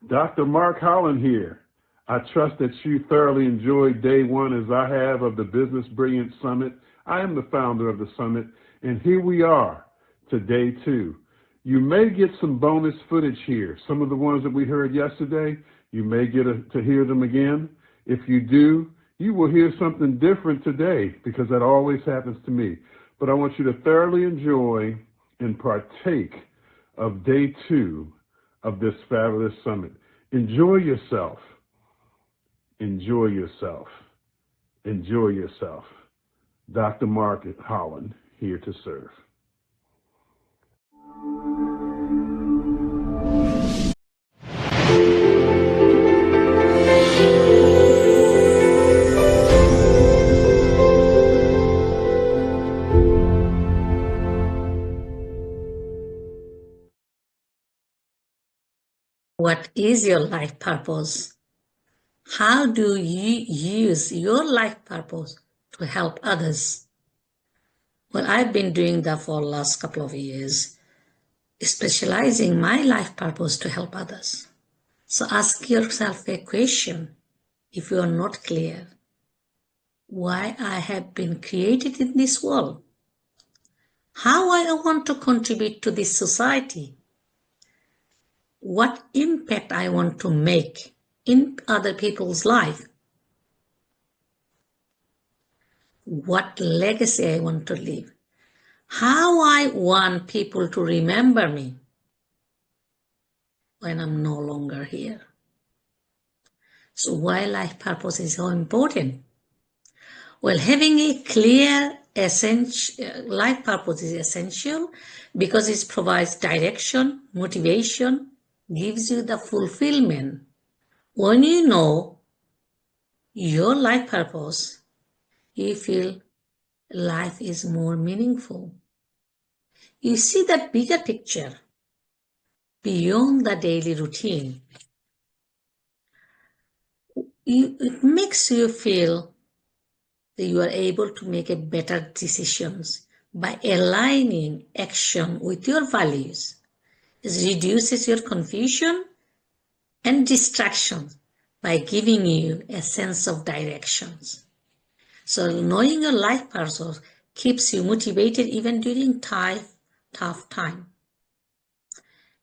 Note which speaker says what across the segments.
Speaker 1: Dr. Mark Holland here. I trust that you thoroughly enjoyed day one as I have of the Business Brilliance Summit. I am the founder of the summit, and here we are to day two. You may get some bonus footage here. Some of the ones that we heard yesterday, you may get to hear them again. If you do, you will hear something different today because that always happens to me. But I want you to thoroughly enjoy and partake of day two of this fabulous summit. Enjoy yourself. Enjoy yourself. Enjoy yourself. Dr. Mark Holland, here to serve.
Speaker 2: What is your life purpose? How do you use your life purpose to help others? Well, I've been doing that for the last couple of years, specializing my life purpose to help others. So ask yourself a question if you are not clear. Why I have been created in this world? How I want to contribute to this society? What impact I want to make in other people's life? What legacy I want to leave? How I want people to remember me when I'm no longer here. So why life purpose is so important? Well, having a clear life purpose is essential because it provides direction, motivation, gives you the fulfillment. When you know your life purpose, you feel life is more meaningful. You see the bigger picture beyond the daily routine. It makes you feel that you are able to make better decisions by aligning action with your values. It reduces your confusion and distractions by giving you a sense of directions. So knowing your life purpose keeps you motivated even during tough time.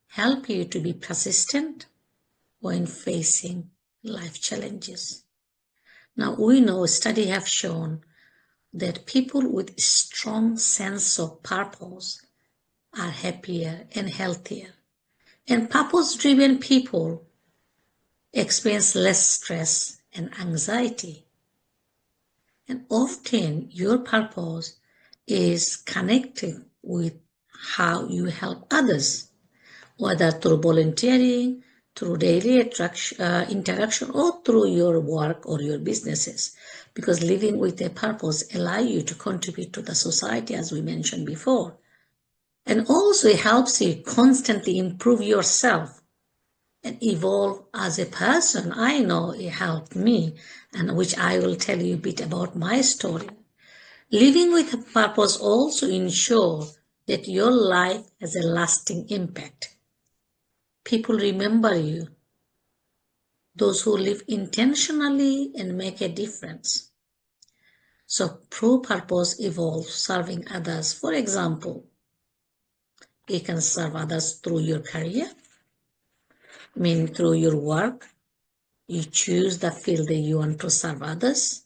Speaker 2: Help you to be persistent when facing life challenges. Now we know studies have shown that people with strong sense of purpose are happier and healthier. And purpose-driven people experience less stress and anxiety. And often your purpose is connected with how you help others, whether through volunteering, through daily interaction, or through your work or your businesses. Because living with a purpose allows you to contribute to the society, as we mentioned before. And also it helps you constantly improve yourself and evolve as a person. I know it helped me, and which I will tell you a bit about my story. Living with a purpose also ensures that your life has a lasting impact. People remember you, those who live intentionally and make a difference. So true purpose involves serving others. For example, you can serve others through your career, through your work. You choose the field that you want to serve others.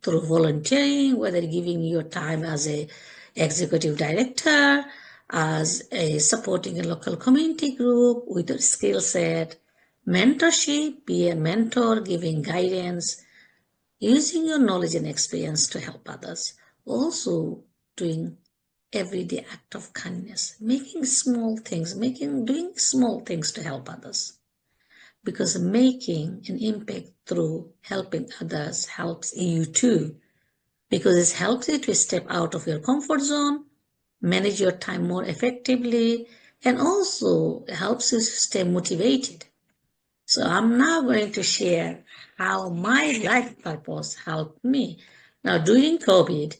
Speaker 2: Through volunteering, whether giving your time as a executive director, as a supporting a local community group with a skill set. Mentorship, be a mentor, giving guidance, using your knowledge and experience to help others. Also doing everyday act of kindness, doing small things to help others. Because making an impact through helping others helps you too. Because it helps you to step out of your comfort zone, manage your time more effectively, and also helps you to stay motivated. So I'm now going to share how my life purpose helped me. Now during COVID,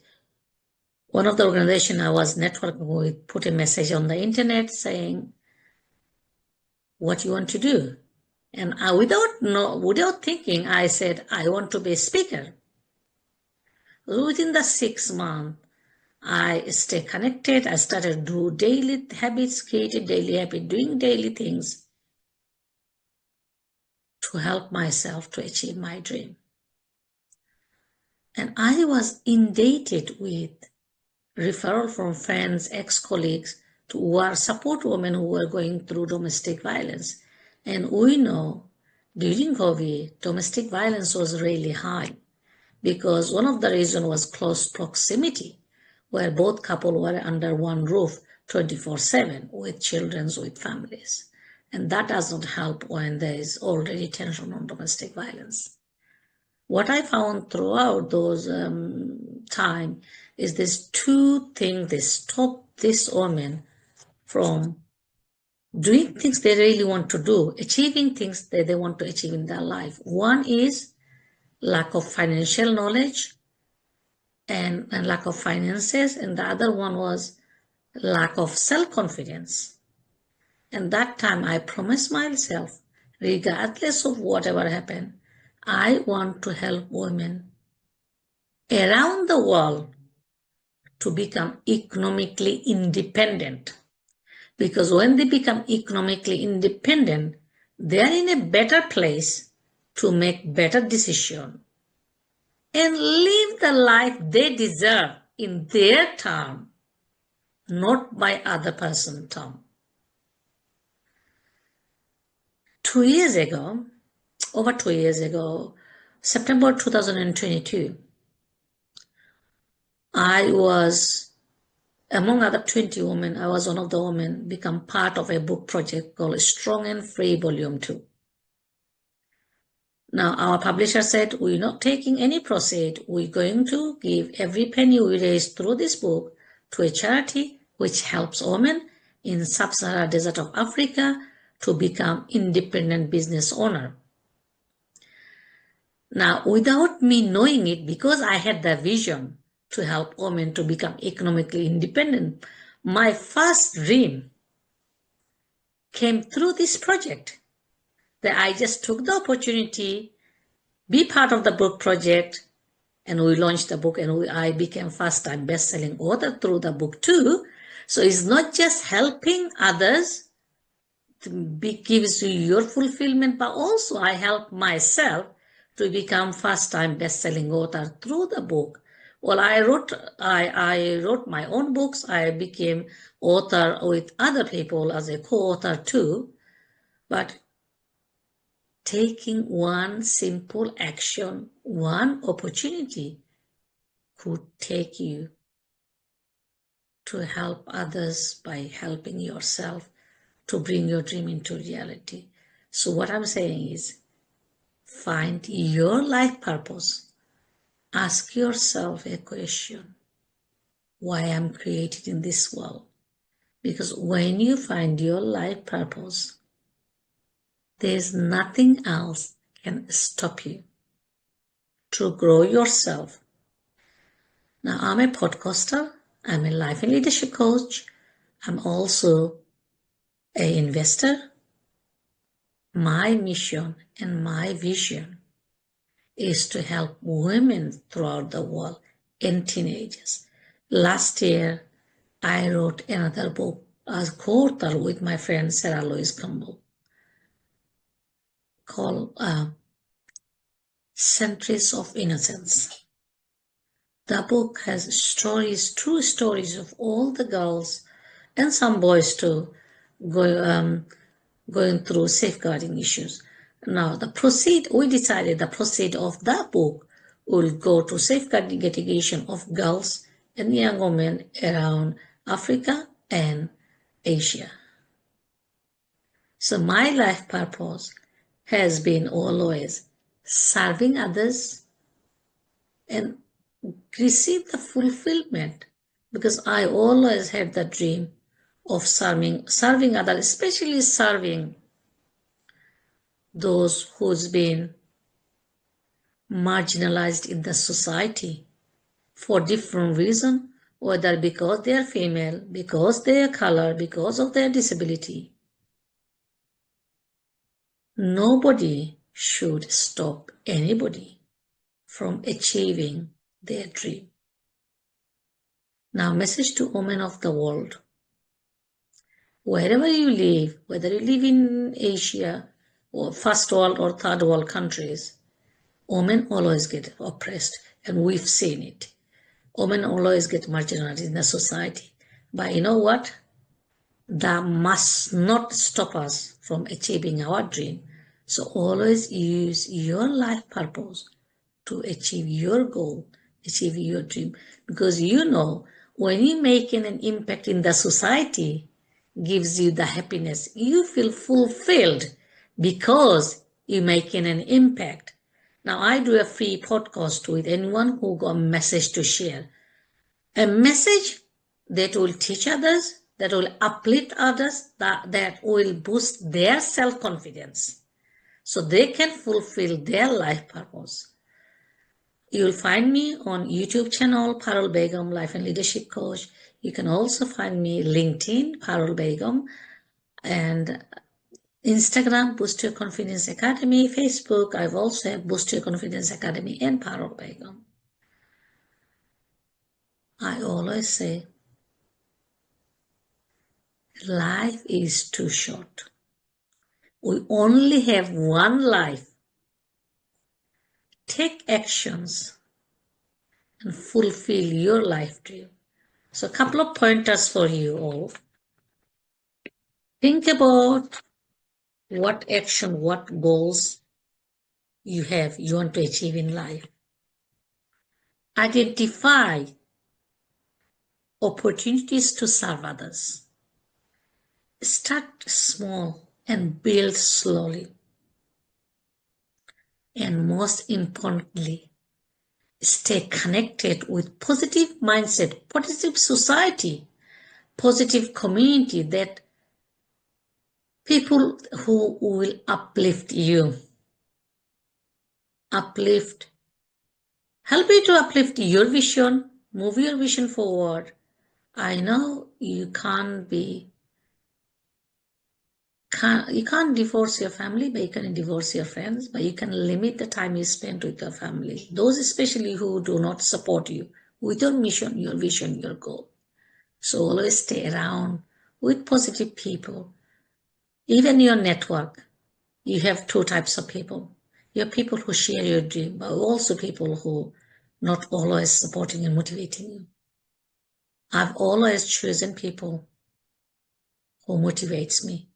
Speaker 2: one of the organizations I was networking with put a message on the internet saying, what you want to do? And without thinking, I said, I want to be a speaker. Within the 6 months, I stay connected. I started do daily habits, created daily habit, doing daily things to help myself to achieve my dream. And I was inundated with referral from friends, ex-colleagues who are support women who were going through domestic violence. And we know during COVID, domestic violence was really high because one of the reasons was close proximity, where both couples were under one roof 24/7 with children, with families. And that does not help when there is already tension on domestic violence. What I found throughout those time is these two things that stop this woman from doing things they really want to do, achieving things that they want to achieve in their life. One is lack of financial knowledge and lack of finances, and the other one was lack of self-confidence. And that time I promised myself, regardless of whatever happened, I want to help women around the world to become economically independent. Because when they become economically independent, they are in a better place to make better decisions and live the life they deserve in their term, not by other person's term. over 2 years ago, September 2022, I was, among other 20 women, I was one of the women become part of a book project called Strong and Free Volume 2. Now, our publisher said, we're not taking any proceed. We're going to give every penny we raise through this book to a charity which helps women in sub-Saharan desert of Africa to become independent business owner. Now, without me knowing it, because I had the vision to help women to become economically independent, my first dream came through this project. That I just took the opportunity, be part of the book project, and we launched the book, and I became first-time best-selling author through the book too. So it's not just helping others, gives you your fulfillment, but also I help myself to become first-time best-selling author through the book. Well, I wrote my own books. I became author with other people as a co-author too, but taking one simple action, one opportunity could take you to help others by helping yourself to bring your dream into reality. So what I'm saying is, find your life purpose. Ask yourself a question. Why I'm created in this world? Because when you find your life purpose, there's nothing else can stop you to grow yourself. Now, I'm a podcaster. I'm a life and leadership coach. I'm also an investor. My mission and my vision is to help women throughout the world and teenagers. Last year, I wrote another book as co-author with my friend Sarah Louise Campbell called Centuries of Innocence. The book has stories, true stories of all the girls and some boys too going through safeguarding issues. Now, we decided the proceed of that book will go to safeguarding education of girls and young women around Africa and Asia. So my life purpose has been always serving others and receive the fulfillment, because I always had the dream of serving others, especially serving those who's been marginalized in the society for different reasons, whether because they are female, because they are color, because of their disability. Nobody should stop anybody from achieving their dream. Now, message to women of the world. Wherever you live, whether you live in Asia or first world or third world countries, women always get oppressed, and we've seen it. Women always get marginalized in the society. But you know what? That must not stop us from achieving our dream. So always use your life purpose to achieve your goal, achieve your dream. Because you know, when you're making an impact in the society, gives you the happiness. You feel fulfilled because you're making an impact. Now, I do a free podcast with anyone who got a message to share. A message that will teach others, that will uplift others, that will boost their self-confidence so they can fulfill their life purpose. You'll find me on YouTube channel, Parul Begum, Life and Leadership Coach. You can also find me LinkedIn, Parul Begum, and Instagram, Boost Your Confidence Academy, Facebook, I've also have Boost Your Confidence Academy and Parul Begum. I always say, life is too short. We only have one life. Take actions and fulfill your life dream. So a couple of pointers for you all. Think about what action, what goals you want to achieve in life. Identify opportunities to serve others. Start small and build slowly. And most importantly, stay connected with positive mindset, positive society, positive community, that people who will uplift you, help you to uplift your vision, move your vision forward. I know you can't divorce your family, but you can divorce your friends, but you can limit the time you spend with your family. Those especially who do not support you with your mission, your vision, your goal. So always stay around with positive people. Even your network, you have two types of people. You have people who share your dream, but also people who not always supporting and motivating you. I've always chosen people who motivates me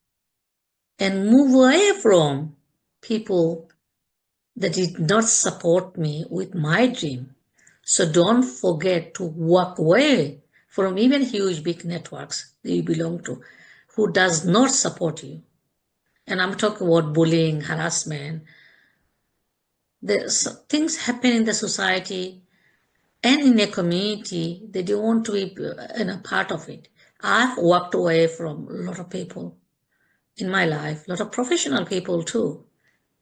Speaker 2: and move away from people that did not support me with my dream. So don't forget to walk away from even huge big networks that you belong to who does not support you. And I'm talking about bullying, harassment. There's things happen in the society and in a community that you want to be a part of it. I've walked away from a lot of people in my life, a lot of professional people too,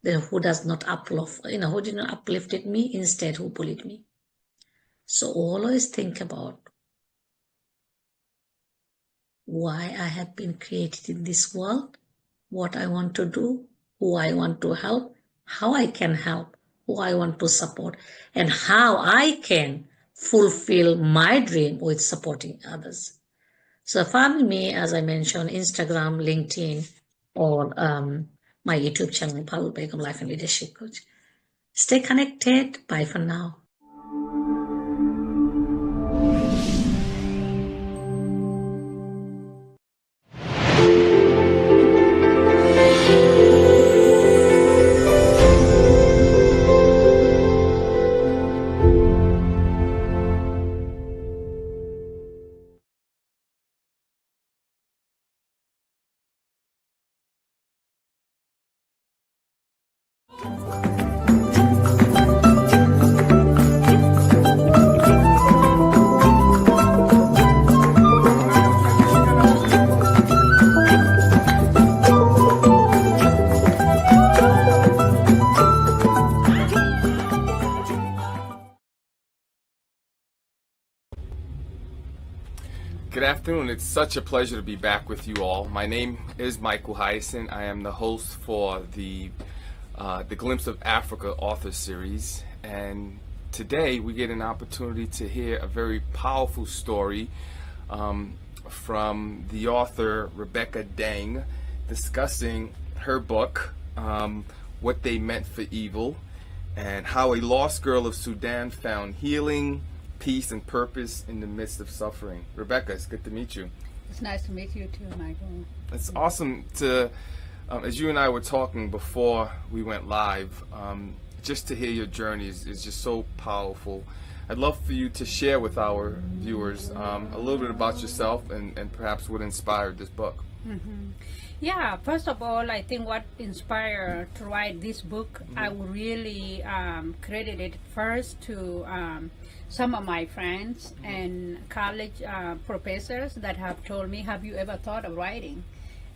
Speaker 2: who does not uplift, who did not uplifted me, instead who bullied me. So always think about why I have been created in this world, what I want to do, who I want to help, how I can help, who I want to support, and how I can fulfill my dream with supporting others. So find me, as I mentioned, Instagram, LinkedIn, or my YouTube channel, Parul Begum, Life and Leadership Coach. Stay connected. Bye for now.
Speaker 3: Good afternoon. It's such a pleasure to be back with you all. My name is Michael Hyacinth. I am the host for the Glimpse of Africa author series, and today we get an opportunity to hear a very powerful story from the author Rebecca Deng, discussing her book, What They Meant for Evil, and how a lost girl of Sudan found healing, peace, and purpose in the midst of suffering. Rebecca, it's good to meet you.
Speaker 4: It's nice to meet you too, Michael.
Speaker 3: It's awesome to, as you and I were talking before we went live, just to hear your journey is just so powerful. I'd love for you to share with our viewers a little bit about yourself and perhaps what inspired this book.
Speaker 4: Mm-hmm. Yeah, first of all, I think what inspired to write this book, I would really credit it first to some of my friends and college professors that have told me, have you ever thought of writing?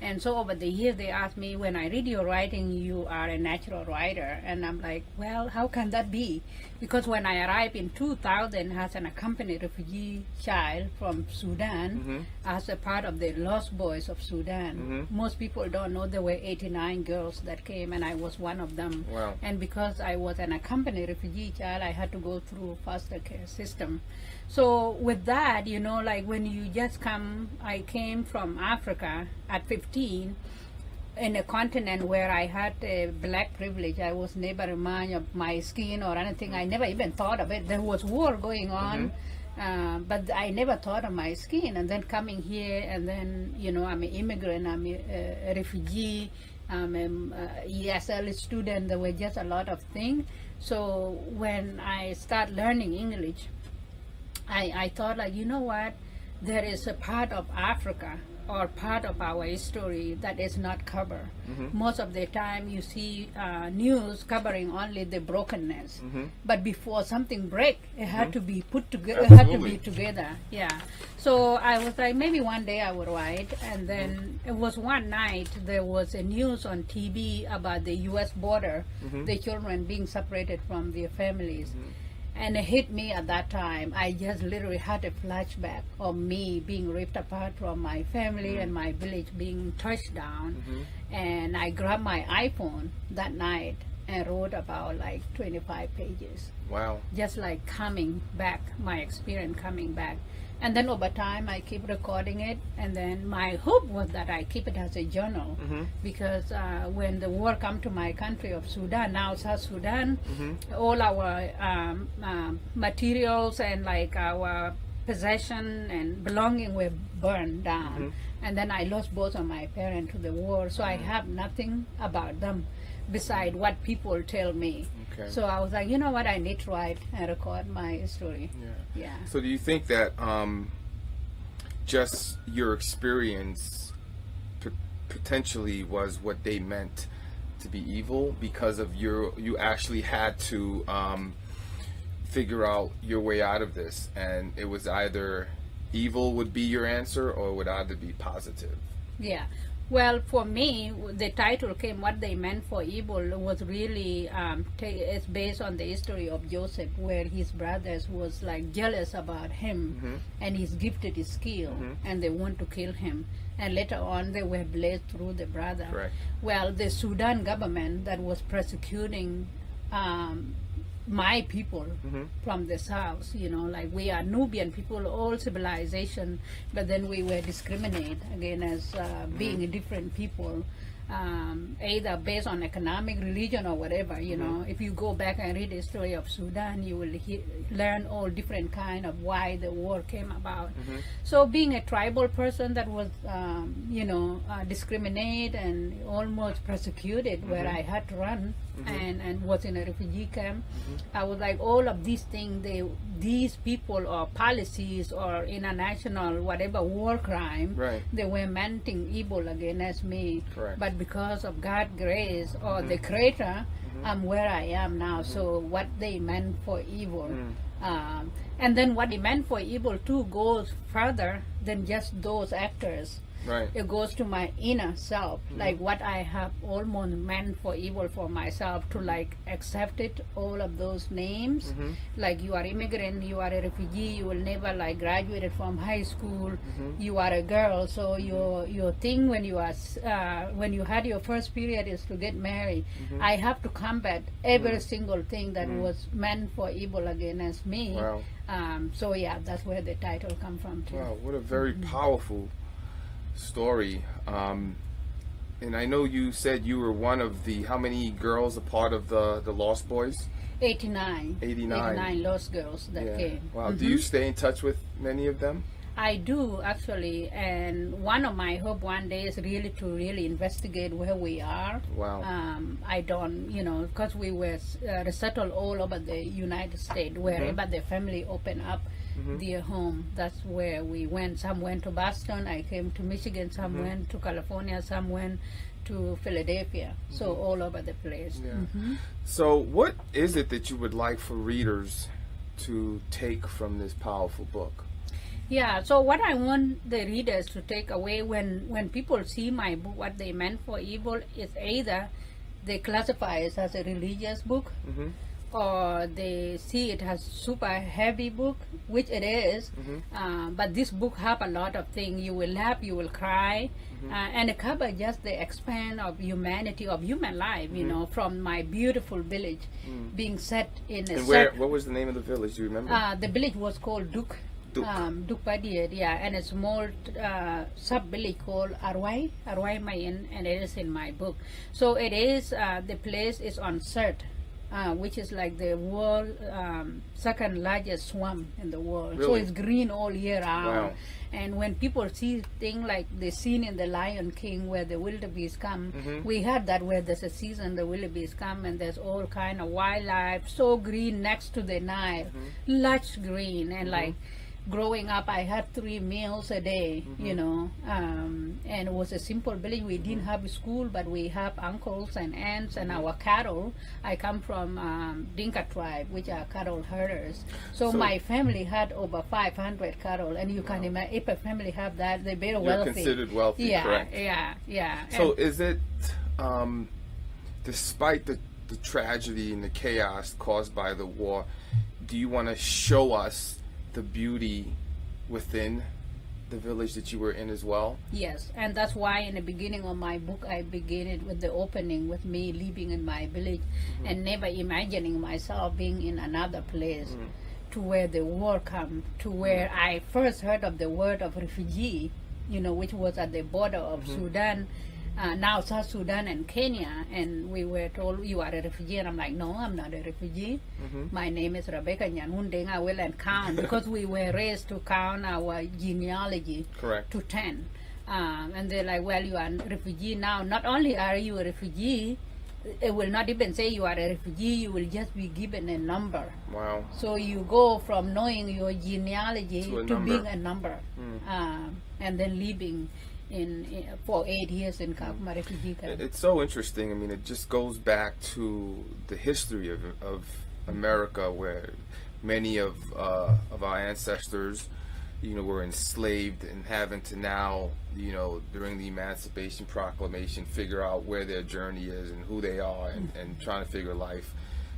Speaker 4: And so over the years, they asked me, when I read your writing, you are a natural writer. And I'm like, well, how can that be? Because when I arrived in 2000 as an accompanied refugee child from Sudan, as a part of the Lost Boys of Sudan, most people don't know there were 89 girls that came, and I was one of them.
Speaker 3: Wow.
Speaker 4: And because I was an accompanied refugee child, I had to go through foster care system. So with that, you know, like when you just come, I came from Africa at 15 in a continent where I had a black privilege. I was never reminded of my skin or anything. I never even thought of it. There was war going on, but I never thought of my skin. And then coming here, and then, you know, I'm an immigrant, I'm a refugee, I'm an ESL student. There were just a lot of things. So when I start learning English, I thought, like, you know what, there is a part of Africa or part of our history that is not covered. Most of the time you see news covering only the brokenness, but before something break, it had to be put together. It had to be together. Yeah. So I was like, maybe one day I will write. And then it was one night, there was a news on TV about the U.S. border, the children being separated from their families. And it hit me at that time. I just literally had a flashback of me being ripped apart from my family and my village being touched down. And I grabbed my iPhone that night and wrote about like 25 pages.
Speaker 3: Wow.
Speaker 4: Just like coming back, my experience coming back. And then over time, I keep recording it. And then my hope was that I keep it as a journal. Because when the war come to my country of Sudan, now South Sudan, all our materials and like our possession and belonging were burned down. And then I lost both of my parents to the war. So I have nothing about them beside what people tell me.
Speaker 3: Okay.
Speaker 4: So I was like, you know what, I need to write and record my story. Yeah.
Speaker 3: So do you think that just your experience potentially was what they meant to be evil, because of you actually had to figure out your way out of this, and it was either evil would be your answer or it would either be positive?
Speaker 4: Yeah. Well, for me, the title came, What They Meant for Evil, was really, it's based on the history of Joseph, where his brothers was like jealous about him and his gifted his skill, and they want to kill him. And later on, they were blessed through the brother.
Speaker 3: Correct.
Speaker 4: Well, the Sudan government that was persecuting my people from the south, you know, like we are Nubian people, all civilization, but then we were discriminated again as being different people, either based on economic, religion, or whatever, you know. If you go back and read the story of Sudan, you will learn all different kind of why the war came about. So being a tribal person that was, you know, discriminated and almost persecuted, where I had to run and was in a refugee camp, I was like, all of these things, these people or policies or international whatever war crime, they were meanting evil against me.
Speaker 3: Correct.
Speaker 4: But because of God's grace or the Creator, I'm where I am now. So what they meant for evil, and then what they meant for evil too goes further than just those actors.
Speaker 3: Right.
Speaker 4: It goes to my inner self, like what I have almost meant for evil for myself, to like accept it, all of those names. Like you are immigrant, you are a refugee, you will never like graduated from high school, you are a girl, so your thing when you are when you had your first period is to get married. I have to combat every single thing that was meant for evil against me.
Speaker 3: Wow.
Speaker 4: So yeah, that's where the title come from too.
Speaker 3: Wow, what a very powerful story. And I know you said you were one of the, how many girls a part of the Lost Boys?
Speaker 4: 89 lost girls that came.
Speaker 3: Wow. Do you stay in touch with many of them?
Speaker 4: I do actually, and one of my hope one day is really to investigate where we are.
Speaker 3: Wow.
Speaker 4: I don't, because we were resettled all over the United States, wherever the family opened up their home. That's where we went. Some went to Boston, I came to Michigan, some went to California, some went to Philadelphia. So all over the place.
Speaker 3: Yeah. So what is it that you would like for readers to take from this powerful book?
Speaker 4: Yeah, so what I want the readers to take away when people see my book, what they meant for evil, is either they classify it as a religious book, or they see it as super heavy book, which it is. But this book have a lot of things. You will laugh, you will cry, and it covers just the expand of humanity, of human life. From my beautiful village being set in a.
Speaker 3: And what was the name of the village? Do you remember?
Speaker 4: The village was called Duke Padiet, and a small sub-village called Arwai Mayan, and it is in my book. So it is, the place is on Sirte, which is like the world second largest swamp in the world.
Speaker 3: Really?
Speaker 4: So it's green all year round.
Speaker 3: Wow.
Speaker 4: And when people see things like the scene in The Lion King where the wildebeest come, we had that where there's a season the wildebeest come and there's all kind of wildlife, so green next to the Nile, lush green, and like growing up, I had 3 meals a day, and it was a simple village. We didn't have a school, but we have uncles and aunts and our cattle. I come from Dinka tribe, which are cattle herders. So my family had over 500 cattle, and you can imagine if a family have that, they're very wealthy.
Speaker 3: You're considered wealthy, correct?
Speaker 4: Yeah.
Speaker 3: So is it, despite the tragedy and the chaos caused by the war, do you want to show us the beauty within the village that you were in as well?
Speaker 4: Yes, and that's why in the beginning of my book I begin it with the opening with me living in my village and never imagining myself being in another place, to where the war come, to where I first heard of the word of refugee, which was at the border of Sudan, now South Sudan and Kenya, and we were told you are a refugee, and I'm like, no, I'm not a refugee. My name is Rebecca Nyanundeng. I will and count, because we were raised to count our genealogy to 10. And they're like, well, you are a refugee now. Not only are you a refugee, it will not even say you are a refugee, you will just be given a number.
Speaker 3: Wow.
Speaker 4: So you go from knowing your genealogy to being a number, and then living for 8 years in Kakuma refugee camp.
Speaker 3: It's so interesting. I mean, it just goes back to the history of America, where many of our ancestors, were enslaved and having to now, during the Emancipation Proclamation, figure out where their journey is and who they are, and trying to figure life,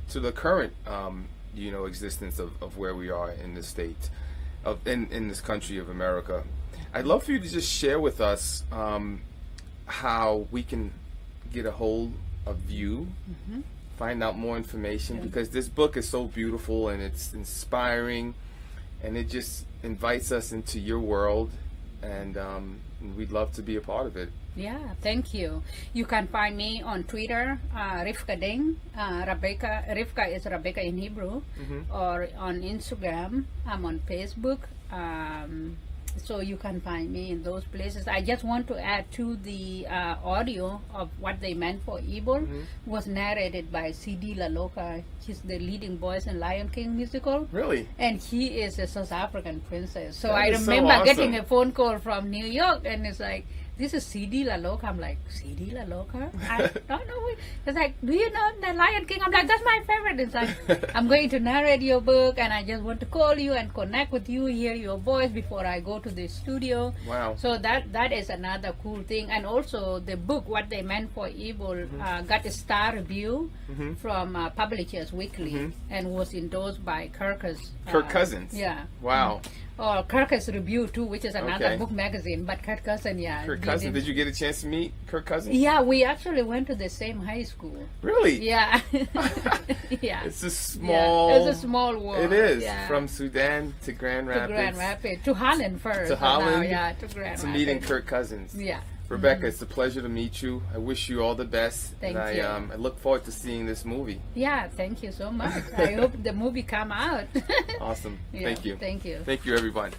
Speaker 3: to the current, existence of where we are in the state, in this country of America. I'd love for you to just share with us how we can get a hold of you, find out more information, because this book is so beautiful and it's inspiring, and it just invites us into your world, and we'd love to be a part of it.
Speaker 4: Yeah, thank you. You can find me on Twitter, Rivka Deng. Rivka is Rebecca in Hebrew, or on Instagram. I'm on Facebook. So you can find me in those places. I just want to add to the audio of What They Meant for Evil was narrated by C.D. LaLoca. He's the leading voice in Lion King musical.
Speaker 3: Really?
Speaker 4: And he is a South African princess. So
Speaker 3: That
Speaker 4: I
Speaker 3: is so
Speaker 4: remember
Speaker 3: awesome.
Speaker 4: getting a phone call from New York, and it's like, this is CD La Loca. I'm like, CD La Loca? I don't know. It's like, do you know the Lion King? I'm like, that's my favorite. It's like, I'm going to narrate your book, and I just want to call you and connect with you, hear your voice before I go to the studio.
Speaker 3: Wow.
Speaker 4: So that is another cool thing. And also the book, What They Meant for Evil, got a star review from Publishers Weekly and was endorsed by Kirkus.
Speaker 3: Kirk Cousins.
Speaker 4: Yeah.
Speaker 3: Wow.
Speaker 4: Or Kirkus Review too, which is another
Speaker 3: Okay.
Speaker 4: book magazine. But Kirk Cousins, yeah.
Speaker 3: Kirk Cousins. Did you get a chance to meet Kirk Cousins?
Speaker 4: Yeah, we actually went to the same high school.
Speaker 3: Really?
Speaker 4: Yeah. Yeah.
Speaker 3: It's a small.
Speaker 4: Yeah. It's a small world.
Speaker 3: It is.
Speaker 4: Yeah.
Speaker 3: From Sudan to Grand
Speaker 4: To
Speaker 3: Rapids.
Speaker 4: Grand Rapids. To Holland first.
Speaker 3: To
Speaker 4: but now,
Speaker 3: Holland.
Speaker 4: yeah, to Grand
Speaker 3: To
Speaker 4: Rapids.
Speaker 3: meeting Kirk Cousins.
Speaker 4: Yeah.
Speaker 3: Rebecca, it's a pleasure to meet you. I wish you all the best.
Speaker 4: Thank
Speaker 3: and
Speaker 4: you.
Speaker 3: I look forward to seeing this movie.
Speaker 4: Yeah, thank you so much. I hope the movie come out.
Speaker 3: Awesome.
Speaker 4: Yeah,
Speaker 3: Thank you.
Speaker 4: Thank you.
Speaker 3: Thank you, everyone.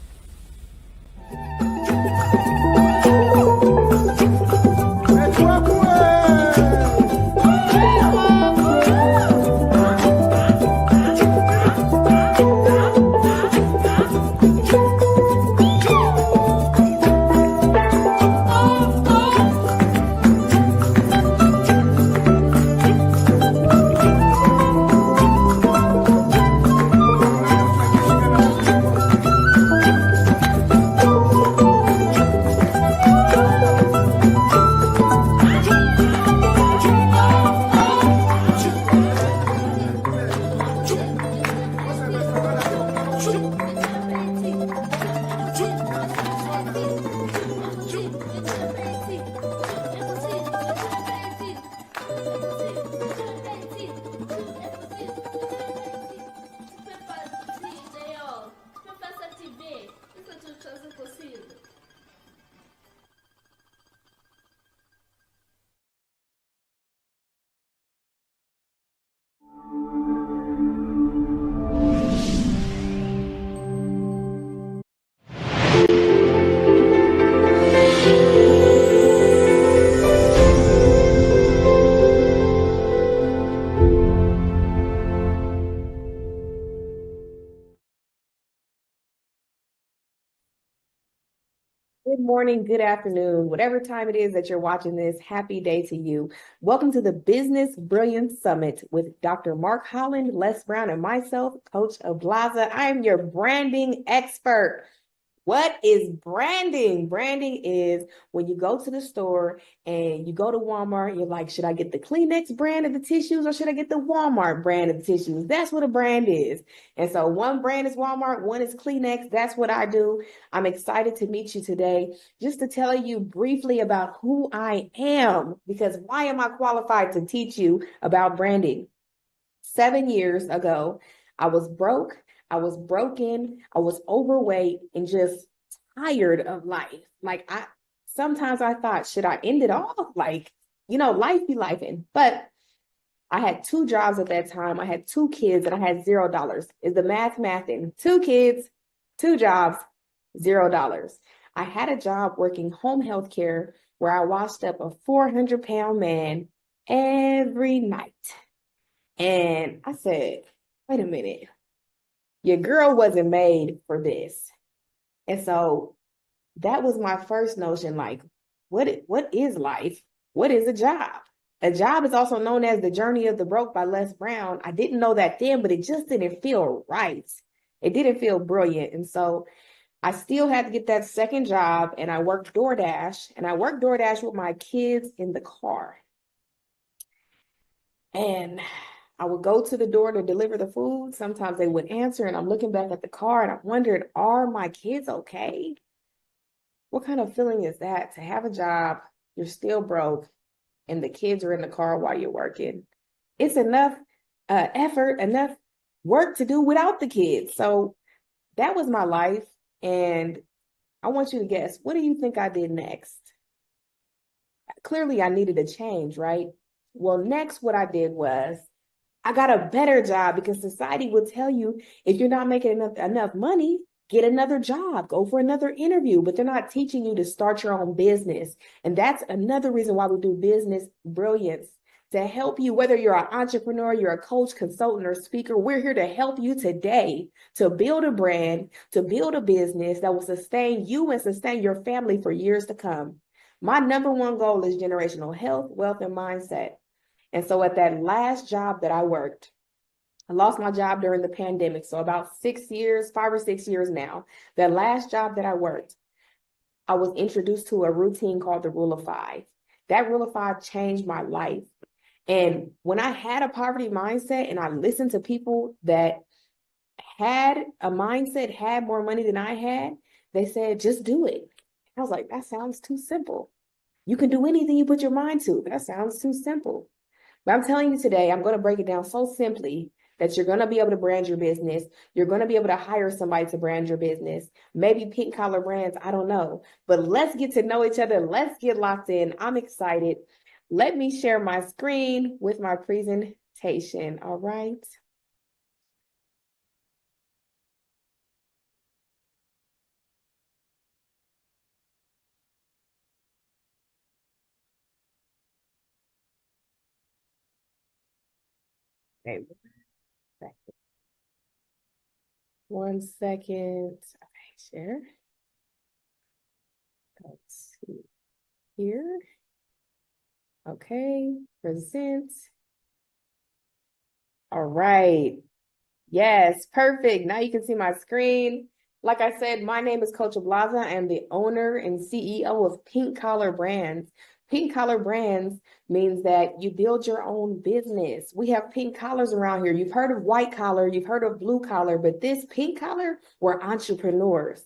Speaker 5: Good morning, good afternoon, whatever time it is that you're watching this, happy day to you. Welcome to the Business Brilliance Summit with Dr. Mark Holland, Les Brown, and myself, Coach Ablaza. I am your branding expert. What is branding? Branding is when you go to the store and you go to Walmart, you're like, should I get the Kleenex brand of the tissues or should I get the Walmart brand of the tissues? That's what a brand is. And so one brand is Walmart, one is Kleenex. That's what I do. I'm excited to meet you today just to tell you briefly about who I am, because why am I qualified to teach you about branding? 7 years ago, I was broke. I was broken, I was overweight and just tired of life. Like sometimes I thought, should I end it all? Like, life be lifing. But I had 2 jobs at that time. I had 2 kids and I had $0. Is the mathing? 2 kids, 2 jobs, $0. I had a job working home health care where I washed up a 400-pound man every night. And I said, wait a minute. Your girl wasn't made for this. And so that was my first notion, like, what is life? What is a job? A job is also known as The Journey of the Broke by Les Brown. I didn't know that then, but it just didn't feel right. It didn't feel brilliant. And so I still had to get that second job, and I worked DoorDash, and I worked DoorDash with my kids in the car. And I would go to the door to deliver the food. Sometimes they would answer, and I'm looking back at the car and I wondered, are my kids okay? What kind of feeling is that to have a job, you're still broke, and the kids are in the car while you're working? It's enough effort, enough work to do without the kids. So that was my life. And I want you to guess, what do you think I did next? Clearly, I needed a change, right? Well, next, what I did was I got a better job, because society will tell you if you're not making enough money, get another job, go for another interview, but they're not teaching you to start your own business. And that's another reason why we do Business Brilliance, to help you, whether you're an entrepreneur, you're a coach, consultant, or speaker. We're here to help you today to build a brand, to build a business that will sustain you and sustain your family for years to come. My number one goal is generational health, wealth, and mindset. And so at that last job that I worked, I lost my job during the pandemic. So about 6 years, 5 or 6 years now, that last job that I worked, I was introduced to a routine called the Rule of Five. That Rule of Five changed my life. And when I had a poverty mindset and I listened to people that had a mindset, had more money than I had, they said, just do it. I was like, that sounds too simple. You can do anything you put your mind to. That sounds too simple. But I'm telling you today, I'm going to break it down so simply that you're going to be able to brand your business. You're going to be able to hire somebody to brand your business. Maybe pink collar brands, I don't know. But let's get to know each other. Let's get locked in. I'm excited. Let me share my screen with my presentation. All right. Okay. 1 second. Okay, share. Let's see here. Okay, present. All right. Yes, perfect. Now you can see my screen. Like I said, my name is Coach Blaza. I am the owner and CEO of Pink Collar Brands. Pink Collar Brands means that you build your own business. We have pink collars around here. You've heard of white collar, you've heard of blue collar, but this pink collar, we're entrepreneurs.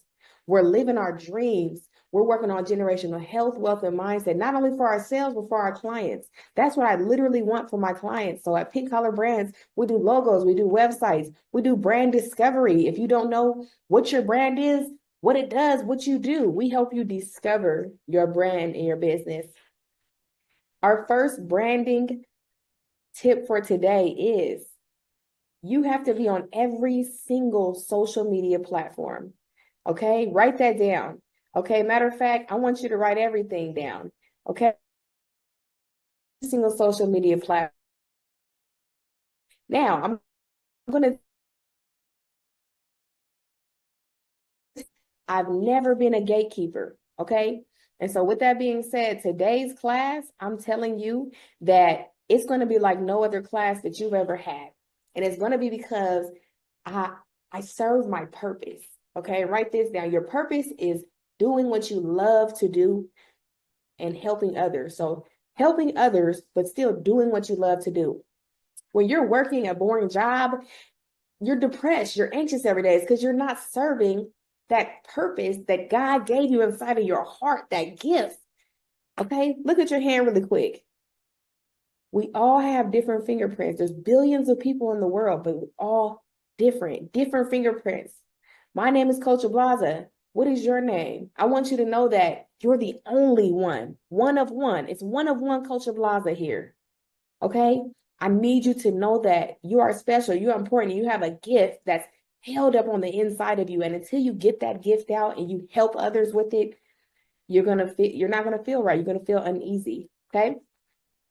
Speaker 5: We're living our dreams. We're working on generational health, wealth, and mindset, not only for ourselves, but for our clients. That's what I literally want for my clients. So at Pink Collar Brands, we do logos, we do websites, we do brand discovery. If you don't know what your brand is, what it does, what you do, we help you discover your brand and your business. Our first branding tip for today is you have to be on every single social media platform. Okay, write that down. Okay, matter of fact, I want you to write everything down. Okay, single social media platform. Now, I'm going to, I've never been a gatekeeper. Okay, and so with that being said, today's class, I'm telling you that it's going to be like no other class that you've ever had. And it's going to be because I serve my purpose. Okay, write this down. Your purpose is doing what you love to do and helping others. So helping others, but still doing what you love to do. When you're working a boring job, you're depressed, you're anxious every day. It's because you're not serving that purpose that God gave you inside of your heart, that gift. Okay, look at your hand really quick. We all have different fingerprints. There's billions of people in the world, but we're all different fingerprints. My name is Coach Blaza. What is your name? I want you to know that you're the only one of one. It's one of one Coach Blaza here. Okay? I need you to know that you are special, you are important, you have a gift that's held up on the inside of you. And until you get that gift out and you help others with it, you're not gonna feel right. You're gonna feel uneasy. Okay?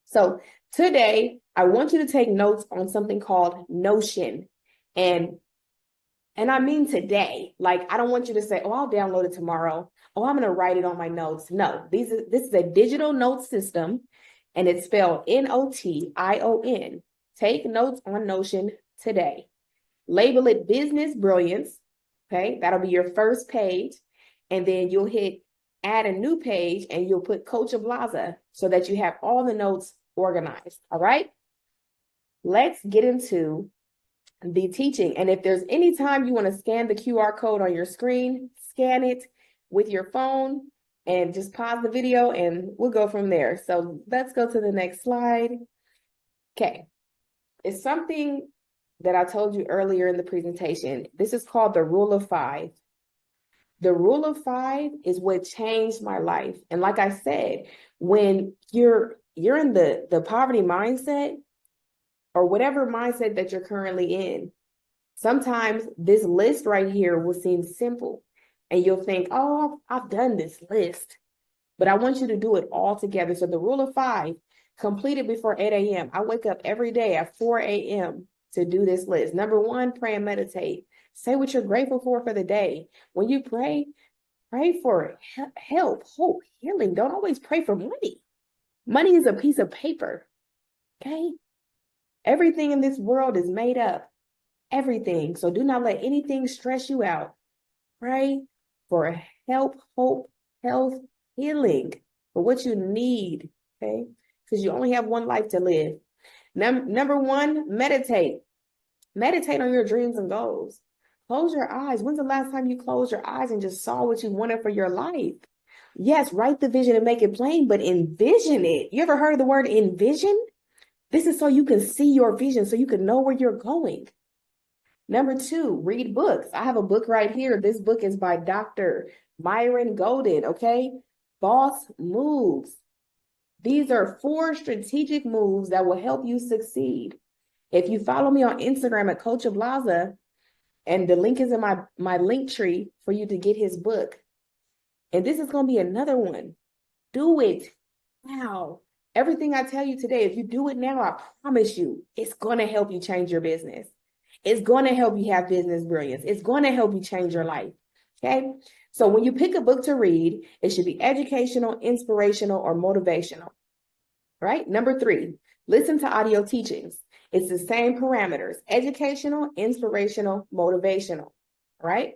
Speaker 5: So today, I want you to take notes on something called Notion. And I mean today. Like, I don't want you to say, oh, I'll download it tomorrow. Oh, I'm going to write it on my notes. No, this is a digital note system, and it's spelled Notion. Take notes on Notion today. Label it Business Brilliance. Okay, that'll be your first page. And then you'll hit add a new page, and you'll put Coach Blaza so that you have all the notes organized. All right, let's get into the teaching. And if there's any time you want to scan the QR code on your screen, scan it with your phone and just pause the video and we'll go from there. So let's go to the next slide. Okay, it's something that I told you earlier in the presentation. This is called the Rule of Five. The Rule of Five is what changed my life. And like I said, when you're in the poverty mindset, or whatever mindset that you're currently in, sometimes this list right here will seem simple and you'll think, oh, I've done this list, but I want you to do it all together. So the Rule of Five, complete it before 8 a.m. I wake up every day at 4 a.m. to do this list. Number one, pray and meditate. Say what you're grateful for the day. When you pray, Pray for help, hope, healing. Don't always pray for money. Money is a piece of paper, okay? Everything in this world is made up. Everything. So do not let anything stress you out. Pray for help, hope, health, healing, for what you need, okay? Because you only have one life to live. Number one, meditate. Meditate on your dreams and goals. Close your eyes. When's the last time you closed your eyes and just saw what you wanted for your life? Yes, write the vision and make it plain, but envision it. You ever heard of the word envision? This is so you can see your vision, so you can know where you're going. Number two, read books. I have a book right here. This book is by Dr. Myron Golden, okay? Boss Moves. These are 4 strategic moves that will help you succeed. If you follow me on Instagram at Coach Ablaza, and the link is in my link tree for you to get his book. And this is going to be another one. Do it now. Everything I tell you today, if you do it now, I promise you, it's going to help you change your business. It's going to help you have business brilliance. It's going to help you change your life. Okay? So when you pick a book to read, it should be educational, inspirational, or motivational. Right? Number 3, listen to audio teachings. It's the same parameters: educational, inspirational, motivational. Right?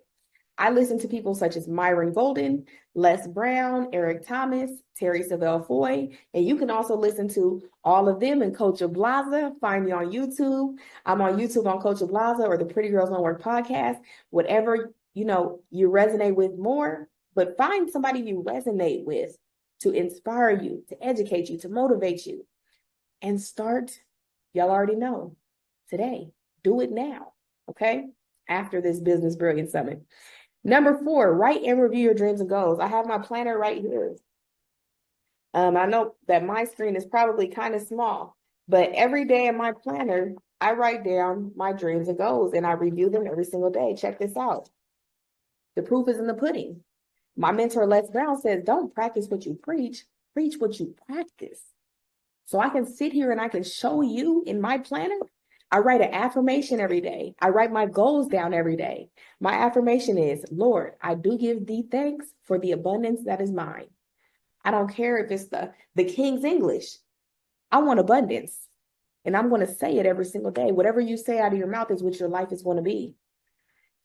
Speaker 5: I listen to people such as Myron Golden, Les Brown, Eric Thomas, Terry Savelle Foy, and you can also listen to all of them in Coach Ablaza. Find me on YouTube. I'm on YouTube on Coach Ablaza or the Pretty Girls Don't Work podcast. Whatever you resonate with more, but find somebody you resonate with to inspire you, to educate you, to motivate you, and start. Y'all already know today. Do it now. Okay. After this Business Brilliance Summit. Number 4, write and review your dreams and goals. I have my planner right here. I know that my screen is probably kind of small, but every day in my planner, I write down my dreams and goals and I review them every single day. Check this out. The proof is in the pudding. My mentor, Les Brown, says, don't practice what you preach, preach what you practice. So I can sit here and I can show you in my planner. I write an affirmation every day. I write my goals down every day. My affirmation is, Lord, I do give thee thanks for the abundance that is mine. I don't care if it's the King's English. I want abundance. And I'm going to say it every single day. Whatever you say out of your mouth is what your life is going to be.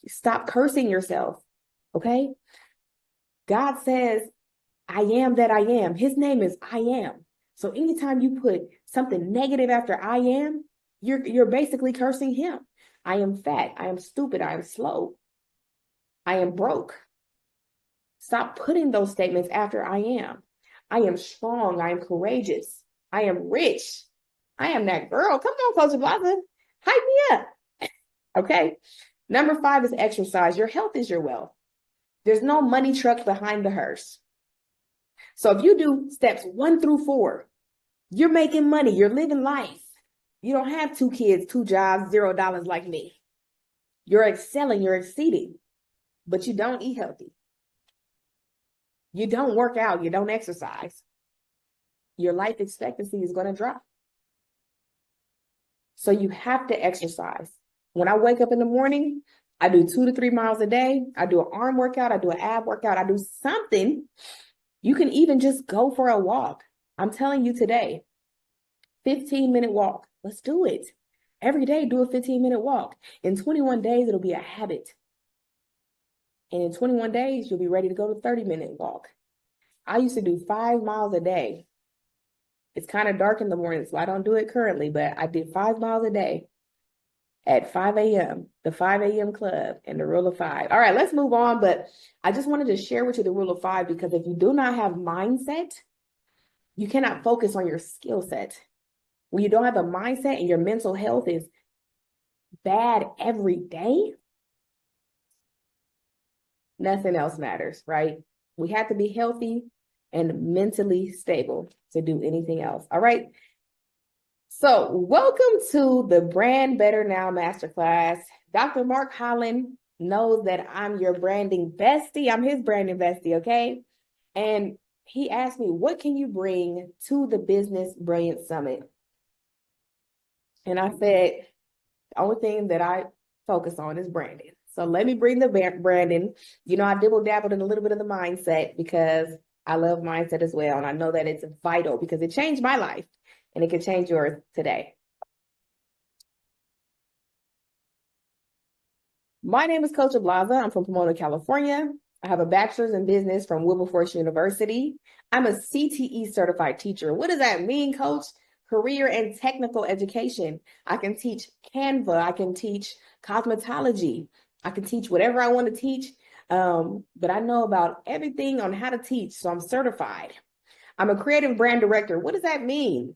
Speaker 5: Stop cursing yourself. Okay? God says, I am that I am. His name is I am. So anytime you put something negative after I am, you're basically cursing him. I am fat. I am stupid. I am slow. I am broke. Stop putting those statements after I am. I am strong. I am courageous. I am rich. I am that girl. Come on, Coach Ablaza. Hype me up. Okay. Number 5 is exercise. Your health is your wealth. There's no money truck behind the hearse. So if you do steps 1 through 4, you're making money. You're living life. You don't have 2 kids, 2 jobs, $0 like me. You're excelling, you're exceeding, but you don't eat healthy. You don't work out, you don't exercise. Your life expectancy is going to drop. So you have to exercise. When I wake up in the morning, I do 2 to 3 miles a day. I do an arm workout. I do an ab workout. I do something. You can even just go for a walk. I'm telling you today, 15-minute walk. Let's do it. Every day, do a 15-minute walk. In 21 days, it'll be a habit. And in 21 days, you'll be ready to go to 30-minute walk. I used to do 5 miles a day. It's kind of dark in the morning, so I don't do it currently, but I did 5 miles a day at 5 a.m., the 5 a.m. club and the rule of 5. All right, let's move on. But I just wanted to share with you the rule of 5, because if you do not have mindset, you cannot focus on your skill set. When you don't have a mindset and your mental health is bad every day, nothing else matters, right? We have to be healthy and mentally stable to do anything else. All right. So welcome to the Brand Better Now Masterclass. Dr. Mark Holland knows that I'm your branding bestie. I'm his branding bestie, okay? And he asked me, what can you bring to the Business Brilliance Summit? And I said, the only thing that I focus on is branding. So let me bring the brand in. You know, I dabbled in a little bit of the mindset because I love mindset as well. And I know that it's vital because it changed my life and it can change yours today. My name is Coach Ablaza. I'm from Pomona, California. I have a bachelor's in business from Wilberforce University. I'm a CTE certified teacher. What does that mean, Coach? Career and technical education. I can teach Canva. I can teach cosmetology. I can teach whatever I want to teach, but I know about everything on how to teach, so I'm certified. I'm a creative brand director. What does that mean?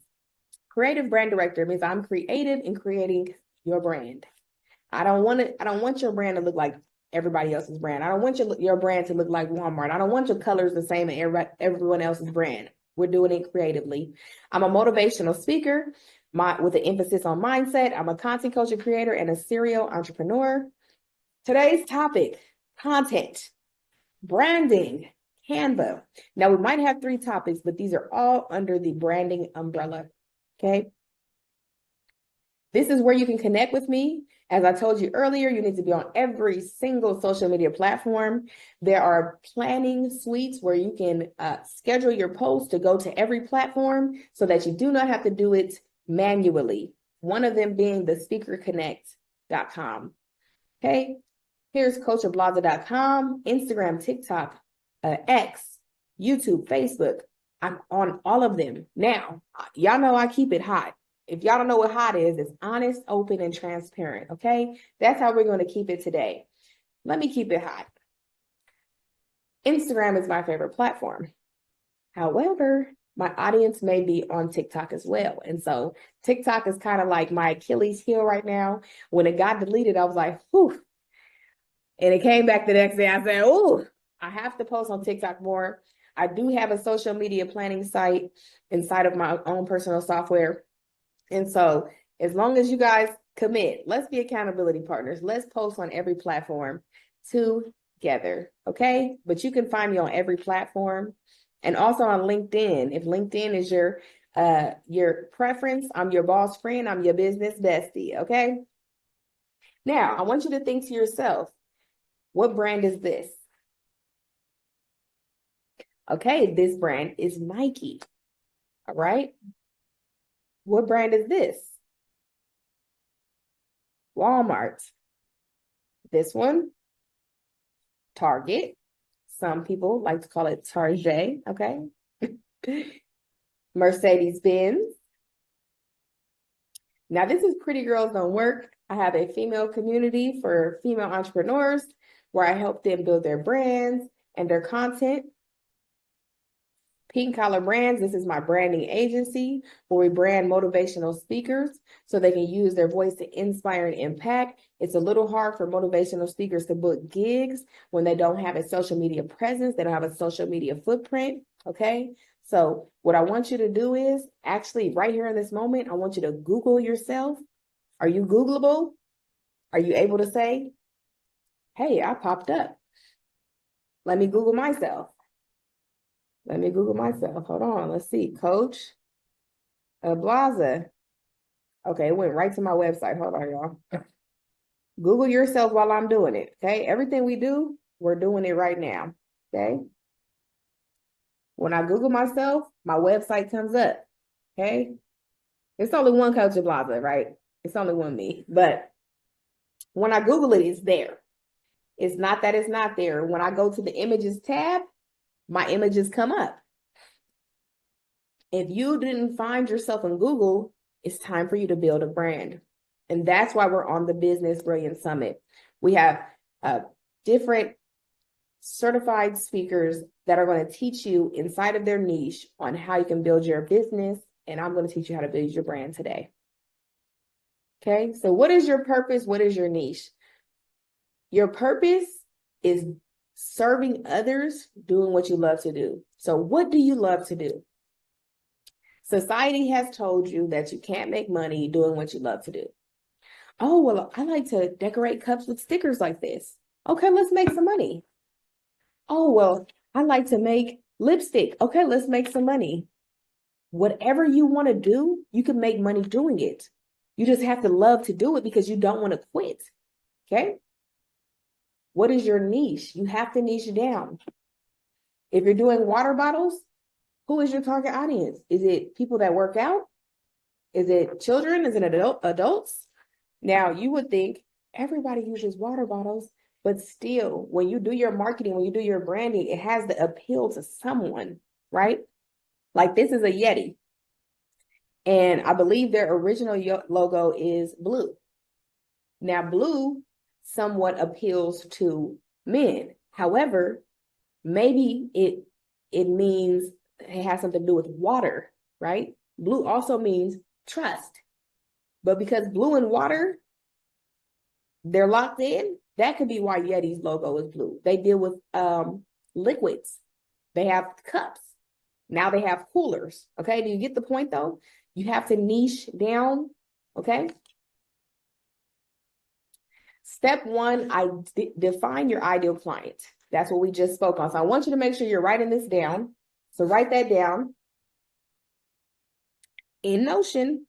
Speaker 5: Creative brand director means I'm creative in creating your brand. I don't want your brand to look like everybody else's brand. I don't want your brand to look like Walmart. I don't want your colors the same as everyone else's brand. We're doing it creatively. I'm a motivational speaker with an emphasis on mindset. I'm a content coach and creator and a serial entrepreneur. Today's topic, content, branding, Canva. Now, we might have 3 topics, but these are all under the branding umbrella, okay? This is where you can connect with me. As I told you earlier, you need to be on every single social media platform. There are planning suites where you can schedule your posts to go to every platform so that you do not have to do it manually. One of them being the speakerconnect.com. Okay, here's coachablaza.com, Instagram, TikTok, X, YouTube, Facebook. I'm on all of them. Now, y'all know I keep it hot. If y'all don't know what hot is, it's honest, open, and transparent, okay? That's how we're going to keep it today. Let me keep it hot. Instagram is my favorite platform. However, my audience may be on TikTok as well. And so TikTok is kind of like my Achilles heel right now. When it got deleted, I was like, whew. And it came back the next day. I said, oh, I have to post on TikTok more. I do have a social media planning site inside of my own personal software. And so as long as you guys commit, let's be accountability partners. Let's post on every platform together, okay? But you can find me on every platform and also on LinkedIn. If LinkedIn is your preference, I'm your boss friend. I'm your business bestie, okay? Now, I want you to think to yourself, what brand is this? Okay, this brand is Nike, all right? What brand is this? Walmart. This one, Target. Some people like to call it Target, okay? Mercedes-Benz. Now, this is Pretty Girls Don't Work. I have a female community for female entrepreneurs where I help them build their brands and their content. Pink Collar Brands, this is my branding agency where we brand motivational speakers so they can use their voice to inspire and impact. It's a little hard for motivational speakers to book gigs when they don't have a social media presence, they don't have a social media footprint, okay? So what I want you to do is actually right here in this moment, I want you to Google yourself. Are you Googleable? Are you able to say, hey, I popped up. Let me Google myself. Let me Google myself. Hold on. Let's see. Coach Ablaza. Okay, it went right to my website. Hold on, y'all. Google yourself while I'm doing it. Okay. Everything we do, we're doing it right now. Okay. When I Google myself, my website comes up. Okay. It's only one Coach Ablaza, right? It's only one me. But when I Google it, it's there. It's not that it's not there. When I go to the images tab, my images come up. If you didn't find yourself in Google, it's time for you to build a brand. And that's why we're on the Business Brilliance Summit. We have different certified speakers that are going to teach you inside of their niche on how you can build your business. And I'm going to teach you how to build your brand today. Okay, so what is your purpose? What is your niche? Your purpose is serving others, doing what you love to do. So what do you love to do? Society has told you that you can't make money doing what you love to do. Oh, well, I like to decorate cups with stickers like this. Okay, let's make some money. Oh, well, I like to make lipstick. Okay, let's make some money. Whatever you want to do, you can make money doing it. You just have to love to do it because you don't want to quit. Okay? What is your niche? You have to niche down. If you're doing water bottles, who is your target audience? Is it people that work out? Is it children? Is it adults? Now, you would think everybody uses water bottles, but still, when you do your marketing, when you do your branding, it has to appeal to someone, right? Like this is a Yeti. And I believe their original logo is blue. Now, blue somewhat appeals to men. However, maybe it means it has something to do with water, right? Blue also means trust. But because blue and water, they're locked in, that could be why Yeti's logo is blue. They deal with liquids. They have cups. Now they have coolers. Okay, do you get the point though? You have to niche down. Okay. Step one, define your ideal client. That's what we just spoke on. So I want you to make sure you're writing this down. So write that down. In Notion,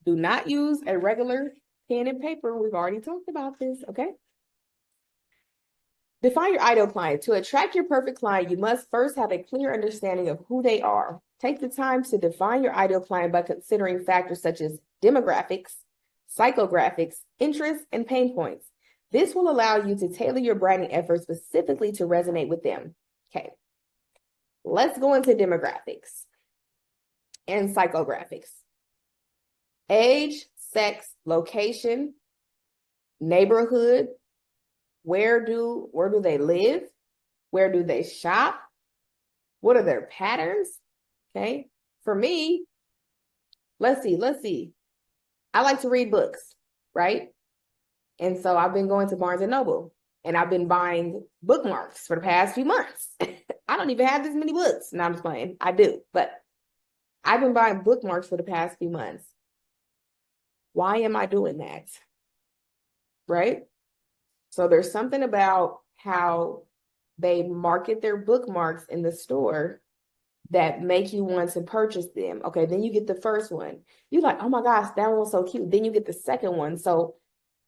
Speaker 5: do not use a regular pen and paper. We've already talked about this, okay? Define your ideal client. To attract your perfect client, you must first have a clear understanding of who they are. Take the time to define your ideal client by considering factors such as demographics, psychographics, interests, and pain points. This will allow you to tailor your branding efforts specifically to resonate with them. Okay, let's go into demographics and psychographics. Age, sex, location, neighborhood, where do they live? Where do they shop? What are their patterns? Okay, for me, let's see. I like to read books, right? And so I've been going to Barnes and Noble and I've been buying bookmarks for the past few months. I don't even have this many books. No, I'm just playing. I do, but I've been buying bookmarks for the past few months. Why am I doing that? Right? So there's something about how they market their bookmarks in the store that make you want to purchase them. Okay, then you get the first one. You're like, oh my gosh, that one was so cute. Then you get the second one. So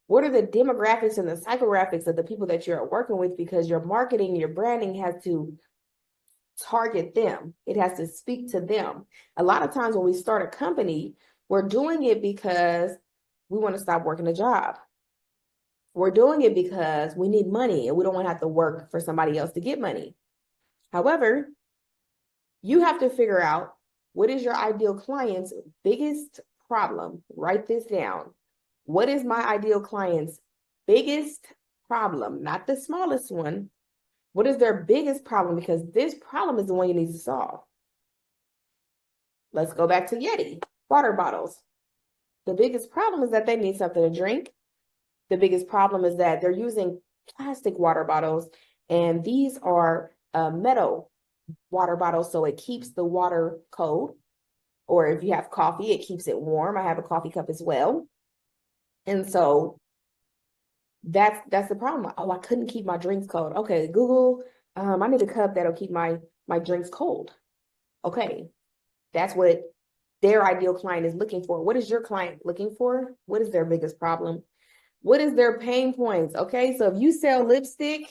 Speaker 5: what are the demographics and the psychographics of the people that you're working with? Because your marketing, your branding has to target them. It has to speak to them. A lot of times when we start a company, we're doing it because we want to stop working a job. We're doing it because we need money and we don't want to have to work for somebody else to get money. However, you have to figure out what is your ideal client's biggest problem. Write this down. What is my ideal client's biggest problem? Not the smallest one. What is their biggest problem? Because this problem is the one you need to solve. Let's go back to Yeti, water bottles. The biggest problem is that they need something to drink. The biggest problem is that they're using plastic water bottles, and these are metal water bottles, so it keeps the water cold. Or if you have coffee, it keeps it warm. I have a coffee cup as well. And so that's the problem. Oh, I couldn't keep my drinks cold. Okay, Google, I need a cup that'll keep my drinks cold. Okay, that's what their ideal client is looking for. What is your client looking for? What is their biggest problem? What is their pain points? Okay, so if you sell lipstick,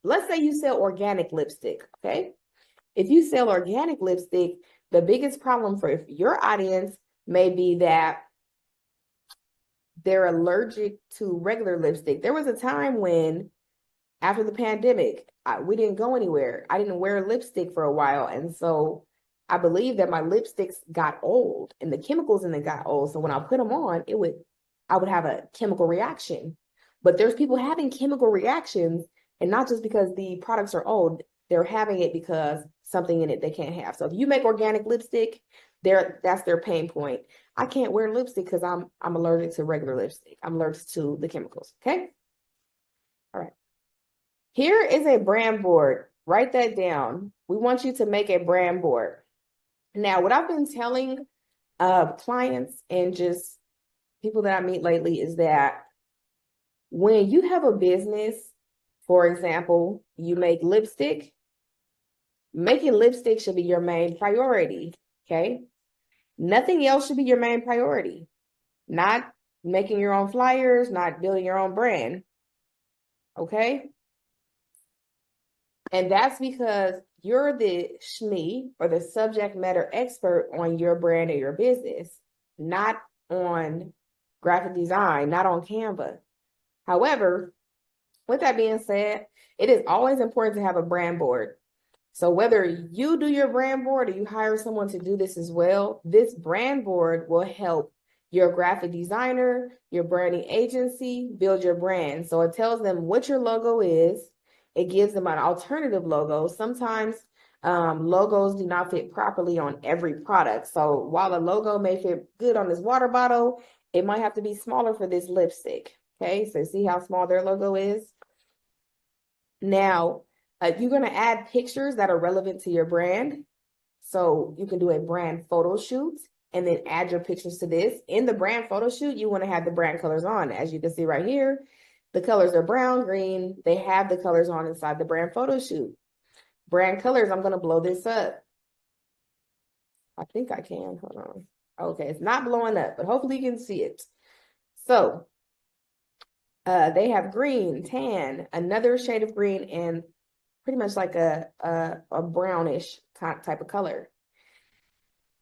Speaker 5: let's say you sell organic lipstick, okay? If you sell organic lipstick, the biggest problem for your audience may be that they're allergic to regular lipstick. There was a time when, after the pandemic, we didn't go anywhere. I didn't wear lipstick for a while. And so I believe that my lipsticks got old and the chemicals in them got old. So when I put them on, I would have a chemical reaction. But there's people having chemical reactions, and not just because the products are old, they're having it because something in it they can't have. So if you make organic lipstick, that's their pain point. I can't wear lipstick because I'm allergic to regular lipstick. I'm allergic to the chemicals. Okay. All right. Here is a brand board. Write that down. We want you to make a brand board. Now, what I've been telling clients and just people that I meet lately is that when you have a business, for example, you make lipstick, making lipstick should be your main priority. Okay. Nothing else should be your main priority. Not making your own flyers, not building your own brand. Okay. And that's because you're the SME or the subject matter expert on your brand or your business, not on graphic design, not on Canva. However, with that being said, it is always important to have a brand board. So whether you do your brand board or you hire someone to do this as well, this brand board will help your graphic designer, your branding agency build your brand. So it tells them what your logo is. It gives them an alternative logo. Sometimes logos do not fit properly on every product. So while a logo may fit good on this water bottle, it might have to be smaller for this lipstick. Okay, so see how small their logo is? Now, you're going to add pictures that are relevant to your brand. So you can do a brand photo shoot and then add your pictures to this. In the brand photo shoot, you want to have the brand colors on. As you can see right here, the colors are brown, green. They have the colors on inside the brand photo shoot. Brand colors, I'm going to blow this up. I think I can. Hold on. Okay, it's not blowing up, but hopefully you can see it. So they have green, tan, another shade of green, and pretty much like a brownish type of color.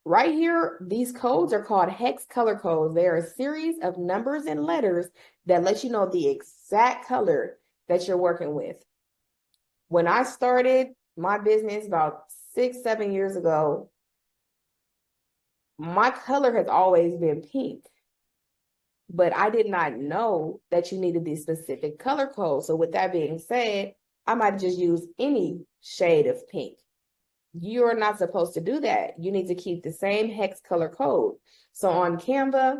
Speaker 5: Right here, these codes are called hex color codes. They are a series of numbers and letters that let you know the exact color that you're working with. When I started my business about 6-7 years ago, my color has always been pink. But I did not know that you needed these specific color codes. So with that being said, I might just use any shade of pink. You're not supposed to do that. You need to keep the same hex color code. So on Canva,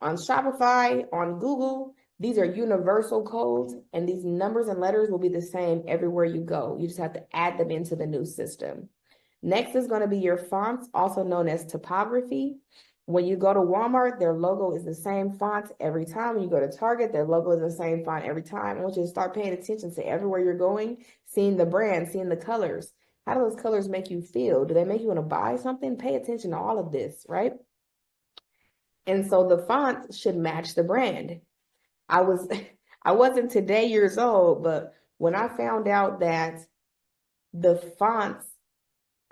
Speaker 5: on Shopify, on Google, these are universal codes, and these numbers and letters will be the same everywhere you go. You just have to add them into the new system. Next is going to be your fonts, also known as typography. When you go to Walmart, their logo is the same font every time. When you go to Target, their logo is the same font every time. I want you to start paying attention to everywhere you're going, seeing the brand, seeing the colors. How do those colors make you feel? Do they make you want to buy something? Pay attention to all of this, right? And so the font should match the brand. I wasn't today years old, but when I found out that the fonts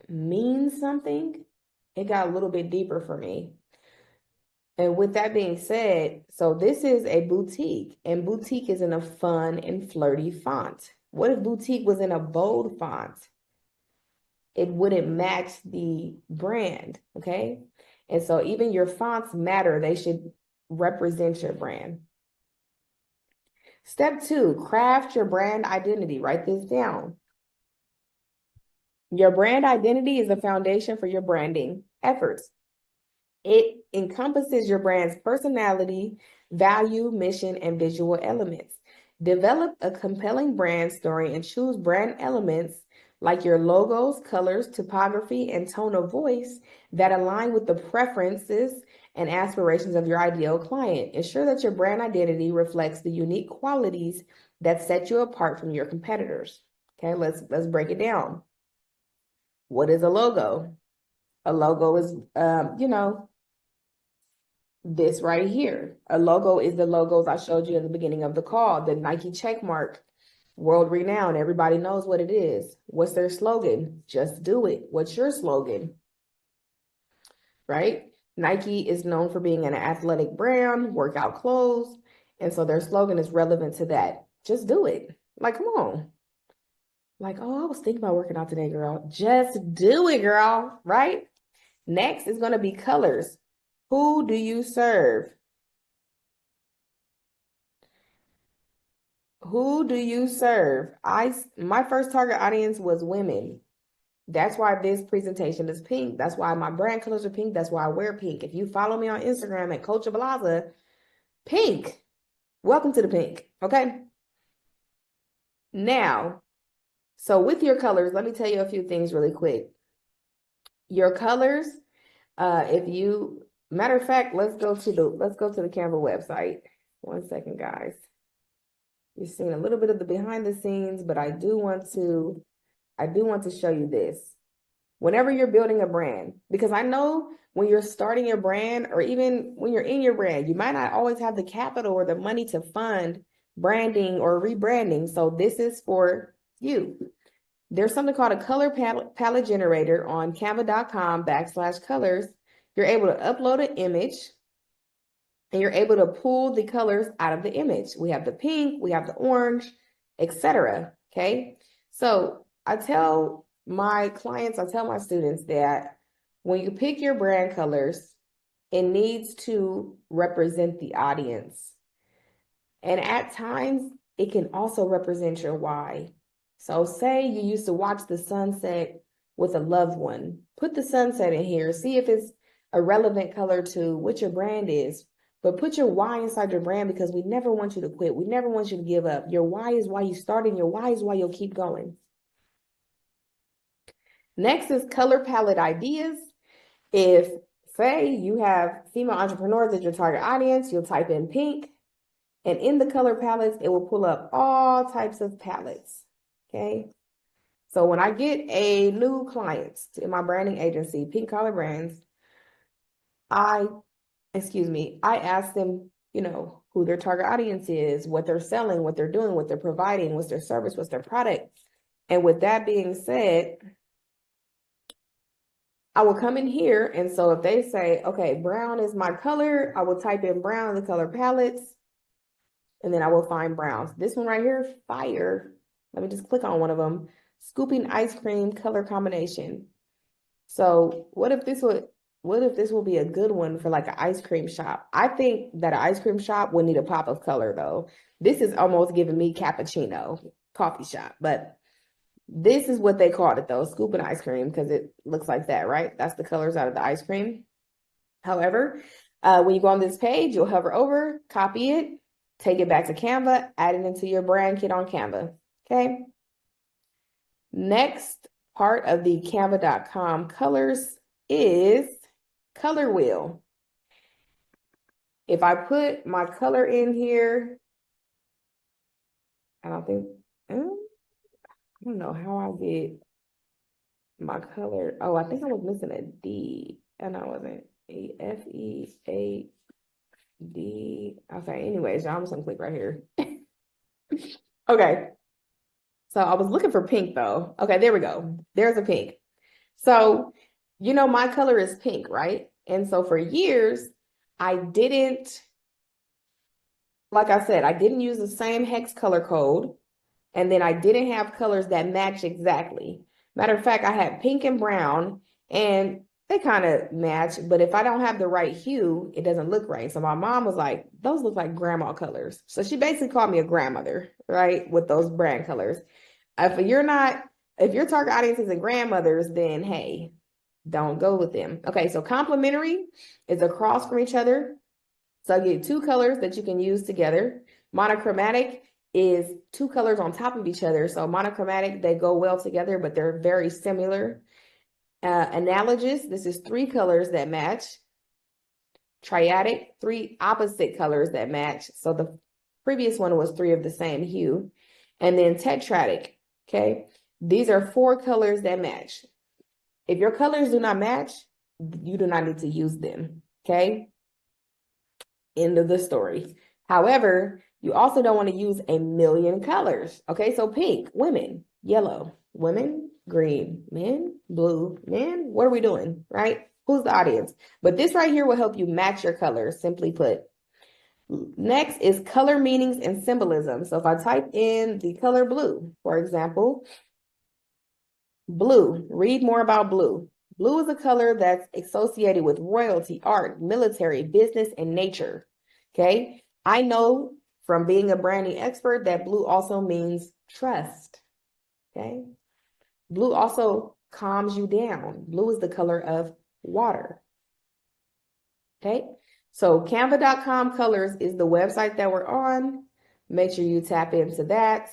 Speaker 5: mean something, it got a little bit deeper for me. And with that being said, so this is a boutique, and boutique is in a fun and flirty font. What if boutique was in a bold font? It wouldn't match the brand, okay? And so even your fonts matter. They should represent your brand. Step 2, craft your brand identity. Write this down. Your brand identity is a foundation for your branding efforts. It encompasses your brand's personality, value, mission, and visual elements. Develop a compelling brand story and choose brand elements like your logos, colors, typography, and tone of voice that align with the preferences and aspirations of your ideal client. Ensure that your brand identity reflects the unique qualities that set you apart from your competitors. Okay, let's break it down. What is a logo? A logo is, this right here. A logo is the logos I showed you in the beginning of the call, the Nike check mark, world renowned. Everybody knows what it is. What's their slogan? Just do it. What's your slogan? Right? Nike is known for being an athletic brand, workout clothes. And so their slogan is relevant to that. Just do it. Like, come on. Like, oh, I was thinking about working out today, girl. Just do it, girl. Right? Next is going to be colors. Who do you serve? Who do you serve? My first target audience was women. That's why this presentation is pink. That's why my brand colors are pink. That's why I wear pink. If you follow me on Instagram at Coach of Blaza, pink. Welcome to the pink. Okay. Now, so with your colors, let me tell you a few things really quick. Your colors, matter of fact, let's go to the Canva website. 1 second, guys. You're seeing a little bit of the behind the scenes, but I do want to show you this. Whenever you're building a brand, because I know when you're starting your brand, or even when you're in your brand, you might not always have the capital or the money to fund branding or rebranding. So this is for you. there's something called a color palette generator on canva.com/colors. You're able to upload an image and you're able to pull the colors out of the image. We have the pink, we have the orange, etc. Okay. So I tell my clients, I tell my students that when you pick your brand colors, it needs to represent the audience. And at times, it can also represent your why. So say you used to watch the sunset with a loved one. Put the sunset in here. See if it's a relevant color to what your brand is. But put your why inside your brand, because we never want you to quit. We never want you to give up. Your why is why you started. Your why is why you'll keep going. Next is color palette ideas. If, say, you have female entrepreneurs as your target audience, you'll type in pink. And in the color palettes, it will pull up all types of palettes. Okay. So when I get a new client in my branding agency, Pink Collar Brands, I ask them, who their target audience is, what they're selling, what they're doing, what they're providing, what's their service, what's their product. And with that being said, I will come in here. And so if they say, okay, brown is my color, I will type in brown in the color palettes, and then I will find browns. This one right here, fire. Let me just click on one of them. Scooping ice cream color combination. So what if this will be a good one for like an ice cream shop? I think that an ice cream shop would need a pop of color though. This is almost giving me cappuccino coffee shop, but this is what they called it though, scooping ice cream, because it looks like that, right? That's the colors out of the ice cream. However, when you go on this page, you'll hover over, copy it, take it back to Canva, add it into your brand kit on Canva, okay? Next part of the canva.com colors is color wheel. If I put my color in here, I don't know how I get my color. Oh, I think I was missing a D, and I wasn't. F-E-A-D. Okay, anyways, y'all, I'm just gonna click right here. Okay. So I was looking for pink though. Okay, there we go. There's a pink. So, my color is pink, right? And so for years, I didn't use the same hex color code. And then I didn't have colors that match exactly. Matter of fact, I had pink and brown and they kind of match, but if I don't have the right hue, it doesn't look right. So my mom was like, those look like grandma colors. So she basically called me a grandmother, right? With those brand colors. If your target audience isn't grandmothers, then hey, don't go with them. Okay, so complementary is across from each other. So I get two colors that you can use together. Monochromatic is two colors on top of each other. So monochromatic, they go well together, but they're very similar. Analogous, this is three colors that match. Triadic, three opposite colors that match. So the previous one was three of the same hue. And then tetradic, okay? These are four colors that match. If your colors do not match, you do not need to use them, okay? End of the story. However, you also don't want to use a million colors, okay? So pink, women, yellow, women, green, men, blue, men, what are we doing, right? Who's the audience? But this right here will help you match your colors, simply put. Next is color meanings and symbolism. So if I type in the color blue, for example, blue, read more about blue. Blue is a color that's associated with royalty, art, military, business, and nature, okay? I know from being a branding expert that blue also means trust, okay? Blue also calms you down. Blue is the color of water, okay? So canva.com colors is the website that we're on. Make sure you tap into that.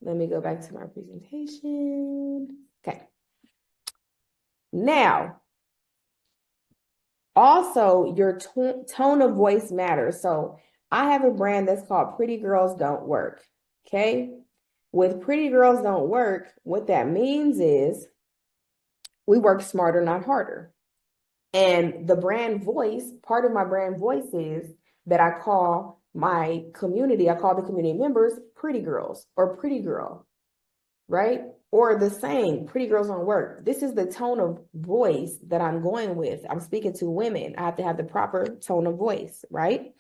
Speaker 5: Let me go back to my presentation. Okay. Now, also your tone of voice matters. So I have a brand that's called Pretty Girls Don't Work, okay? With Pretty Girls Don't Work, what that means is we work smarter, not harder. And the brand voice, part of my brand voice is that I call my community, I call the community members pretty girls or pretty girl, right? Or the saying, pretty girls don't work. This is the tone of voice that I'm going with. I'm speaking to women. I have to have the proper tone of voice, right?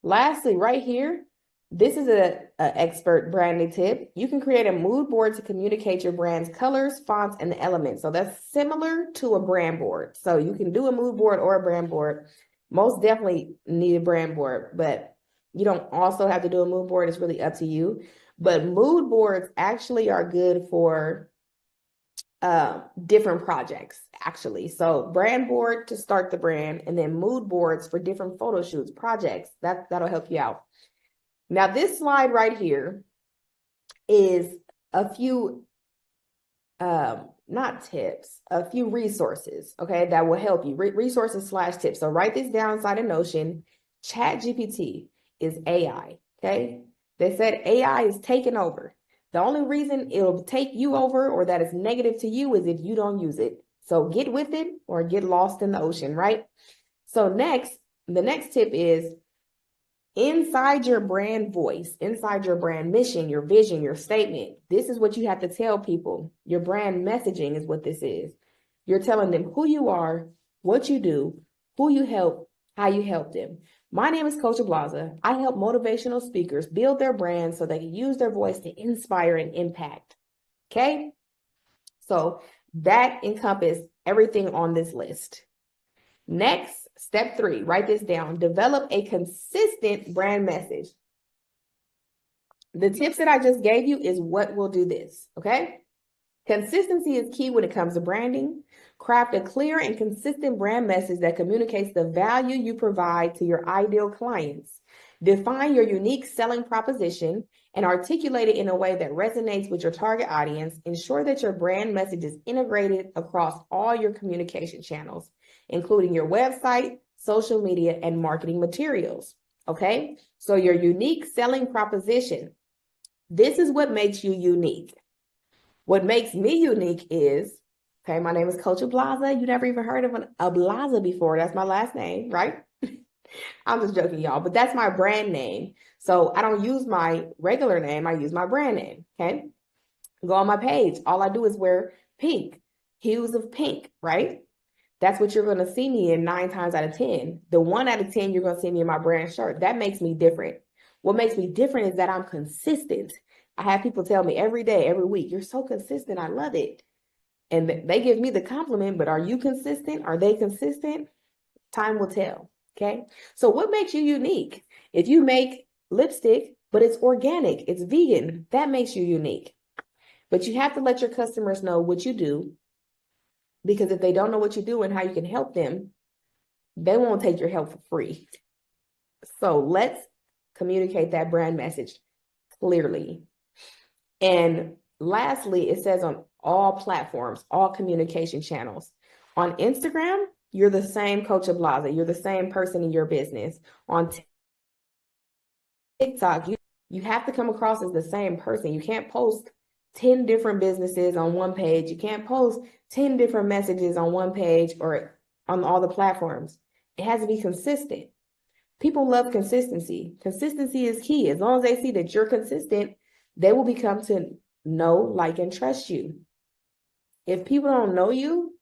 Speaker 5: Lastly, right here, this is a expert branding tip. You can create a mood board to communicate your brand's colors, fonts, and the elements. So that's similar to a brand board. So you can do a mood board or a brand board. Most definitely need a brand board, but you don't also have to do a mood board. It's really up to you. But mood boards actually are good for different projects, actually. So brand board to start the brand, and then mood boards for different photo shoots, projects. That'll help you out. Now, this slide right here is a few, not tips, a few resources, okay, that will help you. Resources / tips. So write this down inside of Notion. ChatGPT is AI, okay? They said AI is taking over. The only reason it'll take you over or that is negative to you is if you don't use it. So get with it or get lost in the ocean, right? So the next tip is inside your brand voice, inside your brand mission, your vision, your statement. This is what you have to tell people. Your brand messaging is what this is. You're telling them who you are, what you do, who you help, how you help them. My name is Coach Ablaza. I help motivational speakers build their brands so they can use their voice to inspire and impact. Okay? So that encompasses everything on this list. Next, step 3, write this down. Develop a consistent brand message. The tips that I just gave you is what will do this, okay? Consistency is key when it comes to branding. Craft a clear and consistent brand message that communicates the value you provide to your ideal clients. Define your unique selling proposition and articulate it in a way that resonates with your target audience. Ensure that your brand message is integrated across all your communication channels, including your website, social media, and marketing materials. Okay, so your unique selling proposition. This is what makes you unique. What makes me unique is, okay, my name is Coach Ablaza. You never even heard of an Ablaza before. That's my last name, right? I'm just joking, y'all, but that's my brand name. So I don't use my regular name. I use my brand name, okay? Go on my page. All I do is wear pink, hues of pink, right? That's what you're going to see me in 9 times out of 10. The 1 out of 10, you're going to see me in my brand shirt. That makes me different. What makes me different is that I'm consistent. I have people tell me every day, every week, you're so consistent. I love it. And they give me the compliment, but are you consistent? Are they consistent? Time will tell. Okay. So what makes you unique? If you make lipstick, but it's organic, it's vegan, that makes you unique. But you have to let your customers know what you do, because if they don't know what you do and how you can help them, they won't take your help for free. So let's communicate that brand message clearly. And lastly, it says on all platforms, all communication channels. On Instagram, you're the same Coach Ablaza. You're the same person in your business. On TikTok, you have to come across as the same person. You can't post 10 different businesses on one page. You can't post 10 different messages on one page or on all the platforms. It has to be consistent. People love consistency. Consistency is key. As long as they see that you're consistent, they will become to know, like, and trust you. If people don't know you,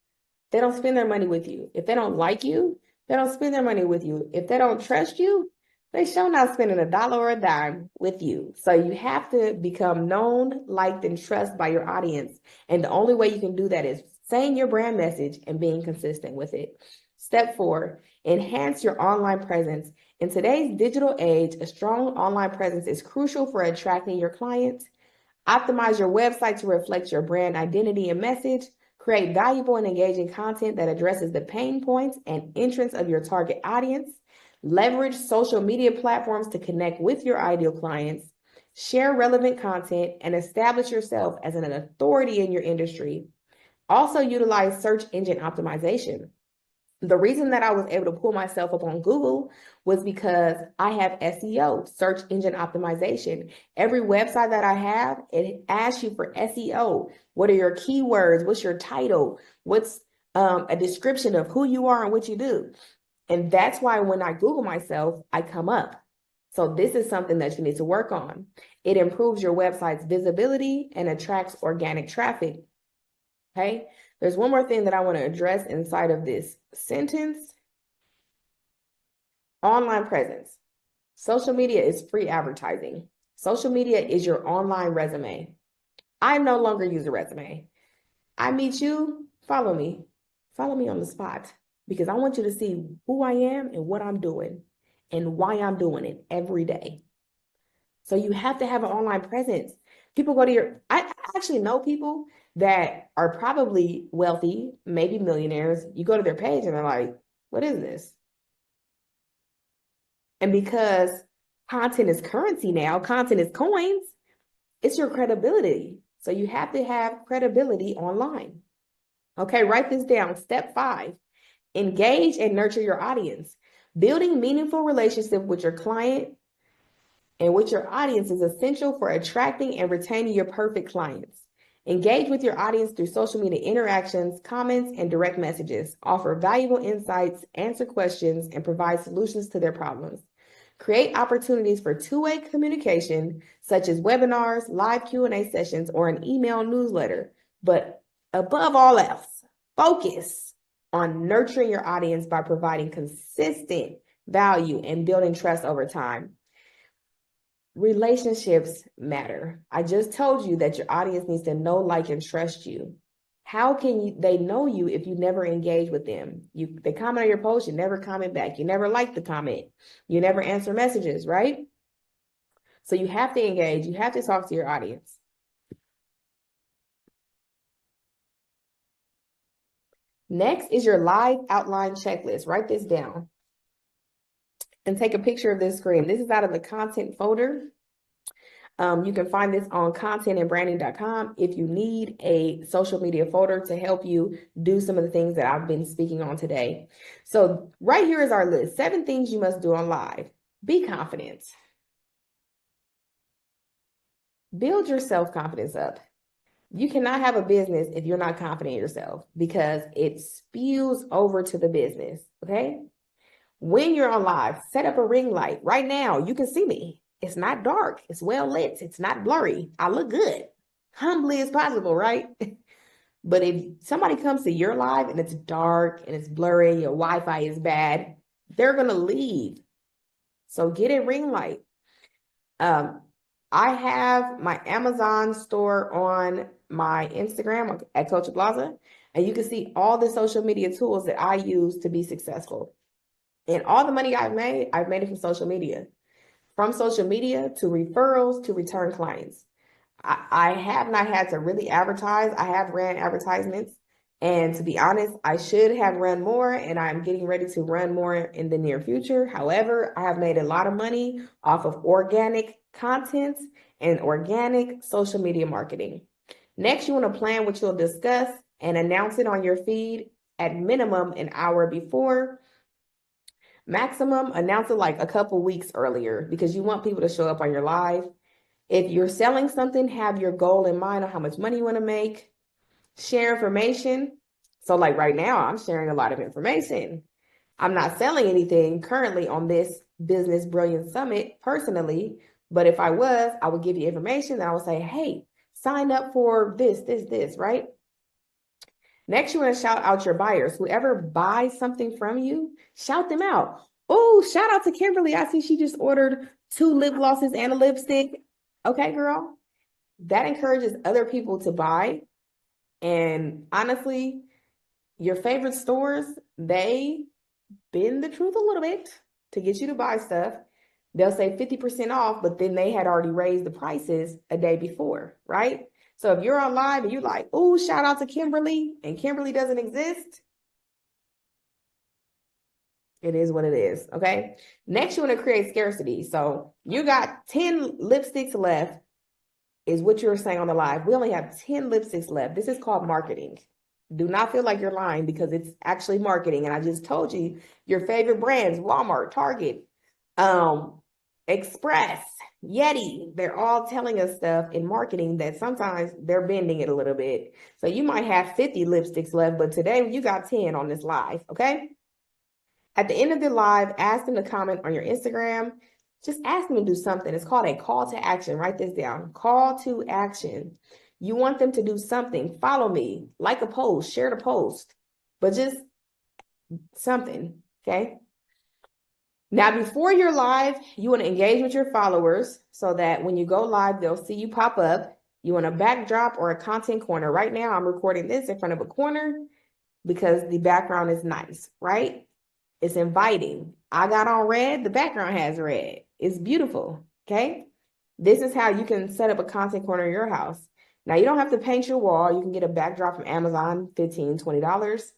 Speaker 5: they don't spend their money with you. If they don't like you, they don't spend their money with you. If they don't trust you, they sure not spending a dollar or a dime with you. So you have to become known, liked, and trusted by your audience. And the only way you can do that is saying your brand message and being consistent with it. Step 4, enhance your online presence. In today's digital age, a strong online presence is crucial for attracting your clients. Optimize your website to reflect your brand identity and message. Create valuable and engaging content that addresses the pain points and interests of your target audience. Leverage social media platforms to connect with your ideal clients. Share relevant content and establish yourself as an authority in your industry. Also utilize search engine optimization. The reason that I was able to pull myself up on Google was because I have SEO, search engine optimization. Every website that I have, it asks you for SEO. What are your keywords? What's your title? What's a description of who you are and what you do? And that's why when I Google myself, I come up. So this is something that you need to work on. It improves your website's visibility and attracts organic traffic. Okay. There's one more thing that I want to address inside of this sentence. Online presence. Social media is free advertising. Social media is your online resume. I no longer use a resume. I meet you, follow me. Follow me on the spot because I want you to see who I am and what I'm doing and why I'm doing it every day. So you have to have an online presence. People go to I actually know people that are probably wealthy, maybe millionaires. You go to their page and they're like, what is this? And because content is currency now, content is coins, it's your credibility. So you have to have credibility online. Okay, write this down. Step 5, engage and nurture your audience. Building meaningful relationships with your client and with your audience is essential for attracting and retaining your perfect clients. Engage with your audience through social media interactions, comments, and direct messages. Offer valuable insights, answer questions, and provide solutions to their problems. Create opportunities for two-way communication, such as webinars, live Q&A sessions, or an email newsletter. But above all else, focus on nurturing your audience by providing consistent value and building trust over time. Relationships matter. I just told you that your audience needs to know, like, and trust you. How can they know you if you never engage with them? They comment on your post, you never comment back. You never like the comment. You never answer messages, right? So you have to engage. You have to talk to your audience. Next is your live outline checklist. Write this down and take a picture of this screen. This is out of the content folder. You can find this on contentandbranding.com if you need a social media folder to help you do some of the things that I've been speaking on today. So right here is our list. 7 things you must do on live. Be confident. Build your self-confidence up. You cannot have a business if you're not confident in yourself because it spews over to the business, okay? When you're on live, set up a ring light. Right now, you can see me. It's not dark. It's well lit. It's not blurry. I look good. Humbly as possible, right? But if somebody comes to your live and it's dark and it's blurry, your Wi-Fi is bad, they're going to leave. So get a ring light. I have my Amazon store on my Instagram at Coach Blaza, and you can see all the social media tools that I use to be successful. And all the money I've made it from social media. From social media to referrals to return clients. I have not had to really advertise. I have ran advertisements. And to be honest, I should have run more, and I'm getting ready to run more in the near future. However, I have made a lot of money off of organic content and organic social media marketing. Next, you want to plan what you'll discuss and announce it on your feed at minimum an hour before. Maximum, announce it like a couple weeks earlier because you want people to show up on your live. If you're selling something, have your goal in mind on how much money you want to make. Share information. So like right now, I'm sharing a lot of information. I'm not selling anything currently on this Business Brilliance Summit personally, but if I was, I would give you information and I would say, hey, sign up for this, right? Next, you want to shout out your buyers. Whoever buys something from you, shout them out. Oh, shout out to Kimberly. I see she just ordered 2 lip glosses and a lipstick. Okay, girl. That encourages other people to buy. And honestly, your favorite stores, they bend the truth a little bit to get you to buy stuff. They'll say 50% off, but then they had already raised the prices a day before, right? So if you're on live and you're like, oh, shout out to Kimberly, and Kimberly doesn't exist, it is what it is, okay? Next, you want to create scarcity. So you got 10 lipsticks left is what you were saying on the live. We only have 10 lipsticks left. This is called marketing. Do not feel like you're lying because it's actually marketing. And I just told you your favorite brands, Walmart, Target, Express, Yeti, they're all telling us stuff in marketing that sometimes they're bending it a little bit. So you might have 50 lipsticks left, but today you got 10 on this live, okay? At the end of the live, ask them to comment on your Instagram, just ask them to do something. It's called a call to action. Write this down. Call to action. You want them to do something. Follow me, like a post, share the post, but just something, okay? Now, before you're live, you want to engage with your followers so that when you go live, they'll see you pop up. You want a backdrop or a content corner. Right now, I'm recording this in front of a corner because the background is nice, right? It's inviting. I got on red. The background has red. It's beautiful, okay? This is how you can set up a content corner in your house. Now, you don't have to paint your wall. You can get a backdrop from Amazon, $15, $20.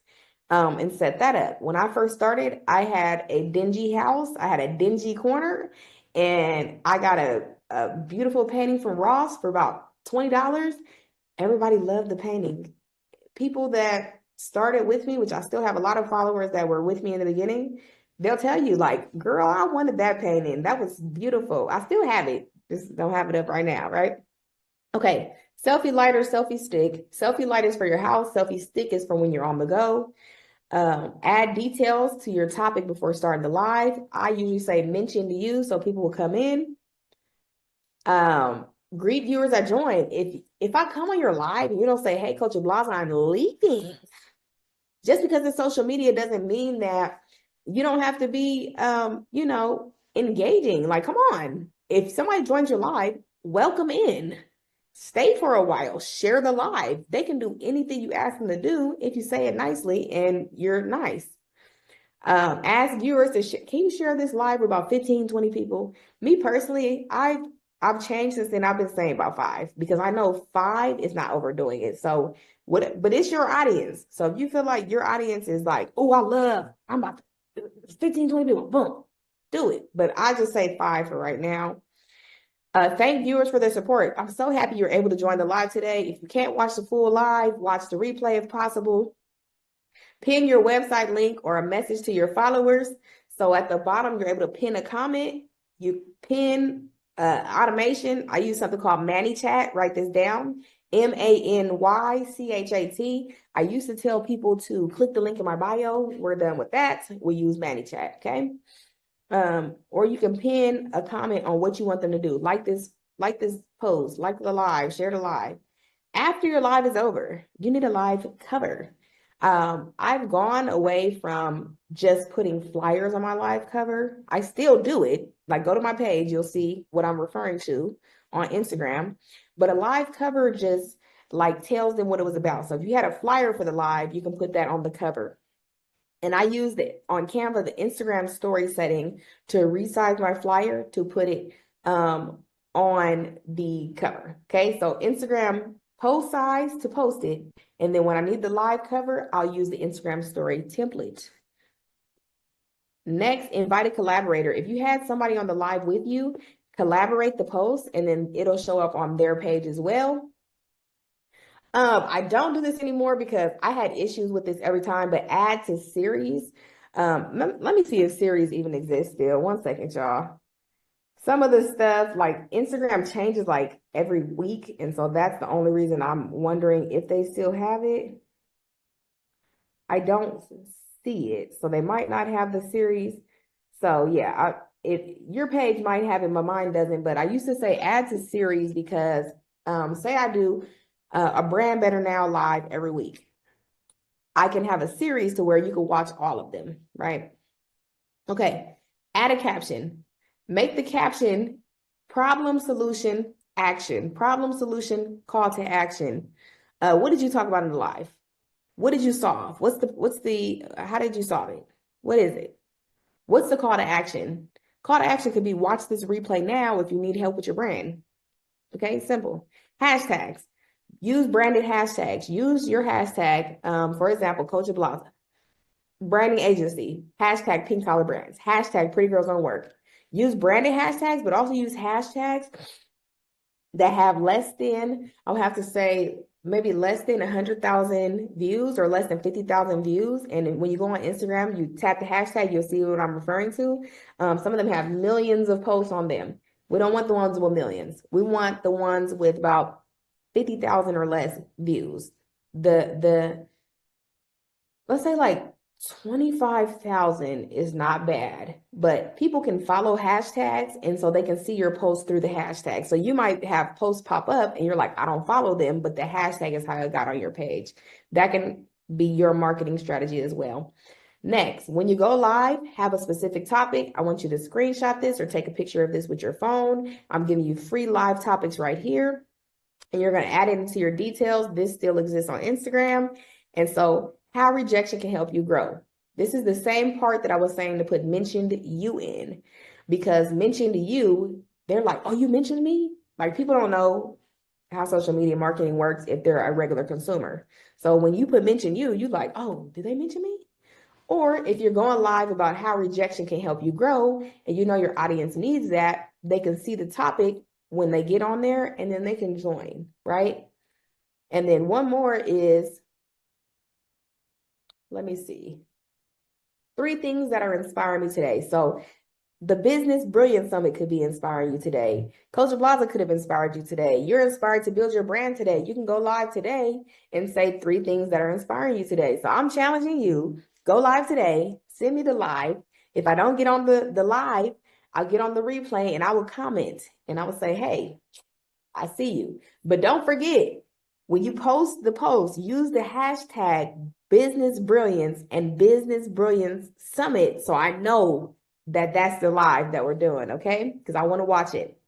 Speaker 5: And set that up. When I first started, I had a dingy house. I had a dingy corner, and I got a beautiful painting from Ross for about $20. Everybody loved the painting. People that started with me, which I still have a lot of followers that were with me in the beginning, they'll tell you like, girl, I wanted that painting. That was beautiful. I still have it. Just don't have it up right now, right? Okay. Selfie lighter, selfie stick. Selfie light is for your house. Selfie stick is for when you're on the go. Add details to your topic before starting the live. I usually say mention to you so people will come in. Greet viewers that join. If I come on your live and you don't say, hey, Coach Blaza, I'm leaving. Just because it's social media doesn't mean that you don't have to be, engaging. Like, come on. If somebody joins your live, welcome in. Stay for a while, share the live. They can do anything you ask them to do if you say it nicely and you're nice. Ask viewers to can you share this live with about 15, 20 people? Me personally, I've changed since then. I've been saying about 5 because I know 5 is not overdoing it. So but it's your audience. So if you feel like your audience is like, oh, I'm about 15, 20 people, boom, do it. But I just say 5 for right now. Thank viewers for their support. I'm so happy you're able to join the live today. If you can't watch the full live, watch the replay if possible. Pin your website link or a message to your followers. So at the bottom, you're able to pin a comment. You pin automation. I use something called ManyChat. Write this down. ManyChat. I used to tell people to click the link in my bio. We're done with that. We use ManyChat, okay? Or you can pin a comment on what you want them to do. Like this post, like the live, share the live. After your live is over, you need a live cover. I've gone away from just putting flyers on my live cover. I still do it. Like, go to my page, you'll see what I'm referring to on Instagram. But a live cover just like tells them what it was about. So if you had a flyer for the live, you can put that on the cover. And I used it on Canva, the Instagram story setting, to resize my flyer to put it on the cover. Okay, so Instagram post size to post it. And then when I need the live cover, I'll use the Instagram story template. Next, invite a collaborator. If you had somebody on the live with you, collaborate the post, and then it'll show up on their page as well. I don't do this anymore because I had issues with this every time, but add to series. Let me see if series even exists still. 1 second, y'all. Some of the stuff, like Instagram changes like every week, and so that's the only reason I'm wondering if they still have it. I don't see it, so they might not have the series. So yeah, if your page might have it, my mine doesn't, but I used to say add to series because say I do a Brand Better Now live every week. I can have a series to where you can watch all of them, right? Okay, add a caption. Make the caption problem, solution, action. Problem, solution, call to action. What did you talk about in the live? What did you solve? How did you solve it? What is it? What's the call to action? Call to action could be watch this replay now if you need help with your brand. Okay, simple. Hashtags. Use branded hashtags. Use your hashtag. For example, Coach Blaza. Branding agency. Hashtag pink collar brands. Hashtag pretty girls on work. Use branded hashtags, but also use hashtags that have less than, I'll have to say, maybe less than 100,000 views or less than 50,000 views. And when you go on Instagram, you tap the hashtag, you'll see what I'm referring to. Some of them have millions of posts on them. We don't want the ones with millions. We want the ones with about 50,000 or less views. Let's say like 25,000 is not bad, but people can follow hashtags, and so they can see your post through the hashtag. So you might have posts pop up and you're like, I don't follow them, but the hashtag is how it got on your page. That can be your marketing strategy as well. Next, when you go live, have a specific topic. I want you to screenshot this or take a picture of this with your phone. I'm giving you free live topics right here, and you're going to add it into your details. This still exists on Instagram. And so how rejection can help you grow. This is the same part that I was saying to put mentioned you in, because mentioned you, they're like, oh, you mentioned me? Like, people don't know how social media marketing works if they're a regular consumer. So when you put mention you like, oh, did they mention me? Or if you're going live about how rejection can help you grow and you know your audience needs that, they can see the topic when they get on there, and then they can join, right? And then one more is, let me see, 3 things that are inspiring me today. So the Business Brilliance Summit could be inspiring you today. Coach Blaza could have inspired you today. You're inspired to build your brand today. You can go live today and say 3 things that are inspiring you today. So I'm challenging you, go live today, send me the live. If I don't get on the live, I'll get on the replay and I will comment and I will say, hey, I see you. But don't forget, when you post the post, use the hashtag Business Brilliance and Business Brilliance Summit, so I know that that's the live that we're doing, okay? Because I want to watch it.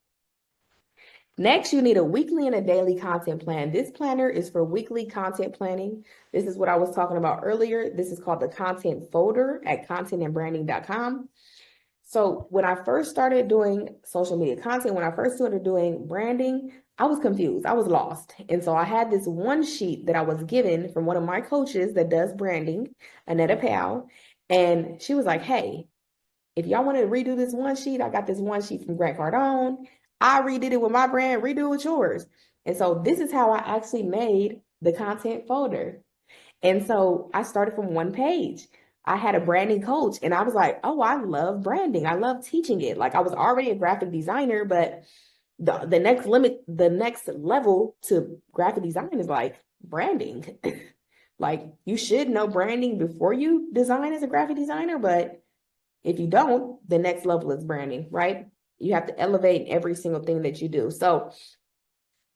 Speaker 5: Next, you need a weekly and a daily content plan. This planner is for weekly content planning. This is what I was talking about earlier. This is called the content folder at contentandbranding.com. So when I first started doing social media content, when I first started doing branding, I was confused. I was lost. And so I had this one sheet that I was given from one of my coaches that does branding, Anetta Powell. And she was like, hey, if y'all want to redo this one sheet, I got this one sheet from Grant Cardone. I redid it with my brand, redo it with yours. And so this is how I actually made the content folder. And so I started from one page. I had a branding coach and I was like, oh, I love branding. I love teaching it. Like, I was already a graphic designer, but the next level to graphic design is like branding. Like, you should know branding before you design as a graphic designer, but if you don't, the next level is branding, right? You have to elevate every single thing that you do. So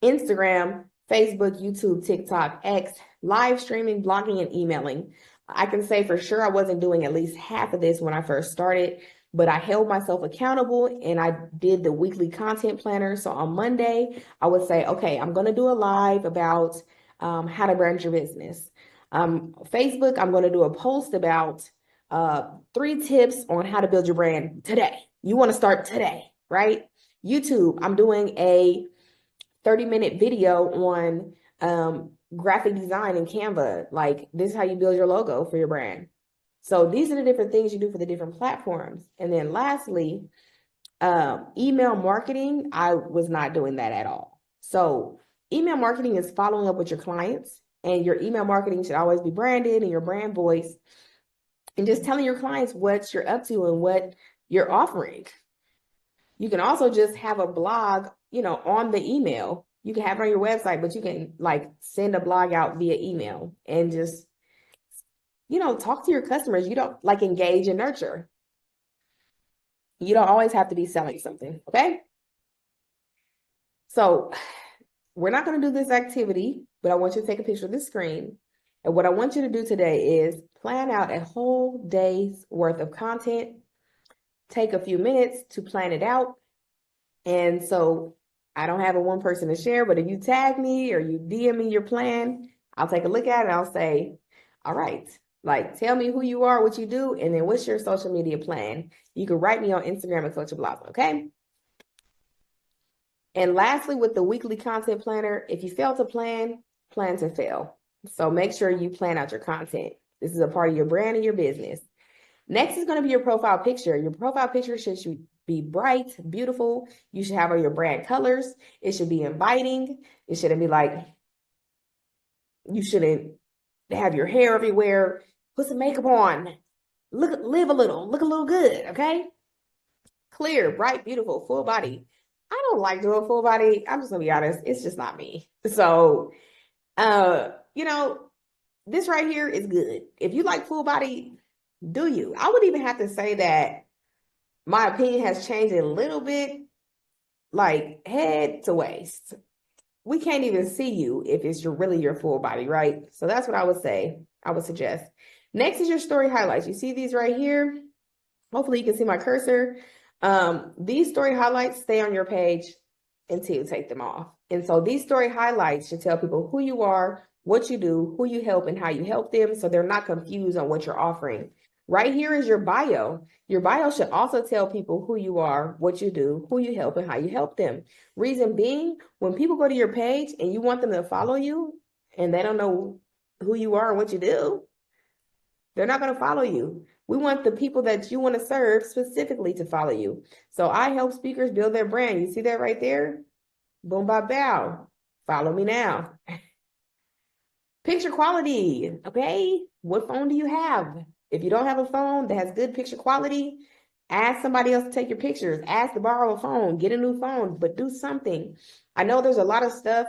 Speaker 5: Instagram, Facebook, YouTube, TikTok, X, live streaming, blogging, and emailing. I can say for sure I wasn't doing at least half of this when I first started, but I held myself accountable and I did the weekly content planner. So on Monday, I would say, okay, I'm going to do a live about how to brand your business. Facebook, I'm going to do a post about 3 tips on how to build your brand today. You want to start today, right? YouTube, I'm doing a 30-minute video on graphic design in Canva. Like, this is how you build your logo for your brand. So these are the different things you do for the different platforms. And then lastly, email marketing, I was not doing that at all. So email marketing is following up with your clients, and your email marketing should always be branded in your brand voice and just telling your clients what you're up to and what you're offering. You can also just have a blog, on the email. You can have it on your website, but you can send a blog out via email and just, talk to your customers. You don't engage and nurture. You don't always have to be selling something. Okay. So we're not going to do this activity, but I want you to take a picture of this screen. And what I want you to do today is plan out a whole day's worth of content. Take a few minutes to plan it out. And so I don't have a one person to share, but if you tag me or you DM me your plan, I'll take a look at it. And I'll say, all right, tell me who you are, what you do, and then what's your social media plan? You can write me on Instagram at Coach Blaza, okay? And lastly, with the weekly content planner, if you fail to plan to fail. So make sure you plan out your content. This is a part of your brand and your business. Next is going to be your profile picture. Your profile picture should be bright, beautiful. You should have all your brand colors. It should be inviting. It shouldn't be you shouldn't have your hair everywhere. Put some makeup on. Live a little. Look a little good, okay? Clear, bright, beautiful, full body. I don't like doing full body. I'm just going to be honest. It's just not me. So, this right here is good. If you like full body, Do you? I would even have to say that my opinion has changed a little bit, like head to waist. We can't even see you if it's really your full body, right? So that's what I would say. I would suggest. Next is your story highlights. You see these right here? Hopefully you can see my cursor. These story highlights stay on your page until you take them off. And so these story highlights should tell people who you are, what you do, who you help, and how you help them, so they're not confused on what you're offering. Right here is your bio. Your bio should also tell people who you are, what you do, who you help, and how you help them. Reason being, when people go to your page and you want them to follow you and they don't know who you are and what you do, they're not going to follow you. We want the people that you want to serve specifically to follow you. So I help speakers build their brand. You see that right there? Boom, bop, bow. Follow me now. Picture quality, okay? What phone do you have? If you don't have a phone that has good picture quality, ask somebody else to take your pictures. Ask to borrow a phone. Get a new phone, but do something. I know there's a lot of stuff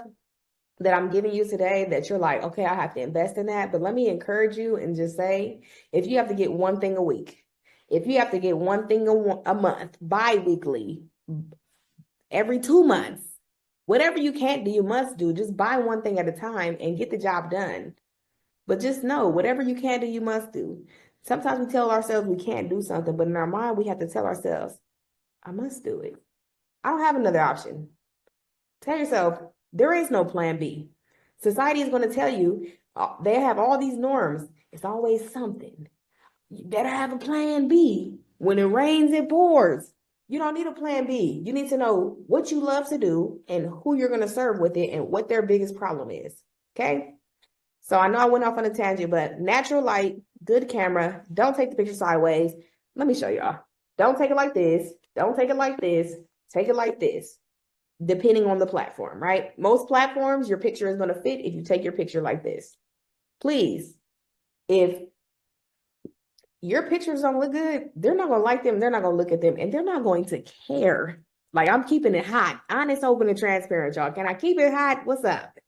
Speaker 5: that I'm giving you today that you're like, okay, I have to invest in that. But let me encourage you and just say, if you have to get one thing a week, if you have to get one thing a month, bi-weekly, every 2 months, whatever you can't do, you must do. Just buy one thing at a time and get the job done. But just know, whatever you can do, you must do. Sometimes we tell ourselves we can't do something, but in our mind, we have to tell ourselves, I must do it. I don't have another option. Tell yourself, there is no plan B. Society is going to tell you, they have all these norms. It's always something. You better have a plan B. When it rains, it pours. You don't need a plan B. You need to know what you love to do and who you're going to serve with it and what their biggest problem is. Okay? So I know I went off on a tangent, but natural light, good camera. Don't take the picture sideways. Let me show y'all. Don't take it like this. Don't take it like this. Take it like this, depending on the platform, right? Most platforms, your picture is going to fit if you take your picture like this. Please, if your pictures don't look good, they're not going to like them. They're not going to look at them, and they're not going to care. Like, I'm keeping it hot, honest, open, and transparent, y'all. Can I keep it hot? What's up?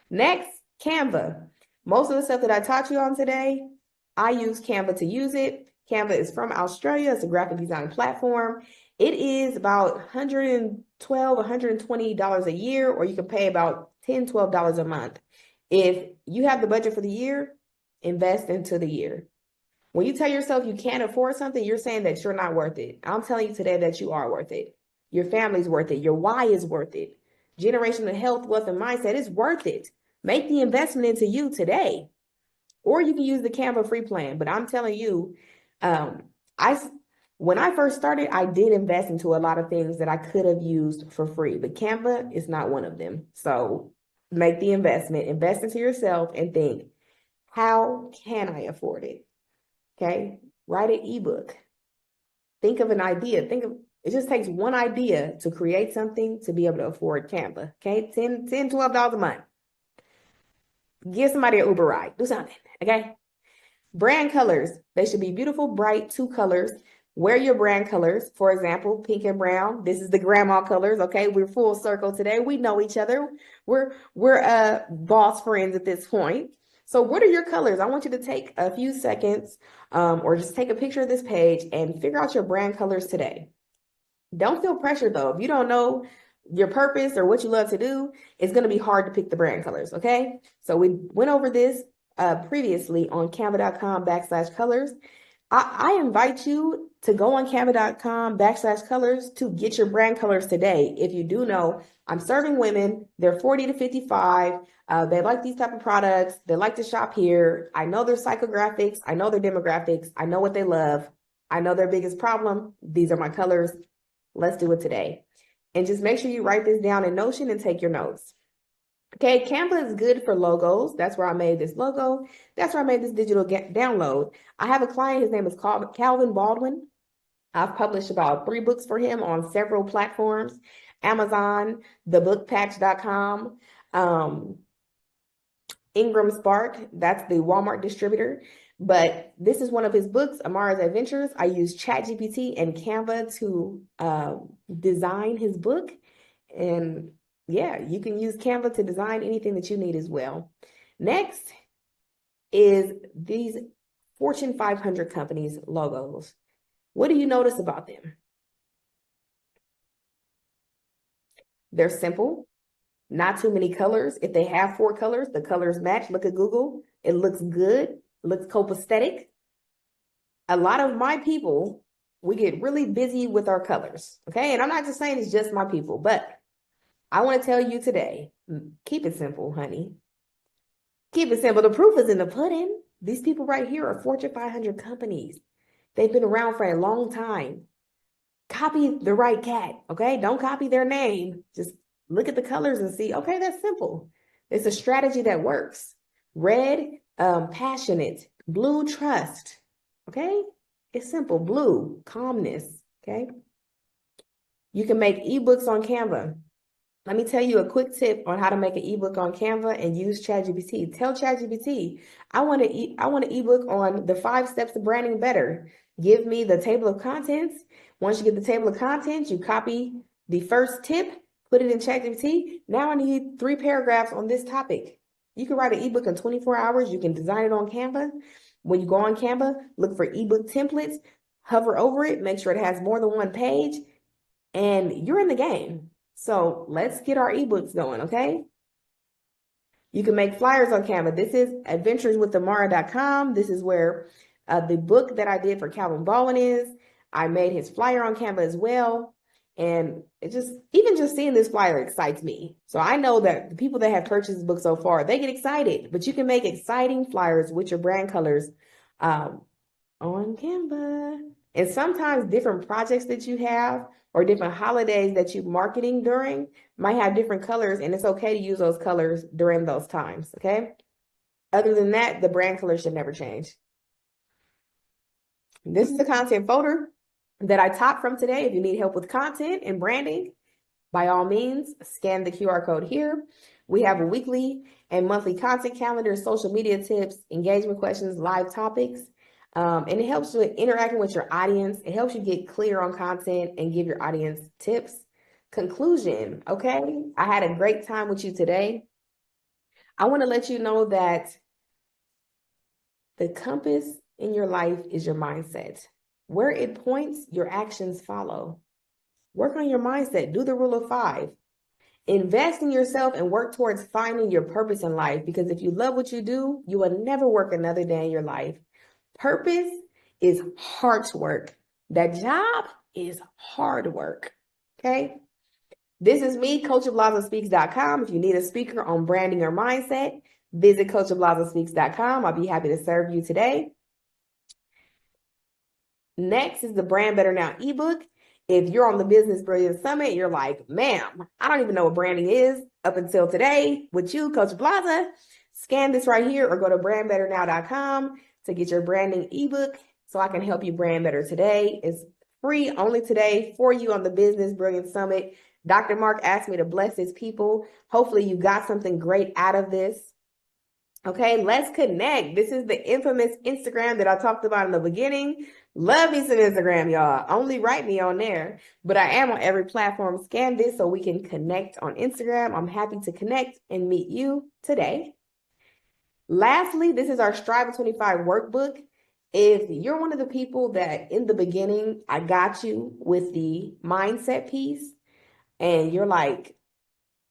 Speaker 5: Next, Canva. Most of the stuff that I taught you on today, I use Canva to use it. Canva is from Australia. It's a graphic design platform. It is about $112, $120 a year, or you can pay about $10, $12 a month. If you have the budget for the year, invest into the year. When you tell yourself you can't afford something, you're saying that you're not worth it. I'm telling you today that you are worth it. Your family's worth it. Your why is worth it. Generational health, wealth, and mindset is worth it. Make the investment into you today. Or you can use the Canva free plan. But I'm telling you, when I first started, I did invest into a lot of things that I could have used for free. But Canva is not one of them. So make the investment. Invest into yourself and think, how can I afford it? Okay? Write an ebook. Think of an idea. It just takes one idea to create something to be able to afford Canva. Okay? $10, $12 a month. Give somebody an Uber ride. Do something. Okay? Brand colors. They should be beautiful, bright, 2 colors. Wear your brand colors. For example, pink and brown. This is the grandma colors. Okay? We're full circle today. We know each other. We're boss friends at this point. So what are your colors? I want you to take a few seconds or just take a picture of this page and figure out your brand colors today. Don't feel pressure though. If you don't know your purpose or what you love to do, it's going to be hard to pick the brand colors, okay? So we went over this previously on canva.com/colors. I invite you to go on canva.com/colors to get your brand colors today. If you do know, I'm serving women. They're 40 to 55. They like these type of products. They like to shop here. I know their psychographics. I know their demographics. I know what they love. I know their biggest problem. These are my colors. Let's do it today. And just make sure you write this down in Notion and take your notes. Okay, Canva is good for logos. That's where I made this logo. That's where I made this digital download. I have a client, his name is Calvin Baldwin. I've published about 3 books for him on several platforms, Amazon, thebookpatch.com, Ingram Spark, that's the Walmart distributor. But this is one of his books, Amara's Adventures. I use ChatGPT and Canva to design his book. And yeah, you can use Canva to design anything that you need as well. Next is these Fortune 500 companies' logos. What do you notice about them? They're simple, not too many colors. If they have 4 colors, the colors match. Look at Google. It looks good. It looks copacetic. A lot of my people, we get really busy with our colors, okay? And I'm not just saying it's just my people, but I want to tell you today, keep it simple, honey. Keep it simple. The proof is in the pudding. These people right here are Fortune 500 companies. They've been around for a long time. Copy the right cat, okay? Don't copy their name. Just look at the colors and see, okay, that's simple. It's a strategy that works. Red, passionate. Blue, trust, okay? It's simple. Blue, calmness, okay? You can make ebooks on Canva. Let me tell you a quick tip on how to make an ebook on Canva and use ChatGPT. Tell ChatGPT, I want an ebook on the 5 steps to branding better. Give me the table of contents. Once you get the table of contents, you copy the first tip, put it in ChatGPT. Now I need 3 paragraphs on this topic. You can write an ebook in 24 hours. You can design it on Canva. When you go on Canva, look for ebook templates, hover over it, make sure it has more than 1 page, and you're in the game. So let's get our ebooks going, okay? You can make flyers on Canva. This is adventureswithamara.com. This is where the book that I did for Calvin Baldwin is. I made his flyer on Canva as well. And it even just seeing this flyer excites me. So I know that the people that have purchased this book so far, they get excited. But you can make exciting flyers with your brand colors on Canva. And sometimes different projects that you have or different holidays that you're marketing during might have different colors, and it's okay to use those colors during those times, okay? Other than that, the brand color should never change. This is the content folder that I taught from today. If you need help with content and branding, by all means, scan the QR code here. We have a weekly and monthly content calendar, social media tips, engagement questions, live topics. And it helps you interacting with your audience. It helps you get clear on content and give your audience tips. Conclusion, okay? I had a great time with you today. I want to let you know that the compass in your life is your mindset. Where it points, your actions follow. Work on your mindset. Do the rule of 5. Invest in yourself and work towards finding your purpose in life, because if you love what you do, you will never work another day in your life. Purpose is hard work. That job is hard work, okay? This is me, coachofblazaspeaks.com. If you need a speaker on branding or mindset, visit coachofblazaspeaks.com. I'll be happy to serve you today. Next is the Brand Better Now ebook. If you're on the Business Brilliance Summit, you're like, ma'am, I don't even know what branding is up until today with you, Coach Blaza. Scan this right here or go to brandbetternow.com to get your branding ebook so I can help you brand better today. It's free only today for you on the Business Brilliance Summit. Dr. Mark asked me to bless his people. Hopefully you got something great out of this. Okay, let's connect. This is the infamous Instagram that I talked about in the beginning. Love me some Instagram, y'all. Only write me on there. But I am on every platform. Scan this so we can connect on Instagram. I'm happy to connect and meet you today. Lastly, this is our Strive 25 workbook. If you're one of the people that in the beginning, I got you with the mindset piece, and you're like,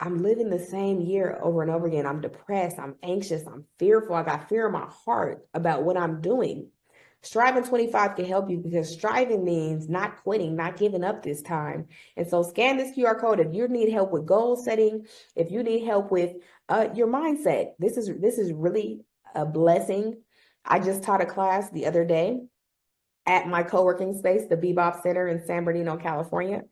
Speaker 5: I'm living the same year over and over again. I'm depressed. I'm anxious. I'm fearful. I got fear in my heart about what I'm doing. Striving 25 can help you, because striving means not quitting, not giving up this time. And so scan this QR code if you need help with goal setting, if you need help with your mindset. This is really a blessing. I just taught a class the other day at my co-working space, the Bebop Center in San Bernardino, California.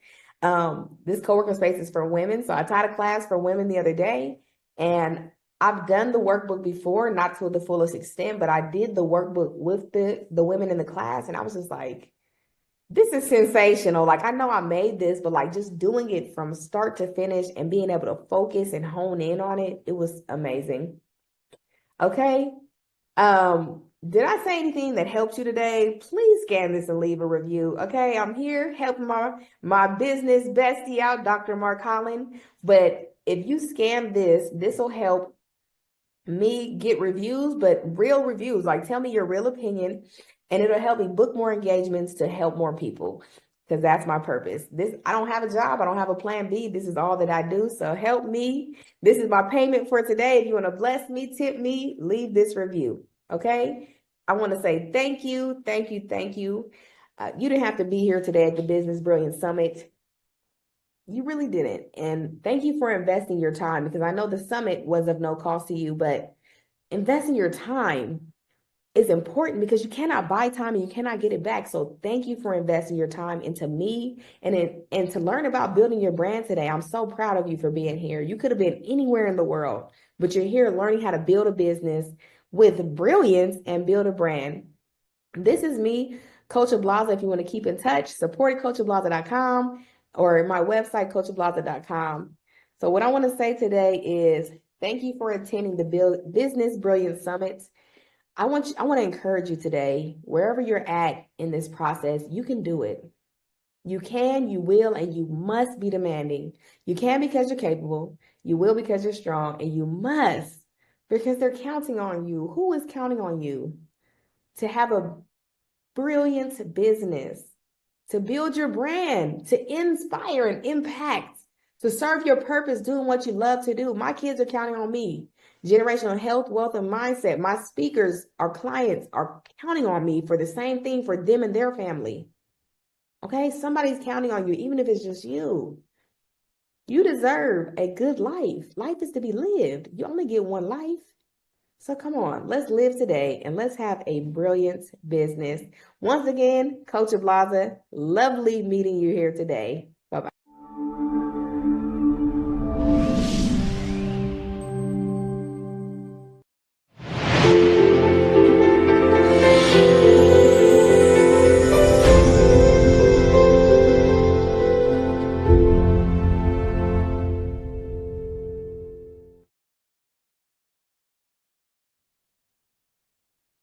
Speaker 5: This co-working space is for women. So I taught a class for women the other day, and I've done the workbook before, not to the fullest extent, but I did the workbook with the women in the class. And I was just like, this is sensational. Like, I know I made this, but like just doing it from start to finish and being able to focus and hone in on it, it was amazing. Okay. Did I say anything that helps you today? Please scan this and leave a review. Okay, I'm here helping my business bestie out, Dr. Mark Holland. But if you scan this, this will help me get reviews, but real reviews. Like, tell me your real opinion, and it'll help me book more engagements to help more people, because that's my purpose. I don't have a job. I don't have a plan B. This is all that I do. So help me. This is my payment for today. If you want to bless me, tip me, leave this review. Okay. I want to say thank you. Thank you. Thank you. You didn't have to be here today at the Business Brilliance Summit. You really didn't. And thank you for investing your time, because I know the summit was of no cost to you, but investing your time is important, because you cannot buy time and you cannot get it back. So thank you for investing your time into me and to learn about building your brand today. I'm so proud of you for being here. You could have been anywhere in the world, but you're here learning how to build a business with brilliance and build a brand. This is me, Coach Ablaza. If you want to keep in touch, support at coachablaza.com or my website, coachablaza.com. So what I want to say today is thank you for attending the Business Brilliance Summit. I want to encourage you today, wherever you're at in this process, you can do it. You can, you will, and you must be demanding. You can because you're capable. You will because you're strong, and you must because they're counting on you. Who is counting on you to have a brilliant business, to build your brand, to inspire and impact, to serve your purpose, doing what you love to do? My kids are counting on me. Generational health, wealth, and mindset. My speakers, our clients are counting on me for the same thing for them and their family. Okay, somebody's counting on you, even if it's just you. You deserve a good life. Life is to be lived. You only get one life. So come on, let's live today and let's have a brilliant business. Once again, Coach Ablaza, lovely meeting you here today. Bye-bye.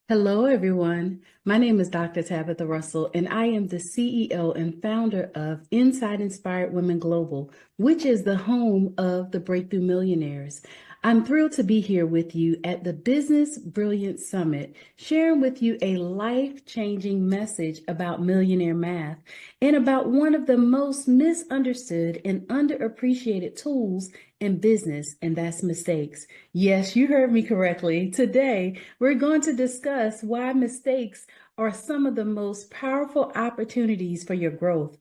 Speaker 6: Hello, everyone. My name is Dr. Tabitha Russell, and I am the CEO and founder of Inside Inspired Women Global, which is the home of the Breakthrough Millionaires. I'm thrilled to be here with you at the Business Brilliance Summit, sharing with you a life-changing message about millionaire math and about one of the most misunderstood and underappreciated tools in business, and that's mistakes. Yes, you heard me correctly. Today, we're going to discuss why mistakes are some of the most powerful opportunities for your growth.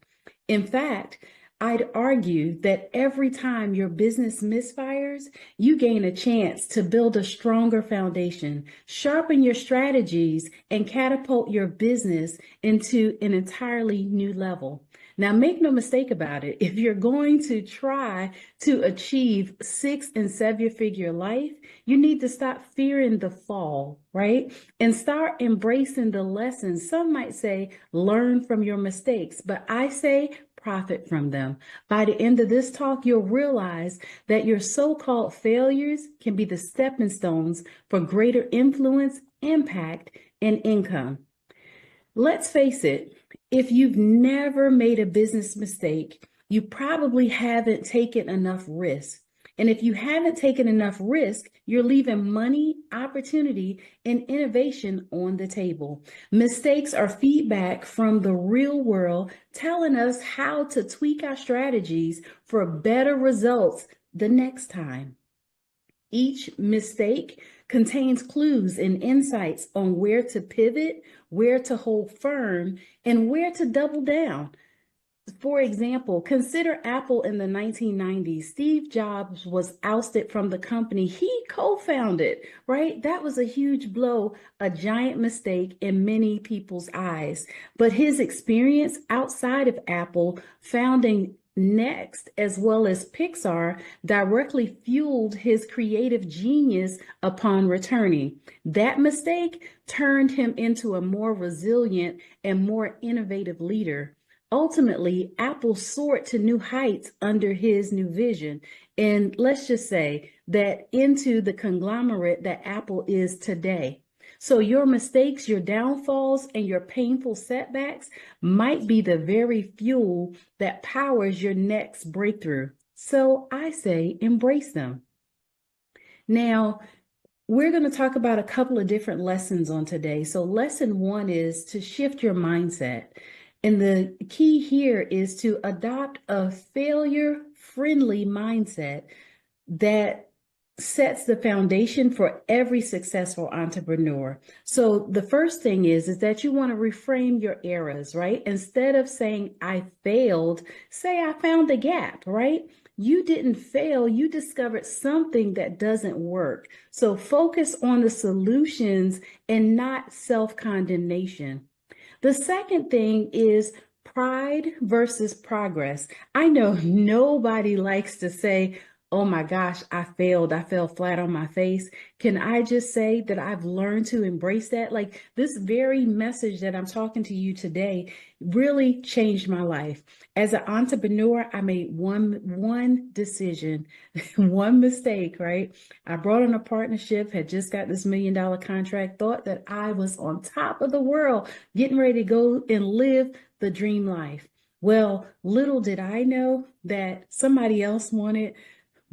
Speaker 6: In fact, I'd argue that every time your business misfires, you gain a chance to build a stronger foundation, sharpen your strategies, and catapult your business into an entirely new level. Now, make no mistake about it. If you're going to try to achieve 6- and 7-figure life, you need to stop fearing the fall, right? And start embracing the lessons. Some might say, learn from your mistakes, but I say, profit from them. By the end of this talk, you'll realize that your so-called failures can be the stepping stones for greater influence, impact, and income. Let's face it, if you've never made a business mistake, you probably haven't taken enough risk. And if you haven't taken enough risk, you're leaving money, opportunity, and innovation on the table. Mistakes are feedback from the real world telling us how to tweak our strategies for better results the next time. Each mistake contains clues and insights on where to pivot, where to hold firm, and where to double down. For example, consider Apple in the 1990s. Steve Jobs was ousted from the company he co-founded, right? That was a huge blow, a giant mistake in many people's eyes. But his experience outside of Apple, founding Next, as well as Pixar, directly fueled his creative genius upon returning. That mistake turned him into a more resilient and more innovative leader. Ultimately, Apple soared to new heights under his new vision. And let's just say that into the conglomerate that Apple is today. So your mistakes, your downfalls, and your painful setbacks might be the very fuel that powers your next breakthrough. So I say embrace them. Now, We're going to talk about a couple of different lessons on today. So lesson one is to shift your mindset. And the key here is to adopt a failure-friendly mindset that sets the foundation for every successful entrepreneur. So the first thing is that you want to reframe your errors, right? Instead of saying, I failed, say, I found a gap, right? You didn't fail, you discovered something that doesn't work. So focus on the solutions and not self-condemnation. The second thing is pride versus progress. I know nobody likes to say, oh my gosh, I failed. I fell flat on my face. Can I just say that I've learned to embrace that? Like this very message that I'm talking to you today really changed my life. As an entrepreneur, I made one decision, one mistake, right? I brought in a partnership, had just got this $1 million contract, thought that I was on top of the world, getting ready to go and live the dream life. Well, little did I know that somebody else wanted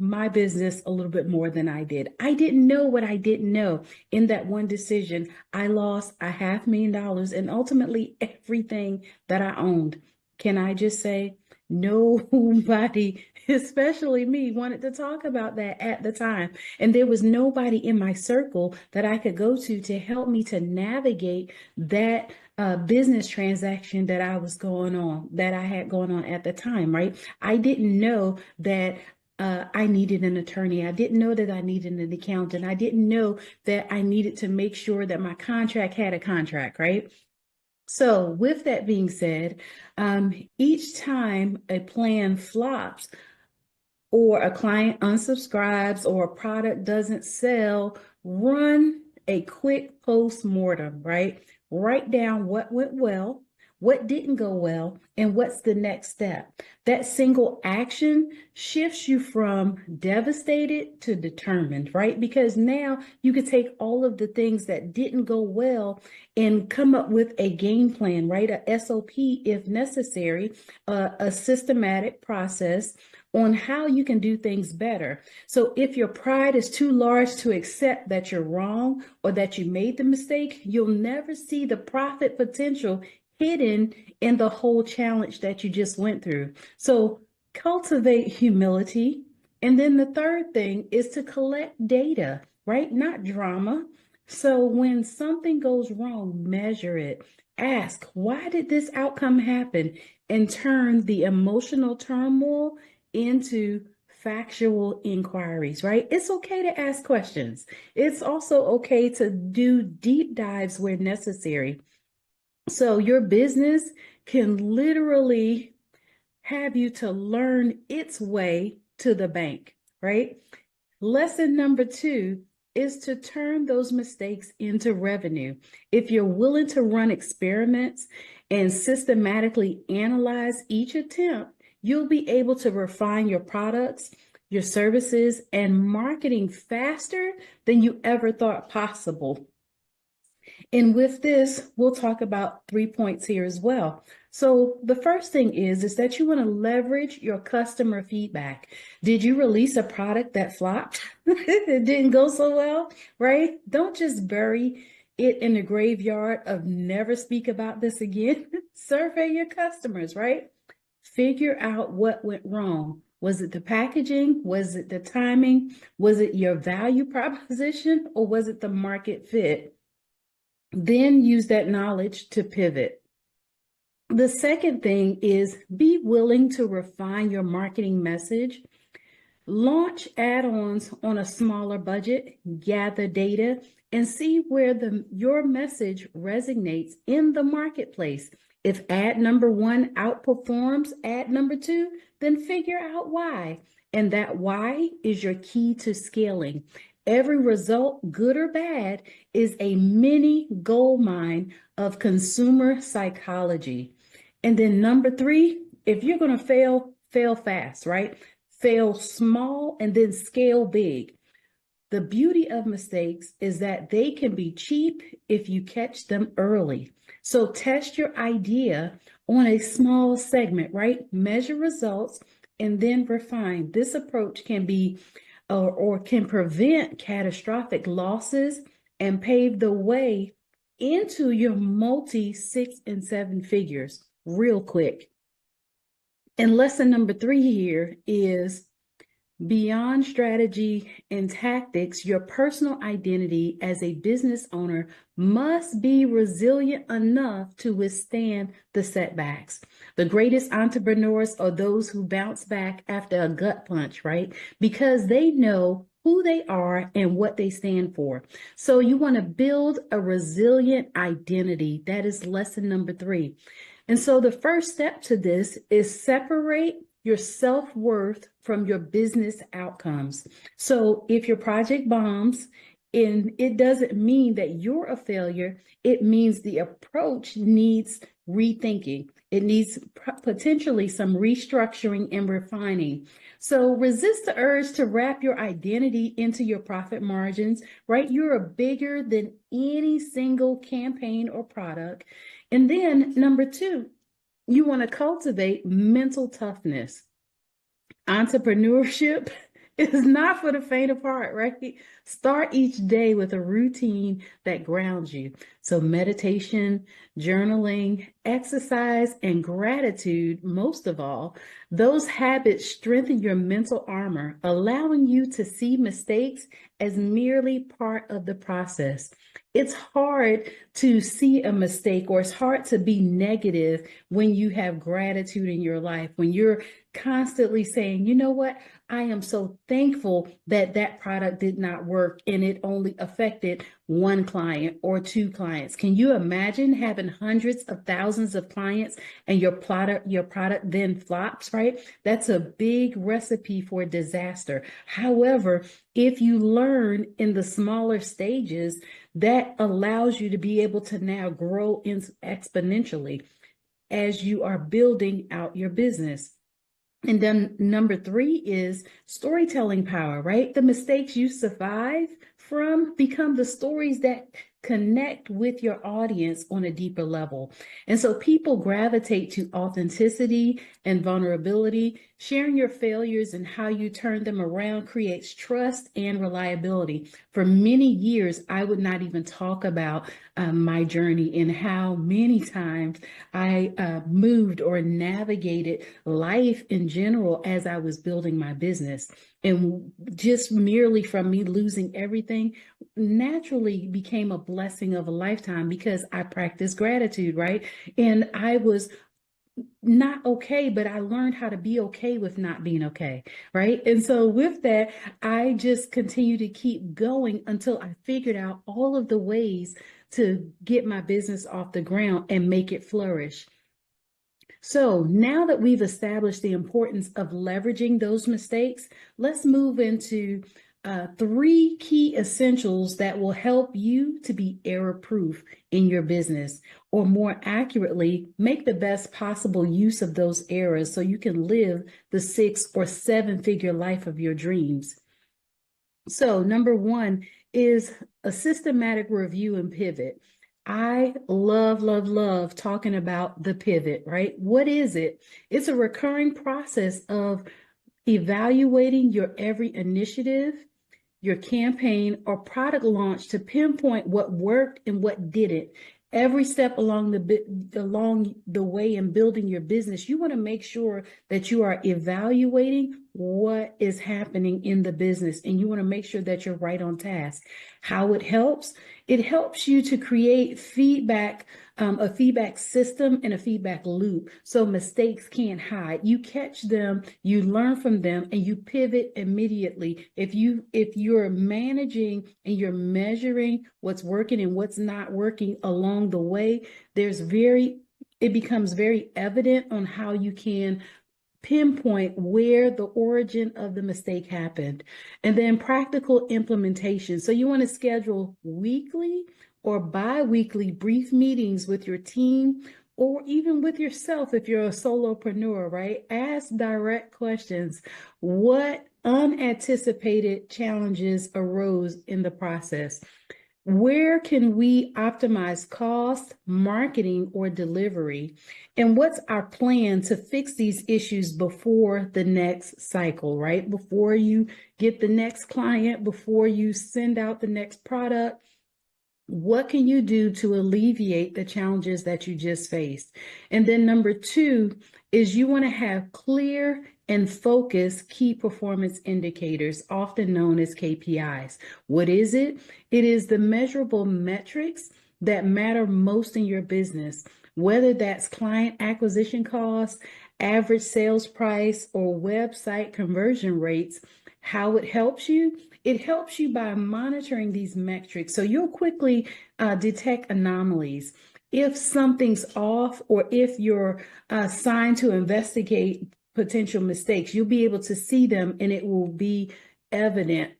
Speaker 6: my business a little bit more than I did. I didn't know what I didn't know. In that one decision, I lost $500,000 and ultimately everything that I owned. Can I just say, nobody, especially me, wanted to talk about that at the time. And there was nobody in my circle that I could go to help me to navigate that business transaction that I had going on at the time, right? I didn't know that I needed an attorney. I didn't know that I needed an accountant. I didn't know that I needed to make sure that my contract had a contract, right? So with that being said, each time a plan flops or a client unsubscribes or a product doesn't sell, run a quick post-mortem, right? Write down what went well, what didn't go well, and what's the next step. That single action shifts you from devastated to determined, right? Because now you could take all of the things that didn't go well and come up with a game plan, right? A SOP if necessary, a systematic process on how you can do things better. So if your pride is too large to accept that you're wrong or that you made the mistake, you'll never see the profit potential hidden in the whole challenge that you just went through. So cultivate humility. And then the third thing is to collect data, right? Not drama. So when something goes wrong, measure it. Ask, why did this outcome happen? And turn the emotional turmoil into factual inquiries, right? It's okay to ask questions. It's also okay to do deep dives where necessary. So your business can literally have you to learn its way to the bank, right? Lesson number 2 is to turn those mistakes into revenue. If you're willing to run experiments and systematically analyze each attempt, you'll be able to refine your products, your services, and marketing faster than you ever thought possible. And with this, we'll talk about 3 points here as well. So the first thing is that you want to leverage your customer feedback. Did you release a product that flopped? It didn't go so well, right? Don't just bury it in the graveyard of never speak about this again. Survey your customers, right? Figure out what went wrong. Was it the packaging? Was it the timing? Was it your value proposition? Or was it the market fit? Then use that knowledge to pivot. The second thing is be willing to refine your marketing message. Launch add-ons on a smaller budget, gather data, and see where your message resonates in the marketplace. If ad number 1 outperforms ad number 2, then figure out why. And that why is your key to scaling. Every result, good or bad, is a mini gold mine of consumer psychology. And then number 3, if you're going to fail, fail fast, right? Fail small and then scale big. The beauty of mistakes is that they can be cheap if you catch them early. So test your idea on a small segment, right? Measure results and then refine. This approach can be or can prevent catastrophic losses and pave the way into your multi 6 and 7 figures real quick. And lesson number 3 here is beyond strategy and tactics, your personal identity as a business owner must be resilient enough to withstand the setbacks. The greatest entrepreneurs are those who bounce back after a gut punch, right? Because they know who they are and what they stand for. So you want to build a resilient identity. That is lesson number 3. And so the first step to this is separate your self-worth from your business outcomes. So if your project bombs, and it doesn't mean that you're a failure, it means the approach needs rethinking. It needs potentially some restructuring and refining. So resist the urge to wrap your identity into your profit margins, right? You're bigger than any single campaign or product. And then number 2, you want to cultivate mental toughness. Entrepreneurship is not for the faint of heart, right? Start each day with a routine that grounds you. So meditation, journaling, exercise, and gratitude, most of all, those habits strengthen your mental armor, allowing you to see mistakes as merely part of the process. It's hard to see a mistake, or it's hard to be negative when you have gratitude in your life, when you're constantly saying, you know what, I am so thankful that that product did not work and it only affected 1 client or 2 clients. Can you imagine having hundreds of thousands of clients and your product then flops, right? That's a big recipe for disaster. However, if you learn in the smaller stages, that allows you to be able to now grow exponentially as you are building out your business. And then number 3 is storytelling power, right? The mistakes you survive from become the stories that connect with your audience on a deeper level. And so people gravitate to authenticity and vulnerability. Sharing your failures and how you turn them around creates trust and reliability. For many years, I would not even talk about my journey and how many times I moved or navigated life in general as I was building my business. And just merely from me losing everything naturally became a blessing of a lifetime because I practiced gratitude, right? And I was not okay, but I learned how to be okay with not being okay, right? And so with that, I just continue to keep going until I figured out all of the ways to get my business off the ground and make it flourish. So now that we've established the importance of leveraging those mistakes, let's move into 3 key essentials that will help you to be error-proof in your business, or more accurately, make the best possible use of those errors so you can live the 6 or 7-figure life of your dreams. So number 1 is a systematic review and pivot. I love talking about the pivot, right? What is it? It's a recurring process of evaluating your every initiative, your campaign, or product launch to pinpoint what worked and what didn't. Every step along the way in building your business, you want to make sure that you are evaluating what is happening in the business, and you want to make sure that you're right on task. How it helps? It helps you to create feedback, a feedback system and a feedback loop, so mistakes can't hide. You catch them, you learn from them, and you pivot immediately. If you're managing and you're measuring what's working and what's not working along the way, it becomes very evident on how you can pinpoint where the origin of the mistake happened. And then practical implementation. So you want to schedule weekly or bi-weekly brief meetings with your team, or even with yourself if you're a solopreneur, right? Ask direct questions. What unanticipated challenges arose in the process? Where can we optimize cost, marketing, or delivery? And what's our plan to fix these issues before the next cycle, right? Before you get the next client, before you send out the next product, what can you do to alleviate the challenges that you just faced? And then number 2 is you want to have clear and focused key performance indicators, often known as KPIs. What is it? It is the measurable metrics that matter most in your business, whether that's client acquisition costs, average sales price, or website conversion rates. How it helps you? It helps you by monitoring these metrics. So you'll quickly detect anomalies. If something's off, or if you're assigned to investigate potential mistakes, you'll be able to see them and it will be evident.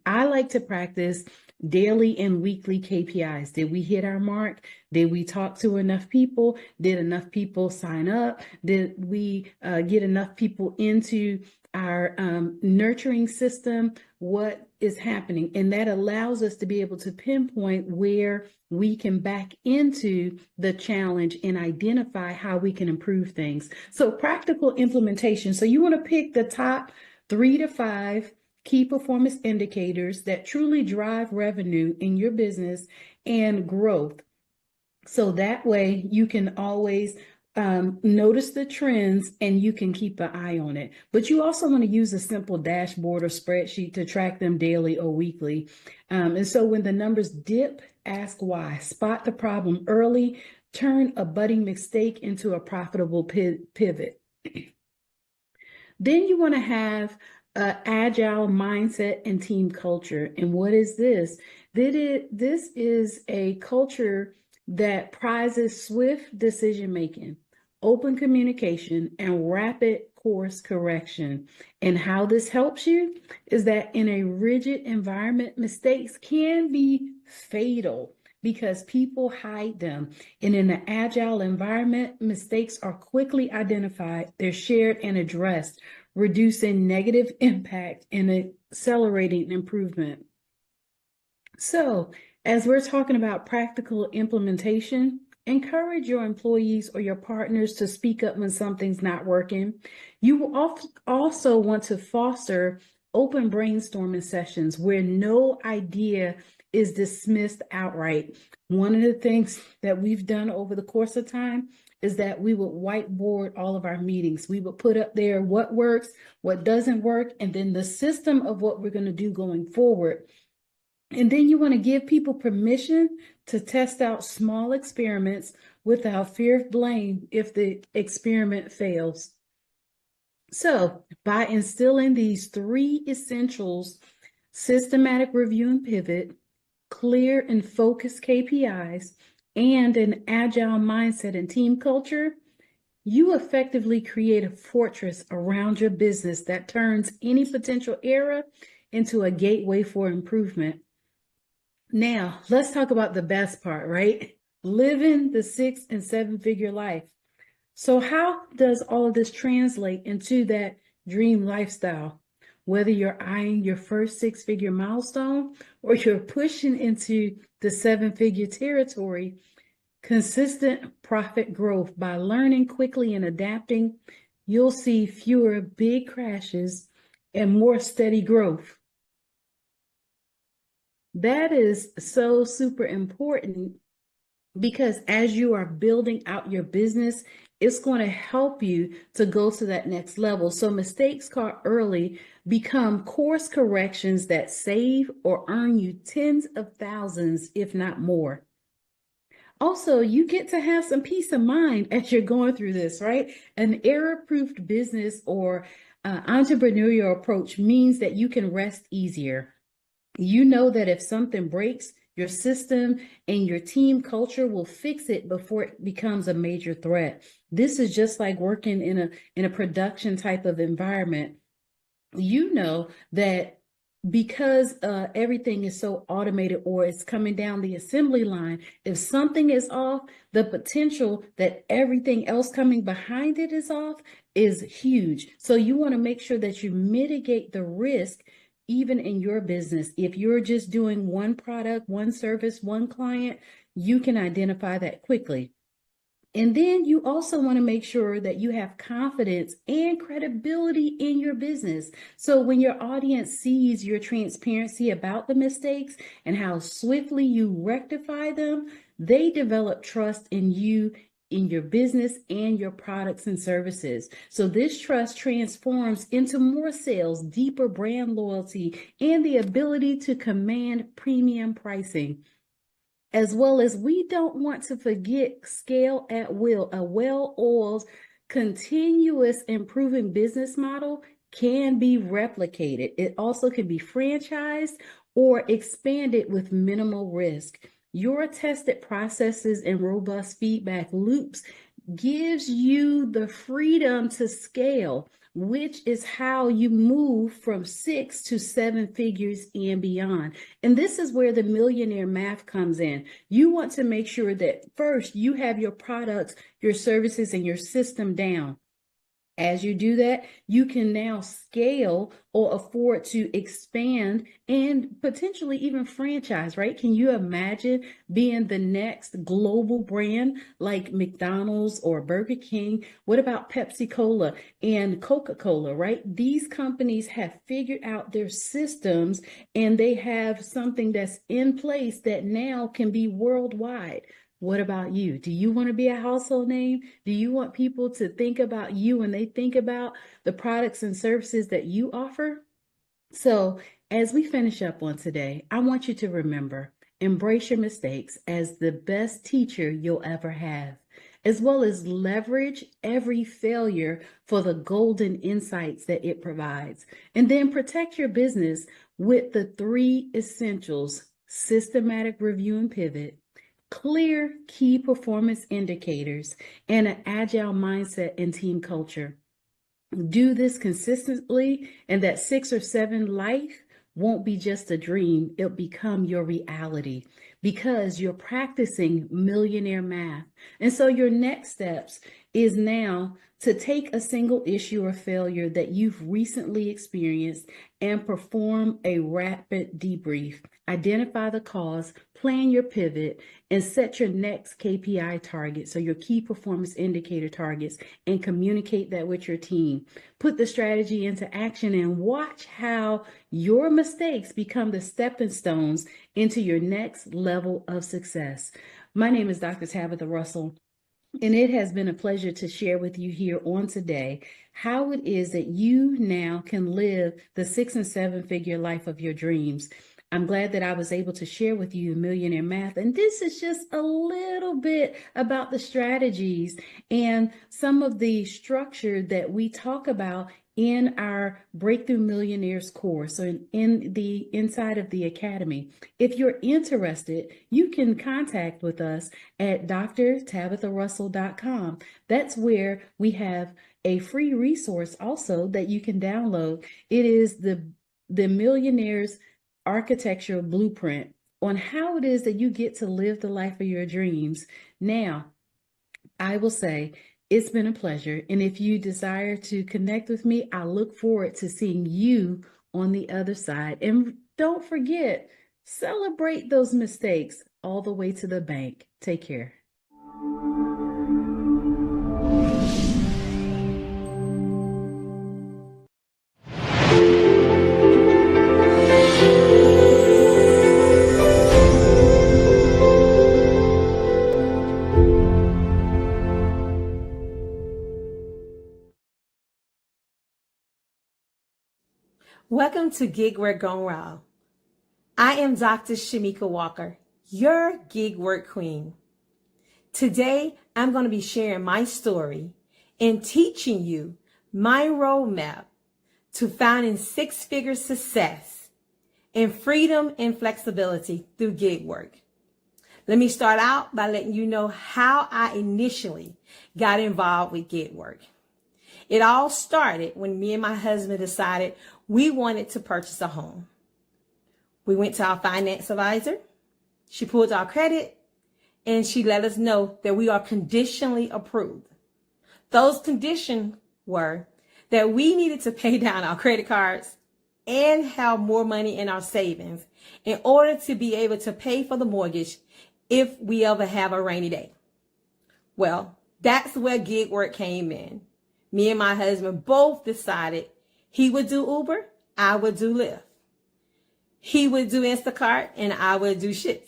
Speaker 6: I like to practice daily and weekly KPIs. Did we hit our mark? Did we talk to enough people? Did enough people sign up? Did we get enough people into our nurturing system? What is happening? And that allows us to be able to pinpoint where we can back into the challenge and identify how we can improve things. So practical implementation. So you want to pick the top 3 to 5 key performance indicators that truly drive revenue in your business and growth. So that way you can always notice the trends and you can keep an eye on it. But you also want to use a simple dashboard or spreadsheet to track them daily or weekly. And so when the numbers dip, ask why. Spot the problem early. Turn a budding mistake into a profitable pivot. Then you want to have an agile mindset and team culture. And what is this? This is a culture that prizes swift decision-making, open communication, and rapid course correction. And how this helps you is that in a rigid environment, mistakes can be fatal because people hide them. And in an agile environment, mistakes are quickly identified, they're shared and addressed, reducing negative impact and accelerating improvement. So, as we're talking about practical implementation, encourage your employees or your partners to speak up when something's not working. You will also want to foster open brainstorming sessions where no idea is dismissed outright. One of the things that we've done over the course of time is that we would whiteboard all of our meetings. We would put up there what works, what doesn't work, and then the system of what we're going to do going forward. And then you want to give people permission to test out small experiments without fear of blame if the experiment fails. So by instilling these 3 essentials, systematic review and pivot, clear and focused KPIs, and an agile mindset and team culture, you effectively create a fortress around your business that turns any potential error into a gateway for improvement. Now, let's talk about the best part, right? Living the 6- and 7-figure life. So how does all of this translate into that dream lifestyle? Whether you're eyeing your first 6-figure milestone or you're pushing into the 7-figure territory, consistent profit growth by learning quickly and adapting, you'll see fewer big crashes and more steady growth. That is so super important because as you are building out your business, it's going to help you to go to that next level. So mistakes caught early become course corrections that save or earn you tens of thousands, if not more. Also, you get to have some peace of mind as you're going through this, right? An error-proofed business or entrepreneurial approach means that you can rest easier. You know that if something breaks, your system and your team culture will fix it before it becomes a major threat. This is just like working in a production type of environment. You know that because everything is so automated or it's coming down the assembly line, if something is off, the potential that everything else coming behind it is off is huge. So you want to make sure that you mitigate the risk even in your business. If you're just doing one product, one service, one client, you can identify that quickly. And then you also want to make sure that you have confidence and credibility in your business. So when your audience sees your transparency about the mistakes and how swiftly you rectify them, they develop trust in you, in your business and your products and services. So this trust transforms into more sales, deeper brand loyalty, and the ability to command premium pricing. As well as, we don't want to forget scale at will. A well-oiled, continuous improving business model can be replicated. It also can be franchised or expanded with minimal risk. Your tested processes and robust feedback loops gives you the freedom to scale, which is how you move from 6 to 7 figures and beyond. And this is where the millionaire math comes in. You want to make sure that first you have your products, your services, and your system down. As you do that, you can now scale or afford to expand and potentially even franchise, right? Can you imagine being the next global brand like McDonald's or Burger King? What about Pepsi Cola and Coca-Cola, right? These companies have figured out their systems and they have something that's in place that now can be worldwide. What about you? Do you want to be a household name? Do you want people to think about you when they think about the products and services that you offer? So as we finish up on today, I want you to remember, embrace your mistakes as the best teacher you'll ever have, as well as leverage every failure for the golden insights that it provides. And then protect your business with the 3 essentials: systematic review and pivot, clear key performance indicators, and an agile mindset and team culture. Do this consistently, and that 6 or 7 life won't be just a dream. It'll become your reality because you're practicing millionaire math. And so your next steps is now to take a single issue or failure that you've recently experienced and perform a rapid debrief. Identify the cause, plan your pivot, and set your next KPI target, so your key performance indicator targets, and communicate that with your team. Put the strategy into action and watch how your mistakes become the stepping stones into your next level of success. My name is Dr. Tabitha Russell, and it has been a pleasure to share with you here on today how it is that you now can live the 6 and 7 figure life of your dreams. I'm glad that I was able to share with you Millionaire Math. And this is just a little bit about the strategies and some of the structure that we talk about in our Breakthrough Millionaires course, or in the inside of the Academy. If you're interested, you can contact with us at drtabitharussell.com. That's where we have a free resource also that you can download. It is the Millionaires Architectural Blueprint on how it is that you get to live the life of your dreams. Now, I will say, it's been a pleasure. And if you desire to connect with me, I look forward to seeing you on the other side. And don't forget, celebrate those mistakes all the way to the bank. Take care.
Speaker 5: Welcome to Gig Work Gone Wild. I am Dr. Shamika Walker, your gig work queen. Today, I'm going to be sharing my story and teaching you my roadmap to finding 6-figure success and freedom and flexibility through gig work. Let me start out by letting you know how I initially got involved with gig work. It all started when me and my husband decided we wanted to purchase a home. We went to our finance advisor. She pulled our credit and she let us know that we are conditionally approved. Those conditions were that we needed to pay down our credit cards, and have more money in our savings in order to be able to pay for the mortgage if we ever have a rainy day. Well, that's where gig work came in. Me and my husband both decided he would do Uber, I would do Lyft. He would do Instacart, and I would do Shipt.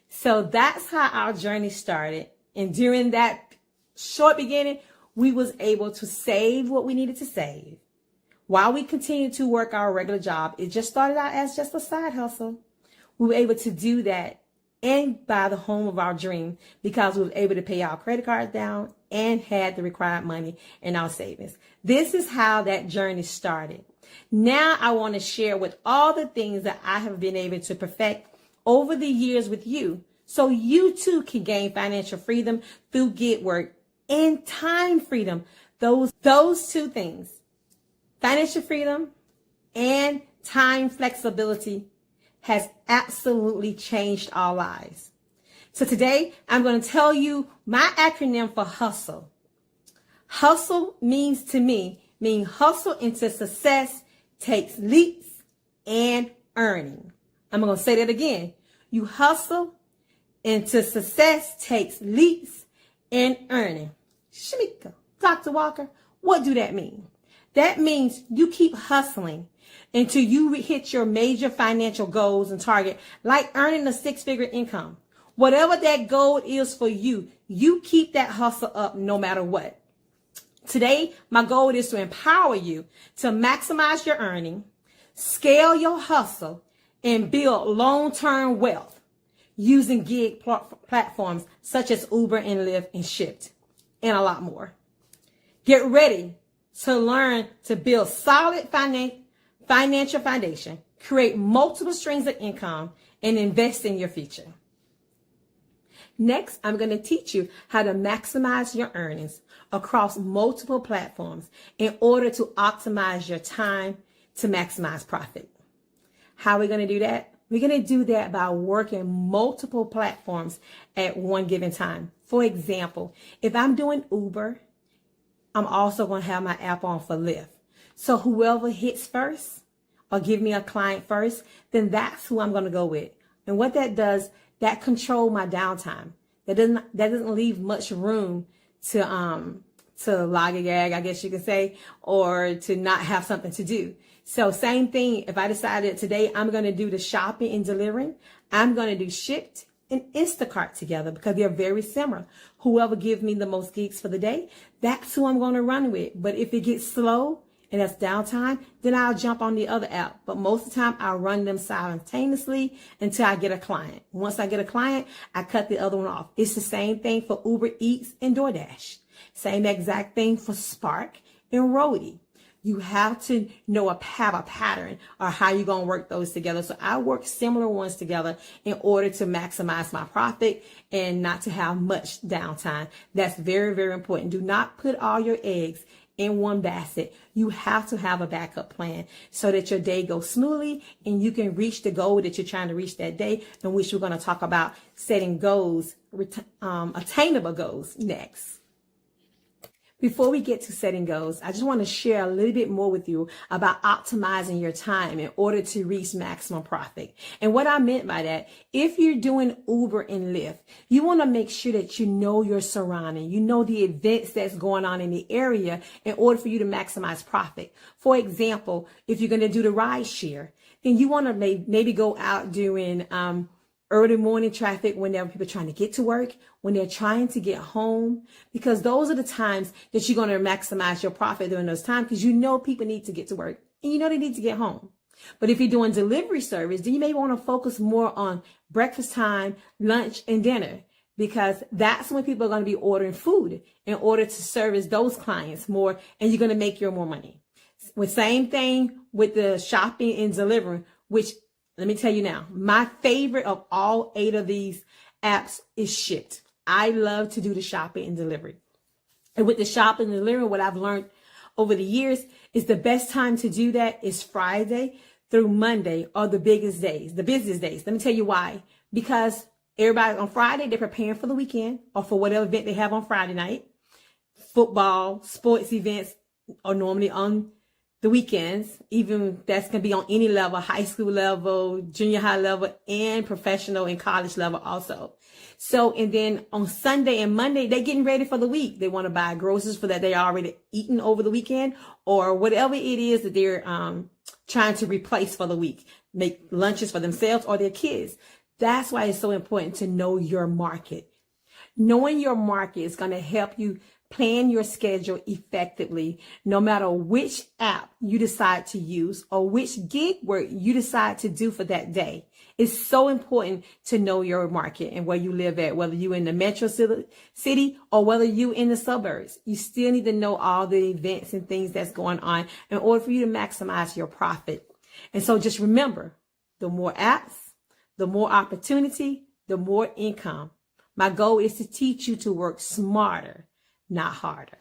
Speaker 5: So that's how our journey started. And during that short beginning, we was able to save what we needed to save while we continued to work our regular job. It just started out as just a side hustle. We were able to do that and buy the home of our dream because we were able to pay our credit cards down and had the required money in our savings. This is how that journey started. Now I want to share with all the things that I have been able to perfect over the years with you, so you too can gain financial freedom through gig work and time freedom. Those two things, financial freedom and time flexibility, has absolutely changed our lives. So today I'm going to tell you my acronym for hustle. Hustle means hustle into success takes leaps and earning. I'm going to say that again. You hustle into success takes leaps and earning. Shamika, Dr. Walker, what do that mean? That means you keep hustling until you hit your major financial goals and target, like earning a six-figure income. Whatever that goal is for you, you keep that hustle up no matter what. Today, my goal is to empower you to maximize your earning, scale your hustle, and build long-term wealth using gig platforms such as Uber and Lyft and Shipt, and a lot more. Get ready to learn to build solid financial foundation, create multiple streams of income, and invest in your future. Next, I'm going to teach you how to maximize your earnings across multiple platforms in order to optimize your time to maximize profit. How are we going to do that? We're going to do that by working multiple platforms at one given time. For example, if I'm doing Uber, I'm also going to have my app on for Lyft. So whoever hits first or give me a client first, then that's who I'm going to go with. And what that does, that control my downtime. That doesn't leave much room to lollygag, I guess you could say, or to not have something to do. So same thing, if I decided today I'm going to do the shopping and delivering, I'm going to do Shipt and Instacart together because they're very similar. Whoever gives me the most gigs for the day, that's who I'm going to run with. But if it gets slow and that's downtime, then I'll jump on the other app. But most of the time, I'll run them simultaneously until I get a client. Once I get a client, I cut the other one off. It's the same thing for Uber Eats and DoorDash. Same exact thing for Spark and Roadie. You have to have a pattern or how you're going to work those together. So I work similar ones together in order to maximize my profit and not to have much downtime. That's very, very important. Do not put all your eggs in one basket. You have to have a backup plan so that your day goes smoothly and you can reach the goal that you're trying to reach that day, in which we're going to talk about setting goals, attainable goals next. Before we get to setting goals, I just want to share a little bit more with you about optimizing your time in order to reach maximum profit. And what I meant by that, if you're doing Uber and Lyft, you want to make sure that you know your surrounding, you know the events that's going on in the area in order for you to maximize profit. For example, if you're going to do the ride share, then you want to maybe go out during early morning traffic whenever people are trying to get to work, when they're trying to get home, because those are the times that you're going to maximize your profit during those times, because you know people need to get to work and you know they need to get home. But if you're doing delivery service, then you may want to focus more on breakfast time, lunch, and dinner, because that's when people are going to be ordering food in order to service those clients more, and you're going to make your more money. The same thing with the shopping and delivering, which, let me tell you now, my favorite of all 8 of these apps is Shipt. I love to do the shopping and delivery. And with the shopping and delivery, what I've learned over the years is the best time to do that is Friday through Monday, are the busiest days. Let me tell you why. Because everybody on Friday, they're preparing for the weekend or for whatever event they have on Friday night. Football, sports events are normally on the weekends, even that's going to be on any level, high school level, junior high level, and professional and college level also. So, and then on Sunday and Monday, they're getting ready for the week. They want to buy groceries for that they already eaten over the weekend, or whatever it is that they're trying to replace for the week, make lunches for themselves or their kids. That's why it's so important to know your market. Knowing your market is going to help you plan your schedule effectively, no matter which app you decide to use or which gig work you decide to do for that day. It's so important to know your market and where you live at, whether you're in the metro city or whether you're in the suburbs. You still need to know all the events and things that's going on in order for you to maximize your profit. And so just remember, the more apps, the more opportunity, the more income. My goal is to teach you to work smarter, not harder.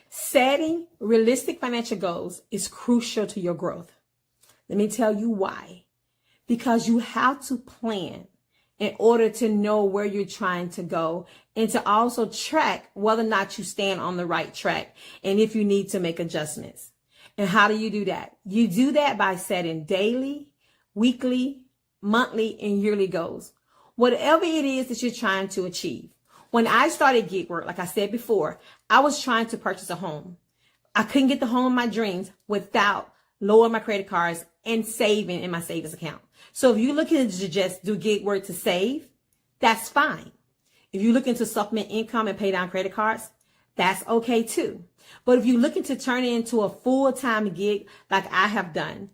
Speaker 5: Setting realistic financial goals is crucial to your growth. Let me tell you why. Because you have to plan in order to know where you're trying to go and to also track whether or not you stand on the right track and if you need to make adjustments. And how do you do that? You do that by setting daily, weekly, monthly, and yearly goals. Whatever it is that you're trying to achieve. When I started gig work, like I said before, I was trying to purchase a home. I couldn't get the home of my dreams without lowering my credit cards and saving in my savings account. So if you're looking to just do gig work to save, that's fine. If you're looking to supplement income and pay down credit cards, that's okay too. But if you're looking to turn it into a full-time gig like I have done,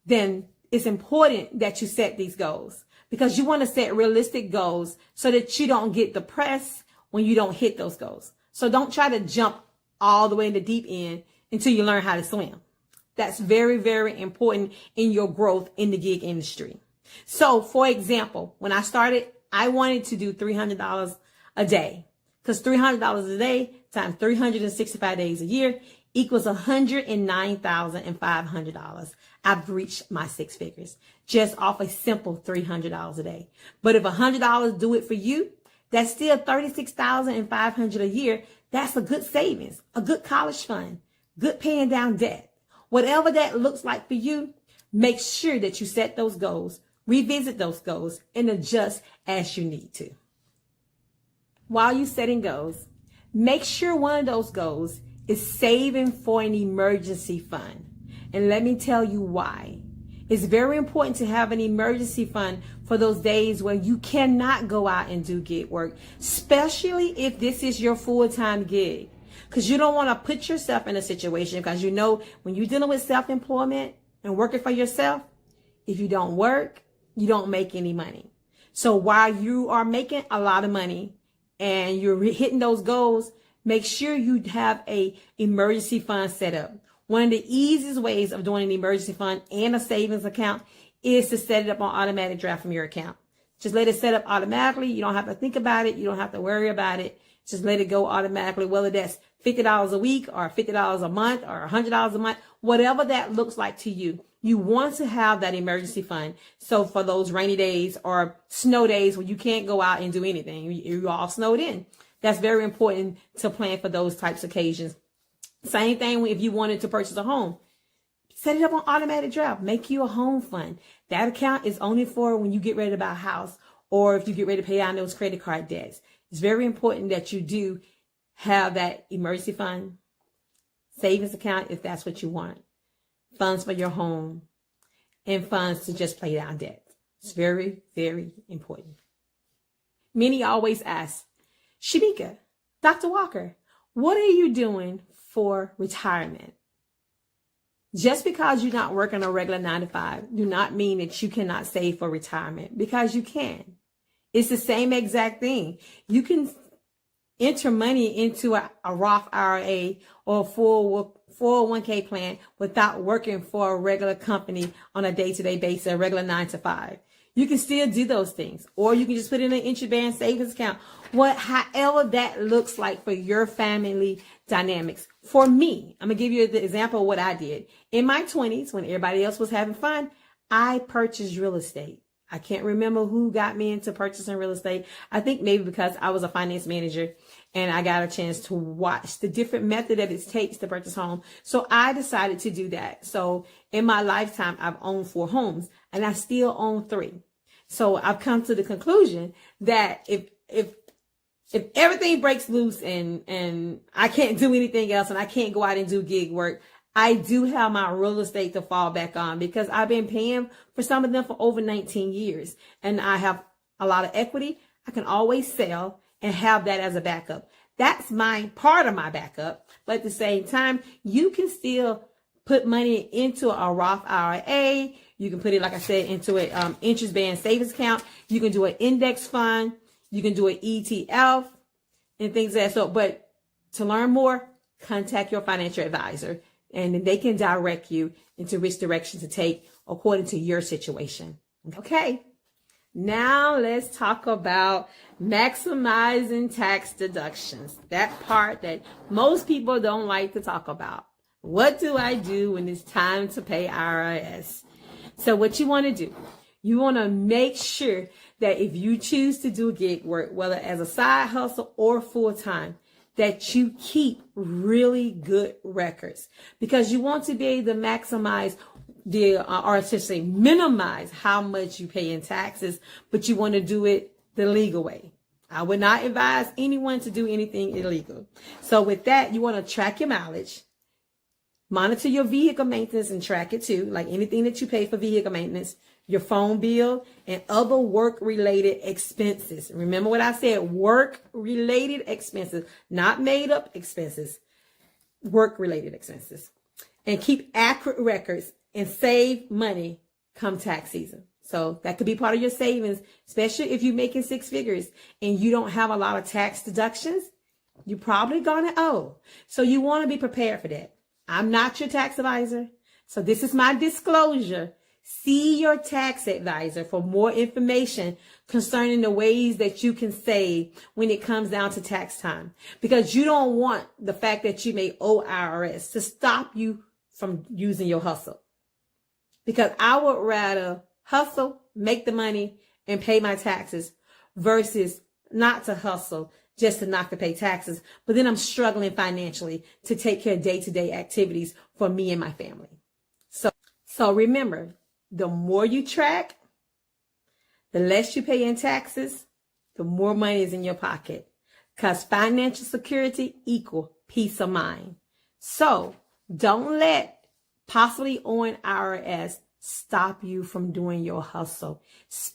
Speaker 5: then it's important that you set these goals, because you want to set realistic goals so that you don't get depressed when you don't hit those goals. So don't try to jump all the way in the deep end until you learn how to swim. That's very, very important in your growth in the gig industry. So for example, when I started, I wanted to do $300 a day, because $300 a day times 365 days a year equals $109,500. I've reached my six figures just off a simple $300 a day. But if $100 do it for you, that's still $36,500 a year. That's a good savings, a good college fund, good paying down debt. Whatever that looks like for you, make sure that you set those goals, revisit those goals, and adjust as you need to. While you're setting goals, make sure one of those goals is saving for an emergency fund. And let me tell you why. It's very important to have an emergency fund for those days when you cannot go out and do gig work, especially if this is your full-time gig. Because you don't want to put yourself in a situation, because you know when you're dealing with self-employment and working for yourself, if you don't work, you don't make any money. So while you are making a lot of money and you're hitting those goals, make sure you have a emergency fund set up. One of the easiest ways of doing an emergency fund and a savings account is to set it up on automatic draft from your account. Just let it set up automatically. You don't have to think about it. You don't have to worry about it. Just let it go automatically, whether that's $50 a week or $50 a month or $100 a month, whatever that looks like to you. You want to have that emergency fund. So for those rainy days or snow days when you can't go out and do anything, you're all snowed in. That's very important to plan for those types of occasions. Same thing if you wanted to purchase a home. Set it up on automatic draft. Make you a home fund. That account is only for when you get ready to buy a house or if you get ready to pay down those credit card debts. It's very important that you do have that emergency fund, savings account if that's what you want, funds for your home, and funds to just pay down debt. It's very, very important. Many always ask, Shamika, Dr. Walker, what are you doing for retirement? Just because you're not working a regular 9-to-5 do not mean that you cannot save for retirement, because you can. It's the same exact thing. You can enter money into a Roth IRA or a 401k plan without working for a regular company on a day-to-day basis, a regular 9-to-5. You can still do those things, or you can just put it in an interest-bearing savings account. However that looks like for your family dynamics. For me, I'm gonna give you the example of what I did. In my 20s, when everybody else was having fun, I purchased real estate. I can't remember who got me into purchasing real estate. I think maybe because I was a finance manager and I got a chance to watch the different method that it takes to purchase home. So I decided to do that. So in my lifetime, I've owned 4 homes and I still own 3. So I've come to the conclusion that if everything breaks loose and I can't do anything else and I can't go out and do gig work, I do have my real estate to fall back on because I've been paying for some of them for over 19 years and I have a lot of equity. I can always sell and have that as a backup. That's my part of my backup. But at the same time, you can still put money into a Roth IRA. You can put it, like I said, into an interest-bearing savings account. You can do an index fund. You can do an ETF and things like that. So, but to learn more, contact your financial advisor and they can direct you into which direction to take according to your situation. Okay. Now let's talk about maximizing tax deductions. That part that most people don't like to talk about. What do I do when it's time to pay IRS? So what you want to do, you want to make sure that if you choose to do gig work, whether as a side hustle or full time, that you keep really good records because you want to be able to maximize or to say minimize how much you pay in taxes, but you want to do it the legal way. I would not advise anyone to do anything illegal. So with that, you want to track your mileage, monitor your vehicle maintenance and track it too, like anything that you pay for vehicle maintenance, your phone bill, and other work-related expenses. Remember what I said, work-related expenses, not made-up expenses, work-related expenses. And keep accurate records and save money come tax season. So that could be part of your savings, especially if you're making 6 figures and you don't have a lot of tax deductions, you're probably going to owe. So you want to be prepared for that. I'm not your tax advisor. So this is my disclosure. See your tax advisor for more information concerning the ways that you can save when it comes down to tax time, because you don't want the fact that you may owe IRS to stop you from using your hustle. Because I would rather hustle, make the money, and pay my taxes versus not to hustle just to not to pay taxes. But then I'm struggling financially to take care of day-to-day activities for me and my family. So remember, the more you track, the less you pay in taxes, the more money is in your pocket. Because financial security equals peace of mind. So don't let possibly owing IRS stop you from doing your hustle,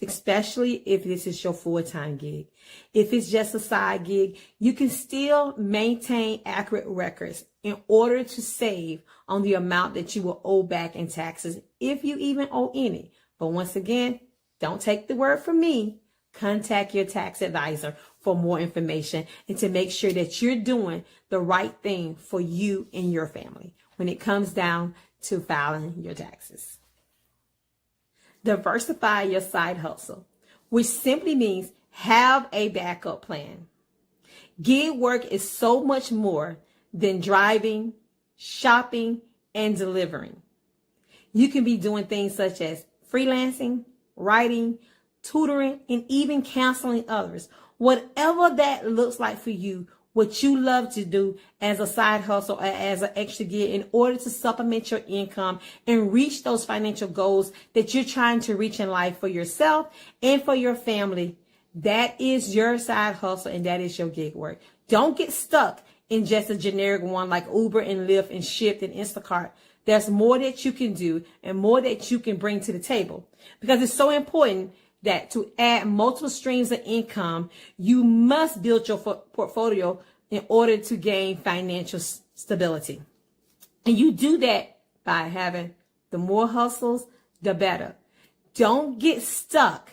Speaker 5: especially if this is your full-time gig. If it's just a side gig, you can still maintain accurate records in order to save on the amount that you will owe back in taxes, if you even owe any. But once again, don't take the word from me. Contact your tax advisor for more information and to make sure that you're doing the right thing for you and your family when it comes down to filing your taxes. Diversify your side hustle, which simply means have a backup plan. Gig work is so much more than driving, shopping, and delivering. You can be doing things such as freelancing, writing, tutoring, and even counseling others. Whatever that looks like for you, what you love to do as a side hustle or as an extra gig in order to supplement your income and reach those financial goals that you're trying to reach in life for yourself and for your family. That is your side hustle and that is your gig work. Don't get stuck in just a generic one like Uber and Lyft and Shipt and Instacart. There's more that you can do and more that you can bring to the table, because it's so important that to add multiple streams of income, you must build your portfolio in order to gain financial stability. And you do that by having the more hustles, the better. Don't get stuck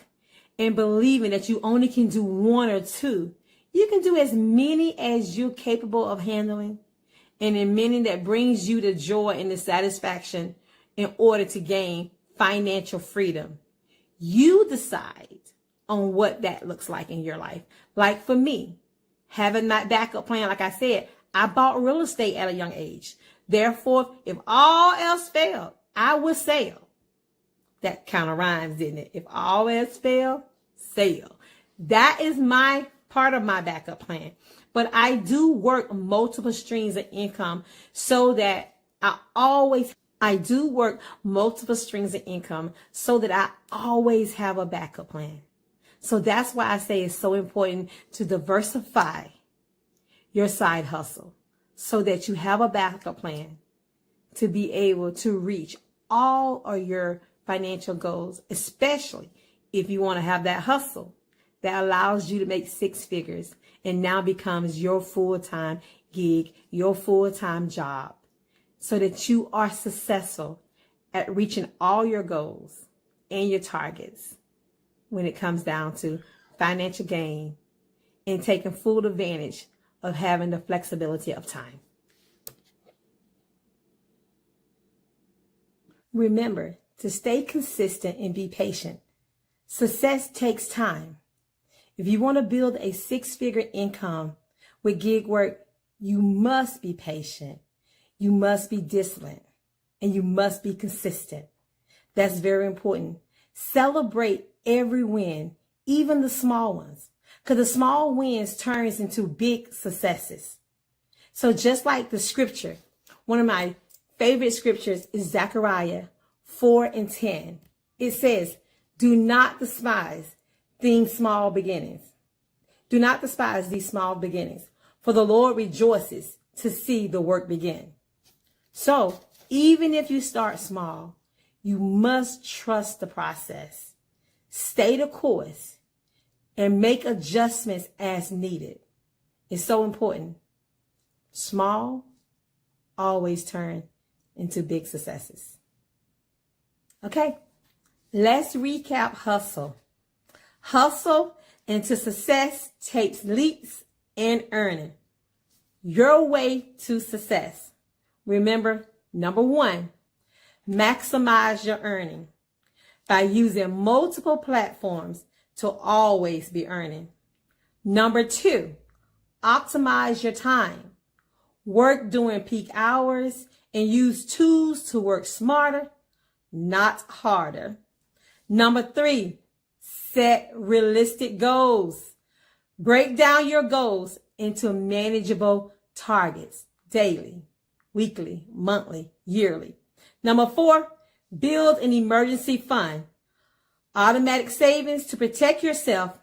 Speaker 5: in believing that you only can do 1 or 2. You can do as many as you're capable of handling, and in many that brings you the joy and the satisfaction in order to gain financial freedom. You decide on what that looks like in your life. Like for me, having that backup plan, like I said, I bought real estate at a young age. Therefore, if all else failed, I would sell. That kind of rhymes, didn't it? If all else fail, sail. That is my part of my backup plan. But I do work multiple streams of income so that I always have a backup plan. So that's why I say it's so important to diversify your side hustle so that you have a backup plan to be able to reach all of your financial goals, especially if you want to have that hustle that allows you to make six figures and now becomes your full-time gig, your full-time job, so that you are successful at reaching all your goals and your targets when it comes down to financial gain and taking full advantage of having the flexibility of time. Remember to stay consistent and be patient. Success takes time. If you want to build a six-figure income with gig work, you must be patient. You must be disciplined, and you must be consistent. That's very important. Celebrate every win, even the small ones, because the small wins turns into big successes. So just like the scripture, one of my favorite scriptures is Zechariah 4:10. It says, do not despise these small beginnings. Do not despise these small beginnings, for the Lord rejoices to see the work begin. So even if you start small, you must trust the process, stay the course, and make adjustments as needed. It's so important. Small always turn into big successes. Okay, let's recap hustle. Hustle into success takes leaps and earning. Your way to success. Remember, number one, maximize your earning by using multiple platforms to always be earning. Number two, optimize your time. Work during peak hours and use tools to work smarter, not harder. Number three, set realistic goals. Break down your goals into manageable targets daily, weekly, monthly, yearly. Number four, build an emergency fund. Automatic savings to protect yourself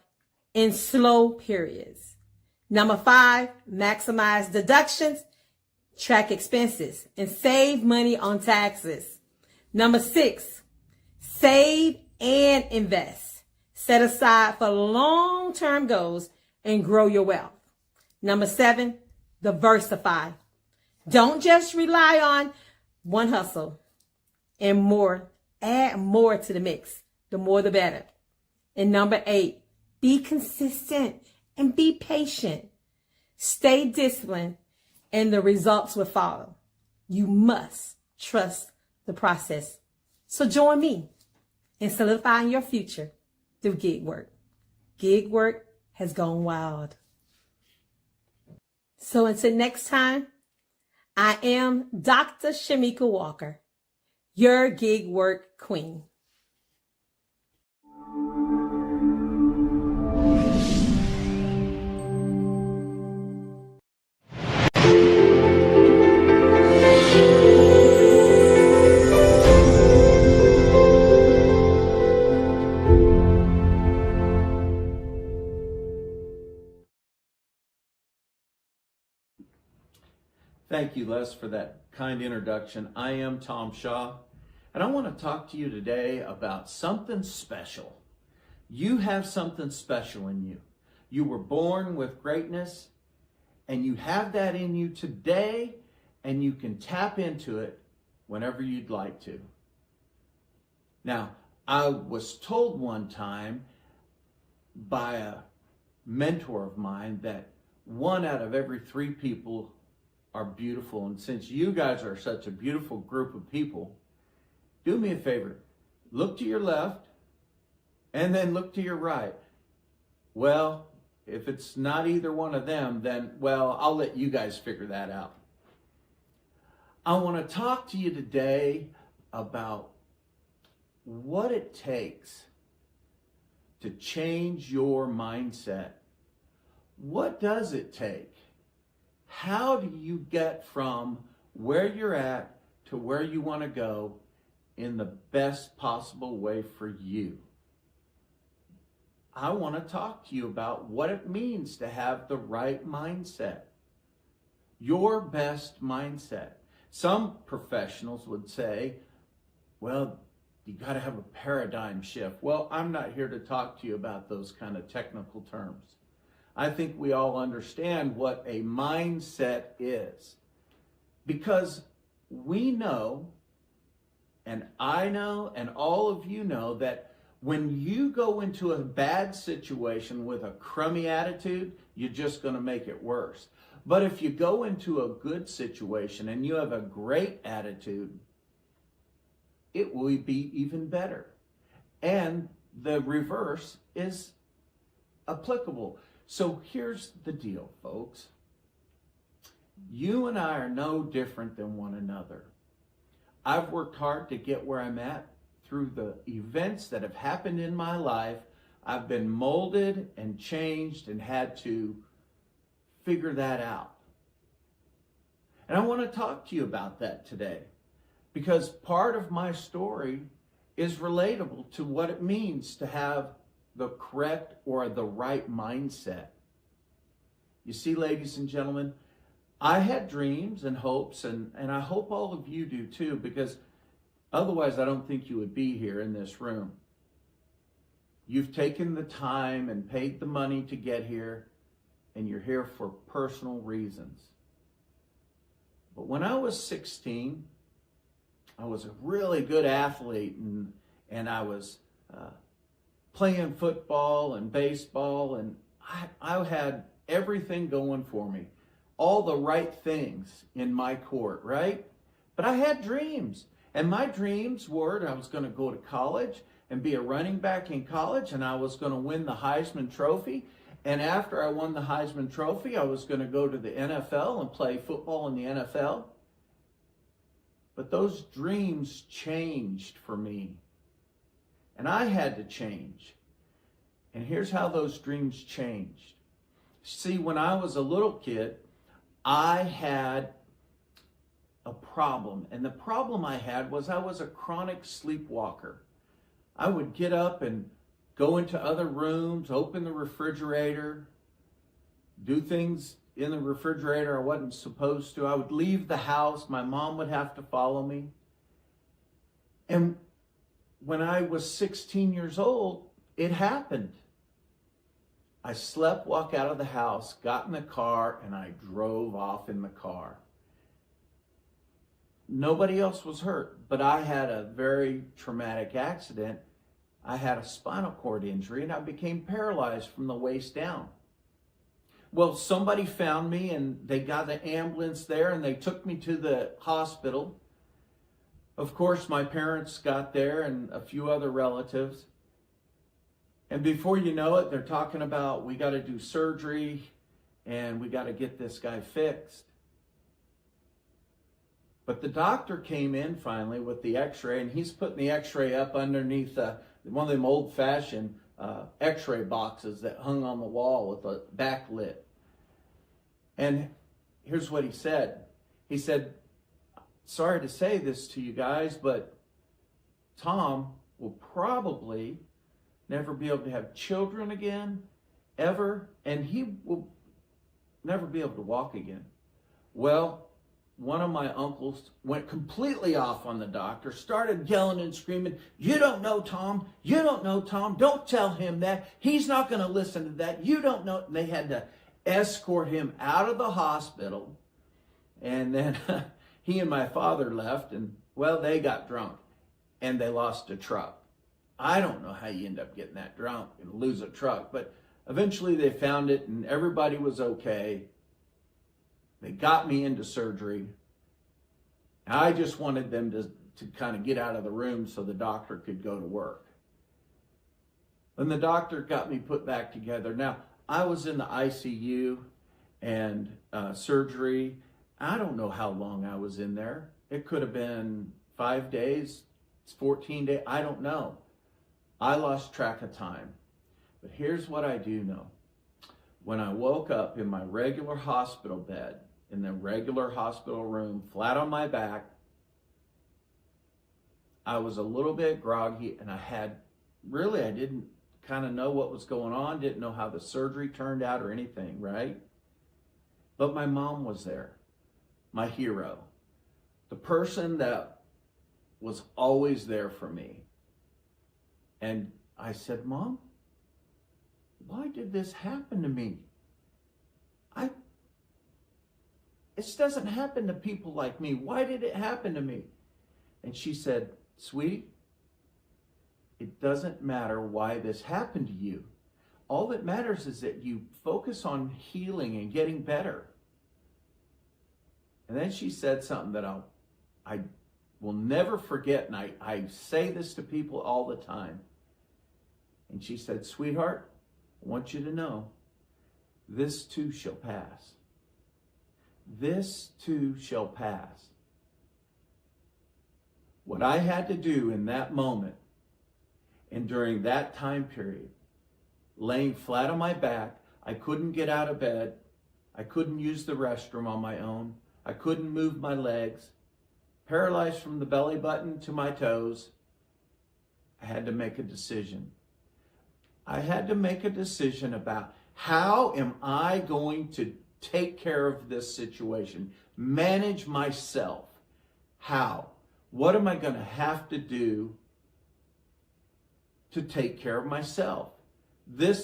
Speaker 5: in slow periods. Number five, maximize deductions, track expenses, and save money on taxes. Number six, save and invest. Set aside for long-term goals and grow your wealth. Number seven, diversify. Don't just rely on one hustle and more. Add more to the mix. The more, the better. And number eight, be consistent and be patient. Stay disciplined and the results will follow. You must trust the process. So join me in solidifying your future through gig work. Gig work has gone wild. So until next time, I am Dr. Shamika Walker, your gig work queen.
Speaker 7: Thank you, Les, for that kind introduction. I am Tom Shaw, and I want to talk to you today about something special. You have something special in you. You were born with greatness, and you have that in you today, and you can tap into it whenever you'd like to. Now, I was told one time by a mentor of mine that 1 out of every 3 people are beautiful. And since you guys are such a beautiful group of people, do me a favor. Look to your left and then look to your right. Well, if it's not either one of them, then, well, I'll let you guys figure that out. I want to talk to you today about what it takes to change your mindset. What does it take? How do you get from where you're at to where you want to go in the best possible way for you? I want to talk to you about what it means to have the right mindset, your best mindset. Some professionals would say, well, you got to have a paradigm shift. Well, I'm not here to talk to you about those kind of technical terms. I think we all understand what a mindset is, because we know, and I know, and all of you know, that when you go into a bad situation with a crummy attitude, you're just going to make it worse. But if you go into a good situation and you have a great attitude, it will be even better. And the reverse is applicable. So here's the deal, folks. You and I are no different than one another. I've worked hard to get where I'm at through the events that have happened in my life. I've been molded and changed and had to figure that out. And I want to talk to you about that today, because part of my story is relatable to what it means to have the correct or the right mindset. You see, ladies and gentlemen, I had dreams and hopes, and I hope all of you do too, because otherwise I don't think you would be here in this room. You've taken the time and paid the money to get here, and you're here for personal reasons. But when I was 16, I was a really good athlete, and I was playing football and baseball, and I had everything going for me. All the right things in my court, right? But I had dreams. And my dreams were that I was going to go to college and be a running back in college, and I was going to win the Heisman Trophy. And after I won the Heisman Trophy, I was going to go to the NFL and play football in the NFL. But those dreams changed for me. And I had to change. And here's how those dreams changed. See, when I was a little kid, I had a problem. And the problem I had was I was a chronic sleepwalker. I would get up and go into other rooms, open the refrigerator, do things in the refrigerator I wasn't supposed to. I would leave the house. My mom would have to follow me. And when I was 16 years old, it happened. I slept, walked out of the house, got in the car, and I drove off in the car. Nobody else was hurt, but I had a very traumatic accident. I had a spinal cord injury, and I became paralyzed from the waist down. Well, somebody found me, and they got the ambulance there, and they took me to the hospital. Of course, my parents got there and a few other relatives. And before you know it, they're talking about, we got to do surgery and we got to get this guy fixed. But the doctor came in finally with the x-ray, and he's putting the x-ray up underneath one of them old-fashioned x-ray boxes that hung on the wall with a backlit. And here's what he said. He said, sorry to say this to you guys, but Tom will probably never be able to have children again, ever, and he will never be able to walk again. Well, one of my uncles went completely off on the doctor, started yelling and screaming, you don't know Tom, you don't know Tom, don't tell him that, he's not going to listen to that, you don't know. And they had to escort him out of the hospital, and then he and my father left, and well, they got drunk, and they lost a truck. I don't know how you end up getting that drunk and lose a truck, but eventually they found it, and everybody was okay. They got me into surgery. I just wanted them to kind of get out of the room so the doctor could go to work. When the doctor got me put back together, now I was in the ICU and surgery. I don't know how long I was in there. It could have been 5 days, It's 14 days. I don't know. I lost track of time. But here's what I do know. When I woke up in my regular hospital bed, in the regular hospital room, flat on my back, I was a little bit groggy, and I didn't kind of know what was going on, didn't know how the surgery turned out or anything, right? But my mom was there, my hero, the person that was always there for me. And I said, Mom, why did this happen to me? This doesn't happen to people like me. Why did it happen to me? And she said, sweetie, it doesn't matter why this happened to you. All that matters is that you focus on healing and getting better. And then she said something that I will never forget, and I say this to people all the time. And she said, sweetheart, I want you to know, this too shall pass. This too shall pass. What I had to do in that moment and during that time period, laying flat on my back, I couldn't get out of bed. I couldn't use the restroom on my own. I couldn't move my legs. Paralyzed from the belly button to my toes. I had to make a decision. I had to make a decision about how am I going to take care of this situation, manage myself. How? What am I going to have to do to take care of myself?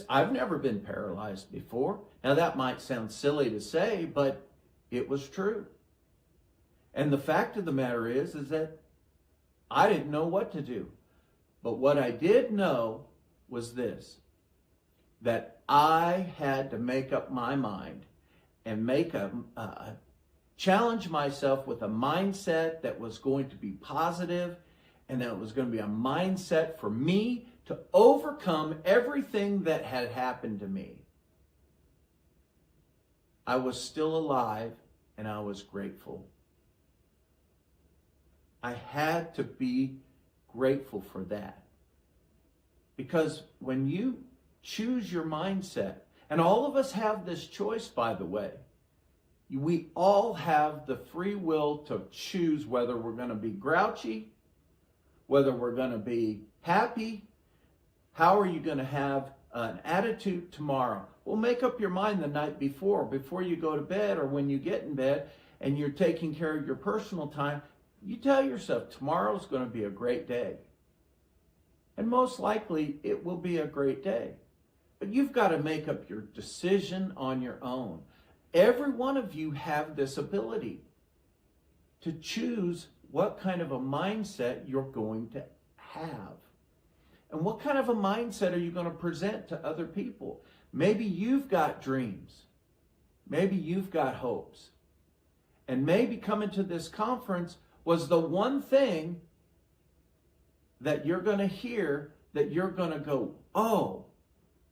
Speaker 7: I've never been paralyzed before. Now that might sound silly to say, but it was true. And the fact of the matter is that I didn't know what to do. But what I did know was this, that I had to make up my mind and challenge myself with a mindset that was going to be positive, and that it was going to be a mindset for me to overcome everything that had happened to me. I was still alive, and I was grateful. I had to be grateful for that. Because when you choose your mindset, and all of us have this choice, by the way, we all have the free will to choose whether we're going to be grouchy, whether we're going to be happy. How are you going to have an attitude tomorrow? Well, make up your mind the night before you go to bed, or when you get in bed and you're taking care of your personal time. You tell yourself tomorrow's going to be a great day. And most likely it will be a great day. But you've got to make up your decision on your own. Every one of you have this ability to choose what kind of a mindset you're going to have. And what kind of a mindset are you going to present to other people? Maybe you've got dreams. Maybe you've got hopes. And maybe coming to this conference was the one thing that you're going to hear that you're going to go, oh,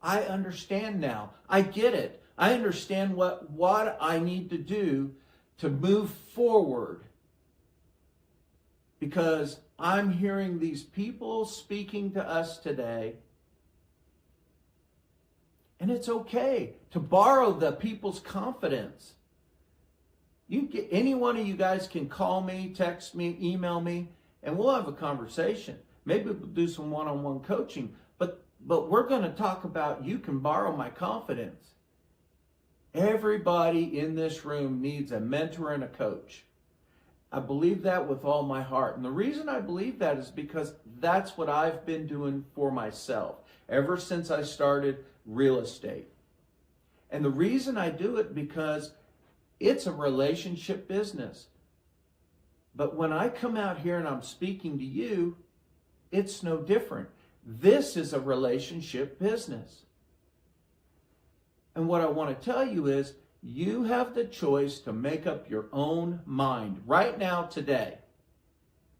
Speaker 7: I understand now. I get it. I understand what I need to do to move forward. Because I'm hearing these people speaking to us today. And it's okay to borrow the people's confidence. Any one of you guys can call me, text me, email me, and we'll have a conversation. Maybe we'll do some one-on-one coaching, but we're going to talk about you can borrow my confidence. Everybody in this room needs a mentor and a coach. I believe that with all my heart. And the reason I believe that is because that's what I've been doing for myself ever since I started real estate. And the reason I do it because it's a relationship business. But when I come out here and I'm speaking to you, it's no different. This is a relationship business. And what I want to tell you is you have the choice to make up your own mind right now, today.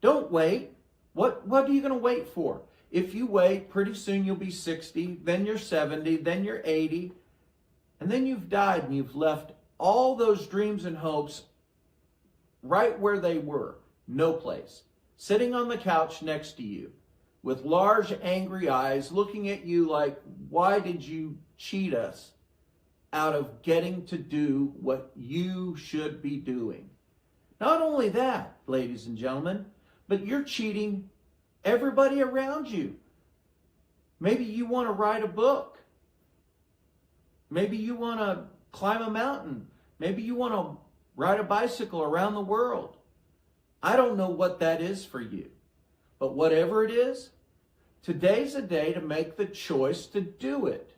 Speaker 7: Don't wait. What are you going to wait for? If you wait, pretty soon you'll be 60, then you're 70, then you're 80, and then you've died and you've left all those dreams and hopes right where they were. No place. sitting on the couch next to you with large angry eyes looking at you like, why did you cheat us out of getting to do what you should be doing? Not only that, ladies and gentlemen, but you're cheating everybody around you. Maybe you want to write a book. Maybe you want to climb a mountain. Maybe you want to ride a bicycle around the world. I don't know what that is for you. But whatever it is, today's a day to make the choice to do it.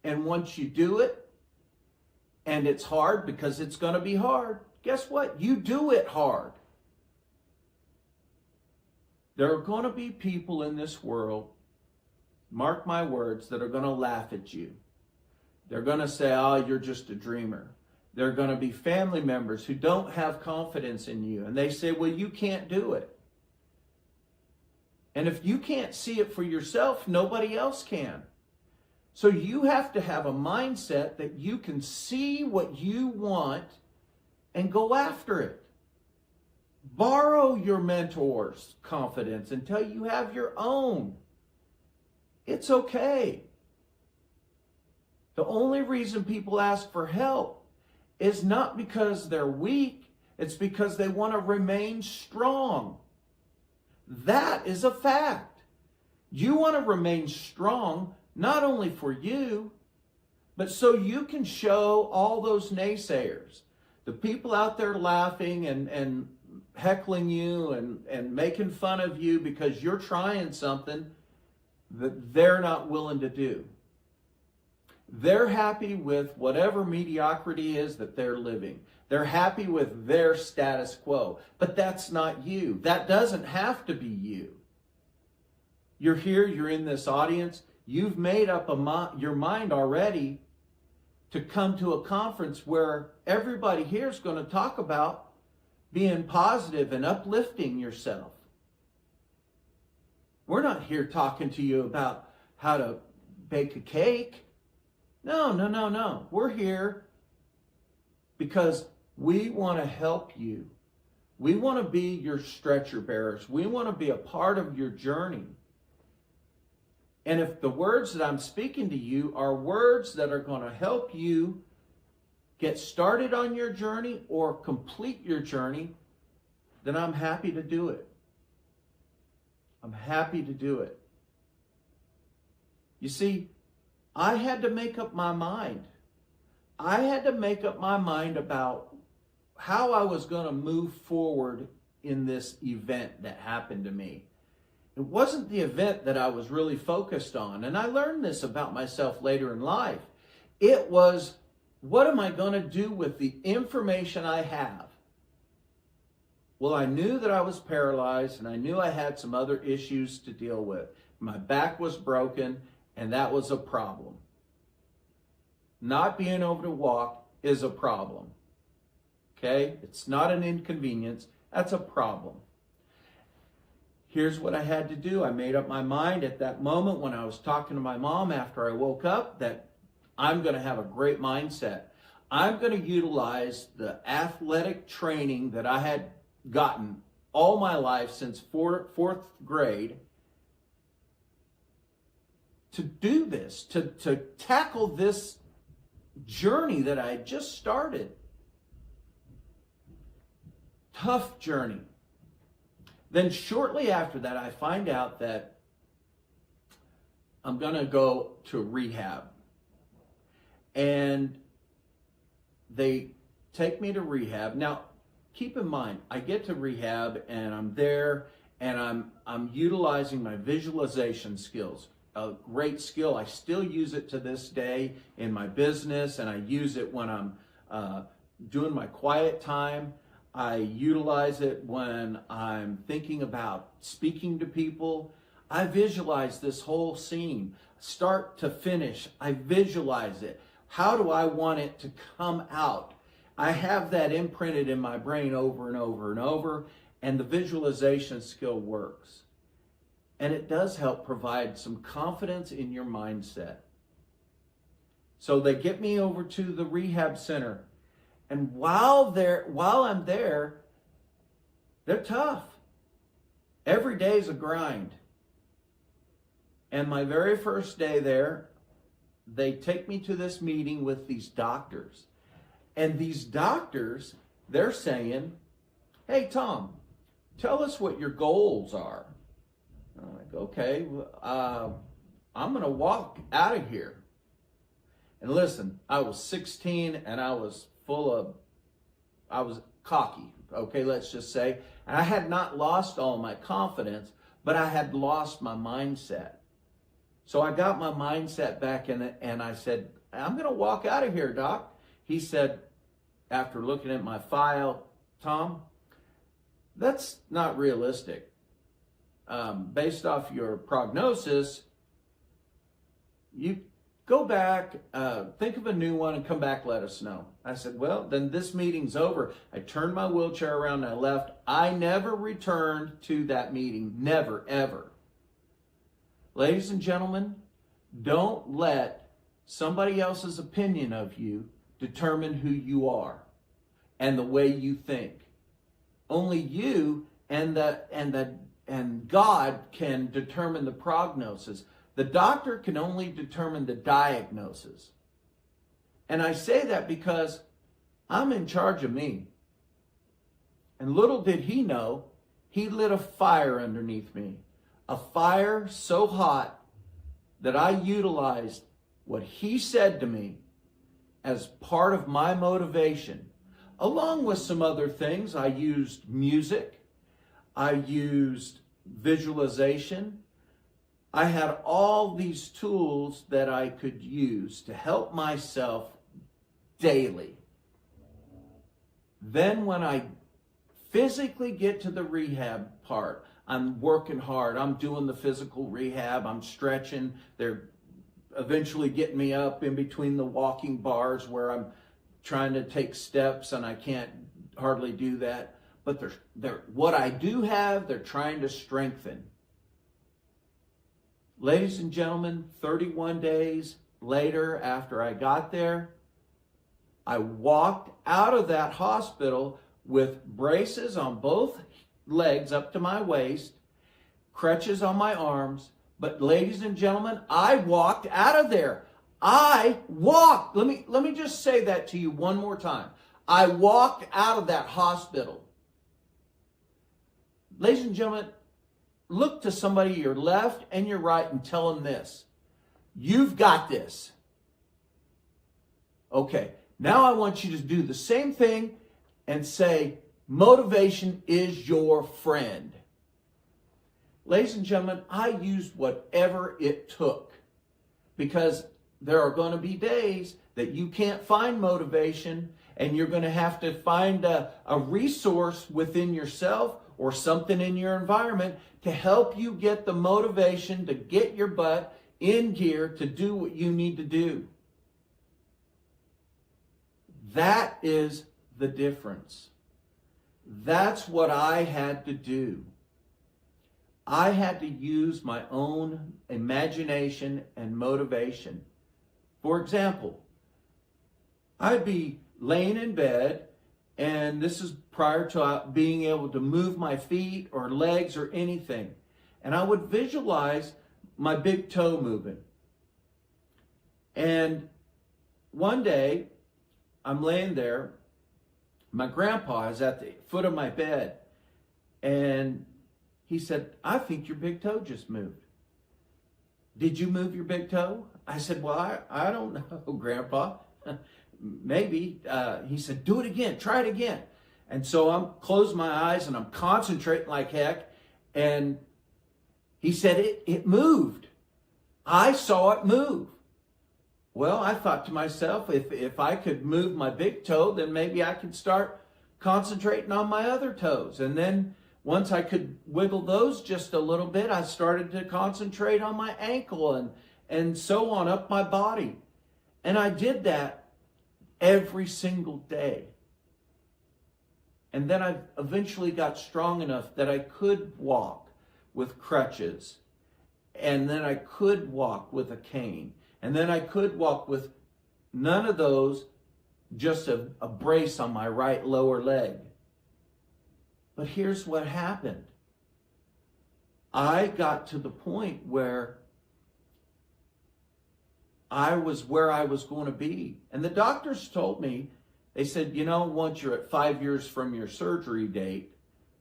Speaker 7: And once you do it, and it's hard because it's going to be hard, guess what? You do it hard. There are going to be people in this world, mark my words, that are going to laugh at you. They're going to say, oh, you're just a dreamer. There are going to be family members who don't have confidence in you. And they say, well, you can't do it. And if you can't see it for yourself, nobody else can. So you have to have a mindset that you can see what you want and go after it. Borrow your mentor's confidence until you have your own. It's okay. The only reason people ask for help is not because they're weak. It's because they want to remain strong. That is a fact. You want to remain strong, not only for you, but so you can show all those naysayers, the people out there laughing and heckling you and making fun of you because you're trying something that they're not willing to do. They're happy with whatever mediocrity is that they're living. They're happy with their status quo. But that's not you. That doesn't have to be you. You're here, you're in this audience. You've made up your mind already to come to a conference where everybody here is going to talk about being positive and uplifting yourself. We're not here talking to you about how to bake a cake. No. We're here because we want to help you. We want to be your stretcher bearers. We want to be a part of your journey. And if the words that I'm speaking to you are words that are going to help you get started on your journey or complete your journey, then I'm happy to do it. I'm happy to do it. You see, I had to make up my mind. I had to make up my mind about how I was going to move forward in this event that happened to me. It wasn't the event that I was really focused on, and I learned this about myself later in life. It was, what am I going to do with the information I have? Well, I knew that I was paralyzed, and I knew I had some other issues to deal with. My back was broken, and that was a problem. Not being able to walk is a problem. Okay? It's not an inconvenience. That's a problem. Here's what I had to do. I made up my mind at that moment when I was talking to my mom after I woke up that I'm going to have a great mindset. I'm going to utilize the athletic training that I had gotten all my life since fourth grade to do this, to tackle this journey that I had just started. Tough journey. Then shortly after that, I find out that I'm going to go to rehab. And they take me to rehab. Now, keep in mind, I get to rehab and I'm there and I'm utilizing my visualization skills. A great skill. I still use it to this day in my business, and I use it when I'm doing my quiet time. I utilize it when I'm thinking about speaking to people. I visualize this whole scene, start to finish. I visualize it. How do I want it to come out? I have that imprinted in my brain over and over and over, and the visualization skill works. And it does help provide some confidence in your mindset. So they get me over to the rehab center. And while I'm there, they're tough. Every day is a grind. And my very first day there, they take me to this meeting with these doctors. And these doctors, they're saying, hey, Tom, tell us what your goals are. I'm like, okay, I'm going to walk out of here. And listen, I was 16 and I was cocky, okay, let's just say. And I had not lost all my confidence, but I had lost my mindset. So I got my mindset back in it and I said, I'm going to walk out of here, doc. He said, after looking at my file, Tom, that's not realistic. Based off your prognosis, you go back, think of a new one and come back, let us know. I said, well, then this meeting's over. I turned my wheelchair around and I left. I never returned to that meeting. Never, ever. Ladies and gentlemen, don't let somebody else's opinion of you determine who you are and the way you think. Only you and God can determine the prognosis. The doctor can only determine the diagnosis. And I say that because I'm in charge of me. And little did he know, he lit a fire underneath me. A fire so hot that I utilized what he said to me as part of my motivation. Along with some other things, I used music. I used visualization. I had all these tools that I could use to help myself daily. Then when I physically get to the rehab part, I'm working hard. I'm doing the physical rehab. I'm stretching. They're eventually getting me up in between the walking bars where I'm trying to take steps and I can't hardly do that. But they're what I do have, they're trying to strengthen. Ladies and gentlemen, 31 days later after I got there, I walked out of that hospital with braces on both legs up to my waist, crutches on my arms. But ladies and gentlemen, I walked out of there. I walked. Let me just say that to you one more time. I walked out of that hospital. Ladies and gentlemen, look to somebody your left and your right and tell them this. You've got this. Okay, now I want you to do the same thing and say, motivation is your friend. Ladies and gentlemen, I used whatever it took because there are going to be days that you can't find motivation and you're going to have to find a resource within yourself or something in your environment to help you get the motivation to get your butt in gear to do what you need to do. That is the difference. That's what I had to do. I had to use my own imagination and motivation. For example, I'd be laying in bed, and this is prior to being able to move my feet or legs or anything. And I would visualize my big toe moving. And one day, I'm laying there. My grandpa is at the foot of my bed. And he said, I think your big toe just moved. Did you move your big toe? I said, well, I don't know, Grandpa. Maybe. He said, do it again. Try it again. And so I'm closing my eyes and I'm concentrating like heck. And he said, it moved. I saw it move. Well, I thought to myself, if I could move my big toe, then maybe I could start concentrating on my other toes. And then once I could wiggle those just a little bit, I started to concentrate on my ankle and so on up my body. And I did that every single day. And then I eventually got strong enough that I could walk with crutches. And then I could walk with a cane. And then I could walk with none of those, just a brace on my right lower leg. But here's what happened. I got to the point where I was where I was going to be. And the doctors told me, they said, you know, once you're at 5 years from your surgery date,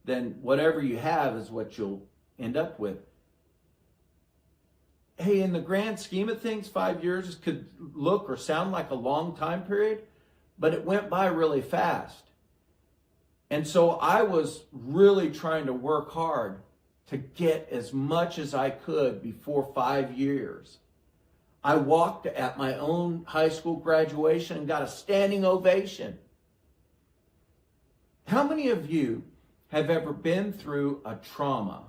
Speaker 7: then whatever you have is what you'll end up with. Hey, in the grand scheme of things, 5 years could look or sound like a long time period, but it went by really fast. And so I was really trying to work hard to get as much as I could before 5 years. I walked at my own high school graduation and got a standing ovation. How many of you have ever been through a trauma?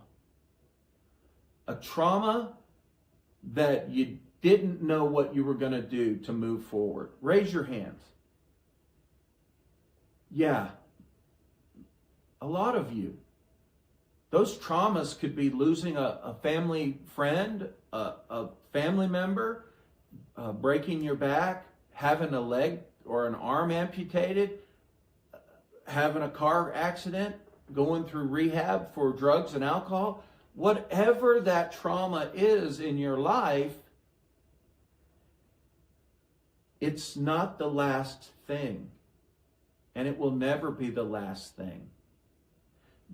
Speaker 7: A trauma that you didn't know what you were going to do to move forward? Raise your hands. Yeah, a lot of you. Those traumas could be losing a family friend, a family member, breaking your back, having a leg or an arm amputated, having a car accident, going through rehab for drugs and alcohol. Whatever that trauma is in your life, it's not the last thing, and it will never be the last thing.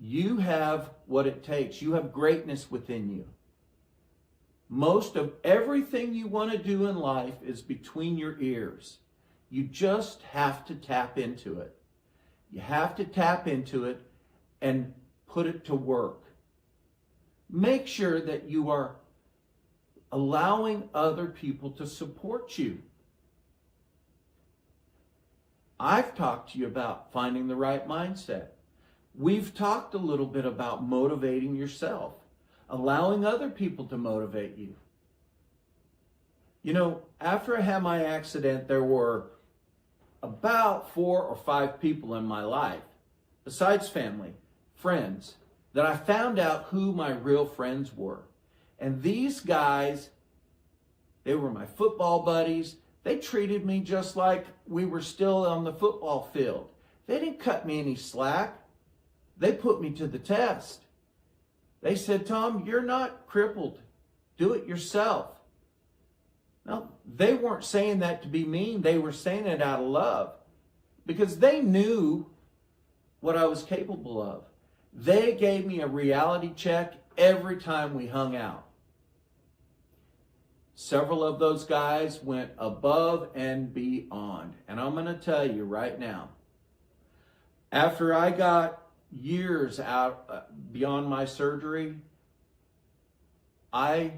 Speaker 7: You have what it takes. You have greatness within you. Most of everything you want to do in life is between your ears. You just have to tap into it. You have to tap into it and put it to work. Make sure that you are allowing other people to support you. I've talked to you about finding the right mindset. We've talked a little bit about motivating yourself, allowing other people to motivate you. You know, after I had my accident, there were about 4 or 5 people in my life, besides family, friends, that I found out who my real friends were. And these guys, they were my football buddies. They treated me just like we were still on the football field. They didn't cut me any slack. They put me to the test. They said, Tom, you're not crippled. Do it yourself. Now, they weren't saying that to be mean. They were saying it out of love because they knew what I was capable of. They gave me a reality check every time we hung out. Several of those guys went above and beyond. And I'm going to tell you right now, after I got years out beyond my surgery, I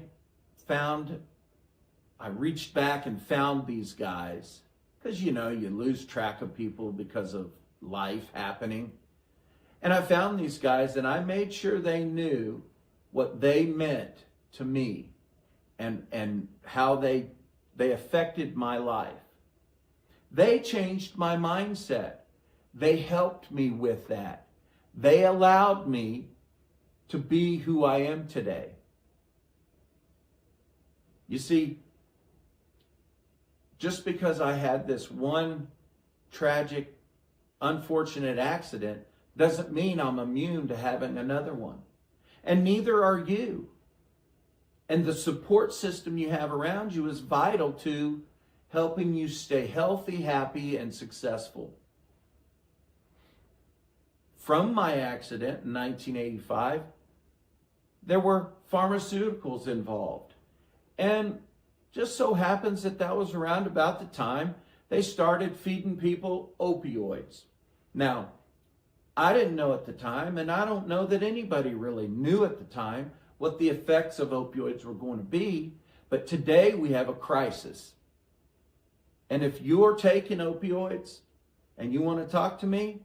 Speaker 7: reached back and found these guys, because you know, you lose track of people because of life happening. And I found these guys and I made sure they knew what they meant to me and how they affected my life. They changed my mindset. They helped me with that. They allowed me to be who I am today. You see, just because I had this one tragic, unfortunate accident doesn't mean I'm immune to having another one. And neither are you. And the support system you have around you is vital to helping you stay healthy, happy, and successful. From my accident in 1985, there were pharmaceuticals involved. And just so happens that that was around about the time they started feeding people opioids. Now, I didn't know at the time, and I don't know that anybody really knew at the time what the effects of opioids were going to be, but today we have a crisis. And if you're taking opioids and you want to talk to me,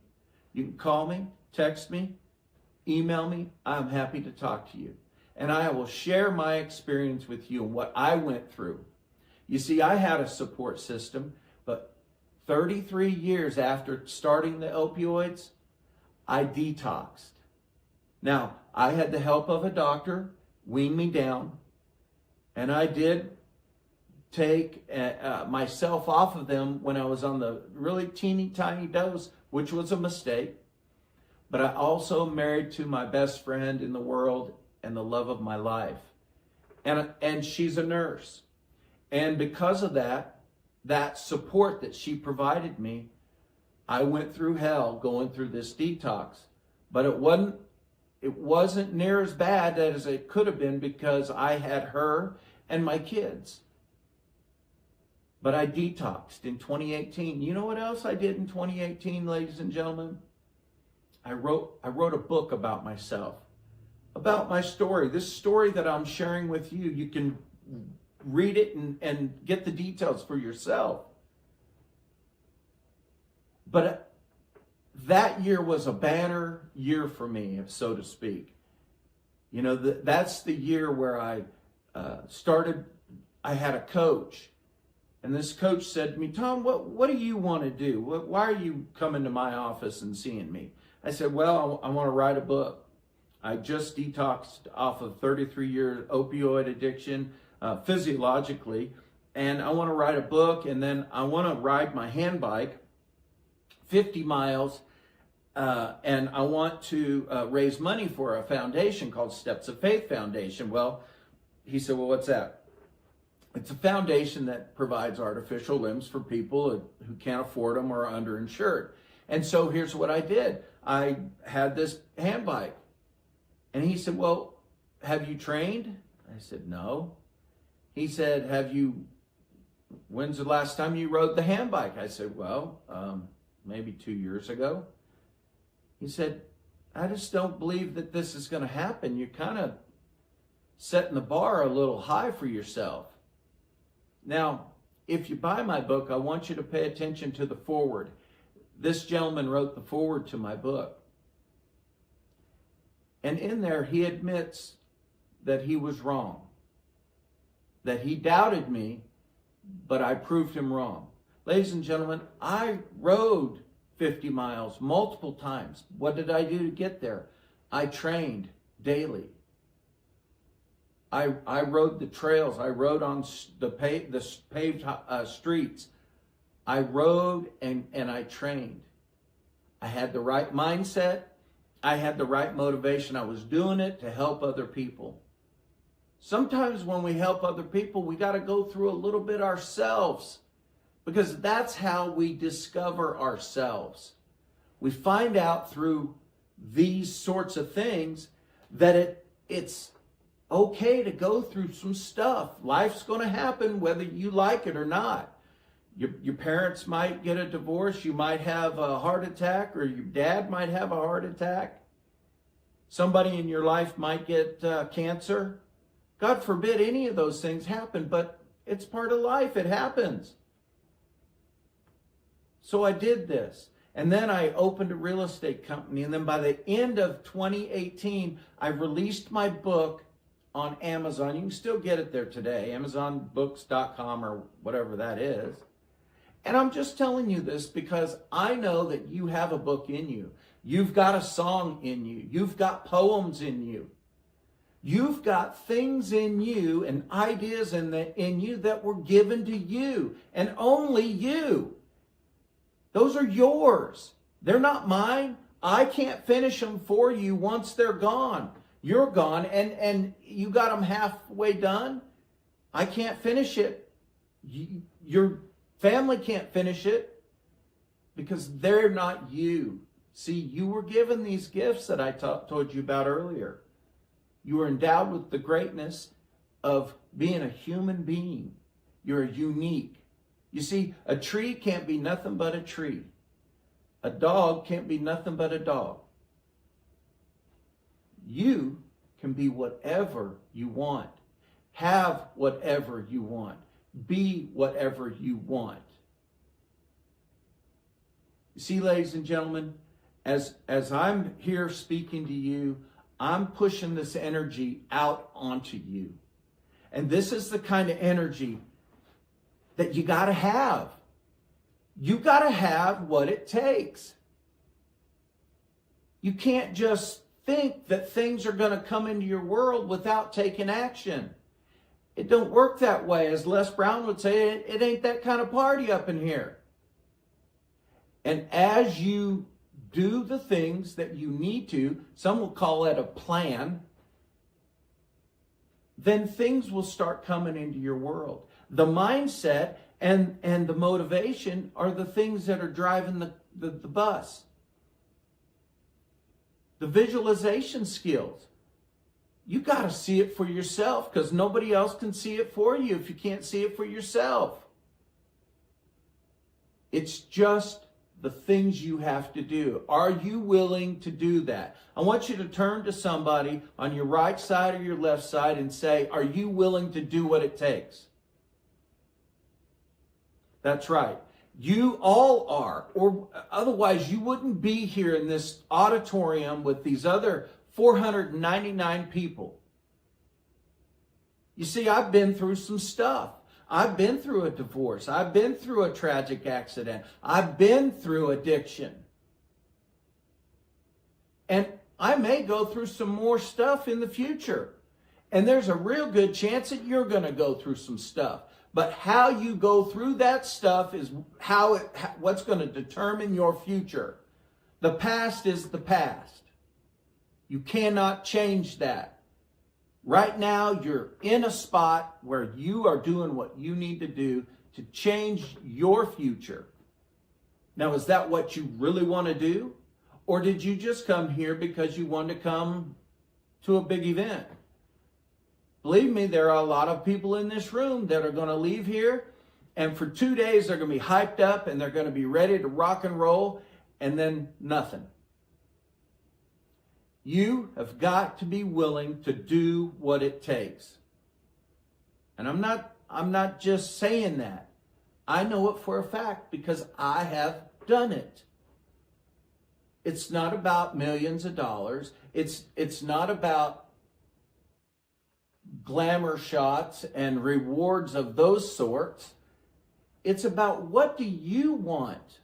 Speaker 7: you can call me, text me, email me. I'm happy to talk to you. And I will share my experience with you and what I went through. You see, I had a support system, but 33 years after starting the opioids, I detoxed. Now, I had the help of a doctor wean me down, and I did take myself off of them when I was on the really teeny tiny dose, which was a mistake. But I also married to my best friend in the world, and the love of my life. And she's a nurse. And because of that support that she provided me, I went through hell going through this detox. But it wasn't near as bad as it could have been because I had her and my kids. But I detoxed in 2018. You know what else I did in 2018, ladies and gentlemen? I wrote a book about myself, about my story. This story that I'm sharing with you, you can read it and get the details for yourself. But that year was a banner year for me, so to speak. You know, that's the year where I started. I had a coach, and this coach said to me, Tom, what do you want to do? Why are you coming to my office and seeing me? I said, well, I want to write a book. I just detoxed off of 33-year opioid addiction physiologically, and I want to write a book, and then I want to ride my hand bike 50 miles, and I want to raise money for a foundation called Steps of Faith Foundation. Well, he said, well, what's that? It's a foundation that provides artificial limbs for people who can't afford them or are underinsured. And so here's what I did. I had this hand bike. And he said, well, have you trained? I said, no. He said, when's the last time you rode the hand bike? I said, well, maybe 2 years ago. He said, I just don't believe that this is going to happen. You're kind of setting the bar a little high for yourself. Now, if you buy my book, I want you to pay attention to the foreword. This gentleman wrote the foreword to my book. And in there, he admits that he was wrong, that he doubted me, but I proved him wrong. Ladies and gentlemen, I rode 50 miles multiple times. What did I do to get there? I trained daily. I rode the trails. I rode on the paved streets. I rode and I trained. I had the right mindset. I had the right motivation. I was doing it to help other people. Sometimes when we help other people, we got to go through a little bit ourselves, because that's how we discover ourselves. We find out through these sorts of things that it's okay to go through some stuff. Life's going to happen whether you like it or not. Your parents might get a divorce. You might have a heart attack, or your dad might have a heart attack. Somebody in your life might get cancer. God forbid any of those things happen, but it's part of life. It happens. So I did this. And then I opened a real estate company. And then by the end of 2018, I released my book on Amazon. You can still get it there today, amazonbooks.com or whatever that is. And I'm just telling you this because I know that you have a book in you. You've got a song in you. You've got poems in you. You've got things in you and ideas in you that were given to you, and only you. Those are yours. They're not mine. I can't finish them for you once they're gone. You're gone, and you got them halfway done. I can't finish it. Your family can't finish it because they're not you. See, you were given these gifts that I told you about earlier. You were endowed with the greatness of being a human being. You're unique. You see, a tree can't be nothing but a tree. A dog can't be nothing but a dog. You can be whatever you want. Have whatever you want. Be whatever you want. You see, ladies and gentlemen, as I'm here speaking to you, I'm pushing this energy out onto you. And this is the kind of energy that you got to have. You got to have what it takes. You can't just think that things are going to come into your world without taking action. It don't work that way. As Les Brown would say, it ain't that kind of party up in here. And as you do the things that you need to, some will call it a plan. then things will start coming into your world. The mindset and the motivation are the things that are driving the bus. The visualization skills. You got to see it for yourself, because nobody else can see it for you if you can't see it for yourself. It's just the things you have to do. Are you willing to do that? I want you to turn to somebody on your right side or your left side and say, are you willing to do what it takes? That's right. You all are, or otherwise you wouldn't be here in this auditorium with these other 499 people. You see, I've been through some stuff. I've been through a divorce. I've been through a tragic accident. I've been through addiction. And I may go through some more stuff in the future. And there's a real good chance that you're going to go through some stuff. But how you go through that stuff is what's going to determine your future. The past is the past. You cannot change that. Right now, you're in a spot where you are doing what you need to do to change your future. Now, is that what you really want to do? Or did you just come here because you want to come to a big event? Believe me, there are a lot of people in this room that are going to leave here, and for 2 days they're going to be hyped up and they're going to be ready to rock and roll, and then nothing. You have got to be willing to do what it takes. And I'm not just saying that. I know it for a fact because I have done it. It's not about millions of dollars. It's not about glamour shots and rewards of those sorts. It's about, what do you want?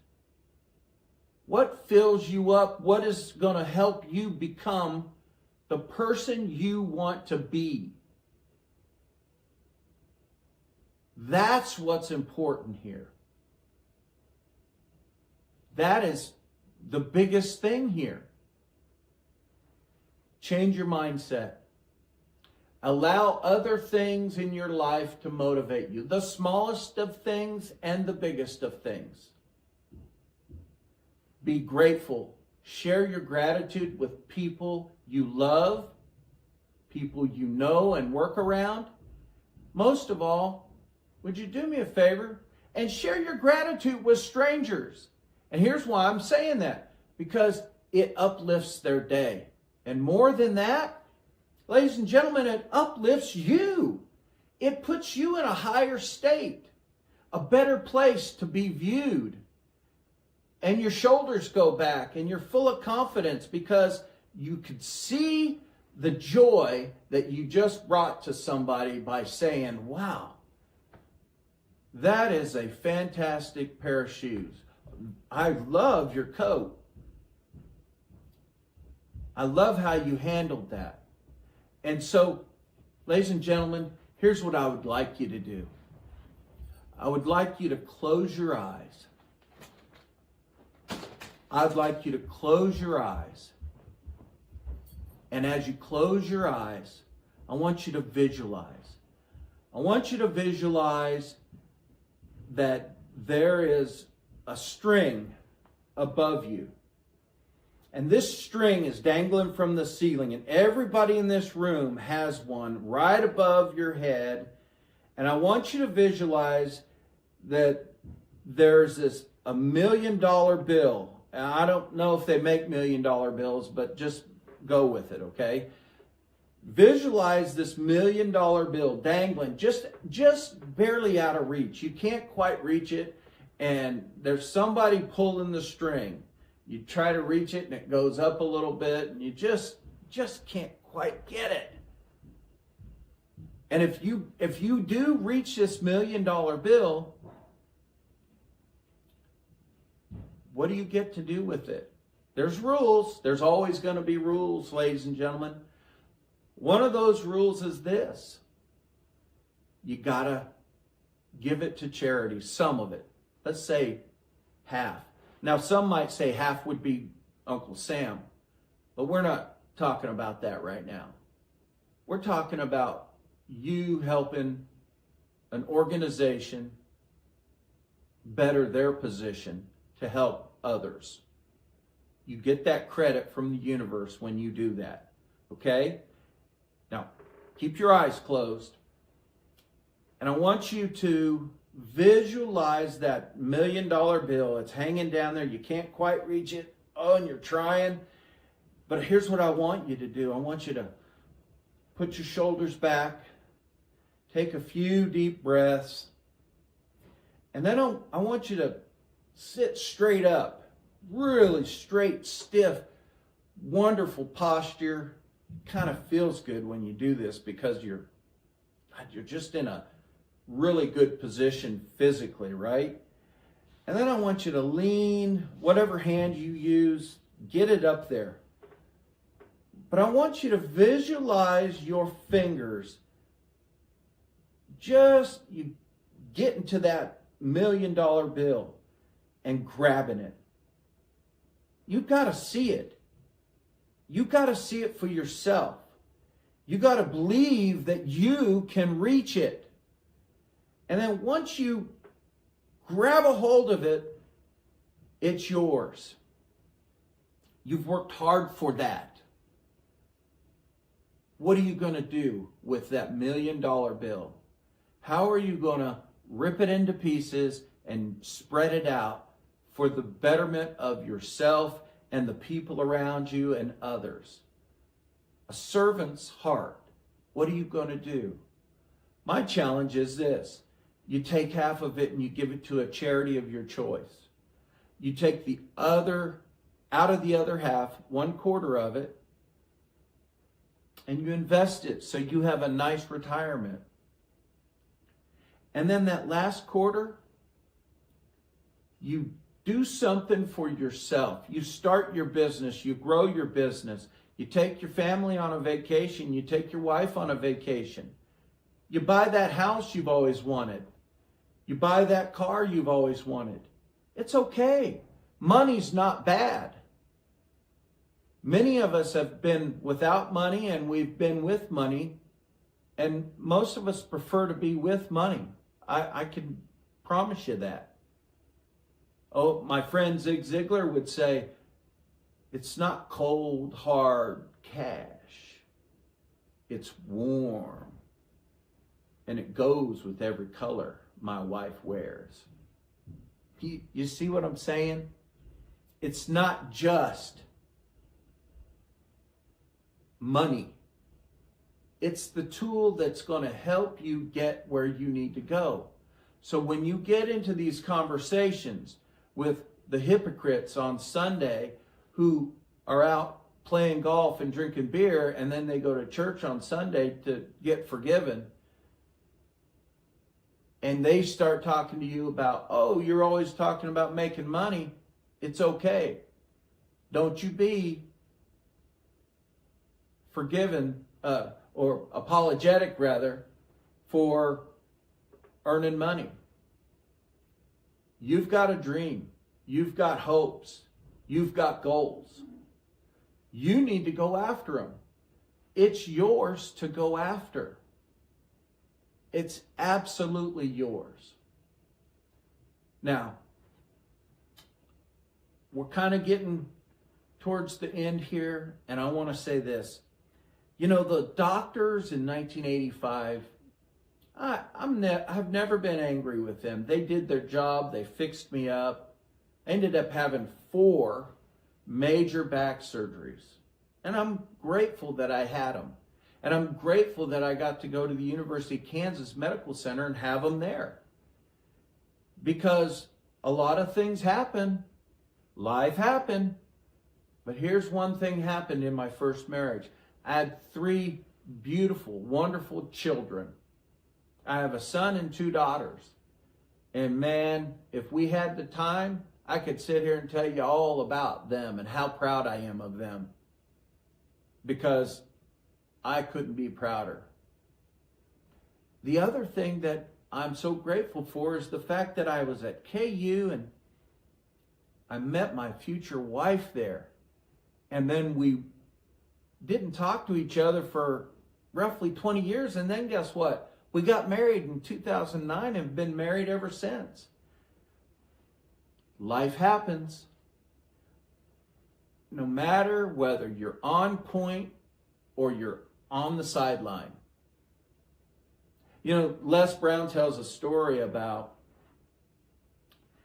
Speaker 7: What fills you up? What is going to help you become the person you want to be? That's what's important here. That is the biggest thing here. Change your mindset. Allow other things in your life to motivate you. The smallest of things and the biggest of things. Be grateful. Share your gratitude with people you love, people you know and work around. Most of all, would you do me a favor and share your gratitude with strangers? And here's why I'm saying that. Because it uplifts their day. And more than that, ladies and gentlemen, it uplifts you. It puts you in a higher state, a better place to be viewed. And your shoulders go back and you're full of confidence because you could see the joy that you just brought to somebody by saying, wow, that is a fantastic pair of shoes. I love your coat. I love how you handled that. And so, ladies and gentlemen, here's what I would like you to do. I would like you to close your eyes. I'd like you to close your eyes. And as you close your eyes, I want you to visualize. I want you to visualize that there is a string above you. And this string is dangling from the ceiling. And everybody in this room has one right above your head. And I want you to visualize that there's this $1 million bill. And I don't know if they make $1 million bills, but just go with it, okay? Visualize this $1 million bill dangling just barely out of reach. You can't quite reach it, and there's somebody pulling the string. You try to reach it, and it goes up a little bit, and you just can't quite get it. And if you do reach this $1 million bill, what do you get to do with it? There's rules. There's always going to be rules, ladies and gentlemen. One of those rules is this. You got to give it to charity, some of it. Let's say half. Now, some might say half would be Uncle Sam, but we're not talking about that right now. We're talking about you helping an organization better their position to help others. You get that credit from the universe when you do that. Okay? Now, keep your eyes closed. And I want you to visualize that $1 million bill. It's hanging down there. You can't quite reach it. Oh, and you're trying. But here's what I want you to do. I want you to put your shoulders back. Take a few deep breaths. And then I want you to sit straight up. Really straight, stiff, wonderful posture. Kind of feels good when you do this because you're just in a really good position physically, right? And then I want you to lean, whatever hand you use, get it up there. But I want you to visualize your fingers just you getting to that $1 million bill and grabbing it. You've got to see it. You've got to see it for yourself. You got to believe that you can reach it. And then once you grab a hold of it, it's yours. You've worked hard for that. What are you going to do with that $1 million bill? How are you going to rip it into pieces and spread it out for the betterment of yourself and the people around you and others? A servant's heart. What are you going to do? My challenge is this. You take half of it and you give it to a charity of your choice. You take the other, out of the other half, 1/4 of it, and you invest it so you have a nice retirement. And then that last quarter, you do something for yourself. You start your business. You grow your business. You take your family on a vacation. You take your wife on a vacation. You buy that house you've always wanted. You buy that car you've always wanted. It's okay. Money's not bad. Many of us have been without money and we've been with money. And most of us prefer to be with money. I can promise you that. Oh, my friend Zig Ziglar would say, it's not cold, hard cash. It's warm. And it goes with every color my wife wears. You see what I'm saying? It's not just money. It's the tool that's going to help you get where you need to go. So when you get into these conversations with the hypocrites on Sunday who are out playing golf and drinking beer and then they go to church on Sunday to get forgiven, and they start talking to you about, oh, you're always talking about making money, it's okay. Don't you be forgiven, or apologetic rather, for earning money. You've got a dream. You've got hopes. You've got goals. You need to go after them. It's yours to go after. It's absolutely yours. Now, we're kind of getting towards the end here, and I want to say this. You know, the doctors in 1985, I've never been angry with them. They did their job. They fixed me up. I ended up having 4 major back surgeries. And I'm grateful that I had them. And I'm grateful that I got to go to the University of Kansas Medical Center and have them there. Because a lot of things happen. Life happened. But here's one thing happened in my first marriage. I had 3 beautiful, wonderful children. I have a son and 2 daughters. And man, if we had the time, I could sit here and tell you all about them and how proud I am of them. Because I couldn't be prouder. The other thing that I'm so grateful for is the fact that I was at KU and I met my future wife there. And then we didn't talk to each other for roughly 20 years. And then guess what? We got married in 2009 and have been married ever since. Life happens. No matter whether you're on point or you're on the sideline. You know, Les Brown tells a story about,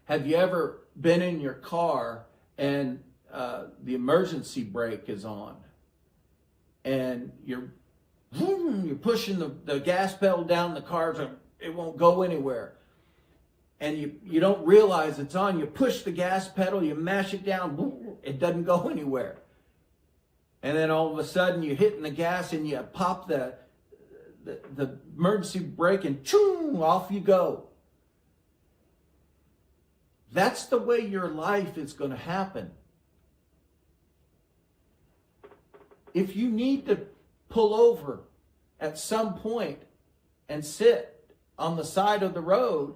Speaker 7: have you ever been in your car and the emergency brake is on and you're pushing the gas pedal down, the car, it won't go anywhere. And you don't realize it's on. You push the gas pedal, you mash it down, it doesn't go anywhere. And then all of a sudden you're hitting the gas and you pop the emergency brake and choom, off you go. That's the way your life is going to happen. If you need to pull over at some point and sit on the side of the road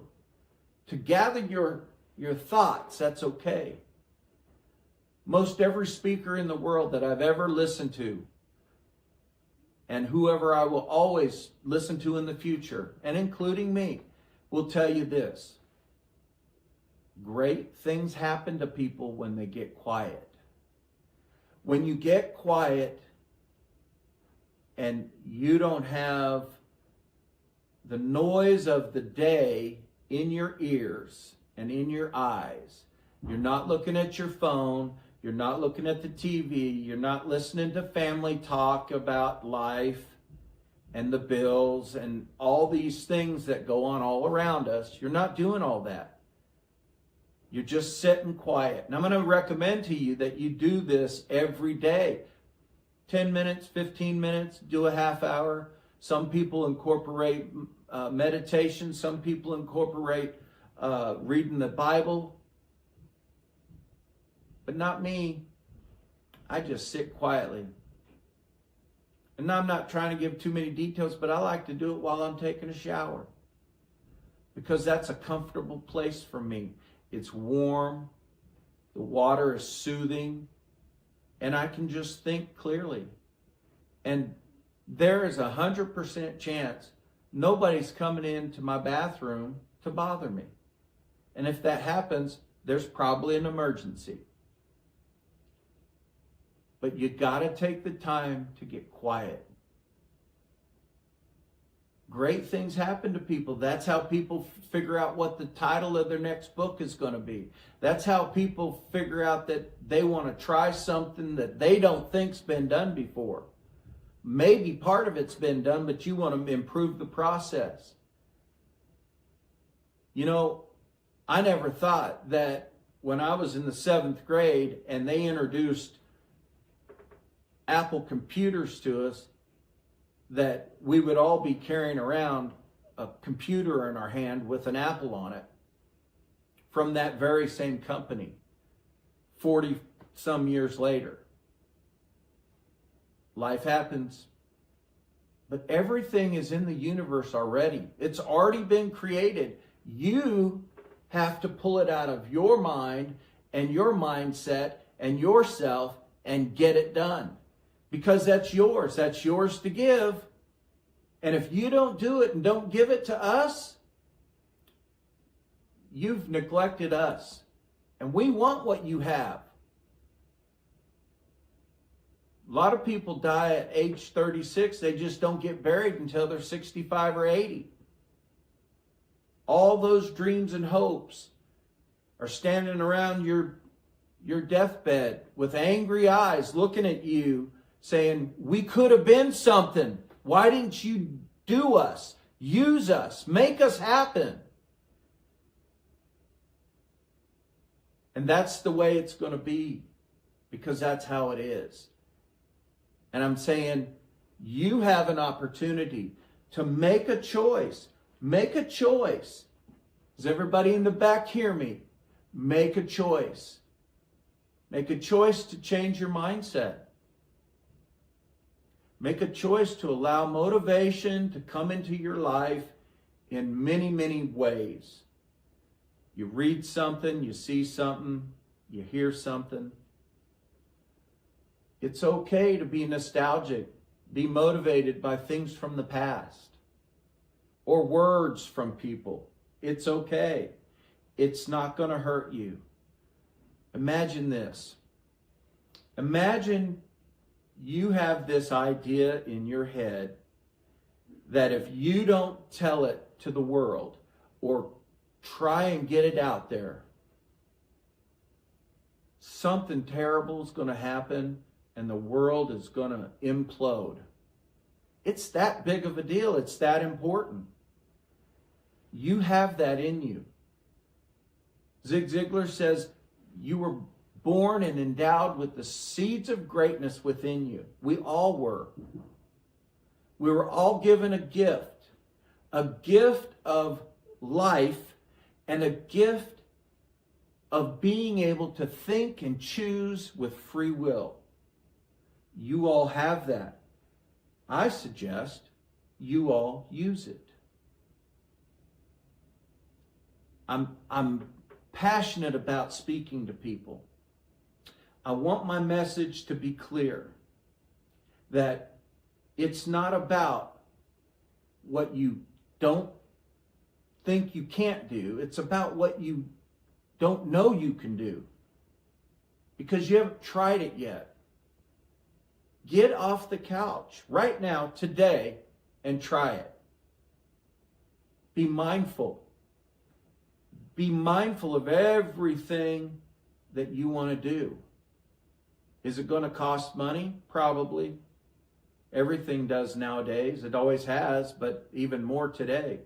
Speaker 7: to gather your thoughts, that's okay. Most every speaker in the world that I've ever listened to, and whoever I will always listen to in the future, and including me, will tell you this. Great things happen to people when they get quiet. When you get quiet and you don't have the noise of the day in your ears and in your eyes, you're not looking at your phone, you're not looking at the TV, you're not listening to family talk about life and the bills and all these things that go on all around us. You're not doing all that. You're just sitting quiet. And I'm going to recommend to you that you do this every day. 10 minutes, 15 minutes, do a half hour. Some people incorporate meditation. Some people incorporate reading the Bible. But not me. I just sit quietly. And I'm not trying to give too many details, but I like to do it while I'm taking a shower. Because that's a comfortable place for me. It's warm. The water is soothing. And I can just think clearly. And there is 100% chance nobody's coming into my bathroom to bother me. And if that happens, there's probably an emergency. But you got to take the time to get quiet. Great things happen to people. That's how people figure out what the title of their next book is going to be. That's how people figure out that they want to try something that they don't think's been done before. Maybe part of it's been done, but you want to improve the process. You know, I never thought that when I was in the 7th grade and they introduced Apple computers to us, that we would all be carrying around a computer in our hand with an Apple on it from that very same company 40 some years later. Life happens. But everything is in the universe already. It's already been created. You have to pull it out of your mind and your mindset and yourself and get it done. Because that's yours. That's yours to give. And if you don't do it and don't give it to us, you've neglected us. And we want what you have. A lot of people die at age 36. They just don't get buried until they're 65 or 80. All those dreams and hopes are standing around your deathbed with angry eyes looking at you, saying, we could have been something. Why didn't you do us? Use us. Make us happen. And that's the way it's going to be, because that's how it is. And I'm saying, you have an opportunity to make a choice. Make a choice. Does everybody in the back hear me? Make a choice. Make a choice to change your mindset. Make a choice to allow motivation to come into your life in many, many ways. You read something, you see something, you hear something. It's okay to be nostalgic. be motivated by things from the past or words from people. It's okay. It's not going to hurt you. Imagine this. Imagine you have this idea in your head that if you don't tell it to the world or try and get it out there, something terrible is going to happen and the world is going to implode. It's that big of a deal. It's that important. You have that in you. Zig Ziglar says you were born and endowed with the seeds of greatness within you. We all were. We were all given a gift of life and a gift of being able to think and choose with free will. You all have that. I suggest you all use it. I'm passionate about speaking to people. I want my message to be clear that it's not about what you don't think you can't do. It's about what you don't know you can do because you haven't tried it yet. Get off the couch right now, today, and try it. Be mindful. Be mindful of everything that you want to do. Is it going to cost money? Probably. Everything does nowadays. It always has, but even more today.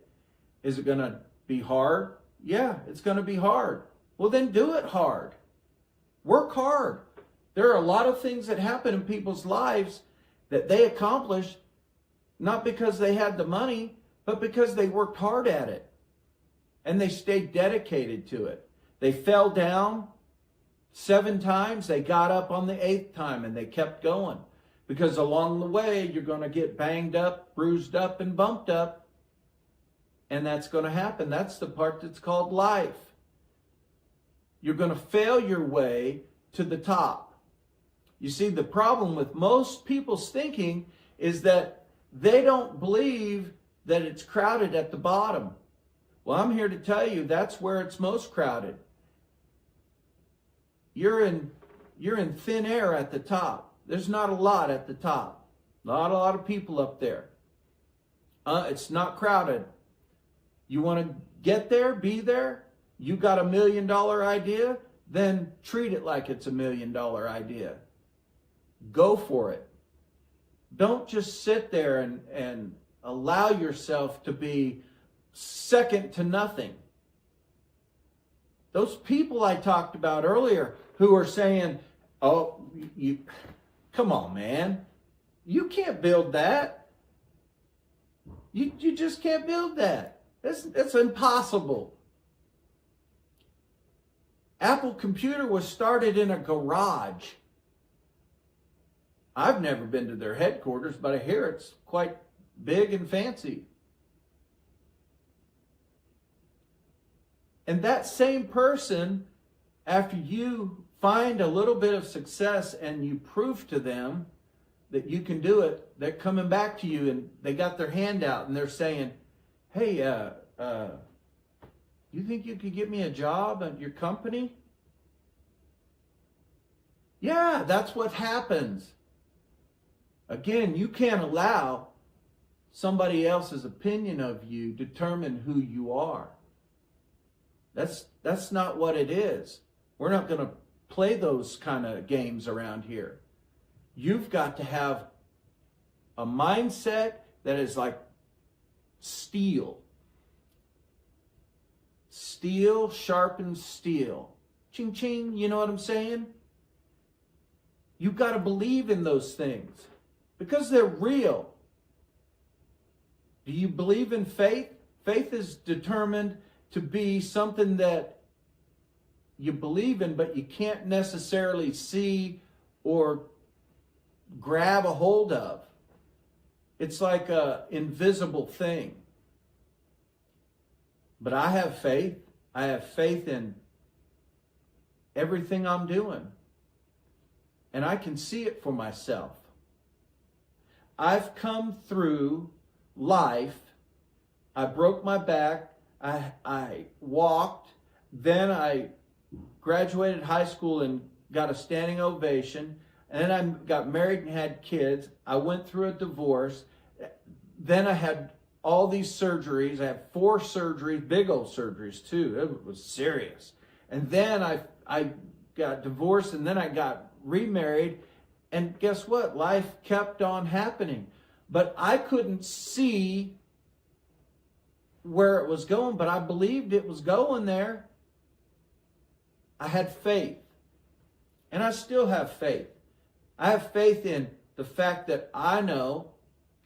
Speaker 7: Is it going to be hard? Yeah, it's going to be hard. Well, then do it hard. Work hard. There are a lot of things that happen in people's lives that they accomplish not because they had the money, but because they worked hard at it. And they stayed dedicated to it. They fell down 7 times. They got up on the 8th time and they kept going. Because along the way, you're going to get banged up, bruised up, and bumped up. And that's going to happen. That's the part that's called life. You're going to fail your way to the top. You see, the problem with most people's thinking is that they don't believe that it's crowded at the bottom. Well, I'm here to tell you that's where it's most crowded. You're in thin air at the top. There's not a lot at the top. Not a lot of people up there. It's not crowded. You want to get there, be there? You got $1 million idea? Then treat it like it's $1 million idea. Go for it. Don't just sit there and allow yourself to be second to nothing. Those people I talked about earlier who are saying, oh, come on, man. You can't build that. You just can't build that. It's impossible. Apple Computer was started in a garage. I've never been to their headquarters, but I hear it's quite big and fancy. And that same person, after you find a little bit of success and you prove to them that you can do it, they're coming back to you and they got their hand out and they're saying, hey, you think you could get me a job at your company? Yeah, that's what happens. Again, you can't allow somebody else's opinion of you determine who you are. That's not what it is. We're not going to play those kind of games around here. You've got to have a mindset that is like steel. Steel sharpens steel. Ching, ching, you know what I'm saying? You've got to believe in those things because they're real. Do you believe in faith? Faith is determined to be something that you believe in, but you can't necessarily see or grab a hold of. It's like an invisible thing. But I have faith. I have faith in everything I'm doing. And I can see it for myself. I've come through life. I broke my back. I walked. Then I graduated high school and got a standing ovation. And then I got married and had kids. I went through a divorce. Then I had all these surgeries. I had 4 surgeries, big old surgeries too. It was serious. And then I got divorced, and then I got remarried. And guess what? Life kept on happening. But I couldn't see where it was going, but I believed it was going there. I had faith. And I still have faith. I have faith in the fact that I know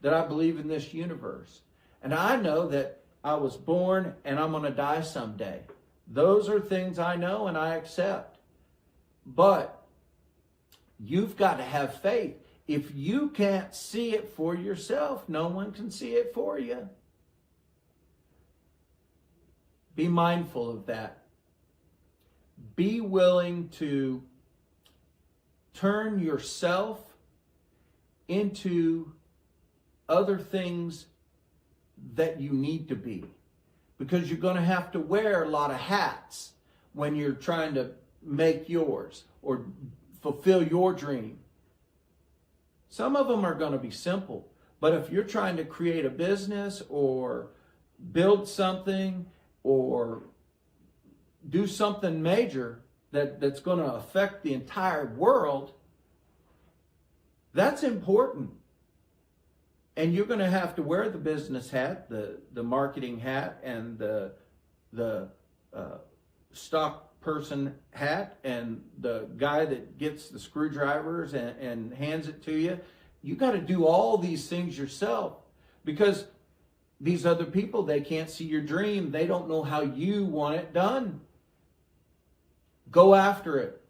Speaker 7: that I believe in this universe. And I know that I was born and I'm going to die someday. Those are things I know and I accept. But you've got to have faith. If you can't see it for yourself, no one can see it for you. Be mindful of that. Be willing to turn yourself into other things that you need to be. Because you're going to have to wear a lot of hats when you're trying to make yours or fulfill your dream. Some of them are going to be simple. But if you're trying to create a business or build something or do something major that's going to affect the entire world, that's important. And you're going to have to wear the business hat, the marketing hat, and the stock person hat, and the guy that gets the screwdrivers and hands it to you. You got to do all these things yourself, because these other people, they can't see your dream. They don't know how you want it done. Go after it.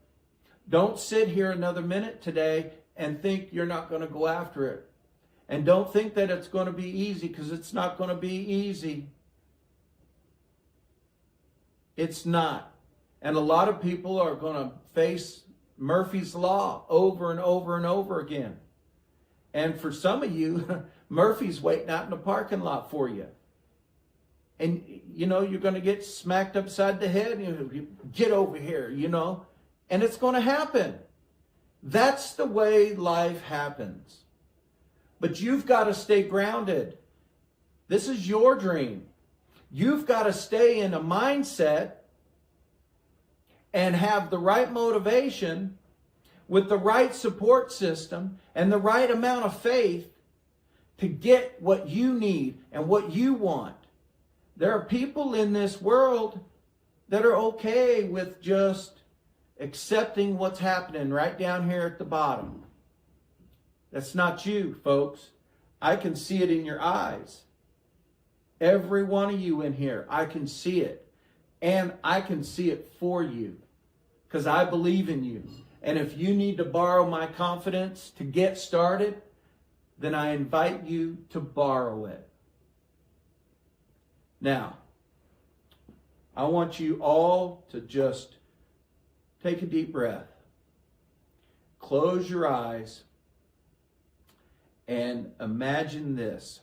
Speaker 7: Don't sit here another minute today and think you're not going to go after it. And don't think that it's going to be easy, because it's not going to be easy. It's not. And a lot of people are going to face Murphy's Law over and over and over again. And for some of you, Murphy's waiting out in the parking lot for you. And, you know, you're going to get smacked upside the head. You get over here, you know. And it's going to happen. That's the way life happens. But you've got to stay grounded. This is your dream. You've got to stay in a mindset and have the right motivation with the right support system and the right amount of faith to get what you need and what you want. There are people in this world that are okay with just accepting what's happening right down here at the bottom. That's not you, folks. I can see it in your eyes. Every one of you in here, I can see it. And I can see it for you, because I believe in you. And if you need to borrow my confidence to get started, then I invite you to borrow it. Now, I want you all to just take a deep breath. Close your eyes and imagine this.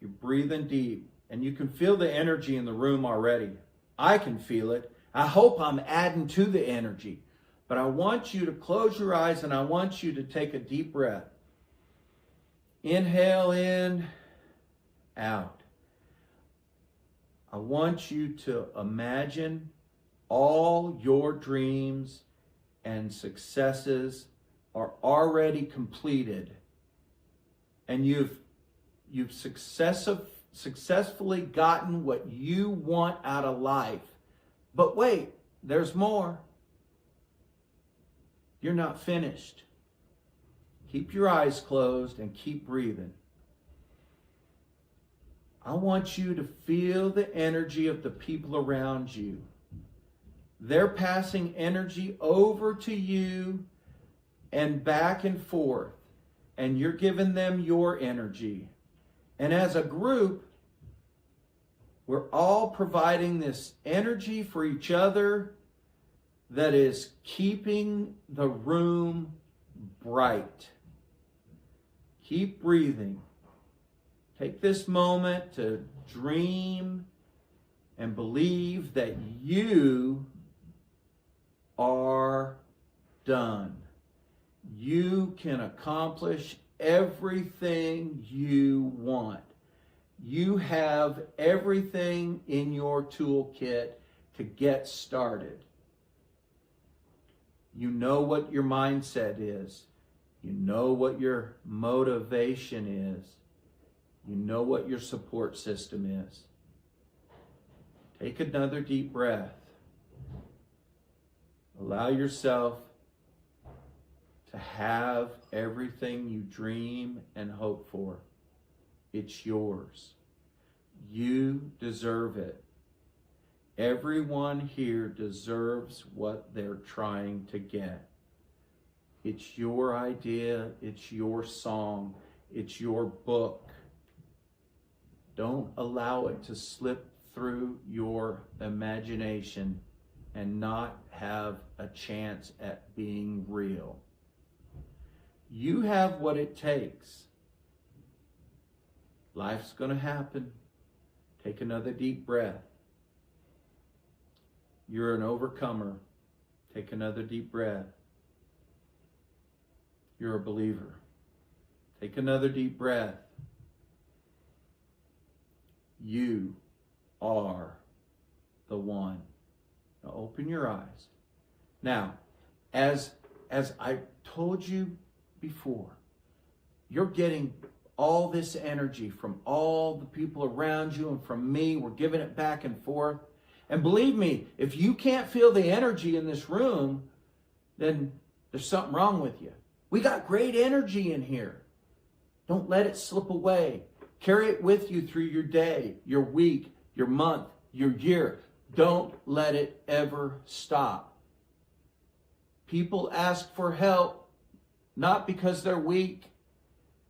Speaker 7: You're breathing deep, and you can feel the energy in the room already. I can feel it. I hope I'm adding to the energy. But I want you to close your eyes, and I want you to take a deep breath. Inhale in, out. I want you to imagine all your dreams and successes are already completed, and you've successfully gotten what you want out of life. But wait, there's more. You're not finished. Keep your eyes closed and keep breathing. I want you to feel the energy of the people around you. They're passing energy over to you and back and forth, and you're giving them your energy. And as a group, we're all providing this energy for each other that is keeping the room bright. Keep breathing. Take this moment to dream and believe that you are done. You can accomplish everything you want. You have everything in your toolkit to get started. You know what your mindset is. You know what your motivation is. You know what your support system is. Take another deep breath. Allow yourself to have everything you dream and hope for. It's yours. You deserve it. Everyone here deserves what they're trying to get. It's your idea. It's your song. It's your book. Don't allow it to slip through your imagination and not have a chance at being real. You have what it takes. Life's going to happen. Take another deep breath. You're an overcomer. Take another deep breath. You're a believer. Take another deep breath. You are the one. Now open your eyes. Now, as I told you before, you're getting all this energy from all the people around you and from me. We're giving it back and forth. And believe me, if you can't feel the energy in this room, then there's something wrong with you. We got great energy in here. Don't let it slip away. Carry it with you through your day, your week, your month, your year. Don't let it ever stop. People ask for help, not because they're weak.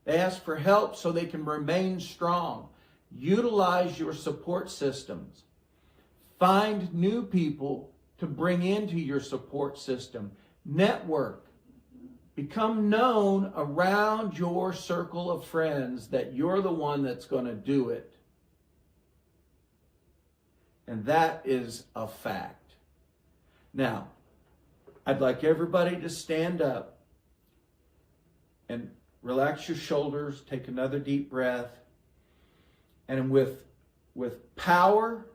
Speaker 7: They ask for help so they can remain strong. Utilize your support systems. Find new people to bring into your support system. Network. Become known around your circle of friends that you're the one that's going to do it. And that is a fact. Now, I'd like everybody to stand up and relax your shoulders, take another deep breath, and with power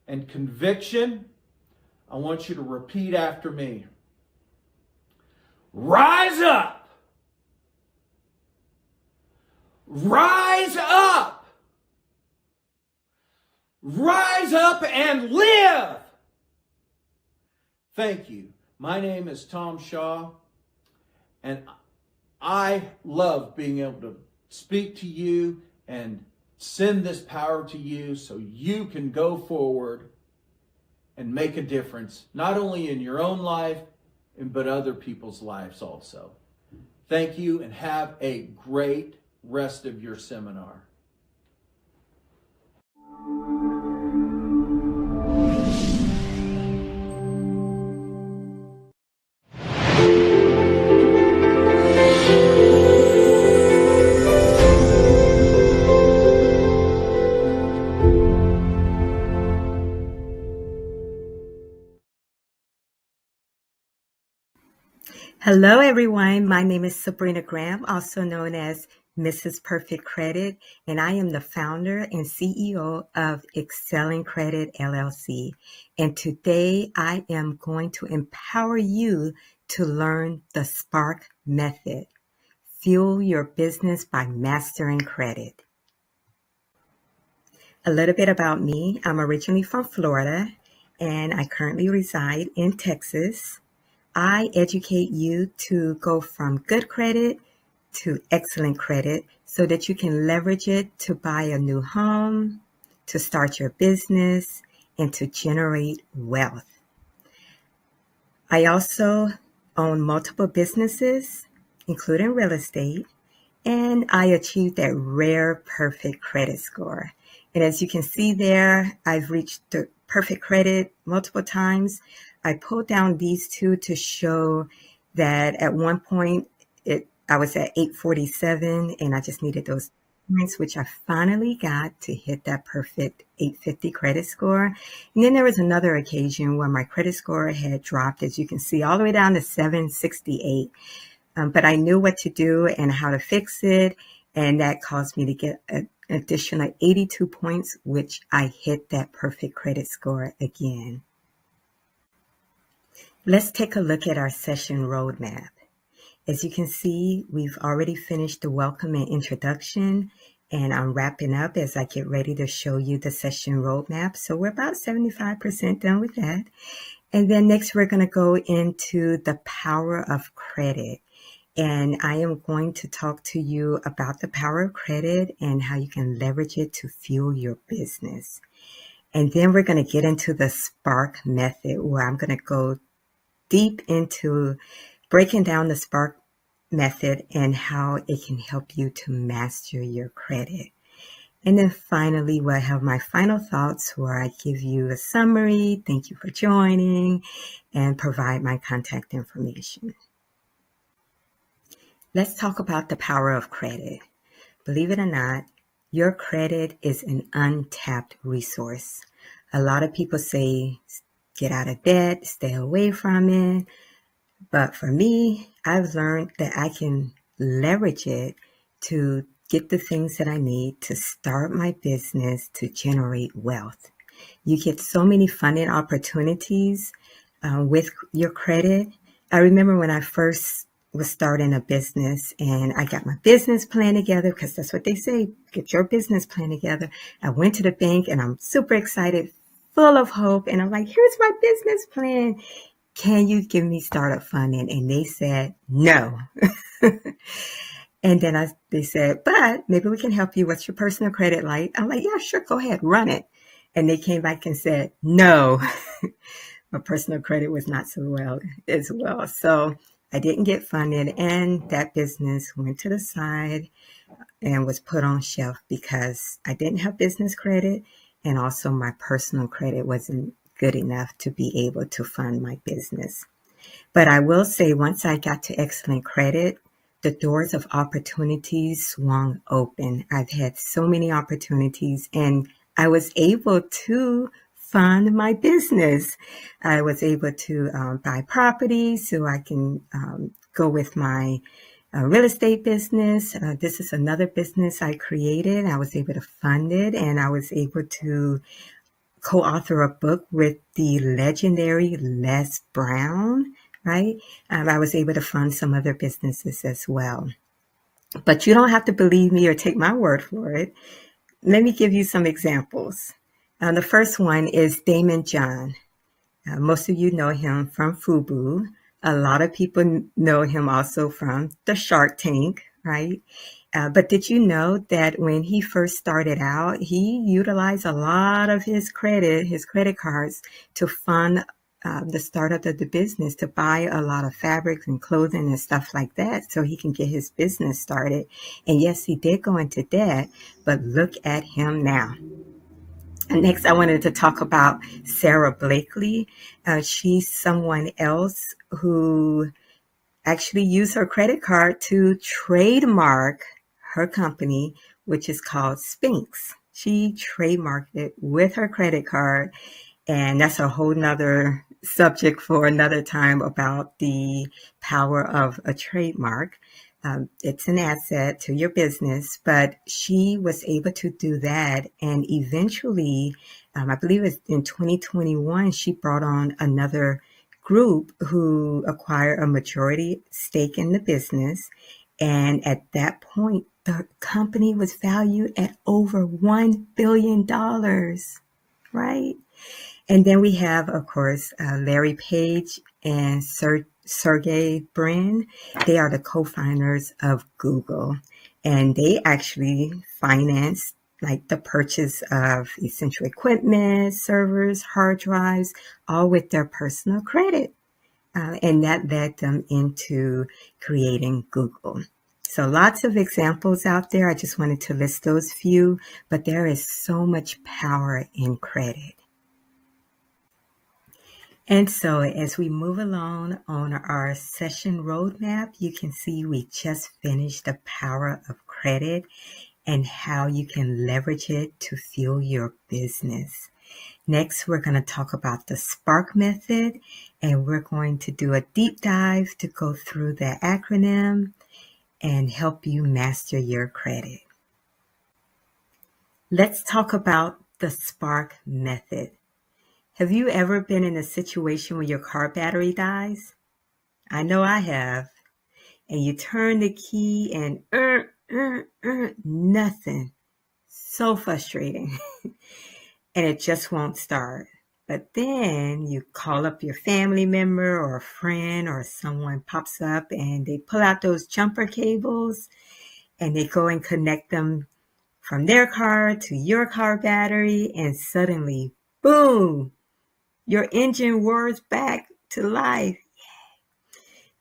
Speaker 7: and conviction, I want you to repeat after me. Rise up! Rise up! Rise up and live! Thank you. My name is Tom Shaw, and I love being able to speak to you and send this power to you so you can go forward and make a difference, not only in your own life, but other people's lives also. Thank you, and have a great rest of your seminar.
Speaker 8: Hello, everyone. My name is Sabrina Graham, also known as Mrs. Perfect Credit, and I am the founder and CEO of Excelling Credit LLC. And today I am going to empower you to learn the SPARK method. Fuel your business by mastering credit. A little bit about me. I'm originally from Florida, and I currently reside in Texas. I educate you to go from good credit to excellent credit so that you can leverage it to buy a new home, to start your business, and to generate wealth. I also own multiple businesses, including real estate, and I achieved that rare perfect credit score. And as you can see there, I've reached the perfect credit multiple times. I pulled down these two to show that at one point I was at 847 and I just needed those points, which I finally got to hit that perfect 850 credit score. And then there was another occasion where my credit score had dropped, as you can see, all the way down to 768. But I knew what to do and how to fix it. And that caused me to get an additional 82 points, which I hit that perfect credit score again. Let's take a look at our session roadmap. As you can see, we've already finished the welcome and introduction, and I'm wrapping up as I get ready to show you the session roadmap. So we're about 75% done with that. And then next we're going to go into the power of credit. And I am going to talk to you about the power of credit and how you can leverage it to fuel your business. And then we're going to get into the SPARK method, where I'm going to go deep into breaking down the SPARK method and how it can help you to master your credit. And then finally, we'll have my final thoughts where I give you a summary, thank you for joining, and provide my contact information. Let's talk about the power of credit. Believe it or not, your credit is an untapped resource. A lot of people say, get out of debt, stay away from it. But for me, I've learned that I can leverage it to get the things that I need to start my business, to generate wealth. You get so many funding opportunities with your credit. I remember when I first was starting a business and I got my business plan together, because that's what they say, get your business plan together. I went to the bank and I'm super excited, full of hope. And I'm like, here's my business plan. Can you give me startup funding? And they said, no. And then they said, but maybe we can help you. What's your personal credit like? I'm like, yeah, sure. Go ahead, run it. And they came back and said, no, my personal credit was not so well as well. So I didn't get funded, and that business went to the side and was put on shelf because I didn't have business credit, and also my personal credit wasn't good enough to be able to fund my business. But I will say, once I got to excellent credit, the doors of opportunities swung open. I've had so many opportunities, and I was able to fund my business. I was able to buy property so I can go with my real estate business. This is another business I created. I was able to fund it, and I was able to co-author a book with the legendary Les Brown, right? I was able to fund some other businesses as well. But you don't have to believe me or take my word for it. Let me give you some examples. The first one is Damon John. Most of you know him from FUBU. A lot of people know him also from the Shark Tank, right? But did you know that when he first started out, he utilized a lot of his credit cards to fund the startup of the business, to buy a lot of fabrics and clothing and stuff like that so he can get his business started. And yes, he did go into debt, but look at him now. And next, I wanted to talk about Sarah Blakely. She's someone else who actually used her credit card to trademark her company, which is called Sphinx. She trademarked it with her credit card. And that's a whole nother subject for another time about the power of a trademark. It's an asset to your business, but she was able to do that. And eventually, I believe it's in 2021, she brought on another group who acquired a majority stake in the business. And at that point, the company was valued at over $1 billion, right? And then we have, of course, Larry Page and Sergey Brin. They are the co-founders of Google, and they actually financed like the purchase of essential equipment, servers, hard drives, all with their personal credit. And that led them into creating Google. So lots of examples out there. I just wanted to list those few, but there is so much power in credit. And so as we move along on our session roadmap, you can see we just finished the power of credit and how you can leverage it to fuel your business. Next, we're going to talk about the SPARK method, and we're going to do a deep dive to go through the acronym and help you master your credit. Let's talk about the SPARK method. Have you ever been in a situation where your car battery dies? I know I have. And you turn the key and nothing. So frustrating. And it just won't start. But then you call up your family member or a friend or someone pops up and they pull out those jumper cables and they go and connect them from their car to your car battery, and suddenly, boom, your engine roars back to life.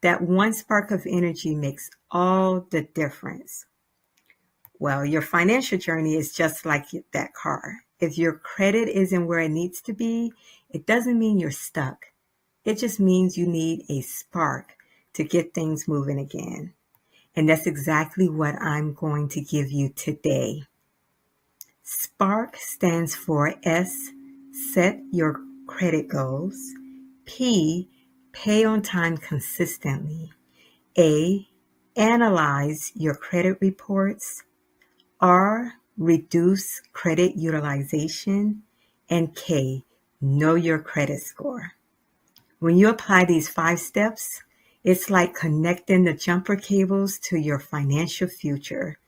Speaker 8: That one spark of energy makes all the difference. Well, your financial journey is just like that car. If your credit isn't where it needs to be, it doesn't mean you're stuck. It just means you need a spark to get things moving again. And that's exactly what I'm going to give you today. SPARK stands for S, set your credit goals. P, pay on time consistently. A, analyze your credit reports. R, reduce credit utilization. And K, know your credit score. When you apply these 5 steps, it's like connecting the jumper cables to your financial future.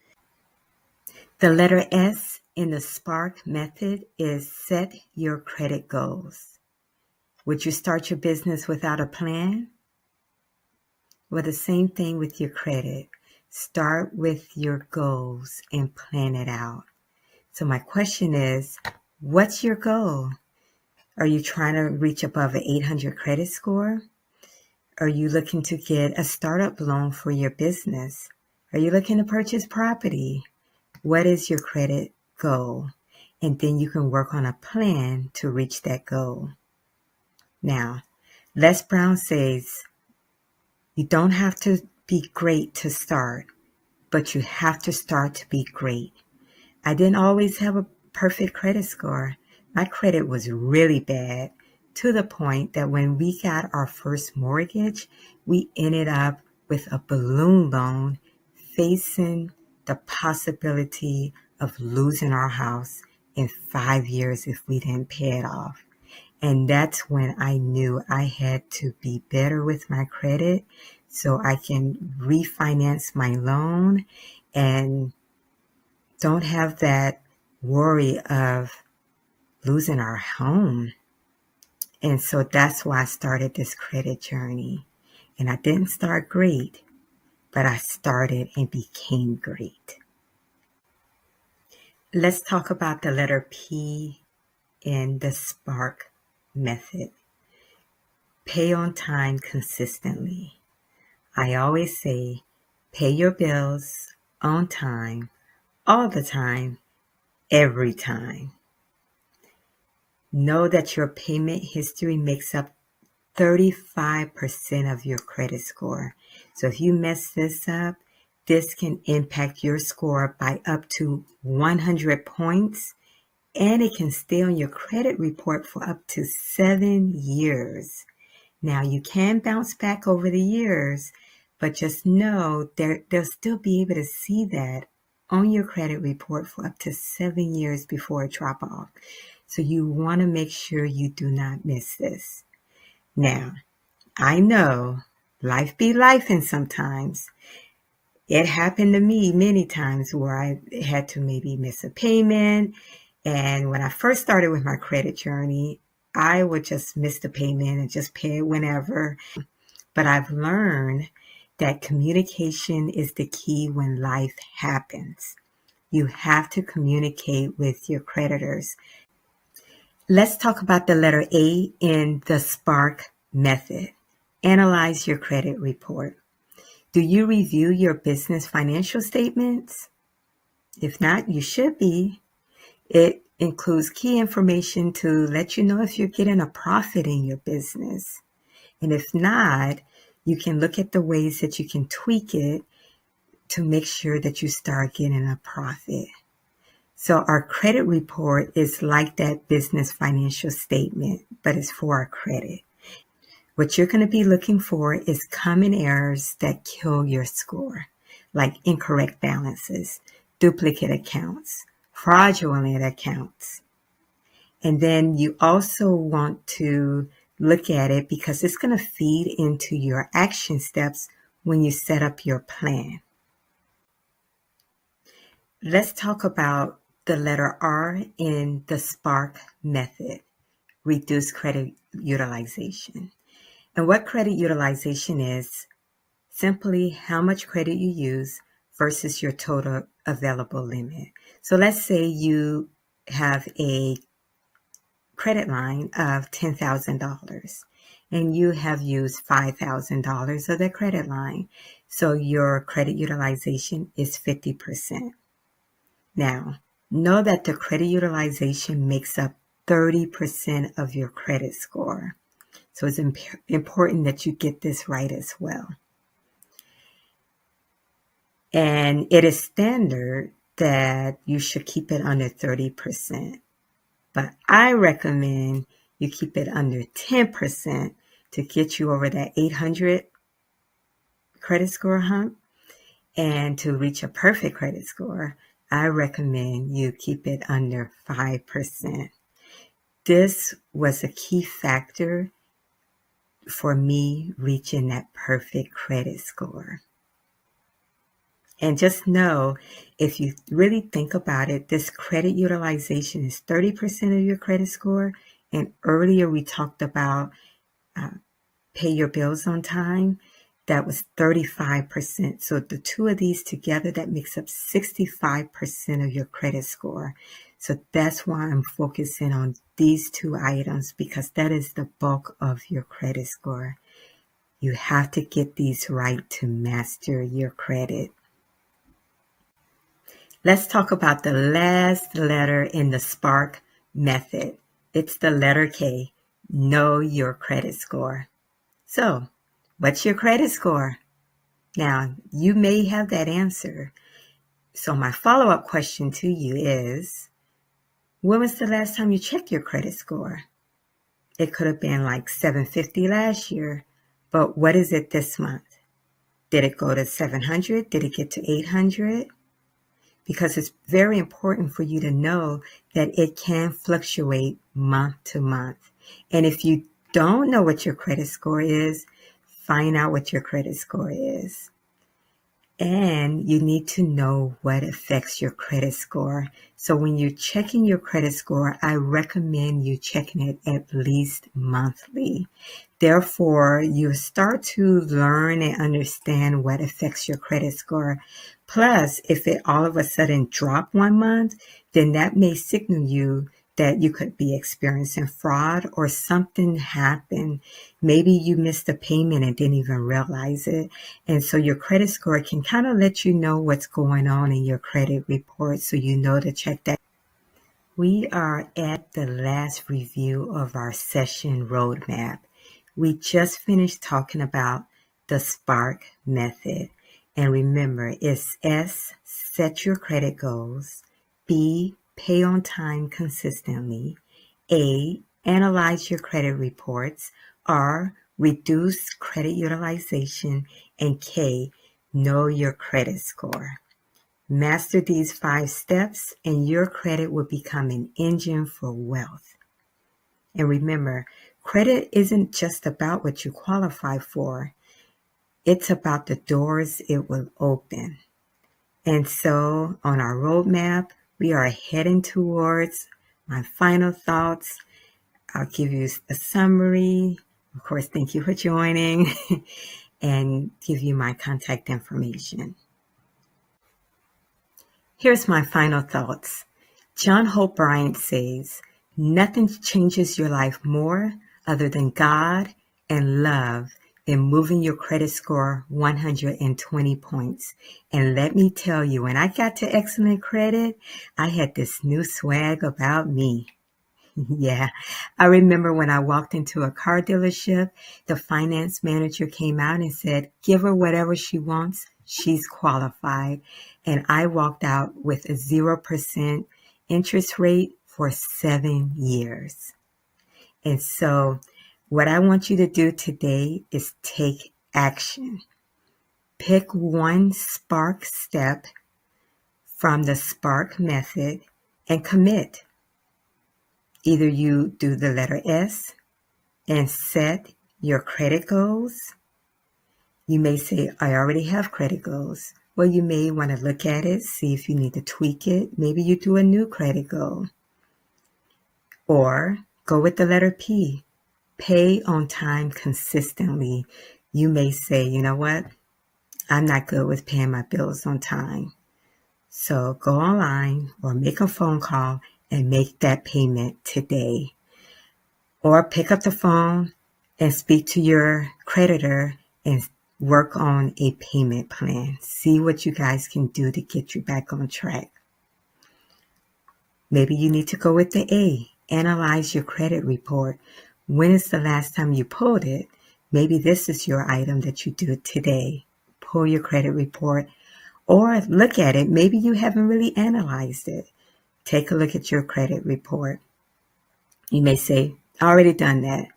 Speaker 8: The letter S in the SPARK method is set your credit goals. Would you start your business without a plan? Well, the same thing with your credit. Start with your goals and plan it out. So my question is, what's your goal? Are you trying to reach above an 800 credit score? Are you looking to get a startup loan for your business? Are you looking to purchase property? What is your credit goal? And then you can work on a plan to reach that goal. Now, Les Brown says, you don't have to be great to start, but you have to start to be great. I didn't always have a perfect credit score. My credit was really bad, to the point that when we got our first mortgage, we ended up with a balloon loan, facing the possibility of losing our house in 5 years if we didn't pay it off. And that's when I knew I had to be better with my credit so I can refinance my loan and don't have that worry of losing our home. And so that's why I started this credit journey. And I didn't start great, but I started and became great. Let's talk about the letter P in the SPARK method. Pay on time consistently. I always say, pay your bills on time, all the time, every time. Know that your payment history makes up 35% of your credit score. So if you mess this up, this can impact your score by up to 100 points, and it can stay on your credit report for up to 7 years. Now, you can bounce back over the years, but just know they'll still be able to see that on your credit report for up to 7 years before it drop off. So you want to make sure you do not miss this. Now, I know life be lifing sometimes. It happened to me many times where I had to maybe miss a payment. And when I first started with my credit journey, I would just miss the payment and just pay it whenever. But I've learned that communication is the key when life happens. You have to communicate with your creditors. Let's talk about the letter A in the SPARK method. Analyze your credit report. Do you review your business financial statements? If not, you should be. It includes key information to let you know if you're getting a profit in your business. And if not, you can look at the ways that you can tweak it to make sure that you start getting a profit. So our credit report is like that business financial statement, but it's for our credit. What you're going to be looking for is common errors that kill your score, like incorrect balances, duplicate accounts, fraudulent accounts. And then you also want to look at it because it's going to feed into your action steps when you set up your plan. Let's talk about the letter R in the SPARK method, reduce credit utilization. And what credit utilization is, simply how much credit you use versus your total available limit. So let's say you have a credit line of $10,000 and you have used $5,000 of that credit line. So your credit utilization is 50%. Now, know that the credit utilization makes up 30% of your credit score. So it's important that you get this right as well. And it is standard that you should keep it under 30%. But I recommend you keep it under 10% to get you over that 800 credit score hump. And to reach a perfect credit score, I recommend you keep it under 5%. This was a key factor for me reaching that perfect credit score. And just know, if you really think about it, this credit utilization is 30% of your credit score. And earlier we talked about pay your bills on time. That was 35%. So the two of these together, that makes up 65% of your credit score. So that's why I'm focusing on these two items, because that is the bulk of your credit score. You have to get these right to master your credit. Let's talk about the last letter in the SPARK method. It's the letter K, know your credit score. So, what's your credit score? Now, you may have that answer. So my follow-up question to you is, when was the last time you checked your credit score? It could have been like 750 last year, but what is it this month? Did it go to 700? Did it get to 800? Because it's very important for you to know that it can fluctuate month to month. And if you don't know what your credit score is, find out what your credit score is. And you need to know what affects your credit score. So when you're checking your credit score, I recommend you checking it at least monthly. Therefore, you start to learn and understand what affects your credit score. Plus, if it all of a sudden drop one month, then that may signal you that you could be experiencing fraud or something happened. Maybe you missed a payment and didn't even realize it. And so your credit score can kind of let you know what's going on in your credit report, so you know to check that. We are at the last review of our session roadmap. We just finished talking about the SPARK method. And remember, it's S, set your credit goals. B, pay on time consistently. A, analyze your credit reports. R, reduce credit utilization. And K, know your credit score. Master these 5 steps and your credit will become an engine for wealth. And remember, credit isn't just about what you qualify for. It's about the doors it will open. And so on our roadmap, we are heading towards my final thoughts. I'll give you a summary. Of course, thank you for joining and give you my contact information. Here's my final thoughts. John Hope Bryant says, nothing changes your life more other than God and love in moving your credit score 120 points. And let me tell you, when I got to excellent credit, I had this new swag about me. Yeah, I remember when I walked into a car dealership, the finance manager came out and said, give her whatever she wants. She's qualified. And I walked out with a 0% interest rate for 7 years. And so what I want you to do today is take action. Pick one SPARK step from the SPARK method and commit. Either you do the letter S and set your credit goals. You may say, I already have credit goals. Well, you may want to look at it, see if you need to tweak it. Maybe you do a new credit goal. Or go with the letter P. Pay on time consistently. You may say, you know what? I'm not good with paying my bills on time. So go online or make a phone call and make that payment today. Or pick up the phone and speak to your creditor and work on a payment plan. See what you guys can do to get you back on track. Maybe you need to go with the A. Analyze your credit report. When is the last time you pulled it? Maybe this is your item that you do today. Pull your credit report or look at it. Maybe you haven't really analyzed it. Take a look at your credit report. You may say, I already done that.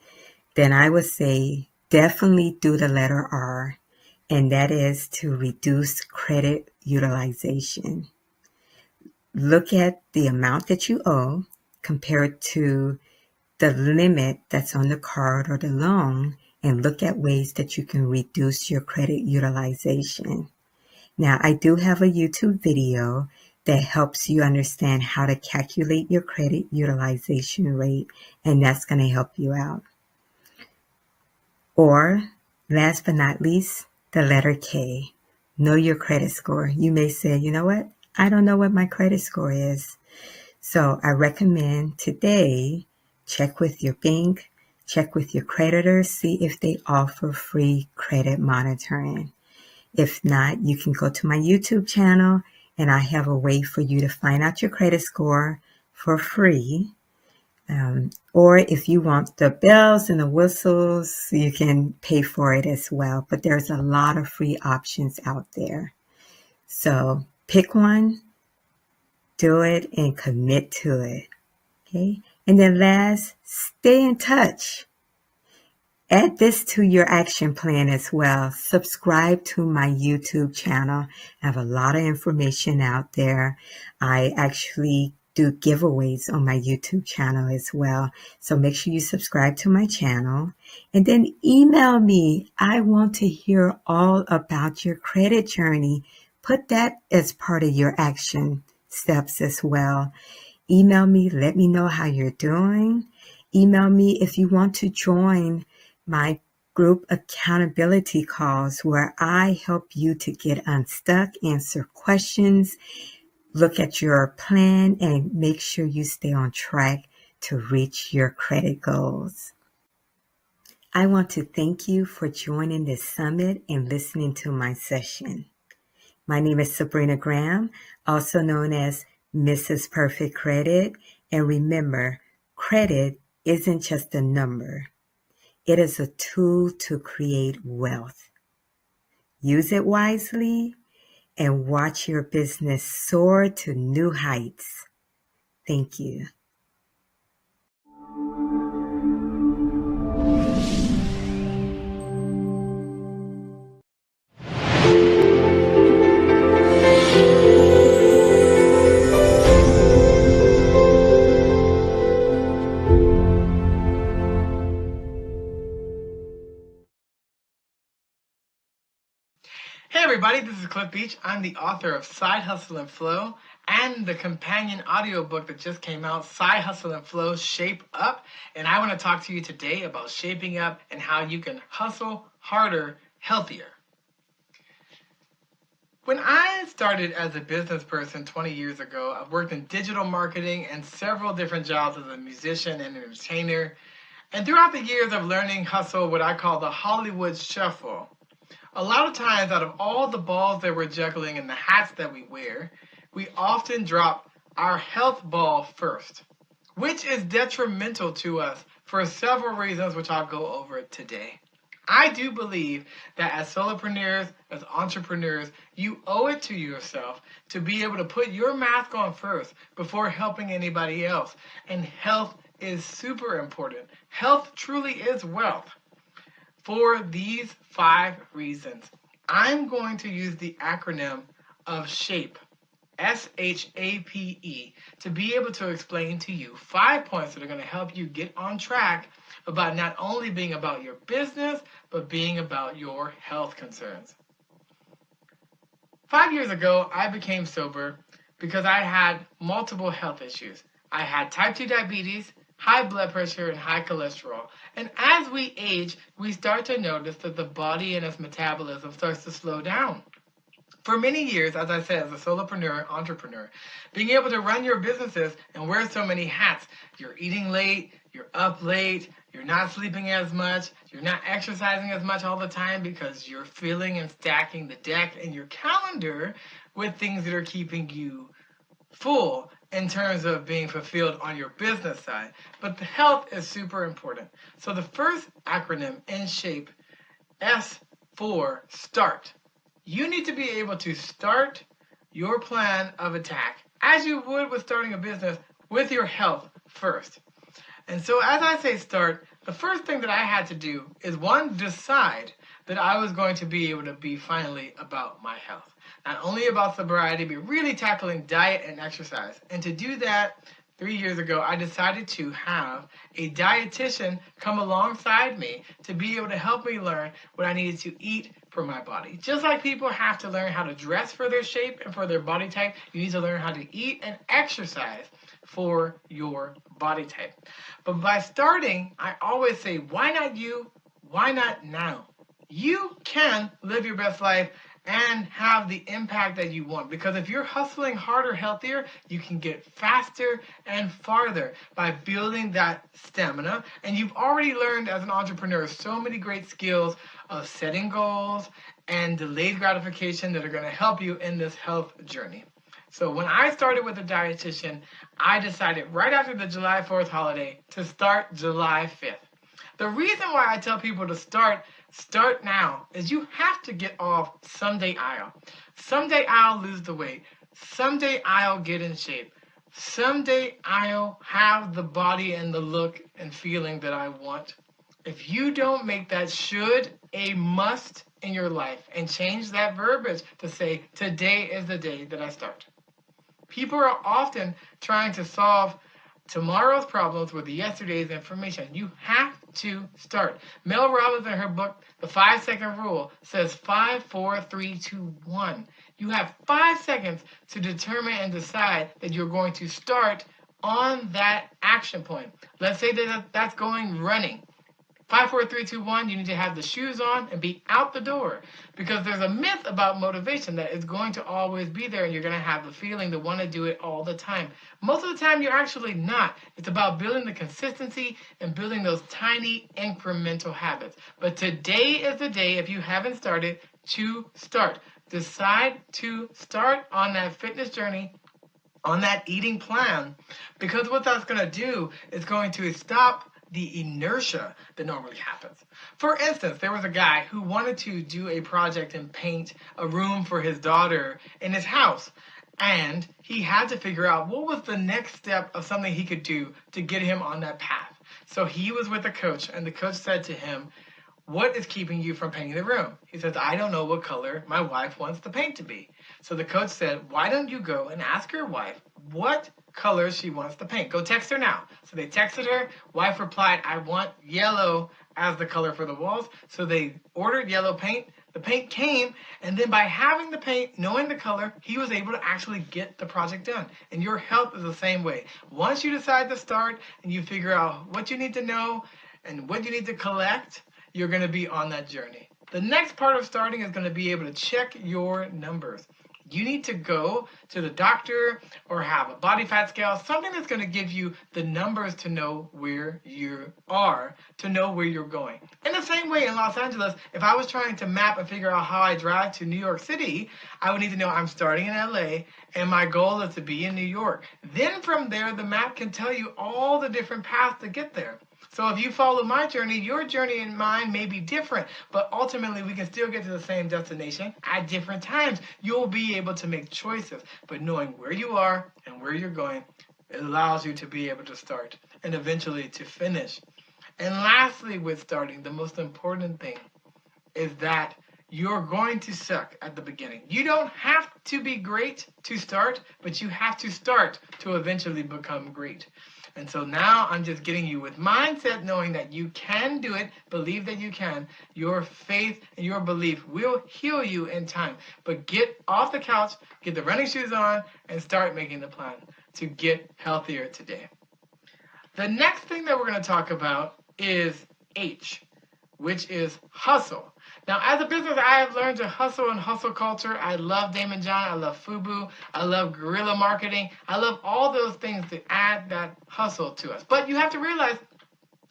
Speaker 8: Then I would say definitely do the letter R, and that is to reduce credit utilization. Look at the amount that you owe compared to the limit that's on the card or the loan, and look at ways that you can reduce your credit utilization. Now, I do have a YouTube video that helps you understand how to calculate your credit utilization rate, and that's going to help you out. Or, last but not least, the letter K. Know your credit score. You may say, you know what? I don't know what my credit score is. So I recommend today, check with your bank, check with your creditors, see if they offer free credit monitoring. If not, you can go to my YouTube channel and I have a way for you to find out your credit score for free. Or if you want the bells and the whistles, you can pay for it as well. But there's a lot of free options out there. So pick one, do it, and commit to it. Okay. And then last, stay in touch. Add this to your action plan as well. Subscribe to my YouTube channel. I have a lot of information out there. I actually do giveaways on my YouTube channel as well. So make sure you subscribe to my channel and then email me. I want to hear all about your credit journey. Put that as part of your action steps as well. Email me. Let me know how you're doing. Email me if you want to join my group accountability calls where I help you to get unstuck, answer questions, look at your plan, and make sure you stay on track to reach your credit goals. I want to thank you for joining this summit and listening to my session. My name is Sabrina Graham, also known as Mrs. Perfect Credit. And remember, credit isn't just a number. It is a tool to create wealth. Use it wisely and watch your business soar to new heights. Thank you.
Speaker 9: Hey everybody, this is Cliff Beach. I'm the author of Side Hustle and Flow and the companion audiobook that just came out, Side Hustle and Flow Shape Up. And I want to talk to you today about shaping up and how you can hustle harder, healthier. When I started as a business person 20 years ago, I've worked in digital marketing and several different jobs as a musician and entertainer. And throughout the years of learning hustle, what I call the Hollywood shuffle, a lot of times out of all the balls that we're juggling and the hats that we wear, we often drop our health ball first, which is detrimental to us for several reasons, which I'll go over today. I do believe that as solopreneurs, as entrepreneurs, you owe it to yourself to be able to put your mask on first before helping anybody else. And health is super important. Health truly is wealth. For these 5 reasons, I'm going to use the acronym of SHAPE, SHAPE, to be able to explain to you 5 points that are going to help you get on track about not only being about your business, but being about your health concerns. 5 years ago, I became sober because I had multiple health issues. I had type 2 diabetes, high blood pressure, and high cholesterol. And as we age, we start to notice that the body and its metabolism starts to slow down. For many years, as I said, as a solopreneur, entrepreneur, being able to run your businesses and wear so many hats, you're eating late, you're up late, you're not sleeping as much, you're not exercising as much all the time because you're filling and stacking the deck in your calendar with things that are keeping you full in terms of being fulfilled on your business side. But the health is super important. So the first acronym in SHAPE, S for START. You need to be able to start your plan of attack, as you would with starting a business, with your health first. And so as I say start, the first thing that I had to do is, 1, decide that I was going to be able to be finally about my health. Not only about sobriety, but really tackling diet and exercise. And to do that, 3 years ago, I decided to have a dietitian come alongside me to be able to help me learn what I needed to eat for my body. Just like people have to learn how to dress for their shape and for their body type, you need to learn how to eat and exercise for your body type. But by starting, I always say, why not you? Why not now? You can live your best life and have the impact that you want. Because if you're hustling harder, healthier, you can get faster and farther by building that stamina. And you've already learned as an entrepreneur so many great skills of setting goals and delayed gratification that are going to help you in this health journey. So when I started with a dietitian, I decided right after the July 4th holiday to start July 5th. The reason why I tell people to start now is you have to get off someday I'll. Someday I'll lose the weight. Someday I'll get in shape. Someday I'll have the body and the look and feeling that I want. If you don't make that should a must in your life and change that verbiage to say, today is the day that I start. People are often trying to solve tomorrow's problems with yesterday's information. You have to start. Mel Robbins, in her book, The 5-Second Rule, says 5, 4, 3, 2, 1. You have 5 seconds to determine and decide that you're going to start on that action point. Let's say that that's going running. 5, 4, 3, 2, 1, you need to have the shoes on and be out the door. Because there's a myth about motivation that it's going to always be there and you're going to have the feeling to want to do it all the time. Most of the time, you're actually not. It's about building the consistency and building those tiny incremental habits. But today is the day, if you haven't started, to start. Decide to start on that fitness journey, on that eating plan. Because what that's going to do is going to stop the inertia that normally happens. For instance, there was a guy who wanted to do a project and paint a room for his daughter in his house. And he had to figure out what was the next step of something he could do to get him on that path. So he was with a coach, and the coach said to him, "What is keeping you from painting the room?" He says, "I don't know what color my wife wants the paint to be." So the coach said, "Why don't you go and ask your wife what color she wants to paint? Go text her now." So they texted her. Wife replied, "I want yellow as the color for the walls." So they ordered yellow paint. The paint came, and then by having the paint, knowing the color, he was able to actually get the project done. And your health is the same way. Once you decide to start and you figure out what you need to know and what you need to collect, you're going to be on that journey. The next part of starting is going to be able to check your numbers. You need to go to the doctor or have a body fat scale, something that's going to give you the numbers to know where you are, to know where you're going. In the same way in Los Angeles, if I was trying to map and figure out how I drive to New York City, I would need to know I'm starting in LA and my goal is to be in New York. Then from there, the map can tell you all the different paths to get there. So if you follow my journey, your journey and mine may be different, but ultimately we can still get to the same destination at different times. You'll be able to make choices, but knowing where you are and where you're going, it allows you to be able to start and eventually to finish. And lastly, with starting, the most important thing is that you're going to suck at the beginning. You don't have to be great to start, but you have to start to eventually become great. And so now I'm just getting you with mindset, knowing that you can do it, believe that you can. Your faith and your belief will heal you in time. But get off the couch, get the running shoes on, and start making the plan to get healthier today. The next thing that we're going to talk about is H, which is hustle. Now, as a business, I have learned to hustle and hustle culture. I love Damon John. I love FUBU. I love guerrilla marketing. I love all those things that add that hustle to us. But you have to realize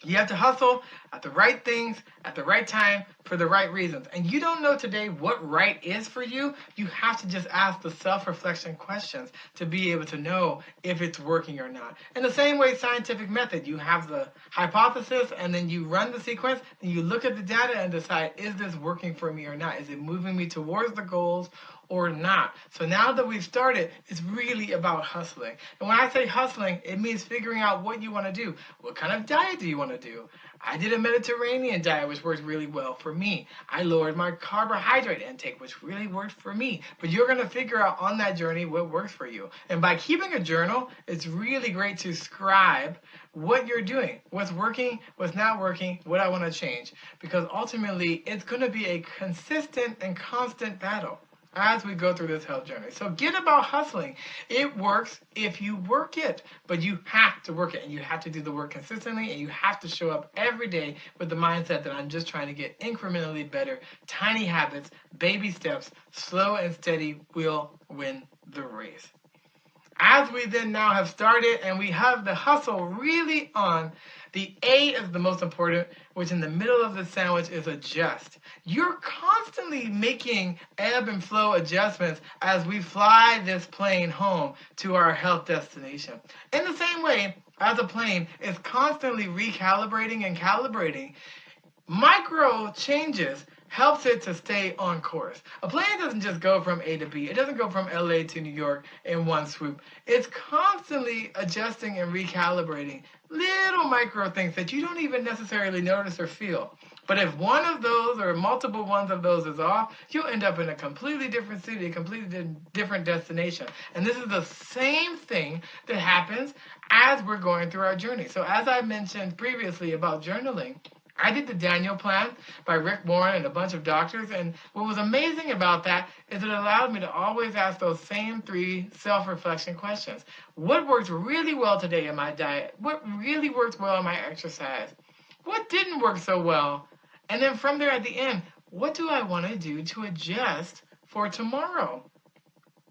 Speaker 9: you have to hustle at the right things, at the right time, for the right reasons. And you don't know today what right is for you. You have to just ask the self-reflection questions to be able to know if it's working or not. In the same way, scientific method, you have the hypothesis and then you run the sequence and you look at the data and decide, is this working for me or not? Is it moving me towards the goals or not? So now that we've started, it's really about hustling. And when I say hustling, it means figuring out what you want to do. What kind of diet do you want to do? I did a Mediterranean diet, which worked really well for me. I lowered my carbohydrate intake, which really worked for me. But you're going to figure out on that journey what works for you. And by keeping a journal, it's really great to scribe what you're doing, what's working, what's not working, what I want to change. Because ultimately, it's going to be a consistent and constant battle as we go through this health journey. So get about hustling. It works if you work it, but you have to work it and you have to do the work consistently and you have to show up every day with the mindset that I'm just trying to get incrementally better. Tiny habits, baby steps, slow and steady will win the race. As we then now have started and we have the hustle really on, the A is the most important, which in the middle of the sandwich is adjust. You're constantly making ebb and flow adjustments as we fly this plane home to our health destination. In the same way as a plane is constantly recalibrating and calibrating, micro changes helps it to stay on course. A plane doesn't just go from A to B. It doesn't go from LA to New York in one swoop. It's constantly adjusting and recalibrating little micro things that you don't even necessarily notice or feel. But if one of those or multiple ones of those is off, you'll end up in a completely different city, a completely different destination. And this is the same thing that happens as we're going through our journey. So as I mentioned previously about journaling, I did the Daniel Plan by Rick Warren and a bunch of doctors, and what was amazing about that is it allowed me to always ask those same 3 self-reflection questions. What worked really well today in my diet? What really worked well in my exercise? What didn't work so well? And then from there at the end, what do I want to do to adjust for tomorrow?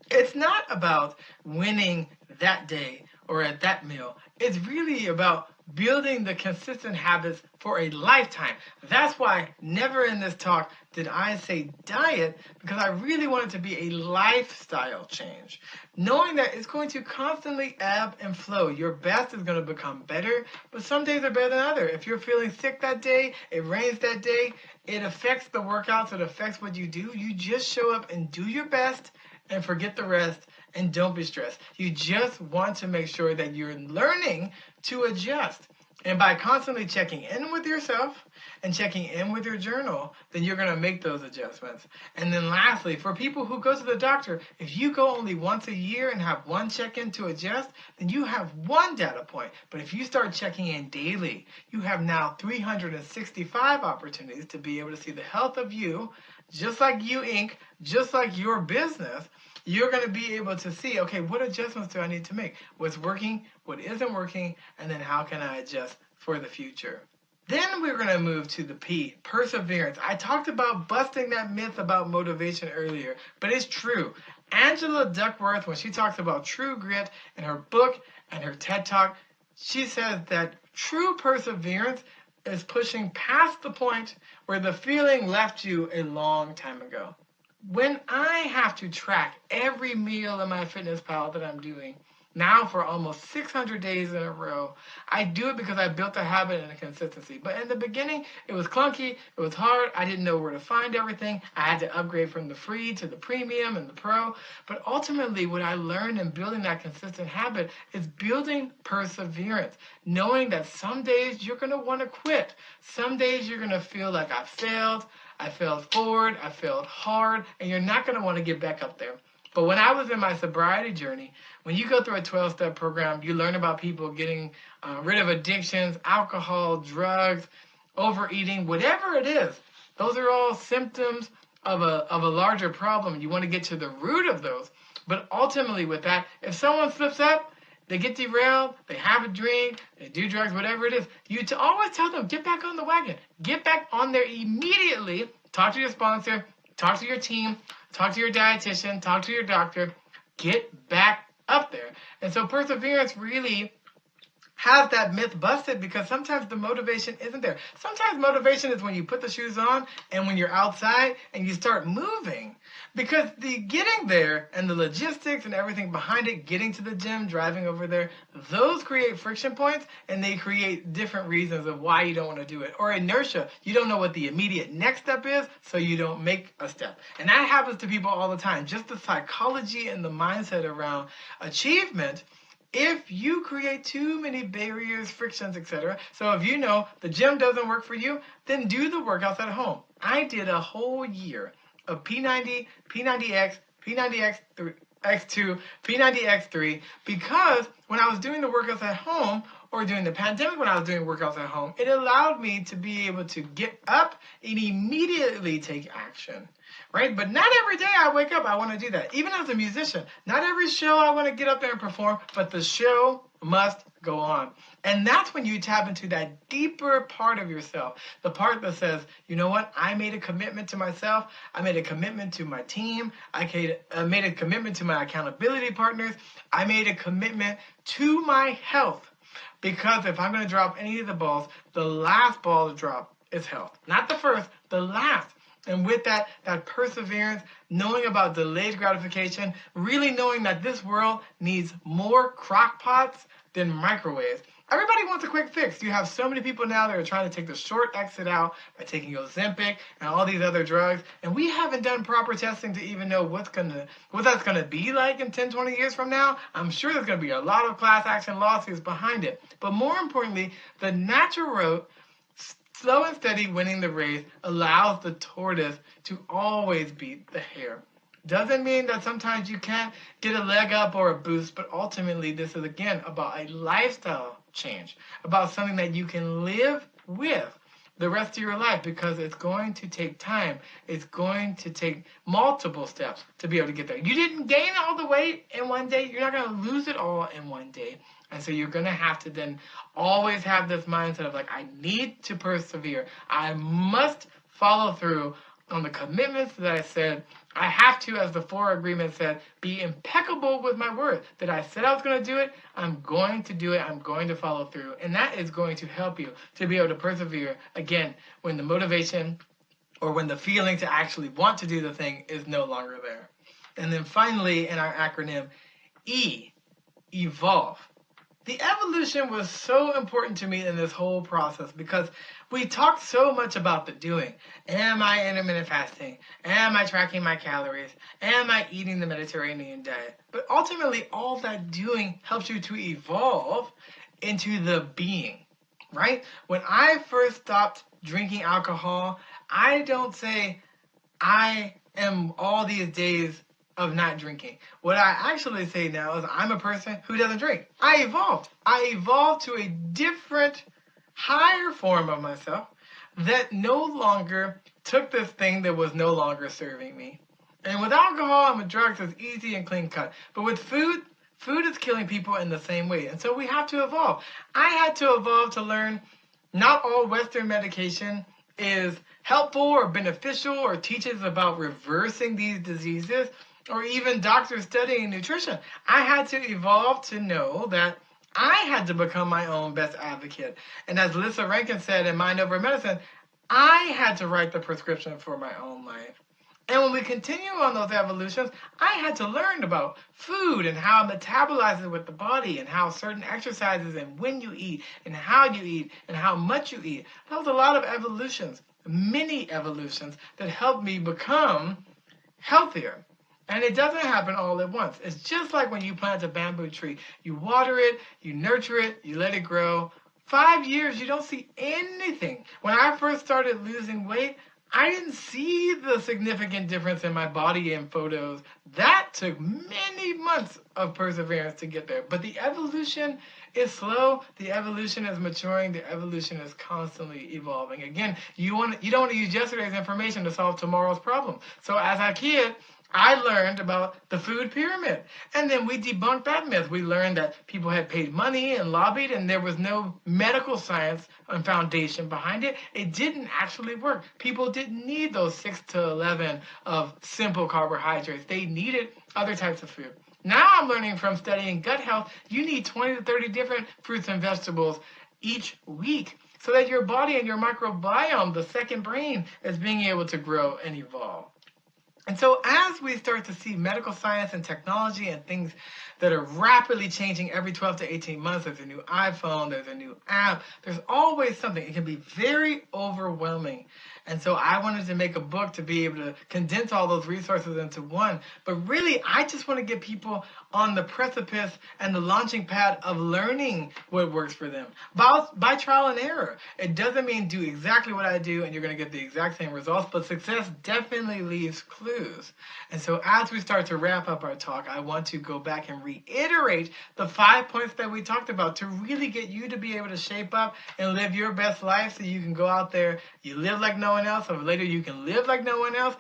Speaker 9: It's not about winning that day or at that meal. It's really about building the consistent habits for a lifetime. That's why never in this talk did I say diet, because I really want it to be a lifestyle change. Knowing that it's going to constantly ebb and flow. Your best is going to become better, but some days are better than others. If you're feeling sick that day, it rains that day, it affects the workouts, it affects what you do. You just show up and do your best and forget the rest. And don't be stressed. You just want to make sure that you're learning to adjust. And by constantly checking in with yourself and checking in with your journal, then you're going to make those adjustments. And then lastly, for people who go to the doctor, if you go only once a year and have one check-in to adjust, then you have one data point. But if you start checking in daily, you have now 365 opportunities to be able to see the health of you, just like you, Inc., just like your business. You're going to be able to see, okay, what adjustments do I need to make? What's working, what isn't working, and then how can I adjust for the future? Then we're going to move to the P, perseverance. I talked about busting that myth about motivation earlier, but it's true. Angela Duckworth, when she talks about true grit in her book and her TED Talk, she says that true perseverance is pushing past the point where the feeling left you a long time ago. When I have to track every meal in my MyFitnessPal that I'm doing, now for almost 600 days in a row, I do it because I built a habit and a consistency. But in the beginning, it was clunky, it was hard, I didn't know where to find everything. I had to upgrade from the free to the premium and the pro. But ultimately, what I learned in building that consistent habit is building perseverance, knowing that some days you're gonna wanna quit. Some days you're gonna feel like I failed forward, I failed hard, and you're not gonna wanna get back up there. But when I was in my sobriety journey, when you go through a 12-step program, you learn about people getting rid of addictions, alcohol, drugs, overeating, whatever it is. Those are all symptoms of a larger problem. You want to get to the root of those. But ultimately with that, if someone slips up, they get derailed, they have a drink, they do drugs, whatever it is, you always tell them, get back on the wagon. Get back on there immediately. Talk to your sponsor, talk to your team, talk to your dietitian, talk to your doctor, get back up there. And so perseverance really has that myth busted because sometimes the motivation isn't there. Sometimes motivation is when you put the shoes on and when you're outside and you start moving. Because the getting there and the logistics and everything behind it, getting to the gym, driving over there, those create friction points and they create different reasons of why you don't want to do it. Or inertia. You don't know what the immediate next step is, so you don't make a step. And that happens to people all the time. Just the psychology and the mindset around achievement. If you create too many barriers, frictions, etc. So if you know the gym doesn't work for you, then do the workouts at home. I did a whole year of P90, P90X, P90X2, P90X3 because when I was doing the workouts at home or during the pandemic when I was doing workouts at home, it allowed me to be able to get up and immediately take action. Right? But not every day I wake up, I want to do that. Even as a musician, not every show I want to get up there and perform, but the show must go on. And that's when you tap into that deeper part of yourself, the part that says, you know what, I made a commitment to myself, I made a commitment to my team, I made a commitment to my accountability partners, I made a commitment to my health. Because if I'm going to drop any of the balls, the last ball to drop is health. Not the first, the last. And with that perseverance, knowing about delayed gratification, really knowing that this world needs more crock pots than microwaves. Everybody wants a quick fix. You have so many people now that are trying to take the short exit out by taking Ozempic and all these other drugs. And we haven't done proper testing to even know what that's going to be like in 10, 20 years from now. I'm sure there's going to be a lot of class action lawsuits behind it. But more importantly, the natural route, slow and steady winning the race, allows the tortoise to always beat the hare. Doesn't mean that sometimes you can't get a leg up or a boost, but ultimately this is again about a lifestyle change, about something that you can live with the rest of your life because it's going to take time. It's going to take multiple steps to be able to get there. You didn't gain all the weight in one day. You're not going to lose it all in one day. And so you're going to have to then always have this mindset of like, I need to persevere. I must follow through on the commitments that I said. I have to, as the 4 agreements said, be impeccable with my word. That I said I was going to do it, I'm going to do it, I'm going to follow through. And that is going to help you to be able to persevere, again, when the motivation or when the feeling to actually want to do the thing is no longer there. And then finally, in our acronym, E, evolve. The evolution was so important to me in this whole process because we talked so much about the doing. Am I intermittent fasting? Am I tracking my calories? Am I eating the Mediterranean diet? But ultimately, all that doing helps you to evolve into the being, right? When I first stopped drinking alcohol, I don't say I am all these days of not drinking. What I actually say now is I'm a person who doesn't drink. I evolved. I evolved to a different, higher form of myself that no longer took this thing that was no longer serving me. And with alcohol and with drugs, it's easy and clean cut. But with food is killing people in the same way. And so we have to evolve. I had to evolve to learn not all Western medication is helpful or beneficial or teaches about reversing these diseases. or even doctors studying nutrition. I had to evolve to know that I had to become my own best advocate. And as Lissa Rankin said in Mind Over Medicine, I had to write the prescription for my own life. And when we continue on those evolutions, I had to learn about food and how it metabolizes with the body and how certain exercises and when you eat and how you eat and how much you eat. That was a lot of evolutions, many evolutions that helped me become healthier. And it doesn't happen all at once. It's just like when you plant a bamboo tree. You water it, you nurture it, you let it grow. 5 years, you don't see anything. When I first started losing weight, I didn't see the significant difference in my body in photos. That took many months of perseverance to get there. But the evolution is slow. The evolution is maturing. The evolution is constantly evolving. Again, you don't want to use yesterday's information to solve tomorrow's problem. So as a kid, I learned about the food pyramid. And then we debunked that myth. We learned that people had paid money and lobbied, and there was no medical science and foundation behind it. It didn't actually work. People didn't need those 6 to 11 of simple carbohydrates. They needed other types of food. Now I'm learning from studying gut health, you need 20 to 30 different fruits and vegetables each week so that your body and your microbiome, the second brain, is being able to grow and evolve. And so as we start to see medical science and technology and things that are rapidly changing every 12 to 18 months, there's a new iPhone, there's a new app, there's always something. It can be very overwhelming. And so I wanted to make a book to be able to condense all those resources into one. But really, I just want to get people on the precipice and the launching pad of learning what works for them by trial and error. It doesn't mean do exactly what I do and you're going to get the exact same results, but success definitely leaves clues. And so as we start to wrap up our talk, I want to go back and reiterate the 5 points that we talked about to really get you to be able to shape up and live your best life so you can go out there, you live like no one else, or later you can live like no one else.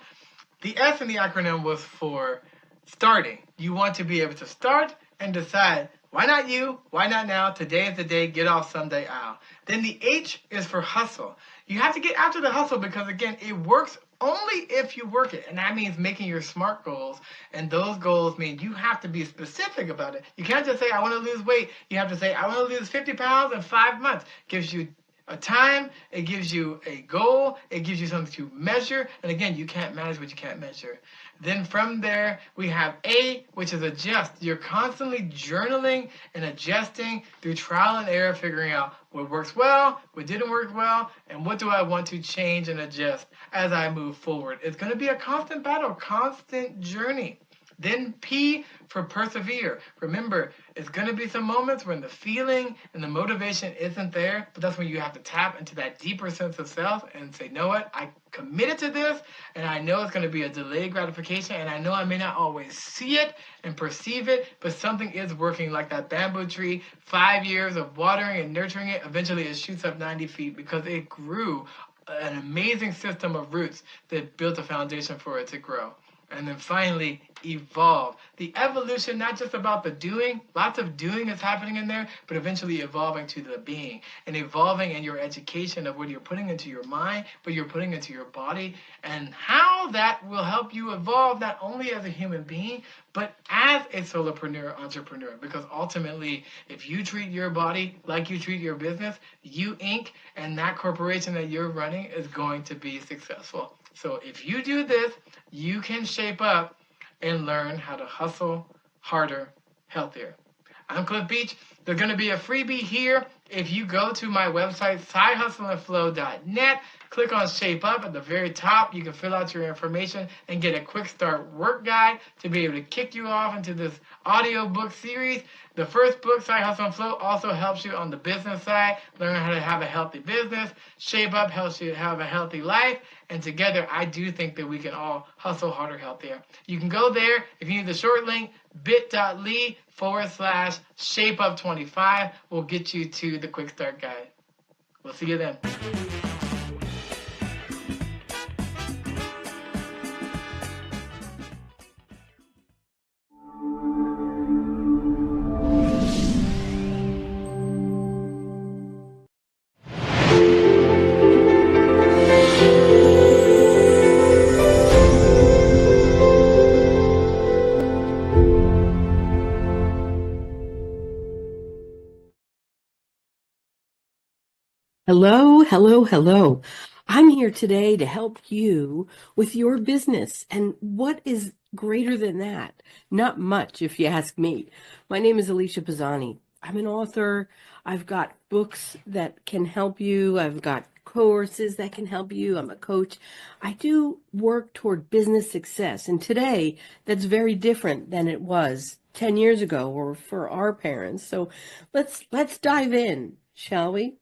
Speaker 9: The S in the acronym was for starting. You want to be able to start and decide, why not you? Why not now? Today is the day. Get off someday I'll. Then the H is for hustle. You have to get after the hustle because, again, it works only if you work it. And that means making your SMART goals. And those goals mean you have to be specific about it. You can't just say, I want to lose weight. You have to say, I want to lose 50 pounds in 5 months. Gives you a time, it gives you a goal, it gives you something to measure, and again, you can't manage what you can't measure. Then from there, we have A, which is adjust. You're constantly journaling and adjusting through trial and error, figuring out what works well, what didn't work well, and what do I want to change and adjust as I move forward. It's going to be a constant battle, constant journey. Then P for persevere. Remember, it's going to be some moments when the feeling and the motivation isn't there, but that's when you have to tap into that deeper sense of self and say, know what, I committed to this, and I know it's going to be a delayed gratification, and I know I may not always see it and perceive it, but something is working like that bamboo tree. 5 years of watering and nurturing it, eventually it shoots up 90 feet because it grew an amazing system of roots that built a foundation for it to grow. And then finally, evolve. The evolution, not just about the doing, lots of doing is happening in there, but eventually evolving to the being and evolving in your education of what you're putting into your mind, what you're putting into your body, and how that will help you evolve not only as a human being, but as a solopreneur, entrepreneur. Because ultimately, if you treat your body like you treat your business, you Inc. and that corporation that you're running is going to be successful. So if you do this, you can shape up and learn how to hustle harder, healthier. I'm Cliff Beach. There's going to be a freebie here. If you go to my website, sidehustleandflow.net, click on Shape Up at the very top. You can fill out your information and get a quick start work guide to be able to kick you off into this audiobook series. The first book, Side Hustle and Flow, also helps you on the business side, learn how to have a healthy business. Shape Up helps you have a healthy life. And together, I do think that we can all hustle harder, healthier. You can go there. If you need the short link, bit.ly/ShapeUp25 will get you to the quick start guide. We'll see you then.
Speaker 10: Hello, hello, hello. I'm here today to help you with your business. And what is greater than that? Not much, if you ask me. My name is Alicia Pisani. I'm an author. I've got books that can help you. I've got courses that can help you. I'm a coach. I do work toward business success. And today, that's very different than it was 10 years ago or for our parents. So let's dive in, shall we?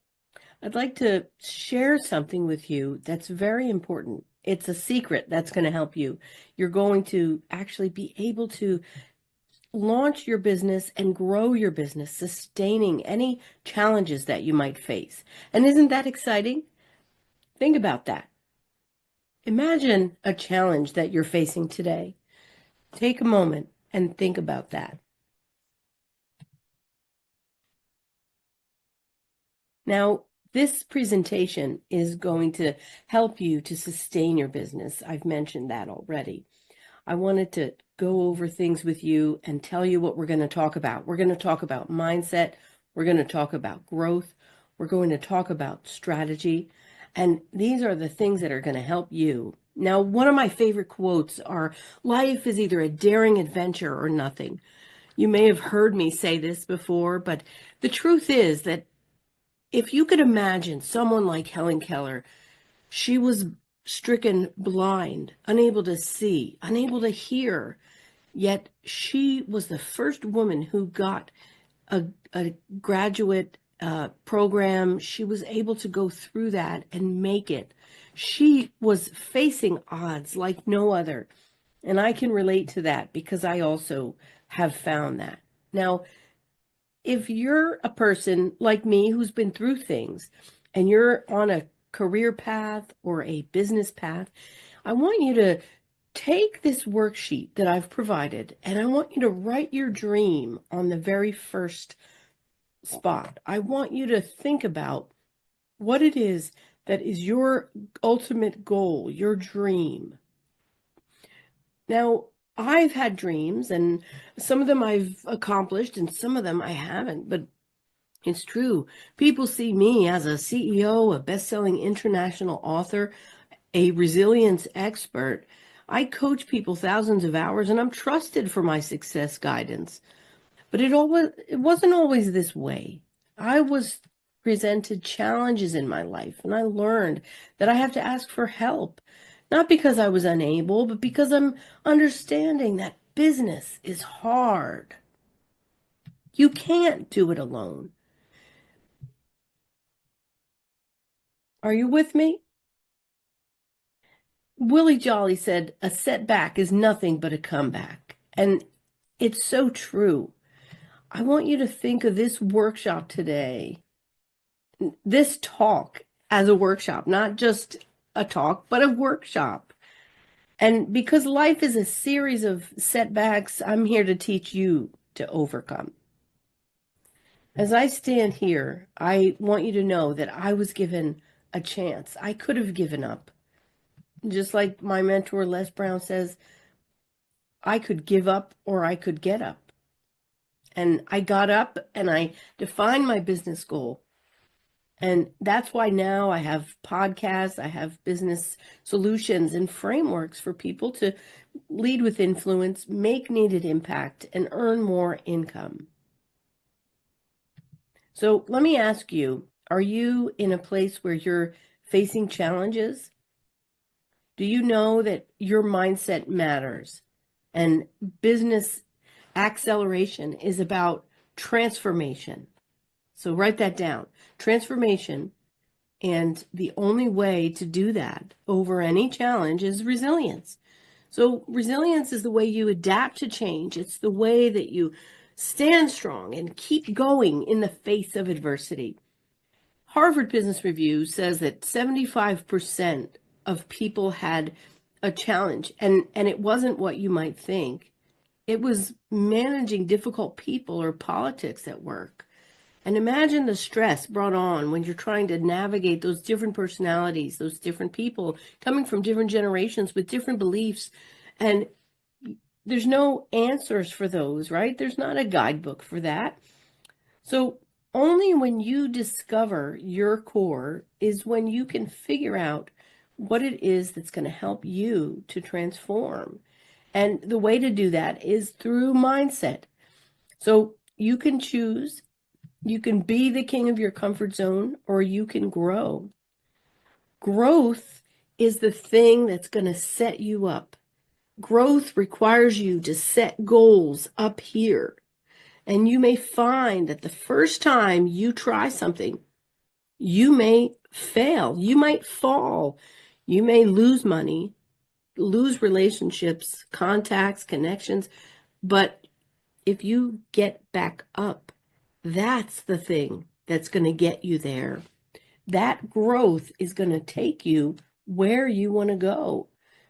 Speaker 10: I'd like to share something with you that's very important. It's a secret that's going to help you. You're going to actually be able to launch your business and grow your business, sustaining any challenges that you might face. And isn't that exciting? Think about that. Imagine a challenge that you're facing today. Take a moment and think about that. Now, this presentation is going to help you to sustain your business. I've mentioned that already. I wanted to go over things with you and tell you what we're going to talk about. We're going to talk about mindset. We're going to talk about growth. We're going to talk about strategy. And these are the things that are going to help you. Now, one of my favorite quotes are, life is either a daring adventure or nothing. You may have heard me say this before, but the truth is that if you could imagine someone like Helen Keller, she was stricken blind, unable to see, unable to hear, yet she was the first woman who got a graduate program. She was able to go through that and make it. She was facing odds like no other. And I can relate to that because I also have found that. Now, if you're a person like me who's been through things and you're on a career path or a business path, I want you to take this worksheet that I've provided and I want you to write your dream on the very first spot. I want you to think about what it is that is your ultimate goal, your dream. Now, I've had dreams and some of them I've accomplished and some of them I haven't, but it's true. People see me as a CEO, a best-selling international author, a resilience expert. I coach people thousands of hours and I'm trusted for my success guidance. But it wasn't always this way. I was presented challenges in my life and I learned that I have to ask for help. Not because I was unable, but because I'm understanding that business is hard. You can't do it alone. Are you with me? Willie Jolly said, a setback is nothing but a comeback. And it's so true. I want you to think of this workshop today, this talk as a workshop, not just a talk, but a workshop. And because life is a series of setbacks, I'm here to teach you to overcome. As I stand here, I want you to know that I was given a chance. I could have given up. Just like my mentor, Les Brown, says, I could give up or I could get up. And I got up and I defined my business goal. And that's why now I have podcasts, I have business solutions and frameworks for people to lead with influence, make needed impact, and earn more income. So let me ask you, are you in a place where you're facing challenges? Do you know that your mindset matters? And business acceleration is about transformation. So write that down. Transformation. And the only way to do that over any challenge is resilience. So resilience is the way you adapt to change. It's the way that you stand strong and keep going in the face of adversity. Harvard Business Review says that 75% of people had a challenge, and it wasn't what you might think. It was managing difficult people or politics at work. And imagine the stress brought on when you're trying to navigate those different personalities, those different people coming from different generations with different beliefs. And there's no answers for those, right? There's not a guidebook for that. So only when you discover your core is when you can figure out what it is that's going to help you to transform. And the way to do that is through mindset. So you can choose, you can be the king of your comfort zone, or you can grow. Growth is the thing that's going to set you up. Growth requires you to set goals up here. And you may find that the first time you try something, you may fail, you might fall, you may lose money, lose relationships, contacts, connections. But if you get back up, that's the thing that's going to get you there. That growth is going to take you where you want to go.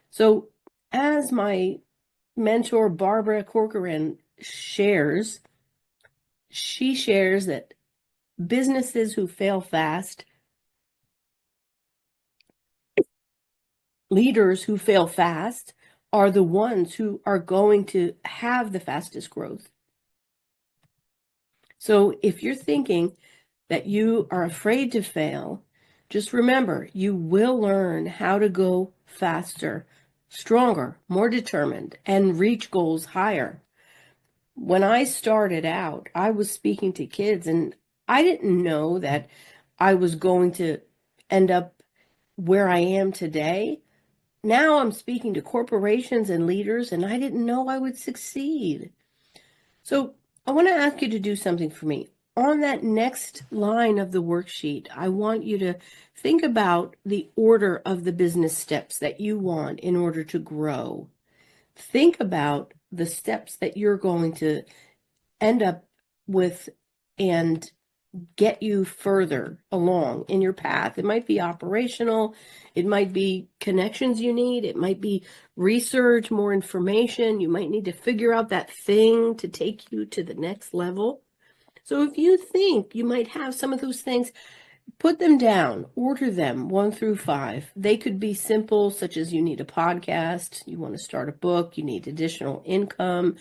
Speaker 10: So as my mentor, Barbara Corcoran, shares, she shares that businesses who fail fast, leaders who fail fast, are the ones who are going to have the fastest growth. So if you're thinking that you are afraid to fail, just remember, you will learn how to go faster, stronger, more determined, and reach goals higher. When I started out, I was speaking to kids, and I didn't know that I was going to end up where I am today. Now I'm speaking to corporations and leaders, and I didn't know I would succeed. So I want to ask you to do something for me. On that next line of the worksheet, I want you to think about the order of the business steps that you want in order to grow. Think about the steps that you're going to end up with and get you further along in your path. It might be operational, it might be connections you need, it might be research, more information. You might need to figure out that thing to take you to the next level. So if you think you might have some of those things, put them down, order them 1 through 5. They could be simple, such as you need a podcast, you want to start a book, you need additional income,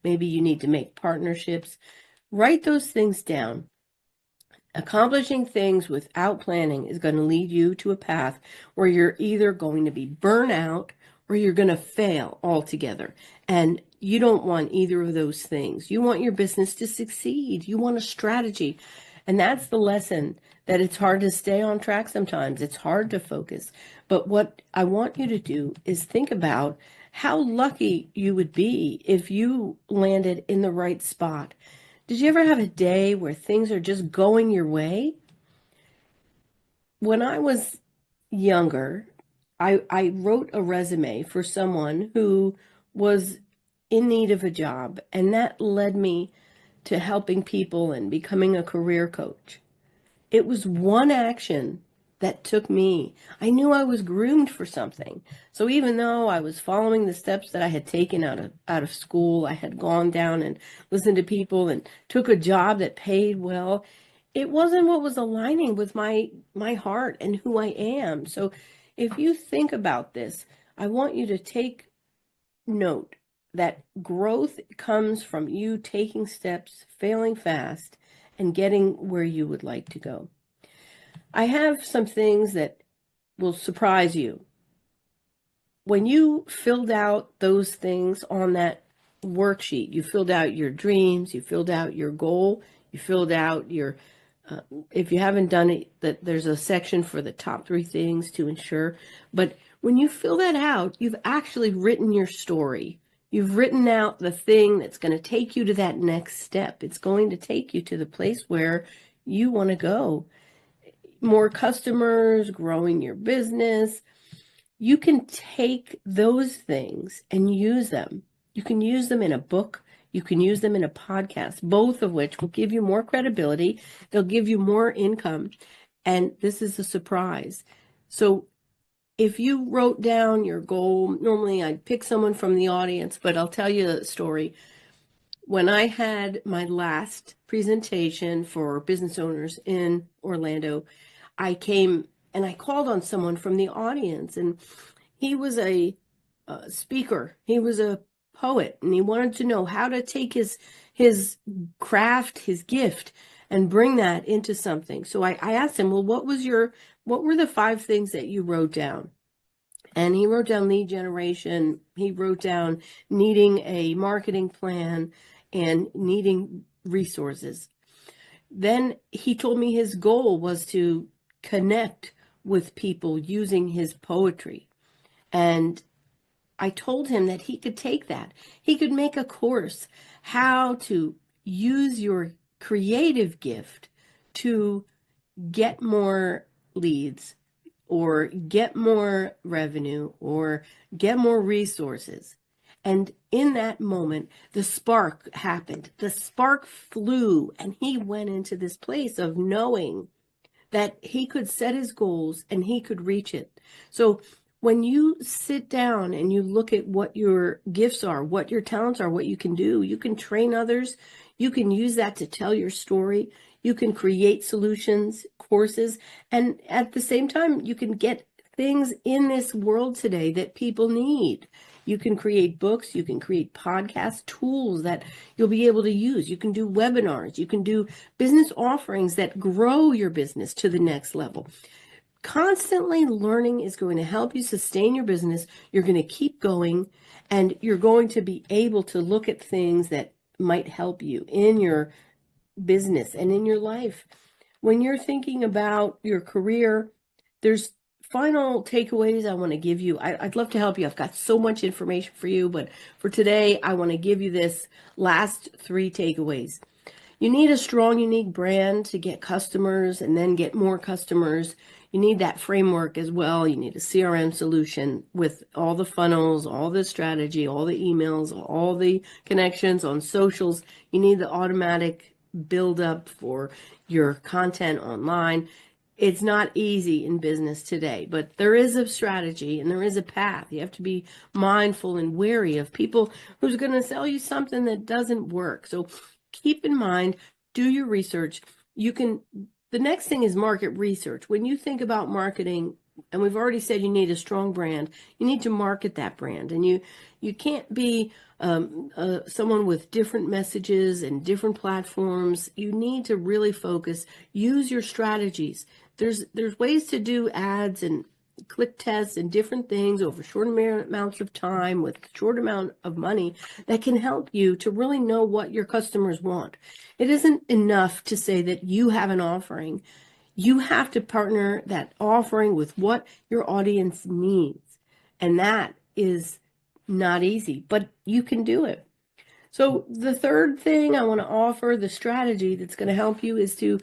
Speaker 10: maybe you need to make partnerships. Write those things down. Accomplishing things without planning is going to lead you to a path where you're either going to be burnt out or you're going to fail altogether. And you don't want either of those things. You want your business to succeed. You want a strategy. And that's the lesson, that it's hard to stay on track sometimes. It's hard to focus. But what I want you to do is think about how lucky you would be if you landed in the right spot. Did you ever have a day where things are just going your way? When I was younger, I wrote a resume for someone who was in need of a job, and that led me to helping people and becoming a career coach. It was one action that took me. I knew I was groomed for something. So even though I was following the steps that I had taken out of school, I had gone down and listened to people and took a job that paid well, it wasn't what was aligning with my heart and who I am. So if you think about this, I want you to take note that growth comes from you taking steps, failing fast, and getting where you would like to go. I have some things that will surprise you. When you filled out those things on that worksheet, you filled out your dreams, you filled out your goal, you filled out your, if you haven't done it, that there's a section for the top 3 things to ensure. But when you fill that out, you've actually written your story. You've written out the thing that's going to take you to that next step. It's going to take you to the place where you want to go. More customers, growing your business. You can take those things and use them. You can use them in a book. You can use them in a podcast, both of which will give you more credibility. They'll give you more income. And this is a surprise. So if you wrote down your goal, normally I'd pick someone from the audience, but I'll tell you a story. When I had my last presentation for business owners in Orlando, I came and I called on someone from the audience, and he was a speaker. He was a poet, and he wanted to know how to take his craft, his gift, and bring that into something. So I asked him, well, what were the 5 things that you wrote down? And he wrote down lead generation. He wrote down needing a marketing plan and needing resources. Then he told me his goal was to connect with people using his poetry. And I told him that he could take that. He could make a course, how to use your creative gift to get more leads or get more revenue or get more resources. And in that moment, the spark happened. The spark flew, and he went into this place of knowing that he could set his goals and he could reach it. So when you sit down and you look at what your gifts are, what your talents are, what you can do, you can train others. You can use that to tell your story. You can create solutions, courses, and at the same time, you can get things in this world today that people need. You can create books, you can create podcast tools that you'll be able to use. You can do webinars, you can do business offerings that grow your business to the next level. Constantly learning is going to help you sustain your business. You're going to keep going, and you're going to be able to look at things that might help you in your business and in your life. When you're thinking about your career, there's final takeaways I want to give you. I'd love to help you. I've got so much information for you, but for today, I want to give you this last 3 takeaways. You need a strong, unique brand to get customers and then get more customers. You need that framework as well. You need a CRM solution with all the funnels, all the strategy, all the emails, all the connections on socials. You need the automatic build up for your content online. It's not easy in business today, but there is a strategy and there is a path. You have to be mindful and wary of people who's going to sell you something that doesn't work. So keep in mind, do your research. The next thing is market research. When you think about marketing, and we've already said you need a strong brand, you need to market that brand. And you can't be someone with different messages and different platforms. You need to really focus, use your strategies. There's ways to do ads and click tests and different things over short amounts of time with short amount of money that can help you to really know what your customers want. It isn't enough to say that you have an offering. You have to partner that offering with what your audience needs. And that is not easy, but you can do it. So the third thing I want to offer, the strategy that's going to help you, is to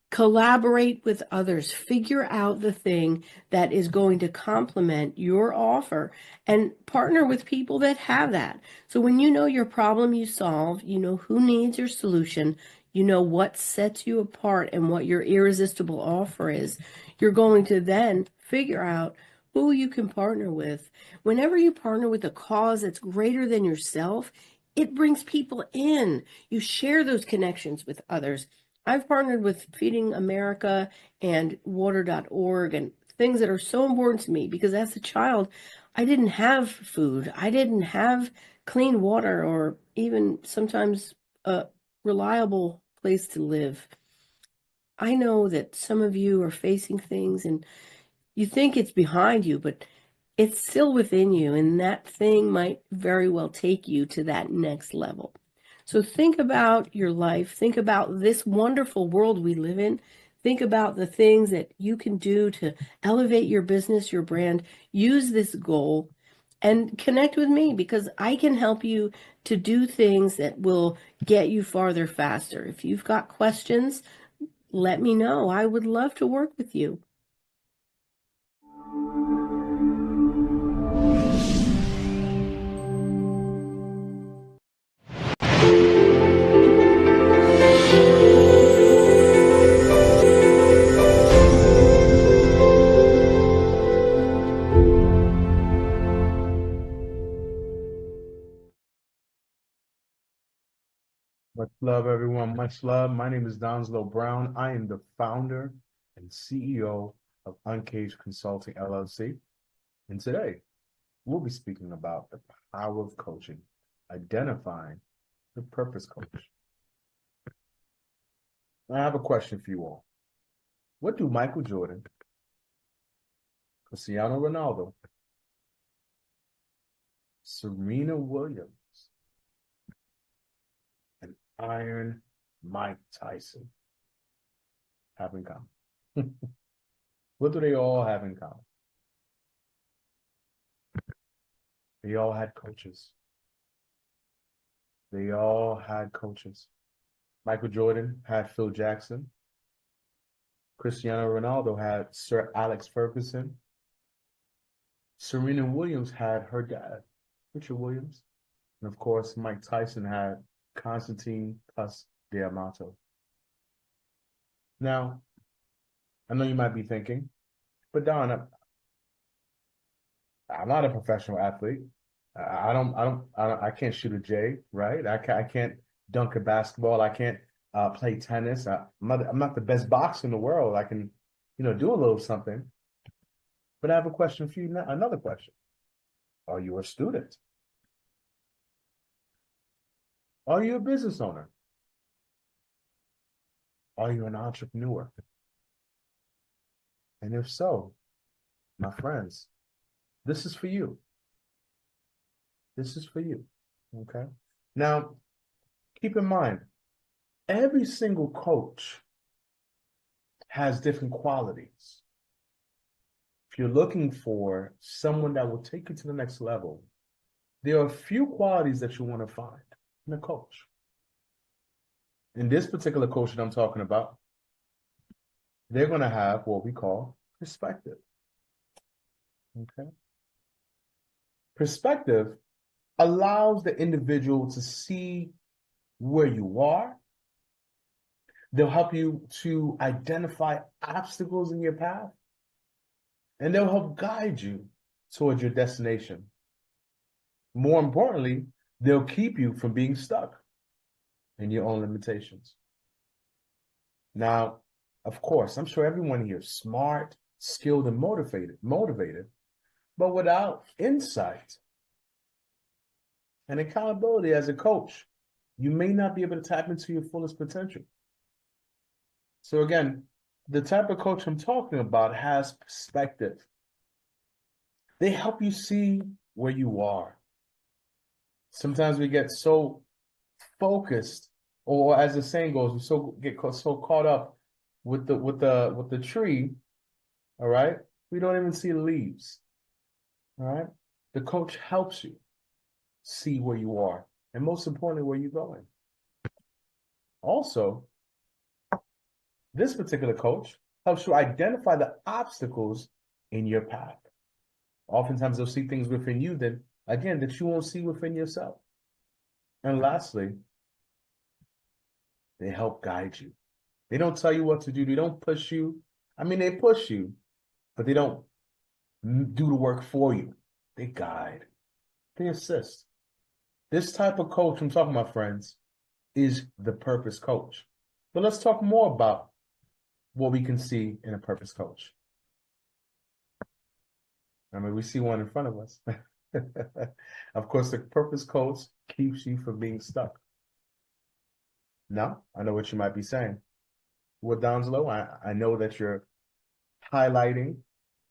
Speaker 10: collaborate with others. Figure out the thing that is going to complement your offer and partner with people that have that. So when you know your problem you solve, you know who needs your solution, you know what sets you apart and what your irresistible offer is, you're going to then figure out who you can partner with. Whenever you partner with a cause that's greater than yourself, it brings people in. You share those connections with others. I've partnered with Feeding America and water.org and things that are so important to me because as a child, I didn't have food. I didn't have clean water or even sometimes a reliable place to live. I know that some of you are facing things and you think it's behind you, but it's still within you, and that thing might very well take you to that next level. So think about your life. Think about this wonderful world we live in. Think about the things that you can do to elevate your business, your brand. Use this goal and connect with me because I can help you to do things that will get you farther faster. If you've got questions, let me know. I would love to work with you.
Speaker 1: Much love, everyone. Much love. My name is Donslow Brown. I am the founder and CEO of Uncaged Consulting LLC. And today, we'll be speaking about the power of coaching, identifying the purpose coach.
Speaker 11: I have a question for you all. What do Michael Jordan, Cristiano Ronaldo, Serena Williams, and Iron Mike Tyson have in common? What do they all have in common? They all had coaches. They all had coaches. Michael Jordan had Phil Jackson. Cristiano Ronaldo had Sir Alex Ferguson. Serena Williams had her dad, Richard Williams. And of course, Mike Tyson had Constantine Cus D'Amato. Now, I know you might be thinking, but Don, I'm not a professional athlete. I can't shoot a J, right? I can't dunk a basketball. I can't play tennis. I'm not the best boxer in the world. I can, do a little something. But I have a question for you now, another question. Are you a student? Are you a business owner? Are you an entrepreneur? And if so, my friends, this is for you. This is for you, okay? Now, keep in mind, every single coach has different qualities. If you're looking for someone that will take you to the next level, there are a few qualities that you want to find in a coach. In this particular coach that I'm talking about, they're going to have what we call perspective, okay? Perspective allows the individual to see where you are. They'll help you to identify obstacles in your path, and they'll help guide you towards your destination. More importantly, they'll keep you from being stuck in your own limitations. Now, of course, I'm sure everyone here is smart, skilled, and motivated, but without insight and accountability as a coach, you may not be able to tap into your fullest potential. So again, the type of coach I'm talking about has perspective. They help you see where you are. Sometimes we get so focused, or as the saying goes, we get so caught up with the tree, all right? We don't even see the leaves, all right? The coach helps you see where you are, and most importantly, where you're going. Also, this particular coach helps you identify the obstacles in your path. Oftentimes, they'll see things within you that you won't see within yourself. And lastly, they help guide you. They don't tell you what to do. They don't push you. I mean, they push you, but they don't do the work for you. They guide. They assist. This type of coach I'm talking about, friends, is the purpose coach. But let's talk more about what we can see in a purpose coach. I mean, we see one in front of us. Of course, the purpose coach keeps you from being stuck. Now, I know what you might be saying. Well, Donzelo, I know that you're highlighting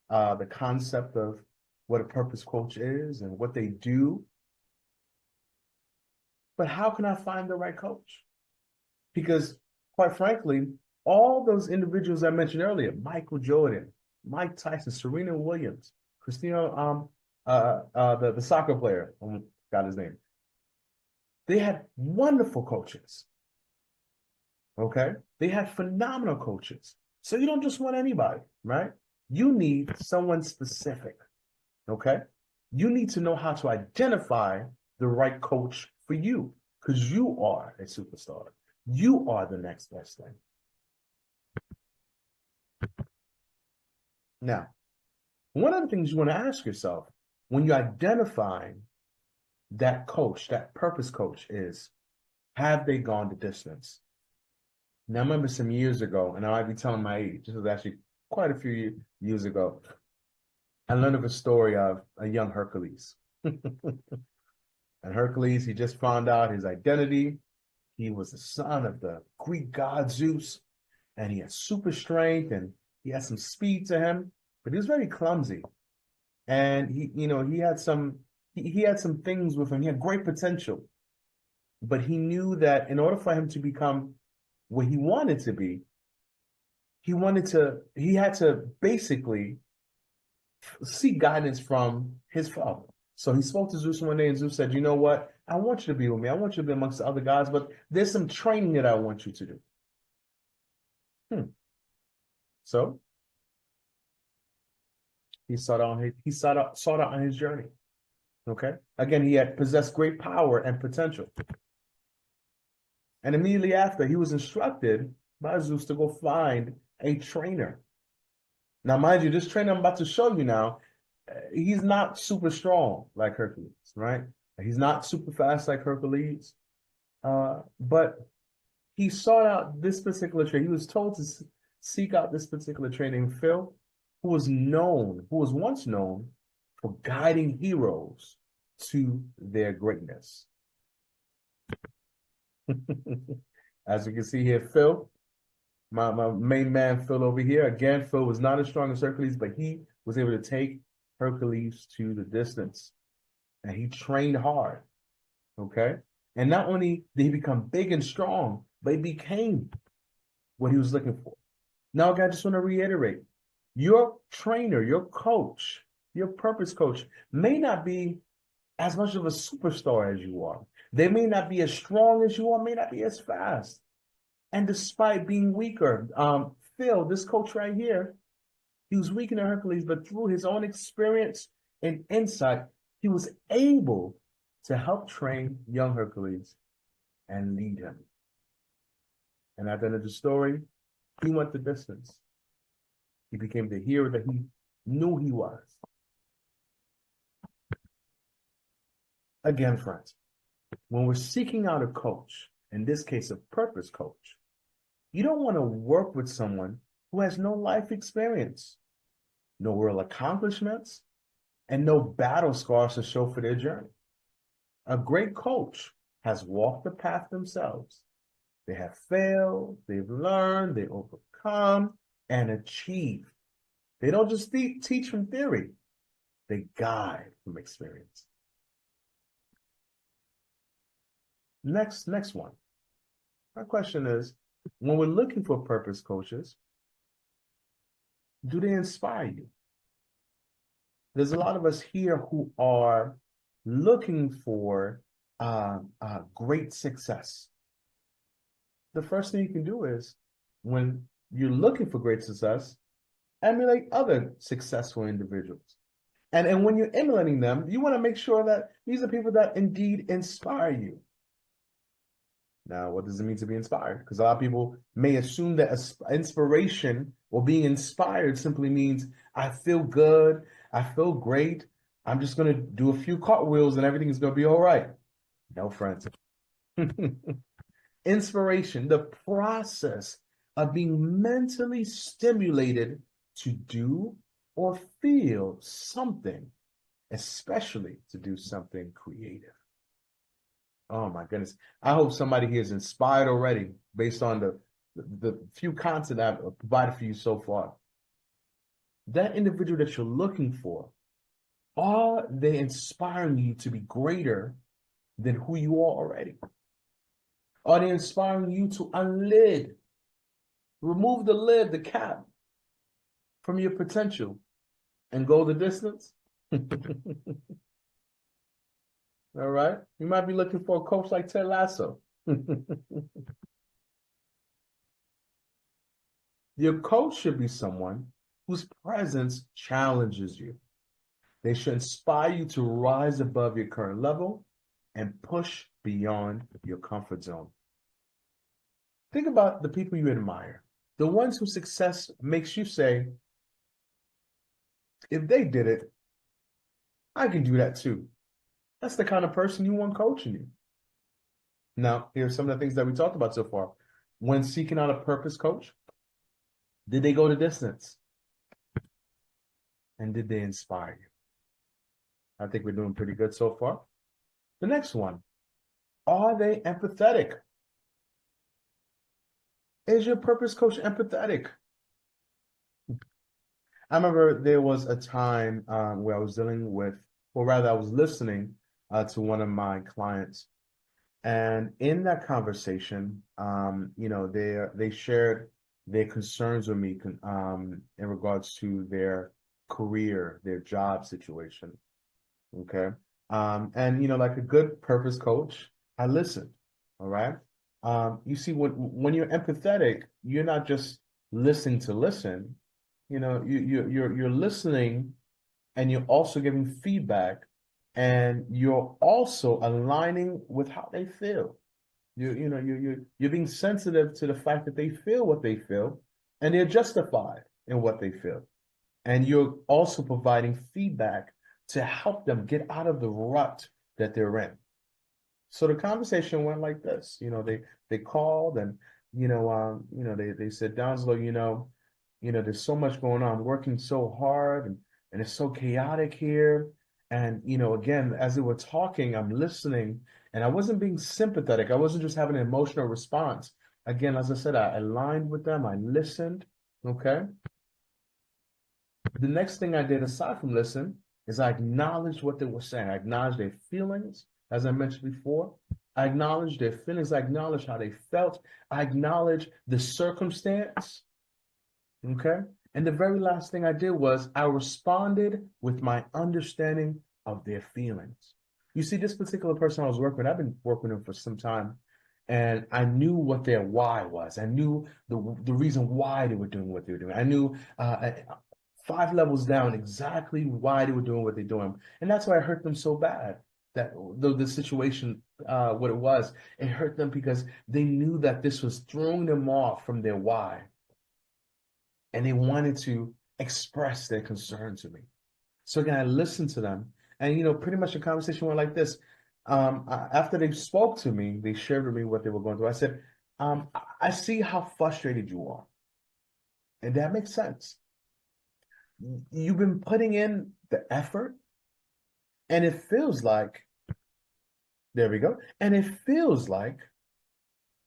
Speaker 11: the concept of what a purpose coach is and what they do. But how can I find the right coach? Because, quite frankly, all those individuals I mentioned earlier, Michael Jordan, Mike Tyson, Serena Williams, Cristiano, the soccer player, I forgot his name. They had wonderful coaches. Okay? They had phenomenal coaches. So you don't just want anybody, right? You need someone specific. Okay? You need to know how to identify the right coach for you, because you are a superstar. You are the next best thing. Now, one of the things you want to ask yourself when you're identifying that coach, that purpose coach, is, have they gone the distance? Now, I remember some years ago, and I might be telling my age, this was actually quite a few years ago, I learned of a story of a young Hercules. And Hercules, he just found out his identity. He was the son of the Greek god Zeus. and he had super strength and he had some speed to him, but he was very clumsy. And he had some things with him. He had great potential, but he knew that in order for him to become what he wanted to be, he had to basically seek guidance from his father. So he spoke to Zeus one day, and Zeus said, "You know what? I want you to be with me. I want you to be amongst the other gods, but there's some training that I want you to do." So he sought out on his journey. Okay. Again, he had possessed great power and potential. And immediately after, he was instructed by Zeus to go find a trainer. Now, mind you, this trainer I'm about to show you now, he's not super strong like Hercules, right? He's not super fast like Hercules, but he sought out this particular trainer. He was told to seek out this particular trainer named Phil, who was once known for guiding heroes to their greatness. As you can see here, Phil, my main man, Phil over here. Again, Phil was not as strong as Hercules, but he was able to take Hercules to the distance. And he trained hard, okay? And not only did he become big and strong, but he became what he was looking for. Now, I just want to reiterate, your trainer, your coach, your purpose coach may not be as much of a superstar as you are. They may not be as strong as you are, may not be as fast. And despite being weaker, Phil, this coach right here, he was weaker than Hercules, but through his own experience and insight, he was able to help train young Hercules and lead him. And at the end of the story, he went the distance. He became the hero that he knew he was. Again, friends, when we're seeking out a coach, in this case, a purpose coach, you don't want to work with someone who has no life experience, no real accomplishments, and no battle scars to show for their journey. A great coach has walked the path themselves. They have failed, they've learned, they overcome, and achieve. They don't just teach from theory, they guide from experience. Next one. My question is, when we're looking for purpose coaches, do they inspire you? There's a lot of us here who are looking for great success. The first thing you can do is, when you're looking for great success, emulate other successful individuals. And when you're emulating them, you want to make sure that these are people that indeed inspire you. Now, what does it mean to be inspired? Because a lot of people may assume that inspiration or being inspired simply means I feel good, I feel great, I'm just going to do a few cartwheels and everything is going to be all right. No, friends. Inspiration, the process of being mentally stimulated to do or feel something, especially to do something creative. Oh my goodness. I hope somebody here is inspired already based on the few content I've provided for you so far. That individual that you're looking for, are they inspiring you to be greater than who you are already? Are they inspiring you to remove the lid, the cap from your potential and go the distance? All right. You might be looking for a coach like Ted Lasso. Your coach should be someone whose presence challenges you. They should inspire you to rise above your current level and push beyond your comfort zone. Think about the people you admire, the ones whose success makes you say, if they did it, I can do that too. That's the kind of person you want coaching you. Now, here's some of the things that we talked about so far. When seeking out a purpose coach, did they go the distance? And did they inspire you? I think we're doing pretty good so far. The next one, are they empathetic? Is your purpose coach empathetic? I remember there was a time where I was dealing with, or rather, I was listening to one of my clients, and in that conversation, they shared their concerns with me in regards to their career, their job situation. Okay, and like a good purpose coach, I listened. All right. You see, when you're empathetic, you're not just listening to listen. You're listening, and you're also giving feedback, and you're also aligning with how they feel. You're being sensitive to the fact that they feel what they feel, and they're justified in what they feel, and you're also providing feedback to help them get out of the rut that they're in. So the conversation went like this. They called, and they said, Donslow, there's so much going on. I'm working so hard, and it's so chaotic here. And again, as they were talking, I'm listening, and I wasn't being sympathetic. I wasn't just having an emotional response. Again, as I said, I aligned with them. I listened. Okay. The next thing I did, aside from listen, is I acknowledged what they were saying. I acknowledged their feelings, as I mentioned before. I acknowledged their feelings. I acknowledged how they felt. I acknowledged the circumstance. Okay. And the very last thing I did was I responded with my understanding of their feelings. You see, this particular person I was working with, I've been working with them for some time, and I knew what their why was. I knew the reason why they were doing what they were doing. I knew 5 levels down exactly why they were doing what they're doing. And that's why it hurt them so bad. That the situation, what it was, it hurt them because they knew that this was throwing them off from their why. And they wanted to express their concern to me. So again, I listened to them. And, pretty much the conversation went like this. After they spoke to me, they shared with me what they were going through. I said, I see how frustrated you are. And that makes sense. You've been putting in the effort, and it feels like, there we go. And it feels like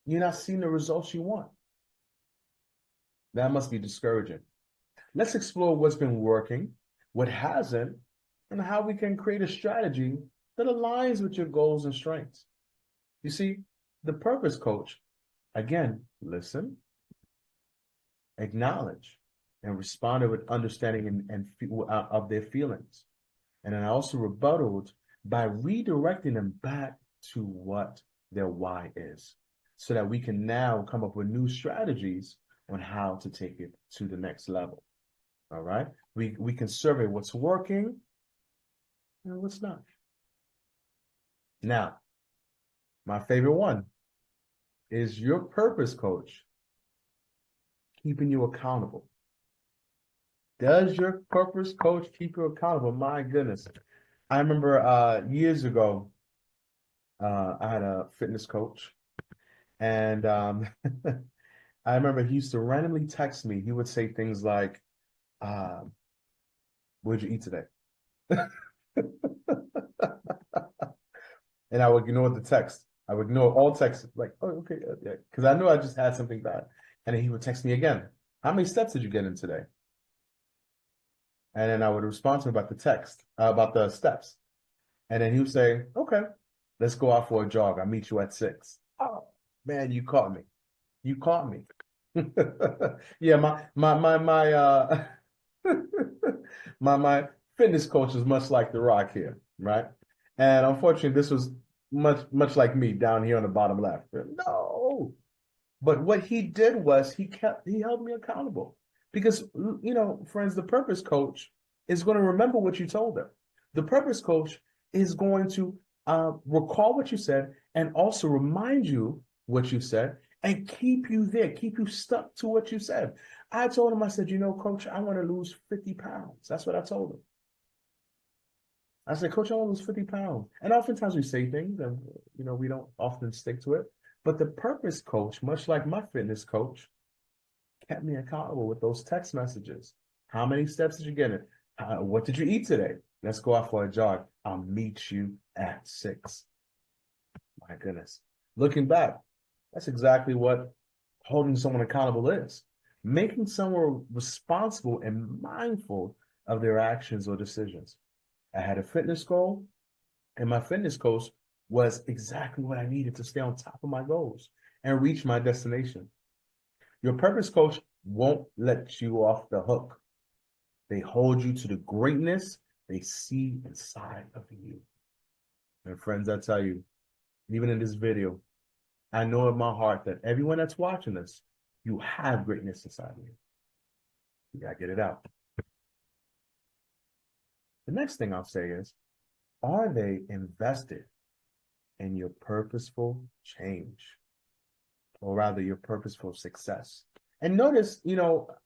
Speaker 11: you're not seeing the results you want. That must be discouraging. Let's explore what's been working, what hasn't, and how we can create a strategy that aligns with your goals and strengths. You see, the purpose coach, again, listen, acknowledge, and responded with understanding of their feelings. And then I also rebutted by redirecting them back to what their why is, so that we can now come up with new strategies on how to take it to the next level. All right? We can survey what's working and what's not. Now, my favorite one is your purpose coach keeping you accountable. Does your purpose coach keep you accountable? My goodness. I remember years ago, I had a fitness coach, and I remember he used to randomly text me. He would say things like, what'd you eat today? And I would ignore the text. I would ignore all texts, like, oh, okay, yeah, because I knew I just had something bad. And then he would text me again. How many steps did you get in today? And then I would respond to him about the text, about the steps. And then he would say, okay, let's go out for a jog. I'll meet you at 6. Oh, man, you caught me. You caught me. Yeah, my fitness coach is much like The Rock here, right? And unfortunately, this was much like me down here on the bottom left. No. But what he did was he held me accountable. Because, friends, the purpose coach is going to remember what you told them. The purpose coach is going to recall what you said and also remind you what you said and keep you there, keep you stuck to what you said. I told him, I said, coach, I want to lose 50 pounds. That's what I told him. I said, coach, I want to lose 50 pounds. And oftentimes we say things and, we don't often stick to it. But the purpose coach, much like my fitness coach, kept me accountable with those text messages. How many steps did you get in? What did you eat today? Let's go out for a jog. I'll meet you at 6. My goodness. Looking back, that's exactly what holding someone accountable is. Making someone responsible and mindful of their actions or decisions. I had a fitness goal, and my fitness coach was exactly what I needed to stay on top of my goals and reach my destination. Your purpose coach won't let you off the hook. They hold you to the greatness they see inside of you. And friends, I tell you, even in this video, I know in my heart that everyone that's watching this, you have greatness inside of you. You gotta get it out. The next thing I'll say is, are they invested in your purposeful change? Or rather, your purposeful success? And notice,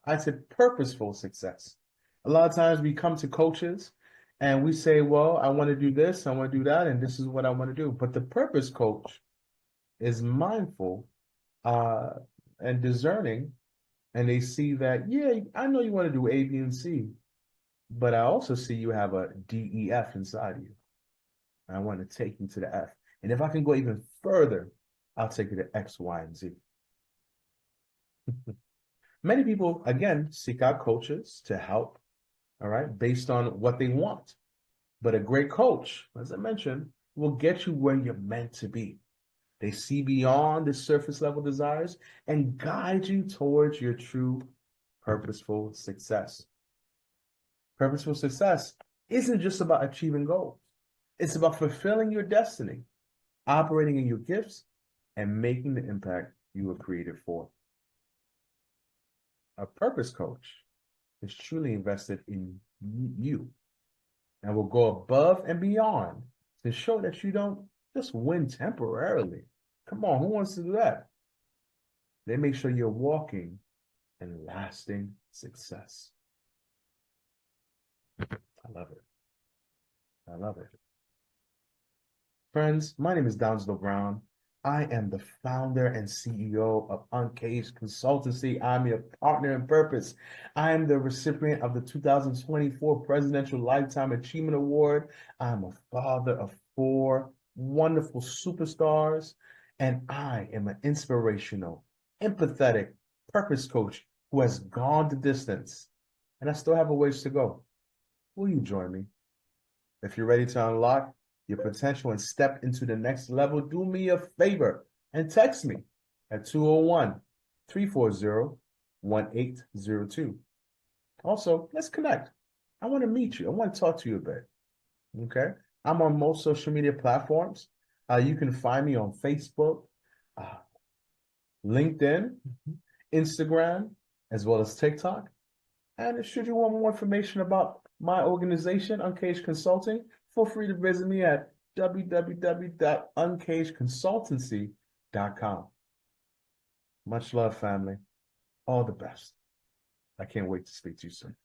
Speaker 11: I said purposeful success. A lot of times we come to coaches and we say, well, I want to do this, I want to do that, and this is what I want to do. But the purpose coach is mindful and discerning, and they see that, yeah, I know you want to do A, B, and C, but I also see you have a D, E, F inside of you. I want to take you to the F. And if I can go even further, I'll take you to X, Y, and Z. Many people, again, seek out coaches to help, all right, based on what they want. But a great coach, as I mentioned, will get you where you're meant to be. They see beyond the surface level desires and guide you towards your true purposeful success. Purposeful success isn't just about achieving goals. It's about fulfilling your destiny, operating in your gifts, and making the impact you were created for. A purpose coach is truly invested in you and will go above and beyond to show that you don't just win temporarily. Come on, who wants to do that? They make sure you're walking in lasting success. I love it. I love it. Friends, my name is Donzel Brown. I am the founder and CEO of Uncaged Consultancy. I'm your partner in purpose. I am the recipient of the 2024 Presidential Lifetime Achievement Award. I'm a father of 4 wonderful superstars, and I am an inspirational, empathetic purpose coach who has gone the distance, and I still have a ways to go. Will you join me? If you're ready to unlock your potential and step into the next level, do me a favor and text me at 201-340-1802. Also, let's connect. I want to meet you. I want to talk to you a bit. Okay? I'm on most social media platforms. You can find me on Facebook, LinkedIn, Instagram, as well as TikTok. And should you want more information about my organization, Uncaged Consulting, feel free to visit me at www.uncagedconsultancy.com. Much love, family. All the best. I can't wait to speak to you soon.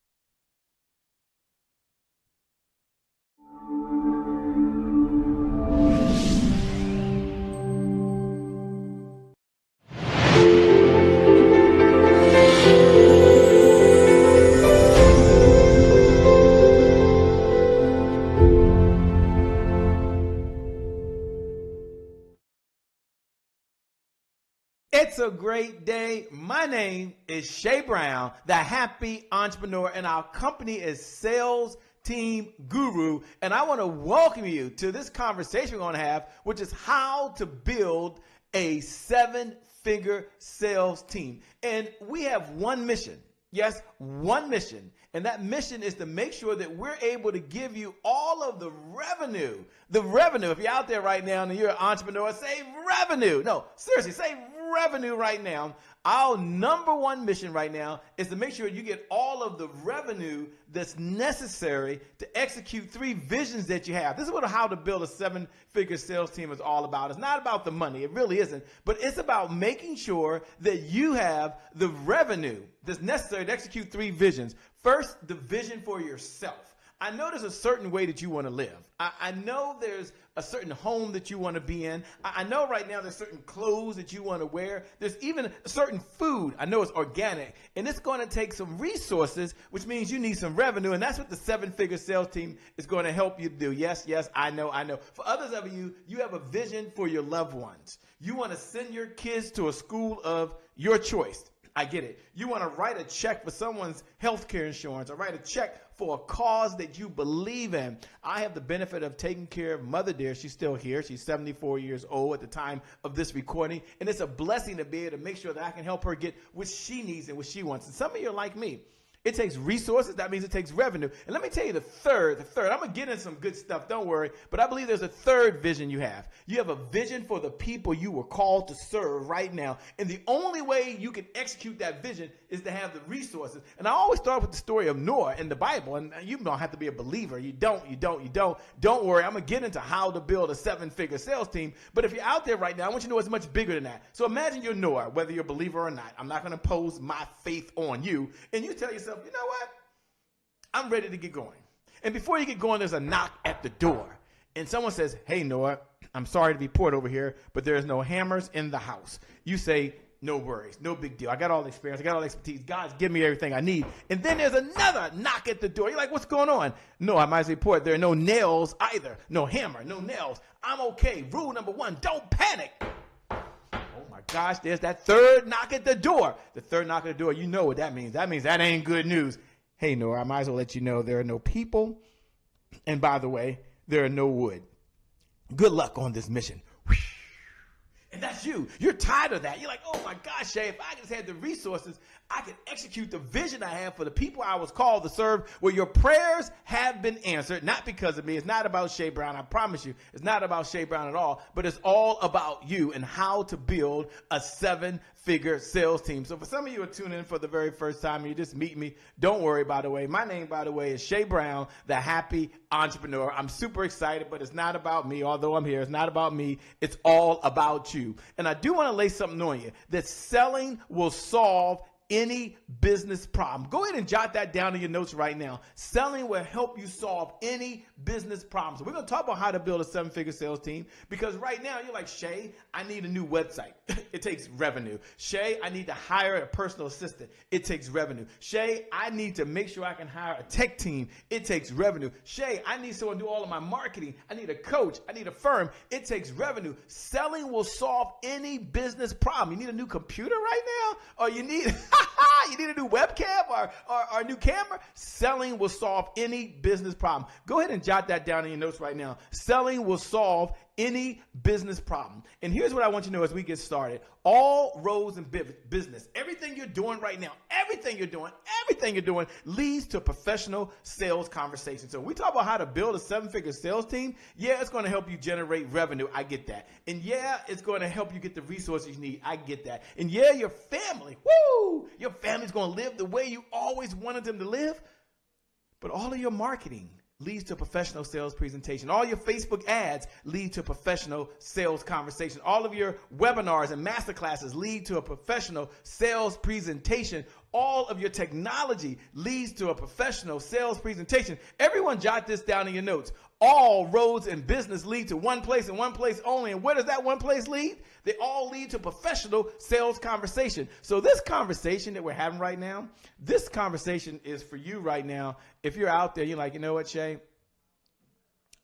Speaker 12: It's a great day. My name is Shay Brown, the happy entrepreneur, and our company is Sales Team Guru. And I want to welcome you to this conversation we're going to have, which is how to build a 7-figure sales team. And we have one mission. Yes, one mission. And that mission is to make sure that we're able to give you all of the revenue. The revenue. If you're out there right now and you're an entrepreneur, say revenue. No, seriously, say revenue right now. Our number one mission right now is to make sure you get all of the revenue that's necessary to execute 3 visions that you have. This is what how to build a 7-figure sales team is all about. It's not about the money. It really isn't. But it's about making sure that you have the revenue that's necessary to execute 3 visions. First, the vision for yourself. I know there's a certain way that you want to live. I know there's a certain home that you want to be in. I know right now there's certain clothes that you want to wear. There's even a certain food. I know it's organic. And it's going to take some resources, which means you need some revenue. And that's what the 7-figure sales team is going to help you do. Yes, I know. For others of you, you have a vision for your loved ones. You want to send your kids to a school of your choice. I get it. You want to write a check for someone's healthcare insurance or write a check for a cause that you believe in. I have the benefit of taking care of Mother Dear. She's still here. She's 74 years old at the time of this recording. And it's a blessing to be able to make sure that I can help her get what she needs and what she wants. And some of you are like me. It takes resources. That means it takes revenue. And let me tell you the third. I'm going to get into some good stuff. Don't worry. But I believe there's a third vision you have. You have a vision for the people you were called to serve right now. And the only way you can execute that vision is to have the resources. And I always start with the story of Noah in the Bible. And you don't have to be a believer. You don't. Don't worry. I'm going to get into how to build a 7-figure sales team. But if you're out there right now, I want you to know it's much bigger than that. So imagine you're Noah, whether you're a believer or not. I'm not going to pose my faith on you. And you tell yourself, you know what? I'm ready to get going. And before you get going, there's a knock at the door. And someone says, hey, Noah, I'm sorry to be poured over here, but there's no hammers in the house. You say, no worries, no big deal. I got all the experience. I got all the expertise. God's given me everything I need. And then there's another knock at the door. You're like, what's going on? No, I might say, report. There are no nails either. No hammer, no nails. I'm okay. Rule number 1, don't panic. Gosh, there's that third knock at the door. The third knock at the door, you know what that means. That means that ain't good news. Hey, Noah, I might as well let you know there are no people. And by the way, there are no wood. Good luck on this mission. And that's you. You're tired of that. You're like, oh my gosh, Shay, if I just had the resources, I could execute the vision I have for the people I was called to serve. Well, your prayers have been answered, not because of me. It's not about Shay Brown. I promise you. It's not about Shay Brown at all, but it's all about you and how to build a 7-figure sales team. So for some of you who are tuning in for the very first time and you just meet me, don't worry, by the way. My name, by the way, is Shay Brown, the Happy Entrepreneur. I'm super excited, but it's not about me. Although I'm here, it's not about me. It's all about you. And I do want to lay something on you that selling will solve any business problem. Go ahead and jot that down in your notes right now. Selling will help you solve any business problem. So we're going to talk about how to build a 7-figure sales team, because right now you're like, Shay, I need a new website. It takes revenue. Shay, I need to hire a personal assistant. It takes revenue. Shay, I need to make sure I can hire a tech team. It takes revenue. Shay, I need someone to do all of my marketing. I need a coach. I need a firm. It takes revenue. Selling will solve any business problem. You need a new computer right now, or you need you need a new webcam or a new camera? Selling will solve any business problem. Go ahead and jot that down in your notes right now. Selling will solve any business problem. And here's what I want you to know as we get started. All roads in business, everything you're doing right now, everything you're doing leads to professional sales conversations. So we talk about how to build a 7-figure sales team. Yeah, it's going to help you generate revenue. I get that. And yeah, it's going to help you get the resources you need. I get that. And yeah, your family, your family's going to live the way you always wanted them to live. But all of your marketing leads to a professional sales presentation. All your Facebook ads lead to a professional sales conversation. All of your webinars and masterclasses lead to a professional sales presentation. All of your technology leads to a professional sales presentation. Everyone jot this down in your notes. All roads in business lead to one place and one place only. And where does that one place lead? They all lead to professional sales conversation. So this conversation that we're having right now, this conversation is for you right now. If you're out there, you're like, you know what, Shay?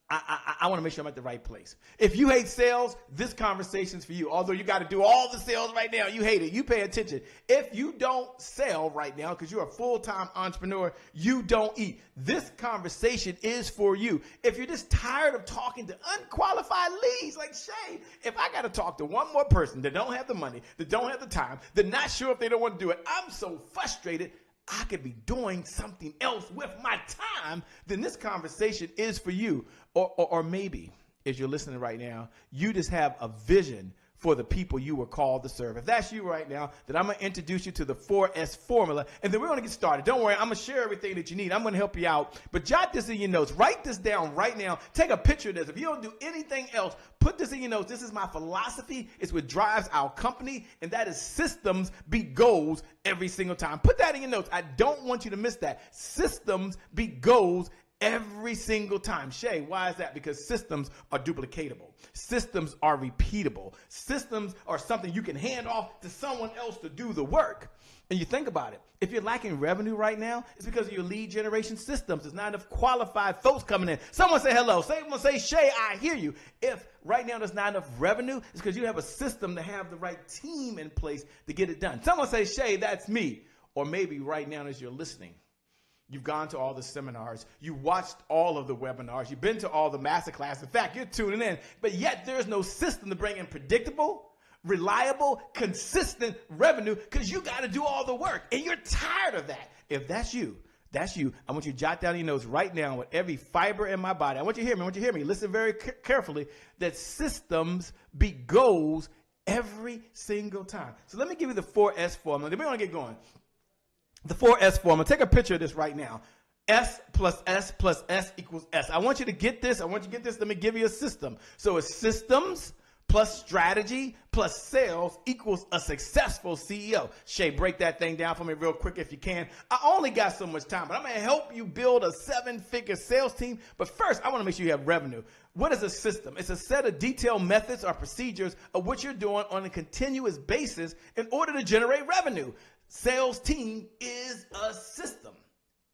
Speaker 12: I want to make sure I'm at the right place. If you hate sales, this conversation's for you. Although you got to do all the sales right now, you hate it. You pay attention. If you don't sell right now because you're a full-time entrepreneur, you don't eat. This conversation is for you. If you're just tired of talking to unqualified leads, like Shay, if I got to talk to one more person that don't have the money, that don't have the time, that not sure if they don't want to do it, I'm so frustrated. I could be doing something else with my time, then this conversation is for you. Or maybe, as you're listening right now, you just have a vision for the people you were called to serve. If that's you right now, then I'm going to introduce you to the 4S formula, and then we're going to get started. Don't worry, I'm going to share everything that you need. I'm going to help you out, but jot this in your notes. Write this down right now. Take a picture of this. If you don't do anything else, put this in your notes. This is my philosophy. It's what drives our company, and that is systems beat goals every single time. Put that in your notes. I don't want you to miss that. Systems beat goals every single time. Shay, why is that? Because systems are duplicatable. Systems are repeatable. Systems are something you can hand off to someone else to do the work. And you think about it. If you're lacking revenue right now, it's because of your lead generation systems. There's not enough qualified folks coming in. Someone say hello. Someone say, Shay, I hear you. If right now there's not enough revenue, it's because you have a system to have the right team in place to get it done. Someone say, Shay, that's me. Or maybe right now as you're listening, you've gone to all the seminars. You watched all of the webinars. You've been to all the masterclass. In fact, you're tuning in. But yet there's no system to bring in predictable, reliable, consistent revenue because you got to do all the work. And you're tired of that. If that's you, I want you to jot down your notes right now with every fiber in my body. I want you to hear me. Listen very carefully that systems beat goals every single time. So let me give you the 4S formula. Then we're going to get going. The 4S formula. Take a picture of this right now. S plus S plus S equals S. I want you to get this. Let me give you a system. So it's systems plus strategy plus sales equals a successful CEO. Shay, break that thing down for me real quick if you can. I only got so much time, but I'm going to help you build a 7-figure sales team. But first, I want to make sure you have revenue. What is a system? It's a set of detailed methods or procedures of what you're doing on a continuous basis in order to generate revenue. Sales team is a system.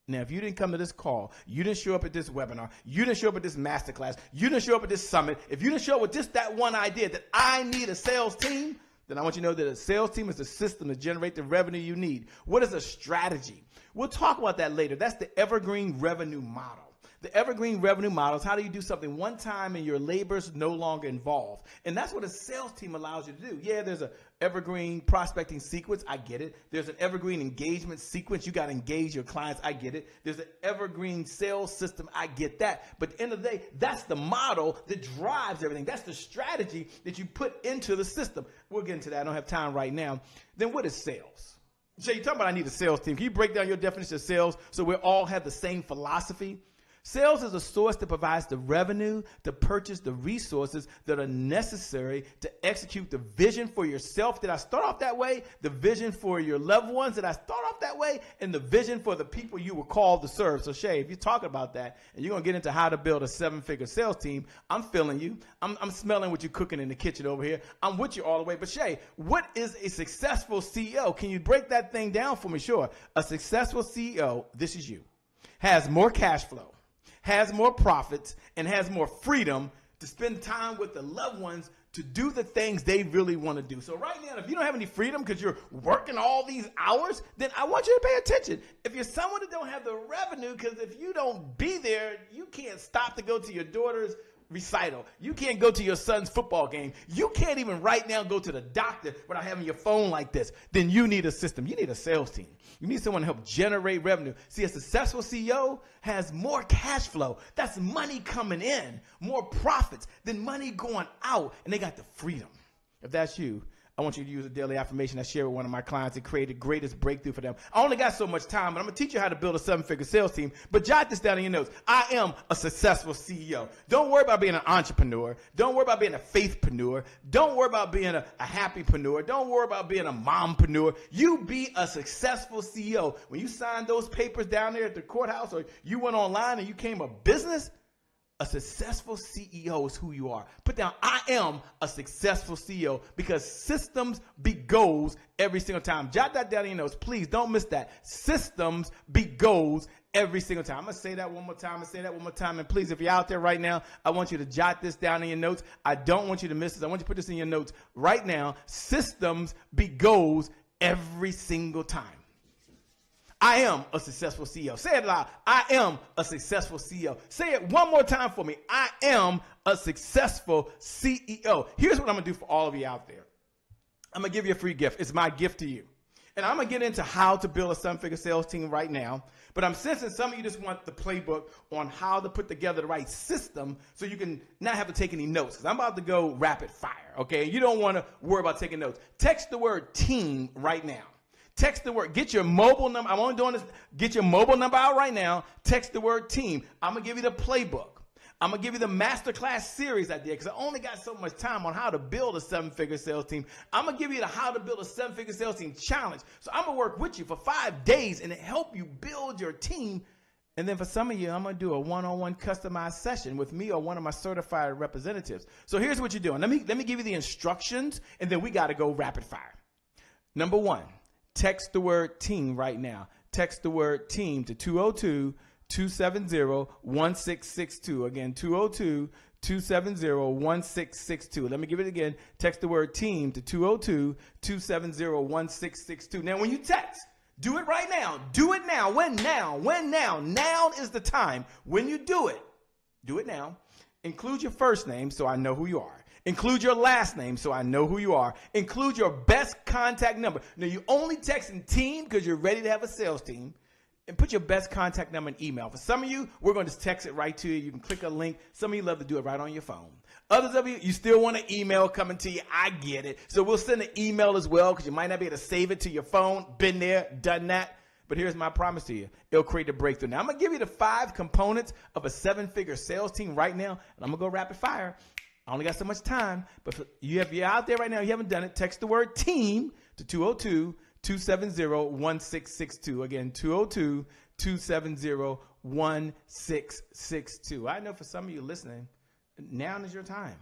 Speaker 12: Now, if you didn't come to this call, you didn't show up at this webinar, you didn't show up at this masterclass, you didn't show up at this summit, if you didn't show up with just that one idea that I need a sales team, then I want you to know that a sales team is a system to generate the revenue you need. What is a strategy? We'll talk about that later. That's the evergreen revenue model. The evergreen revenue model is how do you do something one time and your labor's no longer involved. And that's what a sales team allows you to do. Yeah, there's an evergreen prospecting sequence. I get it. There's an evergreen engagement sequence. You got to engage your clients. I get it. There's an evergreen sales system. I get that. But at the end of the day, that's the model that drives everything. That's the strategy that you put into the system. We'll get into that. I don't have time right now. Then what is sales? So you're talking about I need a sales team. Can you break down your definition of sales so we all have the same philosophy? Sales is a source that provides the revenue to purchase the resources that are necessary to execute the vision for yourself. Did I start off that way? The vision for your loved ones. Did I start off that way? And the vision for the people you were called to serve. So Shay, if you're talking about that and you're going to get into how to build a 7-figure sales team, I'm feeling you. I'm smelling what you're cooking in the kitchen over here. I'm with you all the way. But Shay, what is a successful CEO? Can you break that thing down for me? Sure. A successful CEO, this is you, has more cash flow, has more profits, and has more freedom to spend time with the loved ones to do the things they really want to do. So right now, if you don't have any freedom because you're working all these hours, then I want you to pay attention. If you're someone that don't have the revenue, because if you don't be there, you can't stop to go to your daughter's recital. You can't go to your son's football game. You can't even right now go to the doctor without having your phone like this. Then you need a system. You need a sales team. You need someone to help generate revenue. See, a successful CEO has more cash flow. That's money coming in, more profits than money going out, and they got the freedom. If that's you, I want you to use a daily affirmation I share with one of my clients and create the greatest breakthrough for them. I only got so much time, but I'm going to teach you how to build a 7-figure sales team. But jot this down in your notes. I am a successful CEO. Don't worry about being an entrepreneur. Don't worry about being a faithpreneur. Don't worry about being a happypreneur. Don't worry about being a mompreneur. You be a successful CEO. When you signed those papers down there at the courthouse or you went online and you came a business, a successful CEO is who you are. Put down, I am a successful CEO because systems beat goals every single time. Jot that down in your notes. Please don't miss that. Systems beat goals every single time. I'm going to say that one more time. And please, if you're out there right now, I want you to jot this down in your notes. I don't want you to miss this. I want you to put this in your notes right now. Systems beat goals every single time. I am a successful CEO. Say it loud. I am a successful CEO. Say it one more time for me. I am a successful CEO. Here's what I'm going to do for all of you out there. I'm going to give you a free gift. It's my gift to you. And I'm going to get into how to build a 7-figure sales team right now. But I'm sensing some of you just want the playbook on how to put together the right system so you can not have to take any notes. Because I'm about to go rapid fire, okay? You don't want to worry about taking notes. Text the word team right now. Text the word. Get your mobile number. I'm only doing this. Get your mobile number out right now. Text the word team. I'm going to give you the playbook. I'm going to give you the masterclass series I did because I only got so much time on how to build a 7-figure sales team. I'm going to give you the how to build a 7-figure sales team challenge. So I'm going to work with you for 5 days and help you build your team And then for some of you, I'm going to do a one-on-one customized session with me or one of my certified representatives. So here's what you're doing. Let me give you the instructions, and then we got to go rapid fire. Number one, text the word team right now. Text the word team to 202-270-1662. Again, 202-270-1662. Let me give it again. Text the word team to 202-270-1662. Now, when you text, do it right now. Do it now. When now? When now? Now is the time. When you do it now. Include your first name so I know who you are. Include your last name so I know who you are. Include your best contact number. Now, you only texting team because you're ready to have a sales team. And put your best contact number and email. For some of you, we're going to just text it right to you. You can click a link. Some of you love to do it right on your phone. Others of you, you still want an email coming to you. I get it. So we'll send an email as well because you might not be able to save it to your phone. Been there, done that. But here's my promise to you. It'll create a breakthrough. Now, I'm going to give you the 5 components of a 7-figure sales team right now. And I'm going to go rapid fire. I only got so much time. But if you're out there right now, you haven't done it, text the word team to 202-270-1662. Again, 202-270-1662. I know for some of you listening, now is your time.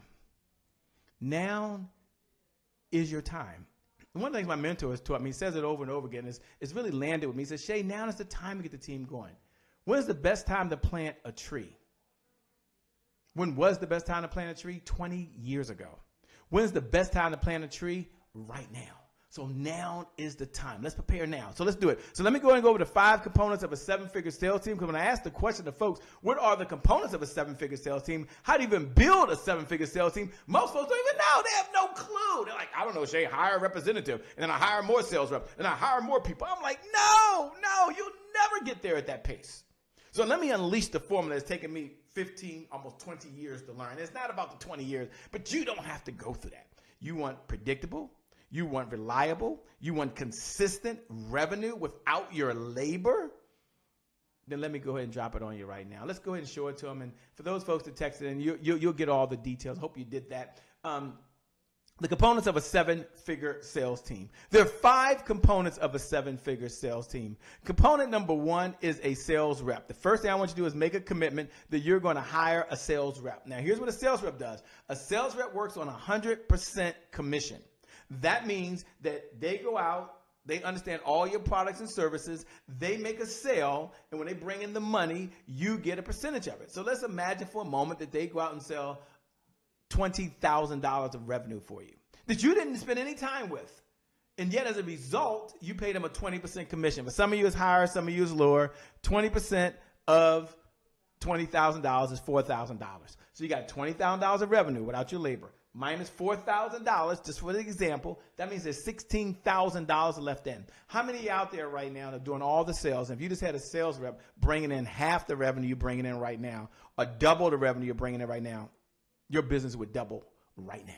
Speaker 12: Now is your time. And one of the things my mentor has taught me, he says it over and over again, it's really landed with me. He says, Shay, now is the time to get the team going. When is the best time to plant a tree? When was the best time to plant a tree? 20 years ago. When's the best time to plant a tree? Right now. So now is the time. Let's prepare now. So let's do it. So let me go and go over the 5 components of a 7-figure sales team. Because when I ask the question to folks, what are the components of a 7-figure sales team? How do you even build a 7-figure sales team? Most folks don't even know. They have no clue. They're like, I don't know, Shay, hire a representative. And then I hire more sales reps. And I hire more people. I'm like, no, you'll never get there at that pace. So let me unleash the formula that's taken me 15, almost 20 years to learn. It's not about the 20 years, but you don't have to go through that. You want predictable. You want reliable. You want consistent revenue without your labor. Then let me go ahead and drop it on you right now. Let's go ahead and show it to them. And for those folks that texted in, you'll get all the details. Hope you did that. The components of a 7-figure sales team. There are 5 components of a 7-figure sales team. Component number 1 is a sales rep. The first thing I want you to do is make a commitment that you're going to hire a sales rep. Now, here's what a sales rep does. A sales rep works on 100% commission. That means that they go out, they understand all your products and services, they make a sale, and when they bring in the money, you get a percentage of it. So let's imagine for a moment that they go out and sell $20,000 of revenue for you that you didn't spend any time with. And yet, as a result, you paid them a 20% commission. For some of you, it's higher, some of you, it's lower. 20% of $20,000 is $4,000. So you got $20,000 of revenue without your labor. Minus $4,000, just for the example, that means there's $16,000 left in. How many of you out there right now are doing all the sales? And if you just had a sales rep bringing in half the revenue you're bringing in right now, or double the revenue you're bringing in right now, your business would double right now.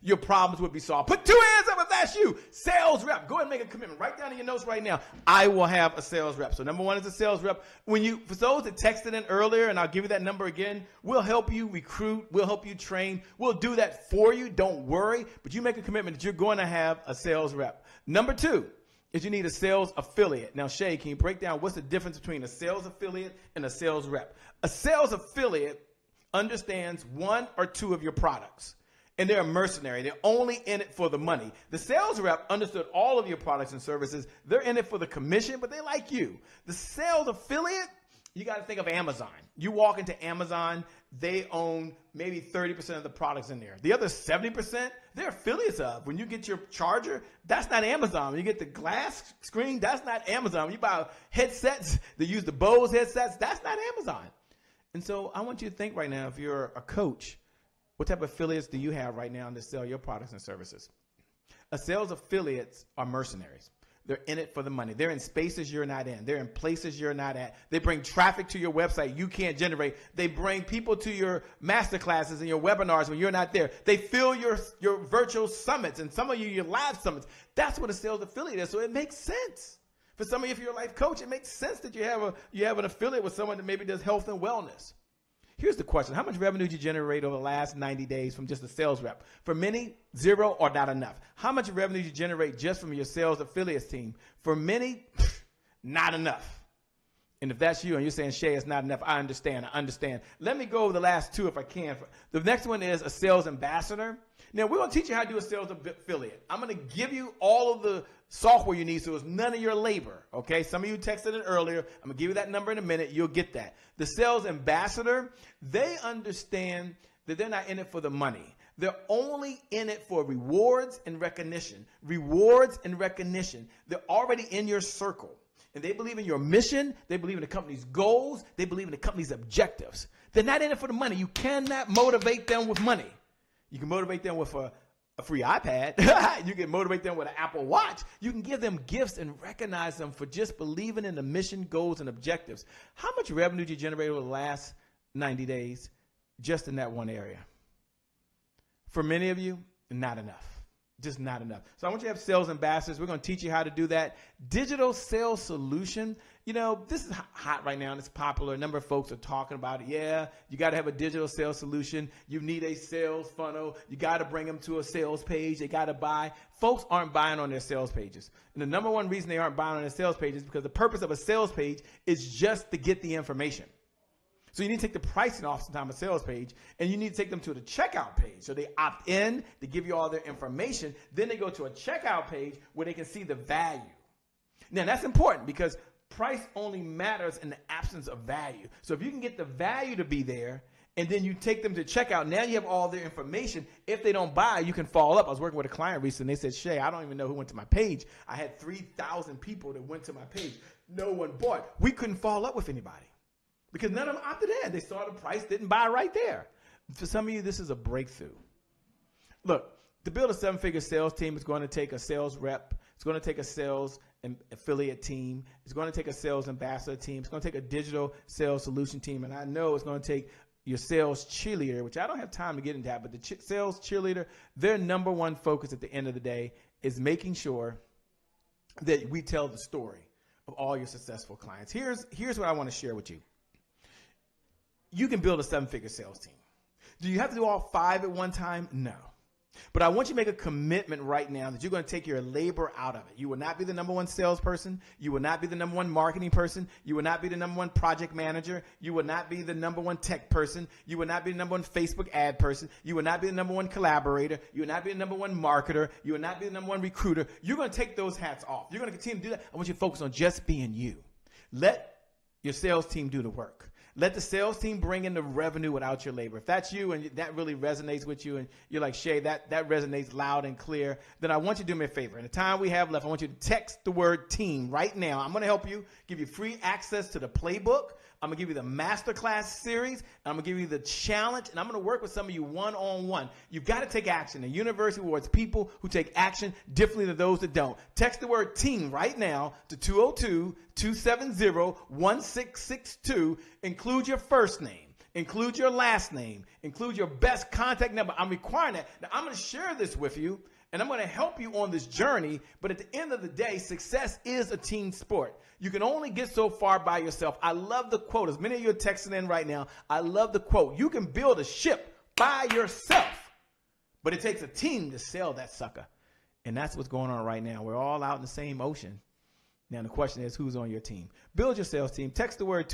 Speaker 12: Your problems would be solved. Put 2 hands up if that's you. Sales rep. Go ahead and make a commitment. Write down in your notes right now. I will have a sales rep. So number 1 is a sales rep. For those that texted in earlier, and I'll give you that number again, we'll help you recruit. We'll help you train. We'll do that for you. Don't worry. But you make a commitment that you're going to have a sales rep. Number 2 is you need a sales affiliate. Now, Shay, can you break down what's the difference between a sales affiliate and a sales rep? A sales affiliate understands 1 or 2 of your products. And they're a mercenary. They're only in it for the money. The sales rep understood all of your products and services. They're in it for the commission, but they like you. The sales affiliate, you got to think of Amazon. You walk into Amazon, they own maybe 30% of the products in there. The other 70%, they're affiliates of. When you get your charger, that's not Amazon. When you get the glass screen, that's not Amazon. When you buy headsets that use the Bose headsets, that's not Amazon. And so I want you to think right now, if you're a coach, what type of affiliates do you have right now to sell your products and services? A sales affiliates are mercenaries. They're in it for the money. They're in spaces you're not in. They're in places you're not at. They bring traffic to your website you can't generate. They bring people to your masterclasses and your webinars when you're not there. They fill your virtual summits and some of you, your live summits. That's what a sales affiliate is. So it makes sense. For some of you, if you're a life coach, it makes sense that you have an affiliate with someone that maybe does health and wellness. Here's the question. How much revenue did you generate over the last 90 days from just a sales rep? For many, 0 or not enough. How much revenue did you generate just from your sales affiliates team? For many, not enough. And if that's you and you're saying, Shay, it's not enough, I understand. Let me go over the last two if I can. The next one is a sales ambassador. Now, we're going to teach you how to do a sales affiliate. I'm going to give you all of the software you need so it's none of your labor, okay? Some of you texted it earlier. I'm going to give you that number in a minute. You'll get that. The sales ambassador, they understand that they're not in it for the money. They're only in it for rewards and recognition. Rewards and recognition. They're already in your circle. And they believe in your mission. They believe in the company's goals. They believe in the company's objectives. They're not in it for the money. You cannot motivate them with money. You can motivate them with a free iPad. You can motivate them with an Apple Watch. You can give them gifts and recognize them for just believing in the mission, goals, and objectives. How much revenue did you generate over the last 90 days just in that one area? For many of you, not enough. Just not enough. So I want you to have sales ambassadors. We're going to teach you how to do that. Digital sales solution. You know, this is hot right now and it's popular. A number of folks are talking about it. Yeah, you got to have a digital sales solution. You need a sales funnel. You got to bring them to a sales page. They got to buy. Folks aren't buying on their sales pages. And the number one reason they aren't buying on their sales pages is because the purpose of a sales page is just to get the information. So you need to take the pricing off sometime a sales page, and you need to take them to the checkout page. So they opt in, they give you all their information. Then they go to a checkout page where they can see the value. Now that's important because price only matters in the absence of value. So if you can get the value to be there, and then you take them to checkout, now you have all their information. If they don't buy, you can follow up. I was working with a client recently. They said, Shay, I don't even know who went to my page. I had 3,000 people that went to my page. No one bought. We couldn't follow up with anybody. Because none of them opted in. They saw the price, didn't buy right there. For some of you, this is a breakthrough. Look, to build a seven-figure sales team, it's going to take a sales rep. It's going to take a sales and affiliate team. It's going to take a sales ambassador team. It's going to take a digital sales solution team. And I know it's going to take your sales cheerleader, which I don't have time to get into that, but the sales cheerleader, their number one focus at the end of the day is making sure that we tell the story of all your successful clients. Here's what I want to share with you. You can build a seven-figure sales team. Do you have to do all five at one time? No. But I want you to make a commitment right now that you're going to take your labor out of it. You will not be the number one salesperson. You will not be the number one marketing person. You will not be the number one project manager. You will not be the number one tech person. You will not be the number one Facebook ad person. You will not be the number one collaborator. You will not be the number one marketer. You will not be the number one recruiter. You're going to take those hats off. You're going to continue to do that. I want you to focus on just being you. Let your sales team do the work. Let the sales team bring in the revenue without your labor. If that's you and that really resonates with you and you're like, Shay, that resonates loud and clear, then I want you to do me a favor. In the time we have left, I want you to text the word team right now. I'm going to help you, give you free access to the playbook. I'm going to give you the masterclass series. And I'm going to give you the challenge. And I'm going to work with some of you one-on-one. You've got to take action. The university rewards people who take action differently than those that don't. Text the word team right now to 202-270-1662. Include your first name. Include your last name. Include your best contact number. I'm requiring that. Now, I'm going to share this with you. And I'm going to help you on this journey. But at the end of the day, success is a team sport. You can only get so far by yourself. I love the quote. As many of you are texting in right now, I love the quote. You can build a ship by yourself, but it takes a team to sail that sucker. And that's what's going on right now. We're all out in the same ocean. Now, the question is, who's on your team? Build your sales team. Text the word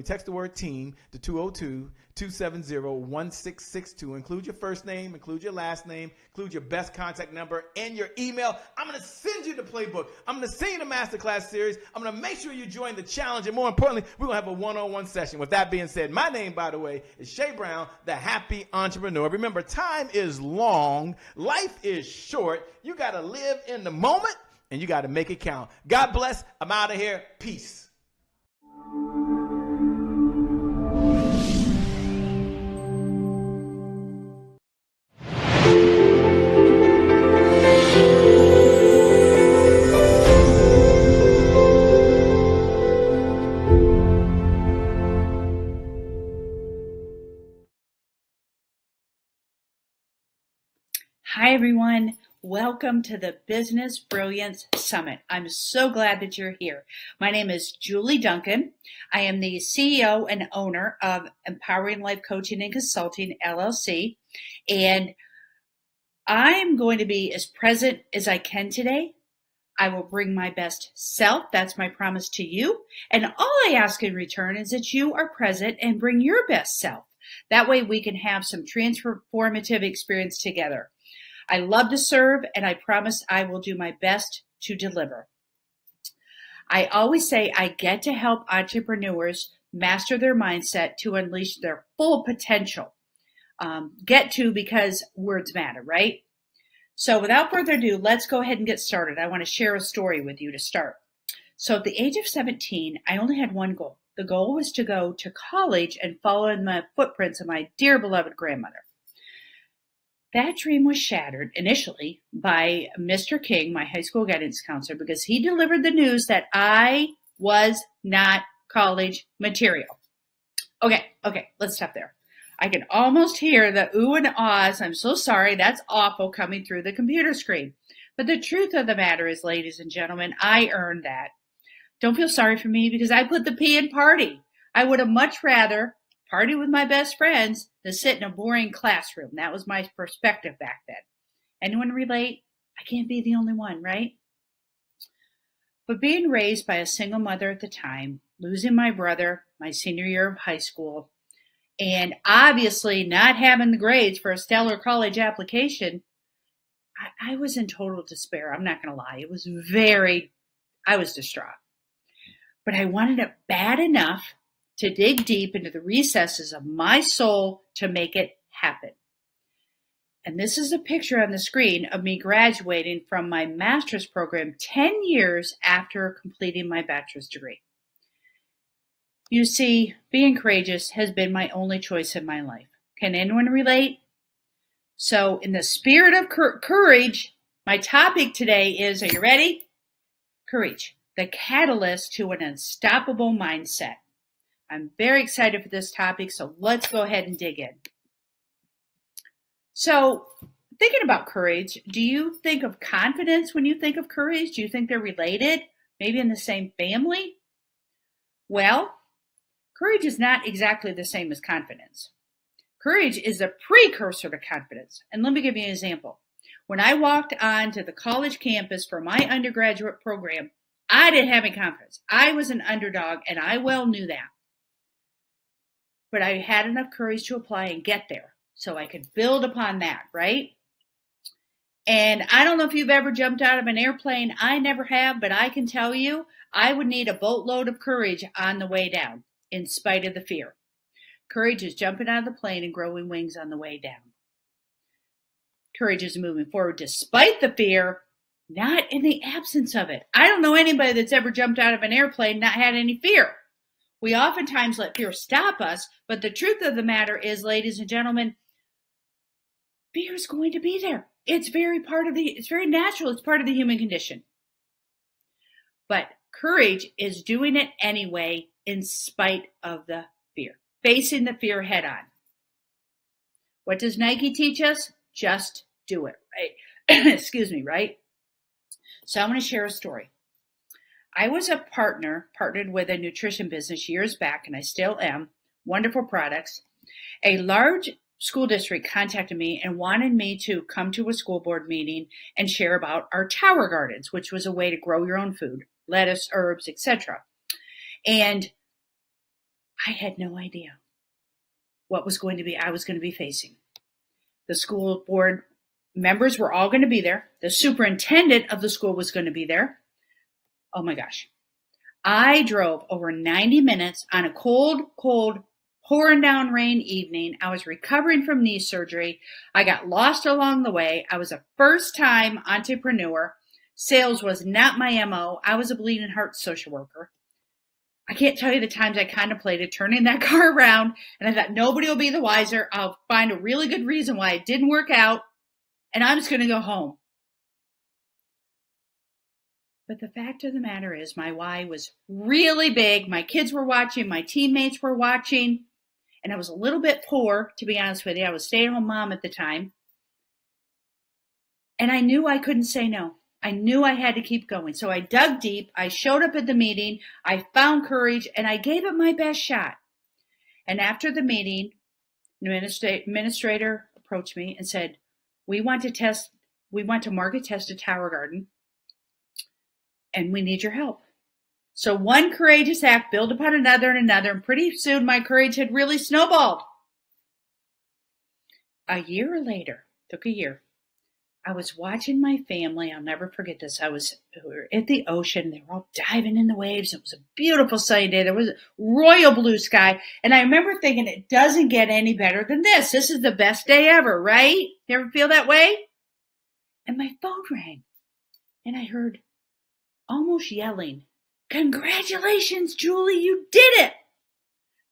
Speaker 12: text the word team to 202-270-1662. Include your first name, include your last name, include your best contact number and your email. I'm going to send you the playbook. I'm going to send you the masterclass series. I'm going to make sure you join the challenge. And more importantly, we're going to have a one-on-one session. With that being said, my name, by the way, is Shay Brown, the Happy Entrepreneur. Remember, time is long. Life is short. You got to live in the moment and you got to make it count. God bless. I'm out of here. Peace.
Speaker 13: Hi, everyone. Welcome to the Business Brilliance Summit. I'm so glad that you're here. My name is Julie Duncan. I am the CEO and owner of Empowering Life Coaching and Consulting, LLC. And I'm going to be as present as I can today. I will bring my best self. That's my promise to you. And all I ask in return is that you are present and bring your best self. That way we can have some transformative experience together. I love to serve, and I promise I will do my best to deliver. I always say I get to help entrepreneurs master their mindset to unleash their full potential. Because words matter, right? So without further ado, let's go ahead and get started. I want to share a story with you to start. So at the age of 17, I only had one goal. The goal was to go to college and follow in the footprints of my dear beloved grandmother. That dream was shattered initially by Mr. King, my high school guidance counselor, because he delivered the news that I was not college material. Okay, let's stop there. I can almost hear the ooh and ahs. I'm so sorry. That's awful coming through the computer screen. But the truth of the matter is, ladies and gentlemen, I earned that. Don't feel sorry for me because I put the P in party. I would have much rather party with my best friends than sit in a boring classroom. That was my perspective back then. Anyone relate? I can't be the only one, right? But being raised by a single mother at the time, losing my brother my senior year of high school, and obviously not having the grades for a stellar college application, I was in total despair. I'm not going to lie. I was distraught. But I wanted it bad enough to dig deep into the recesses of my soul to make it happen. And this is a picture on the screen of me graduating from my master's program 10 years after completing my bachelor's degree. You see, being courageous has been my only choice in my life. Can anyone relate? So in the spirit of courage, my topic today is, are you ready? Courage, the catalyst to an unstoppable mindset. I'm very excited for this topic, so let's go ahead and dig in. So thinking about courage, do you think of confidence when you think of courage? Do you think they're related? Maybe in the same family? Well, courage is not exactly the same as confidence. Courage is a precursor to confidence. And let me give you an example. When I walked onto the college campus for my undergraduate program, I didn't have any confidence. I was an underdog, and I well knew that. But I had enough courage to apply and get there, so I could build upon that, right? And I don't know if you've ever jumped out of an airplane. I never have, but I can tell you, I would need a boatload of courage on the way down, in spite of the fear. Courage is jumping out of the plane and growing wings on the way down. Courage is moving forward despite the fear, not in the absence of it. I don't know anybody that's ever jumped out of an airplane and not had any fear. We oftentimes let fear stop us, but the truth of the matter is, ladies and gentlemen, fear is going to be there. It's very natural. It's part of the human condition. But courage is doing it anyway in spite of the fear, facing the fear head on. What does Nike teach us? Just do it, right? Excuse me, right? So I'm going to share a story. I was partnered with a nutrition business years back, and I still am. Wonderful products. A large school district contacted me and wanted me to come to a school board meeting and share about our tower gardens, which was a way to grow your own food, lettuce, herbs, etc. And I had no idea what I was going to be facing. The school board members were all going to be there. The superintendent of the school was going to be there. Oh my gosh. I drove over 90 minutes on a cold, pouring down rain evening. I was recovering from knee surgery. I got lost along the way. I was a first-time entrepreneur. Sales was not my MO. I was a bleeding heart social worker. I can't tell you the times I contemplated turning that car around, and I thought nobody will be the wiser. I'll find a really good reason why it didn't work out, and I'm just going to go home. But the fact of the matter is my why was really big. My kids were watching. My teammates were watching. And I was a little bit poor, to be honest with you. I was a stay-at-home mom at the time. And I knew I couldn't say no. I knew I had to keep going. So I dug deep. I showed up at the meeting. I found courage, and I gave it my best shot. And after the meeting, the administrator approached me and said, we want to market test a tower garden. and we need your help. So one courageous act built upon another and another, and pretty soon my courage had really snowballed. A year later, took a year, I was watching my family. I'll never forget this. We were at the ocean. They were all diving in the waves. It was a beautiful sunny day. There was a royal blue sky. And I remember thinking, it doesn't get any better than this. This is the best day ever, right? You ever feel that way? And my phone rang. And I heard almost yelling, "Congratulations, Julie, you did it!"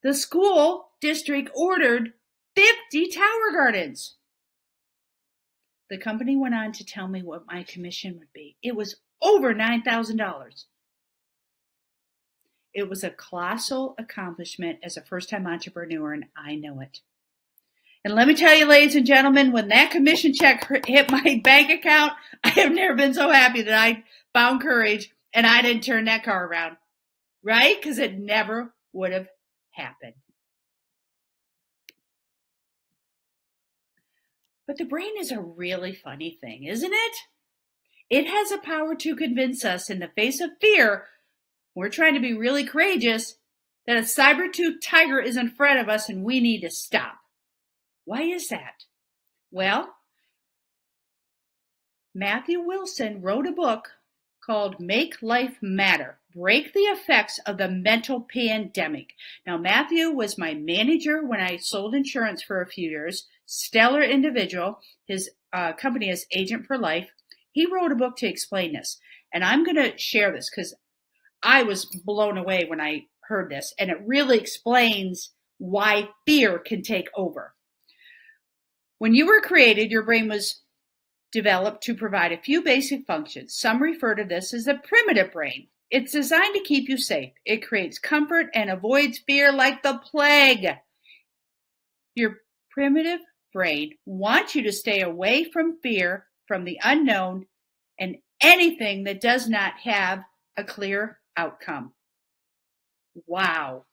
Speaker 13: The school district ordered 50 tower gardens. The company went on to tell me what my commission would be. It was over $9,000. It was a colossal accomplishment as a first-time entrepreneur, and I know it. And let me tell you, ladies and gentlemen, when that commission check hit my bank account, I have never been so happy that I found courage and I didn't turn that car around, right? Because it never would have happened. But the brain is a really funny thing, isn't it? It has a power to convince us in the face of fear, we're trying to be really courageous, that a saber-toothed tiger is in front of us and we need to stop. Why is that? Well, Matthew Wilson wrote a book called Make Life Matter, Break the Effects of the Mental Pandemic. Now, Matthew was my manager when I sold insurance for a few years, stellar individual. His company is Agent for Life. He wrote a book to explain this, and I'm going to share this because I was blown away when I heard this, and it really explains why fear can take over. When you were created, your brain was developed to provide a few basic functions. Some refer to this as the primitive brain. It's designed to keep you safe. It creates comfort and avoids fear like the plague. Your primitive brain wants you to stay away from fear, from the unknown, and anything that does not have a clear outcome. Wow.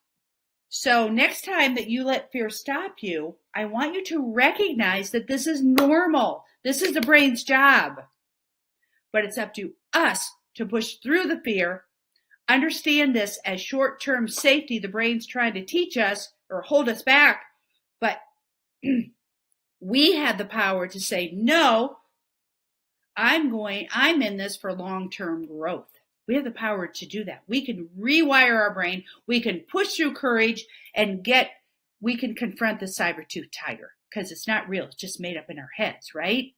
Speaker 13: So next time that you let fear stop you, I want you to recognize that this is normal. This is the brain's job. But it's up to us to push through the fear, understand this as short-term safety the brain's trying to teach us or hold us back. But we have the power to say, no, I'm in this for long-term growth. We have the power to do that. We can rewire our brain. We can push through courage and we can confront the saber-toothed tiger because it's not real. It's just made up in our heads, right?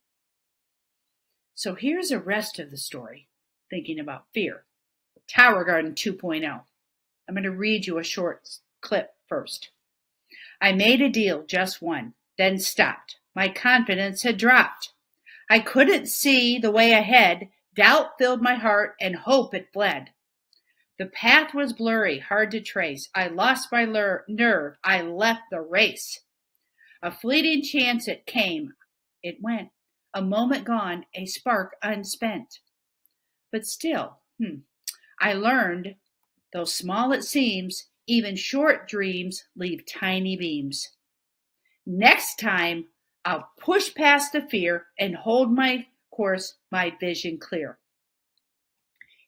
Speaker 13: So here's the rest of the story, thinking about fear. Tower Garden 2.0. I'm going to read you a short clip first. I made a deal, just one, then stopped. My confidence had dropped. I couldn't see the way ahead. Doubt filled my heart and hope it fled. The path was blurry, hard to trace. I lost my nerve. I left the race. A fleeting chance it came. It went. A moment gone, a spark unspent. But still, I learned, though small it seems, even short dreams leave tiny beams. Next time, I'll push past the fear and hold my course, my vision clear.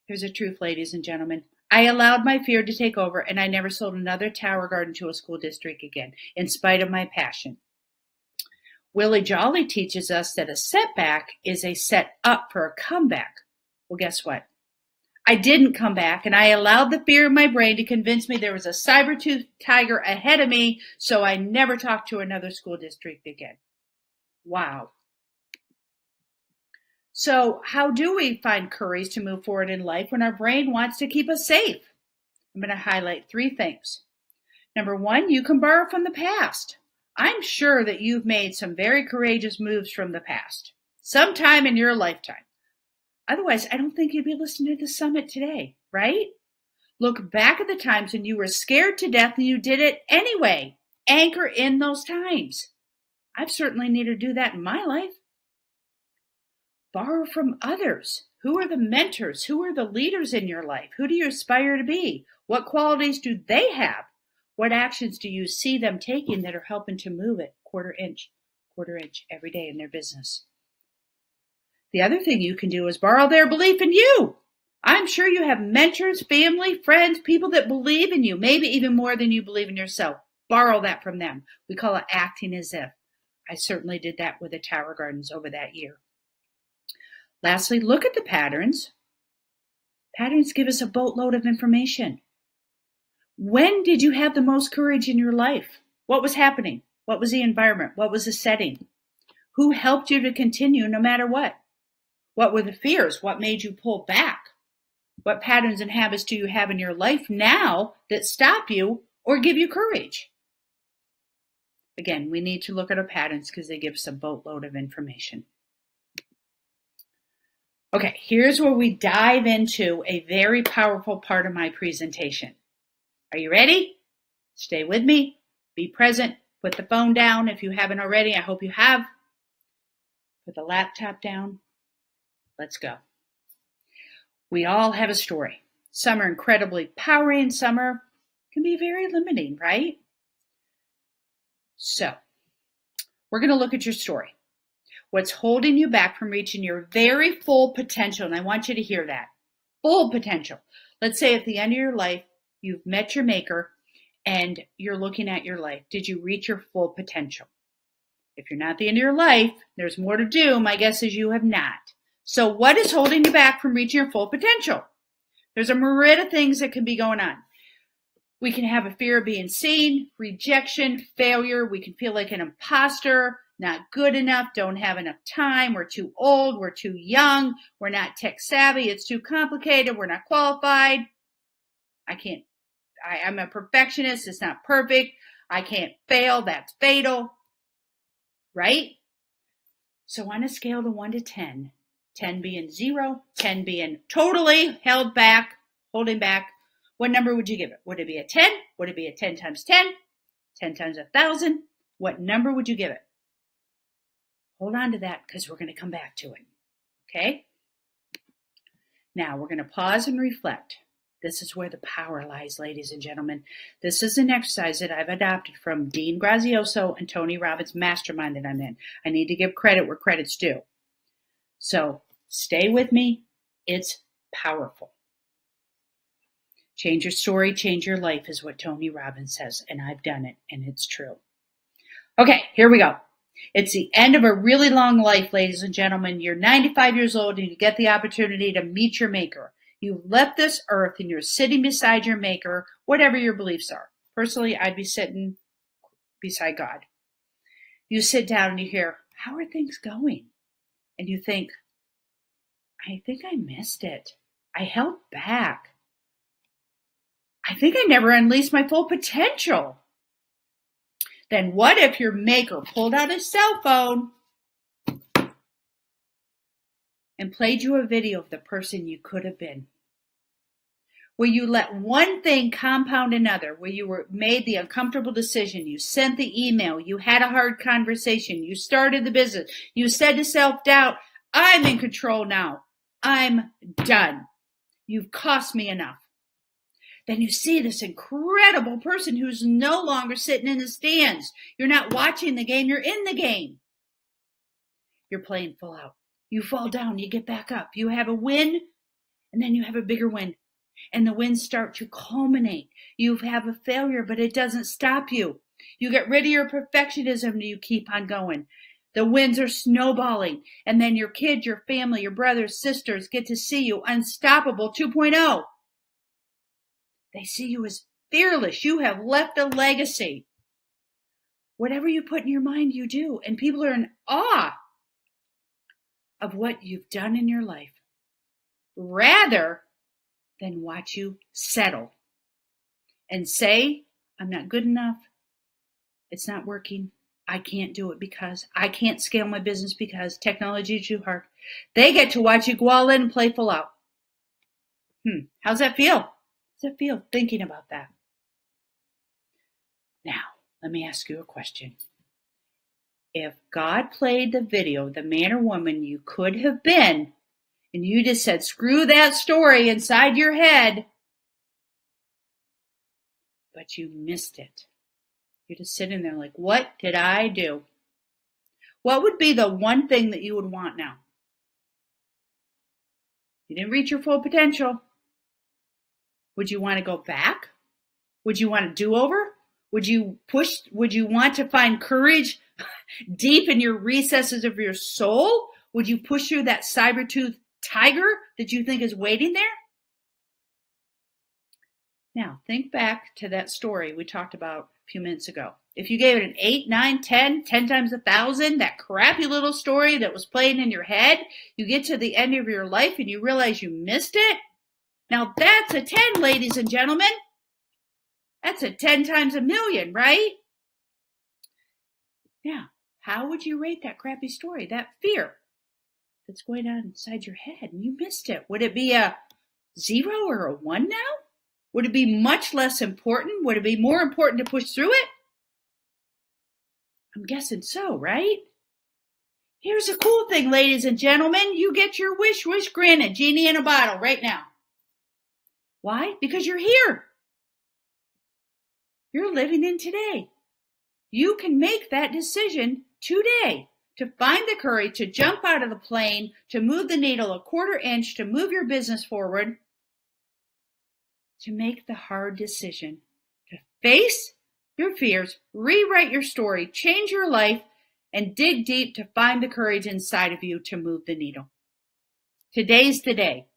Speaker 13: Here's the truth, ladies and gentlemen. I allowed my fear to take over, and I never sold another tower garden to a school district again, in spite of my passion. Willie Jolly teaches us that a setback is a set up for a comeback. Well, guess what? I didn't come back, and I allowed the fear of my brain to convince me there was a saber-toothed tiger ahead of me, so I never talked to another school district again. Wow. So how do we find courage to move forward in life when our brain wants to keep us safe? I'm going to highlight 3 things. Number 1, you can borrow from the past. I'm sure that you've made some very courageous moves from the past, sometime in your lifetime. Otherwise, I don't think you'd be listening to the summit today, right? Look back at the times when you were scared to death and you did it anyway. Anchor in those times. I've certainly needed to do that in my life. Borrow from others. Who are the mentors? Who are the leaders in your life? Who do you aspire to be? What qualities do they have? What actions do you see them taking that are helping to move it quarter inch every day in their business? The other thing you can do is borrow their belief in you. I'm sure you have mentors, family, friends, people that believe in you, maybe even more than you believe in yourself. Borrow that from them. We call it acting as if. I certainly did that with the Tower Gardens over that year. Lastly, look at the patterns. Patterns give us a boatload of information. When did you have the most courage in your life? What was happening? What was the environment? What was the setting? Who helped you to continue no matter what? What were the fears? What made you pull back? What patterns and habits do you have in your life now that stop you or give you courage? Again, we need to look at our patterns because they give us a boatload of information. Okay, here's where we dive into a very powerful part of my presentation. Are you ready? Stay with me. Be present. Put the phone down if you haven't already. I hope you have. Put the laptop down. Let's go. We all have a story. Some are incredibly empowering. Some can be very limiting, right? So, we're going to look at your story. What's holding you back from reaching your very full potential? And I want you to hear that. Full potential. Let's say at the end of your life, you've met your maker and you're looking at your life. Did you reach your full potential? If you're not at the end of your life, there's more to do. My guess is you have not. So what is holding you back from reaching your full potential? There's a myriad of things that can be going on. We can have a fear of being seen, rejection, failure. We can feel like an imposter, not good enough, don't have enough time. We're too old. We're too young. We're not tech savvy. It's too complicated. We're not qualified. I'm a perfectionist. It's not perfect. I can't fail. That's fatal. Right? So on a scale of 1 to 10, 10 being 0, 10 being totally held back, holding back, what number would you give it? Would it be a 10? Would it be a 10 times 10? 10 times 1,000? What number would you give it? Hold on to that because we're going to come back to it. Okay? Now we're going to pause and reflect. This is where the power lies, ladies and gentlemen. This is an exercise that I've adopted from Dean Grazioso and Tony Robbins' mastermind that I'm in. I need to give credit where credit's due. So stay with me. It's powerful. Change your story, change your life is what Tony Robbins says, and I've done it, and it's true. Okay, here we go. It's the end of a really long life, ladies and gentlemen. You're 95 years old and you get the opportunity to meet your maker. You've left this earth and you're sitting beside your maker, whatever your beliefs are. Personally, I'd be sitting beside God. You sit down and you hear, how are things going? And you think I missed it. I held back. I think I never unleashed my full potential. Then what if your maker pulled out his cell phone and played you a video of the person you could have been? Where you let one thing compound another, where you made the uncomfortable decision, you sent the email, you had a hard conversation, you started the business, you said to self-doubt, I'm in control now. I'm done. You've cost me enough. Then you see this incredible person who's no longer sitting in the stands. You're not watching the game, you're in the game. You're playing full out. You fall down, you get back up. You have a win, and then you have a bigger win. And the wins start to culminate. You have a failure, but it doesn't stop you. You get rid of your perfectionism and you keep on going. The wins are snowballing. And then your kids, your family, your brothers, sisters get to see you unstoppable 2.0. They see you as fearless. You have left a legacy. Whatever you put in your mind, you do. And people are in awe of what you've done in your life, rather than watch you settle and say, I'm not good enough. It's not working. I can't do it because I can't scale my business because technology is too hard. They get to watch you go all in and play full out. How's that feel? How's that feel thinking about that? Now, let me ask you a question. If God played the video, the man or woman you could have been, and you just said, screw that story inside your head, but you missed it. You're just sitting there like, what did I do? What would be the one thing that you would want now? You didn't reach your full potential. Would you want to go back? Would you want a do-over? Would you want to find courage deep in your recesses of your soul? Would you push through that saber-toothed tiger that you think is waiting there? Now, think back to that story we talked about a few minutes ago. If you gave it an 8, 9, 10 times 1,000, that crappy little story that was playing in your head, you get to the end of your life and you realize you missed it. Now that's a 10, ladies and gentlemen. That's a 10 times 1,000,000, right? Now, how would you rate that crappy story, that fear that's going on inside your head and you missed it? Would it be a 0 or a 1 now? Would it be much less important? Would it be more important to push through it? I'm guessing so, right? Here's a cool thing, ladies and gentlemen. You get your wish granted, genie in a bottle right now. Why? Because you're here. You're living in today. You can make that decision today to find the courage to jump out of the plane, to move the needle a 1/4 inch, to move your business forward, to make the hard decision, to face your fears, rewrite your story, change your life, and dig deep to find the courage inside of you to move the needle. Today's the day.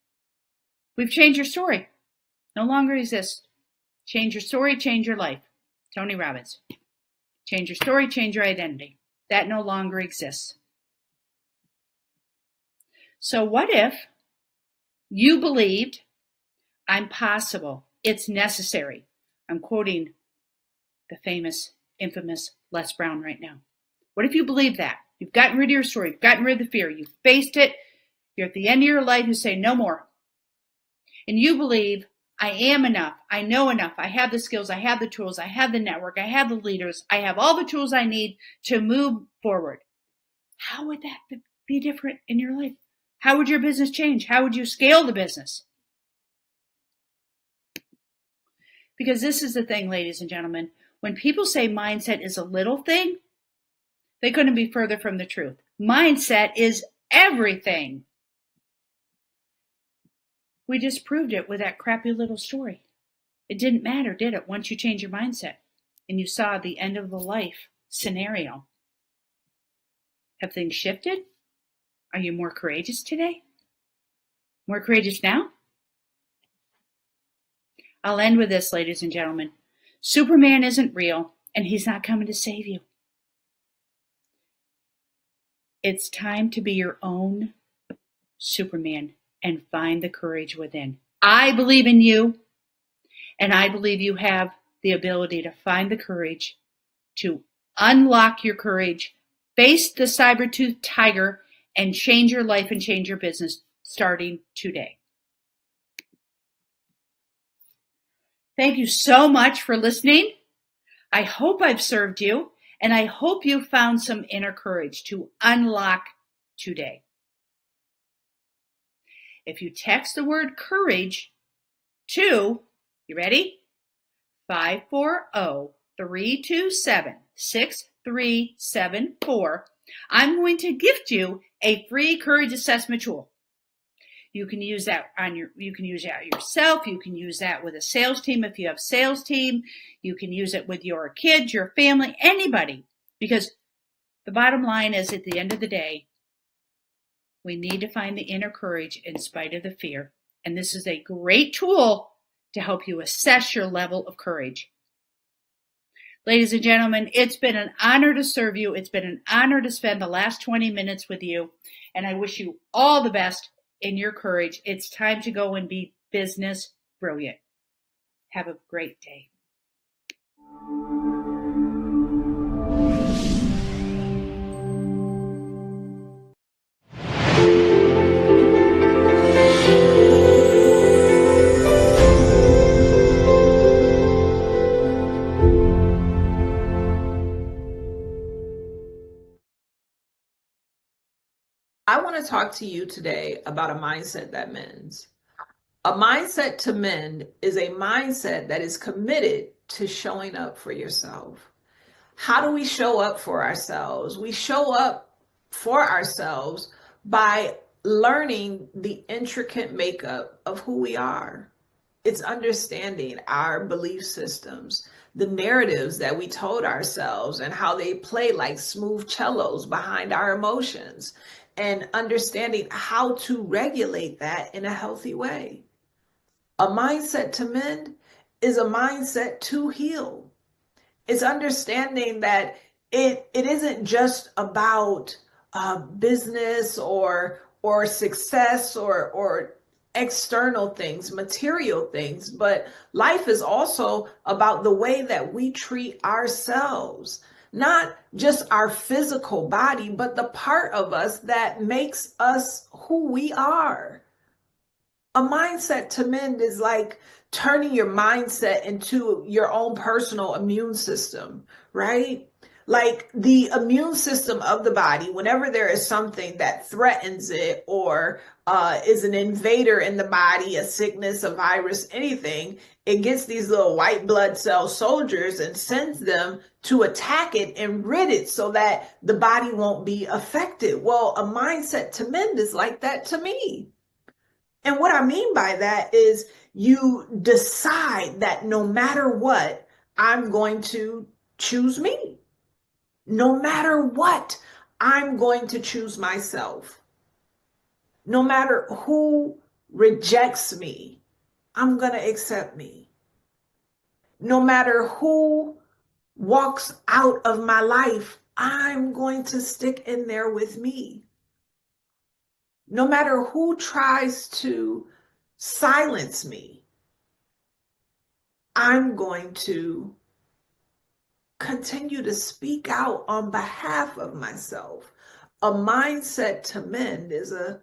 Speaker 13: We've changed your story. No longer exists. Change your story, change your life. Tony Robbins. Change your story, change your identity. That no longer exists. So what if you believed, I'm possible, it's necessary? I'm quoting the famous, infamous Les Brown right now. What if you believe that? You've gotten rid of your story, you've gotten rid of the fear, you've faced it, you're at the end of your life, you say no more. And you believe, I am enough, I know enough, I have the skills, I have the tools, I have the network, I have the leaders, I have all the tools I need to move forward. How would that be different in your life? How would your business change? How would you scale the business? Because this is the thing, ladies and gentlemen, when people say mindset is a little thing, they couldn't be further from the truth. Mindset is everything. We just proved it with that crappy little story. It didn't matter, did it, once you changed your mindset and you saw the end of the life scenario? Have things shifted? Are you more courageous today? More courageous now? I'll end with this, ladies and gentlemen. Superman isn't real, and he's not coming to save you. It's time to be your own Superman and find the courage within. I believe in you, and I believe you have the ability to find the courage to unlock your courage, face the saber-toothed tiger, and change your life and change your business starting today. Thank you so much for listening. I hope I've served you, and I hope you found some inner courage to unlock today. If you text the word courage to, you ready? 540-327-6374, I'm going to gift you a free courage assessment tool. You can use that yourself. You can use that with a sales team if you have a sales team. You can use it with your kids, your family, anybody. Because the bottom line is, at the end of the day, we need to find the inner courage in spite of the fear. And this is a great tool to help you assess your level of courage. Ladies and gentlemen, it's been an honor to serve you. It's been an honor to spend the last 20 minutes with you. And I wish you all the best in your courage. It's time to go and be business brilliant. Have a great day.
Speaker 14: I want to talk to you today about a mindset that mends. A mindset to mend is a mindset that is committed to showing up for yourself. How do we show up for ourselves? We show up for ourselves by learning the intricate makeup of who we are. It's understanding our belief systems, the narratives that we told ourselves, and how they play like smooth cellos behind our emotions, and understanding how to regulate that in a healthy way. A mindset to mend is a mindset to heal. It's understanding that it isn't just about business or success or external things, material things, but life is also about the way that we treat ourselves, not just our physical body, but the part of us that makes us who we are. A mindset to mend is like turning your mindset into your own personal immune system, right? Like the immune system of the body, whenever there is something that threatens it or is an invader in the body, a sickness, a virus, anything, it gets these little white blood cell soldiers and sends them to attack it and rid it so that the body won't be affected. Well, a mindset to mend is like that to me. And what I mean by that is you decide that no matter what, I'm going to choose me. No matter what, I'm going to choose myself. No matter who rejects me, I'm going to accept me. No matter who walks out of my life, I'm going to stick in there with me. No matter who tries to silence me, I'm going to continue to speak out on behalf of myself. A mindset to mend is a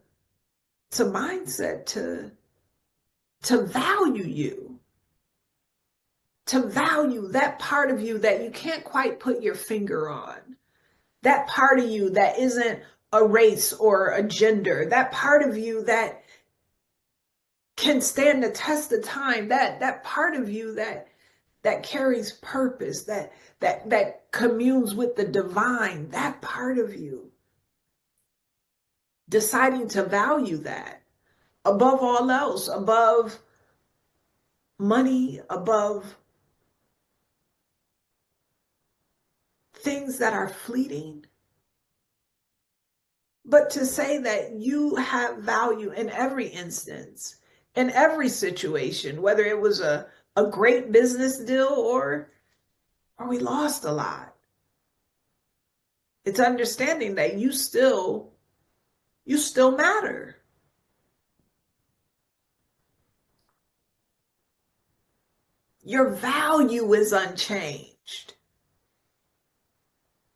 Speaker 14: mindset to value you, to value that part of you that you can't quite put your finger on, that part of you that isn't a race or a gender, that part of you that can stand the test of time, that part of you that carries purpose, that communes with the divine, that part of you. Deciding to value that above all else, above money, above things that are fleeting. But to say that you have value in every instance, in every situation, whether it was a great business deal or we lost a lot. It's understanding that you still matter. Your value is unchanged.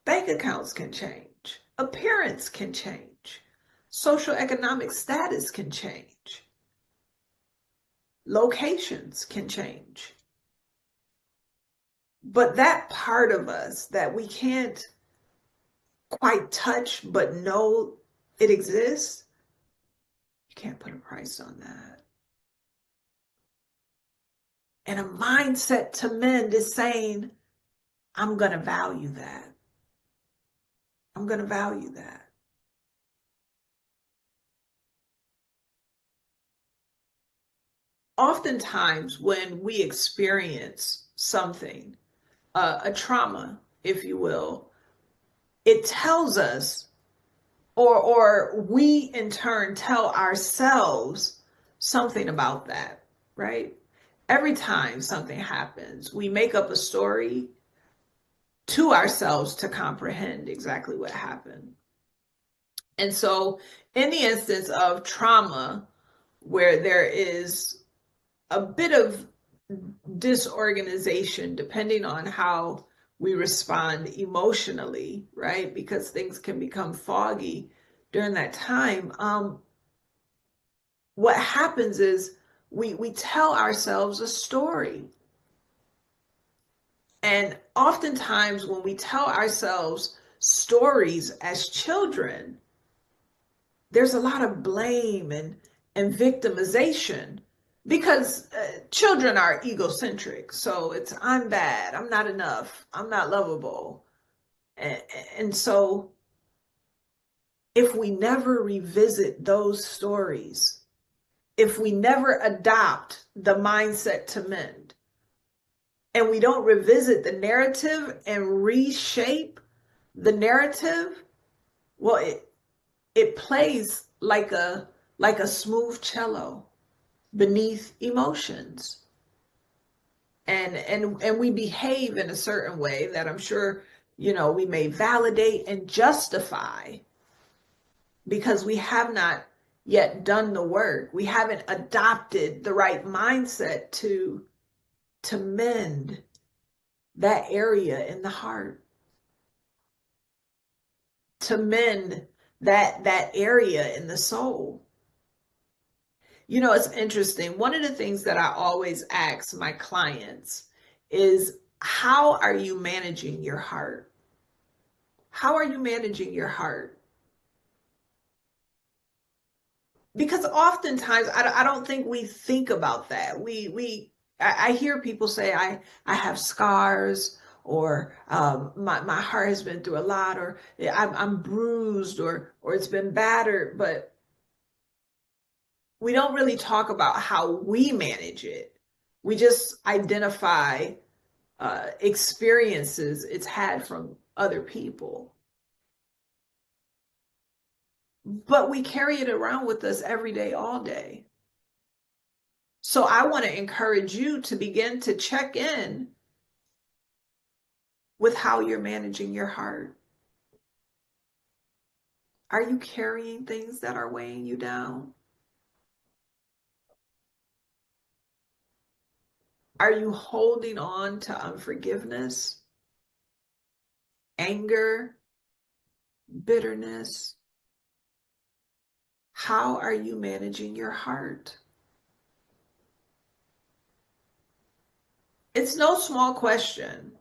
Speaker 14: Bank accounts can change. Appearance can change. Social economic status can change. Locations can change. But that part of us that we can't quite touch but know it exists, you can't put a price on that. And a mindset to mend is saying, I'm going to value that. I'm going to value that. Oftentimes when we experience something, a trauma, if you will, it tells us, or we in turn tell ourselves something about that, right? Every time something happens, we make up a story to ourselves to comprehend exactly what happened. And so in the instance of trauma, where there is a bit of disorganization, depending on how we respond emotionally, right? Because things can become foggy during that time. What happens is we tell ourselves a story. And oftentimes when we tell ourselves stories as children, there's a lot of blame and victimization, because children are egocentric. So it's, I'm bad, I'm not enough, I'm not lovable. And so if we never revisit those stories, if we never adopt the mindset to mend, and we don't revisit the narrative and reshape the narrative, well, it plays like a smooth cello beneath emotions. And we behave in a certain way that I'm sure, we may validate and justify because we have not yet done the work. We haven't adopted the right mindset to mend that area in the heart, to mend that area in the soul. It's interesting. One of the things that I always ask my clients is, how are you managing your heart? How are you managing your heart? Because oftentimes I don't think we think about that. I hear people say, I have scars, or my heart has been through a lot, or I'm bruised, or it's been battered, but we don't really talk about how we manage it. We just identify experiences it's had from other people. But we carry it around with us every day, all day. So I want to encourage you to begin to check in with how you're managing your heart. Are you carrying things that are weighing you down? Are you holding on to unforgiveness, anger, bitterness? How are you managing your heart? It's no small question.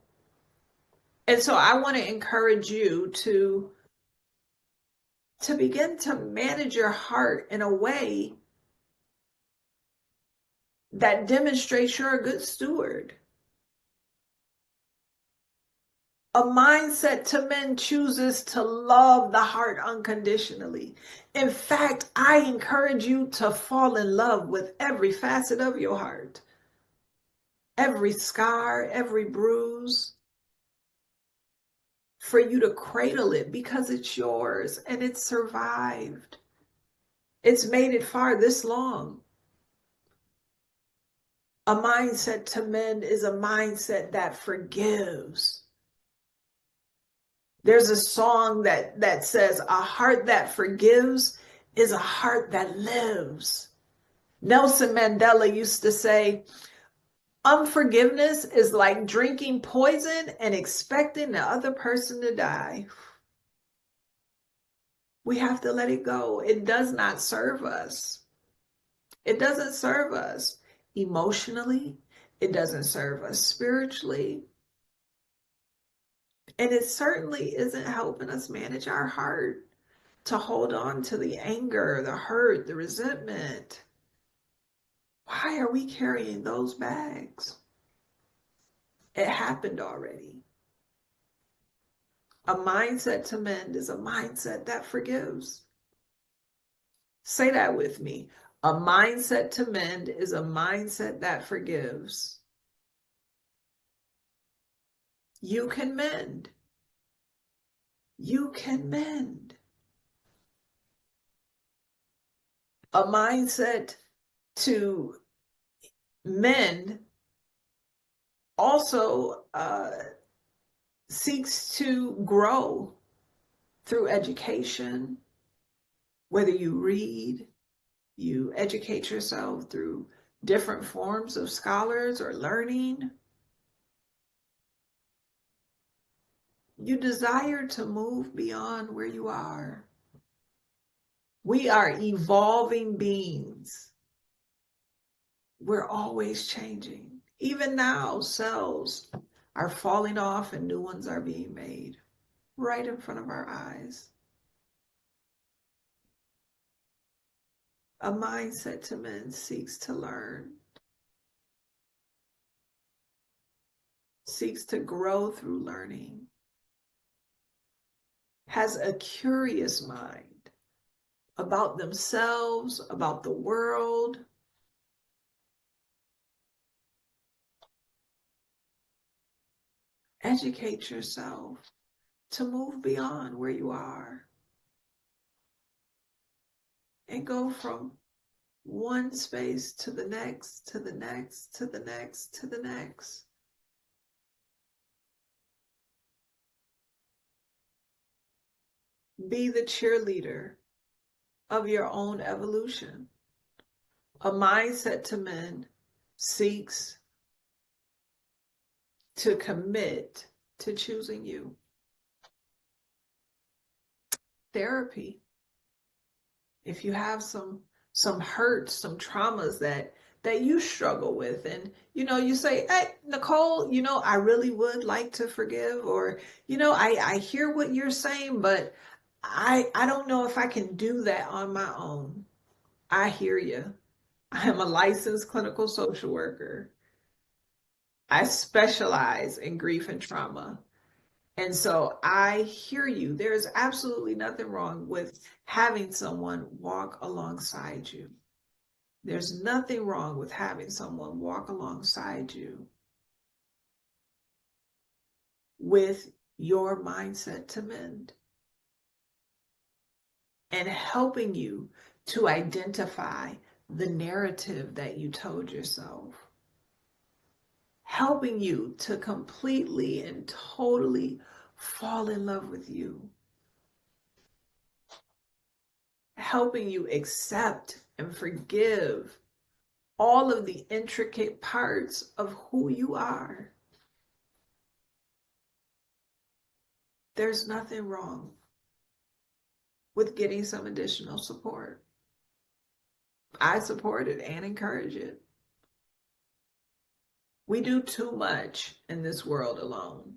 Speaker 14: And so I want to encourage you to begin to manage your heart in a way that demonstrates you're a good steward. A mindset to mend chooses to love the heart unconditionally. In fact, I encourage you to fall in love with every facet of your heart. Every scar, every bruise. For you to cradle it because it's yours and it's survived. It's made it far this long. A mindset to mend is a mindset that forgives. There's a song that says, a heart that forgives is a heart that lives. Nelson Mandela used to say, unforgiveness is like drinking poison and expecting the other person to die. We have to let it go. It does not serve us. It doesn't serve us emotionally. It doesn't serve us spiritually. And it certainly isn't helping us manage our heart to hold on to the anger, the hurt, the resentment. Why are we carrying those bags? It happened already. A mindset to mend is a mindset that forgives. Say that with me. A mindset to mend is a mindset that forgives. You can mend. You can mend. A mindset to mend also seeks to grow through education. Whether you read, you educate yourself through different forms of scholars or learning. You desire to move beyond where you are. We are evolving beings. We're always changing. Even now, cells are falling off and new ones are being made right in front of our eyes. A mindset to mend seeks to learn, seeks to grow through learning, has a curious mind, about themselves, about the world. Educate yourself to move beyond where you are and go from one space to the next, to the next, to the next, to the next. Be the cheerleader of your own evolution. A mindset to men seeks to commit to choosing you. Therapy. If you have some hurts, some traumas that you struggle with, and you say, hey, Nicole, I really would like to forgive, or I hear what you're saying, but I don't know if I can do that on my own. I hear you. I am a licensed clinical social worker. I specialize in grief and trauma. And so I hear you. There's absolutely nothing wrong with having someone walk alongside you. There's nothing wrong with having someone walk alongside you with your mindset to mend and helping you to identify the narrative that you told yourself, helping you to completely and totally fall in love with you, helping you accept and forgive all of the intricate parts of who you are. There's nothing wrong with getting some additional support. I support it and encourage it. We do too much in this world alone.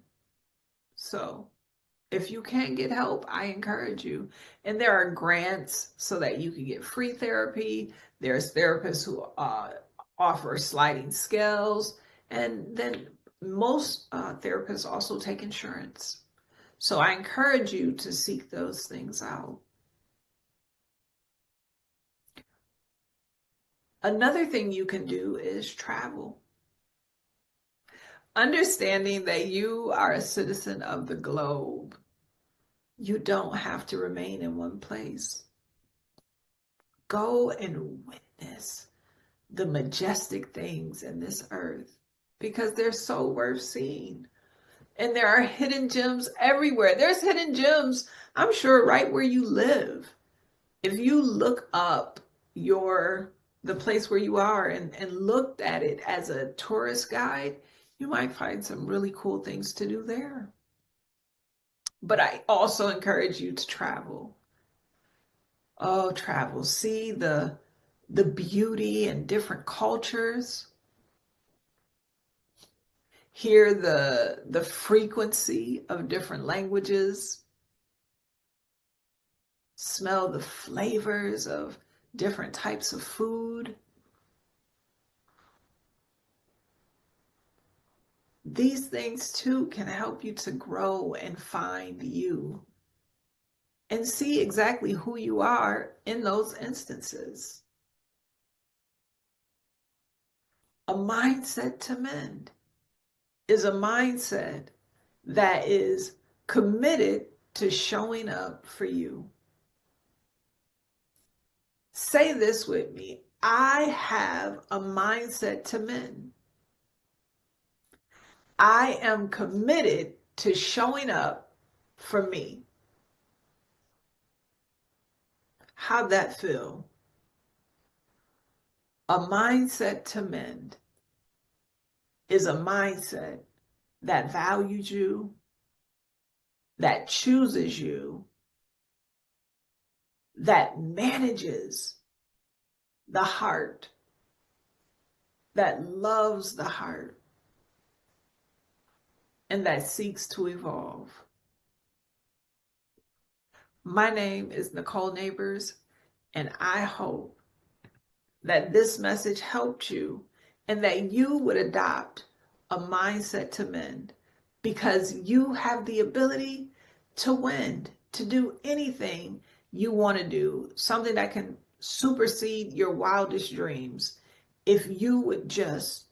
Speaker 14: So if you can't get help, I encourage you. And there are grants so that you can get free therapy. There's therapists who offer sliding scales. And then most therapists also take insurance. So I encourage you to seek those things out. Another thing you can do is travel. Understanding that you are a citizen of the globe. You don't have to remain in one place. Go and witness the majestic things in this earth because they're so worth seeing. And there are hidden gems everywhere. There's hidden gems, I'm sure, right where you live. If you look up the place where you are and looked at it as a tourist guide, you might find some really cool things to do there. But I also encourage you to travel. Oh, travel. See the beauty in different cultures. Hear the frequency of different languages. Smell the flavors of different types of food. These things too can help you to grow and find you and see exactly who you are in those instances. A mindset to mend is a mindset that is committed to showing up for you. Say this with me. I have a mindset to mend. I am committed to showing up for me. How'd that feel? A mindset to mend is a mindset that values you, that chooses you, that manages the heart, that loves the heart, and that seeks to evolve. My name is Nicole Neighbors, and I hope that this message helped you and that you would adopt a mindset to mend because you have the ability to win, to do anything you want to do, something that can supersede your wildest dreams, if you would just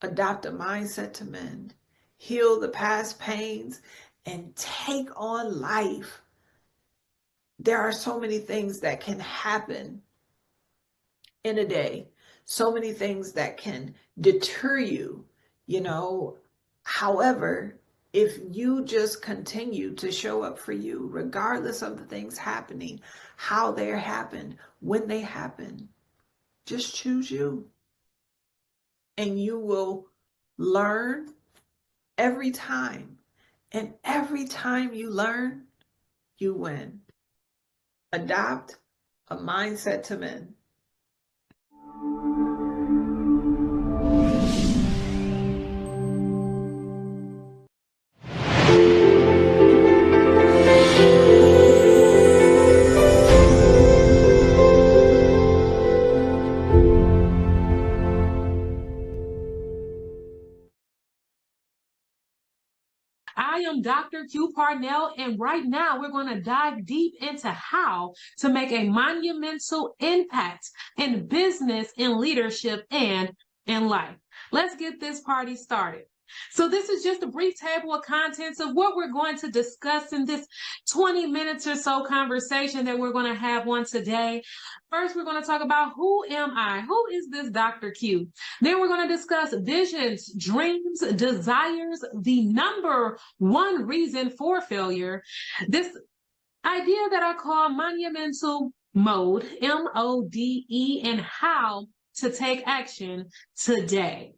Speaker 14: adopt a mindset to mend, heal the past pains, and take on life. There are so many things that can happen in a day, so many things that can deter you, you know. However, if you just continue to show up for you, regardless of the things happening, how they happen, when they happen, just choose you. And you will learn every time. And every time you learn, you win. Adopt a mindset to mend.
Speaker 15: I am Dr. Q Parnell, and right now we're going to dive deep into how to make a monumental impact in business, in leadership, and in life. Let's get this party started. So this is just a brief table of contents of what we're going to discuss in this 20 minutes or so conversation that we're going to have on today. First, we're going to talk about who am I? Who is this Dr. Q? Then we're going to discuss visions, dreams, desires, the number one reason for failure. This idea that I call monumental mode, MODE, and how to take action today.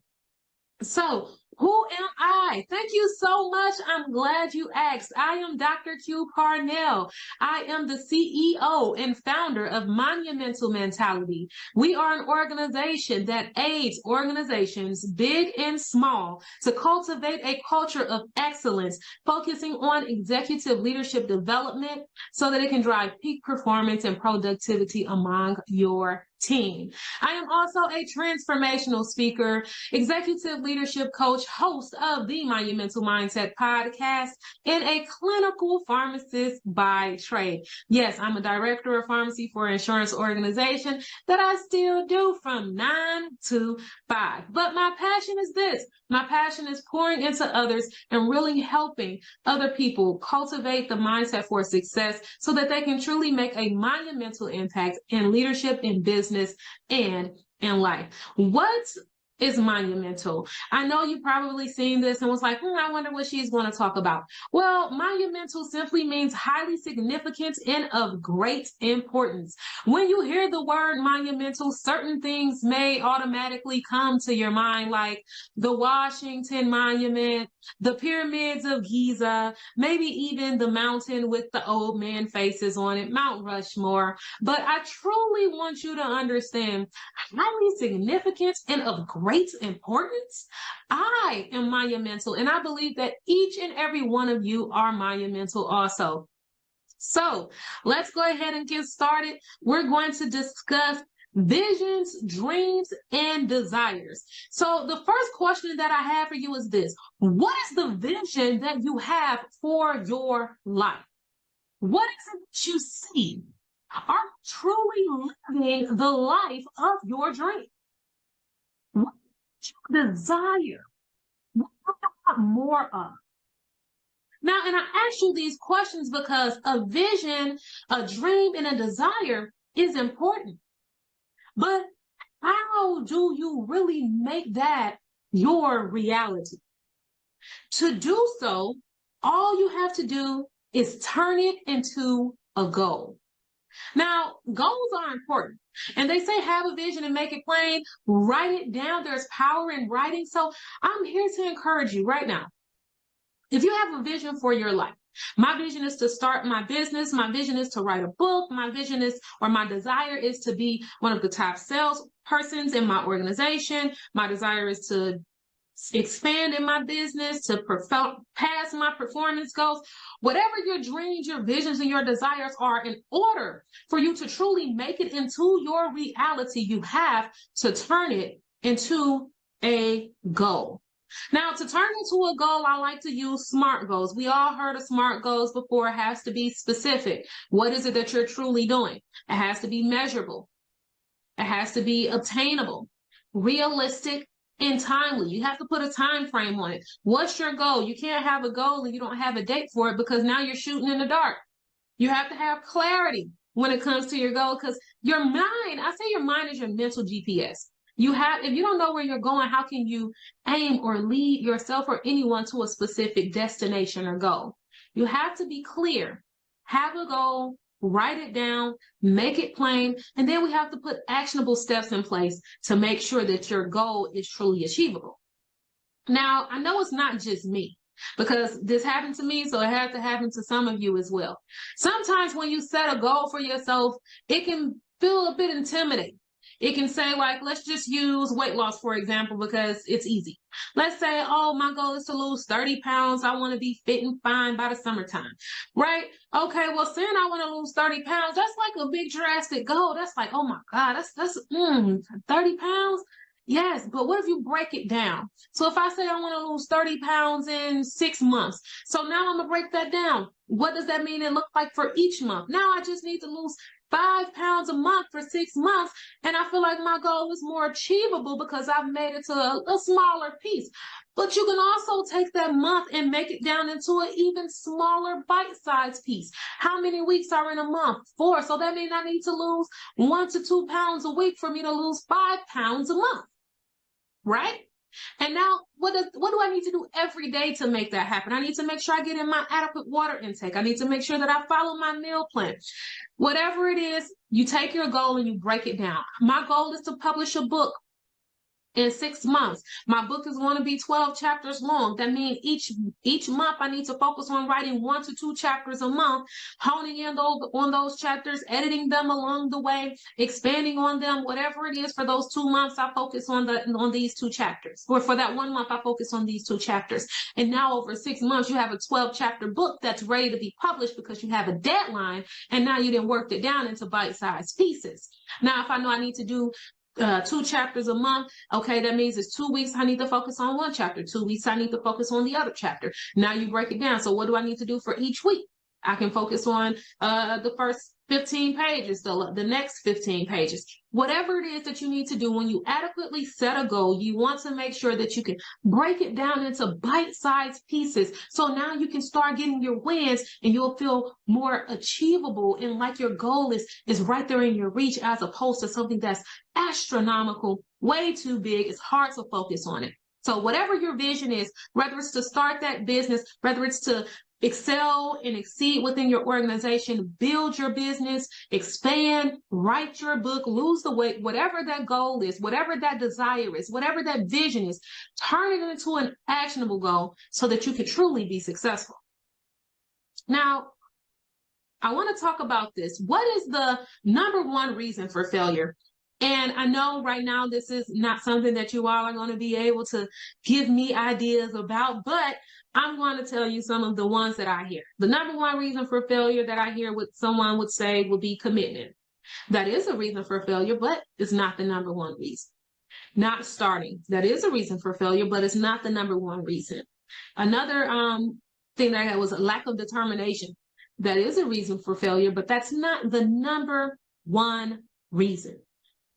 Speaker 15: So, who am I? Thank you so much. I'm glad you asked. I am Dr. Q Parnell. I am the CEO and founder of Monumental Mentality. We are an organization that aids organizations, big and small, to cultivate a culture of excellence, focusing on executive leadership development so that it can drive peak performance and productivity among your team. I am also a transformational speaker, executive leadership coach, host of the Monumental Mindset podcast, and a clinical pharmacist by trade. Yes, I'm a director of pharmacy for an insurance organization that I still do from 9 to 5. But my passion is this. My passion is pouring into others and really helping other people cultivate the mindset for success so that they can truly make a monumental impact in leadership, in business, and in life. What is monumental? I know you've probably seen this and was like, I wonder what she's going to talk about. Well, monumental simply means highly significant and of great importance. When you hear the word monumental, certain things may automatically come to your mind, like the Washington Monument, the pyramids of Giza, maybe even the mountain with the old man faces on it, Mount Rushmore. But I truly want you to understand highly significant and of great importance. I am monumental, and I believe that each and every one of you are monumental also. So let's go ahead and get started. We're going to discuss visions, dreams, and desires. So the first question that I have for you is this: what is the vision that you have for your life? What is it that you see? Are you truly living the life of your dream? What do you desire? What do you want more of? Now, and I ask you these questions because a vision, a dream, and a desire is important. But how do you really make that your reality? To do so, all you have to do is turn it into a goal. Now, goals are important. And they say have a vision and make it plain. Write it down. There's power in writing. So I'm here to encourage you right now. If you have a vision for your life, my vision is to start my business. My vision is to write a book. My vision is, or my desire is to be one of the top sales persons in my organization. My desire is to expand in my business, to pass my performance goals. Whatever your dreams, your visions, and your desires are, in order for you to truly make it into your reality, you have to turn it into a goal. Now, to turn into a goal, I like to use SMART goals. We all heard of SMART goals before. It has to be specific. What is it that you're truly doing? It has to be measurable. It has to be obtainable, realistic, and timely. You have to put a time frame on it. What's your goal? You can't have a goal and you don't have a date for it, because now you're shooting in the dark. You have to have clarity when it comes to your goal, because your mind, I say your mind is your mental GPS. If you don't know where you're going, how can you aim or lead yourself or anyone to a specific destination or goal? You have to be clear, have a goal, write it down, make it plain, and then we have to put actionable steps in place to make sure that your goal is truly achievable. Now, I know it's not just me, because this happened to me, so it had to happen to some of you as well. Sometimes when you set a goal for yourself, it can feel a bit intimidating. It can say, like, let's just use weight loss, for example, because it's easy. Let's say, oh, my goal is to lose 30 pounds. I want to be fit and fine by the summertime, right? Okay, well, saying I want to lose 30 pounds, that's like a big drastic goal. That's like, oh my God, that's 30 pounds? Yes, but what if you break it down? So if I say I want to lose 30 pounds in 6 months, so now I'm going to break that down. What does that mean it look like for each month? Now I just need to lose 5 pounds a month for 6 months, and I feel like my goal is more achievable because I've made it to a smaller piece. But you can also take that month and make it down into an even smaller bite-sized piece. How many weeks are in a month? 4. So that means I need to lose 1 to 2 pounds a week for me to lose 5 pounds a month, right? And now, what do I need to do every day to make that happen? I need to make sure I get in my adequate water intake. I need to make sure that I follow my meal plan. Whatever it is, you take your goal and you break it down. My goal is to publish a book in 6 months. My book is going to be 12 chapters long. That means each month I need to focus on writing 1 to 2 chapters a month, honing in on those chapters, editing them along the way, expanding on them. Whatever it is for those 2 months, I focus on these 2 chapters. Or for that 1 month, I focus on these 2 chapters. And now over 6 months, you have a 12-chapter book that's ready to be published because you have a deadline, and now you didn't work it down into bite-sized pieces. Now, if I know I need to do 2 chapters a month, okay, that means it's 2 weeks I need to focus on 1 chapter, 2 weeks I need to focus on the other chapter. Now you break it down. So what do I need to do for each week? I can focus on the first 15 pages, the next 15 pages. Whatever it is that you need to do, when you adequately set a goal, you want to make sure that you can break it down into bite-sized pieces. So now you can start getting your wins and you'll feel more achievable and like your goal is right there in your reach, as opposed to something that's astronomical, way too big. It's hard to focus on it. So whatever your vision is, whether it's to start that business, whether it's to excel and exceed within your organization, build your business, expand, write your book, lose the weight, whatever that goal is, whatever that desire is, whatever that vision is, turn it into an actionable goal so that you can truly be successful. Now, I want to talk about this. What is the number one reason for failure? And I know right now this is not something that you all are going to be able to give me ideas about, but I'm going to tell you some of the ones that I hear. The number one reason for failure that I hear what someone would say would be commitment. That is a reason for failure, but it's not the number one reason. Not starting. That is a reason for failure, but it's not the number one reason. Another thing that I had was a lack of determination. That is a reason for failure, but that's not the number one reason.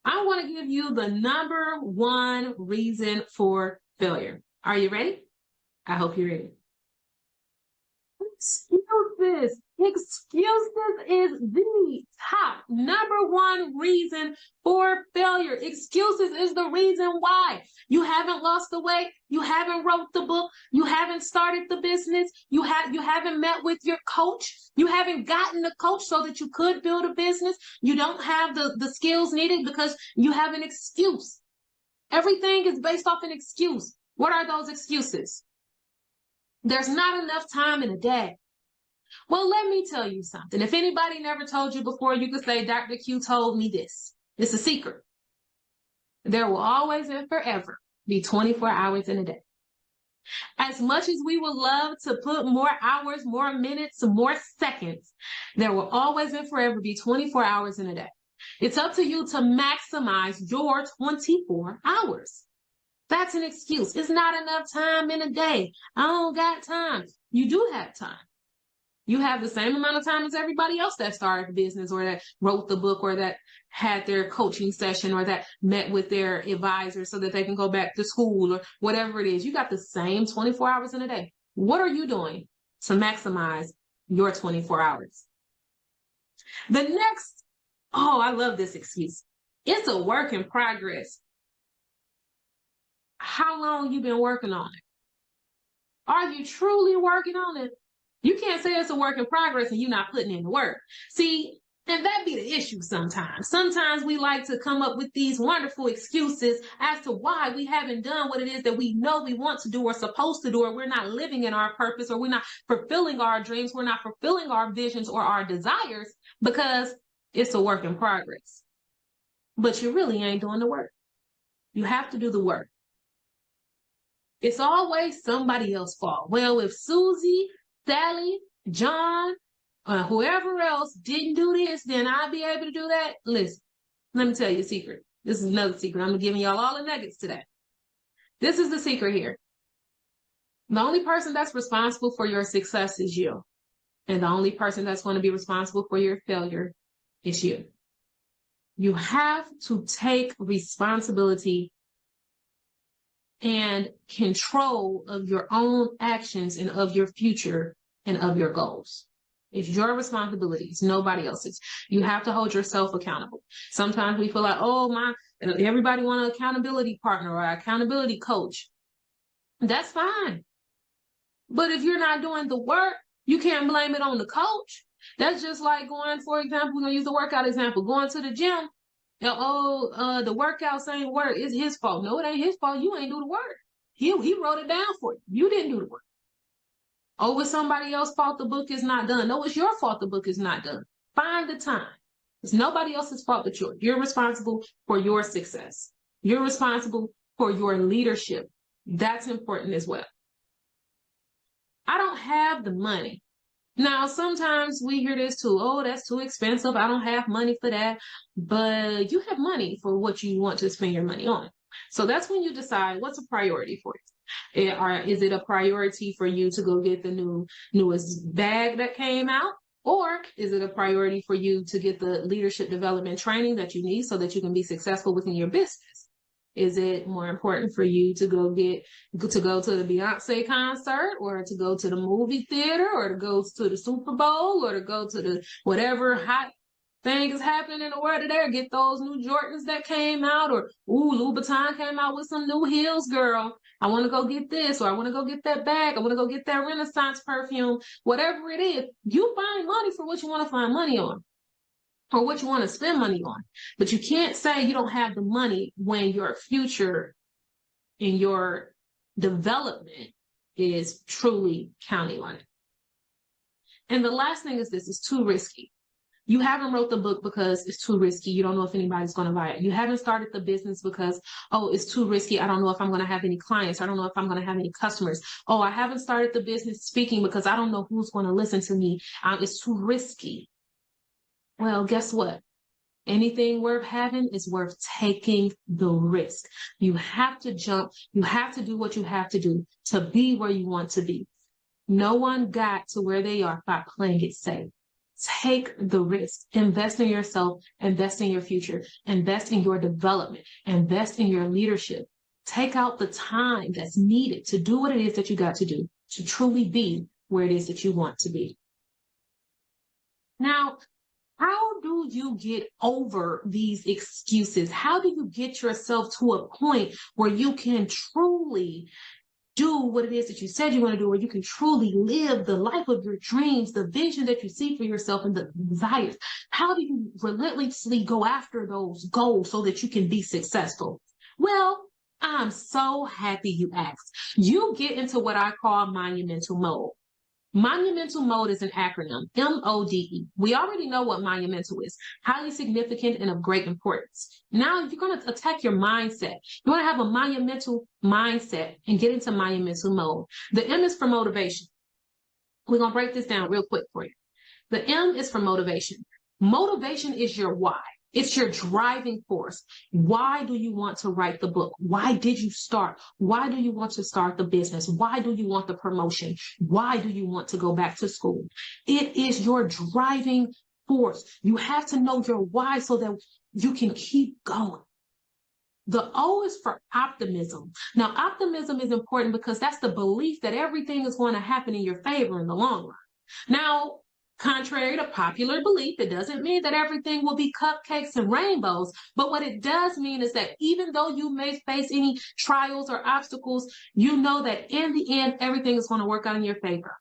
Speaker 15: I want to give you the number one reason for failure. Are you ready? I hope you're ready. Excuses. Excuses is the top number one reason for failure. Excuses is the reason why you haven't lost the weight, you haven't wrote the book, you haven't started the business, you haven't met with your coach, you haven't gotten a coach so that you could build a business, you don't have the skills needed because you have an excuse. Everything is based off an excuse. What are those excuses? There's not enough time in a day. Well, let me tell you something. If anybody never told you before, you could say, Dr. Q told me this. It's a secret. There will always and forever be 24 hours in a day. As much as we would love to put more hours, more minutes, more seconds, there will always and forever be 24 hours in a day. It's up to you to maximize your 24 hours. That's an excuse. It's not enough time in a day. I don't got time. You do have time. You have the same amount of time as everybody else that started the business or that wrote the book or that had their coaching session or that met with their advisor so that they can go back to school or whatever it is. You got the same 24 hours in a day. What are you doing to maximize your 24 hours? The next, oh, I love this excuse. It's a work in progress. How long you been working on it? Are you truly working on it? You can't say it's a work in progress and you're not putting in the work. See, and that be the issue sometimes. Sometimes we like to come up with these wonderful excuses as to why we haven't done what it is that we know we want to do or supposed to do, or we're not living in our purpose, or we're not fulfilling our dreams, we're not fulfilling our visions or our desires because it's a work in progress. But you really ain't doing the work. You have to do the work. It's always somebody else's fault. Well, if Susie, Sally, John, whoever else didn't do this, then I'll be able to do that. Listen, let me tell you a secret. This is another secret. I'm giving y'all all the nuggets today. This is the secret here. The only person that's responsible for your success is you. And the only person that's going to be responsible for your failure is you. You have to take responsibility and control of your own actions and of your future and of your goals. It's your responsibility. It's nobody else's. You have to hold yourself accountable. Sometimes we feel like, oh, everybody want an accountability partner or an accountability coach. That's fine. But if you're not doing the work, you can't blame it on the coach. That's just like going, for example, we're going to use the workout example, going to the gym. The workouts ain't work. It's his fault. No, it ain't his fault. You ain't do the work. He wrote it down for you. You didn't do the work. Oh, it's somebody else's fault the book is not done. No, it's your fault the book is not done. Find the time. It's nobody else's fault but yours. You're responsible for your success. You're responsible for your leadership. That's important as well. I don't have the money. Now, sometimes we hear this too. Oh, that's too expensive. I don't have money for that. But you have money for what you want to spend your money on. So that's when you decide what's a priority for you. Is it a priority for you to go get the newest bag that came out? Or is it a priority for you to get the leadership development training that you need so that you can be successful within your business? Is it more important for you to go to the Beyonce concert, or to go to the movie theater, or to go to the Super Bowl, or to go to the whatever hot thing is happening in the world today, get those new Jordans that came out, or Louboutin came out with some new heels, girl. I want to go get this, or I want to go get that bag. I want to go get that Renaissance perfume, whatever it is. You find money for what you want to find money on, or what you want to spend money on. But you can't say you don't have the money when your future and your development is truly counting on it. And the last thing is this: it's too risky. You haven't wrote the book because it's too risky. You don't know if anybody's going to buy it. You haven't started the business because, oh, it's too risky. I don't know if I'm going to have any clients. I don't know if I'm going to have any customers. Oh, I haven't started the business speaking because I don't know who's going to listen to me. It's too risky. Well, guess what? Anything worth having is worth taking the risk. You have to jump. You have to do what you have to do to be where you want to be. No one got to where they are by playing it safe. Take the risk. Invest in yourself. Invest in your future. Invest in your development. Invest in your leadership. Take out the time that's needed to do what it is that you got to do to truly be where it is that you want to be. Now, how do you get over these excuses? How do you get yourself to a point where you can truly do what it is that you said you want to do, where you can truly live the life of your dreams, the vision that you see for yourself and the desires? How do you relentlessly go after those goals so that you can be successful? Well, I'm so happy you asked. You get into what I call monumental mode. Monumental mode is an acronym, MODE. We already know what monumental is, highly significant and of great importance. Now, if you're going to attack your mindset, you want to have a monumental mindset and get into monumental mode. The M is for motivation. We're going to break this down real quick for you. The M is for motivation. Motivation is your why. It's your driving force. Why do you want to write the book? Why did you start? Why do you want to start the business? Why do you want the promotion? Why do you want to go back to school? It is your driving force. You have to know your why so that you can keep going. The O is for optimism. Now, optimism is important because that's the belief that everything is going to happen in your favor in the long run. Now, contrary to popular belief, it doesn't mean that everything will be cupcakes and rainbows. But what it does mean is that even though you may face any trials or obstacles, you know that in the end, everything is going to work out in your favor.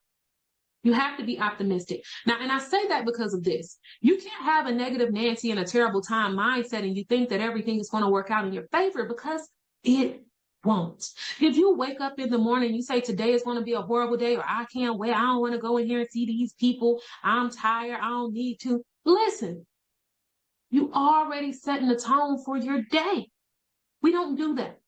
Speaker 15: You have to be optimistic. Now, and I say that because of this. You can't have a negative Nancy and a terrible time mindset and you think that everything is going to work out in your favor, because it won't. If you wake up in the morning, you say today is going to be a horrible day, or I can't wait, I don't want to go in here and see these people, I'm tired, I don't need to. Listen, you already setting the tone for your day. We don't do that.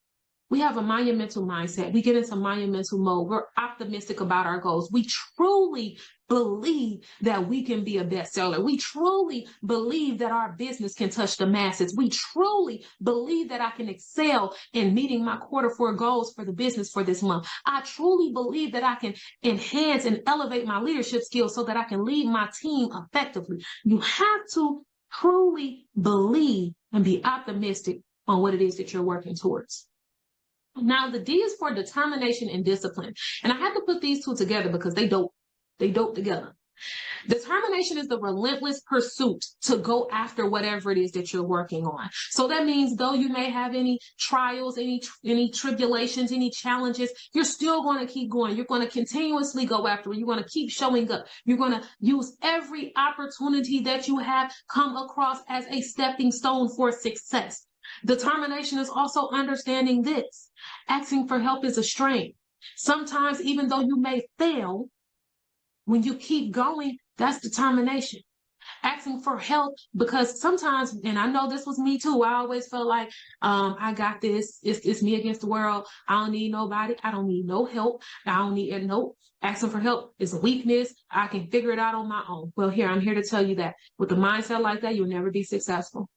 Speaker 15: We have a monumental mindset. We get into monumental mode. We're optimistic about our goals. We truly believe that we can be a bestseller. We truly believe that our business can touch the masses. We truly believe that I can excel in meeting my Q4 goals for the business for this month. I truly believe that I can enhance and elevate my leadership skills so that I can lead my team effectively. You have to truly believe and be optimistic on what it is that you're working towards. Now, the D is for determination and discipline. And I had to put these two together because they dope together. Determination is the relentless pursuit to go after whatever it is that you're working on. So that means though you may have any trials, any tribulations, any challenges, you're still going to keep going. You're going to continuously go after it. You're going to keep showing up. You're going to use every opportunity that you have come across as a stepping stone for success. Determination is also understanding this. Asking for help is a strength. Sometimes, even though you may fail, when you keep going, that's determination. Asking for help, because sometimes, and I know this was me too, I always felt like, I got this. It's me against the world. I don't need nobody. I don't need no help. I don't need no. Asking for help is a weakness. I can figure it out on my own. Well, I'm here to tell you that with a mindset like that, you'll never be successful.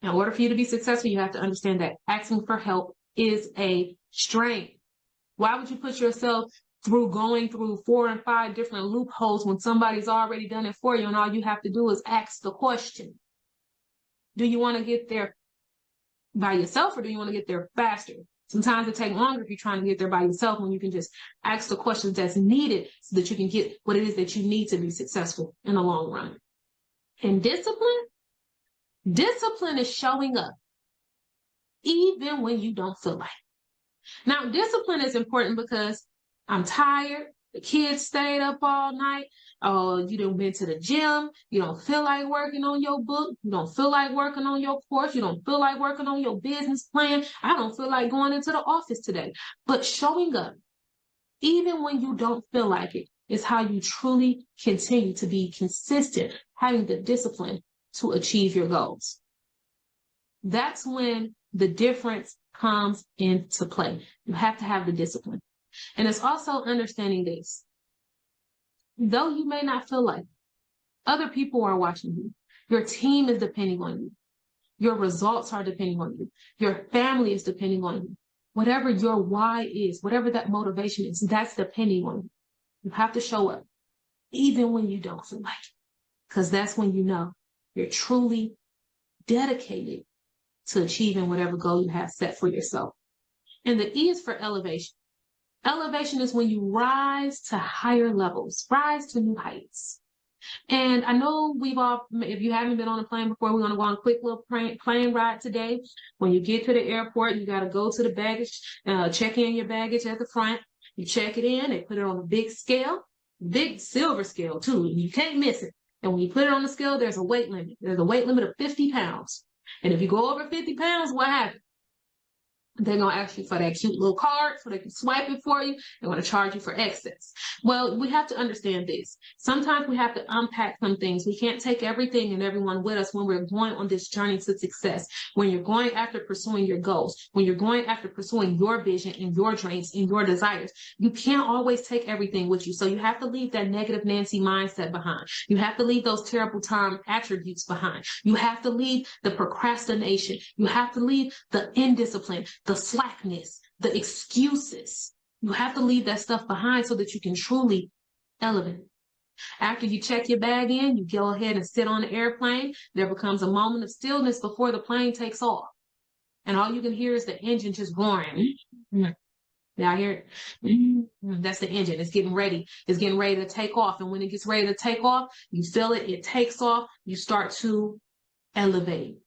Speaker 15: In order for you to be successful, you have to understand that asking for help is a strength. Why would you put yourself through going through 4 and 5 different loopholes when somebody's already done it for you and all you have to do is ask the question? Do you want to get there by yourself or do you want to get there faster? Sometimes it takes longer if you're trying to get there by yourself when you can just ask the questions that's needed so that you can get what it is that you need to be successful in the long run. And discipline is showing up even when you don't feel like it. Now, discipline is important because I'm tired. The kids stayed up all night. You done been to the gym. You don't feel like working on your book. You don't feel like working on your course. You don't feel like working on your business plan. I don't feel like going into the office today. But showing up, even when you don't feel like it, is how you truly continue to be consistent, having the discipline to achieve your goals. That's when the difference comes into play. You have to have the discipline. And it's also understanding this. Though you may not feel like it, other people are watching you. Your team is depending on you. Your results are depending on you. Your family is depending on you. Whatever your why is, whatever that motivation is, that's depending on you. You have to show up, even when you don't feel like it, because that's when you know you're truly dedicated to achieving whatever goal you have set for yourself. And the E is for elevation. Elevation is when you rise to higher levels, rise to new heights. And I know if you haven't been on a plane before, we're going to go on a quick little plane ride today. When you get to the airport, you got to go to the baggage, check in your baggage at the front. You check it in, they put it on a big scale, big silver scale too, and you can't miss it. And when you put it on the scale, there's a weight limit. There's a weight limit of 50 pounds. And if you go over 50 pounds, what happens? They're going to ask you for that cute little card so they can swipe it for you. They're going to charge you for excess. Well, we have to understand this. Sometimes we have to unpack some things. We can't take everything and everyone with us when we're going on this journey to success. When you're going after pursuing your goals, when you're going after pursuing your vision and your dreams and your desires, you can't always take everything with you. So you have to leave that negative Nancy mindset behind. You have to leave those terrible Tom attributes behind. You have to leave the procrastination. You have to leave the indiscipline, the slackness, the excuses. You have to leave that stuff behind so that you can truly elevate. After you check your bag in, you go ahead and sit on the airplane. There becomes a moment of stillness before the plane takes off. And all you can hear is the engine just roaring. Now hear it? That's the engine. It's getting ready. It's getting ready to take off. And when it gets ready to take off, you feel it. It takes off. You start to elevate.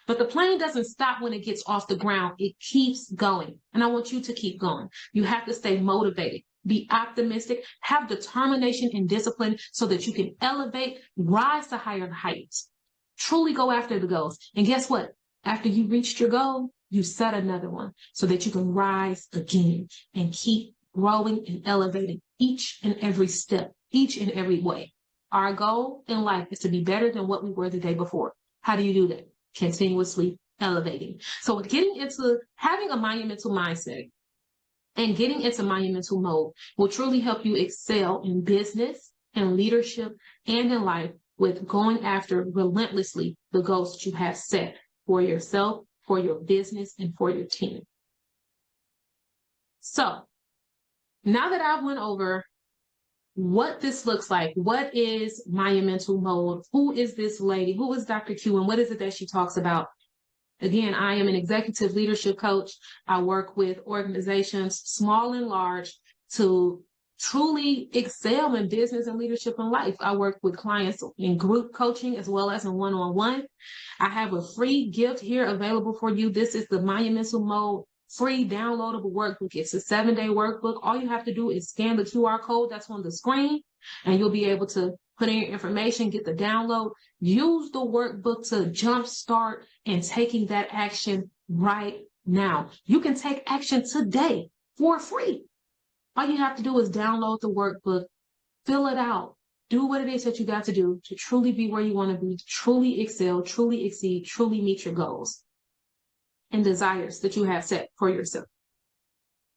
Speaker 15: But the plane doesn't stop when it gets off the ground. It keeps going. And I want you to keep going. You have to stay motivated, be optimistic, have determination and discipline so that you can elevate, rise to higher heights, truly go after the goals. And guess what? After you reached your goal, you set another one so that you can rise again and keep growing and elevating each and every step, each and every way. Our goal in life is to be better than what we were the day before. How do you do that? Continuously elevating. So getting into having a monumental mindset and getting into monumental mode will truly help you excel in business and leadership and in life with going after relentlessly the goals that you have set for yourself, for your business, and for your team. So now that I've went over what this looks like, what is monumental mode, who is this lady, who is Dr. Q, and what is it that she talks about? Again, I am an executive leadership coach. I work with organizations, small and large, to truly excel in business and leadership and life. I work with clients in group coaching as well as in one-on-one. I have a free gift here available for you. This is the Monumental Mode free downloadable workbook. It's a 7-day workbook. All you have to do is scan the QR code that's on the screen, and you'll be able to put in your information, get the download, use the workbook to jumpstart and taking that action right now. You can take action today for free. All you have to do is download the workbook, fill it out, do what it is that you got to do to truly be where you want to be, to truly excel, truly exceed, truly meet your goals and desires that you have set for yourself.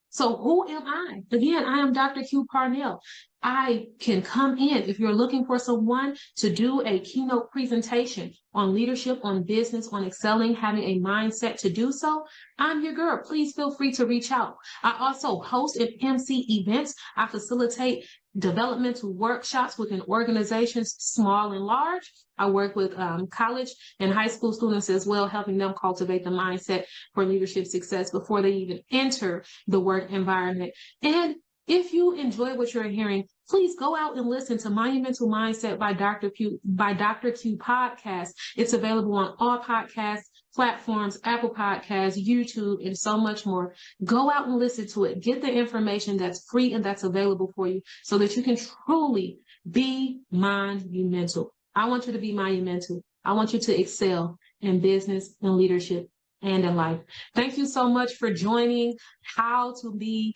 Speaker 15: So who am I? Again, I am Dr. Q Parnell. I can come in if you're looking for someone to do a keynote presentation on leadership, on business, on excelling, having a mindset to do so. I'm your girl. Please feel free to reach out. I also host and MC events. I facilitate developmental workshops within organizations, small and large. I work with college and high school students as well, helping them cultivate the mindset for leadership success before they even enter the work environment. And if you enjoy what you're hearing, please go out and listen to Monumental Mindset by Dr. Q podcast. It's available on all podcast platforms, Apple Podcasts, YouTube, and so much more. Go out and listen to it. Get the information that's free and that's available for you so that you can truly be monumental. I want you to be monumental. I want you to excel in business and leadership and in life. Thank you so much for joining how to make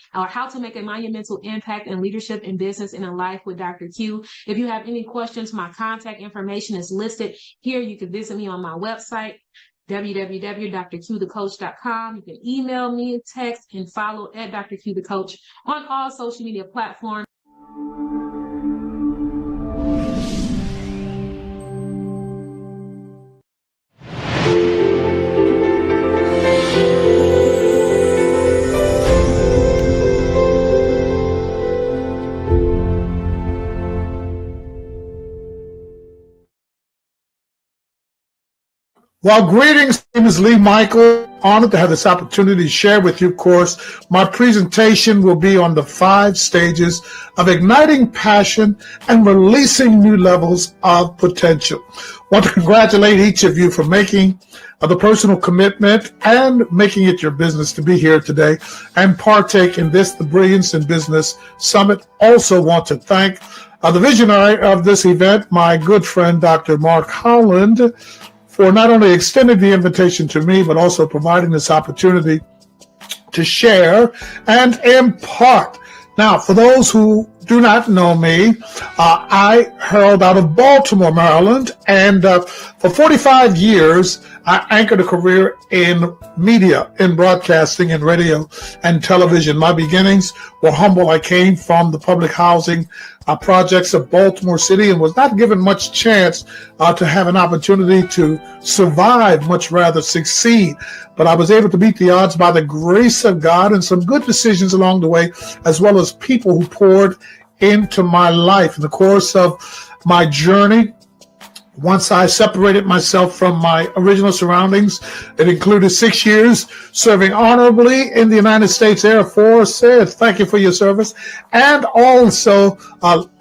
Speaker 15: a monumental impact in leadership in business and in life with Dr. Q. If you have any questions, my contact information is listed here. You can visit me on my website, www.drqthecoach.com. You can email me, text, and follow at Dr. Q the Coach on all social media platforms.
Speaker 16: Well, greetings. My name is Lee Michael. Honored to have this opportunity to share with you, of course. My presentation will be on the 5 stages of igniting passion and releasing new levels of potential. I want to congratulate each of you for making the personal commitment and making it your business to be here today and partake in this, the Brilliance in Business Summit. Also want to thank the visionary of this event, my good friend, Dr. Mark Holland, for not only extending the invitation to me, but also providing this opportunity to share and impart. Now, for those who do not know me, I hailed out of Baltimore, Maryland, and for 45 years, I anchored a career in media, in broadcasting, in radio and television. My beginnings were humble. I came from the public housing projects of Baltimore City and was not given much chance to have an opportunity to survive, much rather succeed. But I was able to beat the odds by the grace of God and some good decisions along the way, as well as people who poured into my life. In the course of my journey, once I separated myself from my original surroundings, it included 6 years serving honorably in the United States Air Force. Thank you for your service. And also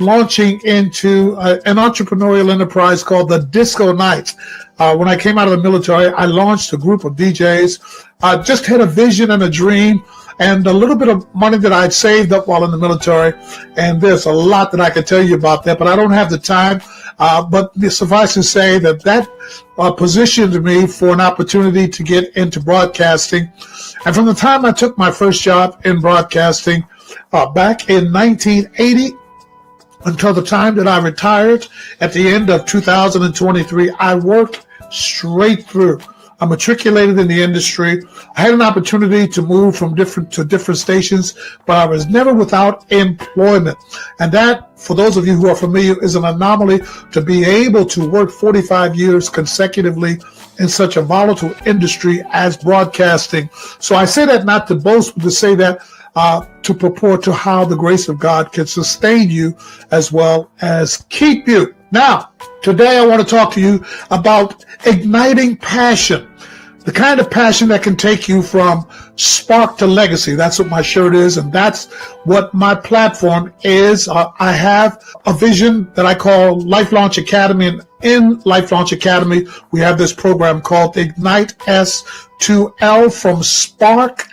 Speaker 16: launching into an entrepreneurial enterprise called the Disco Nights. When I came out of the military, I launched a group of DJs. I just had a vision and a dream and a little bit of money that I'd saved up while in the military. And there's a lot that I could tell you about that, but I don't have the time. But suffice to say that positioned me for an opportunity to get into broadcasting. And from the time I took my first job in broadcasting back in 1980 until the time that I retired at the end of 2023, I worked straight through. I matriculated in the industry. I had an opportunity to move from different stations, but I was never without employment. And that, for those of you who are familiar, is an anomaly to be able to work 45 years consecutively in such a volatile industry as broadcasting. So I say that not to boast, but to say that to purport to how the grace of God can sustain you as well as keep you. Now, today I want to talk to you about igniting passion, the kind of passion that can take you from spark to legacy. That's what my shirt is, and that's what my platform is. I have a vision that I call Life Launch Academy, and in Life Launch Academy, we have this program called Ignite S2L, from spark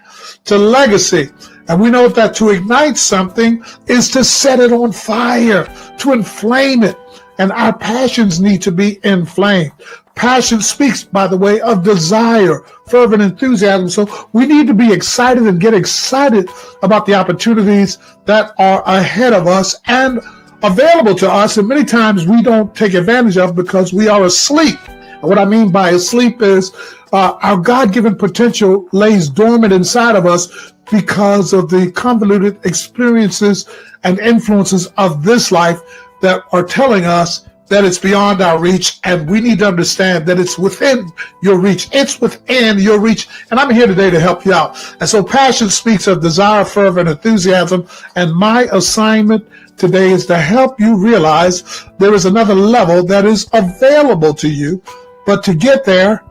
Speaker 16: to legacy. And we know that to ignite something is to set it on fire, to inflame it. And our passions need to be inflamed. Passion speaks, by the way, of desire, fervent enthusiasm. So we need to be excited and get excited about the opportunities that are ahead of us and available to us. And many times we don't take advantage of because we are asleep. And what I mean by asleep is our God-given potential lays dormant inside of us because of the convoluted experiences and influences of this life that are telling us that it's beyond our reach, and we need to understand that it's within your reach. It's within your reach, and I'm here today to help you out. And so passion speaks of desire, fervor, and enthusiasm, and my assignment today is to help you realize there is another level that is available to you, but to get there,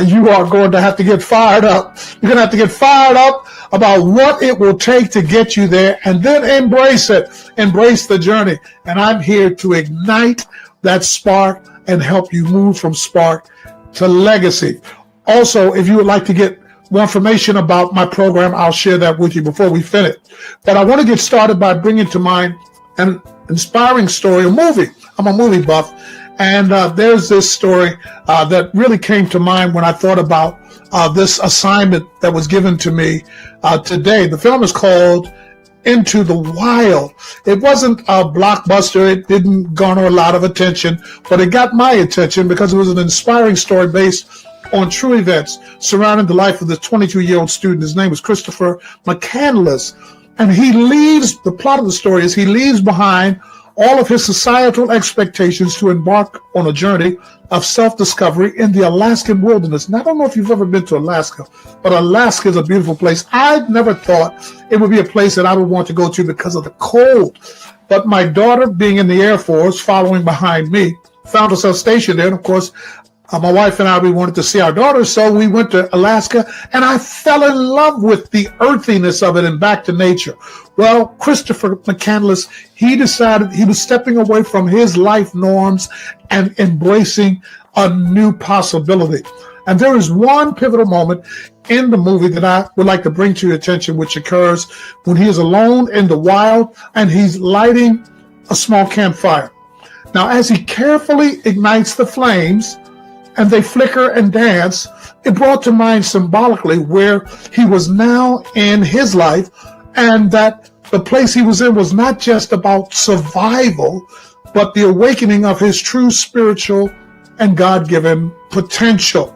Speaker 16: you are going to have to get fired up. You're going to have to get fired up about what it will take to get you there, and then embrace it. Embrace the journey. And I'm here to ignite that spark and help you move from spark to legacy. Also, if you would like to get more information about my program, I'll share that with you before we finish. But I want to get started by bringing to mind an inspiring story, a movie. I'm a movie buff. And there's this story that really came to mind when I thought about this assignment that was given to me today. The film is called Into the Wild. It wasn't a blockbuster. It didn't garner a lot of attention, but it got my attention because it was an inspiring story based on true events surrounding the life of this 22-year-old student. His name was Christopher McCandless. And the plot of the story is he leaves behind all of his societal expectations to embark on a journey of self-discovery in the Alaskan wilderness. Now, I don't know if you've ever been to Alaska, but Alaska is a beautiful place. I never thought it would be a place that I would want to go to because of the cold. But my daughter, being in the Air Force, following behind me, found herself stationed there. And of course, my wife and I, we wanted to see our daughter, so we went to Alaska, and I fell in love with the earthiness of it and back to nature. Well, Christopher McCandless, he decided he was stepping away from his life norms and embracing a new possibility. And there is one pivotal moment in the movie that I would like to bring to your attention, which occurs when he is alone in the wild and he's lighting a small campfire. Now, as he carefully ignites the flames, and they flicker and dance, it brought to mind symbolically where he was now in his life, and that the place he was in was not just about survival, but the awakening of his true spiritual and God-given potential.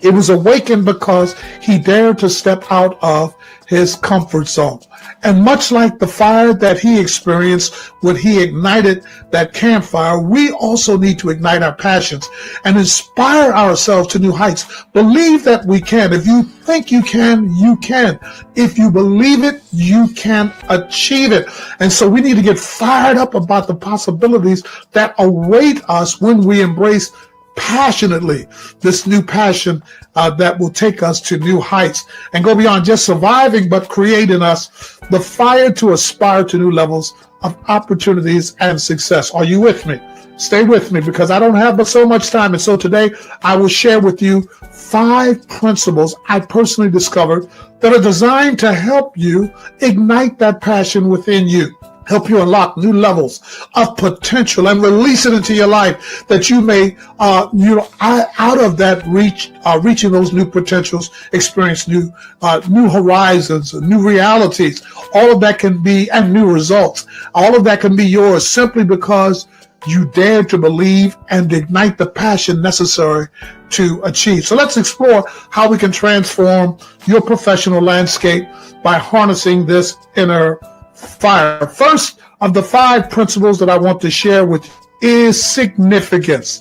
Speaker 16: It was awakened because he dared to step out of his comfort zone. And much like the fire that he experienced when he ignited that campfire, we also need to ignite our passions and inspire ourselves to new heights. Believe that we can. If you think you can, you can. If you believe it, you can achieve it. And so we need to get fired up about the possibilities that await us when we embrace passionately this new passion that will take us to new heights and go beyond just surviving, but create in us the fire to aspire to new levels of opportunities and success. Are you with me? Stay with me, because I don't have but so much time. And so today I will share with you 5 principles I personally discovered that are designed to help you ignite that passion within you, help you unlock new levels of potential and release it into your life, that you may, out of that reaching those new potentials, experience new horizons, new realities. All of that can be, and new results. All of that can be yours simply because you dare to believe and ignite the passion necessary to achieve. So let's explore how we can transform your professional landscape by harnessing this inner fire. First of the 5 principles that I want to share with you is significance.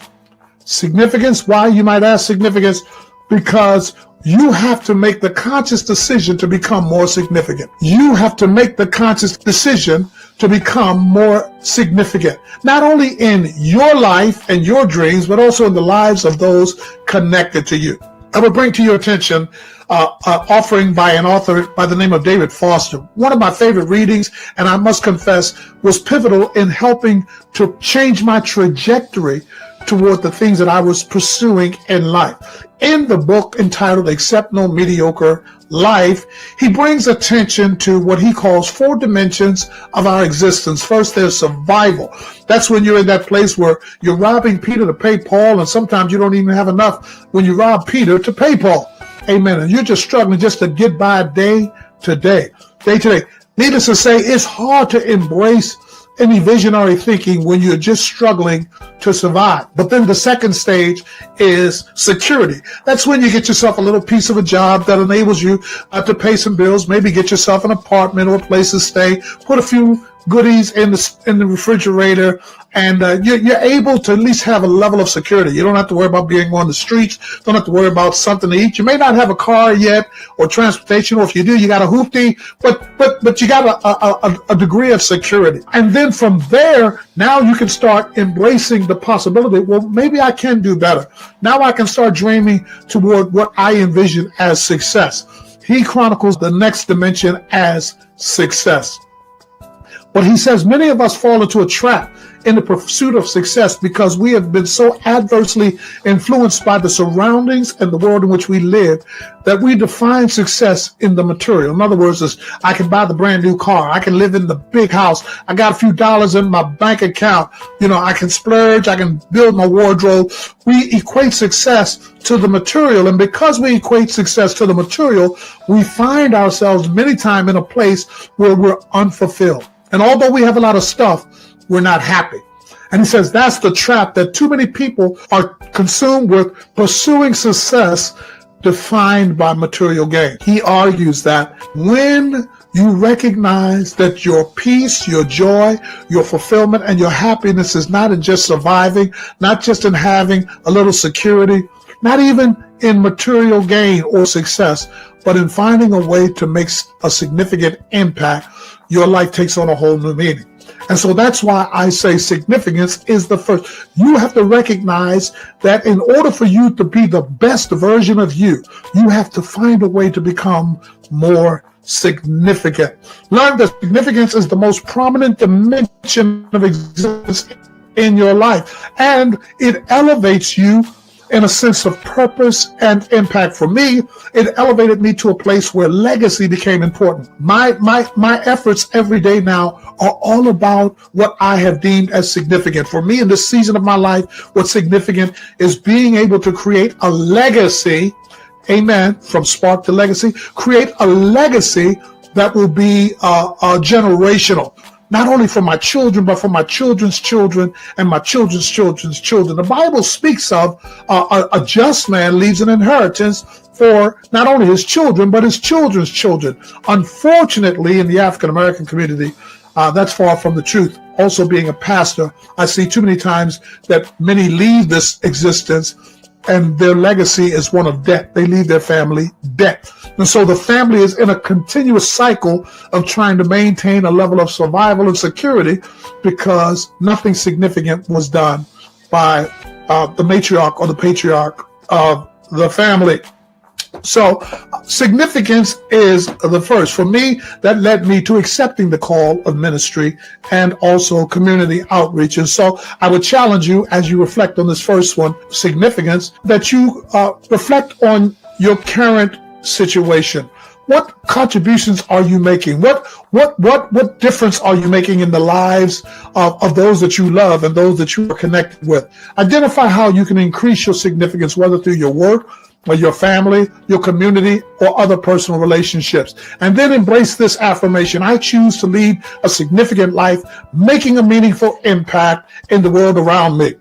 Speaker 16: Significance. Why, you might ask? Significance because you have to make the conscious decision to become more significant. You have to make the conscious decision to become more significant, not only in your life and your dreams, but also in the lives of those connected to you. I will bring to your attention offering by an author by the name of David Foster. One of my favorite readings, and I must confess, was pivotal in helping to change my trajectory toward the things that I was pursuing in life. In the book entitled Accept No Mediocre Life, he brings attention to what he calls 4 dimensions of our existence. First, there's survival. That's when you're in that place where you're robbing Peter to pay Paul, and sometimes you don't even have enough when you rob Peter to pay Paul. Amen. And you're just struggling just to get by day to day. Needless to say, it's hard to embrace any visionary thinking when you're just struggling to survive. But then the second stage is security. That's when you get yourself a little piece of a job that enables you to pay some bills, maybe get yourself an apartment or a place to stay, put a few goodies in the refrigerator, and you're able to at least have a level of security. You don't have to worry about being on the streets. Don't have to worry about something to eat. You may not have a car yet or transportation, or if you do, you got a hoopty, but you got a degree of security. And then from there, now you can start embracing the possibility, well, maybe I can do better. Now I can start dreaming toward what I envision as success. He chronicles the next dimension as success. But he says many of us fall into a trap in the pursuit of success because we have been so adversely influenced by the surroundings and the world in which we live that we define success in the material. In other words, I can buy the brand new car. I can live in the big house. I got a few dollars in my bank account. I can splurge. I can build my wardrobe. We equate success to the material. And because we equate success to the material, we find ourselves many times in a place where we're unfulfilled. And although we have a lot of stuff, we're not happy. And he says that's the trap that too many people are consumed with, pursuing success defined by material gain. He argues that when you recognize that your peace, your joy, your fulfillment, and your happiness is not in just surviving, not just in having a little security, not even in material gain or success, but in finding a way to make a significant impact, your life takes on a whole new meaning. And so that's why I say significance is the first. You have to recognize that in order for you to be the best version of you, you have to find a way to become more significant. Learn that significance is the most prominent dimension of existence in your life, and it elevates you in a sense of purpose and impact. For me, it elevated me to a place where legacy became important. My efforts every day now are all about what I have deemed as significant. For me in this season of my life, what's significant is being able to create a legacy, amen, from spark to legacy, create a legacy that will be generational. Not only for my children, but for my children's children and my children's children's children. The Bible speaks of a just man leaves an inheritance for not only his children, but his children's children. Unfortunately, in the African American community, that's far from the truth. Also, being a pastor, I see too many times that many leave this existence and their legacy is one of debt. They leave their family debt. And so the family is in a continuous cycle of trying to maintain a level of survival and security because nothing significant was done by the matriarch or the patriarch of the family. So significance is the first. For me, that led me to accepting the call of ministry and also community outreach. And so I would challenge you as you reflect on this first one, significance, that you reflect on your current situation. What contributions are you making? What difference are you making in the lives of those that you love and those that you are connected with? Identify how you can increase your significance, whether through your work, or your family, your community, or other personal relationships. And then embrace this affirmation. I choose to lead a significant life, making a meaningful impact in the world around me.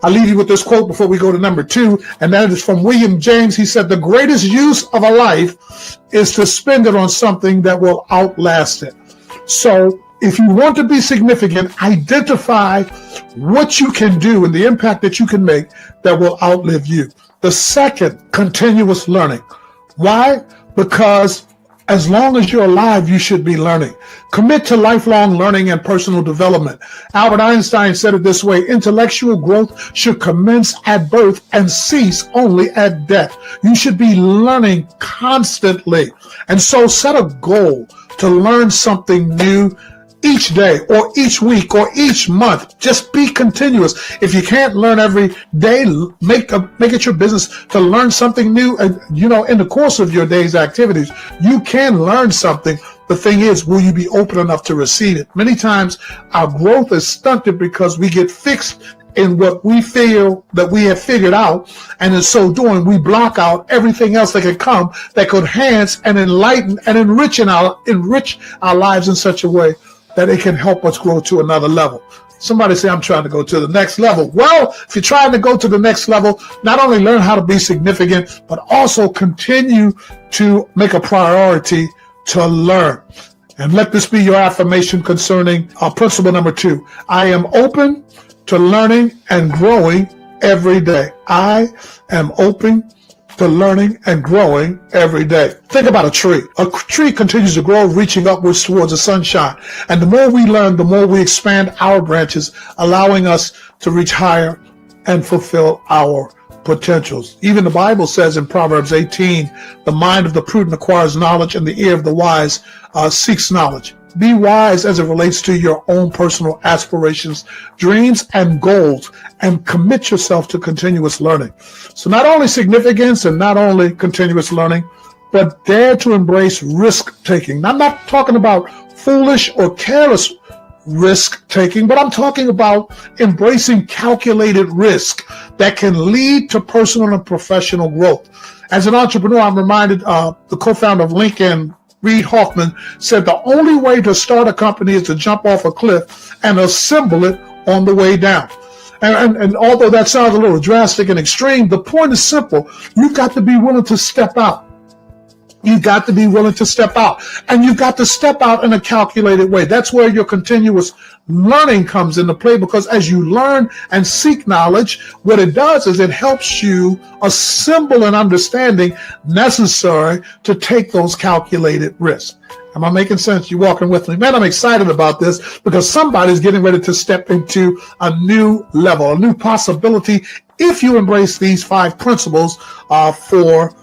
Speaker 16: I'll leave you with this quote before we go to number 2, and that is from William James. He said, the greatest use of a life is to spend it on something that will outlast it. So if you want to be significant, identify what you can do and the impact that you can make that will outlive you. The second, continuous learning. Why? Because as long as you're alive, you should be learning. Commit to lifelong learning and personal development. Albert Einstein said it this way, intellectual growth should commence at birth and cease only at death. You should be learning constantly. And so set a goal to learn something new each day or each week or each month. Just be continuous. If you can't learn every day, make it your business to learn something new. In the course of your day's activities, you can learn something. The thing is, will you be open enough to receive it? Many times our growth is stunted because we get fixed in what we feel that we have figured out, and in so doing, we block out everything else that could come that could enhance and enlighten and enrich our lives in such a way that it can help us grow to another level. Somebody say, I'm trying to go to the next level. Well, if you're trying to go to the next level, not only learn how to be significant, but also continue to make a priority to learn. And let this be your affirmation concerning principle number 2. I am open to learning and growing every day. I am open to learning and growing every day. Think about a tree. A tree continues to grow, reaching upwards towards the sunshine. And the more we learn, the more we expand our branches, allowing us to reach higher and fulfill our potentials. Even the Bible says in Proverbs 18, the mind of the prudent acquires knowledge and the ear of the wise seeks knowledge. Be wise as it relates to your own personal aspirations, dreams, and goals, and commit yourself to continuous learning. So not only significance and not only continuous learning, but dare to embrace risk-taking. I'm not talking about foolish or careless risk-taking, but I'm talking about embracing calculated risk that can lead to personal and professional growth. As an entrepreneur, I'm reminded the co-founder of Lincoln, Reid Hoffman, said the only way to start a company is to jump off a cliff and assemble it on the way down. And although that sounds a little drastic and extreme, the point is simple. You've got to be willing to step out. You've got to be willing to step out. And you've got to step out in a calculated way. That's where your continuous learning comes into play, because as you learn and seek knowledge, what it does is it helps you assemble an understanding necessary to take those calculated risks. Am I making sense? You walking with me? Man, I'm excited about this because somebody's getting ready to step into a new level, a new possibility if you embrace these 5 principles for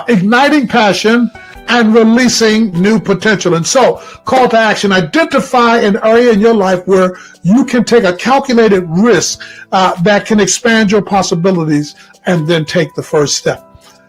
Speaker 16: igniting passion and releasing new potential. And so, call to action, identify an area in your life where you can take a calculated risk that can expand your possibilities, and then take the first step.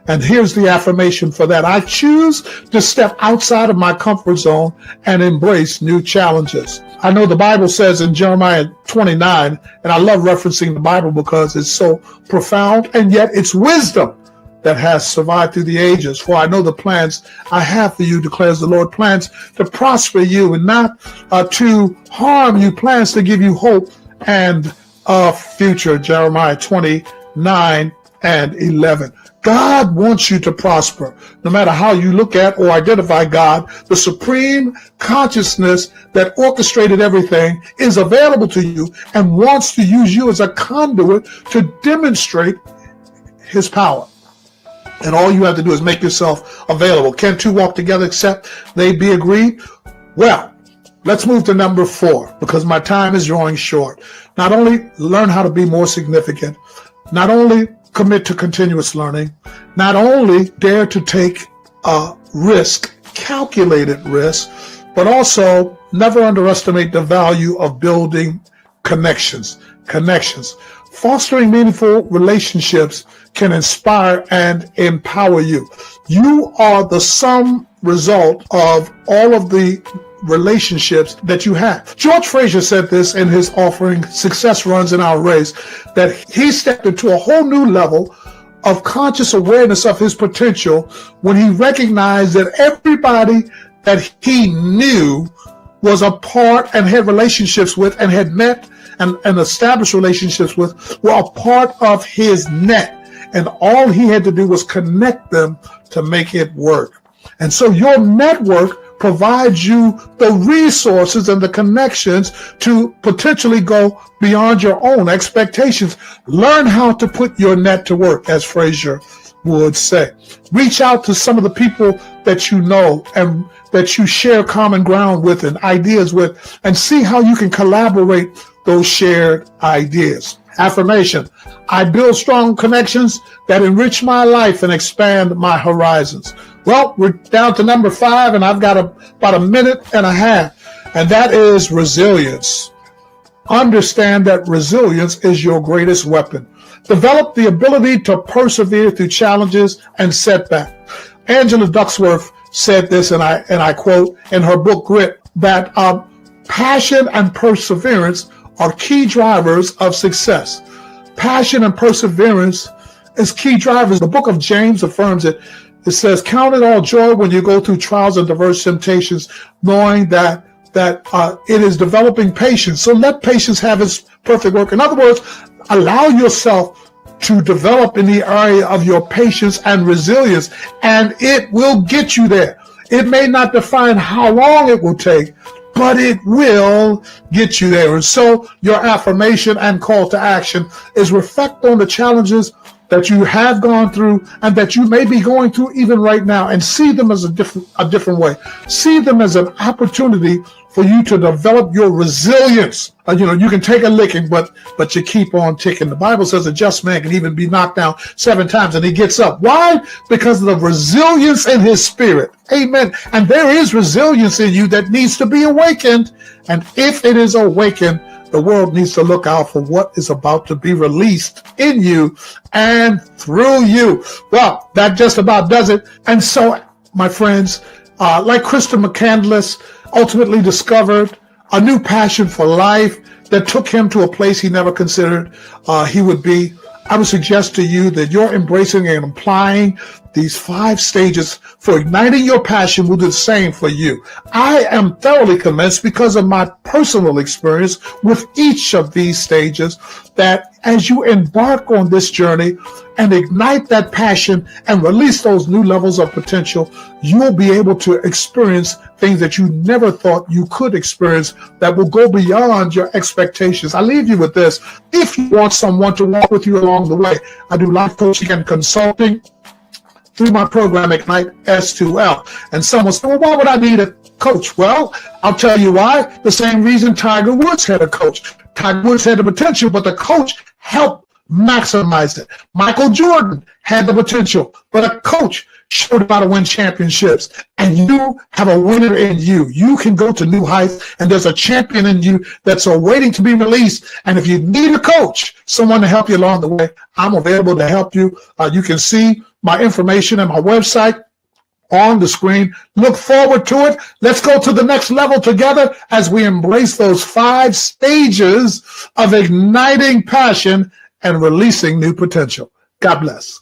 Speaker 16: And here's the affirmation for that. I choose to step outside of my comfort zone and embrace new challenges. I know the Bible says in Jeremiah 29, and I love referencing the Bible because it's so profound, and yet it's wisdom that has survived through the ages. For I know the plans I have for you, declares the Lord, plans to prosper you and not to harm you, plans to give you hope and a future. Jeremiah 29 and 11. God wants you to prosper. No matter how you look at or identify God, the supreme consciousness that orchestrated everything is available to you and wants to use you as a conduit to demonstrate his power. And all you have to do is make yourself available. Can two walk together except they be agreed? Well, let's move to number 4, because my time is drawing short. Not only learn how to be more significant, not only commit to continuous learning, not only dare to take a risk, calculated risk, but also never underestimate the value of building connections. Fostering meaningful relationships can inspire and empower you. You are the sum result of all of the relationships that you have. George Frazier said this in his offering, Success Runs in Our Race, that he stepped into a whole new level of conscious awareness of his potential when he recognized that everybody that he knew was a part and had relationships with and had met and established relationships with were a part of his net. And all he had to do was connect them to make it work. And so your network provides you the resources and the connections to potentially go beyond your own expectations. Learn how to put your net to work, as Frazier would say. Reach out to some of the people that you know and that you share common ground with and ideas with, and see how you can collaborate those shared ideas. Affirmation: I build strong connections that enrich my life and expand my horizons. Well, we're down to number 5, and I've got about a minute and a half, and that is resilience. Understand that resilience is your greatest weapon. Develop the ability to persevere through challenges and setbacks. Angela Duckworth said this, and I quote in her book Grit, that passion and perseverance are key drivers of success. Passion and perseverance is key drivers. The book of James affirms it. It says, count it all joy when you go through trials and diverse temptations, knowing that it is developing patience. So let patience have its perfect work. In other words, allow yourself to develop in the area of your patience and resilience, and it will get you there. It may not define how long it will take, but it will get you there. And so your affirmation and call to action is reflect on the challenges that you have gone through and that you may be going through even right now, and see them as a different way. See them as an opportunity for you to develop your resilience. You can take a licking, but you keep on ticking. The Bible says a just man can even be knocked down 7 times and he gets up. Why? Because of the resilience in his spirit. Amen. And there is resilience in you that needs to be awakened. And if it is awakened, the world needs to look out for what is about to be released in you and through you. Well, that just about does it. And so, my friends, like Christopher McCandless ultimately discovered a new passion for life that took him to a place he never considered he would be. I would suggest to you that you're embracing and applying these 5 stages for igniting your passion will do the same for you. I am thoroughly convinced, because of my personal experience with each of these stages, that as you embark on this journey and ignite that passion and release those new levels of potential, you'll be able to experience things that you never thought you could experience that will go beyond your expectations. I leave you with this. If you want someone to walk with you along the way, I do life coaching and consulting through my program, Ignite S2L. And someone said, well, why would I need a coach? Well, I'll tell you why. The same reason Tiger Woods had a coach. Tiger Woods had the potential, but the coach helped maximize it. Michael Jordan had the potential, but a coach showed how to win championships, and you have a winner in you. You can go to new heights, and there's a champion in you that's waiting to be released. And if you need a coach, someone to help you along the way, I'm available to help you. You can see my information and my website on the screen. Look forward to it. Let's go to the next level together as we embrace those 5 stages of igniting passion and releasing new potential. God bless.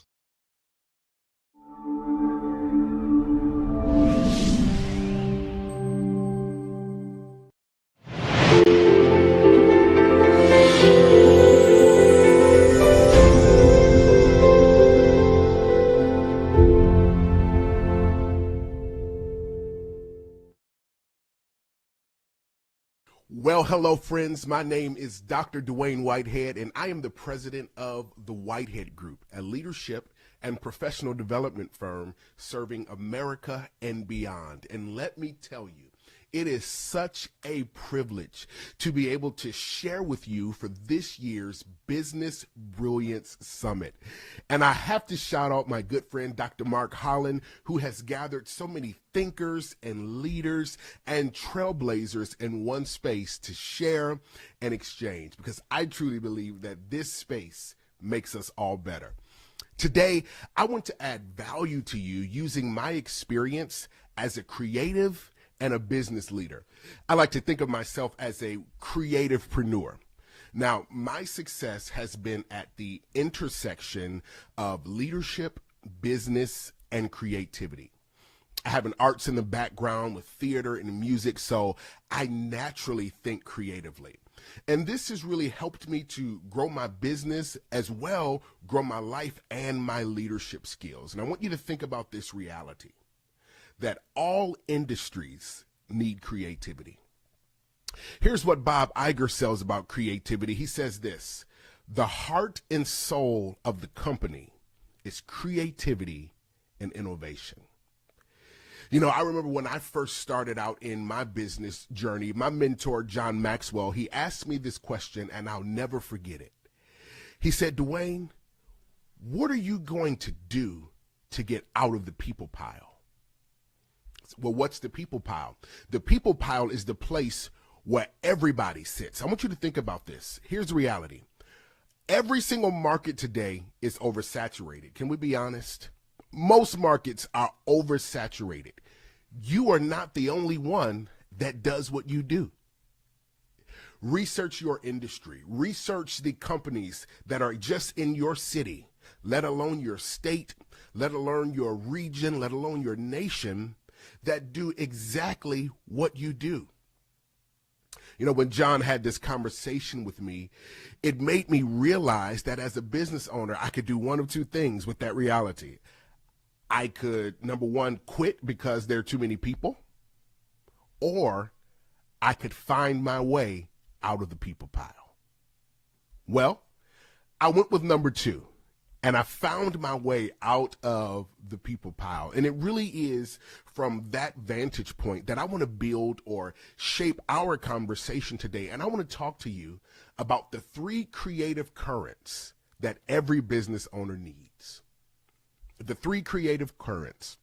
Speaker 17: Well, hello, friends. My name is Dr. Dwayne Whitehead, and I am the president of the Whitehead Group, a leadership and professional development firm serving America and beyond. And let me tell you, it is such a privilege to be able to share with you for this year's Business Brilliance Summit. And I have to shout out my good friend, Dr. Mark Holland, who has gathered so many thinkers and leaders and trailblazers in one space to share and exchange, because I truly believe that this space makes us all better. Today, I want to add value to you using my experience as a creative and a business leader. I like to think of myself as a creativepreneur. Now, my success has been at the intersection of leadership, business, and creativity. I have an arts in the background with theater and music, so I naturally think creatively. And this has really helped me to grow my business as well, grow my life and my leadership skills. And I want you to think about this reality, that all industries need creativity. Here's what Bob Iger says about creativity. He says this: the heart and soul of the company is creativity and innovation. You know, I remember when I first started out in my business journey, my mentor, John Maxwell, he asked me this question, and I'll never forget it. He said, Dwayne, what are you going to do to get out of the people pile? Well, what's the people pile? The people pile is the place where everybody sits. I want you to think about this. Here's the reality. Every single market today is oversaturated. Can we be honest? Most markets are oversaturated. You are not the only one that does what you do. Research your industry. Research the companies that are just in your city, let alone your state, let alone your region, let alone your nation, that do exactly what you do. You know, when John had this conversation with me, it made me realize that as a business owner, I could do one of two things with that reality. I could, number one, quit because there are too many people, or I could find my way out of the people pile. Well, I went with number two. And I found my way out of the people pile. And it really is from that vantage point that I want to build or shape our conversation today. And I want to talk to you about the 3 creative currents that every business owner needs. The 3 creative currents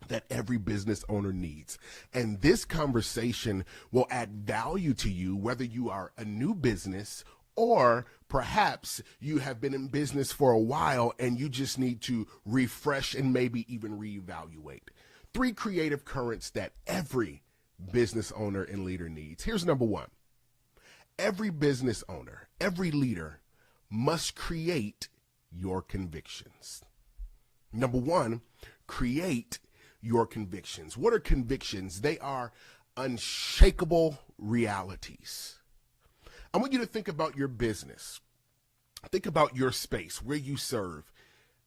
Speaker 17: that every business owner needs. And this conversation will add value to you, whether you are a new business or perhaps you have been in business for a while and you just need to refresh and maybe even reevaluate. 3 creative currents that every business owner and leader needs. Here's number 1. Every business owner, every leader must create your convictions. Number 1, create your convictions. What are convictions? They are unshakable realities. I want you to think about your business. Think about your space, where you serve.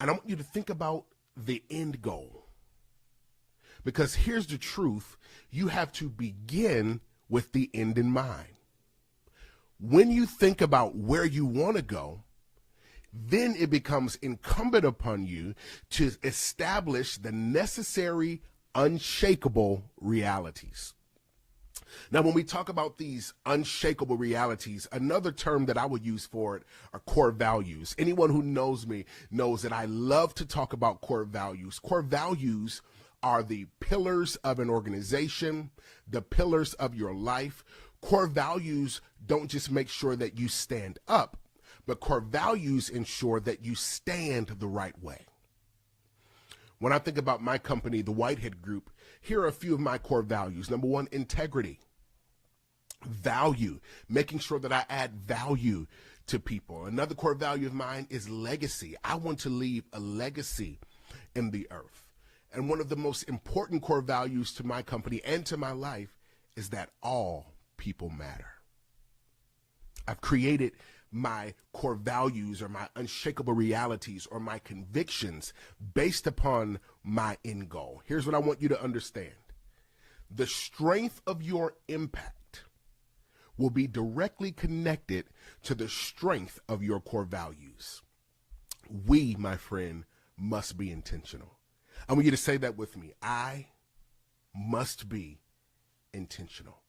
Speaker 17: And I want you to think about the end goal. Because here's the truth. You have to begin with the end in mind. When you think about where you want to go, then it becomes incumbent upon you to establish the necessary, unshakable realities. Now, when we talk about these unshakable realities, another term that I would use for it are core values. Anyone who knows me knows that I love to talk about core values. Core values are the pillars of an organization, the pillars of your life. Core values don't just make sure that you stand up, but core values ensure that you stand the right way. When I think about my company, the Whitehead Group, here are a few of my core values. Number one, integrity. Value, making sure that I add value to people. Another core value of mine is legacy. I want to leave a legacy in the earth. And one of the most important core values to my company and to my life is that all people matter. I've created my core values or my unshakable realities or my convictions based upon my end goal. Here's what I want you to understand. The strength of your impact will be directly connected to the strength of your core values. We, my friend, must be intentional. I want you to say that with me. I must be intentional.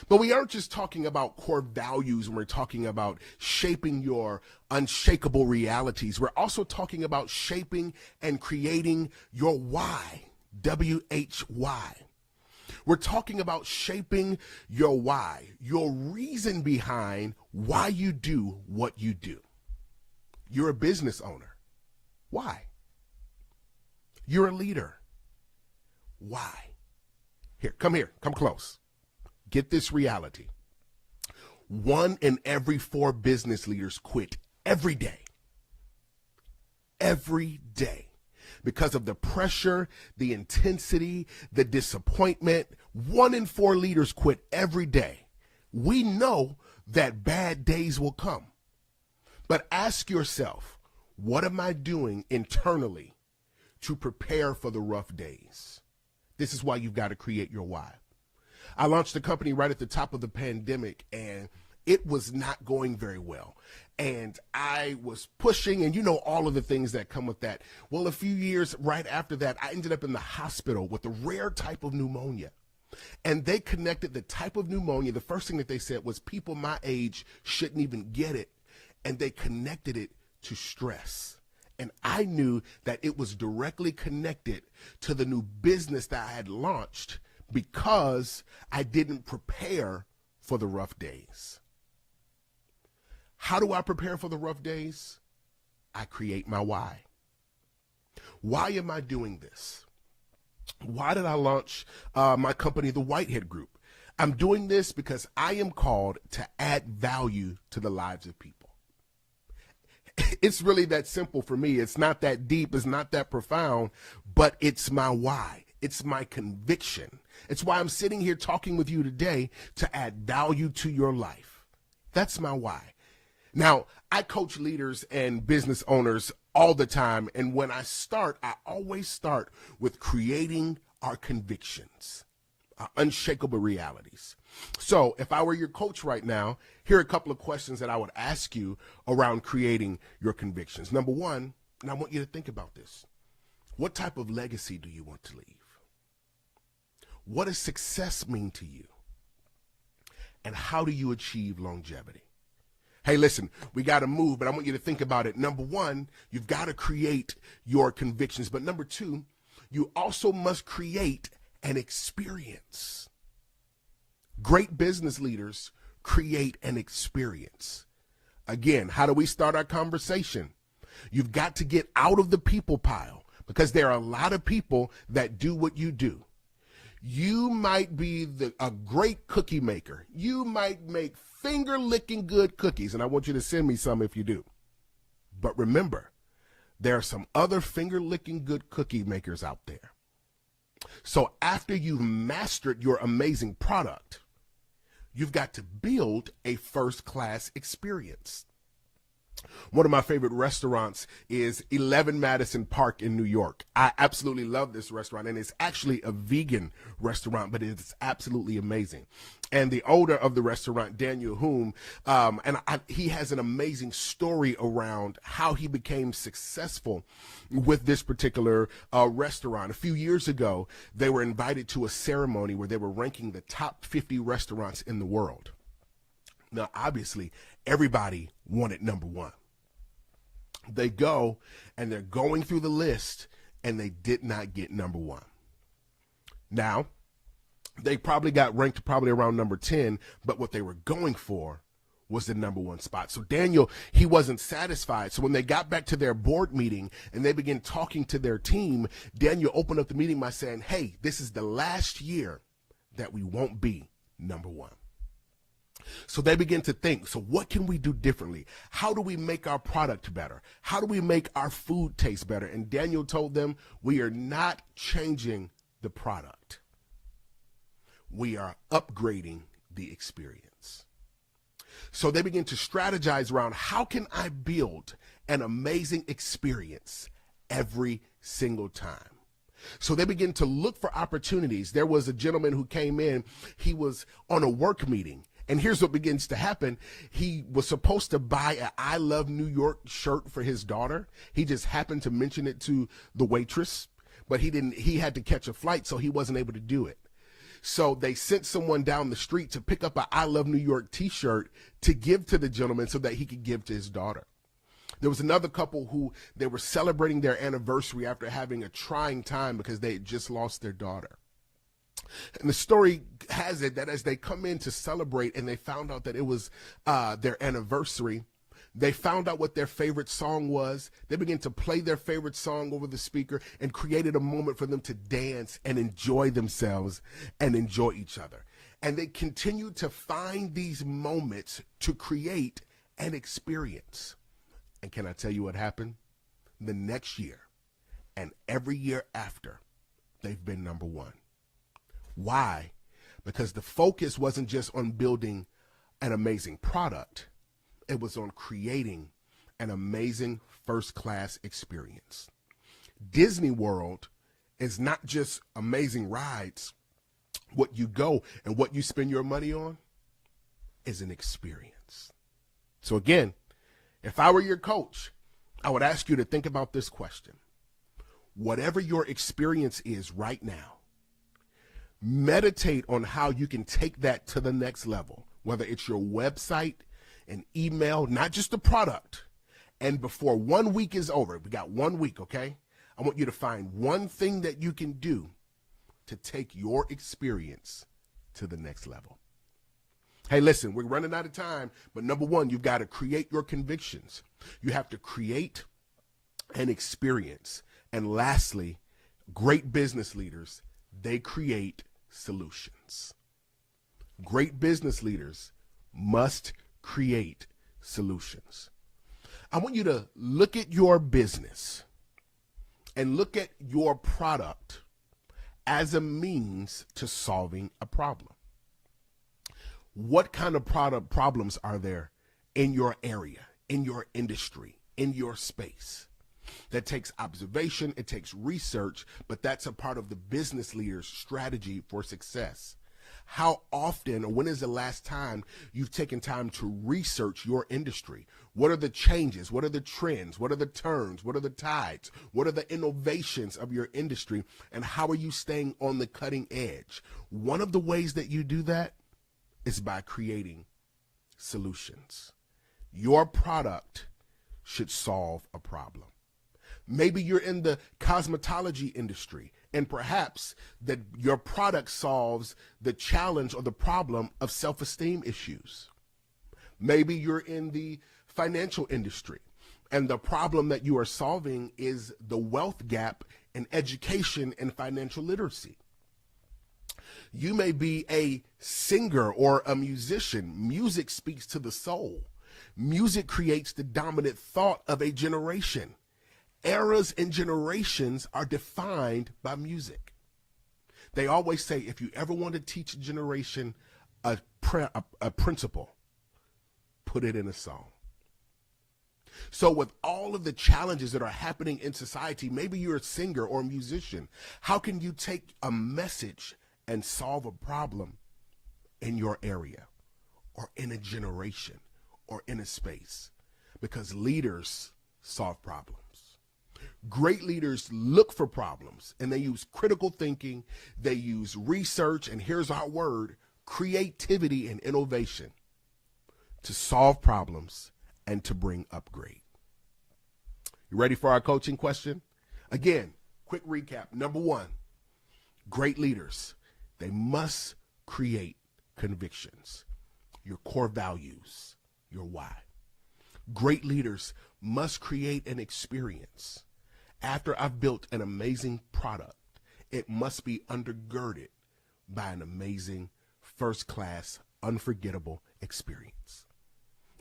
Speaker 17: But we aren't just talking about core values when we're talking about shaping your unshakable realities. We're also talking about shaping and creating your why, W-H-Y. We're talking about shaping your why, your reason behind why you do what you do. You're a business owner. Why? You're a leader. Why? Here, come close. Get this reality. 1 in every 4 business leaders quit every day. Every day. Because of the pressure, the intensity, the disappointment. 1 in 4 leaders quit every day. We know that bad days will come. But ask yourself, what am I doing internally to prepare for the rough days? This is why you've got to create your why. I launched the company right at the top of the pandemic, and it was not going very well. And I was pushing, and you know all of the things that come with that. Well, a few years right after that, I ended up in the hospital with a rare type of pneumonia. And they connected the type of pneumonia. The first thing that they said was people my age shouldn't even get it. And they connected it to stress. And I knew that it was directly connected to the new business that I had launched because I didn't prepare for the rough days. How do I prepare for the rough days? I create my why. Why am I doing this? Why did I launch my company, the Whitehead Group? I'm doing this because I am called to add value to the lives of people. It's really that simple for me. It's not that deep. It's not that profound, but it's my why. It's my conviction. It's why I'm sitting here talking with you today to add value to your life. That's my why. Now, I coach leaders and business owners all the time, and when I start, I always start with creating our convictions, our unshakable realities. So if I were your coach right now, here are a couple of questions that I would ask you around creating your convictions. Number one, and I want you to think about this. What type of legacy do you want to leave? What does success mean to you? And how do you achieve longevity? Hey, listen, we got to move, but I want you to think about it. Number one, you've got to create your convictions. But number two, you also must create an experience. Great business leaders create an experience. Again, how do we start our conversation? You've got to get out of the people pile because there are a lot of people that do what you do. You might be a great cookie maker. You might make finger-licking good cookies, and I want you to send me some if you do. But remember, there are some other finger-licking good cookie makers out there. So after you've mastered your amazing product, you've got to build a first-class experience. One of my favorite restaurants is 11 Madison Park in New York. I absolutely love this restaurant, and it's actually a vegan restaurant, but it's absolutely amazing. And the owner of the restaurant, Daniel Hume, he has an amazing story around how he became successful with this particular restaurant. A few years ago, they were invited to a ceremony where they were ranking the top 50 restaurants in the world. Now, obviously, everybody wanted number one. They go and they're going through the list and they did not get number one. Now, they probably got ranked probably around number 10, but what they were going for was the number one spot. So Daniel, he wasn't satisfied. So when they got back to their board meeting and they began talking to their team, Daniel opened up the meeting by saying, hey, this is the last year that we won't be number one. So they begin to think, so what can we do differently? How do we make our product better? How do we make our food taste better? And Daniel told them, we are not changing the product. We are upgrading the experience. So they begin to strategize around, how can I build an amazing experience every single time? So they begin to look for opportunities. There was a gentleman who came in, he was on a work meeting. And here's what begins to happen. He was supposed to buy an I Love New York shirt for his daughter. He just happened to mention it to the waitress, but he had to catch a flight, so he wasn't able to do it. So they sent someone down the street to pick up an I Love New York t-shirt to give to the gentleman so that he could give to his daughter. There was another couple who they were celebrating their anniversary after having a trying time because they had just lost their daughter. And the story has it that as they come in to celebrate and they found out that it was their anniversary, they found out what their favorite song was. They began to play their favorite song over the speaker and created a moment for them to dance and enjoy themselves and enjoy each other. And they continued to find these moments to create an experience. And can I tell you what happened? The next year and every year after, they've been number one. Why? Because the focus wasn't just on building an amazing product. It was on creating an amazing first-class experience. Disney World is not just amazing rides. What you go and what you spend your money on is an experience. So again, if I were your coach, I would ask you to think about this question. Whatever your experience is right now, meditate on how you can take that to the next level, whether it's your website, an email, not just the product. And before 1 week is over, we got 1 week, okay? I want you to find one thing that you can do to take your experience to the next level. Hey, listen, we're running out of time, but number one, you've got to create your convictions. You have to create an experience. And lastly, great business leaders, they create solutions. Great business leaders must create solutions. I want you to look at your business and look at your product as a means to solving a problem. What kind of product problems are there in your area, in your industry, in your space? That takes observation, it takes research, but that's a part of the business leader's strategy for success. How often or when is the last time you've taken time to research your industry? What are the changes? What are the trends? What are the turns? What are the tides? What are the innovations of your industry? And how are you staying on the cutting edge? One of the ways that you do that is by creating solutions. Your product should solve a problem. Maybe you're in the cosmetology industry, and perhaps that your product solves the challenge or the problem of self-esteem issues. Maybe you're in the financial industry, and the problem that you are solving is the wealth gap in education and financial literacy. You may be a singer or a musician. Music speaks to the soul. Music creates the dominant thought of a generation. Eras and generations are defined by music. They always say, if you ever want to teach a generation a principle, put it in a song. So with all of the challenges that are happening in society, maybe you're a singer or a musician. How can you take a message and solve a problem in your area or in a generation or in a space? Because leaders solve problems. Great leaders look for problems, and they use critical thinking, they use research, and here's our word, creativity and innovation to solve problems and to bring upgrade. You ready for our coaching question? Again, quick recap. Number one, great leaders, they must create convictions, your core values, your why. Great leaders must create an experience. After I've built an amazing product, it must be undergirded by an amazing, first-class, unforgettable experience.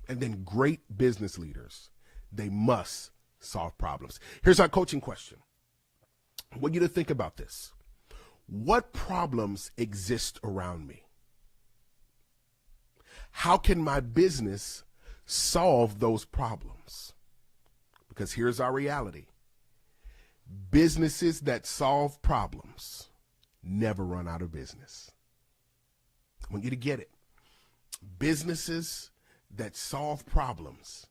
Speaker 17: And then great business leaders, they must solve problems. Here's our coaching question. I want you to think about this. What problems exist around me? How can my business solve those problems? Because here's our reality. Businesses that solve problems never run out of business. I want you to get it. Businesses that solve problems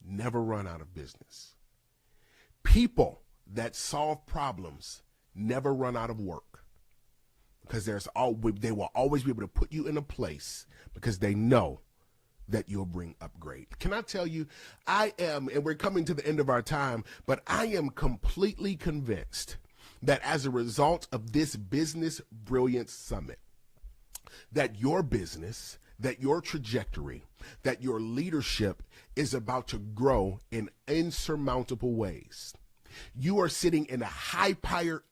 Speaker 17: never run out of business. People that solve problems never run out of work, because they will always be able to put you in a place because they know that you'll bring upgrade. Can I tell you, and we're coming to the end of our time, but I am completely convinced that as a result of this Business Brilliance Summit, that your business, that your trajectory, that your leadership is about to grow in insurmountable ways. You are sitting in a high-powered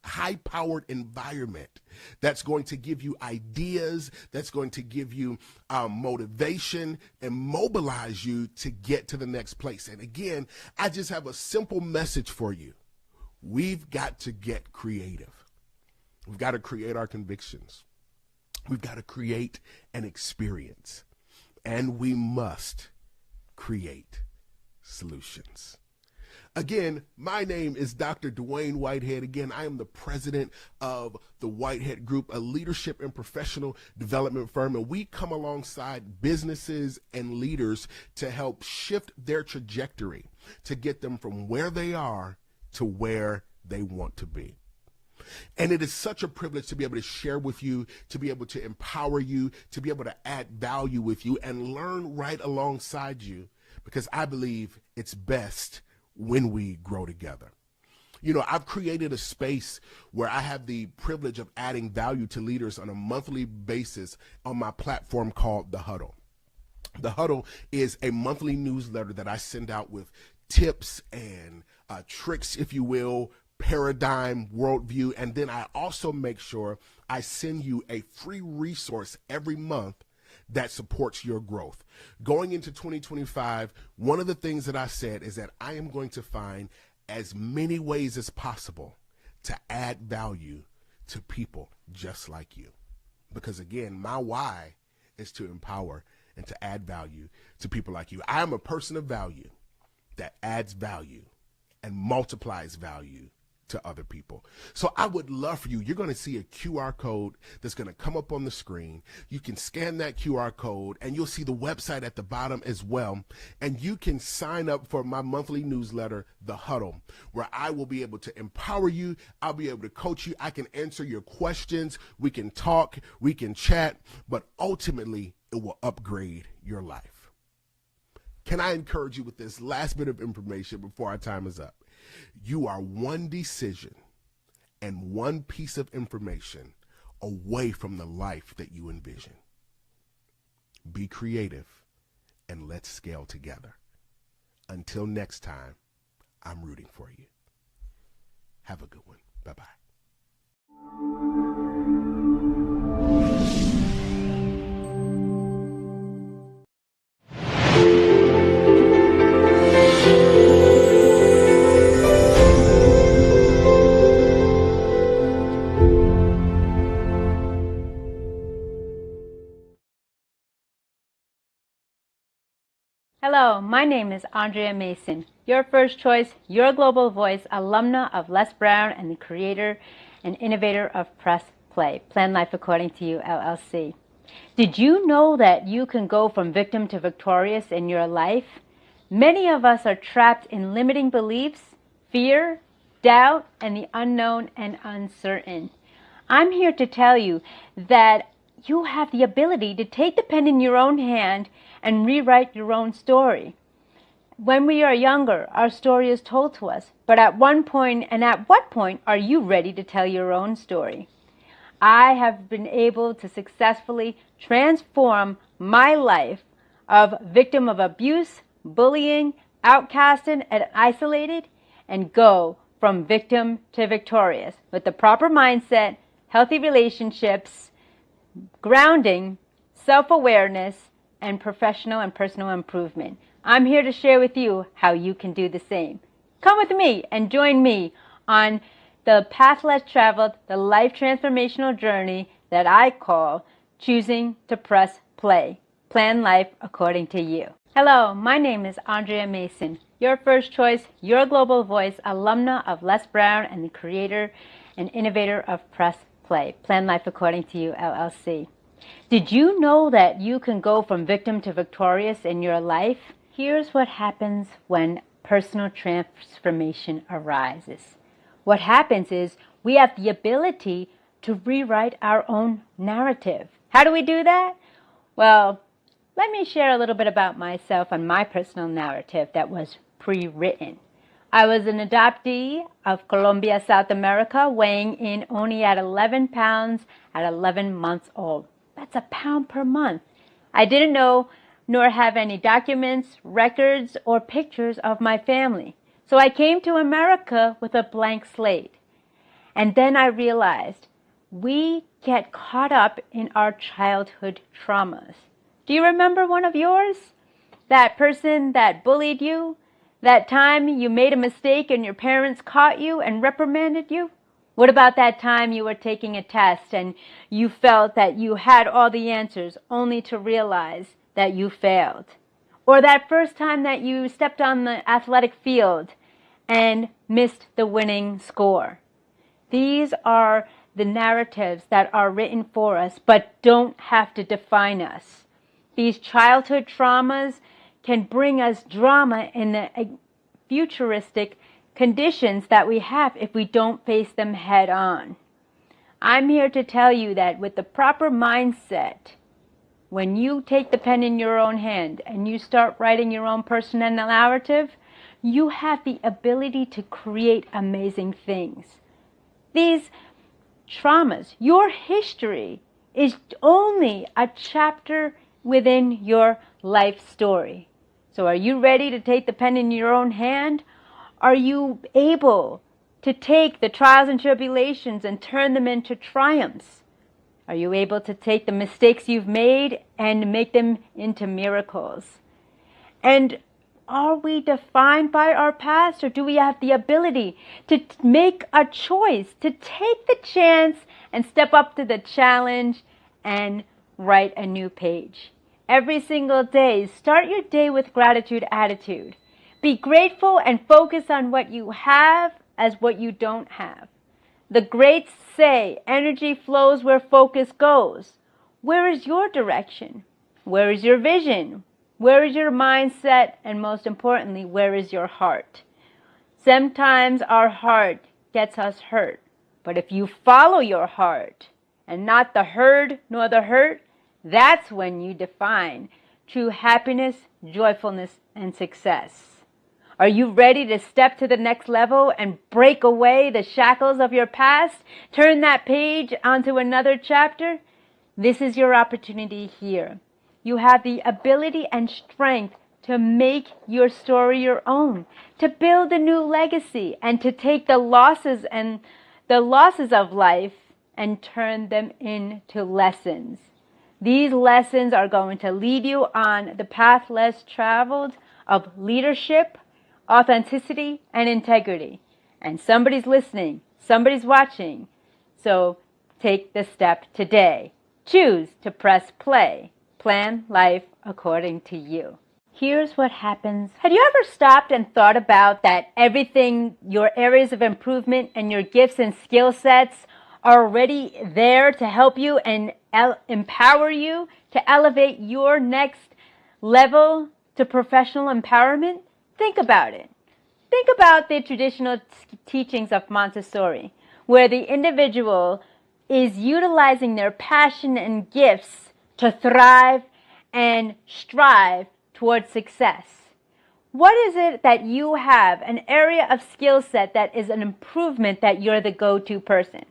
Speaker 17: environment that's going to give you ideas, that's going to give you motivation and mobilize you to get to the next place. And again, I just have a simple message for you. We've got to get creative. We've got to create our convictions. We've got to create an experience. And we must create solutions. Again, my name is Dr. Dwayne Whitehead. Again, I am the president of the Whitehead Group, a leadership and professional development firm, and we come alongside businesses and leaders to help shift their trajectory to get them from where they are to where they want to be. And it is such a privilege to be able to share with you, to be able to empower you, to be able to add value with you and learn right alongside you, because I believe it's best when we grow together. You know, I've created a space where I have the privilege of adding value to leaders on a monthly basis on my platform called The Huddle. The Huddle is a monthly newsletter that I send out with tips and tricks, if you will, paradigm, worldview, and then I also make sure I send you a free resource every month that supports your growth. Going into 2025, one of the things that I said is that I am going to find as many ways as possible to add value to people just like you. Because again, my why is to empower and to add value to people like you. I am a person of value that adds value and multiplies value to other people. So I would love for you, you're going to see a QR code that's going to come up on the screen. You can scan that QR code and you'll see the website at the bottom as well. And you can sign up for my monthly newsletter, The Huddle, where I will be able to empower you. I'll be able to coach you. I can answer your questions. We can talk, we can chat, but ultimately it will upgrade your life. Can I encourage you with this last bit of information before our time is up? You are one decision and one piece of information away from the life that you envision. Be creative and let's scale together. Until next time, I'm rooting for you. Have a good one. Bye-bye.
Speaker 18: Hello, my name is Andrea Mason. your first choice, your global voice, alumna of Les Brown and the creator and innovator of Press Play, Plan Life According to You, LLC. Did you know that you can go from victim to victorious in your life? Many of us are trapped in limiting beliefs, fear, doubt, and the unknown and uncertain. I'm here to tell you that you have the ability to take the pen in your own hand and rewrite your own story. When we are younger, our story is told to us, but at what point are you ready to tell your own story? I have been able to successfully transform my life of victim of abuse, bullying, outcasted, and isolated, and go from victim to victorious with the proper mindset, healthy relationships, grounding, self-awareness, and professional and personal improvement. I'm here to share with you how you can do the same. Come with me and join me on the path less traveled, the life transformational journey that I call choosing to press play. Plan life according to you. Hello, my name is Andrea Mason, your first choice, your global voice, alumna of Les Brown and the creator and innovator of Press Play, Plan Life According to You, LLC. Did you know that you can go from victim to victorious in your life? Here's what happens when personal transformation arises. What happens is we have the ability to rewrite our own narrative. How do we do that? Well, let me share a little bit about myself and my personal narrative that was pre-written. I was an adoptee of Colombia, South America, weighing in only at 11 pounds at 11 months old. That's a pound per month. I didn't know nor have any documents, records, or pictures of my family. So I came to America with a blank slate. And then I realized we get caught up in our childhood traumas. Do you remember one of yours? That person that bullied you? That time you made a mistake and your parents caught you and reprimanded you? What about that time you were taking a test and you felt that you had all the answers only to realize that you failed? Or that first time that you stepped on the athletic field and missed the winning score? These are the narratives that are written for us but don't have to define us. These childhood traumas can bring us drama in the futuristic conditions that we have if we don't face them head on. I'm here to tell you that with the proper mindset, when you take the pen in your own hand and you start writing your own personal narrative, you have the ability to create amazing things. These traumas, your history, is only a chapter within your life story. So are you ready to take the pen in your own hand? Are you able to take the trials and tribulations and turn them into triumphs? Are you able to take the mistakes you've made and make them into miracles? And are we defined by our past, or do we have the ability to make a choice, to take the chance and step up to the challenge and write a new page? Every single day, start your day with gratitude attitude. Be grateful and focus on what you have as what you don't have. The greats say energy flows where focus goes. Where is your direction? Where is your vision? Where is your mindset? And most importantly, where is your heart? Sometimes our heart gets us hurt. But if you follow your heart and not the herd nor the hurt, that's when you define true happiness, joyfulness, and success. Are you ready to step to the next level and break away the shackles of your past? Turn that page onto another chapter? This is your opportunity here. You have the ability and strength to make your story your own, to build a new legacy, and to take the losses of life and turn them into lessons. These lessons are going to lead you on the path less traveled of leadership, authenticity, and integrity. And somebody's listening, somebody's watching. So take the step today. Choose to press play. Plan life according to you. here's what happens. Have you ever stopped and thought about that everything, your areas of improvement and your gifts and skill sets are already there to help you and empower you to elevate your next level to professional empowerment? Think about it. Think about the traditional teachings of Montessori, where the individual is utilizing their passion and gifts to thrive and strive towards success. What is it that you have, an area of skill set that is an improvement that you're the go-to person?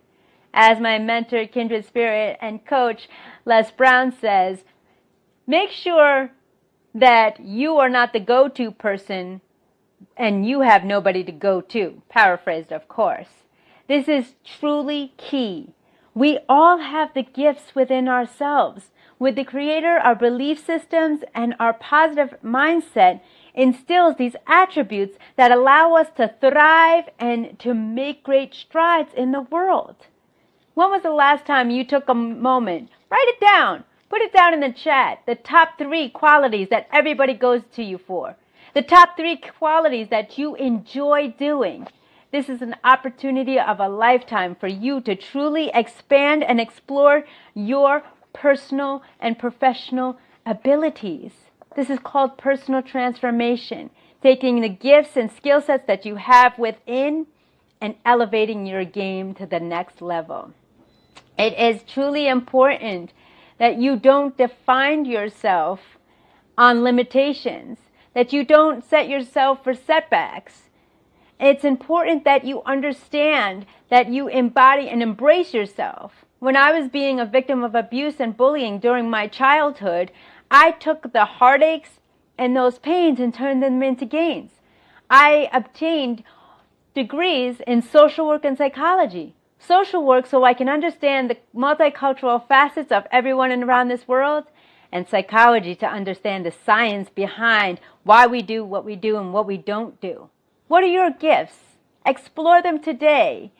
Speaker 18: As my mentor, kindred spirit, and coach, Les Brown says, make sure that you are not the go-to person and you have nobody to go to. Paraphrased, of course. This is truly key. We all have the gifts within ourselves. With the Creator, our belief systems and our positive mindset instills these attributes that allow us to thrive and to make great strides in the world. When was the last time you took a moment? Write it down. Put it down in the chat. The top 3 qualities that everybody goes to you for. The top 3 qualities that you enjoy doing. This is an opportunity of a lifetime for you to truly expand and explore your personal and professional abilities. This is called personal transformation. Taking the gifts and skill sets that you have within and elevating your game to the next level. It is truly important that you don't define yourself on limitations, that you don't set yourself for setbacks. It's important that you understand that you embody and embrace yourself. When I was being a victim of abuse and bullying during my childhood, I took the heartaches and those pains and turned them into gains. I obtained degrees in social work and psychology. Social work so I can understand the multicultural facets of everyone around this world, and psychology to understand the science behind why we do what we do and what we don't do. What are your gifts? Explore them today.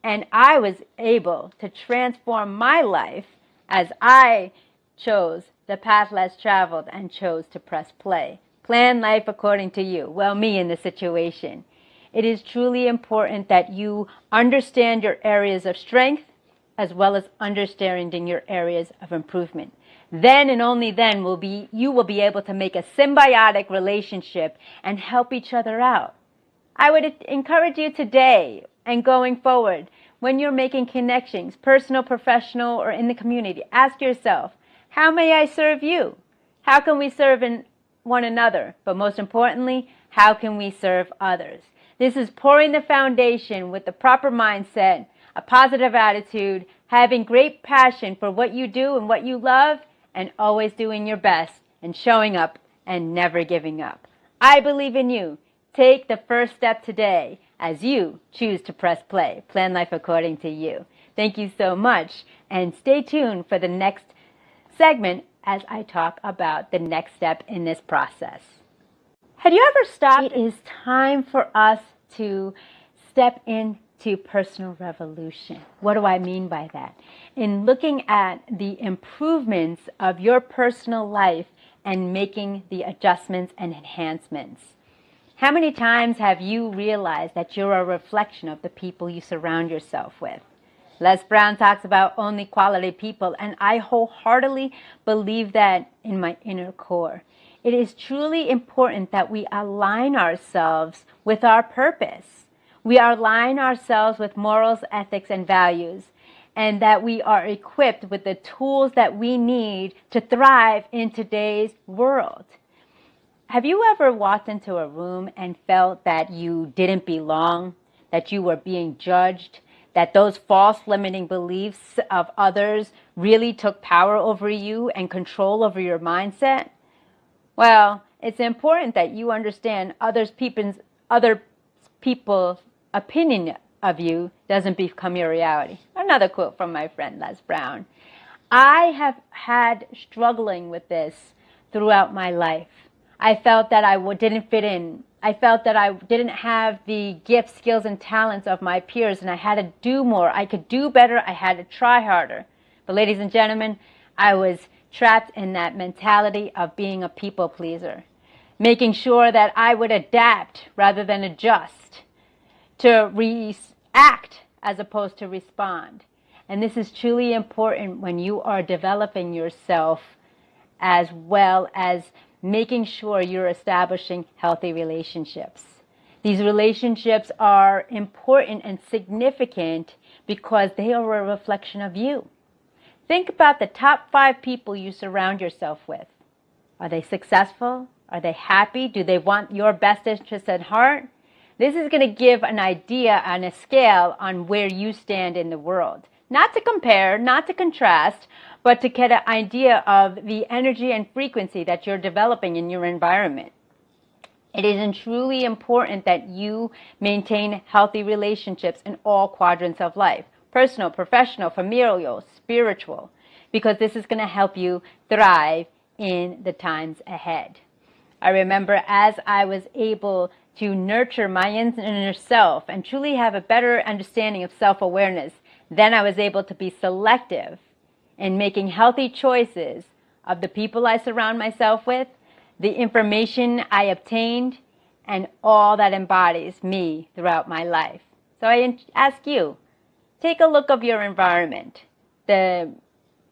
Speaker 18: And I was able to transform my life as I chose the path less traveled and chose to press play. Plan life according to you. Well, me in the situation. It is truly important that you understand your areas of strength as well as understanding your areas of improvement. Then and only then you will be able to make a symbiotic relationship and help each other out. I would encourage you today and going forward, when you're making connections, personal, professional, or in the community, ask yourself, how may I serve you? How can we serve one another? But most importantly, how can we serve others? This is pouring the foundation with the proper mindset, a positive attitude, having great passion for what you do and what you love, and always doing your best and showing up and never giving up. I believe in you. Take the first step today as you choose to press play. Plan life according to you. Thank you so much, and stay tuned for the next segment as I talk about the next step in this process. Had you ever stopped? It is time for us to step into personal revolution. What do I mean by that? In looking at the improvements of your personal life and making the adjustments and enhancements. How many times have you realized that you're a reflection of the people you surround yourself with? Les Brown talks about only quality people, and I wholeheartedly believe that in my inner core. It is truly important that we align ourselves with our purpose. We align ourselves with morals, ethics, and values, and that we are equipped with the tools that we need to thrive in today's world. Have you ever walked into a room and felt that you didn't belong, that you were being judged, that those false limiting beliefs of others really took power over you and control over your mindset? Well, it's important that you understand other people's opinion of you doesn't become your reality. Another quote from my friend Les Brown. I have had struggling with this throughout my life. I felt that I didn't fit in. I felt that I didn't have the gifts, skills, and talents of my peers, and I had to do more. I could do better. I had to try harder. But ladies and gentlemen, I was trapped in that mentality of being a people pleaser. making sure that I would adapt rather than adjust, to react as opposed to respond. And this is truly important when you are developing yourself, as well as making sure you're establishing healthy relationships. These relationships are important and significant because they are a reflection of you. Think about the top 5 people you surround yourself with. Are they successful? Are they happy? Do they want your best interest at heart? This is going to give an idea on a scale on where you stand in the world. Not to compare, not to contrast, but to get an idea of the energy and frequency that you're developing in your environment. It is truly important that you maintain healthy relationships in all quadrants of life: personal, professional, familial, spiritual, because this is going to help you thrive in the times ahead. I remember as I was able to nurture my inner self and truly have a better understanding of self-awareness, then I was able to be selective in making healthy choices of the people I surround myself with, the information I obtained, and all that embodies me throughout my life. So I ask you, take a look of your environment, the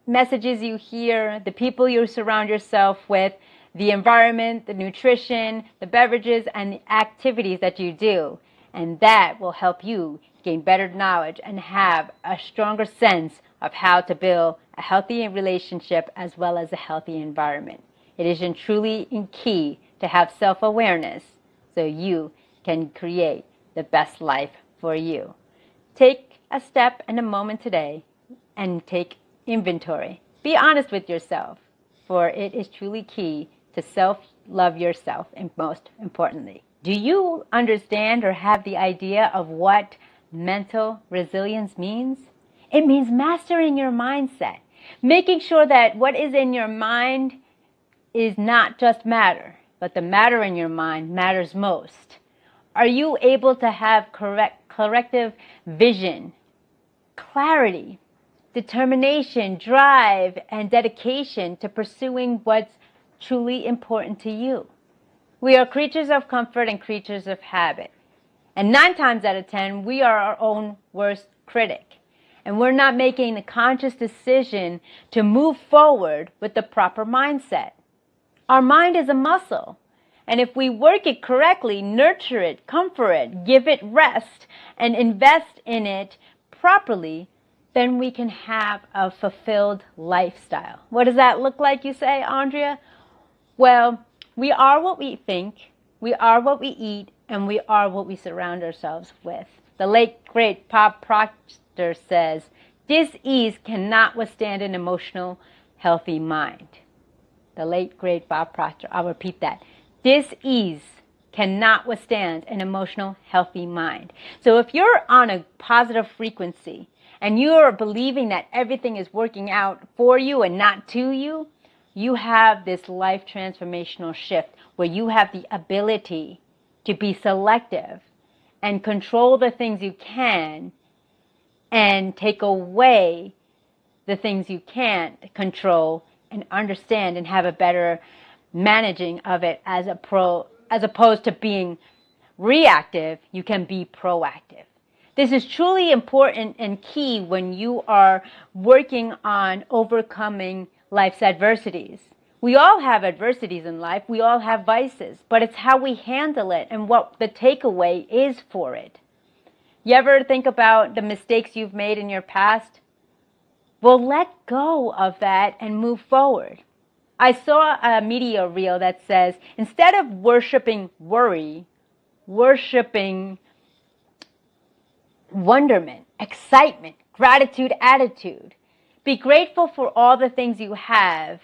Speaker 18: messages you hear, the people you surround yourself with, the environment, the nutrition, the beverages, and the activities that you do. And that will help you gain better knowledge and have a stronger sense of how to build a healthy relationship as well as a healthy environment. It is truly key to have self-awareness so you can create the best life for you. Take a step and a moment today and take inventory. Be honest with yourself, for it is truly key to self-love yourself, and most importantly. Do you understand or have the idea of what mental resilience means? It means mastering your mindset, making sure that what is in your mind is not just matter, but the matter in your mind matters most. Are you able to have corrective vision, clarity, determination, drive, and dedication to pursuing what's truly important to you? We are creatures of comfort and creatures of habit. And 9 times out of 10, we are our own worst critic. And we're not making the conscious decision to move forward with the proper mindset. Our mind is a muscle. And if we work it correctly, nurture it, comfort it, give it rest, and invest in it properly, then we can have a fulfilled lifestyle. What does that look like, you say, Andrea? Well, we are what we think, we are what we eat, and we are what we surround ourselves with. The late, great Bob Proctor says, "Dis-ease cannot withstand an emotional, healthy mind." The late, great Bob Proctor. I'll repeat that. Dis-ease cannot withstand an emotional, healthy mind. So if you're on a positive frequency and you're believing that everything is working out for you and not to you, you have this life transformational shift where you have the ability to be selective and control the things you can and take away the things you can't control and understand and have a better managing of it as opposed to being reactive. You can be proactive. This is truly important and key when you are working on overcoming life's adversities. We all have adversities in life. We all have vices, but it's how we handle it and what the takeaway is for it. You ever think about the mistakes you've made in your past? Well, let go of that and move forward. I saw a media reel that says, instead of worshiping worry, worshiping wonderment, excitement, gratitude, attitude. Be grateful for all the things you have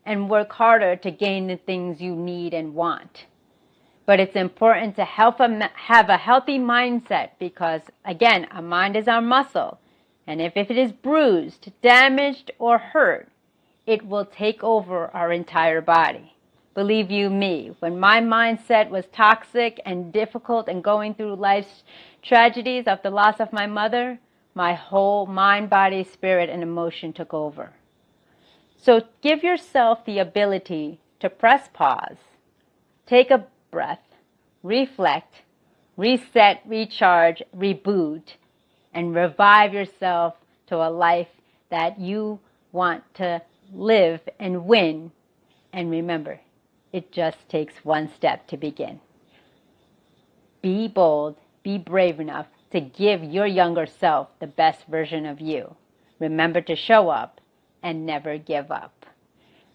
Speaker 18: and work harder to gain the things you need and want. But it's important to have a healthy mindset because, again, our mind is our muscle. And if it is bruised, damaged, or hurt, it will take over our entire body. Believe you me, when my mindset was toxic and difficult and going through life's tragedies of the loss of my mother, my whole mind, body, spirit, and emotion took over. So give yourself the ability to press pause, Take a breath, reflect, reset, recharge, reboot, and revive yourself to a life that you want to live and win. And remember, it just takes one step to begin. Be bold, be brave enough to give your younger self the best version of you. Remember to show up and never give up.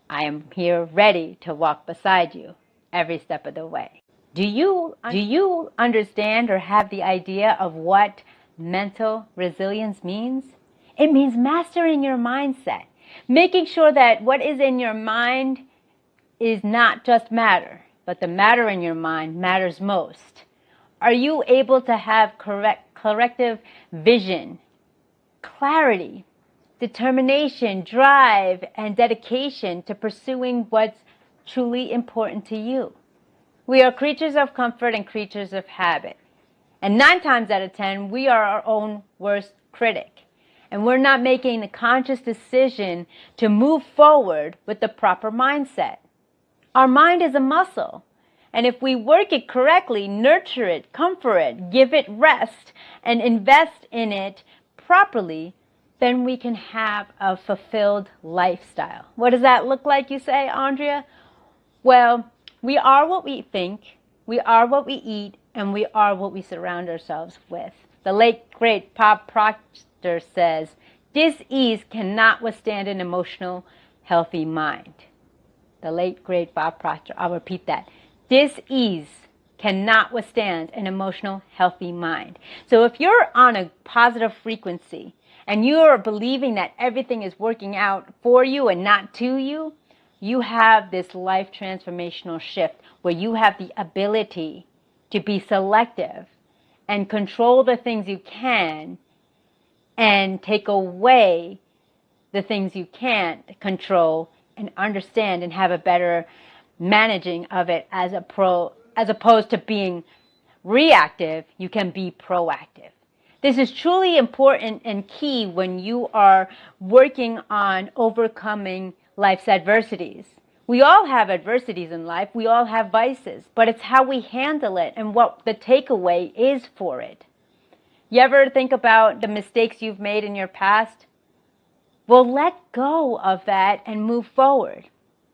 Speaker 18: I am here ready to walk beside you every step of the way. Do you understand or have the idea of what mental resilience means? It means mastering your mindset, making sure that what is in your mind is not just matter, but the matter in your mind matters most. Are you able to have corrective vision, clarity, determination, drive, and dedication to pursuing what's truly important to you? We are creatures of comfort and creatures of habit. And 9 times out of 10, we are our own worst critic. And we're not making the conscious decision to move forward with the proper mindset. Our mind is a muscle. And if we work it correctly, nurture it, comfort it, give it rest, and invest in it properly, then we can have a fulfilled lifestyle. What does that look like, you say, Andrea? Well, we are what we think, we are what we eat, and we are what we surround ourselves with. The late, great Bob Proctor says, dis-ease cannot withstand an emotional, healthy mind. The late, great Bob Proctor, I'll repeat that. Dis-ease cannot withstand an emotional, healthy mind. So if you're on a positive frequency and you are believing that everything is working out for you and not to you, you have this life transformational shift where you have the ability to be selective and control the things you can and take away the things you can't control and understand and have a better managing of it as opposed to being reactive. You can be proactive. This is truly important and key when you are working on overcoming life's adversities. We all have adversities in life. We all have vices, but it's how we handle it and what the takeaway is for it. You ever think about the mistakes you've made in your past? Well, let go of that and move forward.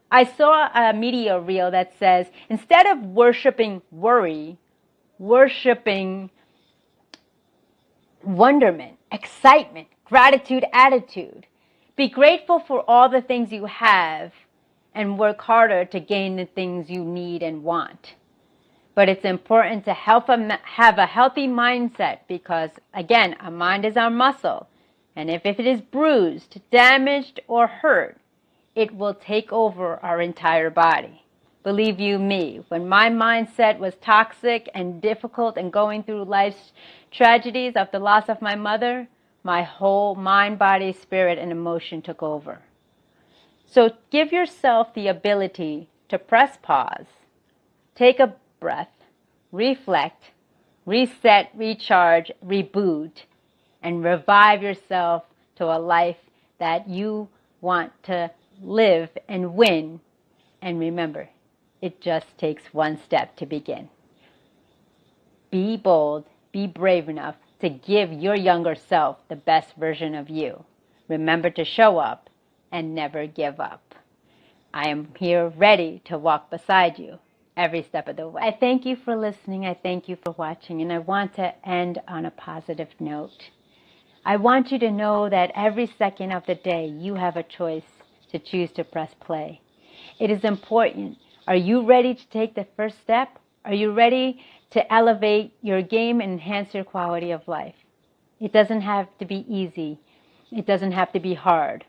Speaker 18: I saw a media reel that says, instead of worshiping worry, worshiping wonderment, excitement, gratitude, attitude. Be grateful for all the things you have and work harder to gain the things you need and want. But it's important to have a healthy mindset because, again, a mind is our muscle. And if it is bruised, damaged, or hurt, it will take over our entire body. Believe you me, when my mindset was toxic and difficult and going through life's tragedies of the loss of my mother, my whole mind, body, spirit, and emotion took over. So give yourself the ability to press pause, take a breath, reflect, reset, recharge, reboot, and revive yourself to a life that you want to live and win. And remember, it just takes one step to begin. Be bold, be brave enough to give your younger self the best version of you. Remember to show up and never give up. I am here ready to walk beside you every step of the way. I thank you for listening. I thank you for watching. And I want to end on a positive note. I want you to know that every second of the day you have a choice to choose to press play. It is important. Are you ready to take the first step? Are you ready to elevate your game and enhance your quality of life? It doesn't have to be easy. It doesn't have to be hard.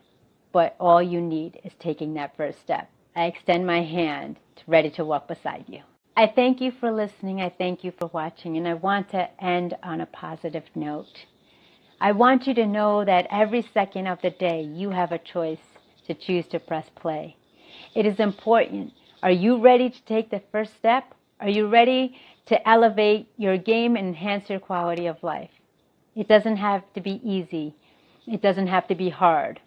Speaker 18: But all you need is taking that first step. I extend my hand, ready to walk beside you. I thank you for listening. I thank you for watching. And I want to end on a positive note. I want you to know that every second of the day you have a choice to choose to press play. It is important. Are you ready to take the first step? Are you ready to elevate your game and enhance your quality of life? It doesn't have to be easy. It doesn't have to be hard.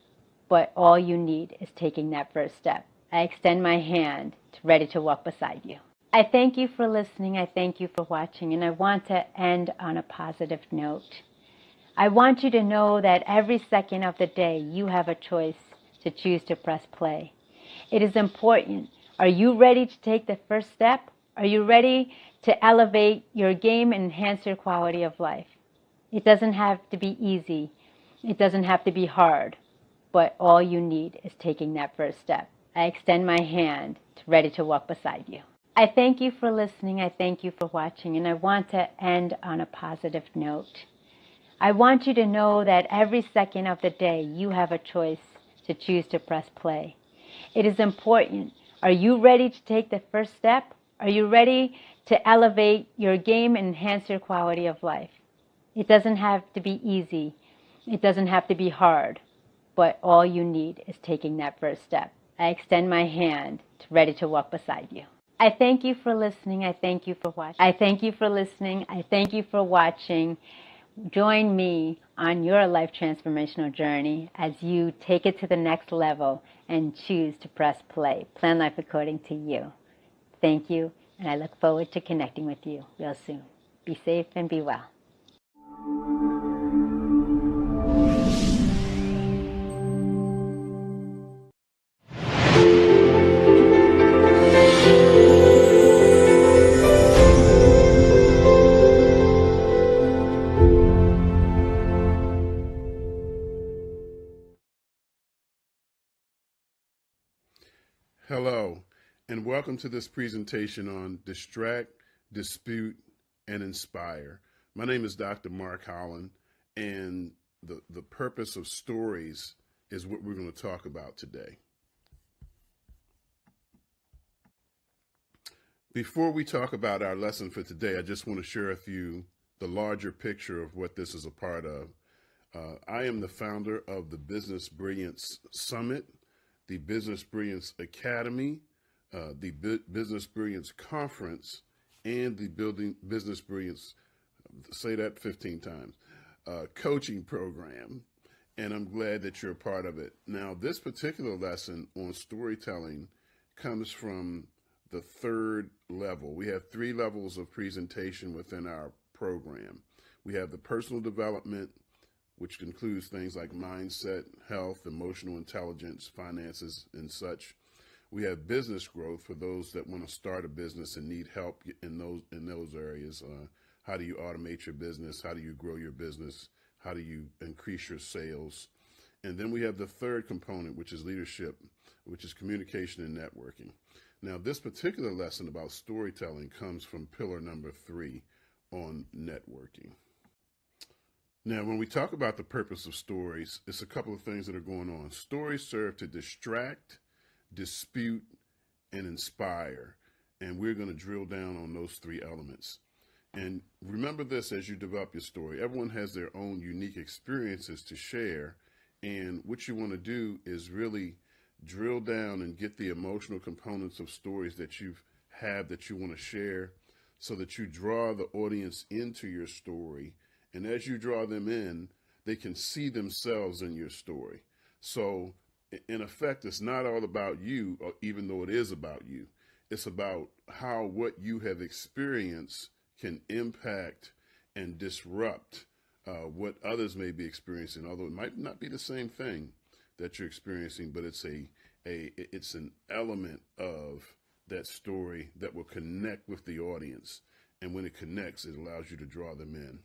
Speaker 18: But all you need is taking that first step. I extend my hand, ready to walk beside you. I thank you for listening. I thank you for watching. And I want to end on a positive note. I want you to know that every second of the day you have a choice to choose to press play. It is important. Are you ready to take the first step? Are you ready to elevate your game and enhance your quality of life? It doesn't have to be easy. It doesn't have to be hard. But all you need is taking that first step. I extend my hand ready to walk beside you. I thank you for listening. I thank you for watching. And I want to end on a positive note. I want you to know that every second of the day you have a choice to choose to press play. It is important. Are you ready to take the first step? Are you ready to elevate your game and enhance your quality of life? It doesn't have to be easy. It doesn't have to be hard. But all you need is taking that first step. I extend my hand ready to walk beside you. I thank you for listening. I thank you for watching. I thank you for listening. I thank you for watching. Join me on your life transformational journey as you take it to the next level and choose to press play. Plan life according to you. Thank you, and I look forward to connecting with you real soon. Be safe and be well.
Speaker 1: Hello, and welcome to this presentation on Distract, Dispute, and Inspire. My name is Dr. Mark Holland, and the purpose of stories is what we're going to talk about today. Before we talk about our lesson for today, I just want to share with you the larger picture of what this is a part of. I am the founder of the Business Brilliance Summit, the Business Brilliance Academy, the Business Brilliance Conference, and the Business Brilliance, say that 15 times, coaching program. And I'm glad that you're a part of it. Now, this particular lesson on storytelling comes from the third level. We have 3 levels of presentation within our program. We have the personal development, which includes things like mindset, health, emotional intelligence, finances, and such. We have business growth for those that want to start a business and need help in those areas. How do you automate your business? How do you grow your business? How do you increase your sales? And then we have the third component, which is leadership, which is communication and networking. Now, this particular lesson about storytelling comes from pillar number 3 on networking. Now, when we talk about the purpose of stories, it's a couple of things that are going on. Stories serve to distract, dispute, and inspire. And we're going to drill down on those 3 elements. And remember this as you develop your story. Everyone has their own unique experiences to share. And what you want to do is really drill down and get the emotional components of stories that you have that you want to share so that you draw the audience into your story. And as you draw them in, they can see themselves in your story. So in effect, it's not all about you, even though it is about you. It's about how what you have experienced can impact and disrupt what others may be experiencing, although it might not be the same thing that you're experiencing, but it's it's an element of that story that will connect with the audience. And when it connects, it allows you to draw them in.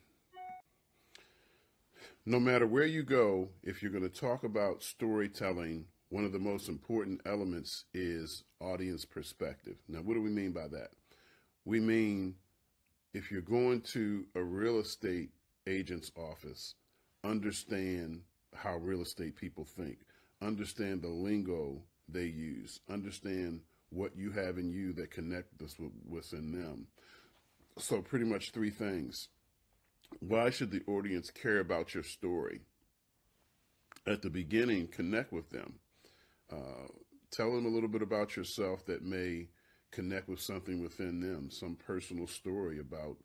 Speaker 1: No matter where you go, if you're going to talk about storytelling, one of the most important elements is audience perspective. Now, what do we mean by that? We mean if you're going to a real estate agent's office, understand how real estate people think, understand the lingo they use, understand what you have in you that connect us with what's in them. So pretty much 3 things. Why should the audience care about your story? At the beginning, connect with them. Tell them a little bit about yourself that may connect with something within them, some personal story about,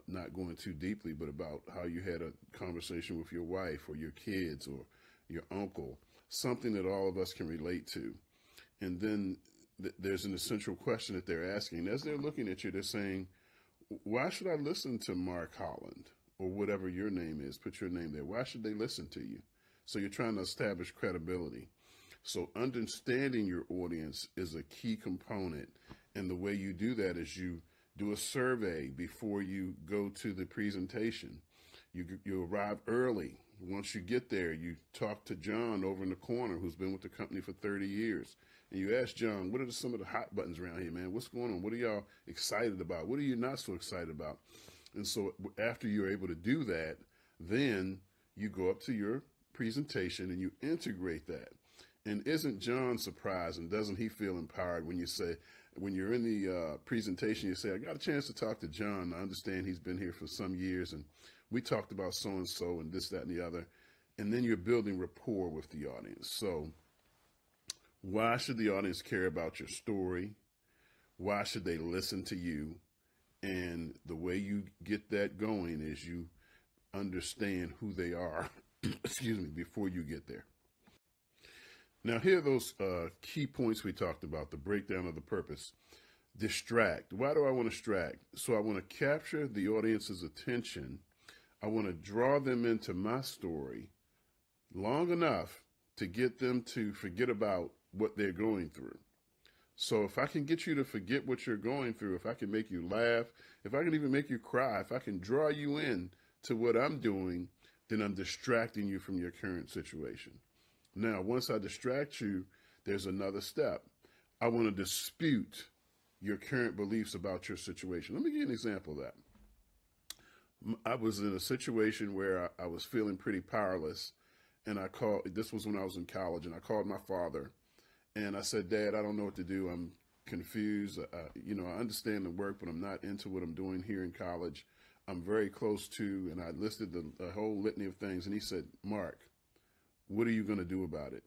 Speaker 1: not going too deeply, but about how you had a conversation with your wife or your kids or your uncle, something that all of us can relate to. And then there's an essential question that they're asking. As they're looking at you, they're saying, why should I listen to Mark Holland or whatever your name is? Put your name there. Why should they listen to you? So you're trying to establish credibility. So understanding your audience is a key component. And the way you do that is you do a survey before you go to the presentation. You arrive early. Once you get there, you talk to John over in the corner, who's been with the company for 30 years. And you ask John, what are some of the hot buttons around here, man? What's going on? What are y'all excited about? What are you not so excited about? And so after you're able to do that, then you go up to your presentation and you integrate that. And isn't John surprised, and doesn't he feel empowered when you say, when you're in the presentation, you say, I got a chance to talk to John. I understand he's been here for some years, and we talked about so-and-so and this, that, and the other. And then you're building rapport with the audience. So why should the audience care about your story? Why should they listen to you? And the way you get that going is you understand who they are, excuse me, before you get there. Now, here are those key points we talked about, the breakdown of the purpose. Distract. Why do I want to distract? So I want to capture the audience's attention. I want to draw them into my story long enough to get them to forget about what they're going through. So if I can get you to forget what you're going through, if I can make you laugh, if I can even make you cry, if I can draw you in to what I'm doing, then I'm distracting you from your current situation. Now, once I distract you, there's another step. I want to dispute your current beliefs about your situation. Let me give you an example of that. I was in a situation where I was feeling pretty powerless, and I called, this was when I was in college, and I called my father, and I said, Dad, I don't know what to do. I'm confused. I understand the work, but I'm not into what I'm doing here in college. I'm very close to, and I listed the whole litany of things, and he said, Mark, what are you going to do about it?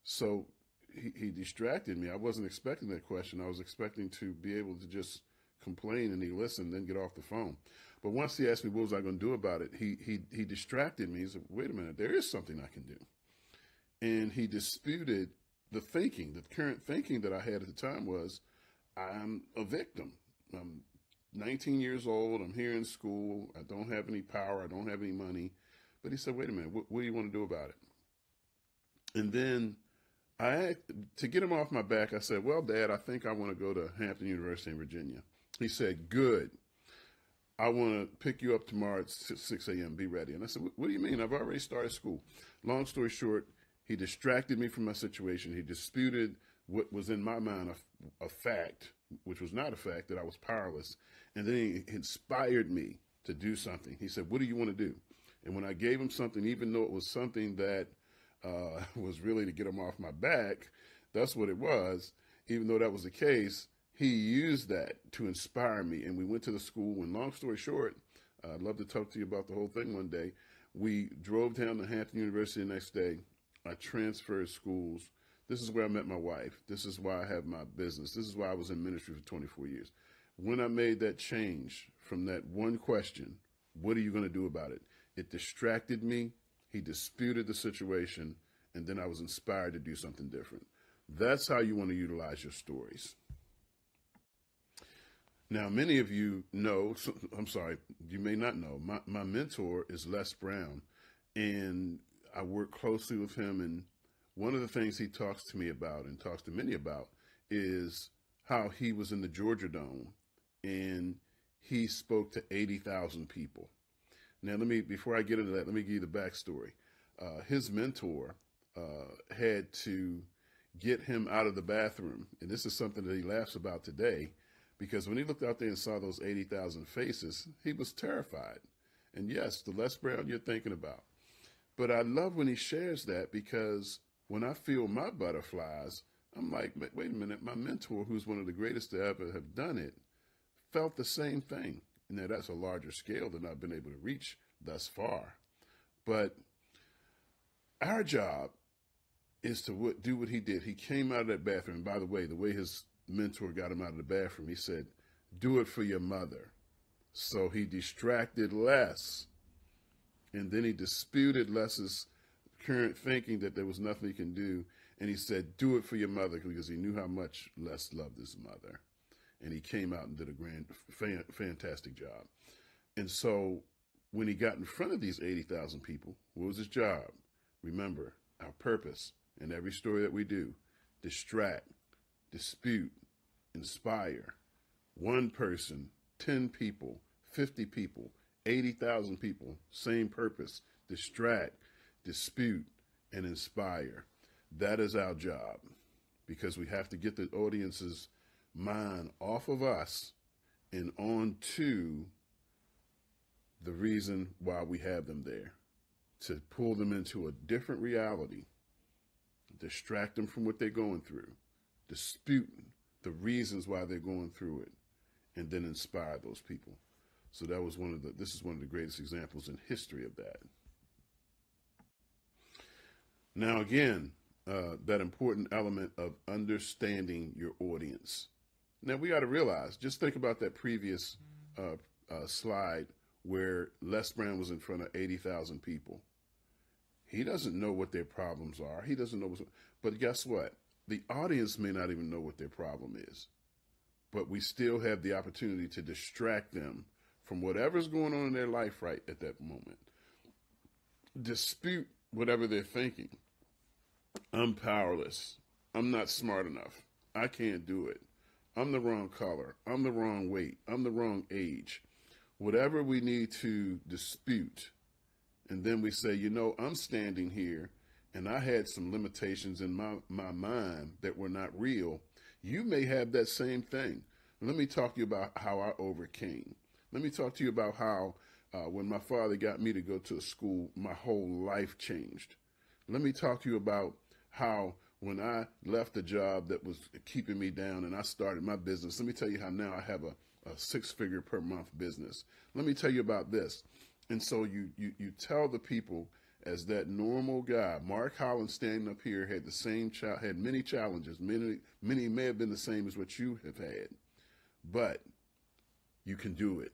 Speaker 1: So he distracted me. I wasn't expecting that question. I was expecting to be able to just complain, and he listened, then get off the phone. But once he asked me what was I going to do about it, he distracted me. He said, wait a minute, there is something I can do. And he disputed the thinking, the current thinking that I had at the time was, I'm a victim. I'm 19 years old. I'm here in school. I don't have any power. I don't have any money. But he said, wait a minute, what do you want to do about it? And then to get him off my back, I said, well, Dad, I think I want to go to Hampton University in Virginia. He said, good. I want to pick you up tomorrow at 6 a.m. Be ready. And I said, what do you mean? I've already started school. Long story short, he distracted me from my situation. He disputed what was in my mind a fact, which was not a fact, that I was powerless. And then he inspired me to do something. He said, what do you want to do? And when I gave him something, even though it was something that was really to get him off my back, that's what it was. Even though that was the case, he used that to inspire me. And we went to the school, and long story short, I'd love to talk to you about the whole thing one day. We drove down to Hampton University the next day. I transferred schools. This is where I met my wife. This is why I have my business. This is why I was in ministry for 24 years. When I made that change from that one question, what are you going to do about it? It distracted me. He disputed the situation, and then I was inspired to do something different. That's how you want to utilize your stories. Now, many of you know, I'm sorry, you may not know, my mentor is Les Brown, and I work closely with him. And one of the things he talks to me about and talks to many about is how he was in the Georgia Dome and he spoke to 80,000 people. Now, before I get into that, let me give you the backstory. His mentor had to get him out of the bathroom. And this is something that he laughs about today, because when he looked out there and saw those 80,000 faces, he was terrified. And yes, the Les Brown you're thinking about. But I love when he shares that, because when I feel my butterflies, I'm like, wait a minute, my mentor, who's one of the greatest to ever have done it, felt the same thing. Now, that's a larger scale than I've been able to reach thus far. But our job is to do what he did. He came out of that bathroom. And by the way his mentor got him out of the bathroom, he said, do it for your mother. So he distracted Les. And then he disputed Les's current thinking that there was nothing he can do. And he said, do it for your mother, because he knew how much Les loved his mother. And he came out and did a fantastic job. And so when he got in front of these 80,000 people, what was his job? Remember, our purpose in every story that we do: distract, dispute, inspire. One person, 10 people, 50 people, 80,000 people, same purpose: distract, dispute, and inspire. That is our job, because we have to get the audience's mind off of us and on to the reason why we have them there, to pull them into a different reality, distract them from what they're going through, dispute the reasons why they're going through it, and then inspire those people. So that was this is one of the greatest examples in history of that. Now, again, that important element of understanding your audience. Now, we got to realize, just think about that previous slide where Les Brown was in front of 80,000 people. He doesn't know what their problems are. He doesn't know but guess what? The audience may not even know what their problem is. But we still have the opportunity to distract them from whatever's going on in their life right at that moment. Dispute whatever they're thinking. I'm powerless. I'm not smart enough. I can't do it. I'm the wrong color. I'm the wrong weight. I'm the wrong age. Whatever we need to dispute. And then we say, you know, I'm standing here and I had some limitations in my mind that were not real. You may have that same thing. Let me talk to you about how I overcame. Let me talk to you about how when my father got me to go to a school, my whole life changed. Let me talk to you about how when I left the job that was keeping me down and I started my business, let me tell you how now I have a 6-figure per month business. Let me tell you about this. And so you tell the people, as that normal guy, Mark Holland standing up here had had many challenges. Many may have been the same as what you have had, but you can do it.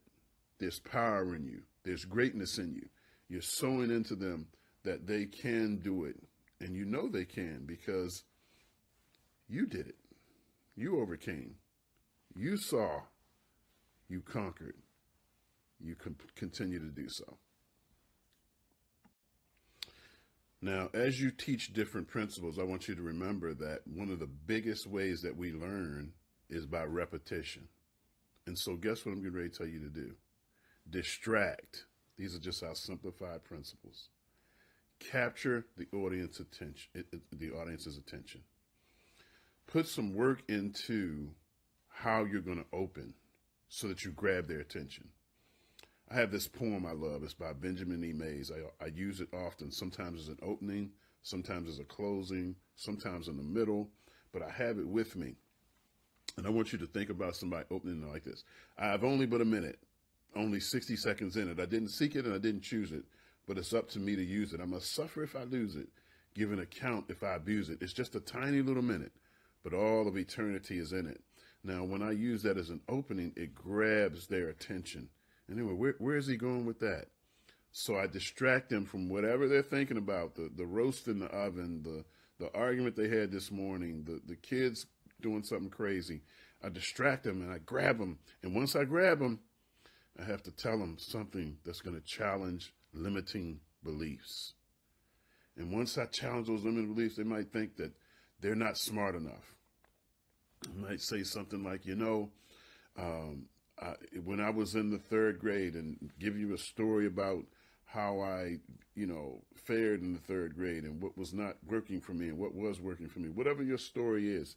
Speaker 1: There's power in you. There's greatness in you. You're sowing into them that they can do it. And you know they can because you did it. You overcame. You saw. You conquered. You can continue to do so. Now, as you teach different principles, I want you to remember that one of the biggest ways that we learn is by repetition. And so guess what I'm getting ready to tell you to do? Distract. These are just our simplified principles. Capture the audience's attention. Put some work into how you're going to open so that you grab their attention. I have this poem I love. It's by Benjamin E. Mays. I use it often, sometimes as an opening, sometimes as a closing, sometimes in the middle, but I have it with me. And I want you to think about somebody opening it like this. I have only but a minute, only 60 seconds in it. I didn't seek it and I didn't choose it, but it's up to me to use it. I must suffer if I lose it, give an account if I abuse it. It's just a tiny little minute, but all of eternity is in it. Now, when I use that as an opening, it grabs their attention. Anyway, where is he going with that? So I distract them from whatever they're thinking about, the roast in the oven, the argument they had this morning, the kids doing something crazy. I distract them and I grab them. And once I grab them, I have to tell them something that's going to challenge limiting beliefs. And once I challenge those limiting beliefs, they might think that they're not smart enough. I might say something like, when I was in the 3rd grade, and give you a story about how I, fared in the 3rd grade and what was not working for me and what was working for me. Whatever your story is,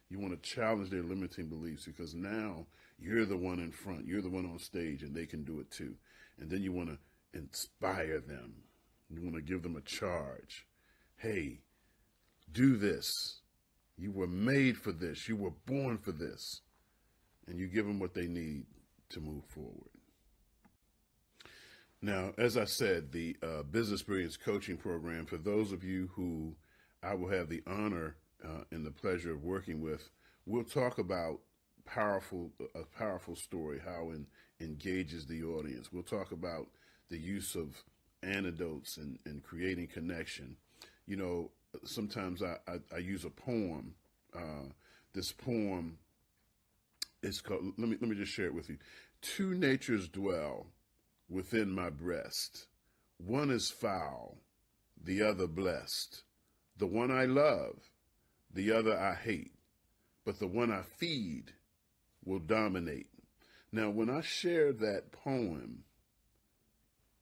Speaker 1: you want to challenge their limiting beliefs, because now you're the one in front. You're the one on stage and they can do it too. And then you want to inspire them. You want to give them a charge. Hey, do this. You were made for this. You were born for this. And you give them what they need to move forward. Now, as I said, the Business Brilliance Coaching Program, for those of you who I will have the honor and the pleasure of working with, we'll talk about a powerful story, how it engages the audience. We'll talk about the use of anecdotes and creating connection. sometimes I use a poem. This poem is called, let me just share it with you. Two natures dwell within my breast. One is foul, the other blessed. The one I love, the other I hate. But the one I feed will dominate. Now, when I share that poem,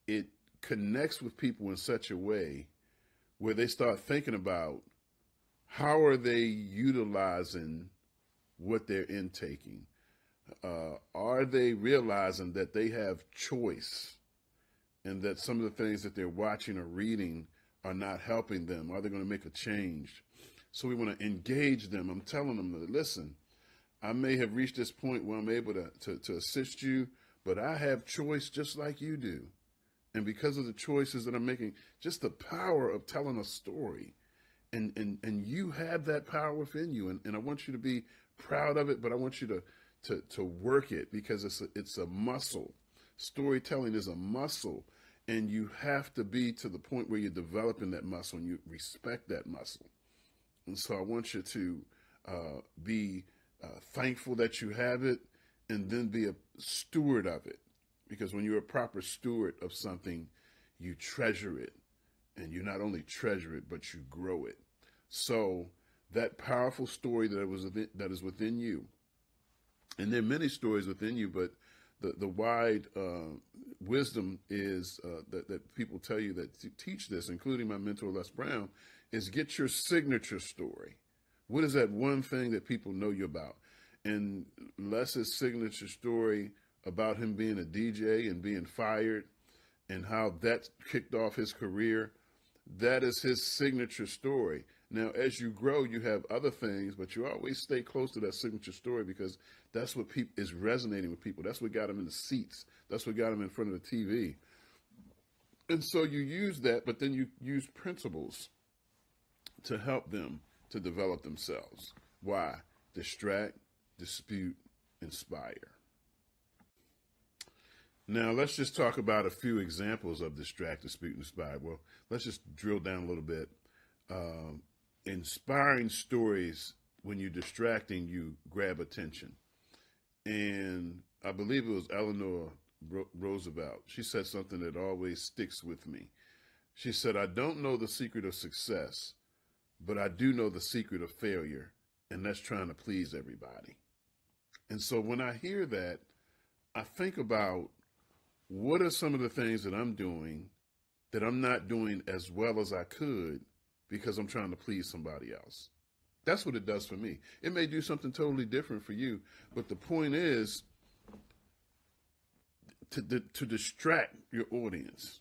Speaker 1: it connects with people in such a way where they start thinking about how are they utilizing what they're intaking. Are they realizing that they have choice and that some of the things that they're watching or reading are not helping them? Are they going to make a change? So we want to engage them. I'm telling them that, listen, I may have reached this point where I'm able to assist you, but I have choice just like you do. And because of the choices that I'm making, just the power of telling a story, and you have that power within you. And I want you to be proud of it, but I want you to work it, because it's a muscle. Storytelling is a muscle, and you have to be to the point where you're developing that muscle and you respect that muscle. And so I want you to be thankful that you have it, and then be a steward of it. Because when you're a proper steward of something, you treasure it. And you not only treasure it, but you grow it. So that powerful story that is within you, and there are many stories within you, but the wide wisdom is that people tell you that teach this, including my mentor, Les Brown, is get your signature story. What is that one thing that people know you about? And Les's signature story about him being a DJ and being fired and how that kicked off his career, that is his signature story. Now, as you grow, you have other things, but you always stay close to that signature story, because that's what is resonating with people. That's what got them in the seats. That's what got them in front of the TV. And so you use that, but then you use principles to help them to develop themselves. Why? Distract, dispute, inspire. Now, let's just talk about a few examples of distract, dispute, and inspire. Well, let's just drill down a little bit. Inspiring stories, when you're distracting, you grab attention. And I believe it was Eleanor Roosevelt. She said something that always sticks with me. She said, I don't know the secret of success, but I do know the secret of failure, and that's trying to please everybody. And so when I hear that, I think about, what are some of the things that I'm doing that I'm not doing as well as I could because I'm trying to please somebody else? That's what it does for me. It may do something totally different for you, but the point is to distract your audience,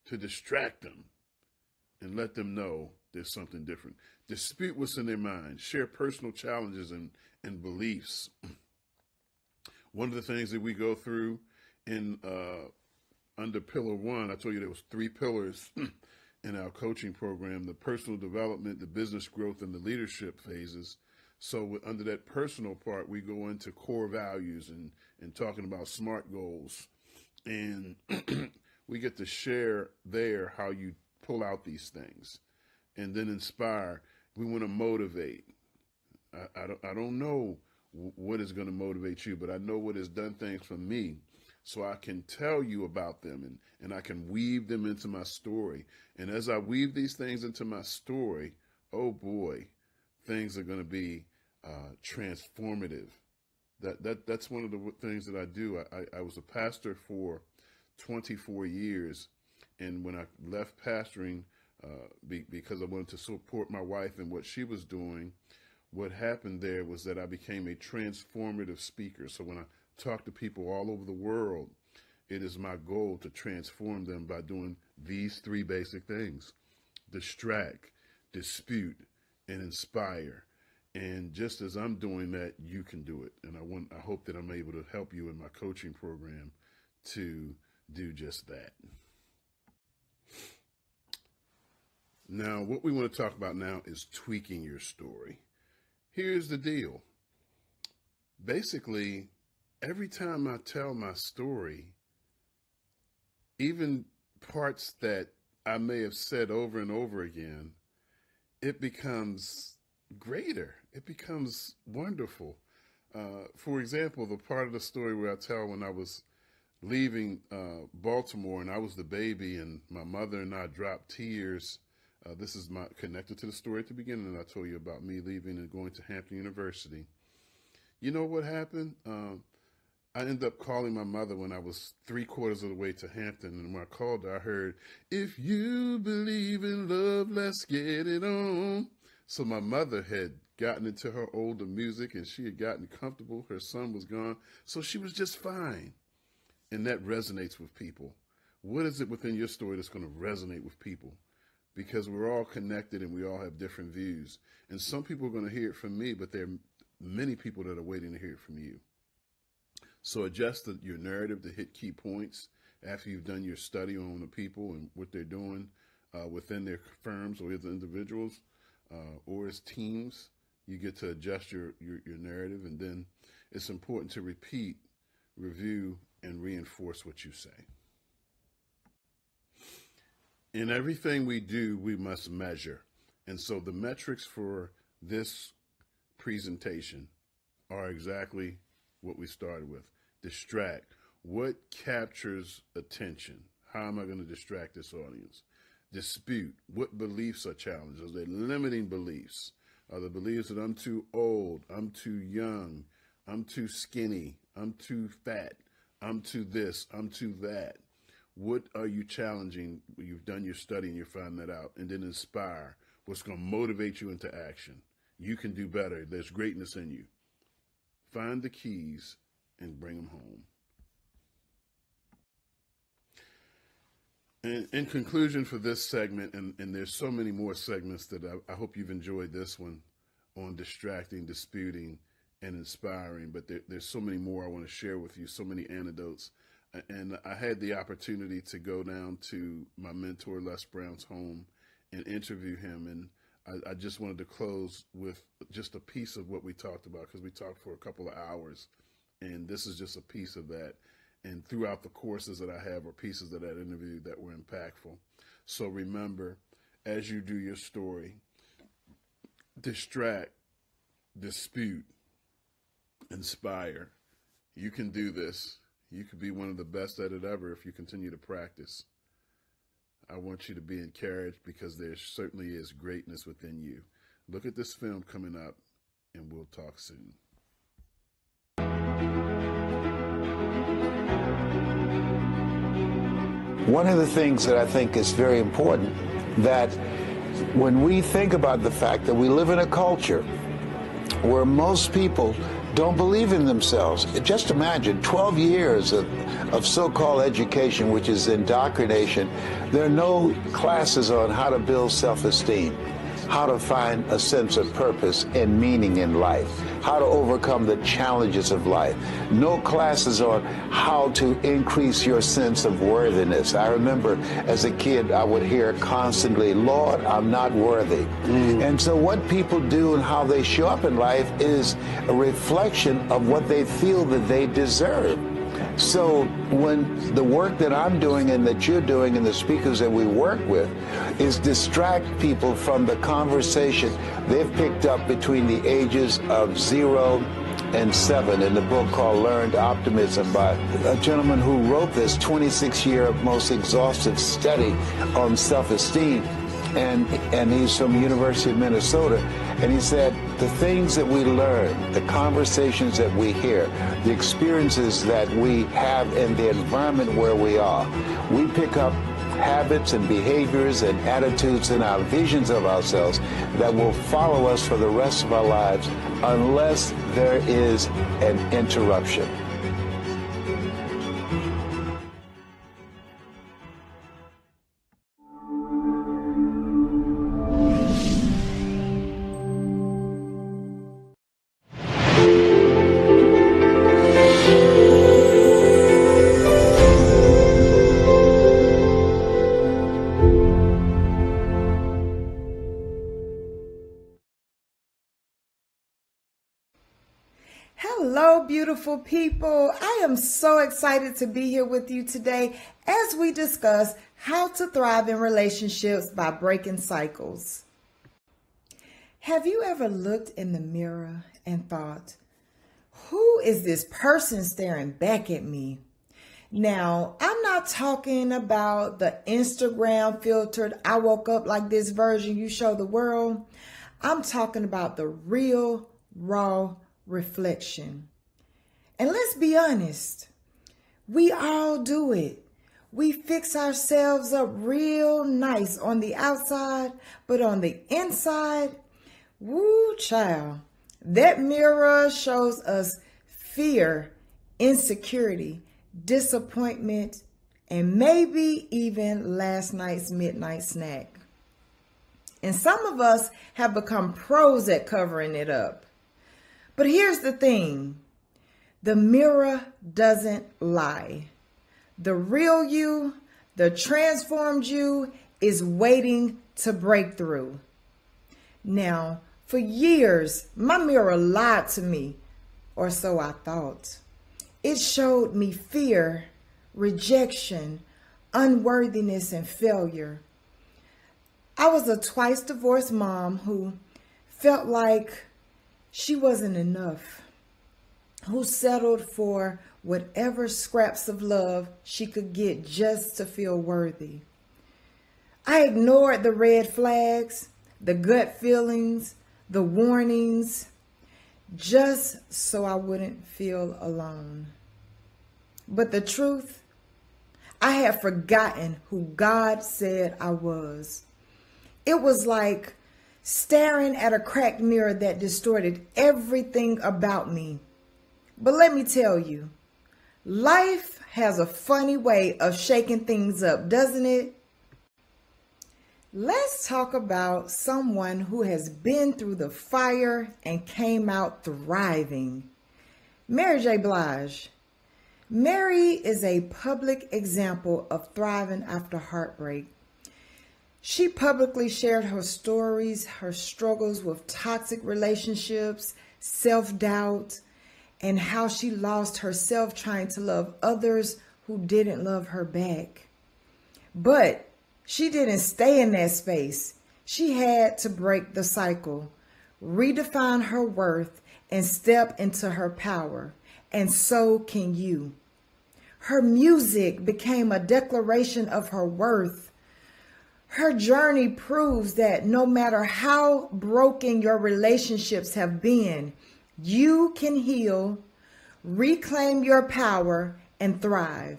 Speaker 1: to distract them and let them know there's something different. Dispute what's in their mind, share personal challenges and beliefs. One of the things that we go through in under pillar one, I told you there was 3 pillars in our coaching program: the personal development, the business growth, and the leadership phases. So under that personal part, we go into core values and talking about SMART goals. And we get to share there how you pull out these things. And then inspire. We want to motivate. I don't know what is going to motivate you, but I know what has done things for me. So I can tell you about them, and I can weave them into my story. And as I weave these things into my story, oh boy, things are going to be transformative. That's one of the things that I do. I was a pastor for 24 years. And when I left pastoring, because I wanted to support my wife and what she was doing, what happened there was that I became a transformative speaker. So when I talk to people all over the world, it is my goal to transform them by doing these 3 basic things: distract, dispute, and inspire. And just as I'm doing that, you can do it. And I hope that I'm able to help you in my coaching program to do just that. Now, what we want to talk about now is tweaking your story. Here's the deal. Basically, every time I tell my story, even parts that I may have said over and over again, it becomes greater. It becomes wonderful. For example, the part of the story where I tell when I was leaving Baltimore and I was the baby and my mother and I dropped tears. This is connected to the story at the beginning that I told you about me leaving and going to Hampton University. You know what happened? I ended up calling my mother when I was 3/4 of the way to Hampton. And when I called her, I heard, "If you believe in love, let's get it on." So my mother had gotten into her older music and she had gotten comfortable. Her son was gone. So she was just fine. And that resonates with people. What is it within your story that's going to resonate with people? Because we're all connected and we all have different views. And some people are going to hear it from me, but there are many people that are waiting to hear it from you. So adjust your narrative to hit key points after you've done your study on the people and what they're doing within their firms or as individuals or as teams. You get to adjust your narrative, and then it's important to repeat, review, and reinforce what you say. In everything we do, we must measure. And so the metrics for this presentation are exactly what we started with. Distract. What captures attention? How am I going to distract this audience? Dispute. What beliefs are challenged? Are they limiting beliefs? Are the beliefs that I'm too old, I'm too young, I'm too skinny, I'm too fat, I'm too this, I'm too that? What are you challenging? You've done your study and you find that out. And then inspire. What's going to motivate you into action? You can do better. There's greatness in you. Find the keys and bring them home. And in conclusion for this segment, and there's so many more segments that I hope you've enjoyed this one on distracting, disputing, and inspiring, but there's so many more I want to share with you, so many anecdotes. And I had the opportunity to go down to my mentor, Les Brown's home and interview him. And I just wanted to close with just a piece of what we talked about, because we talked for a couple of hours. And this is just a piece of that. And throughout the courses that I have are pieces of that interview that were impactful. So remember, as you do your story, distract, dispute, inspire. You can do this. You could be one of the best at it ever if you continue to practice. I want you to be encouraged because there certainly is greatness within you. Look at this film coming up, and we'll talk soon.
Speaker 19: One of the things that I think is very important, that when we think about the fact that we live in a culture where most people don't believe in themselves. Just imagine 12 years of so-called education, which is indoctrination. There are no classes on how to build self-esteem, how to find a sense of purpose and meaning in life, how to overcome the challenges of life. No classes on how to increase your sense of worthiness. I remember as a kid, I would hear constantly, "Lord, I'm not worthy." And so what people do and how they show up in life is a reflection of what they feel that they deserve. So when the work that I'm doing and that you're doing and the speakers that we work with is distract people from the conversation they've picked up between the ages of 0 and 7 in the book called Learned Optimism by a gentleman who wrote this 26-year most exhaustive study on self-esteem. And he's from University of Minnesota. And he said, the things that we learn, the conversations that we hear, the experiences that we have in the environment where we are, we pick up habits and behaviors and attitudes and our visions of ourselves that will follow us for the rest of our lives unless there is an interruption.
Speaker 20: Hello, beautiful people. I am so excited to be here with you today as we discuss how to thrive in relationships by breaking cycles. Have you ever looked in the mirror and thought, who is this person staring back at me? Now, I'm not talking about the Instagram filtered, I woke up like this version you show the world. I'm talking about the real, raw reflection. And let's be honest, we all do it. We fix ourselves up real nice on the outside, but on the inside, woo child, that mirror shows us fear, insecurity, disappointment, and maybe even last night's midnight snack. And some of us have become pros at covering it up. But here's the thing, the mirror doesn't lie. The real you, the transformed you, is waiting to break through. Now, for years, my mirror lied to me, or so I thought. It showed me fear, rejection, unworthiness, and failure. I was a twice divorced mom who felt like she wasn't enough, who settled for whatever scraps of love she could get just to feel worthy. I ignored the red flags, the gut feelings, the warnings, just so I wouldn't feel alone. But the truth, I had forgotten who God said I was. It was like staring at a cracked mirror that distorted everything about me. But let me tell you, life has a funny way of shaking things up, doesn't it? Let's talk about someone who has been through the fire and came out thriving. Mary J. Blige. Mary is a public example of thriving after heartbreak. She publicly shared her stories, her struggles with toxic relationships, self-doubt, and how she lost herself trying to love others who didn't love her back. But she didn't stay in that space. She had to break the cycle, redefine her worth, and step into her power. And so can you. Her music became a declaration of her worth. Her journey proves that no matter how broken your relationships have been, you can heal, reclaim your power, and thrive.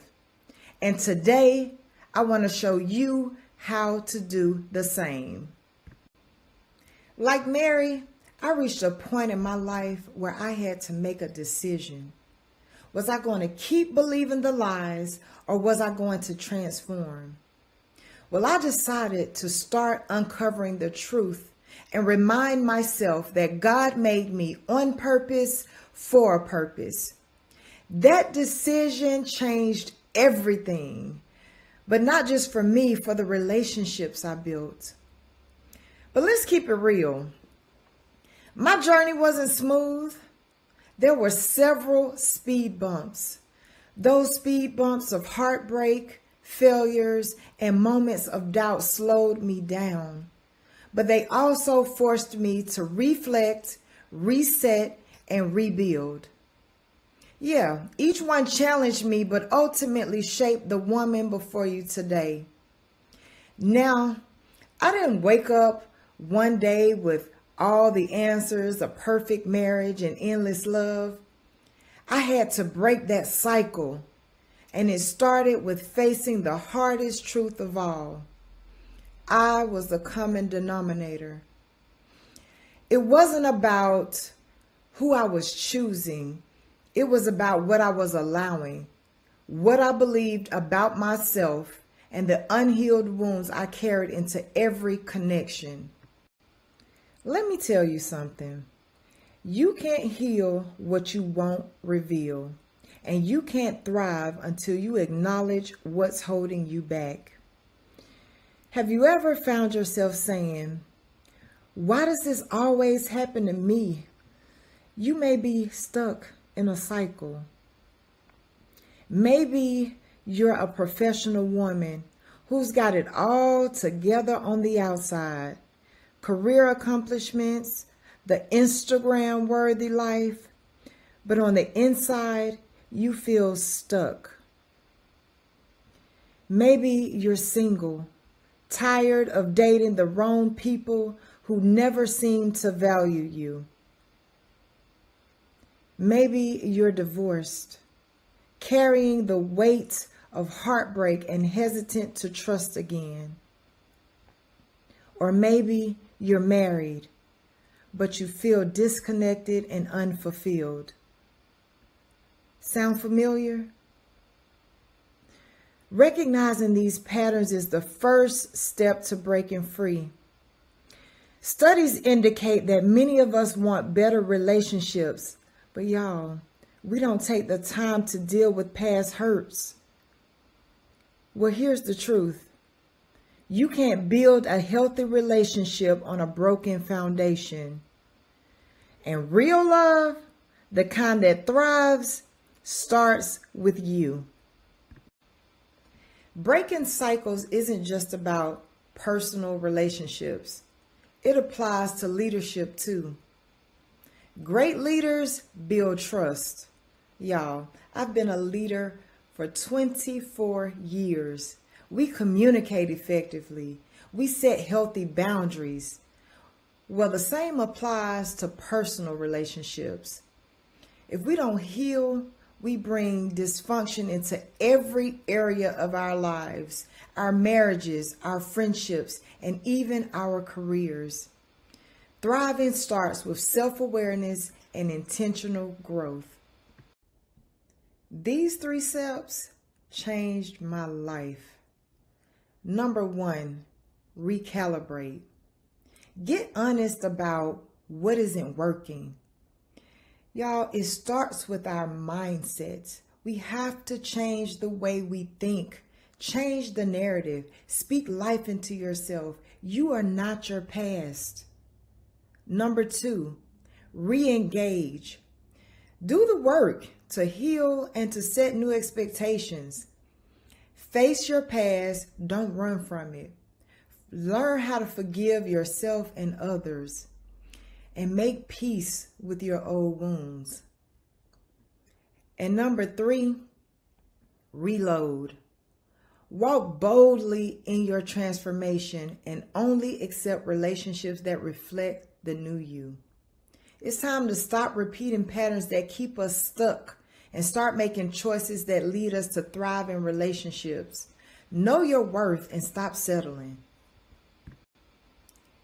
Speaker 20: And today, I want to show you how to do the same. Like Mary, I reached a point in my life where I had to make a decision. Was I going to keep believing the lies, or was I going to transform? Well, I decided to start uncovering the truth and remind myself that God made me on purpose for a purpose. That decision changed everything, but not just for me, for the relationships I built. But let's keep it real. My journey wasn't smooth. There were several speed bumps. Those speed bumps of heartbreak, failures, and moments of doubt slowed me down. But they also forced me to reflect, reset, and rebuild. Yeah, each one challenged me, but ultimately shaped the woman before you today. Now, I didn't wake up one day with all the answers, a perfect marriage, and endless love. I had to break that cycle, and it started with facing the hardest truth of all. I was the common denominator. It wasn't about who I was choosing. It was about what I was allowing, what I believed about myself, and the unhealed wounds I carried into every connection. Let me tell you something. You can't heal what you won't reveal, and you can't thrive until you acknowledge what's holding you back. Have you ever found yourself saying, "Why does this always happen to me?" You may be stuck in a cycle. Maybe you're a professional woman who's got it all together on the outside, career accomplishments, the Instagram worthy life, but on the inside, you feel stuck. Maybe you're single, tired of dating the wrong people who never seem to value you. Maybe you're divorced, carrying the weight of heartbreak and hesitant to trust again. Or maybe you're married, but you feel disconnected and unfulfilled. Sound familiar? Recognizing these patterns is the first step to breaking free. Studies indicate that many of us want better relationships, but y'all, we don't take the time to deal with past hurts. Well, here's the truth. You can't build a healthy relationship on a broken foundation. And real love, the kind that thrives, starts with you. Breaking cycles isn't just about personal relationships. It applies to leadership too. Great leaders build trust. Y'all, I've been a leader for 24 years. We communicate effectively. We set healthy boundaries. Well, the same applies to personal relationships. If we don't heal, we bring dysfunction into every area of our lives, our marriages, our friendships, and even our careers. Thriving starts with self-awareness and intentional growth. These 3 steps changed my life. Number 1, recalibrate. Get honest about what isn't working. Y'all, it starts with our mindsets. We have to change the way we think. Change the narrative. Speak life into yourself. You are not your past. Number 2, re-engage. Do the work to heal and to set new expectations. Face your past. Don't run from it. Learn how to forgive yourself and others. And make peace with your old wounds. And number 3, reload. Walk boldly in your transformation and only accept relationships that reflect the new you. It's time to stop repeating patterns that keep us stuck and start making choices that lead us to thrive in relationships. Know your worth and stop settling.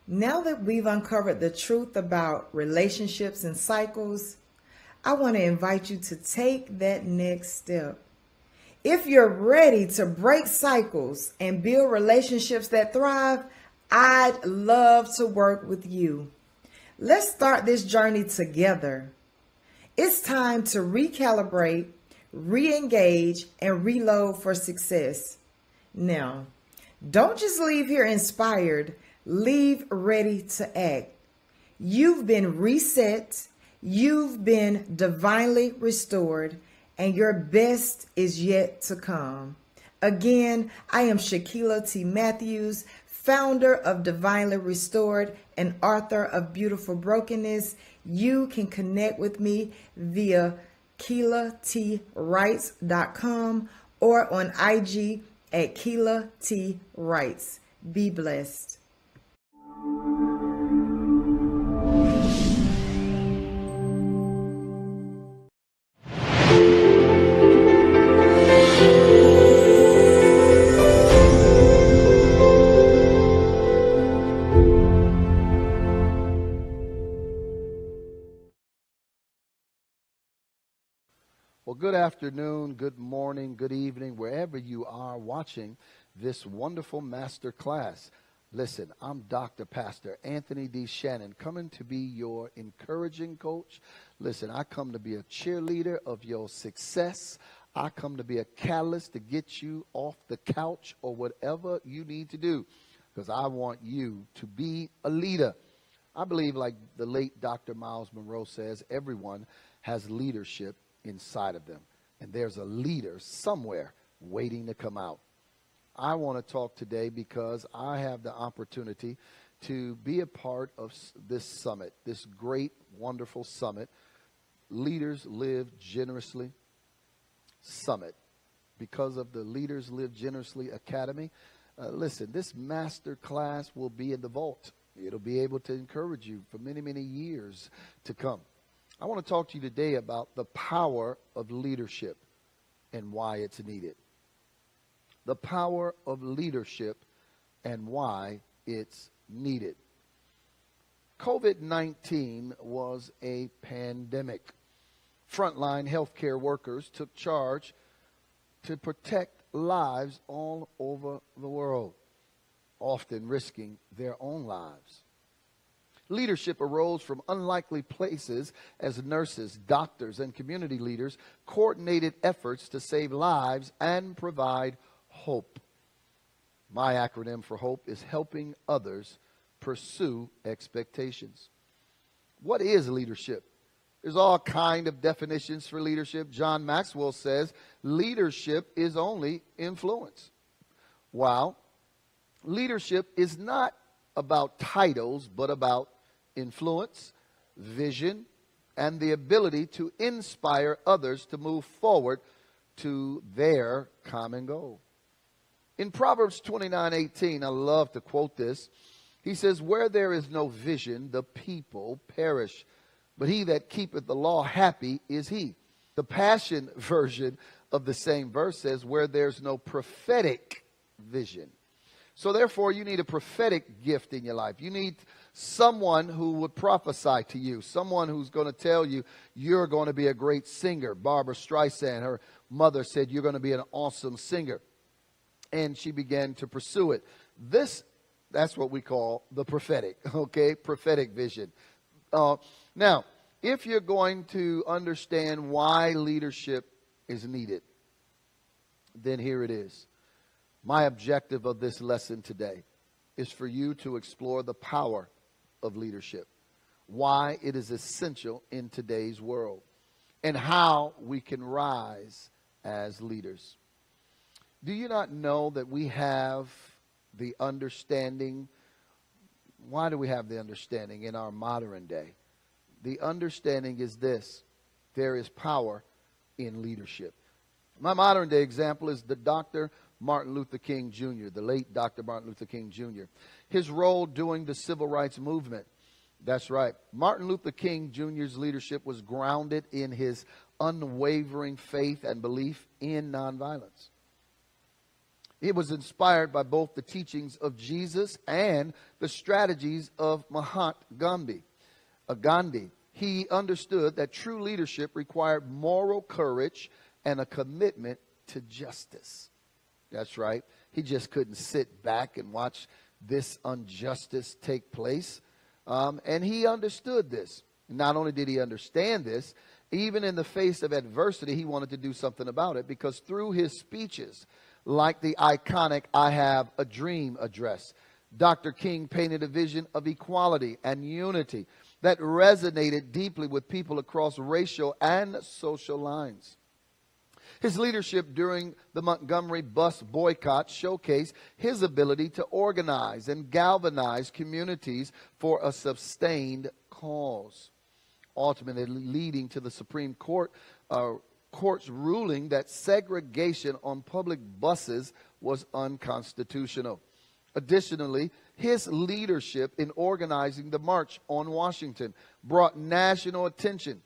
Speaker 20: Now that we've uncovered the truth about relationships and cycles, I want to invite you to take that next step. If you're ready to break cycles and build relationships that thrive, I'd love to work with you. Let's start this journey together. It's time to recalibrate, re-engage, and reload for success. Now, don't just leave here inspired. Leave ready to act. You've been reset. You've been divinely restored, and your best is yet to come. Again, I am Shaquila T. Matthews, founder of Divinely Restored and author of Beautiful Brokenness. You can connect with me via KeilaTWrights.com or on IG at Keila T. Wrights. Be blessed.
Speaker 21: Well, good afternoon, good morning, good evening, wherever you are watching this wonderful master class. Listen, I'm Dr. Pastor Anthony D. Shannon, coming to be your encouraging coach. Listen, I come to be a cheerleader of your success. I come to be a catalyst to get you off the couch or whatever you need to do, because I want you to be a leader. I believe, like the late Dr. Miles Monroe says, everyone has leadership inside of them, and there's a leader somewhere waiting to come out. I want to talk today because I have the opportunity to be a part of this summit, this great, wonderful summit, Leaders Live Generously Summit. Because of the Leaders Live Generously Academy, listen, this master class will be in the vault. It'll be able to encourage you for many, many years to come. I want to talk to you today about the power of leadership and why it's needed. The power of leadership and why it's needed. COVID-19 was a pandemic. Frontline healthcare workers took charge to protect lives all over the world, often risking their own lives. Leadership arose from unlikely places as nurses, doctors, and community leaders coordinated efforts to save lives and provide hope. My acronym for HOPE is helping others pursue expectations. What is leadership? There's all kind of definitions for leadership. John Maxwell says leadership is only influence. While leadership is not about titles, but about influence, vision, and the ability to inspire others to move forward to their common goal. In Proverbs 29:18, I love to quote this. He says, where there is no vision, the people perish. But he that keepeth the law, happy is he. The Passion version of the same verse says, where there's no prophetic vision. So therefore, you need a prophetic gift in your life. You need someone who would prophesy to you, someone who's going to tell you you're going to be a great singer. Barbara Streisand, her mother, said you're going to be an awesome singer. And she began to pursue it. That's what we call the prophetic, okay? Prophetic vision. Now, if you're going to understand why leadership is needed, then here it is. My objective of this lesson today is for you to explore the power of leadership, why it is essential in today's world, and how we can rise as leaders. Do you not know that we have the understanding? Why do we have the understanding in our modern day? The understanding is this: there is power in leadership. My modern day example is the Dr. Martin Luther King Jr., the late Dr. Martin Luther King Jr. His role during the civil rights movement. That's right. Martin Luther King Jr.'s leadership was grounded in his unwavering faith and belief in nonviolence. It was inspired by both the teachings of Jesus and the strategies of Mahatma Gandhi. He understood that true leadership required moral courage and a commitment to justice. That's right. He just couldn't sit back and watch this injustice take place. And he understood this. Not only did he understand this, even in the face of adversity, he wanted to do something about it, because through his speeches, like the iconic I Have a Dream address, Dr. King painted a vision of equality and unity that resonated deeply with people across racial and social lines. His leadership during the Montgomery bus boycott showcased his ability to organize and galvanize communities for a sustained cause, ultimately leading to the Supreme Court's ruling that segregation on public buses was unconstitutional. Additionally, his leadership in organizing the March on Washington brought national attention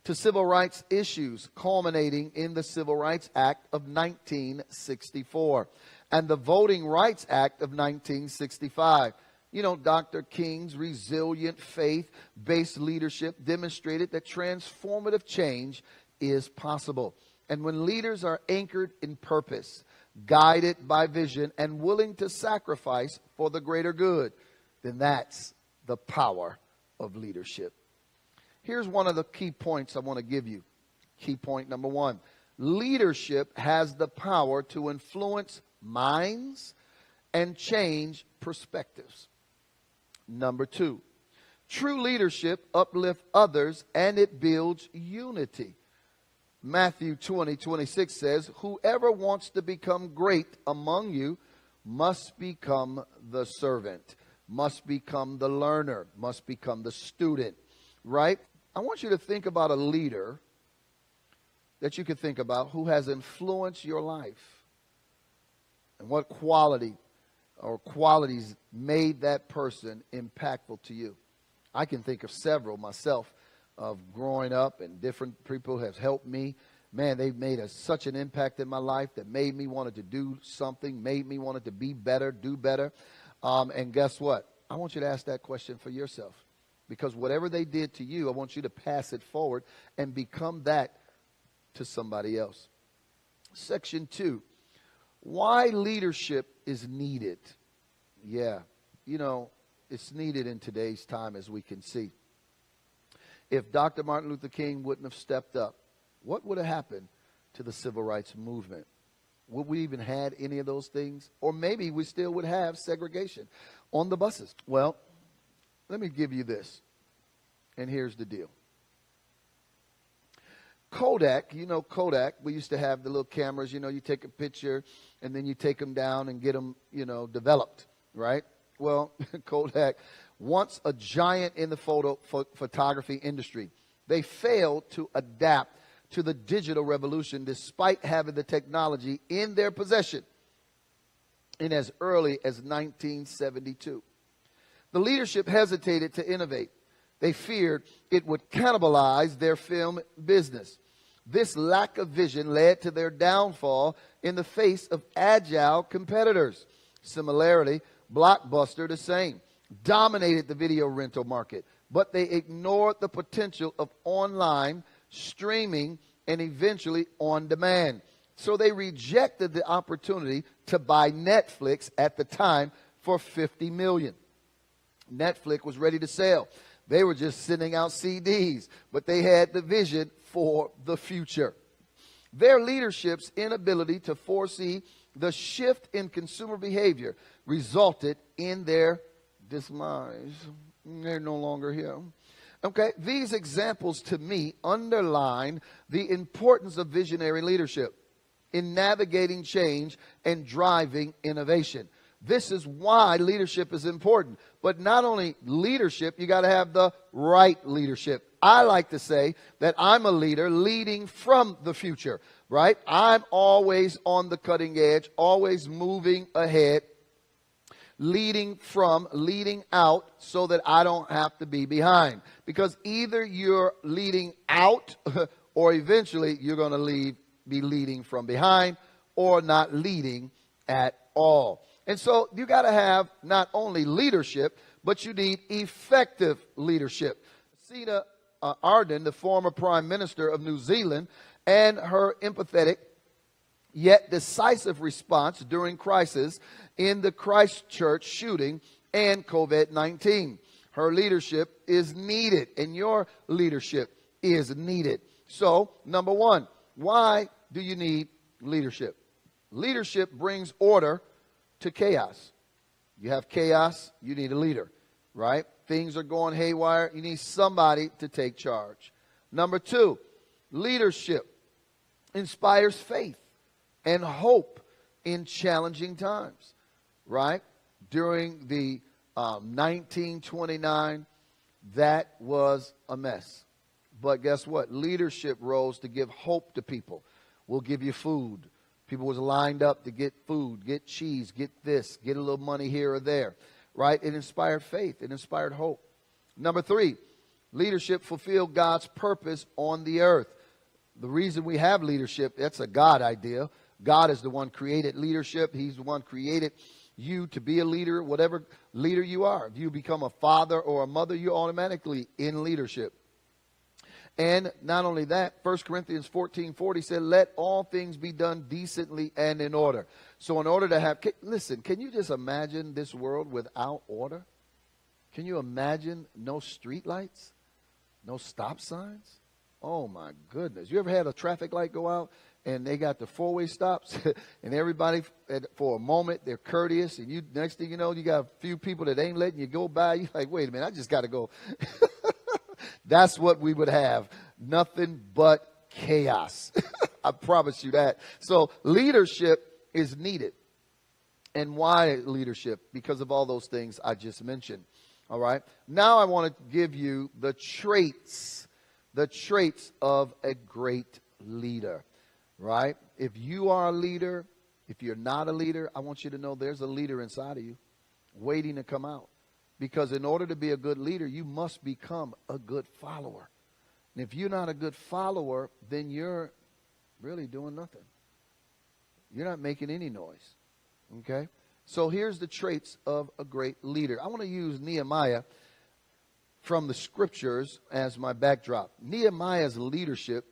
Speaker 21: to civil rights issues, culminating in the Civil Rights Act of 1964 and the Voting Rights Act of 1965. You know, Dr. King's resilient faith-based leadership demonstrated that transformative change is possible. And when leaders are anchored in purpose, guided by vision, and willing to sacrifice for the greater good, then that's the power of leadership. Here's one of the key points I want to give you. Key point number one: leadership has the power to influence minds and change perspectives. Number two, true leadership uplifts others and it builds unity. Matthew 20:26 says, whoever wants to become great among you must become the servant, must become the learner, must become the student, right? I want you to think about a leader that you could think about who has influenced your life and what quality or qualities made that person impactful to you. I can think of several myself of growing up, and different people have helped me. Man, they've made such an impact in my life that made me wanted to do something, made me wanted to be better, do better. And guess what? I want you to ask that question for yourself, because whatever they did to you, I want you to pass it forward and become that to somebody else. Section 2, why leadership is needed. Yeah, it's needed in today's time, as we can see. If Dr. Martin Luther King wouldn't have stepped up, what would have happened to the civil rights movement? Would we even had any of those things? Or maybe we still would have segregation on the buses. Well, let me give you this. And here's the deal. Kodak, Kodak, we used to have the little cameras, you take a picture and then you take them down and get them, developed, right? Well, Kodak, once a giant in the photography industry, they failed to adapt to the digital revolution despite having the technology in their possession in as early as 1972. The leadership hesitated to innovate. They feared it would cannibalize their film business. This lack of vision led to their downfall in the face of agile competitors. Similarly, Blockbuster, the same, dominated the video rental market, but they ignored the potential of online streaming and eventually on demand. So they rejected the opportunity to buy Netflix at the time for $50 million. Netflix was ready to sell. They were just sending out CDs, but they had the vision for the future. Their leadership's inability to foresee the shift in consumer behavior resulted in their demise. They're no longer here. Okay, these examples to me underline the importance of visionary leadership in navigating change and driving innovation. This is why leadership is important. But not only leadership, you got to have the right leadership. I like to say that I'm a leader leading from the future, right? I'm always on the cutting edge, always moving ahead, leading out so that I don't have to be behind. Because either you're leading out or eventually you're going to be leading from behind or not leading at all. And so you got to have not only leadership, but you need effective leadership. Jacinda Ardern, the former Prime Minister of New Zealand, and her empathetic yet decisive response during crisis in the Christchurch shooting and COVID-19. Her leadership is needed, and your leadership is needed. So, number one, why do you need leadership? Leadership brings order to chaos. You have chaos, you need a leader, right? Things are going haywire, you need somebody to take charge. Number two, leadership inspires faith and hope in challenging times, right? During the 1929, that was a mess. But guess what? Leadership rose to give hope to people. We'll give you food. People was lined up to get food, get cheese, get this, get a little money here or there, right? It inspired faith. It inspired hope. Number three, leadership fulfilled God's purpose on the earth. The reason we have leadership, that's a God idea. God is the one created leadership. He's the one created you to be a leader, whatever leader you are. If you become a father or a mother, you're automatically in leadership. And not only that, 1 Corinthians 14:40 said, let all things be done decently and in order. So in order to have, listen, can you just imagine this world without order? Can you imagine no street lights? No stop signs? Oh my goodness. You ever had a traffic light go out and they got the four-way stops and everybody, for a moment, they're courteous, and you, next thing you know, you got a few people that ain't letting you go by. You're like, wait a minute, I just got to go. That's what we would have. Nothing but chaos. I promise you that. So leadership is needed. And why leadership? Because of all those things I just mentioned. All right. Now I want to give you the traits of a great leader. Right? If you are a leader, if you're not a leader, I want you to know there's a leader inside of you waiting to come out. Because in order to be a good leader, you must become a good follower. And if you're not a good follower, then you're really doing nothing. You're not making any noise. Okay? So here's the traits of a great leader. I want to use Nehemiah from the scriptures as my backdrop. Nehemiah's leadership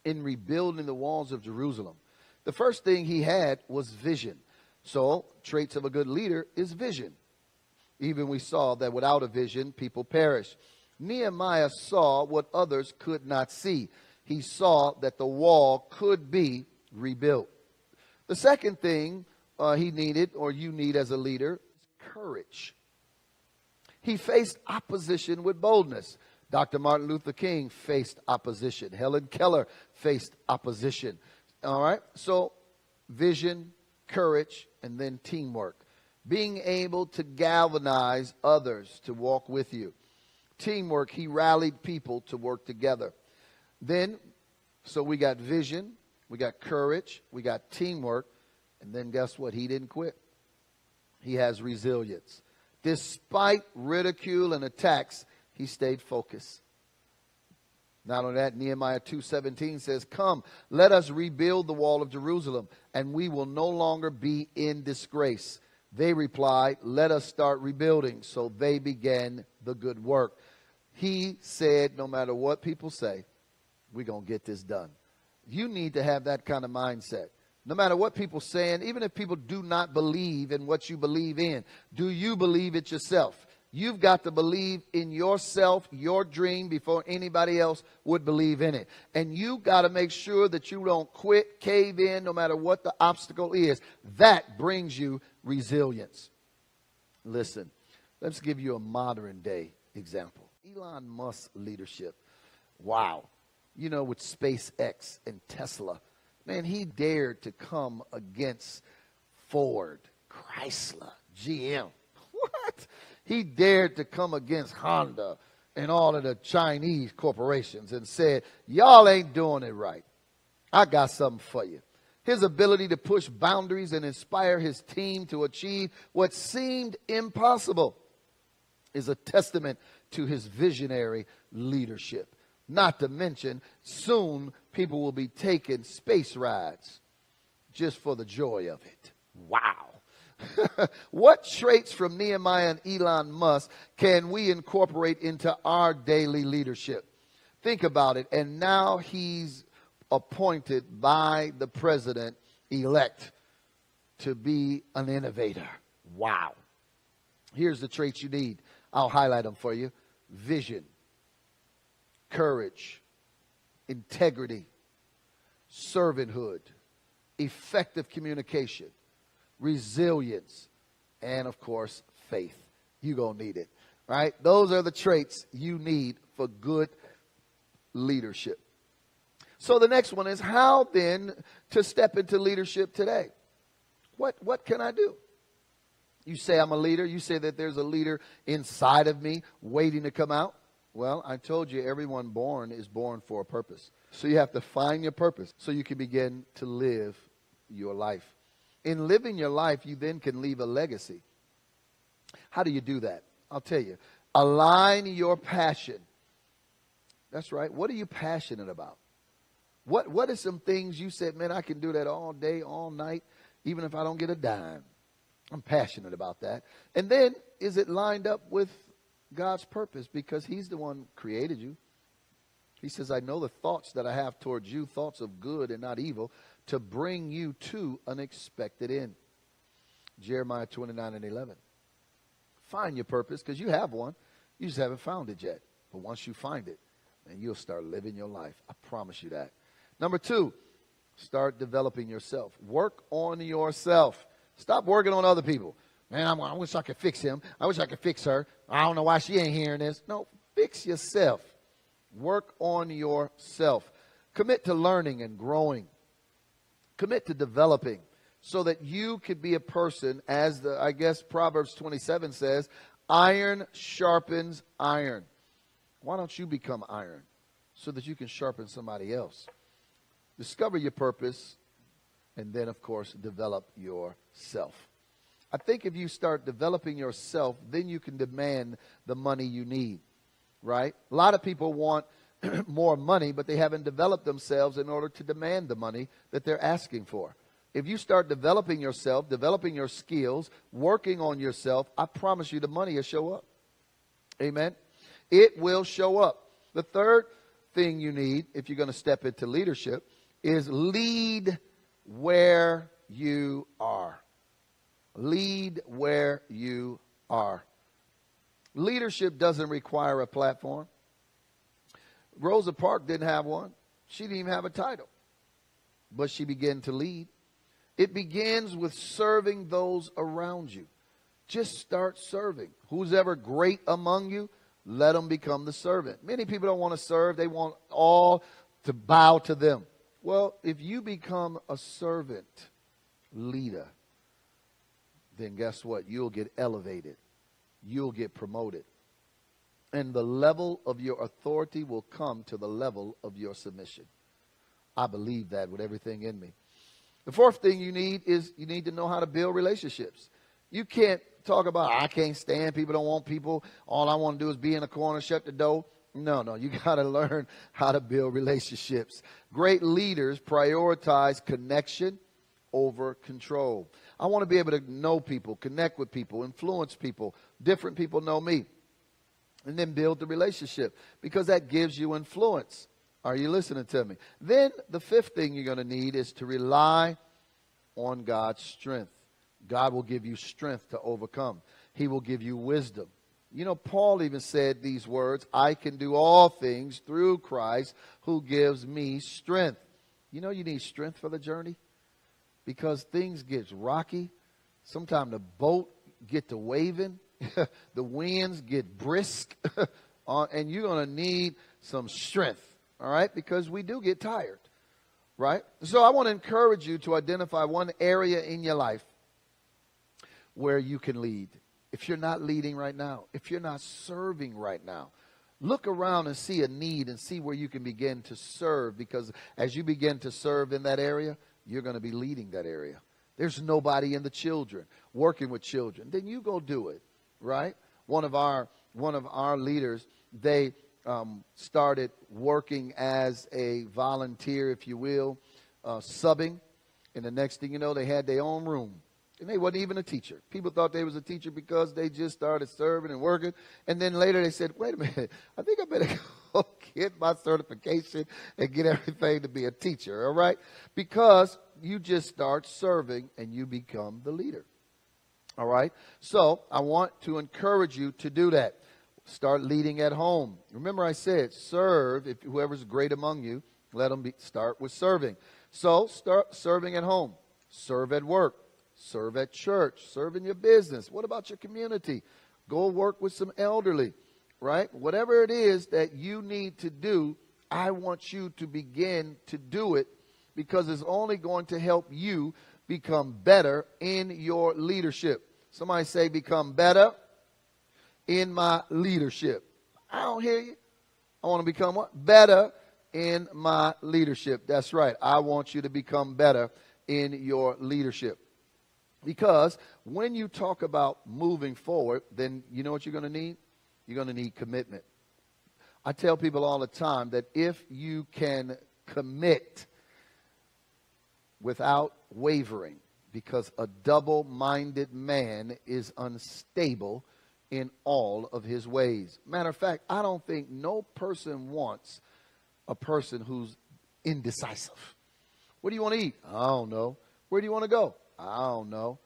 Speaker 21: in rebuilding the walls of Jerusalem. The first thing he had was vision. So, traits of a good leader is vision. Even we saw that without a vision, people perish. Nehemiah saw what others could not see. He saw that the wall could be rebuilt. The second thing he needed, or you need as a leader, is courage. He faced opposition with boldness. Dr. Martin Luther King faced opposition. Helen Keller faced opposition. All right? So, vision, courage, and then teamwork. Being able to galvanize others to walk with you. Teamwork, he rallied people to work together. Then, so we got vision, we got courage, we got teamwork, and then guess what? He didn't quit. He has resilience. Despite ridicule and attacks, he stayed focused. Not only that, Nehemiah 2:17 says, "Come, let us rebuild the wall of Jerusalem, and we will no longer be in disgrace." They replied, "Let us start rebuilding." So they began the good work. He said, no matter what people say, we're going to get this done. You need to have that kind of mindset. No matter what people are saying, even if people do not believe in what you believe in, do you believe it yourself? You've got to believe in yourself, your dream, before anybody else would believe in it. And you got to make sure that you don't quit, cave in, no matter what the obstacle is. That brings you resilience. Listen, let's give you a modern day example. Elon Musk's leadership. Wow. You know, with SpaceX and Tesla. Man, he dared to come against Ford, Chrysler, GM. What? He dared to come against Honda and all of the Chinese corporations and said, y'all ain't doing it right. I got something for you. His ability to push boundaries and inspire his team to achieve what seemed impossible is a testament to his visionary leadership. Not to mention, soon people will be taking space rides just for the joy of it. Wow. What traits from Nehemiah and Elon Musk can we incorporate into our daily leadership? Think about it. And now he's appointed by the president-elect to be an innovator. Wow. Here's the traits you need. I'll highlight them for you. Vision, courage, integrity, servanthood, effective communication, resilience, and of course, faith. You're going to need it, right? Those are the traits you need for good leadership. So the next one is how then to step into leadership today. What can I do? You say I'm a leader. You say that there's a leader inside of me waiting to come out. Well, I told you everyone born is born for a purpose. So you have to find your purpose so you can begin to live your life. In living your life, you then can leave a legacy. How do you do that? I'll tell you. Align your passion. That's right. What are you passionate about? What are some things you said, man, I can do that all day, all night, even if I don't get a dime. I'm passionate about that. And then, is it lined up with God's purpose? Because he's the one who created you. He says, I know the thoughts that I have towards you, thoughts of good and not evil, to bring you to an expected end. Jeremiah 29:11. Find your purpose, because you have one. You just haven't found it yet. But once you find it, then you'll start living your life. I promise you that. Number 2, start developing yourself. Work on yourself. Stop working on other people. Man, I wish I could fix him. I wish I could fix her. I don't know why she ain't hearing this. No, fix yourself. Work on yourself. Commit to learning and growing. Commit to developing so that you could be a person, as I guess Proverbs 27 says, iron sharpens iron. Why don't you become iron so that you can sharpen somebody else? Discover your purpose, and then, of course, develop yourself. I think if you start developing yourself, then you can demand the money you need, right? A lot of people want more money, but they haven't developed themselves in order to demand the money that they're asking for. If you start developing yourself, developing your skills, working on yourself, I promise you the money will show up. Amen. It will show up. The third thing you need, if you're going to step into leadership, is lead where you are. Lead where you are. Leadership doesn't require a platform. Rosa Parks didn't have one. She didn't even have a title. But she began to lead. It begins with serving those around you. Just start serving. Who's ever great among you, let them become the servant. Many people don't want to serve. They want all to bow to them. Well, if you become a servant leader, then guess what? You'll get elevated. You'll get promoted. And the level of your authority will come to the level of your submission. I believe that with everything in me. The fourth thing you need is you need to know how to build relationships. You can't talk about, I can't stand people, don't want people. All I want to do is be in a corner, shut the door. No, you got to learn how to build relationships. Great leaders prioritize connection over control. I want to be able to know people, connect with people, influence people. Different people know me. And then build the relationship, because that gives you influence. Are you listening to me? Then the fifth thing you're going to need is to rely on God's strength. God will give you strength to overcome. He will give you wisdom. You know, Paul even said these words, I can do all things through Christ who gives me strength. You know, you need strength for the journey because things get rocky. Sometimes the boat get to waving. The winds get brisk. And you're going to need some strength. All right? Because we do get tired. Right? So I want to encourage you to identify one area in your life where you can lead. If you're not leading right now, if you're not serving right now, look around and see a need and see where you can begin to serve, because as you begin to serve in that area, you're going to be leading that area. There's nobody in the children, working with children. Then you go do it, right? One of our leaders, they started working as a volunteer, if you will, subbing. And the next thing you know, they had their own room. And they wasn't even a teacher. People thought they was a teacher because they just started serving and working. And then later they said, wait a minute, I think I better go get my certification and get everything to be a teacher, all right? Because you just start serving and you become the leader, all right? So I want to encourage you to do that. Start leading at home. Remember I said serve. If whoever's great among you, let them start with serving. So start serving at home. Serve at work. Serve at church. Serve in your business. What about your community? Go work with some elderly, right? Whatever it is that you need to do, I want you to begin to do it, because it's only going to help you become better in your leadership. Somebody say, become better in my leadership. I don't hear you. I want to become what? Better in my leadership. That's right. I want you to become better in your leadership. Because when you talk about moving forward, then you know what you're going to need? You're going to need commitment. I tell people all the time that if you can commit without wavering, because a double-minded man is unstable in all of his ways. Matter of fact, I don't think no person wants a person who's indecisive. What do you want to eat? I don't know. Where do you want to go? I don't know.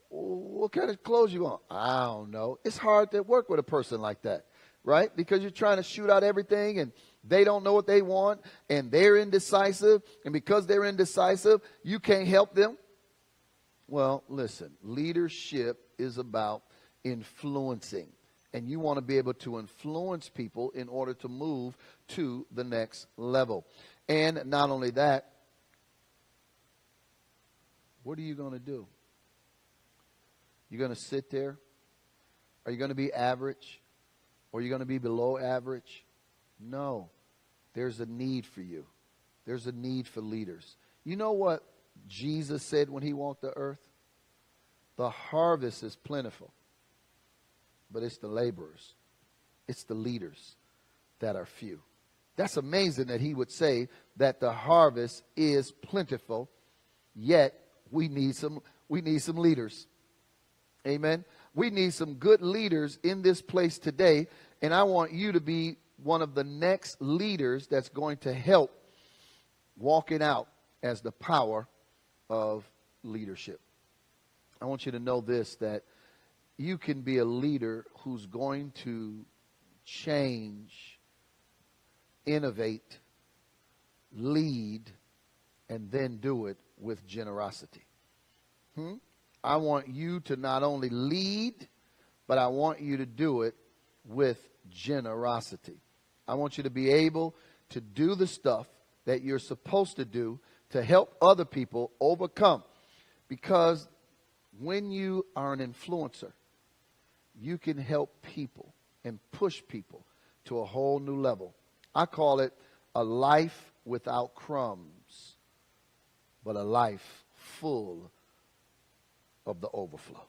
Speaker 21: What kind of clothes you want? I don't know. It's hard to work with a person like that, right? Because you're trying to shoot out everything and they don't know what they want and they're indecisive. And because they're indecisive, you can't help them. Well, listen, leadership is about influencing. And you want to be able to influence people in order to move to the next level. And not only that, what are you going to do? You're going to sit there? Are you going to be average? Or are you going to be below average? No. There's a need for you. There's a need for leaders. You know what Jesus said when he walked the earth? The harvest is plentiful, but it's the laborers, it's the leaders that are few. That's amazing that he would say that the harvest is plentiful, yet we need some leaders. Amen. We need some good leaders in this place today, and I want you to be one of the next leaders that's going to help walk it out as the power of leadership. I want you to know this, that you can be a leader who's going to change, innovate, lead, and then do it with generosity. I want you to not only lead, but I want you to do it with generosity. I want you to be able to do the stuff that you're supposed to do to help other people overcome. Because when you are an influencer, you can help people and push people to a whole new level. I call it a life without crumbs, but a life full of the overflow.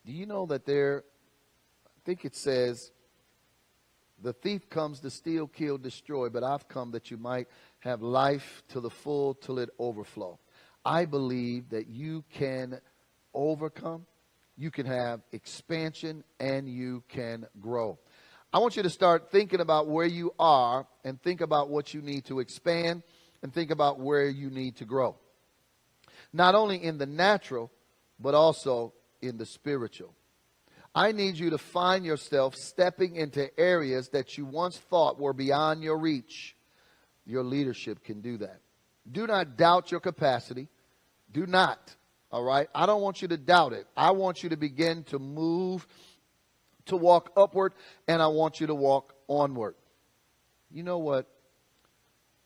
Speaker 21: Do you know that I think it says, the thief comes to steal, kill, destroy, but I've come that you might have life to the full till it overflow. I believe that you can overcome, you can have expansion, and you can grow. I want you to start thinking about where you are and think about what you need to expand and think about where you need to grow. Not only in the natural, but also in the spiritual. I need you to find yourself stepping into areas that you once thought were beyond your reach. Your leadership can do that. Do not doubt your capacity. Do not. All right? I don't want you to doubt it. I want you to begin to move, to walk upward, and I want you to walk onward. You know what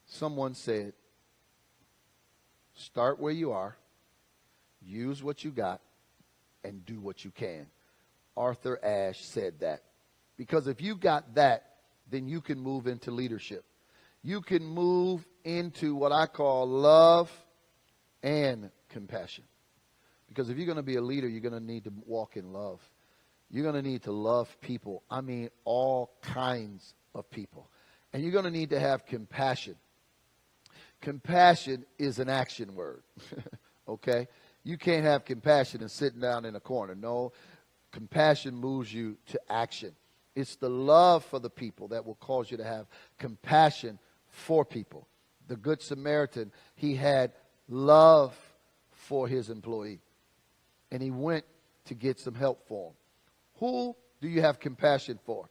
Speaker 21: someone said? Start where you are, use what you got, and do what you can. Arthur Ashe said that. Because if you got that, then you can move into leadership. You can move into what I call love and compassion. Because if you're going to be a leader, you're going to need to walk in love. You're going to need to love people. I mean, all kinds of people. And you're going to need to have compassion. Compassion is an action word. Okay? You can't have compassion and sitting down in a corner. No, compassion moves you to action. It's the love for the people that will cause you to have compassion for people. The Good Samaritan, he had love for his employee. And he went to get some help for him. Who do you have compassion for?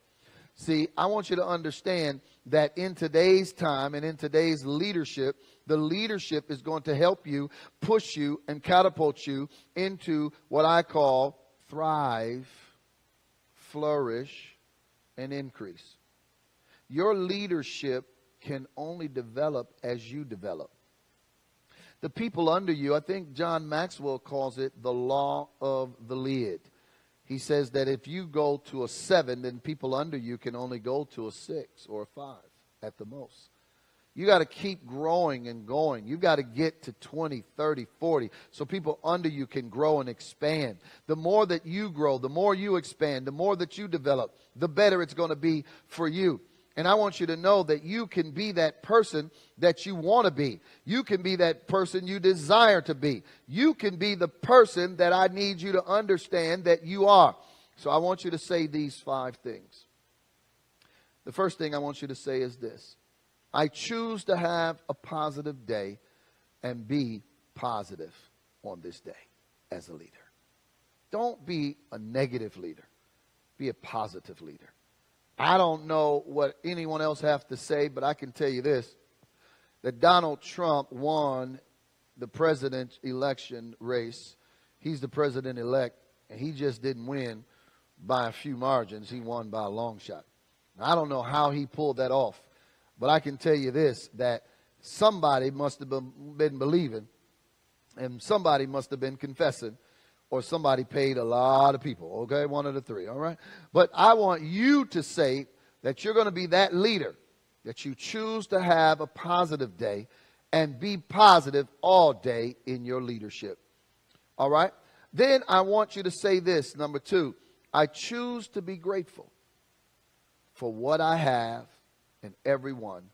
Speaker 21: See, I want you to understand that in today's time and in today's leadership, the leadership is going to help you, push you, and catapult you into what I call thrive, flourish, and increase. Your leadership can only develop as you develop. The people under you, I think John Maxwell calls it the law of the lid. He says that if you go to a 7, then people under you can only go to a 6 or a 5 at the most. You got to keep growing and going. You got to get to 20, 30, 40 so people under you can grow and expand. The more that you grow, the more you expand, the more that you develop, the better it's going to be for you. And I want you to know that you can be that person that you want to be. You can be that person you desire to be. You can be the person that I need you to understand that you are. So I want you to say these 5 things. The first thing I want you to say is this. I choose to have a positive day and be positive on this day as a leader. Don't be a negative leader. Be a positive leader. I don't know what anyone else has to say, but I can tell you this, that Donald Trump won the president election race. He's the president-elect, and he just didn't win by a few margins. He won by a long shot. Now, I don't know how he pulled that off, but I can tell you this, that somebody must have been believing, and somebody must have been confessing, or somebody paid a lot of people. Okay, one of the three, all right? But I want you to say that you're going to be that leader, that you choose to have a positive day and be positive all day in your leadership. All right? Then I want you to say this, number 2, I choose to be grateful for what I have and everyone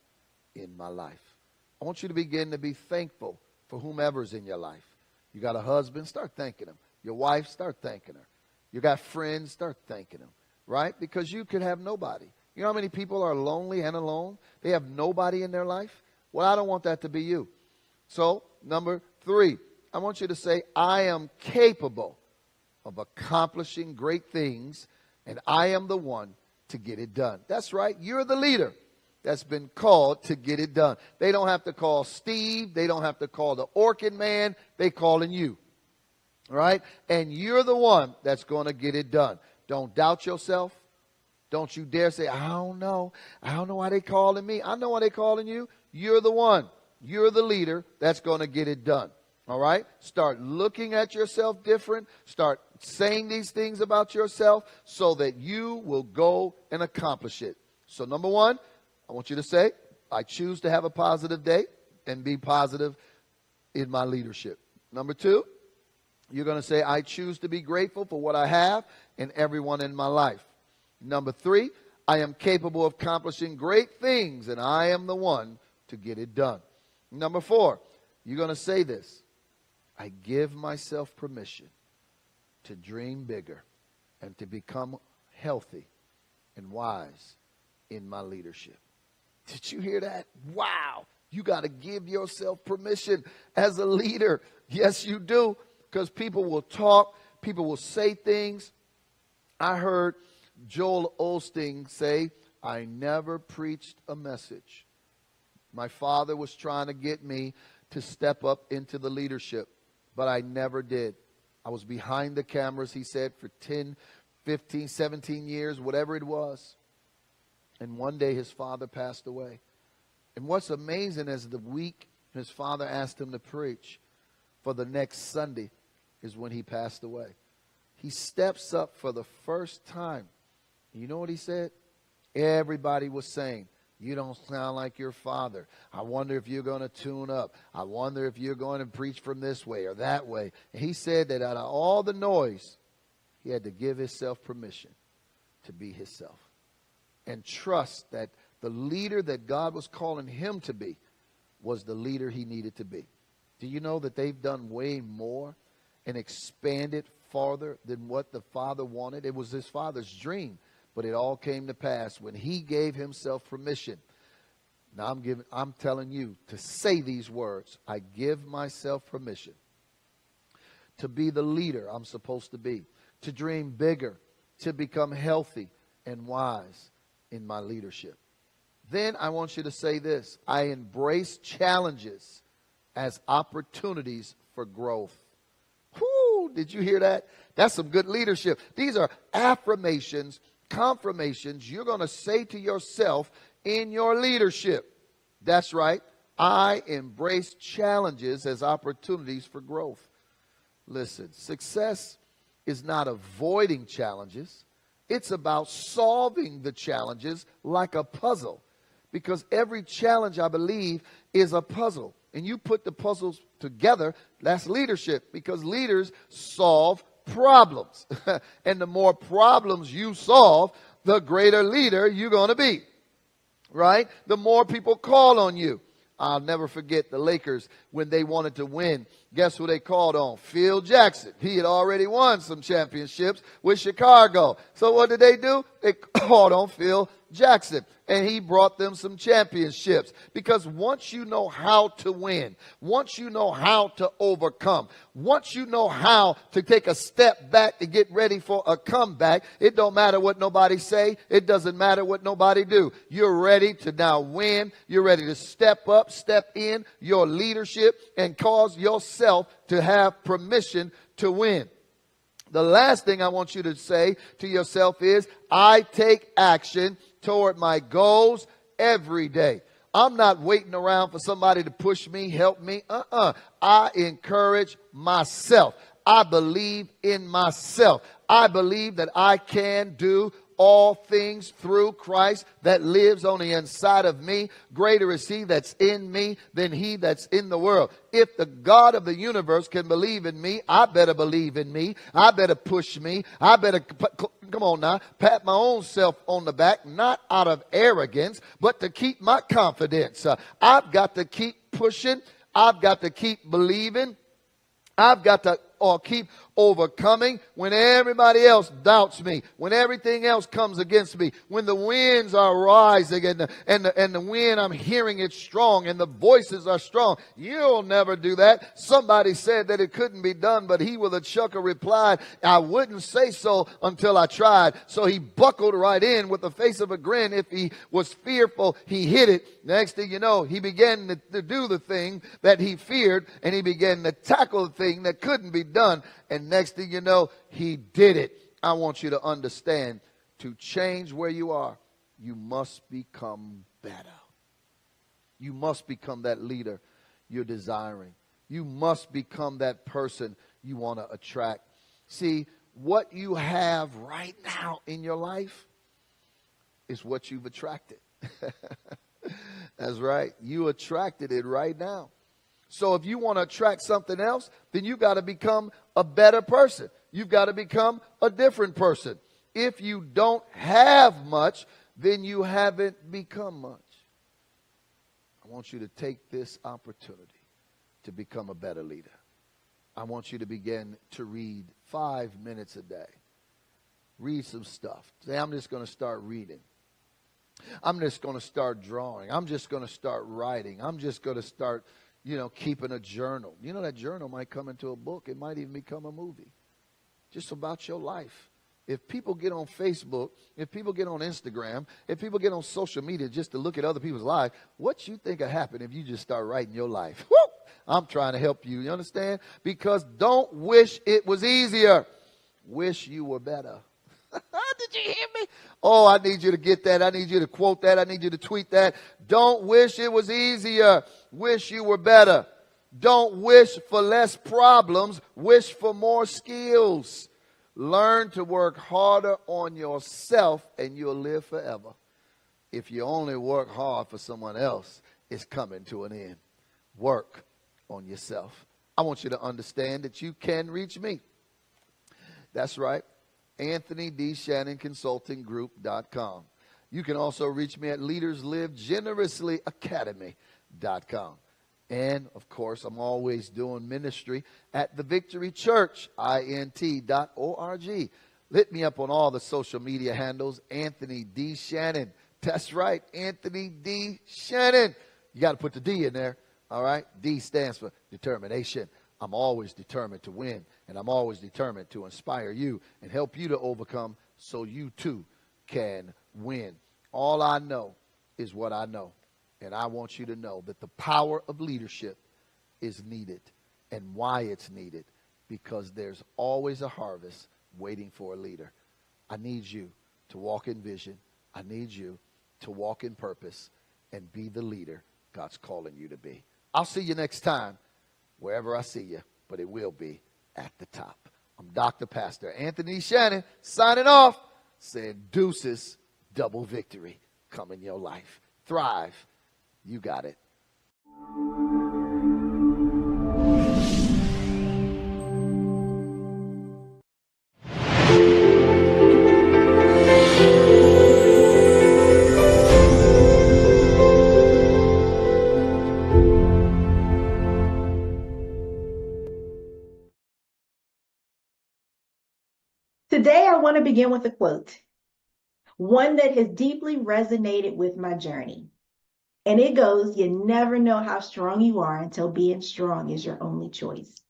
Speaker 21: in my life. I want you to begin to be thankful for whomever's in your life. You got a husband, start thanking him. Your wife, start thanking her. You got friends, start thanking them, right? Because you could have nobody. You know how many people are lonely and alone? They have nobody in their life. Well, I don't want that to be you. So, number 3, I want you to say, I am capable of accomplishing great things, and I am the one to get it done. That's right. You're the leader that's been called to get it done. They don't have to call Steve. They don't have to call the Orchid Man. They calling you. All right? And you're the one that's going to get it done. Don't doubt yourself. Don't you dare say, I don't know. I don't know why they calling me. I know why they calling you. You're the one. You're the leader that's going to get it done. All right? Start looking at yourself different. Start saying these things about yourself so that you will go and accomplish it. So number 1, I want you to say, I choose to have a positive day and be positive in my leadership. Number 2, you're going to say, I choose to be grateful for what I have and everyone in my life. Number 3, I am capable of accomplishing great things, and I am the one to get it done. Number 4, you're going to say this, I give myself permission to dream bigger and to become healthy and wise in my leadership. Did you hear that? Wow. You got to give yourself permission as a leader. Yes, you do. Because people will talk, people will say things. I heard Joel Osteen say, I never preached a message. My father was trying to get me to step up into the leadership, but I never did. I was behind the cameras, he said, for 10, 15, 17 years, whatever it was. And one day his father passed away. And what's amazing is the week his father asked him to preach for the next Sunday is when he passed away. He steps up for the first time. You know what he said? Everybody was saying, you don't sound like your father. I wonder if you're going to tune up. I wonder if you're going to preach from this way or that way. And he said that out of all the noise, he had to give himself permission to be himself and trust that the leader that God was calling him to be was the leader he needed to be. Do you know that they've done way more and expanded farther than what the father wanted? It was his father's dream, but it all came to pass when he gave himself permission. Now I'm telling you to say these words. I give myself permission to be the leader I'm supposed to be, to dream bigger, to become healthy and wise in my leadership. Then I want you to say this. I embrace challenges as opportunities for growth. Whoo, did you hear that? That's some good leadership. These are affirmations, confirmations you're going to say to yourself in your leadership. That's right. I embrace challenges as opportunities for growth. Listen, success is not avoiding challenges. It's about solving the challenges like a puzzle. Because every challenge, I believe, is a puzzle. And you put the puzzles together, that's leadership. Because leaders solve problems. And the more problems you solve, the greater leader you're going to be. Right? The more people call on you. I'll never forget the Lakers when they wanted to win. Guess who they called on? Phil Jackson. He had already won some championships with Chicago. So what did they do? They called on Phil Jackson. And he brought them some championships. Because once you know how to win, once you know how to overcome, once you know how to take a step back to get ready for a comeback, it don't matter what nobody say. It doesn't matter what nobody do. You're ready to now win. You're ready to step up, step in your leadership and cause yourself to have permission to win. The last thing I want you to say to yourself is, I take action toward my goals every day. I'm not waiting around for somebody to push me, help me. I encourage myself. I believe in myself. I believe that I can do all things through Christ that lives on the inside of me. Greater is he that's in me than he that's in the world. If the God of the universe can believe in me, I better believe in me. I better push me. I better, come on now, pat my own self on the back, not out of arrogance, but to keep my confidence. I've got to keep pushing. I've got to keep believing. I've got to keep overcoming when everybody else doubts me, when everything else comes against me, when the winds are rising and the wind, I'm hearing it strong and the voices are strong. You'll never do that. Somebody said that it couldn't be done, but he with a chuckle replied, I wouldn't say so until I tried. So he buckled right in with the face of a grin. If he was fearful, he hid it. Next thing you know, he began to do the thing that he feared, and he began to tackle the thing that couldn't be done. And next thing you know, he did it. I want you to understand, to change where you are, you must become better. You must become that leader you're desiring. You must become that person you want to attract. See, what you have right now in your life is what you've attracted. That's right. You attracted it right now. So if you want to attract something else, then you got to become a better person. You've got to become a different person. If you don't have much, then you haven't become much. I want you to take this opportunity to become a better leader. I want you to begin to read 5 minutes a day. Read some stuff. Say, I'm just going to start reading. I'm just going to start drawing. I'm just going to start writing. I'm just going to start, keeping a journal. That journal might come into a book. It might even become a movie. Just about your life. If people get on Facebook, if people get on Instagram, if people get on social media just to look at other people's lives, what you think will happen if you just start writing your life? Woo! I'm trying to help you. You understand? Because don't wish it was easier. Wish you were better. Did you hear me? Oh, I need you to get that. I need you to quote that. I need you to tweet that. Don't wish it was easier. Wish you were better. Don't wish for less problems. Wish for more skills. Learn to work harder on yourself and you'll live forever. If you only work hard for someone else, it's coming to an end. Work on yourself. I want you to understand that you can reach me. That's right. AnthonyDShannonConsultingGroup.com. You can also reach me at LeadersLiveGenerouslyAcademy.com. And, of course, I'm always doing ministry at the Victory Church, INT.org. Hit me up on all the social media handles, Anthony D. Shannon. That's right, Anthony D. Shannon. You got to put the D in there, all right? D stands for determination. I'm always determined to win, and I'm always determined to inspire you and help you to overcome so you too can win. All I know is what I know, and I want you to know that the power of leadership is needed, and why it's needed, because there's always a harvest waiting for a leader. I need you to walk in vision. I need you to walk in purpose and be the leader God's calling you to be. I'll see you next time. Wherever I see you, but it will be at the top. I'm Dr. Pastor Anthony Shannon, signing off, saying deuces, double victory, come in your life. Thrive. You got it.
Speaker 5: Today, I want to begin with a quote, one that has deeply resonated with my journey. And it goes, you never know how strong you are until being strong is your only choice.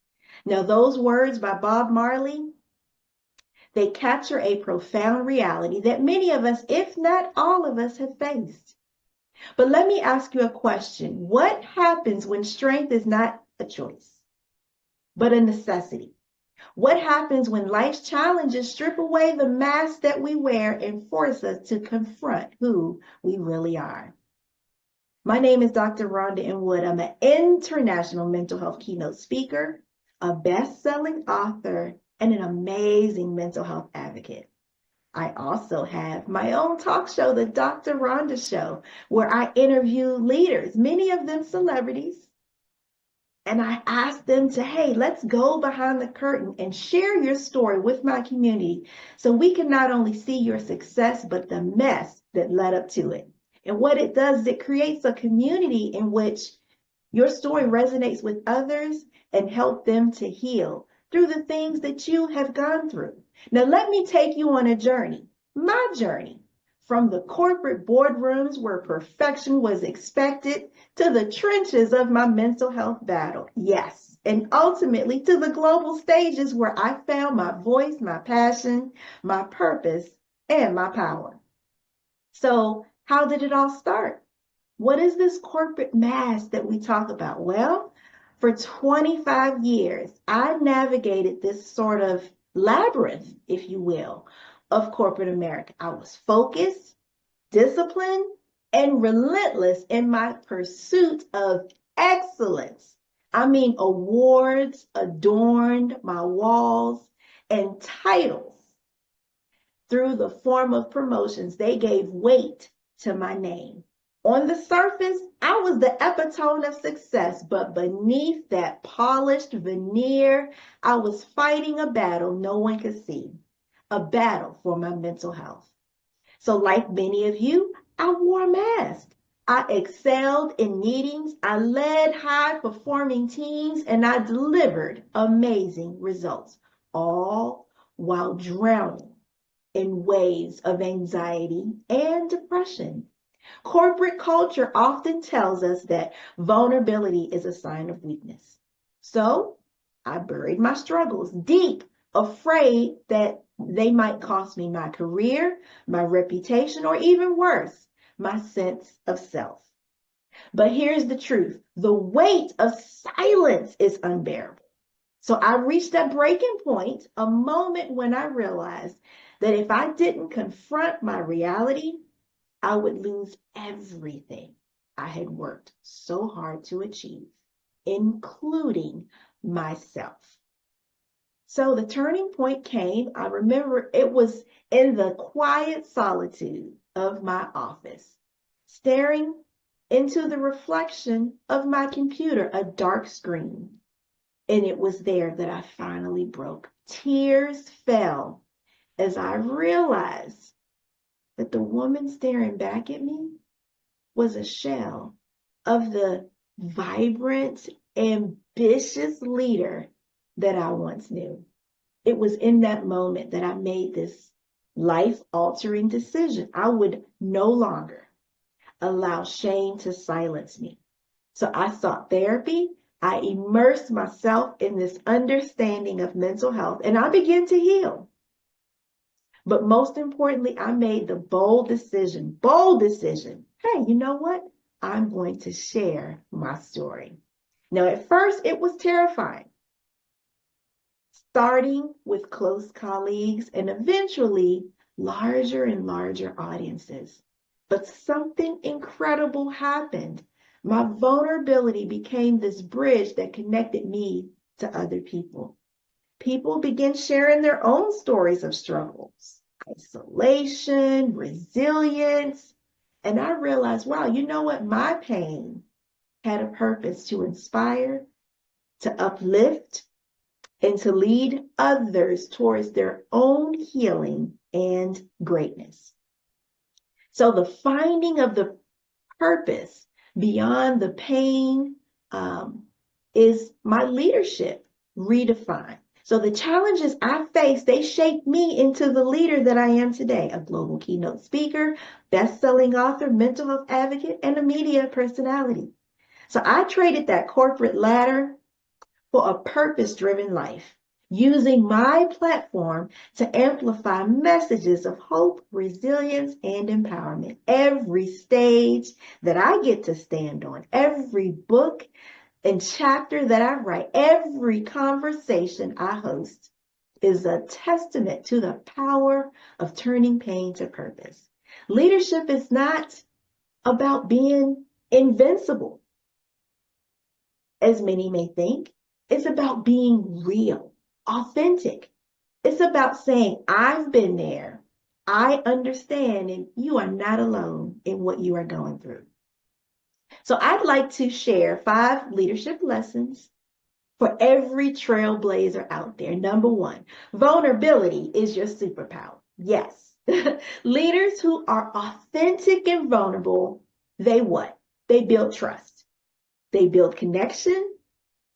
Speaker 5: Now, those words by Bob Marley, they capture a profound reality that many of us, if not all of us, have faced. But let me ask you a question. What happens when strength is not a choice, but a necessity? What happens when life's challenges strip away the mask that we wear and force us to confront who we really are?
Speaker 2: My name is Dr. Rhonda N. Wood. I'm an international mental health keynote speaker, a best-selling author, and an amazing mental health advocate. I also have my own talk show, The Dr. Rhonda Show, where I interview leaders, many of them celebrities, and I ask them to, hey, let's go behind the curtain and share your story with my community so we can not only see your success, but the mess that led up to it. And what it does is it creates a community in which your story resonates with others and help them to heal through the things that you have gone through. Now, let me take you on a journey, my journey, from the corporate boardrooms where perfection was expected to the trenches of my mental health battle. Yes, and ultimately to the global stages where I found my voice, my passion, my purpose, and my power. So, how did it all start? What is this corporate mask that we talk about? Well, for 25 years, I navigated this sort of labyrinth, if you will, of corporate America. I was focused, disciplined, and relentless in my pursuit of excellence. I mean, awards adorned my walls and titles through the form of promotions. They gave weight to my name. On the surface, I was the epitome of success, but beneath that polished veneer, I was fighting a battle no one could see, a battle for my mental health. So like many of you, I wore a mask. I excelled in meetings, I led high-performing teams, and I delivered amazing results, all while drowning in waves of anxiety and depression. Corporate culture often tells us that vulnerability is a sign of weakness. So I buried my struggles deep, afraid that they might cost me my career, my reputation, or even worse, my sense of self. But here's the truth. The weight of silence is unbearable. So I reached a breaking point, a moment when I realized that if I didn't confront my reality, I would lose everything I had worked so hard to achieve, including myself. So the turning point came. I remember it was in the quiet solitude of my office, staring into the reflection of my computer, a dark screen. And it was there that I finally broke. Tears fell as I realized that the woman staring back at me was a shell of the vibrant, ambitious leader that I once knew. It was in that moment that I made this life-altering decision. I would no longer allow shame to silence me. So I sought therapy. I immersed myself in this understanding of mental health, and I began to heal. But most importantly, I made the bold decision. Hey, you know what? I'm going to share my story. Now, at first, it was terrifying, starting with close colleagues and eventually larger and larger audiences. But something incredible happened. My vulnerability became this bridge that connected me to other people. People began sharing their own stories of struggles, isolation, resilience. And I realized, wow, you know what? My pain had a purpose to inspire, to uplift, and to lead others towards their own healing and greatness. So the finding of the purpose beyond the pain is my leadership redefined. So the challenges I faced, they shaped me into the leader that I am today, a global keynote speaker, best-selling author, mental health advocate, and a media personality. So I traded that corporate ladder for a purpose-driven life, using my platform to amplify messages of hope, resilience, and empowerment. Every stage that I get to stand on, every book and chapter that I write, every conversation I host is a testament to the power of turning pain to purpose. Leadership is not about being invincible, as many may think. It's about being real, authentic. It's about saying, I've been there, I understand, and you are not alone in what you are going through. So I'd like to share 5 leadership lessons for every trailblazer out there. Number 1, vulnerability is your superpower. Yes. Leaders who are authentic and vulnerable, they what? They build trust, they build connection,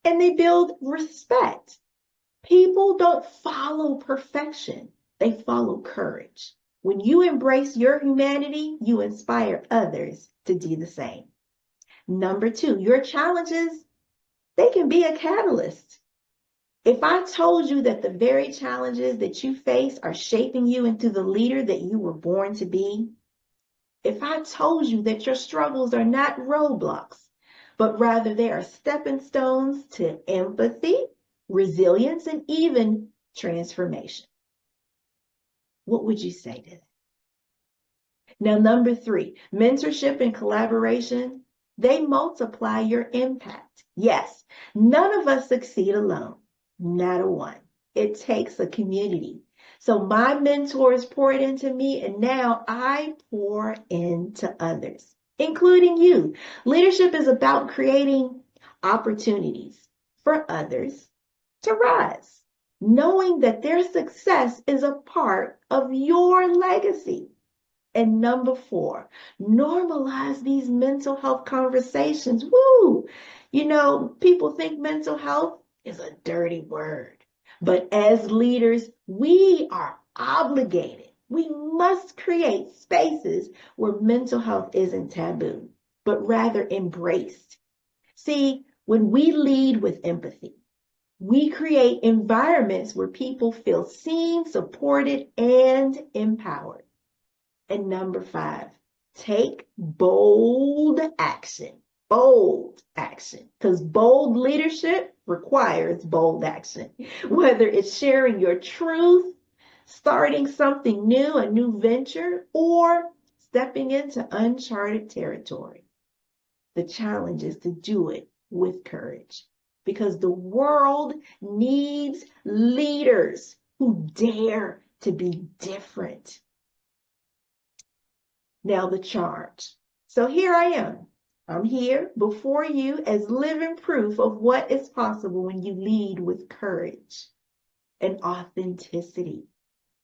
Speaker 2: and they build respect. People don't follow perfection, they follow courage. When you embrace your humanity, you inspire others to do the same. Number 2, your challenges, they can be a catalyst. If I told you that the very challenges that you face are shaping you into the leader that you were born to be, if I told you that your struggles are not roadblocks, but rather they are stepping stones to empathy, resilience, and even transformation, what would you say to that? Now, number 3, mentorship and collaboration, they multiply your impact. Yes, none of us succeed alone, not a one. It takes a community. So my mentors poured into me, and now I pour into others, including you. Leadership is about creating opportunities for others to rise, knowing that their success is a part of your legacy. And number 4, normalize these mental health conversations. Woo! You know, people think mental health is a dirty word, but as leaders, we are obligated. We must create spaces where mental health isn't taboo, but rather embraced. See, when we lead with empathy, we create environments where people feel seen, supported, and empowered. And number 5, take bold action. Bold action. Because bold leadership requires bold action. Whether it's sharing your truth, starting something new, a new venture, or stepping into uncharted territory. The challenge is to do it with courage. Because the world needs leaders who dare to be different. Now the charge. So here I am. I'm here before you as living proof of what is possible when you lead with courage and authenticity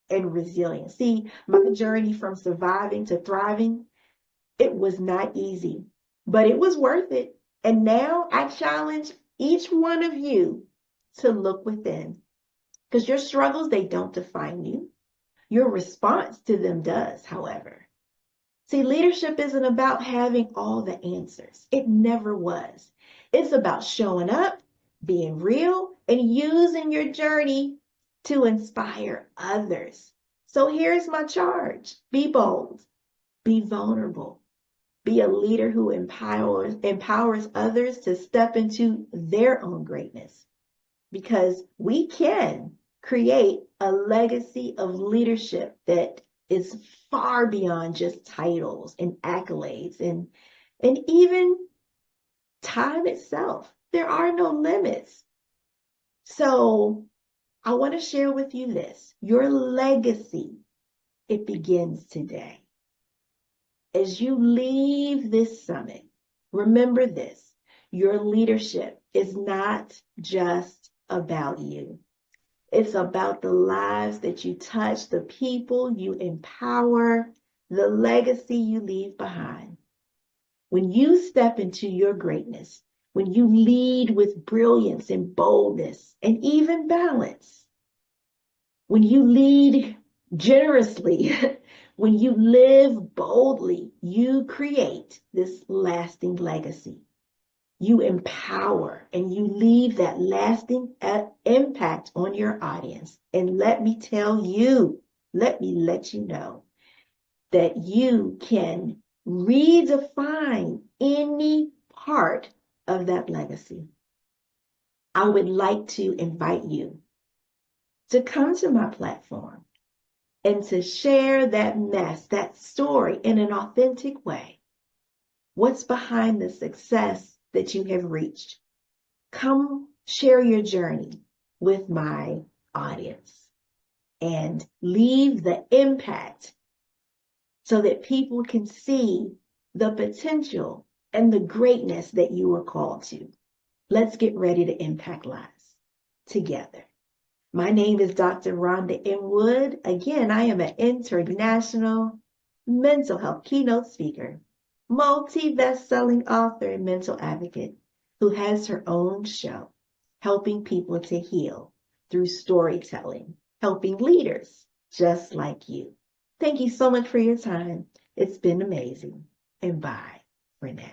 Speaker 2: and resilience. See, my journey from surviving to thriving, it was not easy, but it was worth it. And now I challenge each one of you to look within, because your struggles, they don't define you. Your response to them does, however. See, leadership isn't about having all the answers. It never was. It's about showing up, being real, and using your journey to inspire others. So here's my charge. Be bold, be vulnerable, be a leader who empowers others to step into their own greatness. Because we can create a legacy of leadership that is far beyond just titles and accolades and even time itself. There are no limits. So I want to share with you this. Your legacy, it begins today. As you leave this summit, remember this. Your leadership is not just about you. It's about the lives that you touch, the people you empower, the legacy you leave behind. When you step into your greatness, when you lead with brilliance and boldness and even balance, when you lead generously, when you live boldly, you create this lasting legacy. You empower and you leave that lasting impact on your audience. And let me let you know that you can redefine any part of that legacy. I would like to invite you to come to my platform and to share that story in an authentic way. What's behind the success that you have reached? Come share your journey with my audience and leave the impact so that people can see the potential and the greatness that you are called to. Let's get ready to impact lives together. My name is Dr. Rhonda M. Wood. Again, I am an international mental health keynote speaker, multi-best-selling author and mental advocate who has her own show, helping people to heal through storytelling, helping leaders just like you. Thank you so much for your time. It's been amazing. And bye for now.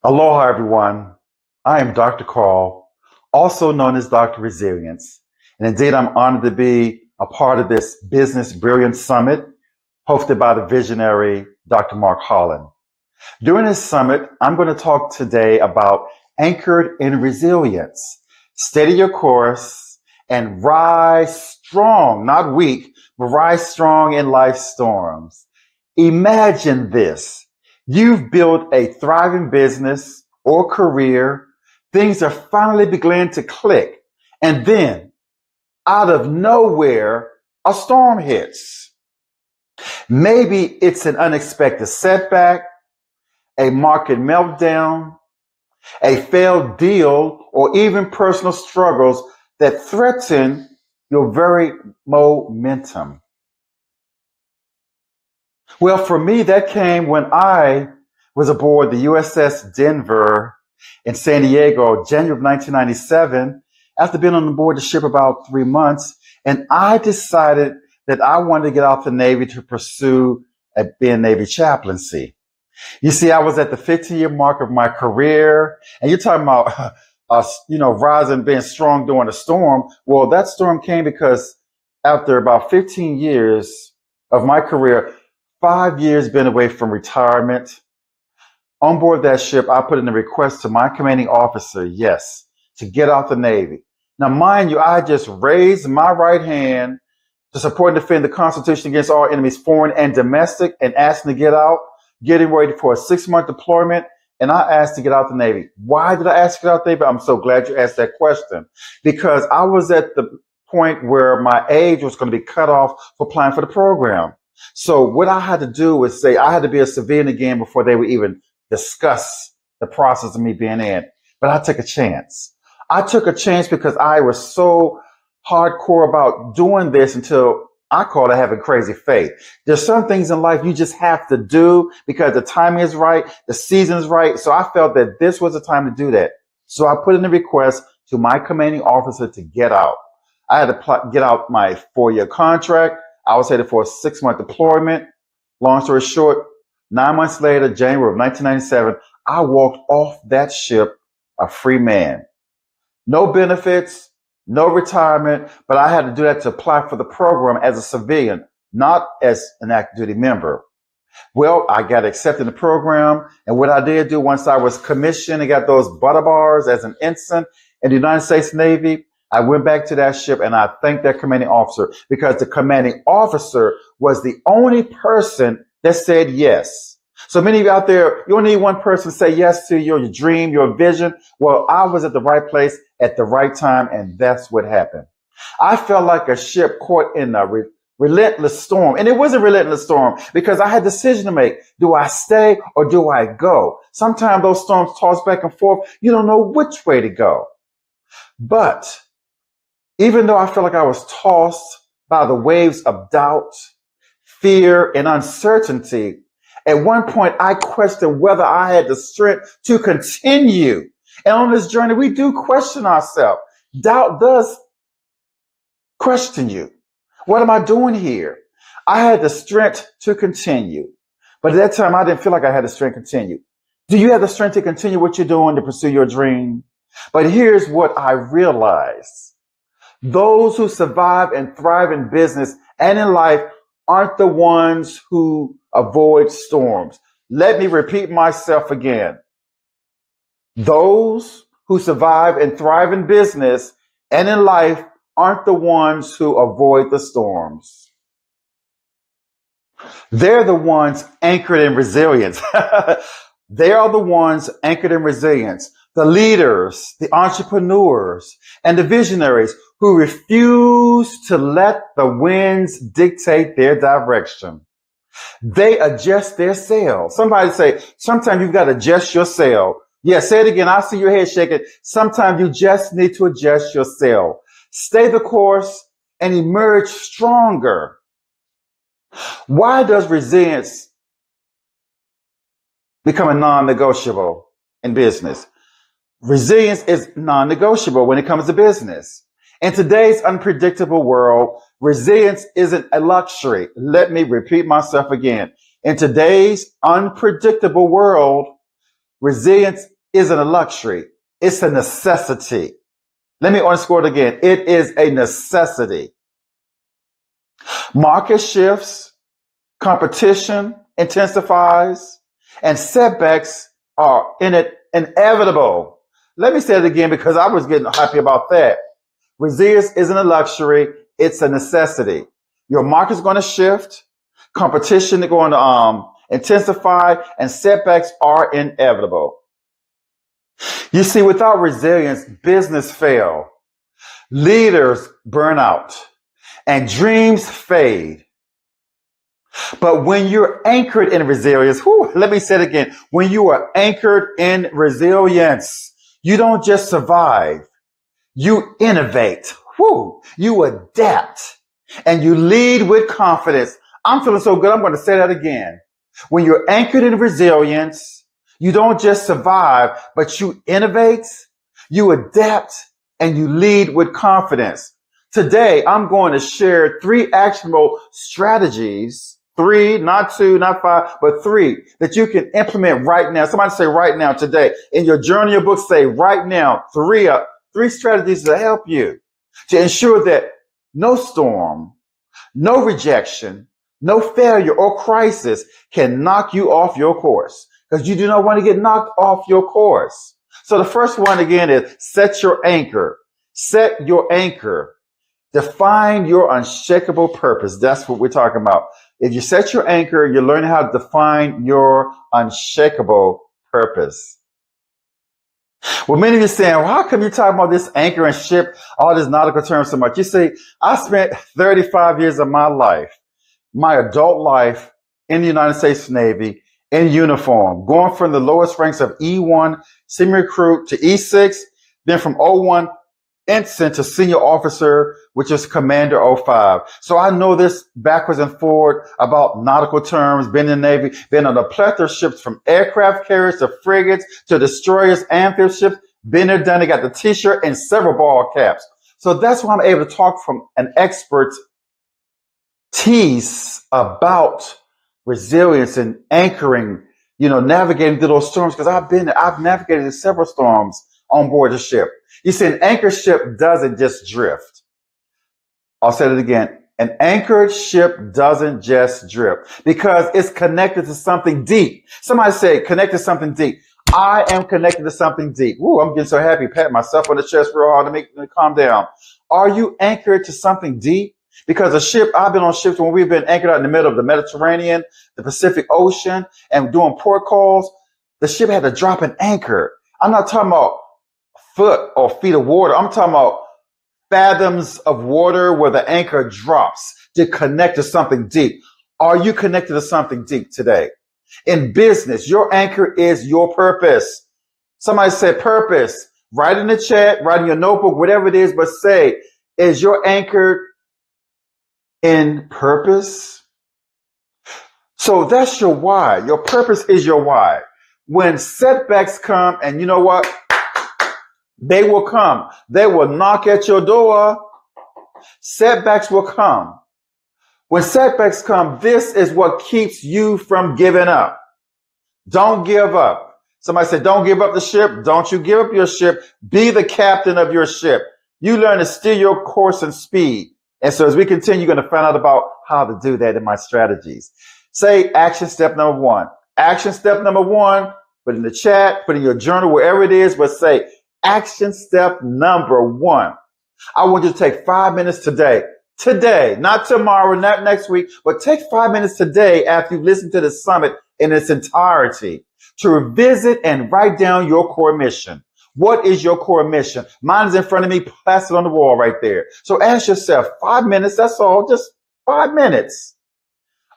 Speaker 4: Aloha, everyone. I am Dr. Carl, also known as Dr. Resilience. And indeed, I'm honored to be a part of this Business Brilliance Summit hosted by the visionary Dr. Mark Holland. During this summit, I'm going to talk today about anchored in resilience. Steady your course and rise strong, not weak, but rise strong in life's storms. Imagine this. You've built a thriving business or career. Things are finally beginning to click. And then, out of nowhere, a storm hits. Maybe it's an unexpected setback, a market meltdown, a failed deal, or even personal struggles that threaten your very momentum. Well, for me, that came when I was aboard the USS Denver in San Diego, January of 1997, after being on board the ship about 3 months, and I decided that I wanted to get out the Navy to pursue being Navy chaplaincy. You see, I was at the 15-year mark of my career, and you're talking about, rising, being strong during a storm. Well, that storm came because after about 15 years of my career, 5 years been away from retirement. On board that ship, I put in a request to my commanding officer, yes, to get out the Navy. Now, mind you, I just raised my right hand to support and defend the Constitution against all enemies, foreign and domestic, and asking to get out, getting ready for a 6-month deployment, and I asked to get out the Navy. Why did I ask to get out the Navy? I'm so glad you asked that question. Because I was at the point where my age was going to be cut off for applying for the program. So what I had to do was say I had to be a civilian again before they would even discuss the process of me being in. But I took a chance. I took a chance because I was so hardcore about doing this until I call it having crazy faith. There's some things in life you just have to do because the timing is right, the season is right. So I felt that this was the time to do that. So I put in a request to my commanding officer to get out. I had to get out my 4-year contract. I was headed for a 6-month deployment. Long story short, 9 months later, January of 1997, I walked off that ship a free man. No benefits, no retirement, but I had to do that to apply for the program as a civilian, not as an active duty member. Well, I got accepted in the program, and what I did do once I was commissioned and got those butter bars as an ensign in the United States Navy, I went back to that ship and I thanked that commanding officer because the commanding officer was the only person that said yes. So many of you out there, you only need one person to say yes to your dream, your vision. Well, I was at the right place at the right time, and that's what happened. I felt like a ship caught in a relentless storm. And it was a relentless storm because I had a decision to make. Do I stay or do I go? Sometimes those storms toss back and forth. You don't know which way to go. But even though I felt like I was tossed by the waves of doubt, fear, and uncertainty, at one point I questioned whether I had the strength to continue. And on this journey, we do question ourselves. Doubt does question you. What am I doing here? I had the strength to continue. But at that time, I didn't feel like I had the strength to continue. Do you have the strength to continue what you're doing to pursue your dream? But here's what I realized. Those who survive and thrive in business and in life aren't the ones who avoid storms. Let me repeat myself again. Those who survive and thrive in business and in life aren't the ones who avoid the storms. They're the ones anchored in resilience. They are the ones anchored in resilience. The leaders, the entrepreneurs, and the visionaries who refuse to let the winds dictate their direction. They adjust their sail. Somebody say, sometimes you've got to adjust your sail. Yeah, say it again. I see your head shaking. Sometimes you just need to adjust your sail. Stay the course and emerge stronger. Why does resilience become a non-negotiable in business? Resilience is non-negotiable when it comes to business. In today's unpredictable world, resilience isn't a luxury. Let me repeat myself again. In today's unpredictable world, resilience isn't a luxury. It's a necessity. Let me underscore it again. It is a necessity. Market shifts, competition intensifies, and setbacks are inevitable. Let me say it again because I was getting happy about that. Resilience isn't a luxury. It's a necessity. Your market's going to shift. Competition is going to intensify, and setbacks are inevitable. You see, without resilience, business fail. Leaders burn out and dreams fade. But when you're anchored in resilience, let me say it again. When you are anchored in resilience, you don't just survive. You innovate. You adapt and you lead with confidence. I'm feeling so good. I'm going to say that again. When you're anchored in resilience, you don't just survive, but you innovate, you adapt, and you lead with confidence. Today, I'm going to share 3 actionable strategies, 3, not 2, not 5, but 3 that you can implement right now. Somebody say right now today. In your journal, your book, say right now, 3 strategies to help you to ensure that no storm, no rejection, no failure or crisis can knock you off your course, because you do not want to get knocked off your course. So the first one again is set your anchor. Set your anchor. Define your unshakable purpose. That's what we're talking about. If you set your anchor, you're learning how to define your unshakable purpose. Well, many of you are saying, well, how come you talking about this anchor and ship, all this nautical terms so much? You see, I spent 35 years of my life, my adult life, in the United States Navy, in uniform, going from the lowest ranks of E1 senior recruit to E6, then from O1 ensign to senior officer, which is Commander 05. So I know this backwards and forward about nautical terms, been in the Navy, been on a plethora of ships from aircraft carriers to frigates to destroyers, amphib ships, been there, done it, got the t-shirt and several ball caps. So that's why I'm able to talk from an expertise about resilience and anchoring, navigating through those storms, because I've navigated several storms on board the ship. You see, an anchored ship doesn't just drift. I'll say it again. An anchored ship doesn't just drift because it's connected to something deep. Somebody say connected to something deep. I am connected to something deep. Ooh, I'm getting so happy. Pat myself on the chest real hard to make me calm down. Are you anchored to something deep? Because I've been on ships when we've been anchored out in the middle of the Mediterranean, the Pacific Ocean, and doing port calls. The ship had to drop an anchor. I'm not talking about foot or feet of water. I'm talking about fathoms of water where the anchor drops to connect to something deep. Are you connected to something deep today? In business, your anchor is your purpose. Somebody said purpose. Write in the chat, write in your notebook, whatever it is, but say, is your anchor in purpose? So that's your why. Your purpose is your why. When setbacks come, and you know what? They will come. They will knock at your door. Setbacks will come. When setbacks come, this is what keeps you from giving up. Don't give up. Somebody said, don't give up the ship. Don't you give up your ship. Be the captain of your ship. You learn to steer your course and speed. And so as we continue, you're going to find out about how to do that in my strategies. Say action step number 1. Action step number 1, put in the chat, put in your journal, wherever it is, but say action step number 1. I want you to take 5 minutes today. Today, not tomorrow, not next week, but take 5 minutes today after you listen to the summit in its entirety to revisit and write down your core mission. What is your core mission? Mine is in front of me, plastered on the wall right there. So ask yourself, 5 minutes, that's all, just 5 minutes.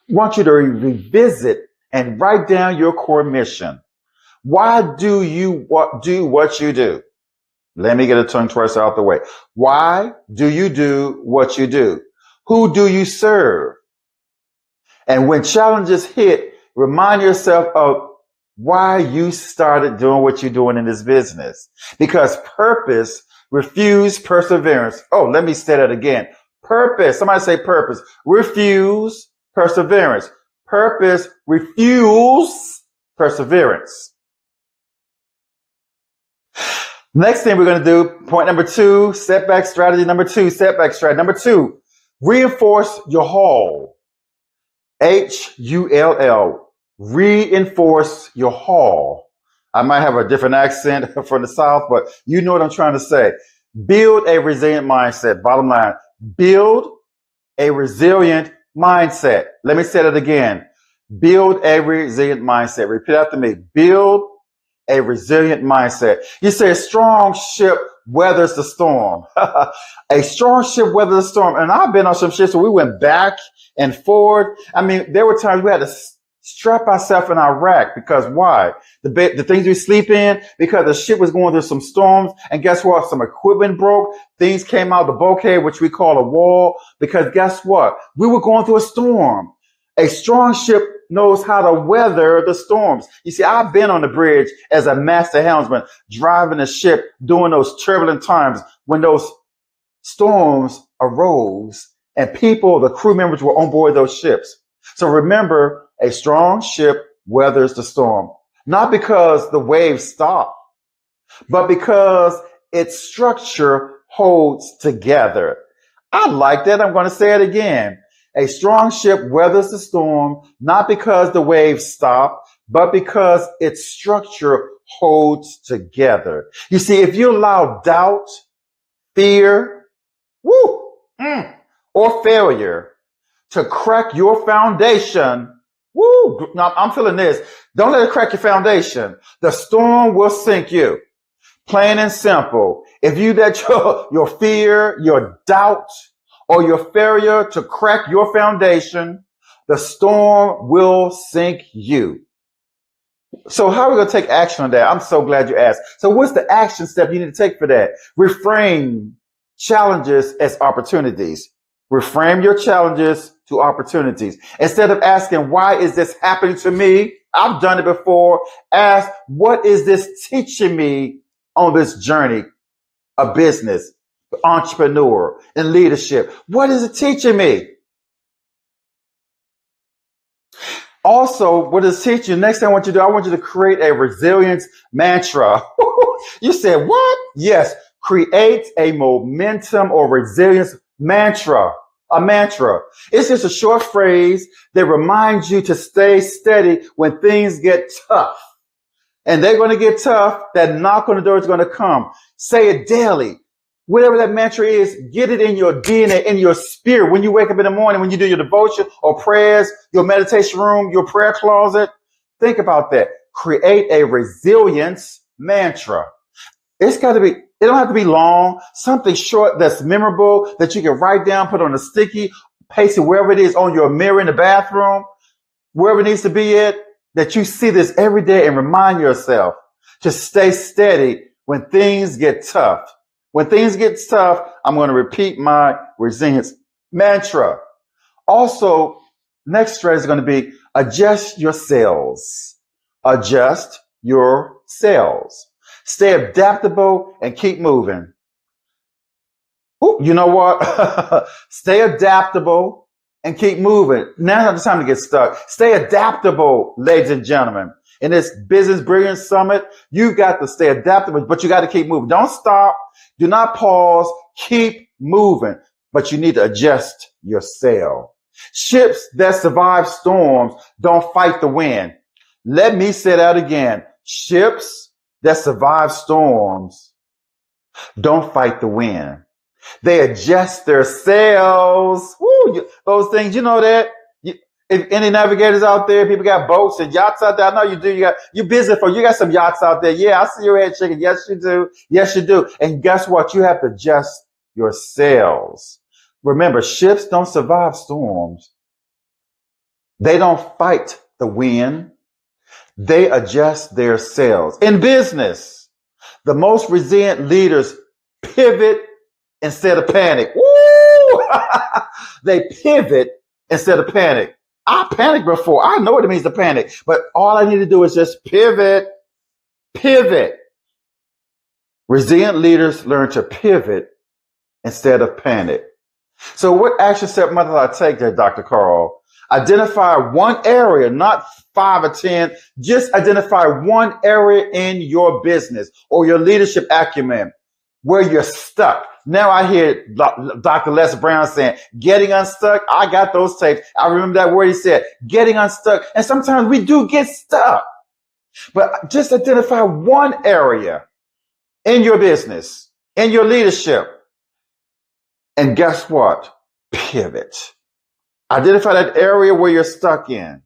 Speaker 4: I want you to revisit and write down your core mission. Why do you do what you do? Let me get a tongue twister out the way. Why do you do what you do? Who do you serve? And when challenges hit, remind yourself of why you started doing what you're doing in this business. Because purpose refuse perseverance. Oh, let me say that again. Purpose. Somebody say purpose. Refuse perseverance. Purpose refuse perseverance. Next thing we're going to do, point number 2, setback strategy number 2, setback strategy number 2, reinforce your haul. Hull. Reinforce your haul. I might have a different accent from the South, but you know what I'm trying to say. Build a resilient mindset. Bottom line, build a resilient mindset. Let me say that again. Build a resilient mindset. Repeat after me. Build a resilient mindset. You say a strong ship weathers the storm. A strong ship weathers the storm. And I've been on some ships where we went back and forward. I mean, there were times we had to strap ourselves in our rack because why? The things we sleep in, because the ship was going through some storms. And guess what? Some equipment broke. Things came out of the bulkhead, which we call a wall, because guess what? We were going through a storm. A strong ship knows how to weather the storms. You see, I've been on the bridge as a master helmsman, driving the ship during those turbulent times when those storms arose and people, the crew members were on board those ships. So remember, a strong ship weathers the storm, not because the waves stop, but because its structure holds together. I like that. I'm going to say it again. A strong ship weathers the storm, not because the waves stop, but because its structure holds together. You see, if you allow doubt, fear, or failure to crack your foundation, now I'm feeling this. Don't let it crack your foundation. The storm will sink you. Plain and simple. If you let your fear, your doubt, or your failure to crack your foundation, the storm will sink you. So how are we going to take action on that? I'm so glad you asked. So what's the action step you need to take for that? Reframe challenges as opportunities. Reframe your challenges to opportunities. Instead of asking, why is this happening to me? I've done it before. Ask, what is this teaching me on this journey of business, entrepreneur, and leadership? What is it teaching me? Also, what is it teaching you? Next thing I want you to do, I want you to create a resilience mantra. You said, what? Yes. Create a momentum or resilience mantra. A mantra. It's just a short phrase that reminds you to stay steady when things get tough. And they're going to get tough. That knock on the door is going to come. Say it daily. Whatever that mantra is, get it in your DNA, in your spirit. When you wake up in the morning, when you do your devotion or prayers, your meditation room, your prayer closet, think about that. Create a resilience mantra. It's got to be, it don't have to be long, something short that's memorable that you can write down, put on a sticky, paste it wherever it is on your mirror in the bathroom, wherever it needs to be at, that you see this every day and remind yourself to stay steady when things get tough. When things get tough, I'm going to repeat my resilience mantra. Also, next strategy is going to be adjust your sales. Adjust your sales. Stay adaptable and keep moving. Ooh, you know what? Stay adaptable and keep moving. Now's not the time to get stuck. Stay adaptable, ladies and gentlemen. In this Business Brilliance Summit, you've got to stay adaptable, but you got to keep moving. Don't stop. Do not pause. keep moving, but you need to adjust your sail. Ships that survive storms don't fight the wind. Let me say that again. Ships that survive storms don't fight the wind. They adjust their sails. Woo, those things, you know that. If any navigators out there, people got boats and yachts out there. I know you do. You're busy you got some yachts out there. Yeah, I see your head shaking. Yes, you do. Yes, you do. And guess what? You have to adjust your sails. Remember, ships don't survive storms. They don't fight the wind. They adjust their sails. In business, the most resilient leaders pivot instead of panic. Woo! They pivot instead of panic. I panicked before. I know what it means to panic, but all I need to do is just pivot. Resilient leaders learn to pivot instead of panic. So what action step must I take there, Dr. Carl? Identify one area, not 5 or 10. Just identify one area in your business or your leadership acumen where you're stuck. Now I hear Dr. Les Brown saying, getting unstuck. I got those tapes. I remember that word he said, getting unstuck. And sometimes we do get stuck. But just identify one area in your business, in your leadership. And guess what? Pivot. Identify that area where you're stuck in.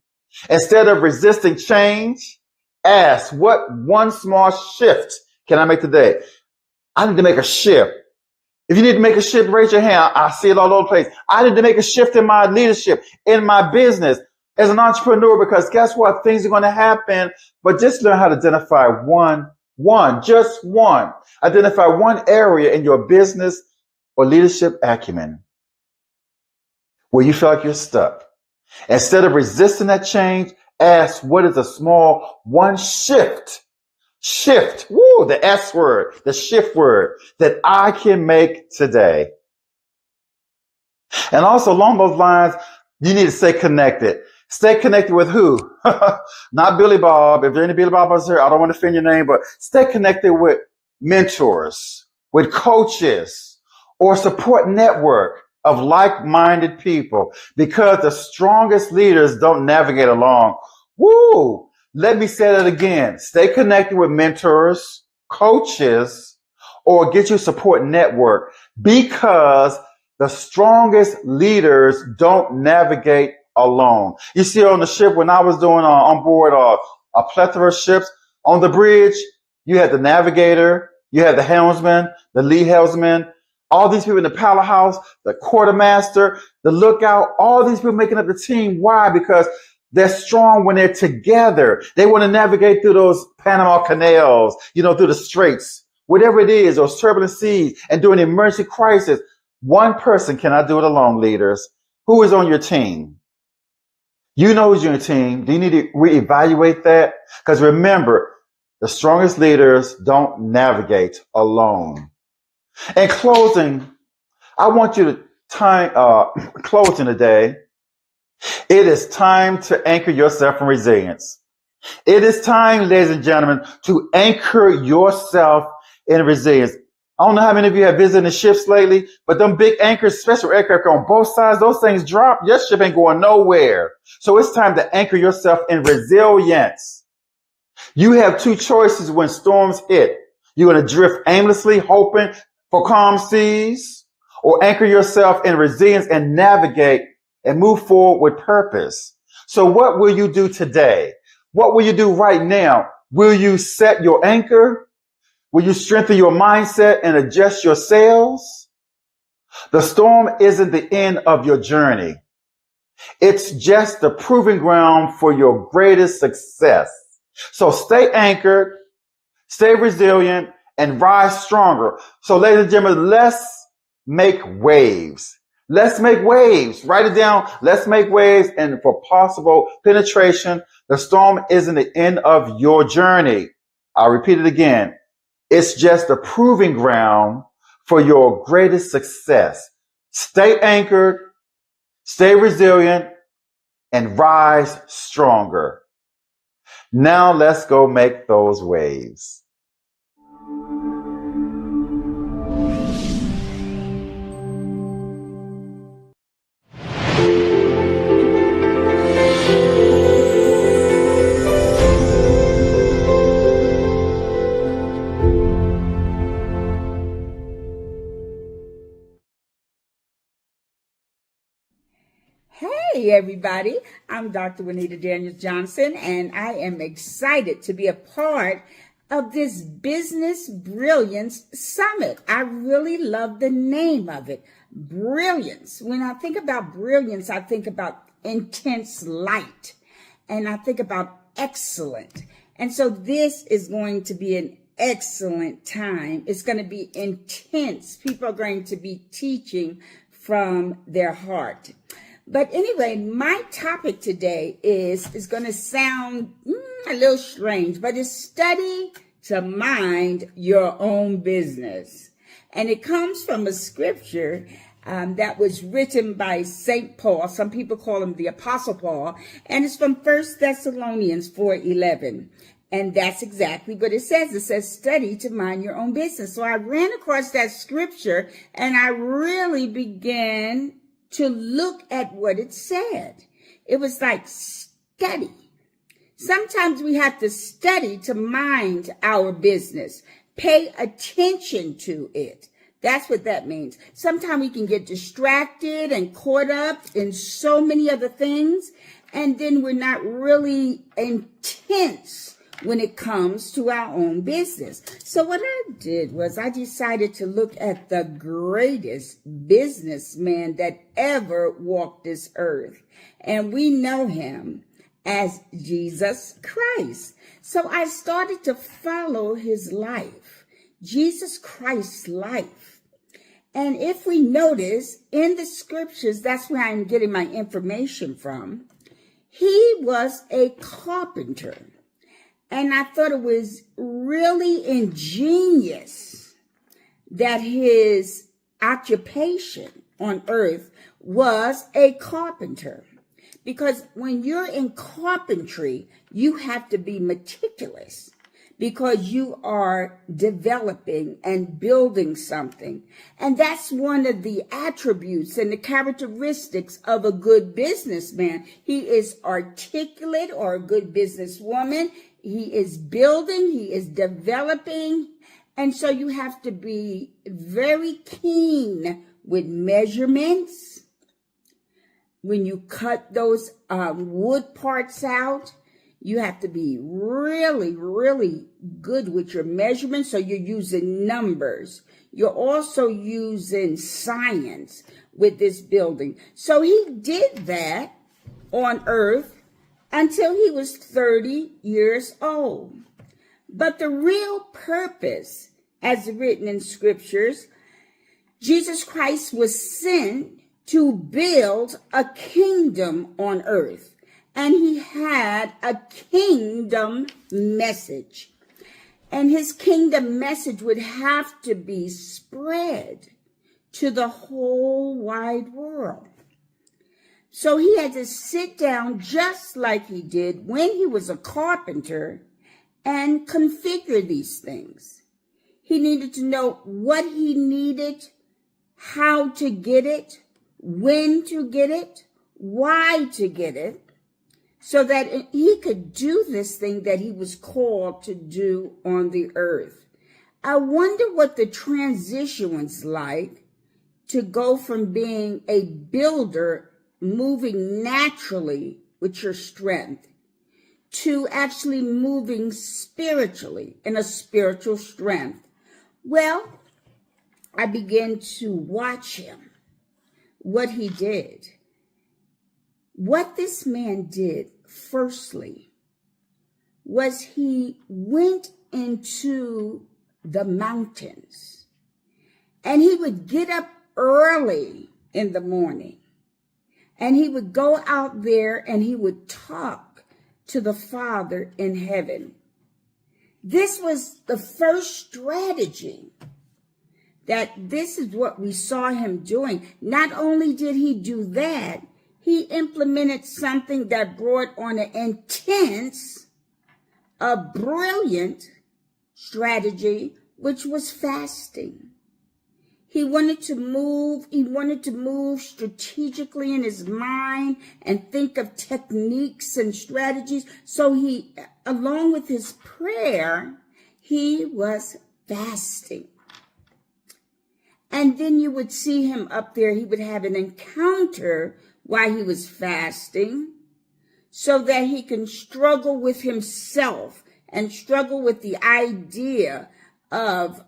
Speaker 4: Instead of resisting change, ask, what one small shift can I make today? I need to make a shift. If you need to make a shift, raise your hand. I see it all over the place. I need to make a shift in my leadership, in my business, as an entrepreneur, because guess what? Things are going to happen, but just learn how to identify just one. Identify one area in your business or leadership acumen where you feel like you're stuck. Instead of resisting that change, ask, what is a small one shift, the S word, the shift word that I can make today? And also along those lines, you need to stay connected. Stay connected with who? Not Billy Bob. If there are any Billy Bobbers here, I don't want to offend your name, but stay connected with mentors, with coaches, or support network of like-minded people, because the strongest leaders don't navigate alone. Woo! Let me say that again. Stay connected with mentors, coaches, or get your support network, because the strongest leaders don't navigate alone. You see, on the ship, when I was doing on board a plethora of ships, on the bridge, you had the navigator, you had the helmsman, the lead helmsman, all these people in the powerhouse, the quartermaster, the lookout, all these people making up the team. Why? Because they're strong when they're together. They want to navigate through those Panama canals, through the straits, whatever it is, those turbulent seas, and during an emergency crisis. One person cannot do it alone, leaders. Who is on your team? You know who's on your team. Do you need to reevaluate that? Because remember, the strongest leaders don't navigate alone. In closing, I want you to closing today. It is time to anchor yourself in resilience. It is time, ladies and gentlemen, to anchor yourself in resilience. I don't know how many of you have visited the ships lately, but them big anchors, special aircraft on both sides, those things drop. Your ship ain't going nowhere. So it's time to anchor yourself in resilience. You have two choices when storms hit. You're going to drift aimlessly, hoping for calm seas, or anchor yourself in resilience and navigate and move forward with purpose. So what will you do today? What will you do right now? Will you set your anchor? Will you strengthen your mindset and adjust your sails? The storm isn't the end of your journey. It's just the proving ground for your greatest success. So stay anchored, stay resilient, and rise stronger. So ladies and gentlemen, let's make waves. Let's make waves. Write it down. Let's make waves. And for possible penetration, the storm isn't the end of your journey. I'll repeat it again. It's just a proving ground for your greatest success. Stay anchored, stay resilient, and rise stronger. Now let's go make those waves.
Speaker 3: Hey, everybody. I'm Dr. Juanita Daniels Johnson, and I am excited to be a part of this Business Brilliance Summit. I really love the name of it, Brilliance. When I think about brilliance, I think about intense light, and I think about excellent. And so this is going to be an excellent time. It's going to be intense. People are going to be teaching from their heart. But anyway, my topic today is going to sound a little strange, but it's study to mind your own business. And it comes from a scripture that was written by St. Paul. Some people call him the Apostle Paul. And it's from 1 Thessalonians 4:11. And that's exactly what it says. It says, study to mind your own business. So I ran across that scripture and I really began to look at what it said. It was like study. Sometimes we have to study to mind our business. Pay attention to it. That's what that means. Sometimes we can get distracted and caught up in so many other things, and then we're not really intense when it comes to our own business. So what I did was I decided to look at the greatest businessman that ever walked this earth. And we know him as Jesus Christ. So I started to follow his life, Jesus Christ's life. And if we notice in the scriptures, that's where I'm getting my information from. He was a carpenter. And I thought it was really ingenious that his occupation on earth was a carpenter. Because when you're in carpentry, you have to be meticulous because you are developing and building something. And that's one of the attributes and the characteristics of a good businessman. He is articulate, or a good businesswoman. He is building, he is developing, and so you have to be very keen with measurements. When you cut those wood parts out, you have to be really, really good with your measurements, so you're using numbers. You're also using science with this building. So he did that on earth until he was 30 years old. But the real purpose, as written in scriptures, Jesus Christ was sent to build a kingdom on earth. And he had a kingdom message. And his kingdom message would have to be spread to the whole wide world. So he had to sit down just like he did when he was a carpenter and configure these things. He needed to know what he needed, how to get it, when to get it, why to get it, so that he could do this thing that he was called to do on the earth. I wonder what the transition was like to go from being a builder, moving naturally with your strength, to actually moving spiritually in a spiritual strength. Well, I began to watch him, what he did. What this man did, firstly, was he went into the mountains, and he would get up early in the morning, and he would go out there and he would talk to the Father in heaven. This was the first strategy that this is what we saw him doing. Not only did he do that, he implemented something that brought on an intense, a brilliant strategy, which was fasting. He wanted to move strategically in his mind and think of techniques and strategies. So he, along with his prayer, he was fasting. And then you would see him up there. He would have an encounter while he was fasting so that he can struggle with himself and struggle with the idea of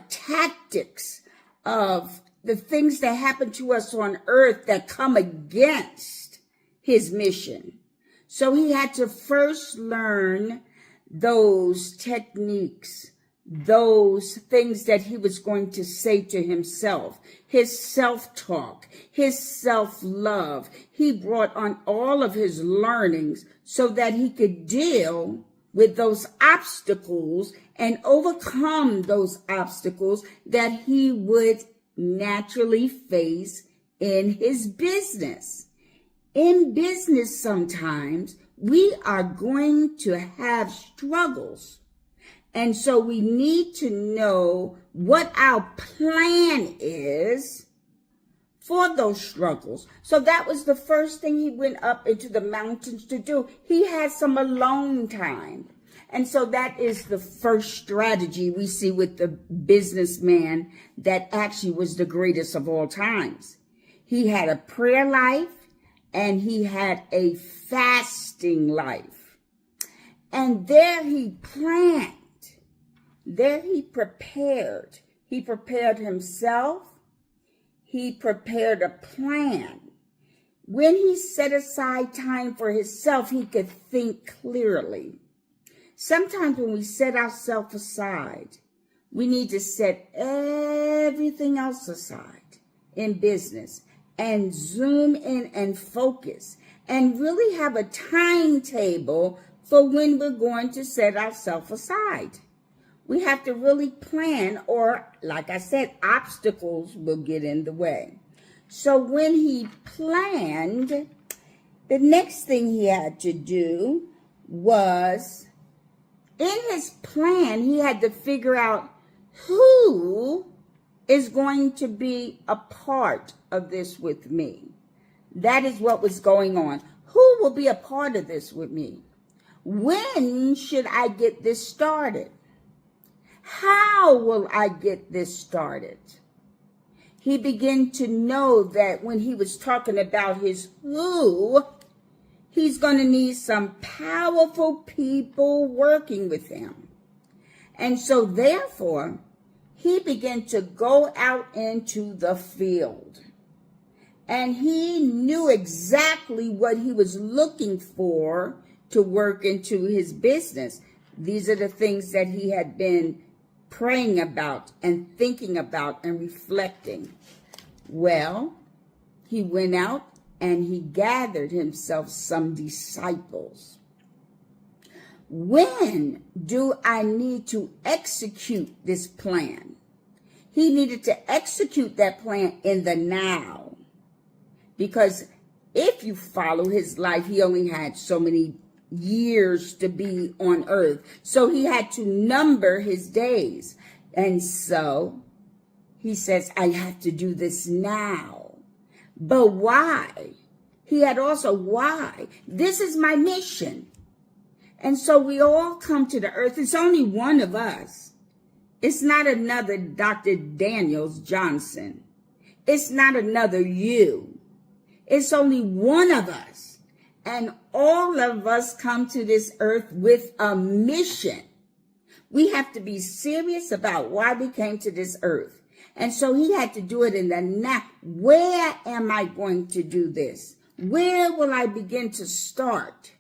Speaker 3: tactics, of the things that happen to us on earth that come against his mission. So he had to first learn those techniques, those things that he was going to say to himself, his self-talk, his self-love. He brought on all of his learnings so that he could deal with those obstacles and overcome those obstacles that he would naturally face in his business. In business, sometimes we are going to have struggles. And so we need to know what our plan is for those struggles. So that was the first thing he went up into the mountains to do. He had some alone time. And so that is the first strategy we see with the businessman that actually was the greatest of all times. He had a prayer life and he had a fasting life. And there he planned. There he prepared. He prepared himself. He prepared a plan. When he set aside time for himself, he could think clearly. Sometimes when we set ourselves aside, we need to set everything else aside in business and zoom in and focus and really have a timetable for when we're going to set ourselves aside. We have to really plan, or like I said, obstacles will get in the way. So when he planned, the next thing he had to do was, in his plan, he had to figure out who is going to be a part of this with me. That is what was going on. Who will be a part of this with me? When should I get this started? How will I get this started? He began to know that when he was talking about his who, he's going to need some powerful people working with him. And so therefore, he began to go out into the field. And he knew exactly what he was looking for to work into his business. These are the things that he had been praying about and thinking about and reflecting. Well, he went out and he gathered himself some disciples. When do I need to execute this plan? He needed to execute that plan in the now. Because if you follow his life, he only had so many years to be on earth. So he had to number his days. And so he says, I have to do this now. But why? He had also, why? This is my mission. And so we all come to the earth. It's only one of us. It's not another Dr. Daniels Johnson. It's not another you. It's only one of us. And all of us come to this earth with a mission. We have to be serious about why we came to this earth. And so he had to do it in the now. Where am I going to do this? Where will I begin to start?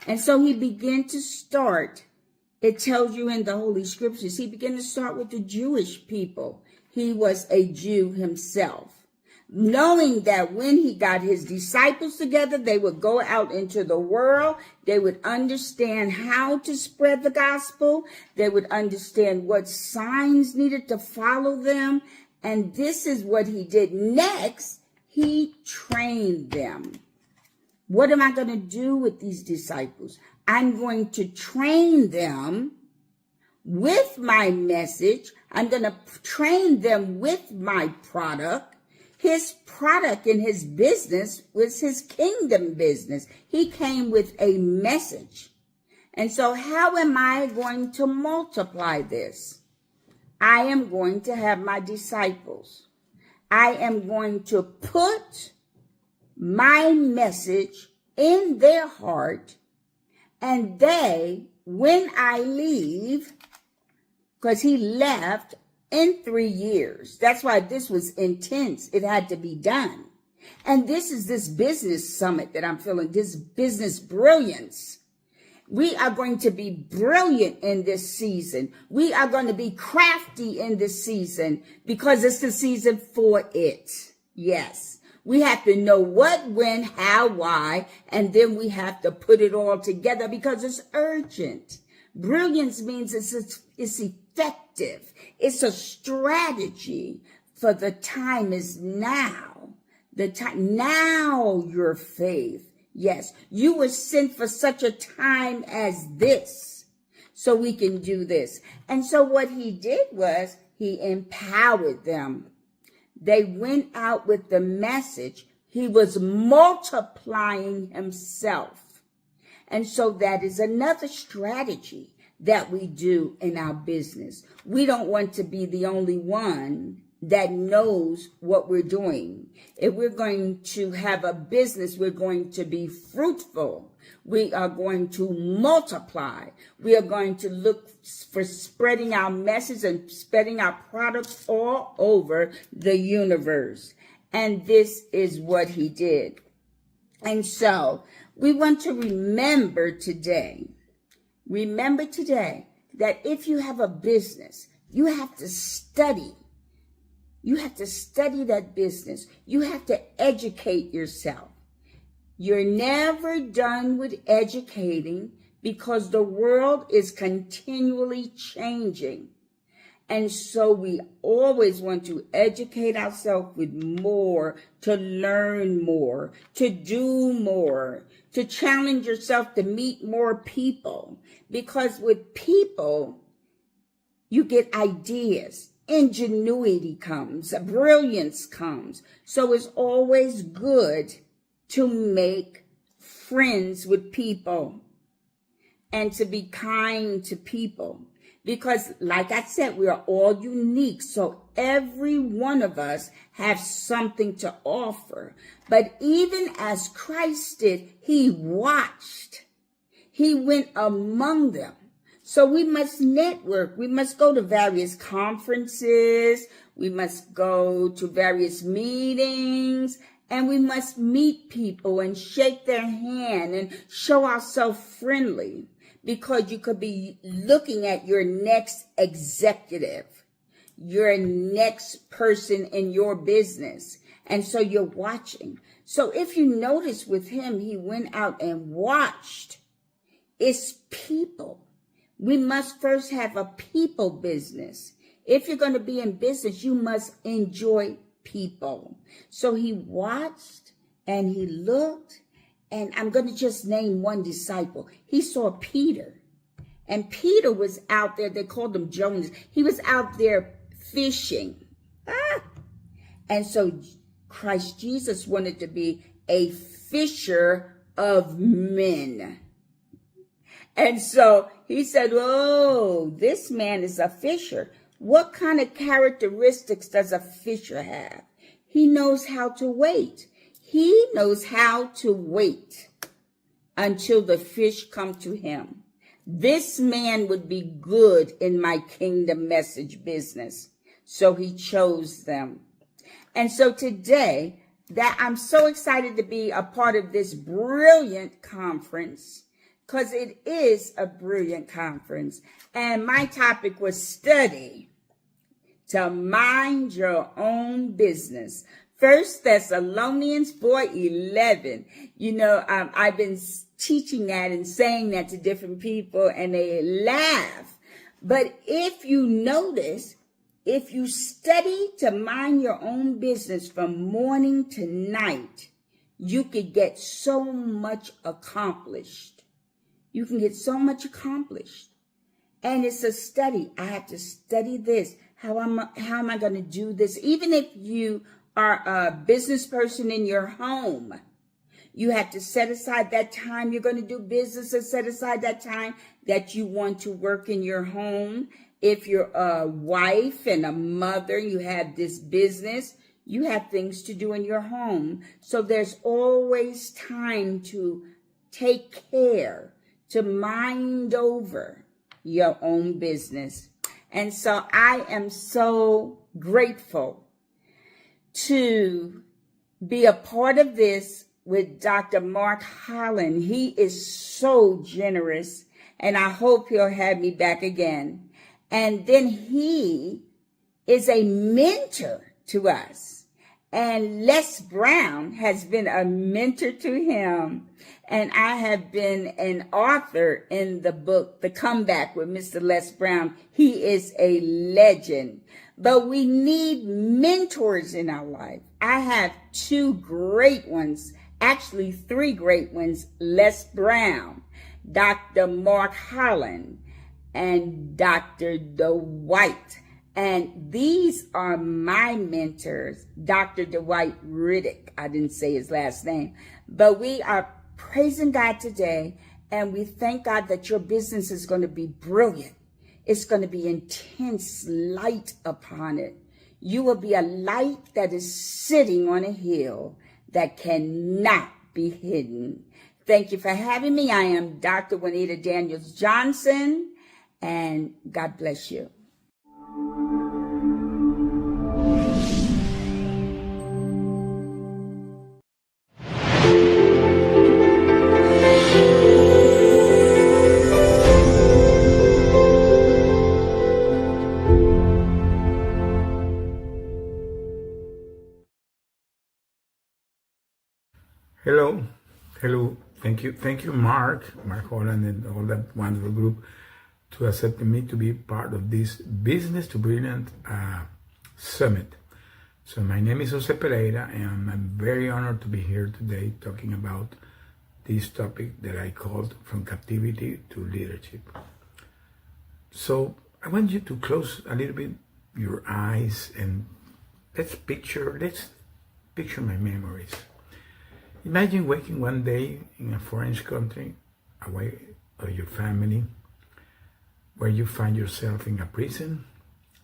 Speaker 3: And so he began to start. It tells you in the Holy Scriptures, he began to start with the Jewish people. He was a Jew himself. Knowing that when he got his disciples together, they would go out into the world. They would understand how to spread the gospel. They would understand what signs needed to follow them. And this is what he did next. He trained them. What am I going to do with these disciples? I'm going to train them with my message. I'm going to train them with my product. His product in his business was his kingdom business. He came with a message. And so how am I going to multiply this? I am going to have my disciples. I am going to put my message in their heart, and they, when I leave, because he left in 3 years. That's why this was intense. It had to be done. And this is this business summit that I'm feeling, this business brilliance. We are going to be brilliant in this season. We are going to be crafty in this season because it's the season for it. Yes. We have to know what, when, how, why, and then we have to put it all together because it's urgent. Brilliance means it's effective. It's a strategy for the time is now. The time now, your faith. Yes, you were sent for such a time as this, so we can do this. And so what he did was he empowered them. They went out with the message. He was multiplying himself. And so that is another strategy that we do in our business. We don't want to be the only one that knows what we're doing. If we're going to have a business, we're going to be fruitful. We are going to multiply. We are going to look for spreading our message and spreading our products all over the universe. And this is what he did. And so we want to remember today that if you have a business, you have to study. You have to study that business. You have to educate yourself. You're never done with educating because the world is continually changing. And so we always want to educate ourselves with more, to learn more, to do more, to challenge yourself to meet more people. Because with people, you get ideas. Ingenuity comes, brilliance comes. So it's always good to make friends with people and to be kind to people. Because like I said, we are all unique. So every one of us has something to offer. But even as Christ did, he watched. He went among them. So we must network. We must go to various conferences. We must go to various meetings. And we must meet people and shake their hand and show ourselves friendly. Because you could be looking at your next executive, your next person in your business. And so you're watching. So if you notice with him, he went out and watched. It's people. We must first have a people business. If you're going to be in business, you must enjoy people. So he watched and he looked, and I'm going to just name one disciple. He saw Peter, and Peter was out there. They called him Jonas. He was out there fishing. And so Christ Jesus wanted to be a fisher of men. And so he said, oh, this man is a fisher. What kind of characteristics does a fisher have? He knows how to wait. He knows how to wait until the fish come to him. This man would be good in my kingdom message business. So he chose them. And so today, that I'm so excited to be a part of this brilliant conference, because it is a brilliant conference. And my topic was study to mind your own business. 1 Thessalonians 4:11. You know, I've been teaching that and saying that to different people, and they laugh. But if you notice, if you study to mind your own business from morning to night, you could get so much accomplished. You can get so much accomplished. And it's a study. I have to study this. How am I going to do this? Even if you are a business person in your home, you have to set aside that time you're going to do business, and set aside that time that you want to work in your home. If you're a wife and a mother, you have this business, You have things to do in your home. So there's always time to take care, to mind over your own business. And so I am so grateful to be a part of this with Dr. Mark Holland. He is so generous, and I hope he'll have me back again. And then he is a mentor to us. And Les Brown has been a mentor to him. And I have been an author in the book, The Comeback with Mr. Les Brown. He is a legend. But we need mentors in our life. I have two great ones, actually three great ones, Les Brown, Dr. Mark Holland, and Dr. Dwight. And these are my mentors, Dr. Dwight Riddick. I didn't say his last name, but we are praising God today, and we thank God that your business is going to be brilliant. It's going to be intense light upon it. You will be a light that is sitting on a hill that cannot be hidden. Thank you for having me. I am Dr. Juanita Daniels Johnson, and God bless you.
Speaker 6: Hello. Thank you, Mark Holland, and all that wonderful group to accept me to be part of this Business to Brilliant Summit. So my name is Jose Pereira, and I'm very honored to be here today talking about this topic that I called From Captivity to Leadership. So I want you to close a little bit your eyes and let's picture my memories. Imagine waking one day in a foreign country, away of your family, where you find yourself in a prison,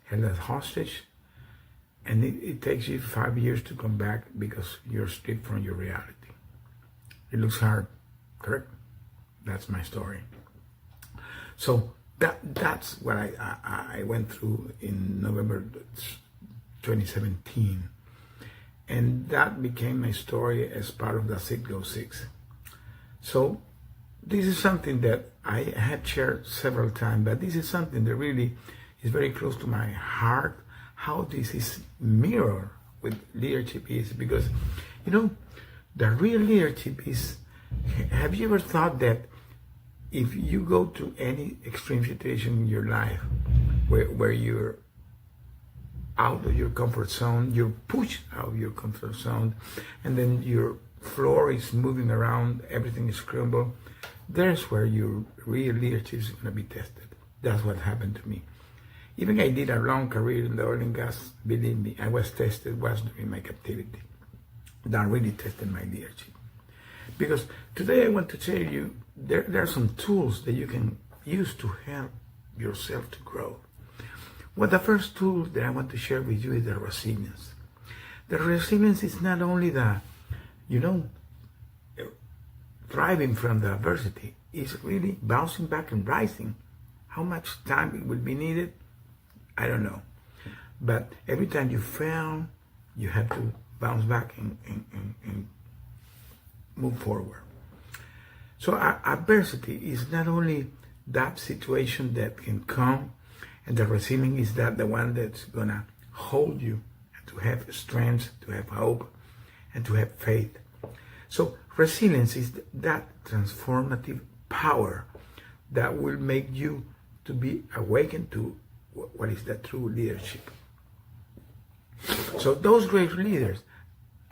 Speaker 6: held as hostage, and it takes you 5 years to come back because you're stripped from your reality. It looks hard, correct? That's my story. So that's what I went through in November 2017. And that became my story as part of the Sit Go 6. So this is something that I had shared several times, but this is something that really is very close to my heart, how this is mirror with leadership is, because, the real leadership is, have you ever thought that if you go to any extreme situation in your life where you're out of your comfort zone, you're pushed out of your comfort zone, and then your floor is moving around, everything is crumbled, there's where your real leadership is going to be tested. That's what happened to me. Even I did a long career in the oil and gas, believe me, I was tested during my captivity. That really tested my leadership. Because today I want to tell you, there are some tools that you can use to help yourself to grow. Well, the first tool that I want to share with you is the resilience. The resilience is not only the, thriving from the adversity, it's really bouncing back and rising. How much time it will be needed, I don't know. But every time you fail, you have to bounce back and move forward. So adversity is not only that situation that can come, and the resilience is that the one that's gonna hold you and to have strength, to have hope, and to have faith. So resilience is that transformative power that will make you to be awakened to what is the true leadership. So those great leaders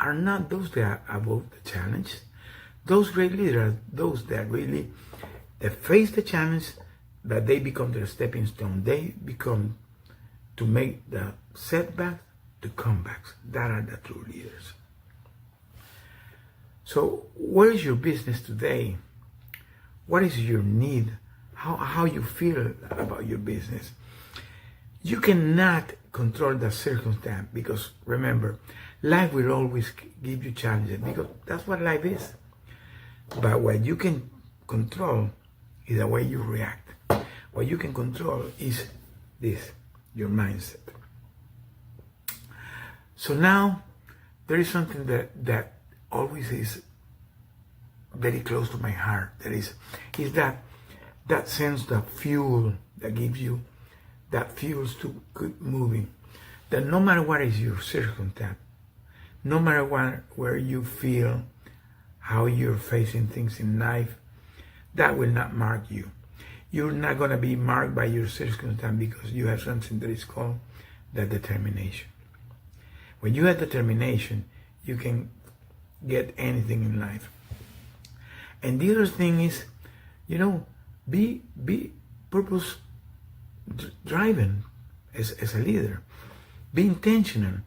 Speaker 6: are not those that are above the challenge. Those great leaders are those that really they face the challenge, but they become their stepping stone. They become to make the setbacks to comebacks. That are the true leaders. So where is your business today? What is your need? How you feel about your business? You cannot control the circumstance because remember, Life will always give you challenges because that's what life is. But what you can control is the way you react. What you can control is this, your mindset. So now there is something that always is very close to my heart. That is that sense, that fuel that gives you, that fuels to keep moving. That no matter what is your circumstance, no matter where you feel, how you're facing things in life, that will not mark you. You're not going to be marked by your circumstance because you have something that is called the determination. When you have determination, you can get anything in life. And the other thing is, be purpose driven as a leader. Be intentional.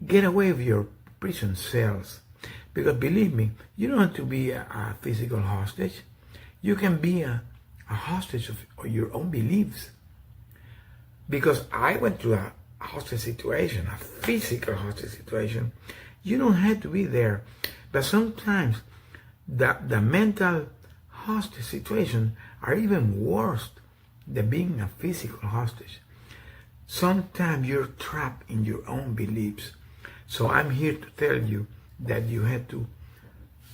Speaker 6: Get away with your prison cells. Because believe me, you don't have to be a physical hostage. You can be a hostage of your own beliefs. Because I went through a hostage situation, a physical hostage situation. You don't have to be there. But sometimes the mental hostage situation are even worse than being a physical hostage. Sometimes you're trapped in your own beliefs. So I'm here to tell you that you have to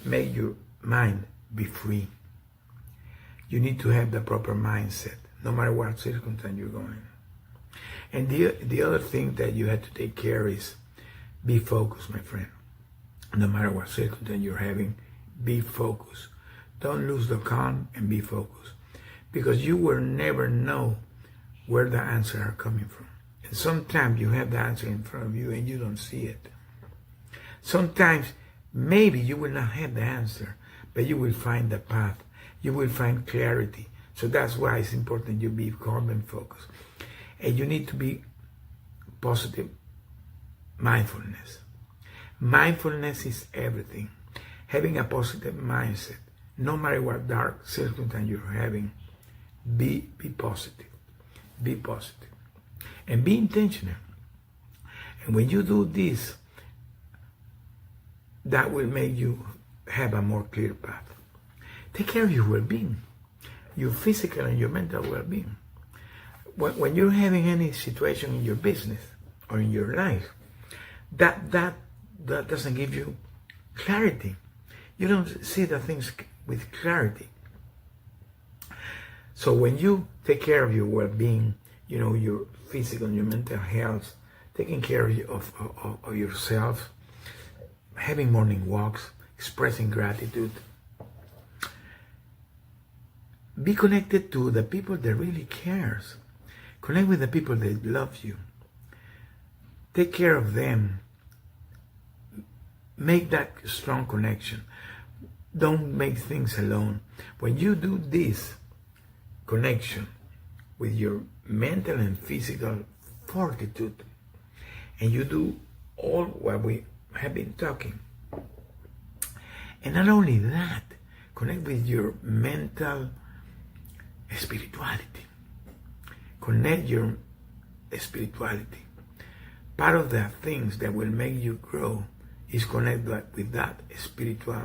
Speaker 6: make your mind be free. You need to have the proper mindset, no matter what circumstance you're going. And the other thing that you have to take care is be focused, my friend. No matter what circumstance you're having, be focused. Don't lose the calm and be focused. Because you will never know where the answers are coming from. And sometimes you have the answer in front of you and you don't see it. Sometimes maybe you will not have the answer, but you will find the path. You will find clarity. So that's why it's important you be calm and focused. And you need to be positive. Mindfulness. Mindfulness is everything. Having a positive mindset, no matter what dark circumstance you're having, be positive. Be positive. And be intentional. And when you do this, that will make you have a more clear path. Take care of your well-being, your physical and your mental well-being. When you're having any situation in your business or in your life, that doesn't give you clarity. You don't see the things with clarity. So when you take care of your well-being, your physical and your mental health, taking care of yourself, having morning walks, expressing gratitude, be connected to the people that really cares. Connect with the people that love you. Take care of them. Make that strong connection. Don't make things alone. When you do this connection with your mental and physical fortitude, and you do all what we have been talking, and not only that, connect with your mental spirituality. Connect your spirituality. Part of the things that will make you grow is connect with that spiritual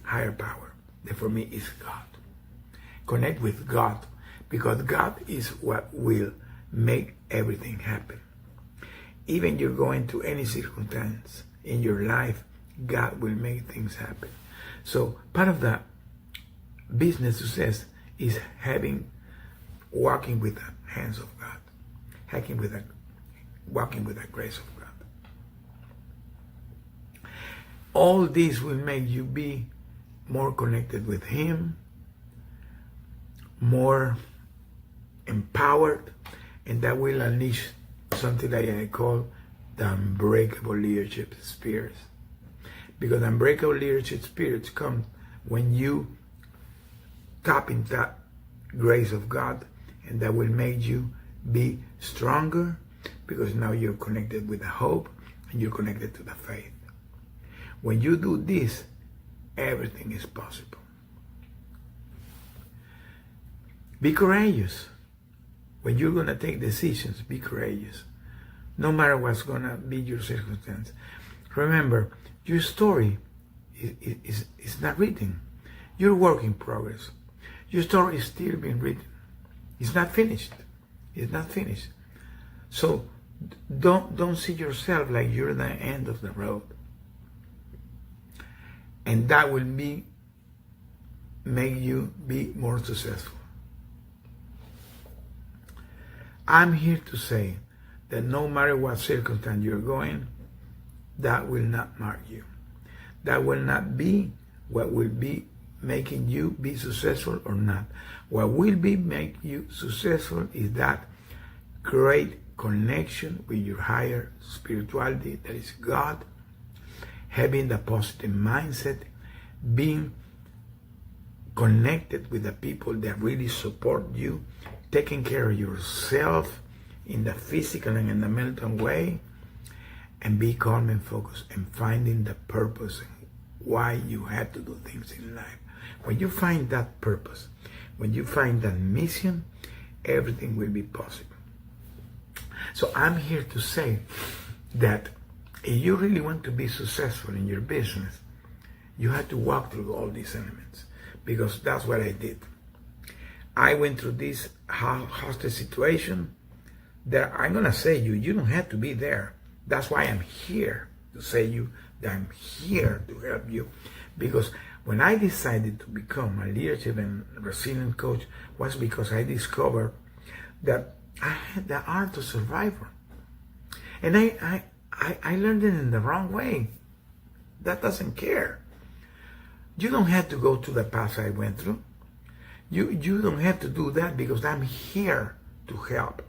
Speaker 6: higher power. That for me is God. Connect with God, because God is what will make everything happen. Even you're going through any circumstance in your life, God will make things happen. So part of the business success is walking with the hands of God, walking with the grace of God. All this will make you be more connected with Him, more empowered, and that will unleash something that I call the unbreakable leadership spirits. Because unbreakable leadership spirits come when you tap into that grace of God, and that will make you be stronger, because now you're connected with the hope and you're connected to the faith. When you do this, everything is possible. Be courageous. When you're going to take decisions, be courageous. no matter what's going to be your circumstance. Remember, your story is not written. You're work in progress. Your story is still being written. It's not finished. It's not finished. So don't see yourself like you're the end of the road. And that will make you be more successful. I'm here to say that no matter what circumstance you're going, that will not mark you. That will not be what will be making you be successful or not. What will be make you successful is that great connection with your higher spirituality, that is God, having the positive mindset, being connected with the people that really support you, taking care of yourself in the physical and in the mental way, and be calm and focused and finding the purpose and why you had to do things in life. When you find that purpose, when you find that mission, everything will be possible. So I'm here to say that if you really want to be successful in your business, you have to walk through all these elements, because that's what I did. I went through this hostage situation that I'm going to say you don't have to be there. That's why I'm here to say you that I'm here to help you. Because when I decided to become a leadership and resilient coach was because I discovered that I had the art of survivor. And I learned it in the wrong way. That doesn't care. You don't have to go to the path I went through. You don't have to do that, because I'm here to help.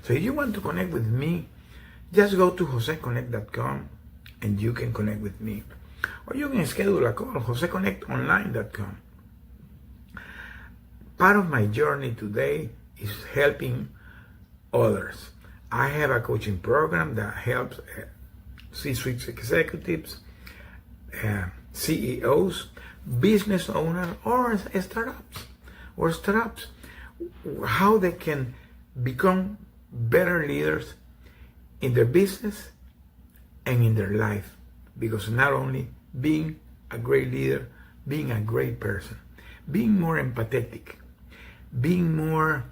Speaker 6: So if you want to connect with me, just go to joseconnect.com and you can connect with me. Or you can schedule a call, joseconnectonline.com. Part of my journey today is helping others. I have a coaching program that helps C-suite executives, CEOs, business owners, or startups, how they can become better leaders in their business and in their life. Because not only being a great leader, being a great person, being more empathetic, being more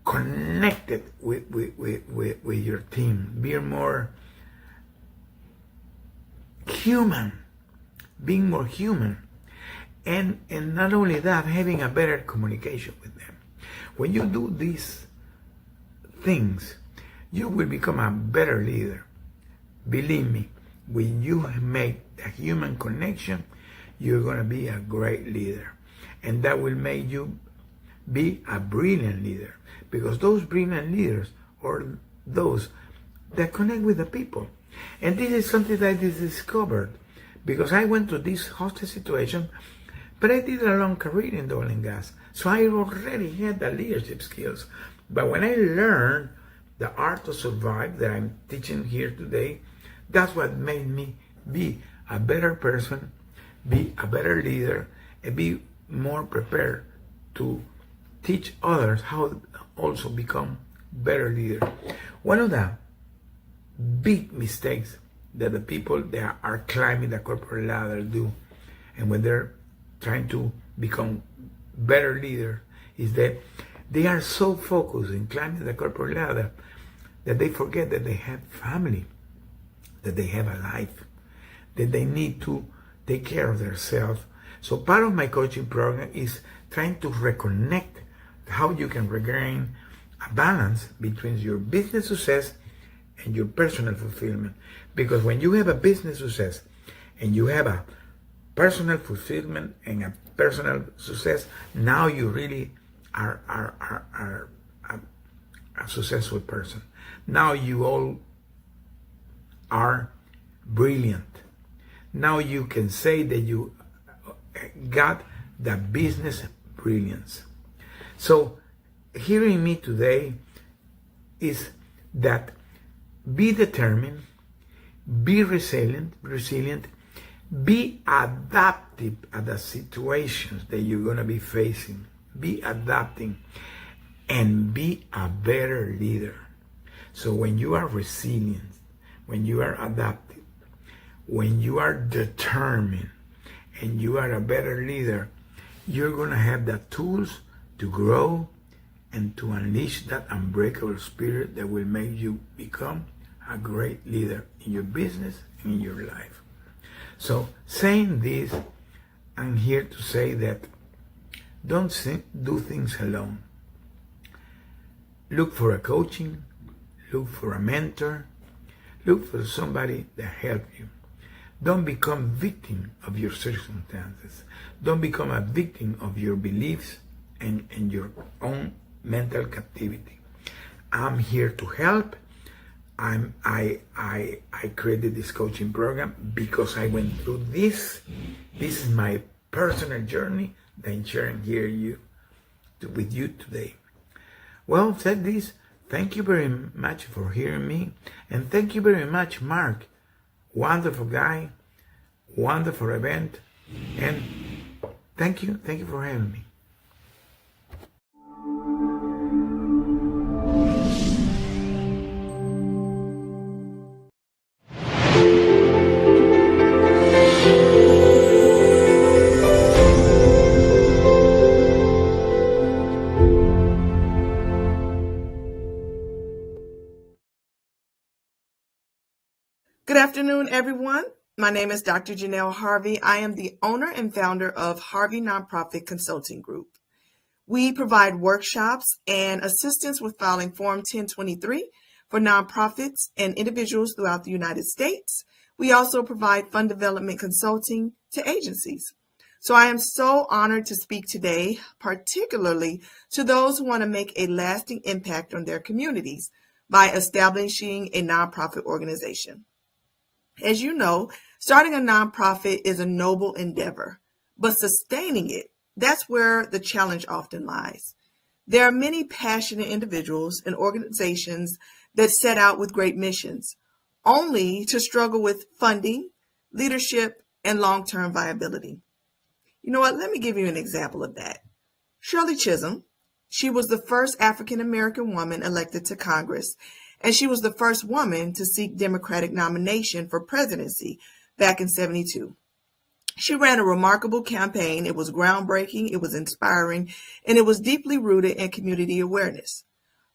Speaker 6: connected with your team, being more human, and not only that, having a better communication with them. When you do these things, you will become a better leader. Believe me, when you make a human connection, you're going to be a great leader. And that will make you be a brilliant leader. Because those brilliant leaders are those that connect with the people. And this is something that I discovered, because I went through this hostage situation, but I did a long career in oil and gas. So I already had the leadership skills. But when I learned the art to survive that I'm teaching here today, that's what made me be a better person, be a better leader, and be more prepared to teach others how to also become better leaders. One of the big mistakes that the people that are climbing the corporate ladder do, and when they're trying to become better leaders, is that they are so focused in climbing the corporate ladder that they forget that they have family, that they have a life, that they need to take care of themselves. So part of my coaching program is trying to reconnect how you can regain a balance between your business success and your personal fulfillment. Because when you have a business success and you have a personal fulfillment and a personal success, now you really are a successful person. Now you all are brilliant. Now you can say that you got the business brilliance. So hearing me today is that be determined, be resilient, be adaptive at the situations that you're going to be facing. Be adapting and be a better leader. So when you are resilient, when you are adaptive, when you are determined, and you are a better leader, you're going to have the tools to grow and to unleash that unbreakable spirit that will make you become a great leader in your business and in your life. So saying this, I'm here to say that don't do things alone. Look for a coaching, look for a mentor, look for somebody that helps you. Don't become victim of your circumstances. Don't become a victim of your beliefs and your own mental captivity. I'm here to help. I created this coaching program because I went through this. This is my personal journey that I'm sharing here with you today. Well, said this, thank you very much for hearing me, and thank you very much, Mark. Wonderful guy, wonderful event, and thank you for having me.
Speaker 7: Good afternoon, everyone. My name is Dr. Janelle Harvey. I am the owner and founder of Harvey Nonprofit Consulting Group. We provide workshops and assistance with filing Form 1023 for nonprofits and individuals throughout the United States. We also provide fund development consulting to agencies. So I am so honored to speak today, particularly to those who want to make a lasting impact on their communities by establishing a nonprofit organization. As you know, starting a nonprofit is a noble endeavor, but sustaining it, that's where the challenge often lies. There are many passionate individuals and organizations that set out with great missions, only to struggle with funding, leadership, and long-term viability. You know what? Let me give you an example of that. Shirley Chisholm, she was the first African-American woman elected to Congress, and she was the first woman to seek Democratic nomination for presidency back in '72. She ran a remarkable campaign. It was groundbreaking, it was inspiring, and it was deeply rooted in community awareness.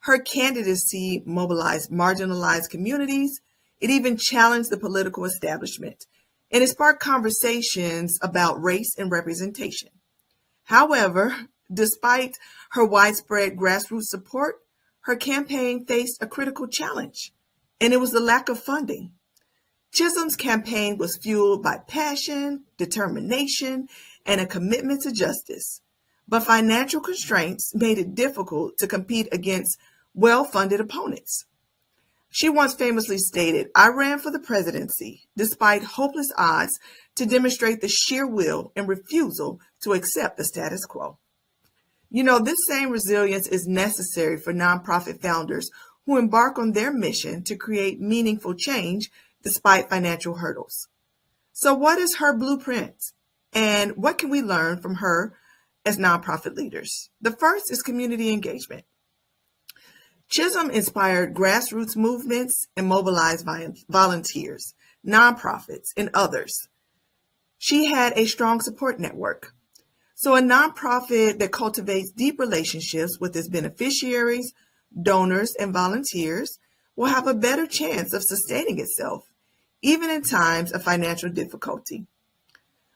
Speaker 7: Her candidacy mobilized marginalized communities. It even challenged the political establishment, and it sparked conversations about race and representation. However, despite her widespread grassroots support, her campaign faced a critical challenge, and it was the lack of funding. Chisholm's campaign was fueled by passion, determination, and a commitment to justice, but financial constraints made it difficult to compete against well-funded opponents. She once famously stated, "I ran for the presidency despite hopeless odds to demonstrate the sheer will and refusal to accept the status quo." You know, this same resilience is necessary for nonprofit founders who embark on their mission to create meaningful change despite financial hurdles. So what is her blueprint? And what can we learn from her as nonprofit leaders? The first is community engagement. Chisholm inspired grassroots movements and mobilized volunteers, nonprofits, and others. She had a strong support network. So a nonprofit that cultivates deep relationships with its beneficiaries, donors, and volunteers will have a better chance of sustaining itself, even in times of financial difficulty.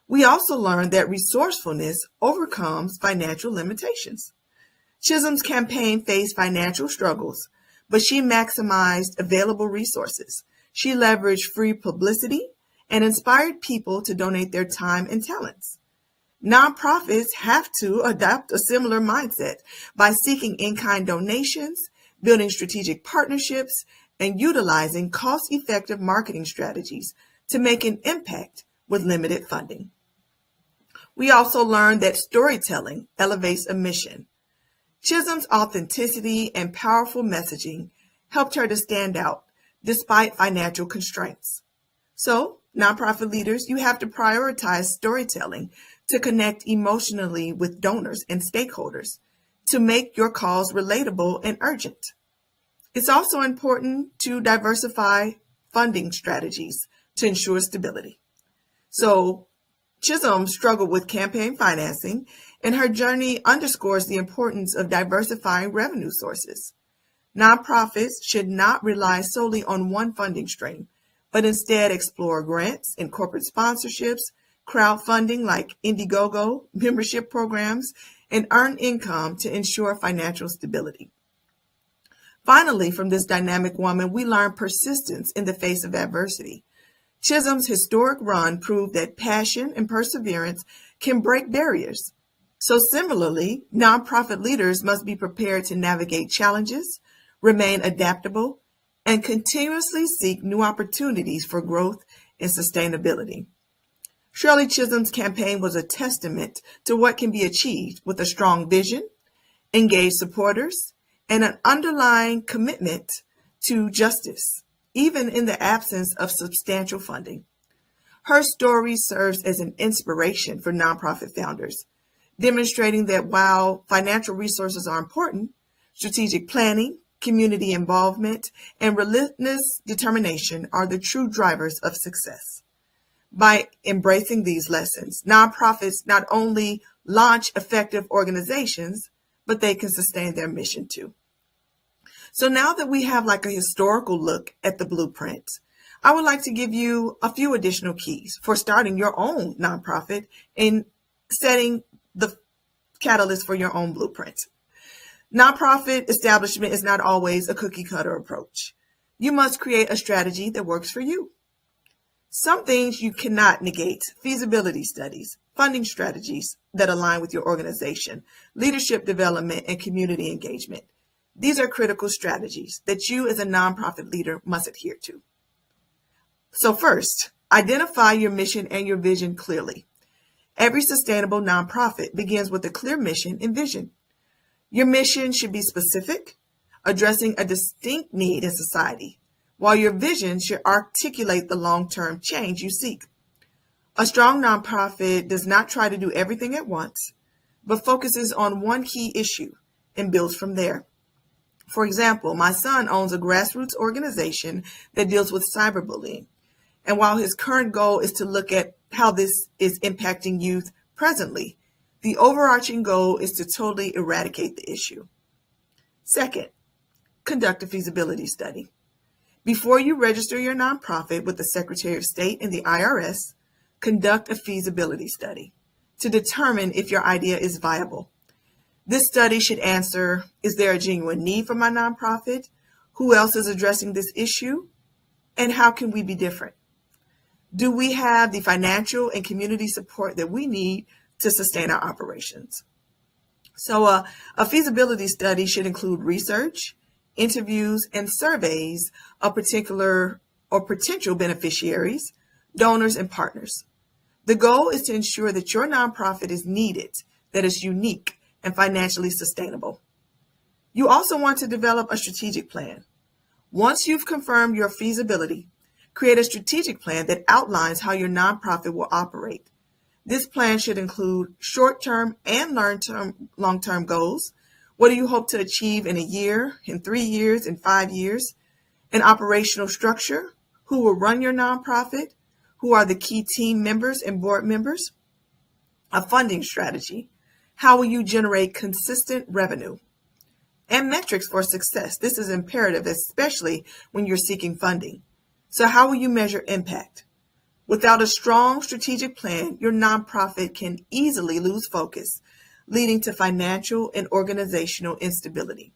Speaker 7: We also learned that resourcefulness overcomes financial limitations. Chisholm's campaign faced financial struggles, but she maximized available resources. She leveraged free publicity and inspired people to donate their time and talents. Nonprofits have to adopt a similar mindset by seeking in-kind donations, building strategic partnerships, and utilizing cost-effective marketing strategies to make an impact with limited funding. We also learned that storytelling elevates a mission. Chisholm's authenticity and powerful messaging helped her to stand out despite financial constraints. So, nonprofit leaders, you have to prioritize storytelling to connect emotionally with donors and stakeholders, to make your cause relatable and urgent. It's also important to diversify funding strategies to ensure stability. So Chisholm struggled with campaign financing, and her journey underscores the importance of diversifying revenue sources. Nonprofits should not rely solely on one funding stream, but instead explore grants and corporate sponsorships, crowdfunding like Indiegogo, membership programs, and earn income to ensure financial stability. Finally, from this dynamic woman, we learn persistence in the face of adversity. Chisholm's historic run proved that passion and perseverance can break barriers. So similarly, nonprofit leaders must be prepared to navigate challenges, remain adaptable, and continuously seek new opportunities for growth and sustainability. Shirley Chisholm's campaign was a testament to what can be achieved with a strong vision, engaged supporters, and an underlying commitment to justice, even in the absence of substantial funding. Her story serves as an inspiration for nonprofit founders, demonstrating that while financial resources are important, strategic planning, community involvement, and relentless determination are the true drivers of success. By embracing these lessons, nonprofits not only launch effective organizations, but they can sustain their mission too. So now that we have like a historical look at the blueprint, I would like to give you a few additional keys for starting your own nonprofit and setting the catalyst for your own blueprint. Nonprofit establishment is not always a cookie cutter approach. You must create a strategy that works for you. Some things you cannot negate: feasibility studies, funding strategies that align with your organization, leadership development, and community engagement. These are critical strategies that you as a nonprofit leader must adhere to. So first, identify your mission and your vision clearly. Every sustainable nonprofit begins with a clear mission and vision. Your mission should be specific, addressing a distinct need in society, while your vision should articulate the long-term change you seek. A strong nonprofit does not try to do everything at once, but focuses on one key issue and builds from there. For example, my son owns a grassroots organization that deals with cyberbullying. And while his current goal is to look at how this is impacting youth presently, the overarching goal is to totally eradicate the issue. Second, conduct a feasibility study. Before you register your nonprofit with the Secretary of State and the IRS, conduct a feasibility study to determine if your idea is viable. This study should answer, is there a genuine need for my nonprofit? Who else is addressing this issue? And how can we be different? Do we have the financial and community support that we need to sustain our operations? So a feasibility study should include research, interviews, and surveys of particular or potential beneficiaries, donors, and partners. The goal is to ensure that your nonprofit is needed, that is unique, and financially sustainable. You also want to develop a strategic plan. Once you've confirmed your feasibility, create a strategic plan that outlines how your nonprofit will operate. This plan should include short-term and long-term goals. What do you hope to achieve in a year, in 3 years, in 5 years? An operational structure. Who will run your nonprofit? Who are the key team members and board members? A funding strategy. How will you generate consistent revenue? And metrics for success. This is imperative, especially when you're seeking funding. So how will you measure impact? Without a strong strategic plan, your nonprofit can easily lose focus, leading to financial and organizational instability.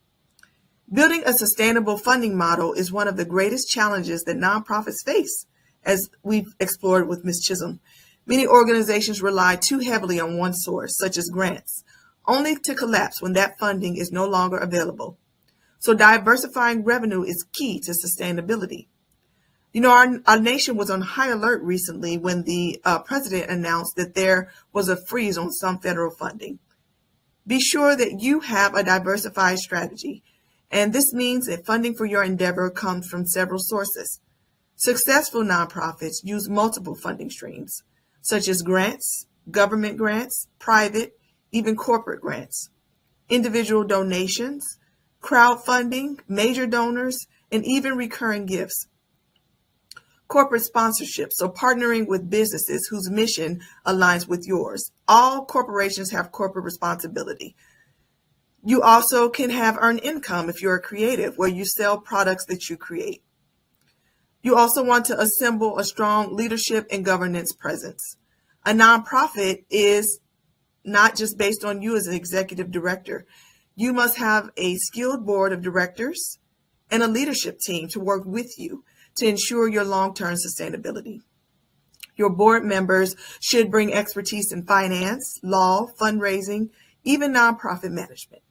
Speaker 7: Building a sustainable funding model is one of the greatest challenges that nonprofits face, as we've explored with Ms. Chisholm. Many organizations rely too heavily on one source, such as grants, only to collapse when that funding is no longer available. So diversifying revenue is key to sustainability. You know, our nation was on high alert recently when the president announced that there was a freeze on some federal funding. Be sure that you have a diversified strategy, and this means that funding for your endeavor comes from several sources. Successful nonprofits use multiple funding streams, such as grants, government grants, private, even corporate grants, individual donations, crowdfunding, major donors, and even recurring gifts. Corporate sponsorships, so partnering with businesses whose mission aligns with yours. All corporations have corporate responsibility. You also can have earned income if you're a creative, where you sell products that you create. You also want to assemble a strong leadership and governance presence. A nonprofit is not just based on you as an executive director. You must have a skilled board of directors and a leadership team to work with you to ensure your long-term sustainability. Your board members should bring expertise in finance, law, fundraising, even nonprofit management.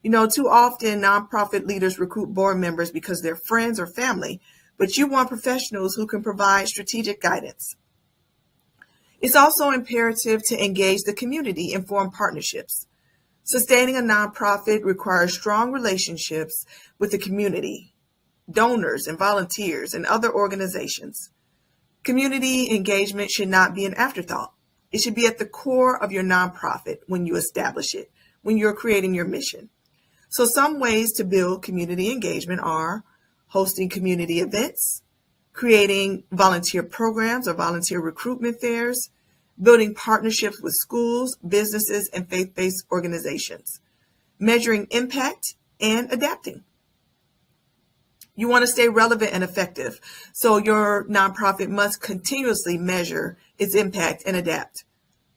Speaker 7: Too often nonprofit leaders recruit board members because they're friends or family, but you want professionals who can provide strategic guidance. It's also imperative to engage the community and form partnerships. Sustaining a nonprofit requires strong relationships with the community, donors and volunteers and other organizations. Community engagement should not be an afterthought. It should be at the core of your nonprofit when you establish it, when you're creating your mission. So some ways to build community engagement are hosting community events, creating volunteer programs or volunteer recruitment fairs, building partnerships with schools, businesses, and faith-based organizations, measuring impact, and adapting. You want to stay relevant and effective, so your nonprofit must continuously measure its impact and adapt.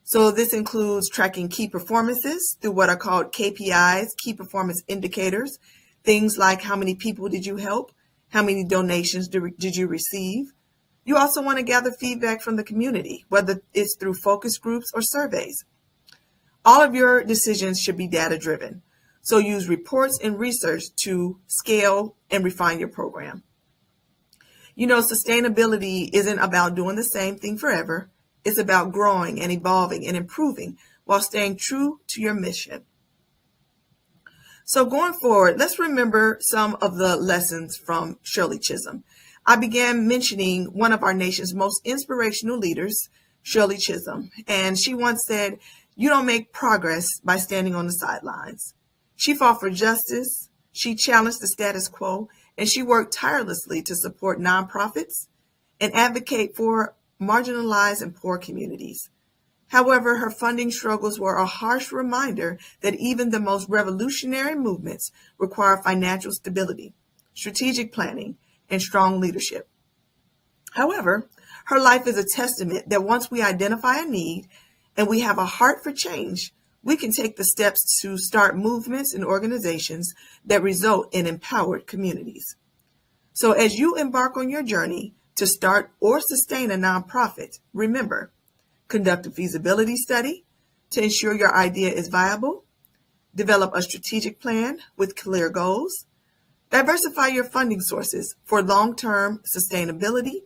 Speaker 7: So this includes tracking key performances through what are called KPIs, key performance indicators, things like how many people did you help, how many donations did you receive. You also want to gather feedback from the community, whether it's through focus groups or surveys. All of your decisions should be data-driven, so use reports and research to scale and refine your program. Sustainability isn't about doing the same thing forever. It's about growing and evolving and improving while staying true to your mission. So going forward, let's remember some of the lessons from Shirley Chisholm. I began mentioning one of our nation's most inspirational leaders, Shirley Chisholm, and she once said, "You don't make progress by standing on the sidelines." She fought for justice, she challenged the status quo, and she worked tirelessly to support nonprofits and advocate for marginalized and poor communities. However, her funding struggles were a harsh reminder that even the most revolutionary movements require financial stability, strategic planning, and strong leadership. However, her life is a testament that once we identify a need and we have a heart for change, we can take the steps to start movements and organizations that result in empowered communities. So as you embark on your journey to start or sustain a nonprofit, remember, conduct a feasibility study to ensure your idea is viable, develop a strategic plan with clear goals, diversify your funding sources for long-term sustainability,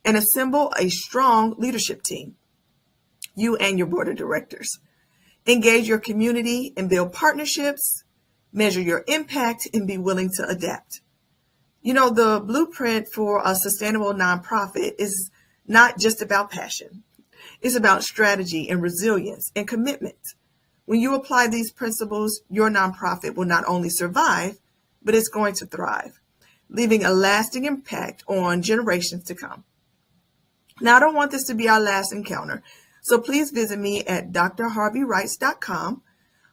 Speaker 7: and assemble a strong leadership team, you and your board of directors. Engage your community and build partnerships, measure your impact, and be willing to adapt. The blueprint for a sustainable nonprofit is not just about passion. It's about strategy and resilience and commitment. When you apply these principles, your nonprofit will not only survive, but it's going to thrive, leaving a lasting impact on generations to come. Now, I don't want this to be our last encounter, so please visit me at drharveyrights.com.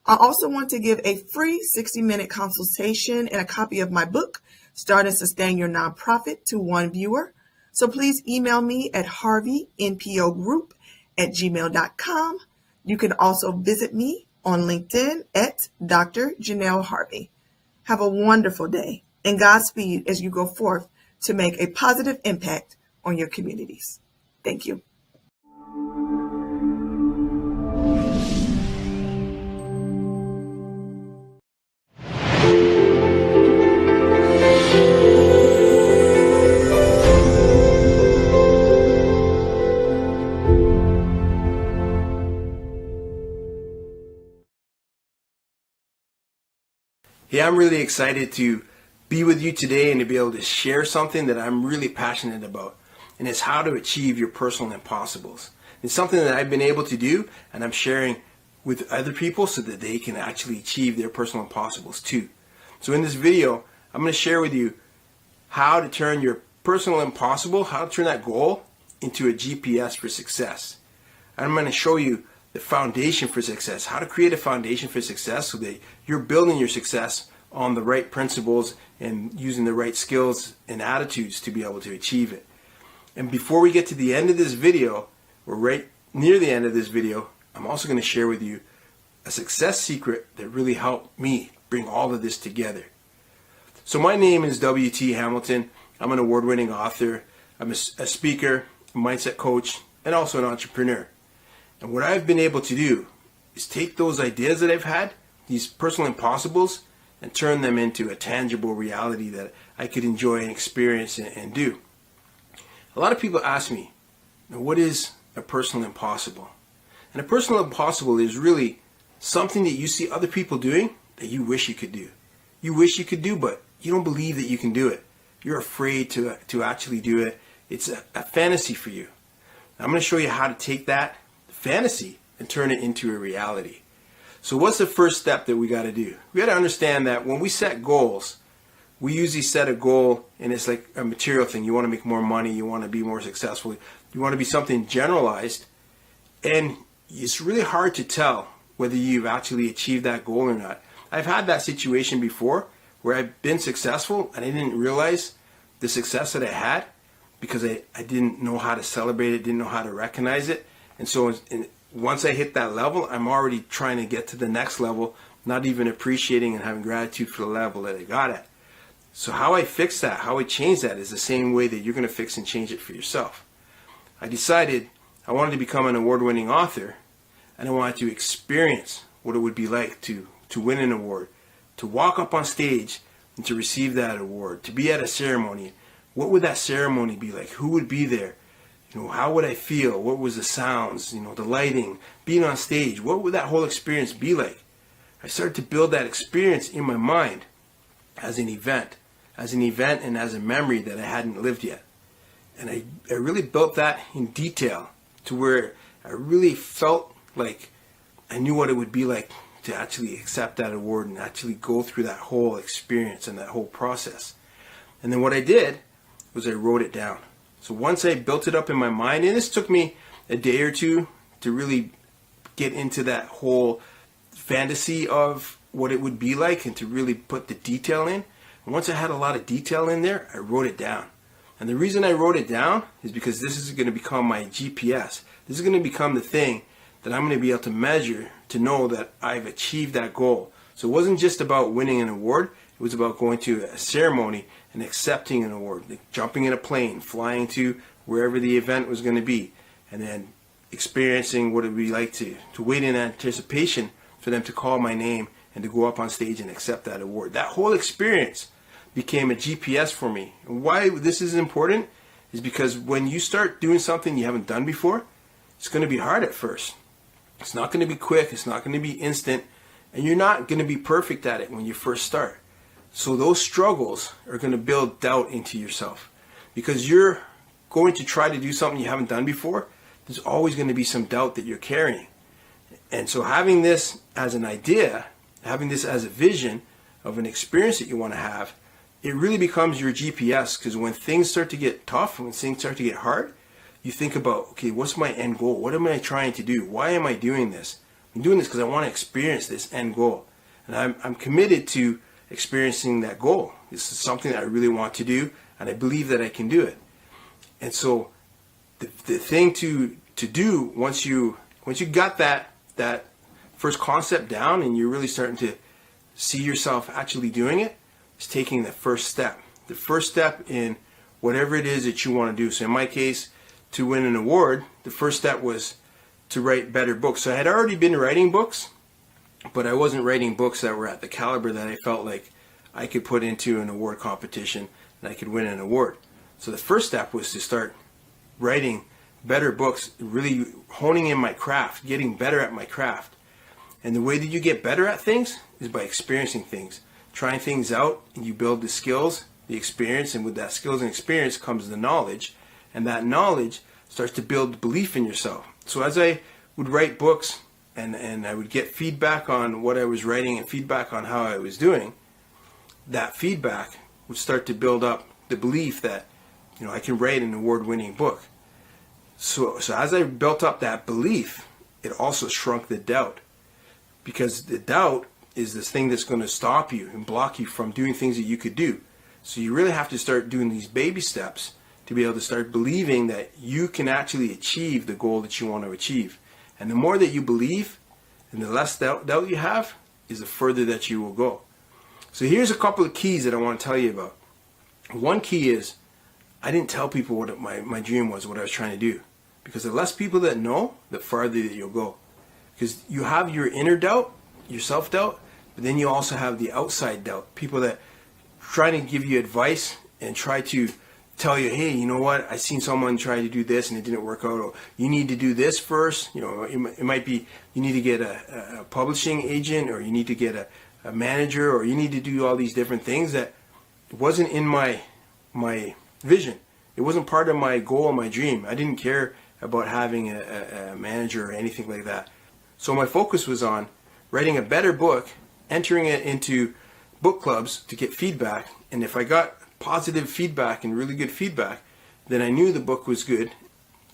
Speaker 7: I also want to give a free 60-minute consultation and a copy of my book, Start and Sustain Your Nonprofit, to one viewer. So please email me at harveynpogroup@gmail.com. You can also visit me on LinkedIn at Dr. Janelle Harvey. Have a wonderful day and Godspeed as you go forth to make a positive impact on your communities. Thank you.
Speaker 8: Hey, I'm really excited to be with you today and to be able to share something that I'm really passionate about, and it's how to achieve your personal impossibles. It's something that I've been able to do, and I'm sharing with other people so that they can actually achieve their personal impossibles too. So in this video, I'm going to share with you how to turn your personal impossible, how to turn that goal into a GPS for success. I'm going to show you the foundation for success, how to create a foundation for success so that you're building your success on the right principles and using the right skills and attitudes to be able to achieve it. And before we get to the end of this video, or right near the end of this video, I'm also going to share with you a success secret that really helped me bring all of this together. So my name is W.T. Hamilton. I'm an award-winning author. I'm a speaker, a mindset coach, and also an entrepreneur. And what I've been able to do is take those ideas that I've had, these personal impossibles, and turn them into a tangible reality that I could enjoy and experience and do. A lot of people ask me, what is a personal impossible? And a personal impossible is really something that you see other people doing that you wish you could do. You wish you could do, but you don't believe that you can do it. You're afraid to actually do it. It's a fantasy for you. I'm going to show you how to take that fantasy and turn it into a reality. So what's the first step that we got to do? We got to understand that when we set goals, we usually set a goal and it's like a material thing. You want to make more money, you want to be more successful, you want to be something generalized, and it's really hard to tell whether you've actually achieved that goal or not. I've had that situation before where I've been successful and I didn't realize the success that I had because I didn't know how to celebrate it, didn't know how to recognize it. And so once I hit that level, I'm already trying to get to the next level, not even appreciating and having gratitude for the level that I got at. So how I fix that, how I change that is the same way that you're going to fix and change it for yourself. I decided I wanted to become an award-winning author, and I wanted to experience what it would be like to win an award, to walk up on stage and to receive that award, to be at a ceremony. What would that ceremony be like? Who would be there? How would I feel? What was the sounds? The lighting, being on stage. What would that whole experience be like? I started to build that experience in my mind as an event and as a memory that I hadn't lived yet. And I really built that in detail to where I really felt like I knew what it would be like to actually accept that award and actually go through that whole experience and that whole process. And then what I did was I wrote it down. So once I built it up in my mind, and this took me a day or two to really get into that whole fantasy of what it would be like and to really put the detail in. And once I had a lot of detail in there, I wrote it down. And the reason I wrote it down is because this is going to become my GPS. This is going to become the thing that I'm going to be able to measure to know that I've achieved that goal. So it wasn't just about winning an award. It was about going to a ceremony and accepting an award, like jumping in a plane, flying to wherever the event was going to be, and then experiencing what it would be like to wait in anticipation for them to call my name and to go up on stage and accept that award. That whole experience became a GPS for me. And why this is important is because when you start doing something you haven't done before, it's going to be hard at first. It's not going to be quick. It's not going to be instant. And you're not going to be perfect at it when you first start. So those struggles are going to build doubt into yourself. Because you're going to try to do something you haven't done before, there's always going to be some doubt that you're carrying. And so having this as an idea, having this as a vision of an experience that you want to have, it really becomes your GPS. Because when things start to get tough, when things start to get hard, you think about, okay, what's my end goal? What am I trying to do? Why am I doing this? I'm doing this because I want to experience this end goal. And I'm committed to experiencing that goal. This is something that I really want to do, and I believe that I can do it. And so the thing to do once you got that first concept down and you're really starting to see yourself actually doing it, is taking the first step. The first step in whatever it is that you want to do. So in my case, to win an award, the first step was to write better books. So I had already been writing books, but I wasn't writing books that were at the caliber that I felt like I could put into an award competition and I could win an award. So the first step was to start writing better books, really honing in my craft, getting better at my craft. And the way that you get better at things is by experiencing things, trying things out, and you build the skills, the experience, and with that skills and experience comes the knowledge, and that knowledge starts to build belief in yourself. So as I would write books and I would get feedback on what I was writing and feedback on how I was doing, that feedback would start to build up the belief that, I can write an award-winning book. So as I built up that belief, it also shrunk the doubt, because the doubt is this thing that's going to stop you and block you from doing things that you could do. So you really have to start doing these baby steps to be able to start believing that you can actually achieve the goal that you want to achieve. And the more that you believe and the less doubt you have, is the further that you will go. So here's a couple of keys that I want to tell you about. One key is, I didn't tell people what my dream was, what I was trying to do. Because the less people that know, the farther that you'll go. Because you have your inner doubt, your self-doubt, but then you also have the outside doubt. People that try to give you advice and try to tell you, hey, you know what, I seen someone try to do this and it didn't work out, or you need to do this first. It might be you need to get a publishing agent, or you need to get a manager, or you need to do all these different things that wasn't in my vision. It wasn't part of my goal, my dream. I didn't care about having a manager or anything like that. So my focus was on writing a better book, entering it into book clubs to get feedback, and if I got positive feedback and really good feedback, then I knew the book was good,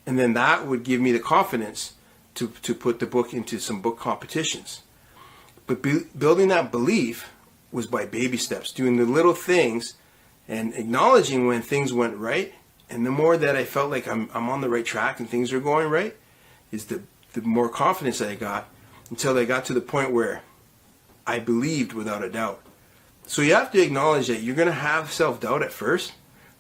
Speaker 8: and then that would give me the confidence to put the book into some book competitions. But building that belief was by baby steps, doing the little things and acknowledging when things went right. And the more that I felt like I'm on the right track and things are going right, is the more confidence I got, until I got to the point where I believed without a doubt. So you have to acknowledge that you're going to have self-doubt at first,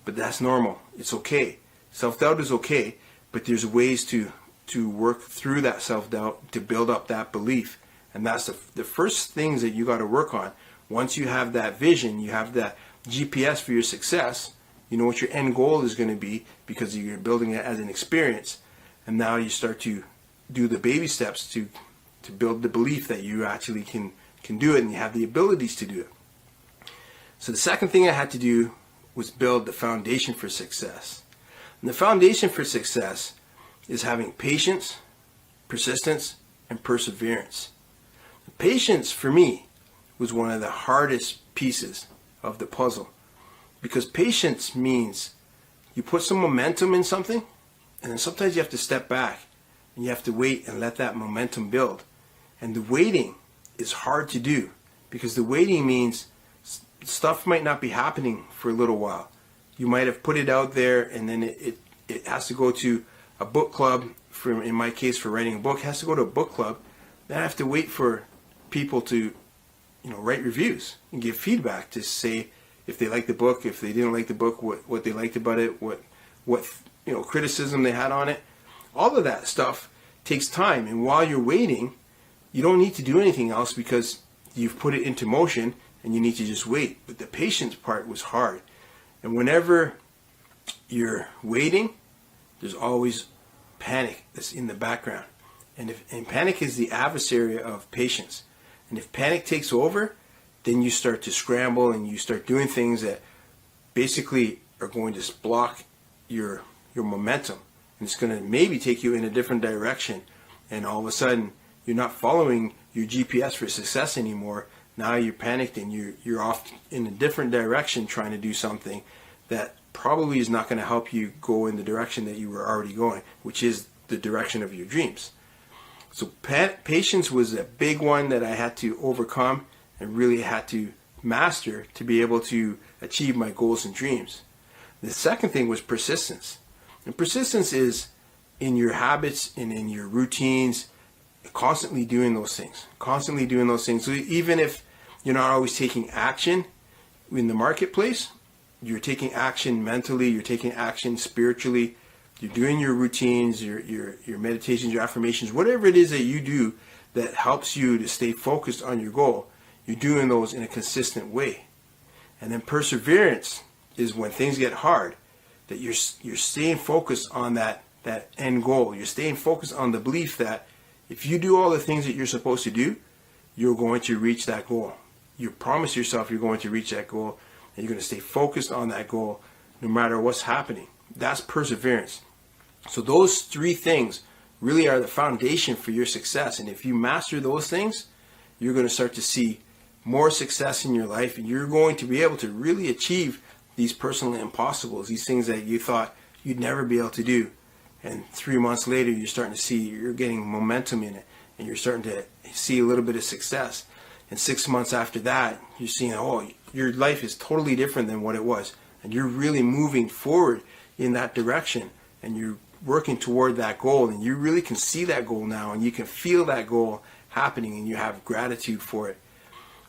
Speaker 8: but that's normal. It's okay. Self-doubt is okay, but there's ways to work through that self-doubt to build up that belief. And that's the first things that you got to work on. Once you have that vision, you have that GPS for your success, you know what your end goal is going to be, because you're building it as an experience. And now you start to do the baby steps to build the belief that you actually can do it and you have the abilities to do it. So the second thing I had to do was build the foundation for success. And the foundation for success is having patience, persistence, and perseverance. Patience, for me, was one of the hardest pieces of the puzzle, because patience means you put some momentum in something, and then sometimes you have to step back and you have to wait and let that momentum build. And the waiting is hard to do, because the waiting means stuff might not be happening for a little while. You might have put it out there, and then it has to go to a book club. In my case, for writing a book, it has to go to a book club. Then I have to wait for people to write reviews and give feedback to say if they like the book, if they didn't like the book, what they liked about it, what criticism they had on it. All of that stuff takes time, and while you're waiting, you don't need to do anything else, because you've put it into motion and you need to just wait. But the patience part was hard. And whenever you're waiting, there's always panic that's in the background. And panic is the adversary of patience. And if panic takes over, then you start to scramble and you start doing things that basically are going to block your momentum. And it's going to maybe take you in a different direction. And all of a sudden, you're not following your GPS for success anymore. Now you're panicked and you're off in a different direction trying to do something that probably is not going to help you go in the direction that you were already going, which is the direction of your dreams. So patience was a big one that I had to overcome and really had to master to be able to achieve my goals and dreams. The second thing was persistence. And persistence is in your habits and in your routines, constantly doing those things. So even if you're not always taking action in the marketplace, you're taking action mentally, you're taking action spiritually, you're doing your routines, your meditations, your affirmations, whatever it is that you do that helps you to stay focused on your goal, you're doing those in a consistent way. And then perseverance is when things get hard, that you're staying focused on that end goal. You're staying focused on the belief that if you do all the things that you're supposed to do, you're going to reach that goal. You promise yourself you're going to reach that goal, and you're going to stay focused on that goal no matter what's happening. That's perseverance. So those three things really are the foundation for your success. And if you master those things, you're going to start to see more success in your life, and you're going to be able to really achieve these personal impossibles, these things that you thought you'd never be able to do. And 3 months later, you're starting to see you're getting momentum in it, and you're starting to see a little bit of success. And 6 months after that, you're seeing, oh, your life is totally different than what it was. And you're really moving forward in that direction, and you're working toward that goal, and you really can see that goal now, and you can feel that goal happening, and you have gratitude for it.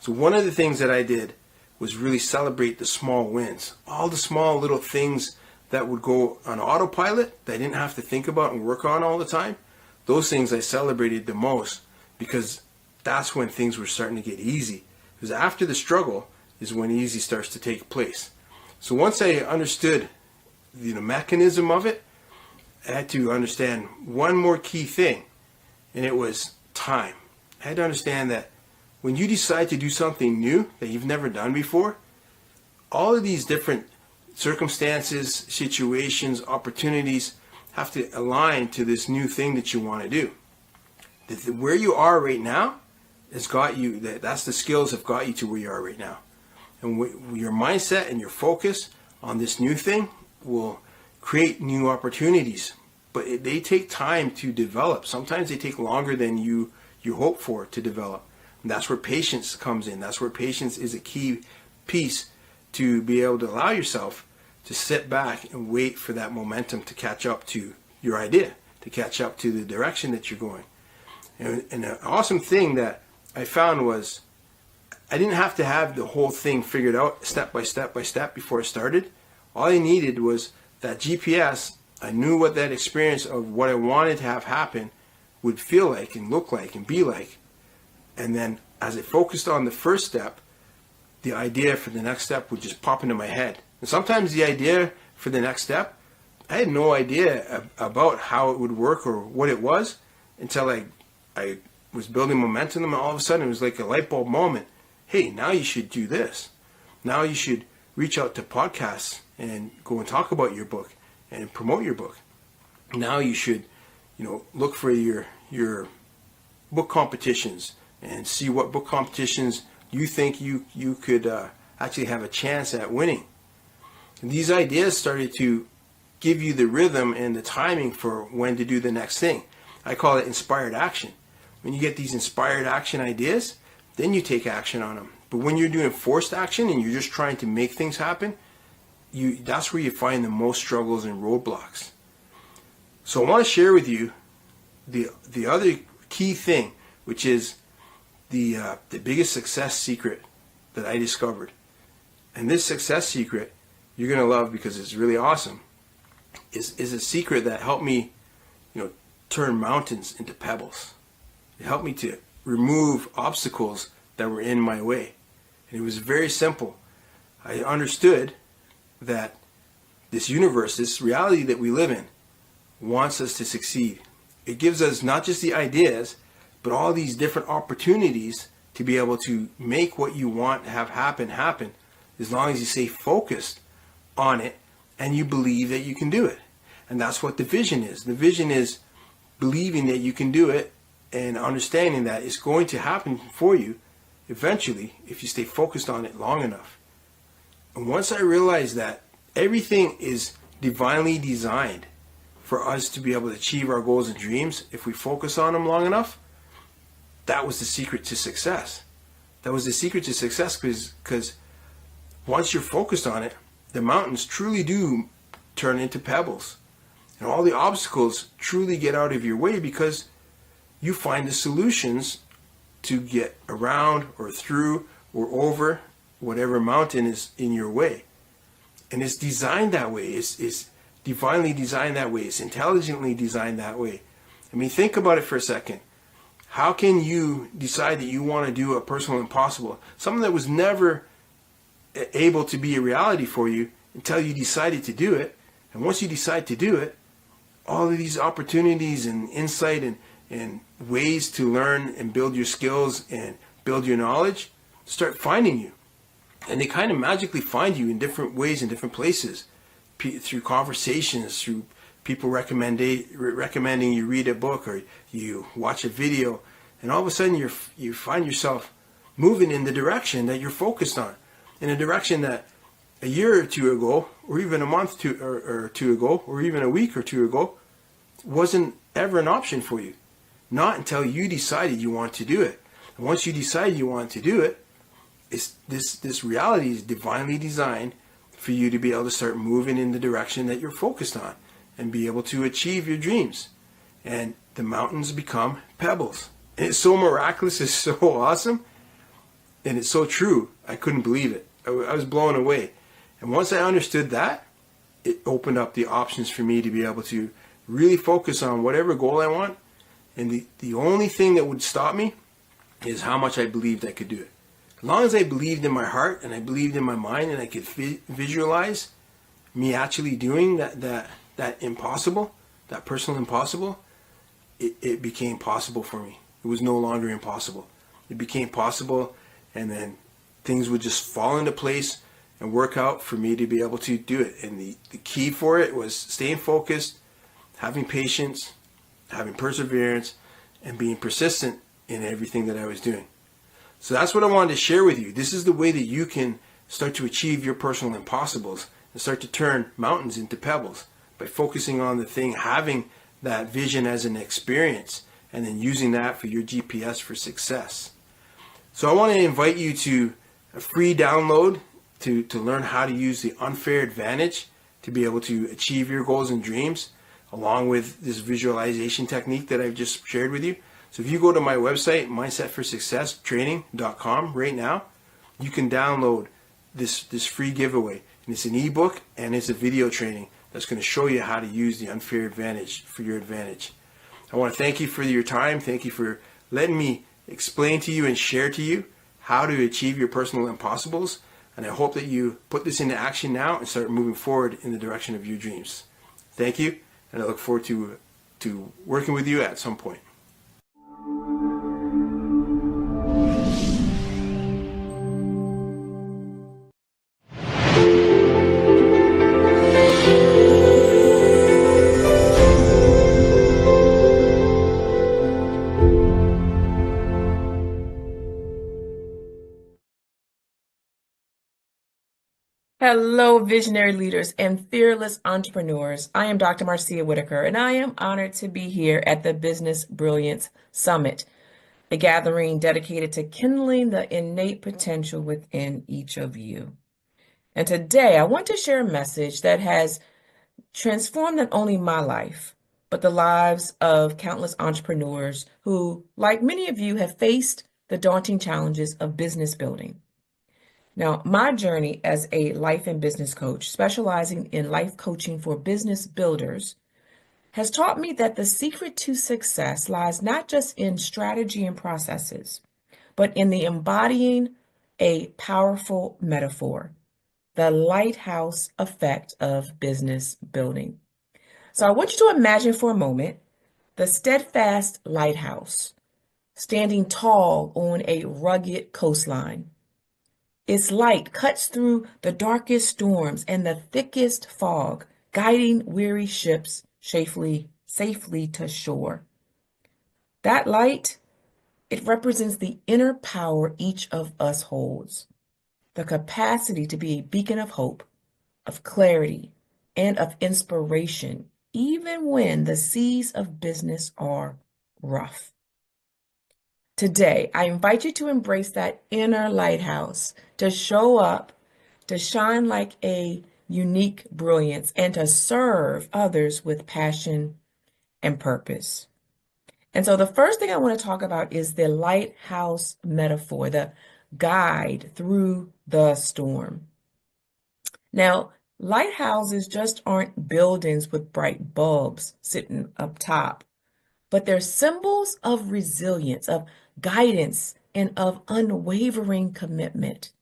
Speaker 8: So one of the things that I did was really celebrate the small wins, all the small little things that would go on autopilot that I didn't have to think about and work on all the time. Those things I celebrated the most, because that's when things were starting to get easy. Because after the struggle is when easy starts to take place. So once I understood the mechanism of it, I had to understand one more key thing, and it was time. I had to understand that when you decide to do something new that you've never done before, all of these different circumstances, situations, opportunities have to align to this new thing that you want to do. Where you are right now has got you, that's the skills have got you to where you are right now. And your mindset and your focus on this new thing will create new opportunities. But they take time to develop. Sometimes they take longer than you hope for to develop. And that's where patience comes in. That's where patience is a key piece to be able to allow yourself to sit back and wait for that momentum to catch up to your idea, to catch up to the direction that you're going. And an awesome thing that I found was I didn't have to have the whole thing figured out step by step by step before I started. All I needed was that GPS. I knew what that experience of what I wanted to have happen would feel like and look like and be like. And then as I focused on the first step, the idea for the next step would just pop into my head. And sometimes the idea for the next step, I had no idea about how it would work or what it was until I was building momentum, and all of a sudden it was like a light bulb moment. Hey, now you should do this. Now you should reach out to podcasts and go and talk about your book and promote your book. Now you should, look for your book competitions and see what book competitions you think you could actually have a chance at winning. And these ideas started to give you the rhythm and the timing for when to do the next thing. I call it inspired action. When you get these inspired action ideas, then you take action on them. But when you're doing forced action and you're just trying to make things happen, that's where you find the most struggles and roadblocks. So I want to share with you the other key thing, which is the biggest success secret that I discovered. And this success secret you're going to love because it's really awesome. Is a secret that helped me, turn mountains into pebbles. It helped me to remove obstacles that were in my way. And it was very simple. I understood that this universe, this reality that we live in, wants us to succeed. It gives us not just the ideas, but all these different opportunities to be able to make what you want to have happen, as long as you stay focused on it and you believe that you can do it. And that's what the vision is. The vision is believing that you can do it and understanding that it's going to happen for you eventually if you stay focused on it long enough. And once I realized that everything is divinely designed for us to be able to achieve our goals and dreams if we focus on them long enough, that was the secret to success. That was the secret to success because once you're focused on it, the mountains truly do turn into pebbles. And all the obstacles truly get out of your way because you find the solutions to get around or through or over whatever mountain is in your way. And it's designed that way. It's divinely designed that way. It's intelligently designed that way. I mean, think about it for a second. How can you decide that you want to do a personal impossible, something that was never able to be a reality for you until you decided to do it? And once you decide to do it, all of these opportunities and insight and ways to learn and build your skills and build your knowledge start finding you. And they kind of magically find you in different ways, in different places, through conversations, through people recommending you read a book or you watch a video. And all of a sudden you find yourself moving in the direction that you're focused on, in a direction that a year or two ago, or even a month or two ago, or even a week or two ago, wasn't ever an option for you. Not until you decided you want to do it. And once you decide you want to do it, this reality is divinely designed for you to be able to start moving in the direction that you're focused on and be able to achieve your dreams. And the mountains become pebbles. And it's so miraculous, it's so awesome, and it's so true. I couldn't believe it. I was blown away. And once I understood that, it opened up the options for me to be able to really focus on whatever goal I want. And the only thing that would stop me is how much I believed I could do it. As long as I believed in my heart and I believed in my mind and I could visualize me actually doing that impossible, that personal impossible, it became possible for me. It was no longer impossible. It became possible, and then things would just fall into place and work out for me to be able to do it. And the key for it was staying focused, having patience, having perseverance, and being persistent in everything that I was doing. So that's what I wanted to share with you. This is the way that you can start to achieve your personal impossibles and start to turn mountains into pebbles by focusing on the thing, having that vision as an experience, and then using that for your GPS for success. So I want to invite you to a free download to learn how to use the unfair advantage to be able to achieve your goals and dreams, along with this visualization technique that I've just shared with you. So if you go to my website, mindsetforsuccesstraining.com right now, you can download this free giveaway. And it's an ebook and it's a video training that's going to show you how to use the unfair advantage for your advantage. I want to thank you for your time. Thank you for letting me explain to you and share to you how to achieve your personal impossibles. And I hope that you put this into action now and start moving forward in the direction of your dreams. Thank you, and I look forward to working with you at some point.
Speaker 5: Hello, visionary leaders and fearless entrepreneurs. I am Dr. Marcia Whitaker, and I am honored to be here at the Business Brilliance Summit, a gathering dedicated to kindling the innate potential within each of you. And today I want to share a message that has transformed not only my life, but the lives of countless entrepreneurs who, like many of you, have faced the daunting challenges of business building. Now, my journey as a life and business coach, specializing in life coaching for business builders, has taught me that the secret to success lies not just in strategy and processes, but in the embodying a powerful metaphor, the lighthouse effect of business building. So I want you to imagine for a moment the steadfast lighthouse standing tall on a rugged coastline. Its light cuts through the darkest storms and the thickest fog, guiding weary ships safely to shore. That light, it represents the inner power each of us holds, the capacity to be a beacon of hope, of clarity, and of inspiration, even when the seas of business are rough. Today, I invite you to embrace that inner lighthouse, to show up, to shine like a unique brilliance, and to serve others with passion and purpose. And so the first thing I want to talk about is the lighthouse metaphor, the guide through the storm. Now, lighthouses just aren't buildings with bright bulbs sitting up top, but they're symbols of resilience, of guidance, and of unwavering commitment.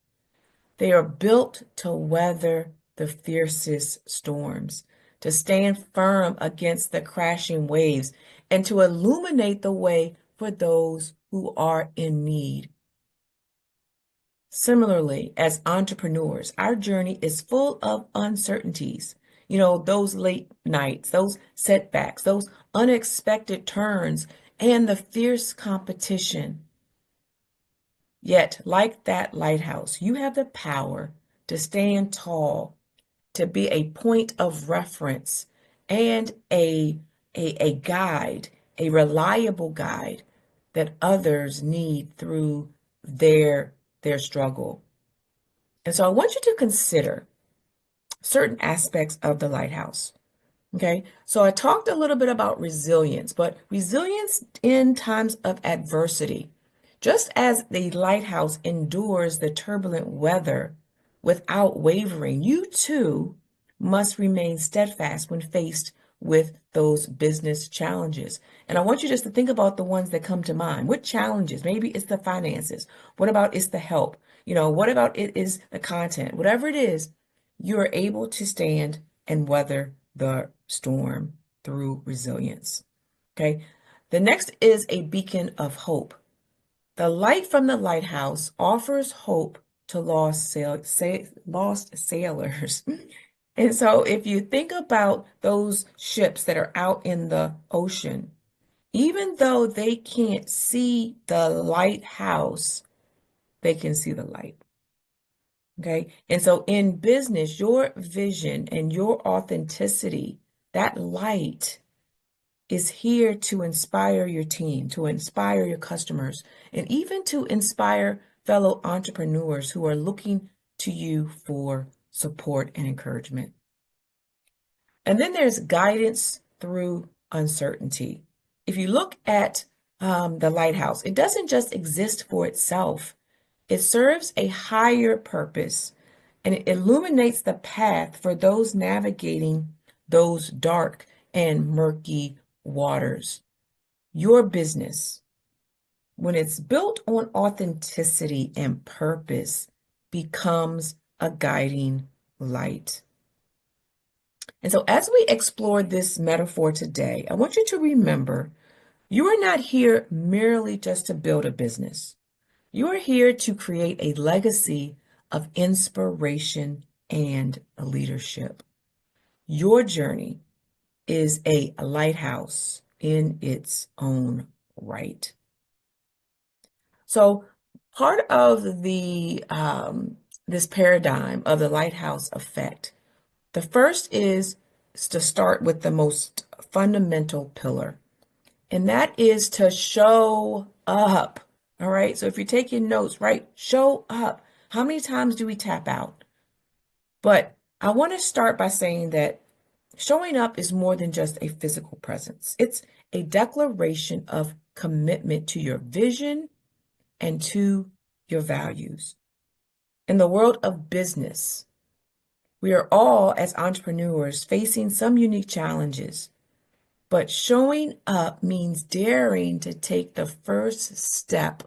Speaker 5: They are built to weather the fiercest storms, to stand firm against the crashing waves, and to illuminate the way for those who are in need. Similarly, as entrepreneurs, our journey is full of uncertainties. You know, those late nights, those setbacks, those unexpected turns, and the fierce competition.
Speaker 9: Yet, like that lighthouse, you have the power to stand tall, to be a point of reference and a guide, a reliable guide that others need through their struggle. And so I want you to consider certain aspects of the lighthouse. Okay, so I talked a little bit about resilience, but resilience in times of adversity. Just as the lighthouse endures the turbulent weather without wavering, you too must remain steadfast when faced with those business challenges. And I want you just to think about the ones that come to mind. What challenges? Maybe it's the finances. What about it's the help? What about it is the content? Whatever it is, you're able to stand and weather the storm through resilience. Okay. The next is a beacon of hope. The light from the lighthouse offers hope to lost sailors. And so if you think about those ships that are out in the ocean, even though they can't see the lighthouse, they can see the light. Okay. And so in business, your vision and your authenticity, that light is here to inspire your team, to inspire your customers, and even to inspire fellow entrepreneurs who are looking to you for support and encouragement. And then there's guidance through uncertainty. If you look at the lighthouse, it doesn't just exist for itself. It serves a higher purpose, and it illuminates the path for those navigating those dark and murky waters. Your business, when it's built on authenticity and purpose, becomes a guiding light. And so as we explore this metaphor today, I want you to remember you are not here merely just to build a business. You are here to create a legacy of inspiration and leadership. Your journey is a lighthouse in its own right. So part of the this paradigm of the lighthouse effect, the first is to start with the most fundamental pillar, and that is to show up. All right. So if you're taking notes, right, show up. How many times do we tap out? But I want to start by saying that showing up is more than just a physical presence. It's a declaration of commitment to your vision and to your values. In the world of business, we are all, as entrepreneurs, facing some unique challenges. But showing up means daring to take the first step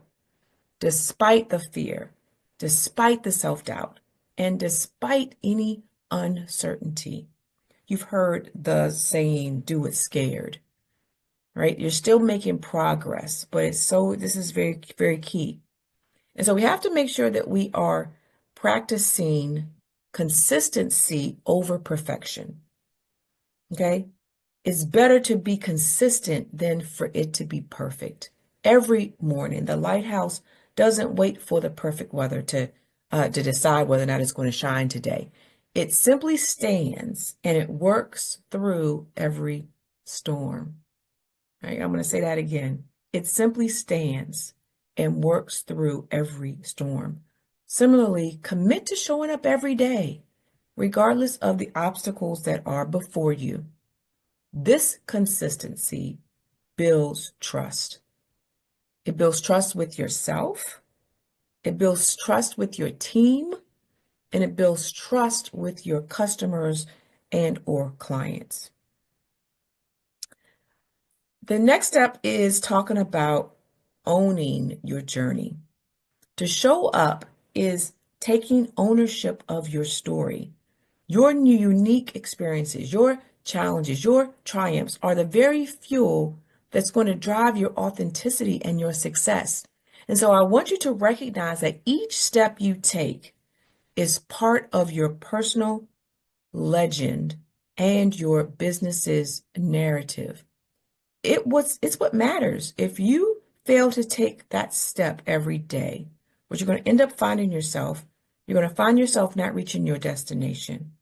Speaker 9: despite the fear, despite the self-doubt, and despite any uncertainty. You've heard the saying, do it scared, right? You're still making progress, but this is very, very key. And so we have to make sure that we are practicing consistency over perfection. Okay? It's better to be consistent than for it to be perfect. Every morning, the lighthouse doesn't wait for the perfect weather to decide whether or not it's going to shine today. It simply stands and it works through every storm. Right? I'm going to say that again. It simply stands and works through every storm. Similarly, commit to showing up every day, regardless of the obstacles that are before you. This consistency builds trust. It builds trust with yourself. It builds trust with your team, and it builds trust with your customers and or clients. The next step is talking about owning your journey. To show up is taking ownership of your story. Your unique experiences, your challenges, your triumphs are the very fuel that's going to drive your authenticity and your success. And so I want you to recognize that each step you take is part of your personal legend and your business's narrative. It's what matters. If you fail to take that step every day, what you're going to end up finding yourself, you're going to find yourself not reaching your destination.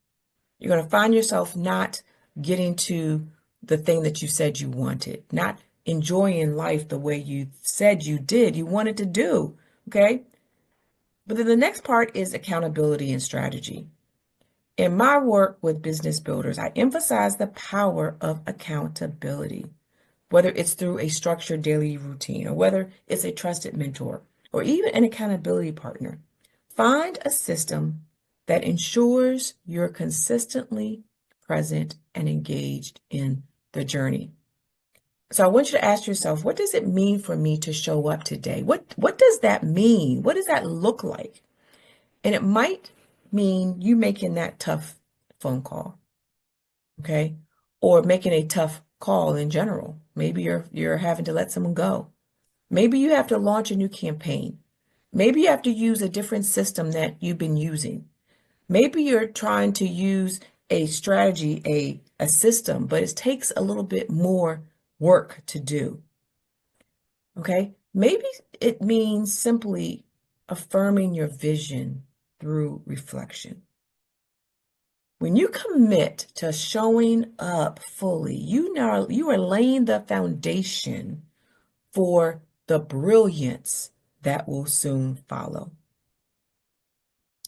Speaker 9: You're going to find yourself not getting to the thing that you said you wanted, not enjoying life the way you said you did, you wanted to do, okay? But then the next part is accountability and strategy. In my work with business builders, I emphasize the power of accountability, whether it's through a structured daily routine or whether it's a trusted mentor or even an accountability partner. Find a system that ensures you're consistently present and engaged in the journey. So I want you to ask yourself, what does it mean for me to show up today? What does that mean? What does that look like? And it might mean you making that tough phone call, okay? Or making a tough call in general. Maybe you're having to let someone go. Maybe you have to launch a new campaign. Maybe you have to use a different system that you've been using. Maybe you're trying to use a strategy, a system, but it takes a little bit more work to do. Okay? Maybe it means simply affirming your vision through reflection. When you commit to showing up fully, you are laying the foundation for the brilliance that will soon follow.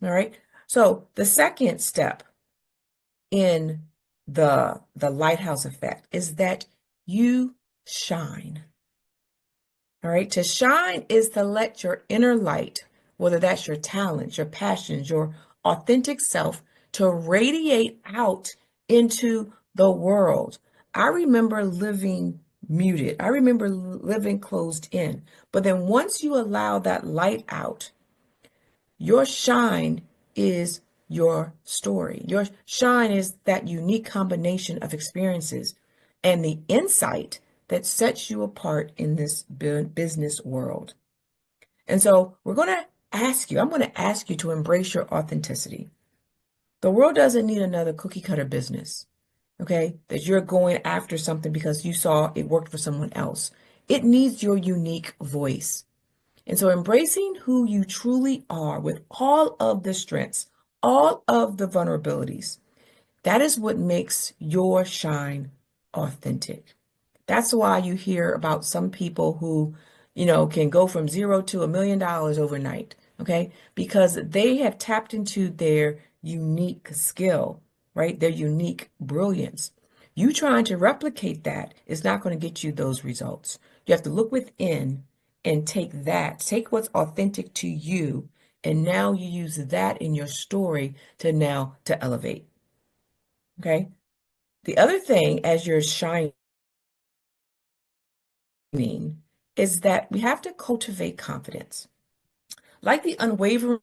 Speaker 9: All right? So the second step in the lighthouse effect is that you shine. All right? To shine is to let your inner light, whether that's your talents, your passions, your authentic self, to radiate out into the world. I remember living muted. I remember living closed in. But then once you allow that light out, your shine is your story. Your shine is that unique combination of experiences and the insight that sets you apart in this business world. And so I'm going to ask you to embrace your authenticity. The world doesn't need another cookie cutter business, okay, that you're going after something because you saw it worked for someone else. It needs your unique voice. And so embracing who you truly are with all of the strengths, all of the vulnerabilities, that is what makes your shine authentic. That's why you hear about some people who, can go from $0 to $1 million overnight, okay? Because they have tapped into their unique skill, right? Their unique brilliance. You trying to replicate that is not going to get you those results. You have to look within and take what's authentic to you, and now you use that in your story to elevate. Okay? The other thing as you're shining is that we have to cultivate confidence. Like the unwavering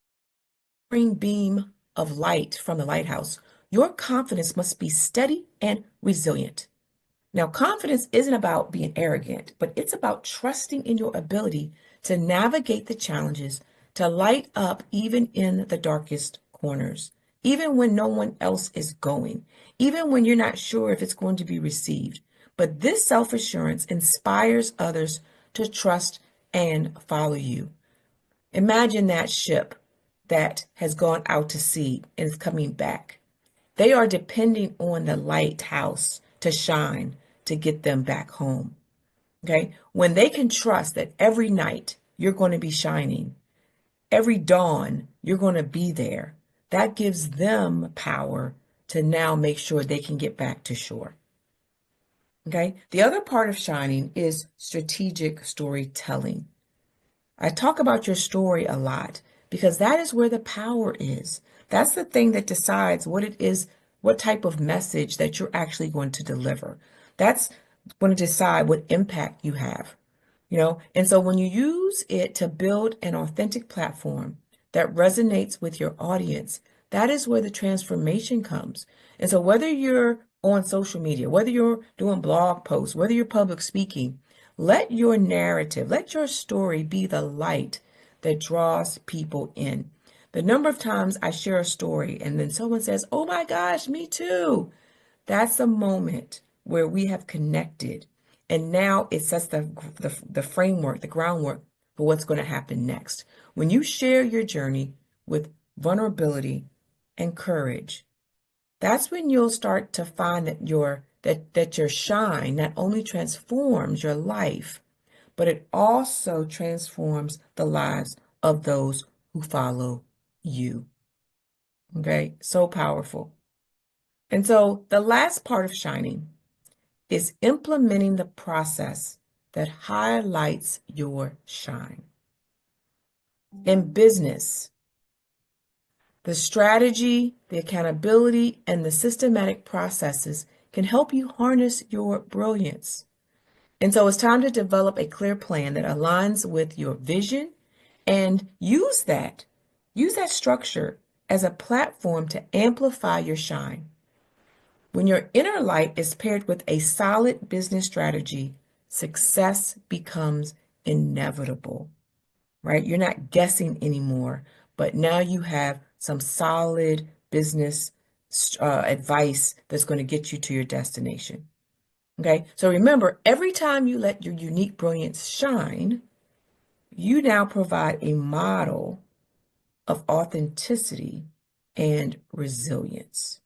Speaker 9: beam of light from the lighthouse, your confidence must be steady and resilient. Now, confidence isn't about being arrogant, but it's about trusting in your ability to navigate the challenges, to light up even in the darkest corners, even when no one else is going, even when you're not sure if it's going to be received. But this self-assurance inspires others to trust and follow you. Imagine that ship that has gone out to sea and is coming back. They are depending on the lighthouse to shine to get them back home. Okay? When they can trust that every night you're going to be shining, every dawn you're going to be there, that gives them power to now make sure they can get back to shore. Okay? The other part of shining is strategic storytelling. I talk about your story a lot because that is where the power is. That's the thing that decides what it is, what type of message that you're actually going to deliver. That's going to decide what impact you have, And so when you use it to build an authentic platform that resonates with your audience, that is where the transformation comes. And so whether you're on social media, whether you're doing blog posts, whether you're public speaking, let your narrative, let your story be the light that draws people in. The number of times I share a story and then someone says, "Oh my gosh, me too." That's a moment where we have connected. And now it sets the framework, the groundwork for what's going to happen next. When you share your journey with vulnerability and courage, that's when you'll start to find that your shine not only transforms your life, but it also transforms the lives of those who follow you. Okay, so powerful. And so the last part of shining is implementing the process that highlights your shine. In business, the strategy, the accountability, and the systematic processes can help you harness your brilliance. And so it's time to develop a clear plan that aligns with your vision and use that structure as a platform to amplify your shine. When your inner light is paired with a solid business strategy, success becomes inevitable, right? You're not guessing anymore, but now you have some solid business advice that's going to get you to your destination. Okay, so remember, every time you let your unique brilliance shine, you now provide a model of authenticity and resilience.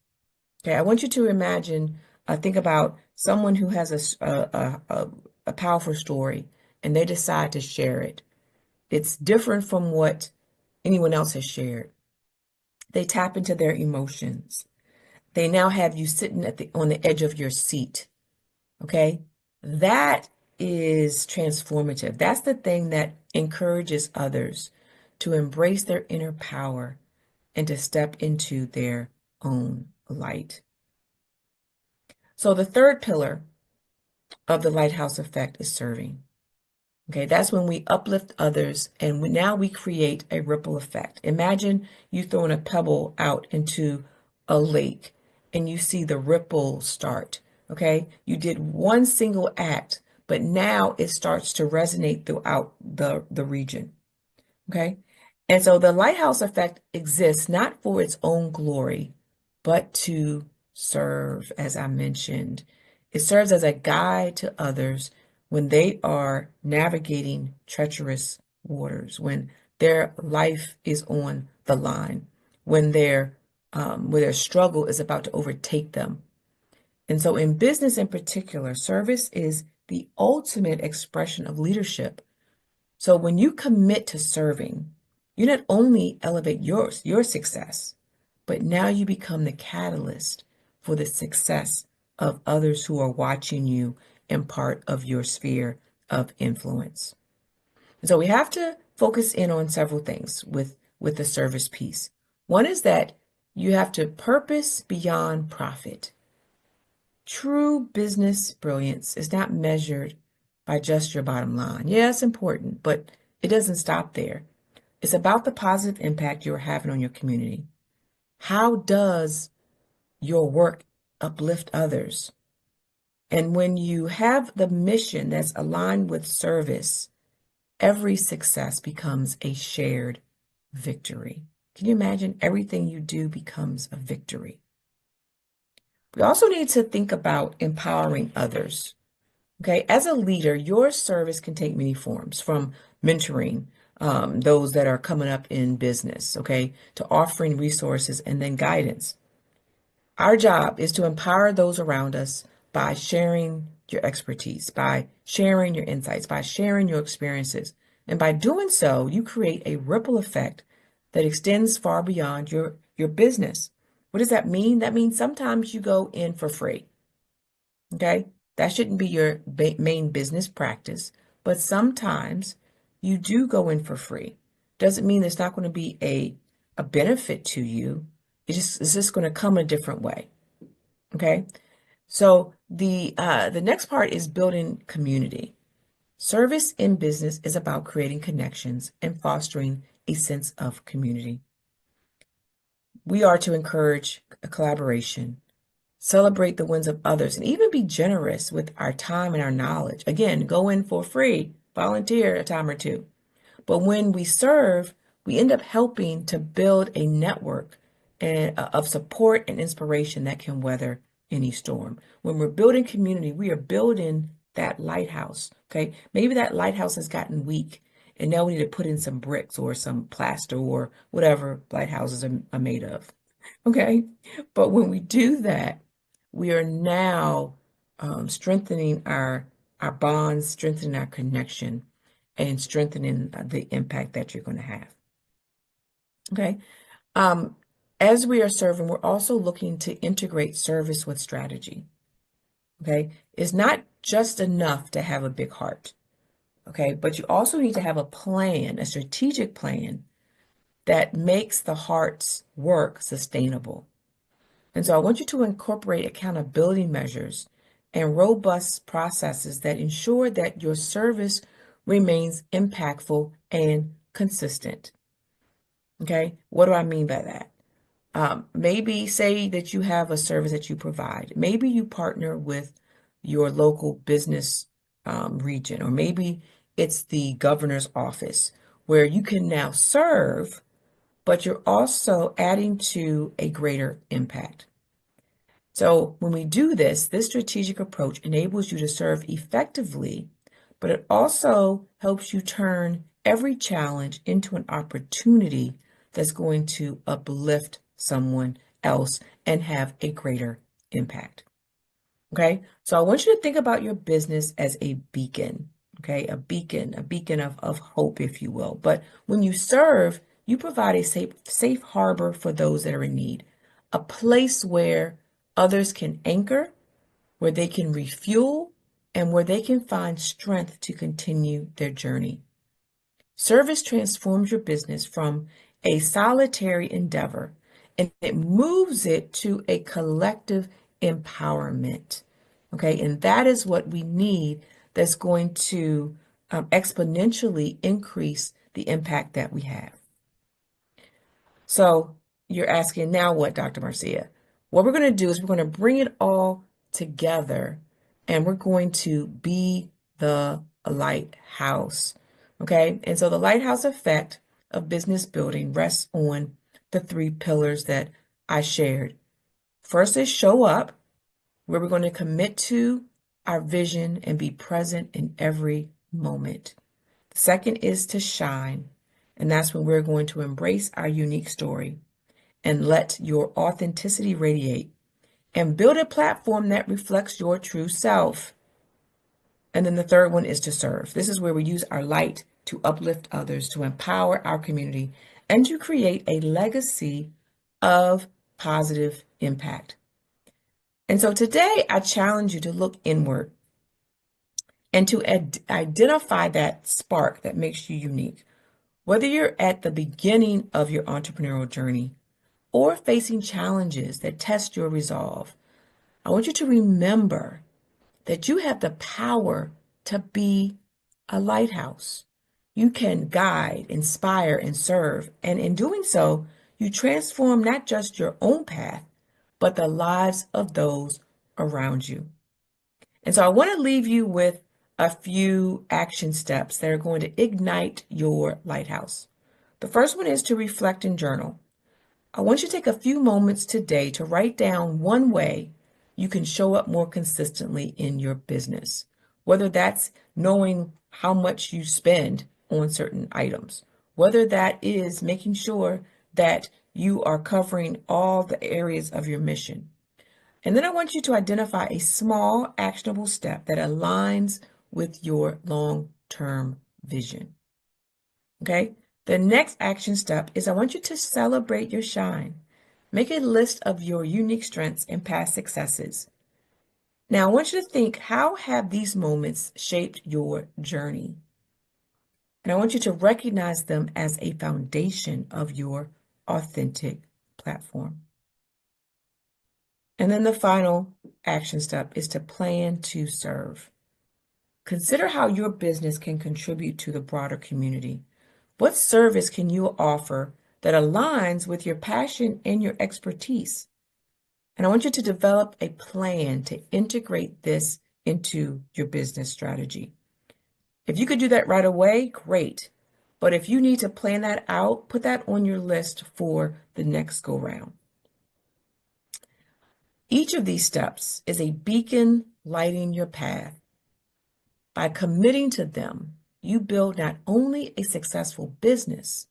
Speaker 9: Okay, I want you to imagine, think about someone who has a powerful story and they decide to share it. It's different from what anyone else has shared. They tap into their emotions. They now have you sitting on the edge of your seat. Okay, that is transformative. That's the thing that encourages others to embrace their inner power and to step into their own light. So the third pillar of the lighthouse effect is serving. Okay, that's when we uplift others and now we create a ripple effect. Imagine you throwing a pebble out into a lake and you see the ripple start. Okay, you did one single act, but now it starts to resonate throughout the region. Okay, and so the lighthouse effect exists not for its own glory, but to serve, as I mentioned. It serves as a guide to others when they are navigating treacherous waters, when their life is on the line, when their struggle is about to overtake them. And so in business in particular, service is the ultimate expression of leadership. So when you commit to serving, you not only elevate your success, but now you become the catalyst for the success of others who are watching you and part of your sphere of influence. And so we have to focus in on several things with the service piece. One is that you have to purpose beyond profit. True business brilliance is not measured by just your bottom line. Yeah, it's important, but it doesn't stop there. It's about the positive impact you're having on your community. How does your work uplift others? And when you have the mission that's aligned with service, every success becomes a shared victory. Can you imagine? Everything you do becomes a victory. We also need to think about empowering others. Okay, as a leader, your service can take many forms, from mentoring those that are coming up in business, okay, to offering resources and then guidance. Our job is to empower those around us by sharing your expertise, by sharing your insights, by sharing your experiences. And by doing so, you create a ripple effect that extends far beyond your business. What does that mean? That means sometimes you go in for free. Okay? That shouldn't be your main business practice, but sometimes you do go in for free. Doesn't mean there's not going to be a benefit to you. It's just going to come a different way. Okay? So the next part is building community. Service in business is about creating connections and fostering a sense of community. We are to encourage a collaboration, celebrate the wins of others, and even be generous with our time and our knowledge. Again, go in for free, volunteer a time or two. But when we serve, we end up helping to build a network of support and inspiration that can weather any storm. When we're building community, we are building that lighthouse. Okay, maybe that lighthouse has gotten weak and now we need to put in some bricks or some plaster or whatever lighthouses are made of. Okay, but when we do that, we are now strengthening our bonds, strengthening our connection, and strengthening the impact that you're going to have. Okay. As we are serving, we're also looking to integrate service with strategy. Okay. It's not just enough to have a big heart. Okay. But you also need to have a plan, a strategic plan that makes the heart's work sustainable. And so I want you to incorporate accountability measures and robust processes that ensure that your service remains impactful and consistent. Okay. What do I mean by that? Maybe say that you have a service that you provide. Maybe you partner with your local business region, or maybe it's the governor's office where you can now serve, but you're also adding to a greater impact. So when we do this, this strategic approach enables you to serve effectively, but it also helps you turn every challenge into an opportunity that's going to uplift someone else and have a greater impact. Okay, so I want you to think about your business as a beacon, okay, a beacon of hope, if you will. But when you serve, you provide a safe harbor for those that are in need, a place where others can anchor, where they can refuel, and where they can find strength to continue their journey. Service transforms your business from a solitary endeavor, and it moves it to a collective empowerment. Okay, and that is what we need, that's going to exponentially increase the impact that we have. So you're asking, now what, Dr. Marcia? What we're going to do is we're going to bring it all together, and we're going to be the lighthouse. Okay, and so the lighthouse effect of business building rests on the 3 pillars that I shared. First is show up, where we're going to commit to our vision and be present in every moment. The second is to shine, and that's when we're going to embrace our unique story and let your authenticity radiate and build a platform that reflects your true self. And then the third one is to serve. This is where we use our light to uplift others, to empower our community, and to create a legacy of positive impact. And so today I challenge you to look inward and to identify that spark that makes you unique. Whether you're at the beginning of your entrepreneurial journey or facing challenges that test your resolve, I want you to remember that you have the power to be a lighthouse. You can guide, inspire, and serve. And in doing so, you transform not just your own path, but the lives of those around you. And so I want to leave you with a few action steps that are going to ignite your lighthouse. The first one is to reflect and journal. I want you to take a few moments today to write down one way you can show up more consistently in your business, whether that's knowing how much you spend on certain items, whether that is making sure that you are covering all the areas of your mission. And then I want you to identify a small, actionable step that aligns with your long-term vision. Okay? The next action step is I want you to celebrate your shine. Make a list of your unique strengths and past successes. Now, I want you to think, how have these moments shaped your journey? And I want you to recognize them as a foundation of your authentic platform. And then the final action step is to plan to serve. Consider how your business can contribute to the broader community. What service can you offer that aligns with your passion and your expertise? And I want you to develop a plan to integrate this into your business strategy. If you could do that right away, great. But if you need to plan that out, put that on your list for the next go round. Each of these steps is a beacon lighting your path. By committing to them, you build not only a successful business,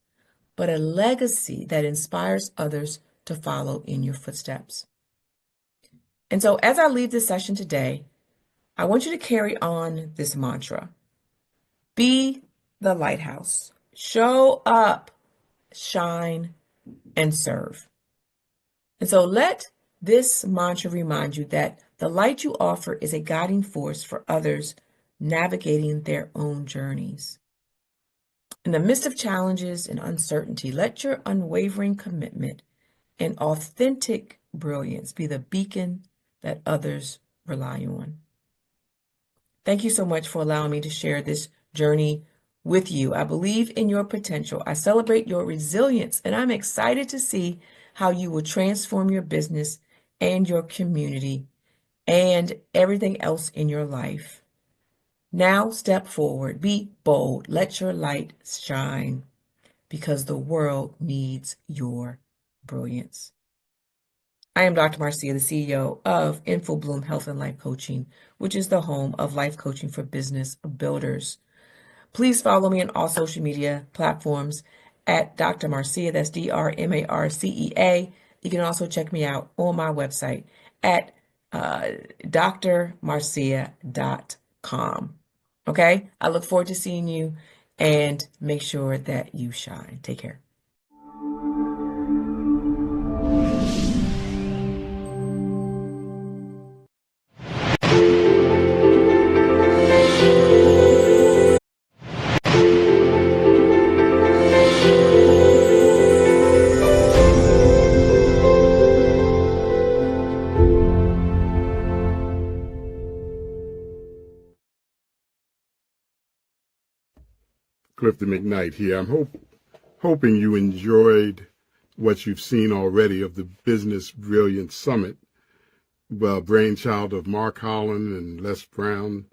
Speaker 9: but a legacy that inspires others to follow in your footsteps. And so as I leave this session today, I want you to carry on this mantra. Be the lighthouse. Show up, shine, and serve. And so let this mantra remind you that the light you offer is a guiding force for others navigating their own journeys. In the midst of challenges and uncertainty, let your unwavering commitment and authentic brilliance be the beacon that others rely on. Thank you so much for allowing me to share this journey with you. I believe in your potential. I celebrate your resilience, and I'm excited to see how you will transform your business and your community and everything else in your life. Now step forward, be bold, let your light shine, because the world needs your brilliance. I am Dr. Marcia, the CEO of InfoBloom Health and Life Coaching, which is the home of life coaching for business builders. Please follow me on all social media platforms at Dr. Marcia, that's DrMarcea. You can also check me out on my website at drmarcia.com. Okay? I look forward to seeing you, and make sure that you shine. Take care.
Speaker 1: Clifton McKnight here. I'm hoping you enjoyed what you've seen already of the Business Brilliance Summit, brainchild of Mark Holland and Les Brown,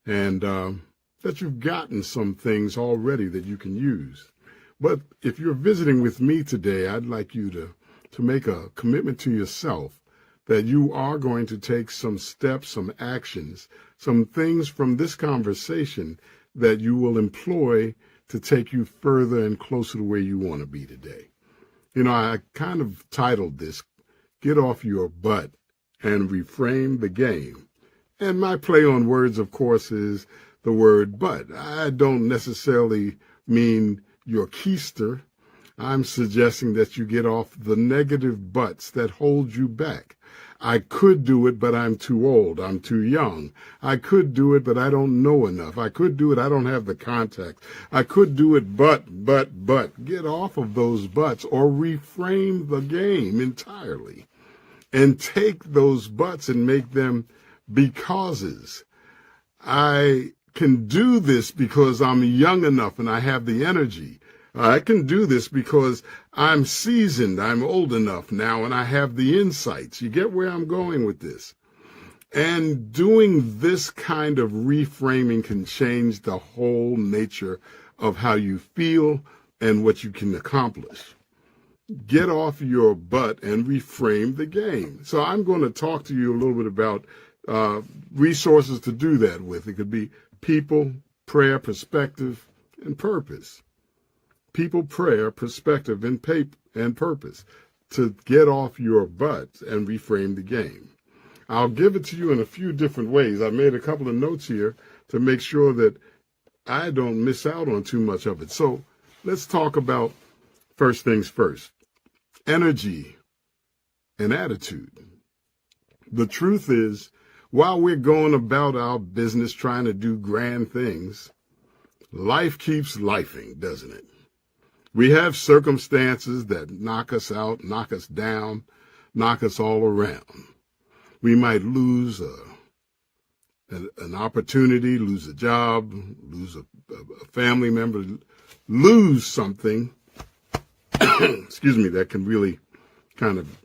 Speaker 1: and that you've gotten some things already that you can use. But if you're visiting with me today, I'd like you to make a commitment to yourself that you are going to take some steps, some actions, some things from this conversation that you will employ to take you further and closer to where you want to be today. You know, I kind of titled this, Get Off Your Butt and Reframe the Game. And my play on words, of course, is the word but. I don't necessarily mean your keister. I'm suggesting that you get off the negative buts that hold you back. I could do it, but I'm too old. I'm too young. I could do it, but I don't know enough. I could do it. I don't have the contacts. I could do it, but. Get off of those buts or reframe the game entirely and take those buts and make them becauses. I can do this because I'm young enough and I have the energy. I can do this because I'm seasoned, I'm old enough now, and I have the insights. You get where I'm going with this? And doing this kind of reframing can change the whole nature of how you feel and what you can accomplish. Get off your butt and reframe the game. So I'm going to talk to you a little bit about resources to do that with. It could be people, prayer, perspective, and purpose. People, prayer, perspective, and purpose to get off your butt and reframe the game. I'll give it to you in a few different ways. I made a couple of notes here to make sure that I don't miss out on too much of it. So let's talk about first things first, energy and attitude. The truth is, while we're going about our business trying to do grand things, life keeps lifing, doesn't it? We have circumstances that knock us out, knock us down, knock us all around. We might lose an opportunity, lose a job, lose a family member, lose something, excuse me, that can really kind of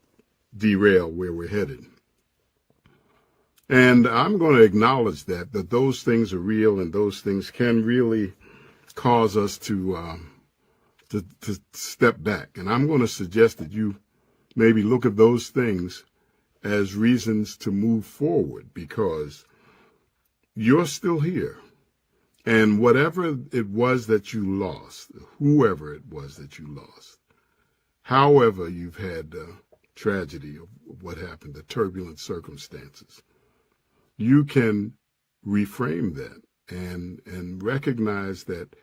Speaker 1: derail where we're headed. And I'm going to acknowledge that those things are real and those things can really cause us to step back. And I'm going to suggest that you maybe look at those things as reasons to move forward, because you're still here. And whatever it was that you lost, whoever it was that you lost, however you've had the tragedy of what happened, the turbulent circumstances, you can reframe that and recognize that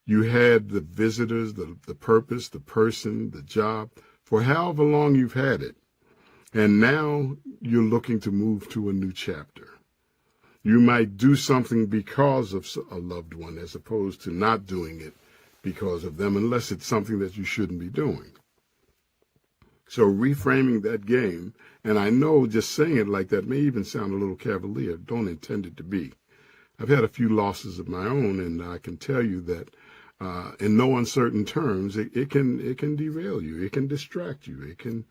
Speaker 1: you had the visitors, the purpose, the person, the job, for however long you've had it. And now you're looking to move to a new chapter. You might do something because of a loved one as opposed to not doing it because of them, unless it's something that you shouldn't be doing. So reframing that game, and I know just saying it like that may even sound a little cavalier, don't intend it to be. I've had a few losses of my own, and I can tell you that in no uncertain terms, it can derail you, it can distract you, it can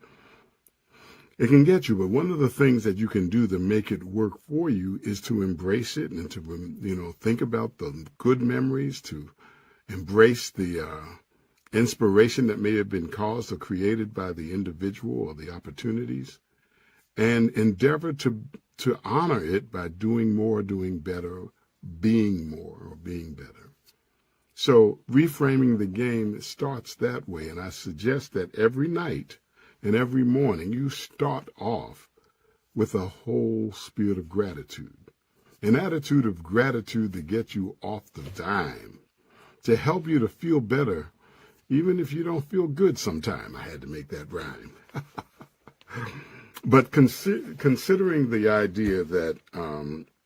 Speaker 1: get you. But one of the things that you can do to make it work for you is to embrace it and to think about the good memories, to embrace the inspiration that may have been caused or created by the individual or the opportunities, and endeavor to honor it by doing more, doing better, being more, or being better. So reframing the game starts that way, and I suggest that every night and every morning you start off with a whole spirit of gratitude, an attitude of gratitude to get you off the dime, to help you to feel better, even if you don't feel good sometime. I had to make that rhyme. But considering the idea that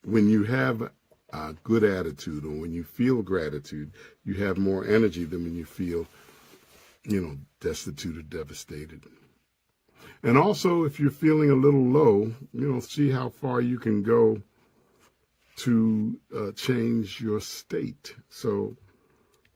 Speaker 1: when you have a good attitude or when you feel gratitude, you have more energy than when you feel, destitute or devastated. And also, if you're feeling a little low, see how far you can go to change your state. So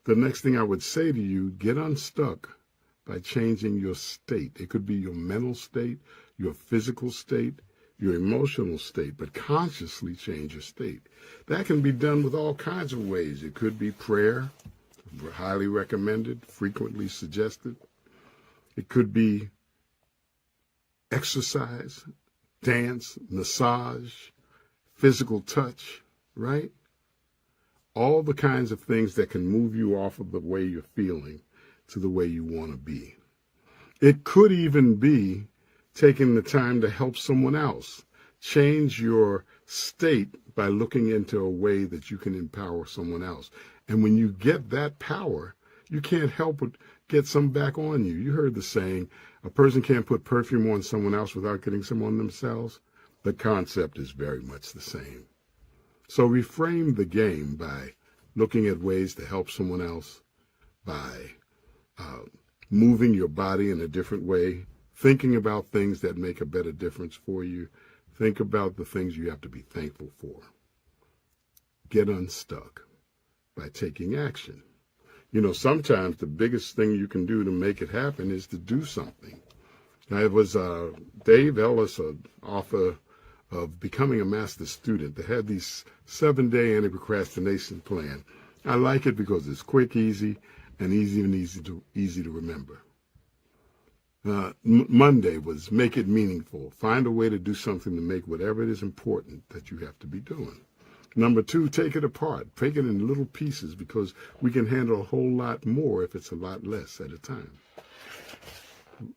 Speaker 1: the next thing I would say to you, get unstuck by changing your state. It could be your mental state, your physical state, your emotional state, but consciously change your state. That can be done with all kinds of ways. It could be prayer, highly recommended, frequently suggested. It could be exercise, dance, massage, physical touch, right? All the kinds of things that can move you off of the way you're feeling to the way you want to be. It could even be taking the time to help someone else. Change your state by looking into a way that you can empower someone else. And when you get that power, you can't help but get some back on you. You heard the saying, a person can't put perfume on someone else without getting some on themselves. The concept is very much the same. So reframe the game by looking at ways to help someone else, by moving your body in a different way, thinking about things that make a better difference for you. Think about the things you have to be thankful for. Get unstuck by taking action. Sometimes the biggest thing you can do to make it happen is to do something. Now, it was Dave Ellis, author of Becoming a Master Student, that had these 7-day anti-procrastination plan. I like it because it's quick, easy, and easy to remember. Monday was make it meaningful. Find a way to do something to make whatever it is important that you have to be doing. Number 2, take it apart. Take it in little pieces because we can handle a whole lot more if it's a lot less at a time.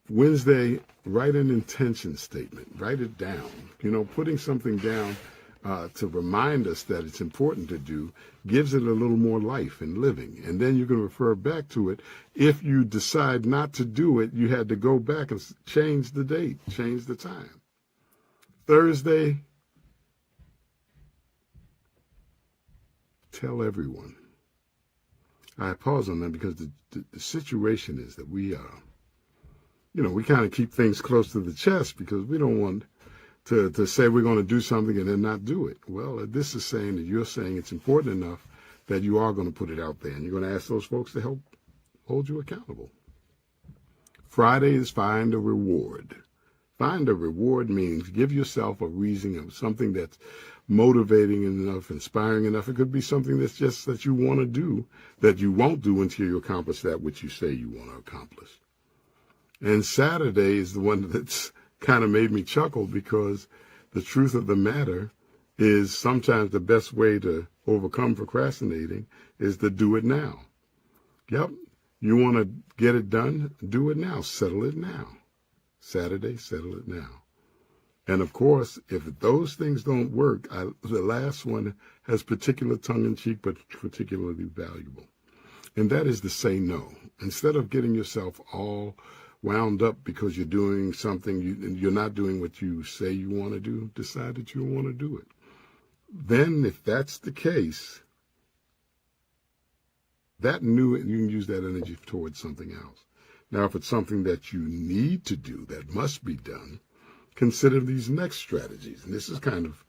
Speaker 1: Wednesday, write an intention statement. Write it down. Putting something down to remind us that it's important to do gives it a little more life and living. And then you can refer back to it. If you decide not to do it, you had to go back and change the date, change the time. Thursday, tell everyone. I pause on that because the situation is that we kind of keep things close to the chest because we don't want to say we're going to do something and then not do it. Well, this is saying that you're saying it's important enough that you are going to put it out there, and you're going to ask those folks to help hold you accountable. Friday is find a reward. Find a reward means give yourself a reason of something that's motivating enough, inspiring enough. It could be something that's just that you want to do, that you won't do until you accomplish that which you say you want to accomplish. And Saturday is the one that's kind of made me chuckle because the truth of the matter is sometimes the best way to overcome procrastinating is to do it now. Yep. You want to get it done? Do it now. Settle it now. Saturday, settle it now. And of course, if those things don't work, the last one has particular tongue-in-cheek, but particularly valuable. And that is to say no. Instead of getting yourself all wound up because you're doing something, you're not doing what you say you want to do, decide that you want to do it. Then if that's the case, you can use that energy towards something else. Now, if it's something that you need to do, that must be done, consider these next strategies. And this is kind of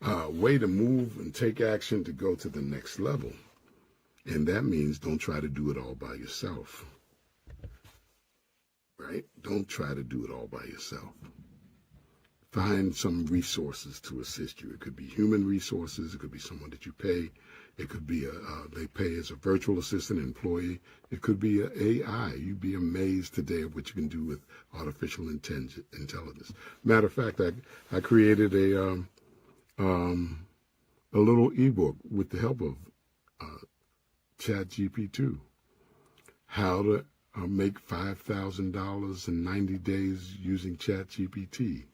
Speaker 1: a way to move and take action to go to the next level. And that means don't try to do it all by yourself. Right? Don't try to do it all by yourself. Find some resources to assist you. It could be human resources. It could be someone that you pay. It could be they pay as a virtual assistant employee. It could be an AI. You'd be amazed today at what you can do with artificial intelligence. Matter of fact, I created a little ebook with the help of ChatGPT, how to make $5,000 in 90 days using ChatGPT.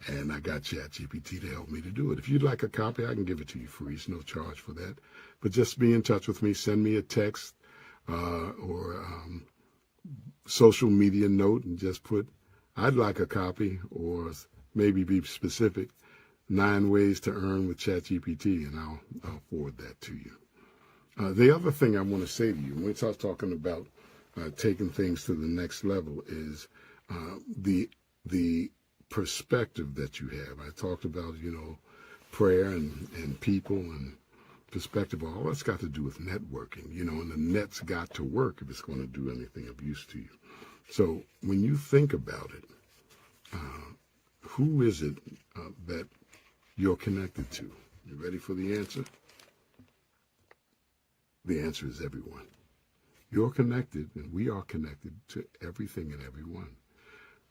Speaker 1: And I got ChatGPT to help me to do it. If you'd like a copy, I can give it to you free. It's no charge for that. But just be in touch with me. Send me a text or social media note and just put, I'd like a copy, or maybe be specific, 9 ways to earn with ChatGPT, and I'll forward that to you. The other thing I want to say to you, when we start talking about taking things to the next level, is the perspective that you have. I talked about, prayer and people and perspective. All that's got to do with networking, and the net's got to work if it's going to do anything of use to you. So when you think about it, who is it that you're connected to? You ready for the answer? The answer is everyone. You're connected, and we are connected to everything and everyone.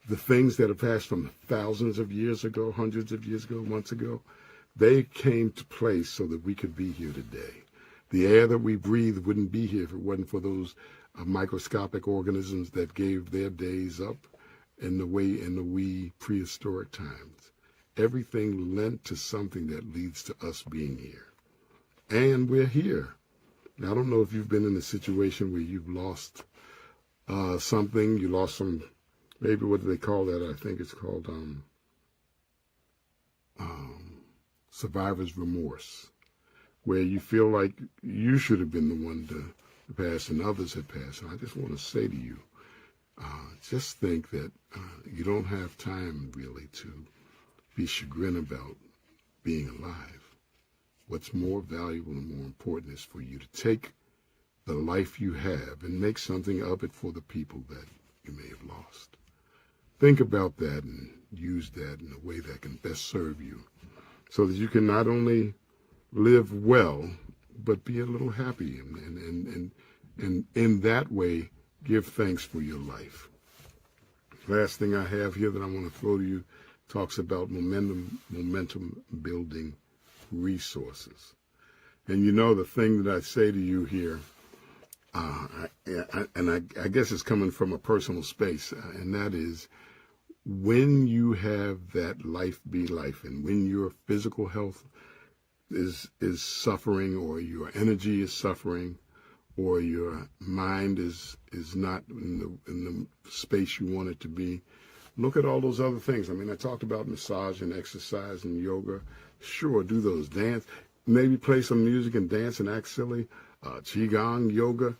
Speaker 1: The things that have passed from thousands of years ago, hundreds of years ago, months ago, they came to place so that we could be here today. The air that we breathe wouldn't be here if it wasn't for those microscopic organisms that gave their days up in the wee prehistoric times. Everything lent to something that leads to us being here. And we're here. Now, I don't know if you've been in a situation where you've lost something. You lost some, maybe what do they call that? I think it's called survivor's remorse, where you feel like you should have been the one to pass and others had passed. And I just want to say to you, just think that you don't have time really to be chagrined about being alive. What's more valuable and more important is for you to take the life you have and make something of it for the people that you may have lost. Think about that and use that in a way that can best serve you, so that you can not only live well, but be a little happy and in that way give thanks for your life. Last thing I have here that I want to throw to you talks about momentum building resources. And the thing that I say to you here, I guess it's coming from a personal space, and that is, when you have that life be life, and when your physical health is suffering, or your energy is suffering, or your mind is not in the space you want it to be, look at all those other things. I mean, I talked about massage and exercise and yoga. Sure, do those. Dance, maybe play some music and dance and act silly. Qigong, yoga,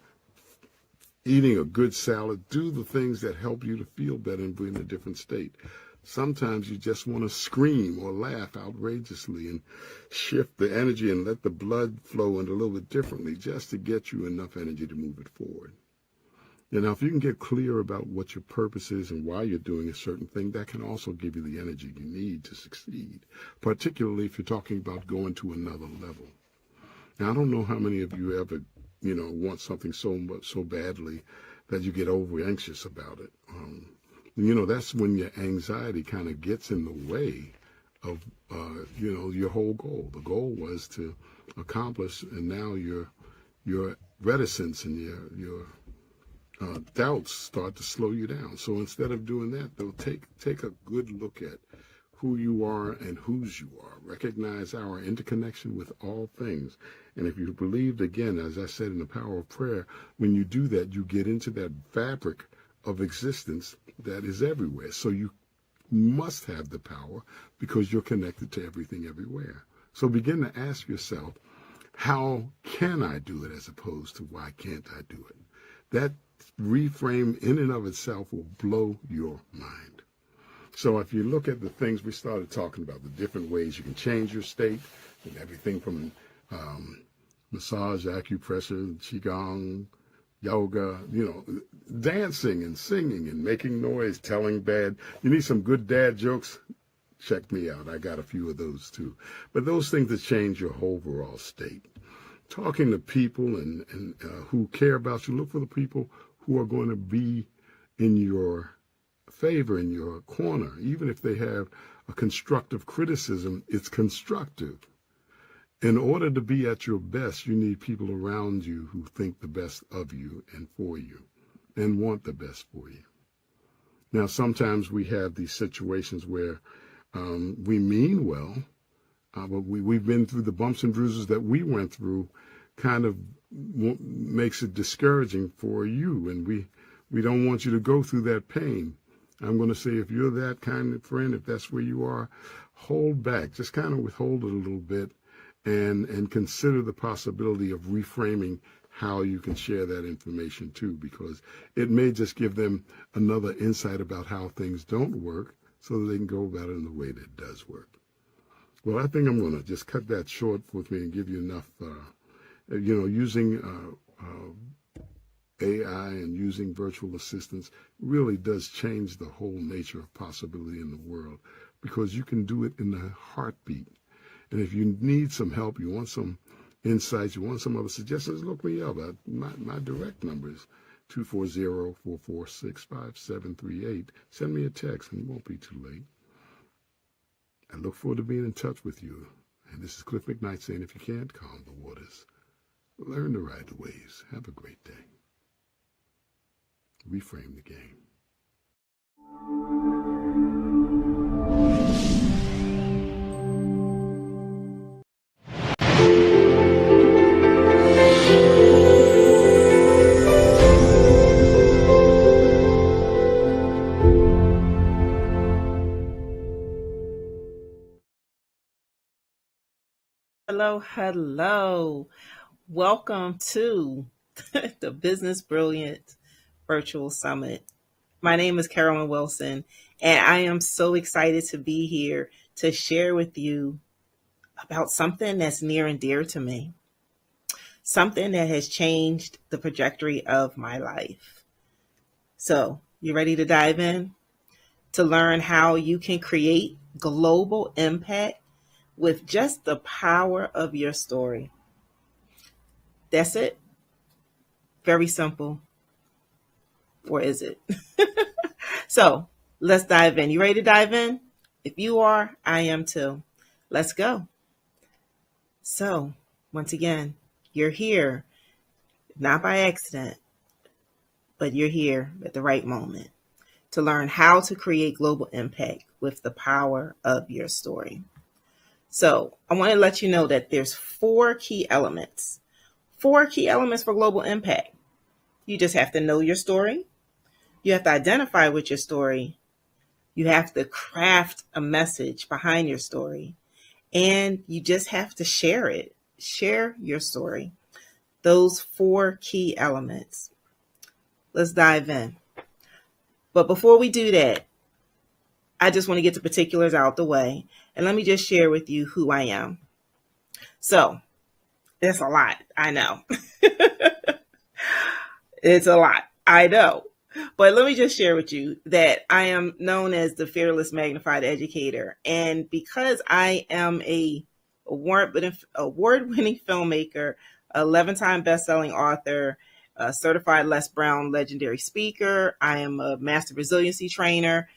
Speaker 1: eating a good salad. Do the things that help you to feel better and be in a different state. Sometimes you just want to scream or laugh outrageously and shift the energy and let the blood flow in a little bit differently, just to get you enough energy to move it forward. And now, if you can get clear about what your purpose is and why you're doing a certain thing, that can also give you the energy you need to succeed, particularly if you're talking about going to another level. Now, I don't know how many of you ever, want something so badly that you get over anxious about it. That's when your anxiety kind of gets in the way of your whole goal. The goal was to accomplish, and now your reticence and your doubts start to slow you down. So instead of doing that, though, take a good look at who you are and whose you are. Recognize our interconnection with all things. And if you believed, again, as I said in the power of prayer, when you do that, you get into that fabric of existence that is everywhere. So you must have the power because you're connected to everything everywhere. So begin to ask yourself, how can I do it as opposed to why can't I do it? That reframe in and of itself will blow your mind. So if you look at the things we started talking about, the different ways you can change your state, and everything from massage, acupressure, qigong, yoga, dancing and singing and making noise, telling you need some good dad jokes? Check me out. I got a few of those too. But those things that change your overall state. Talking to people and who care about you, look for the people who are going to be in your favor, in your corner. Even if they have a constructive criticism, it's constructive. In order to be at your best, you need people around you who think the best of you and for you and want the best for you. Now, sometimes we have these situations where we mean well, but we've been through the bumps and bruises that we went through, kind of makes it discouraging for you, and we don't want you to go through that pain. I'm going to say, if you're that kind of friend, if that's where you are, hold back, just kind of withhold it a little bit, and consider the possibility of reframing how you can share that information too, because it may just give them another insight about how things don't work so that they can go about it in the way that it does work. Well, I think I'm going to just cut that short with me and give you enough, using AI and using virtual assistants really does change the whole nature of possibility in the world, because you can do it in a heartbeat. And if you need some help, you want some insights, you want some other suggestions, look me up. My direct number is 240-446-5738. Send me a text and it won't be too late. I look forward to being in touch with you. And this is Cliff McKnight saying, if you can't calm the waters, learn to ride the waves. Have a great day. Reframe the game.
Speaker 10: Hello. Welcome to the Business Brilliance Virtual Summit. My name is Carolyn Wilson, and I am so excited to be here to share with you about something that's near and dear to me, something that has changed the trajectory of my life. So, you ready to dive in to learn how you can create global impact with just the power of your story? That's it. Very simple. Or is it? So let's dive in. You ready to dive in? If you are, I am too. Let's go. So once again, you're here, not by accident, but you're here at the right moment to learn how to create global impact with the power of your story. So I want to let you know that there's 4 key elements. 4 key elements for global impact. You just have to know your story. You have to identify with your story. You have to craft a message behind your story. And you just have to share it. Share your story. Those 4 key elements. Let's dive in. But before we do that, I just want to get the particulars out the way. And let me just share with you who I am. So, it's a lot, I know. It's a lot, I know. But let me just share with you that I am known as the Fearless Magnified Educator. And because I am a award-winning filmmaker, 11-time best-selling author, a certified Les Brown legendary speaker, I am a master resiliency trainer,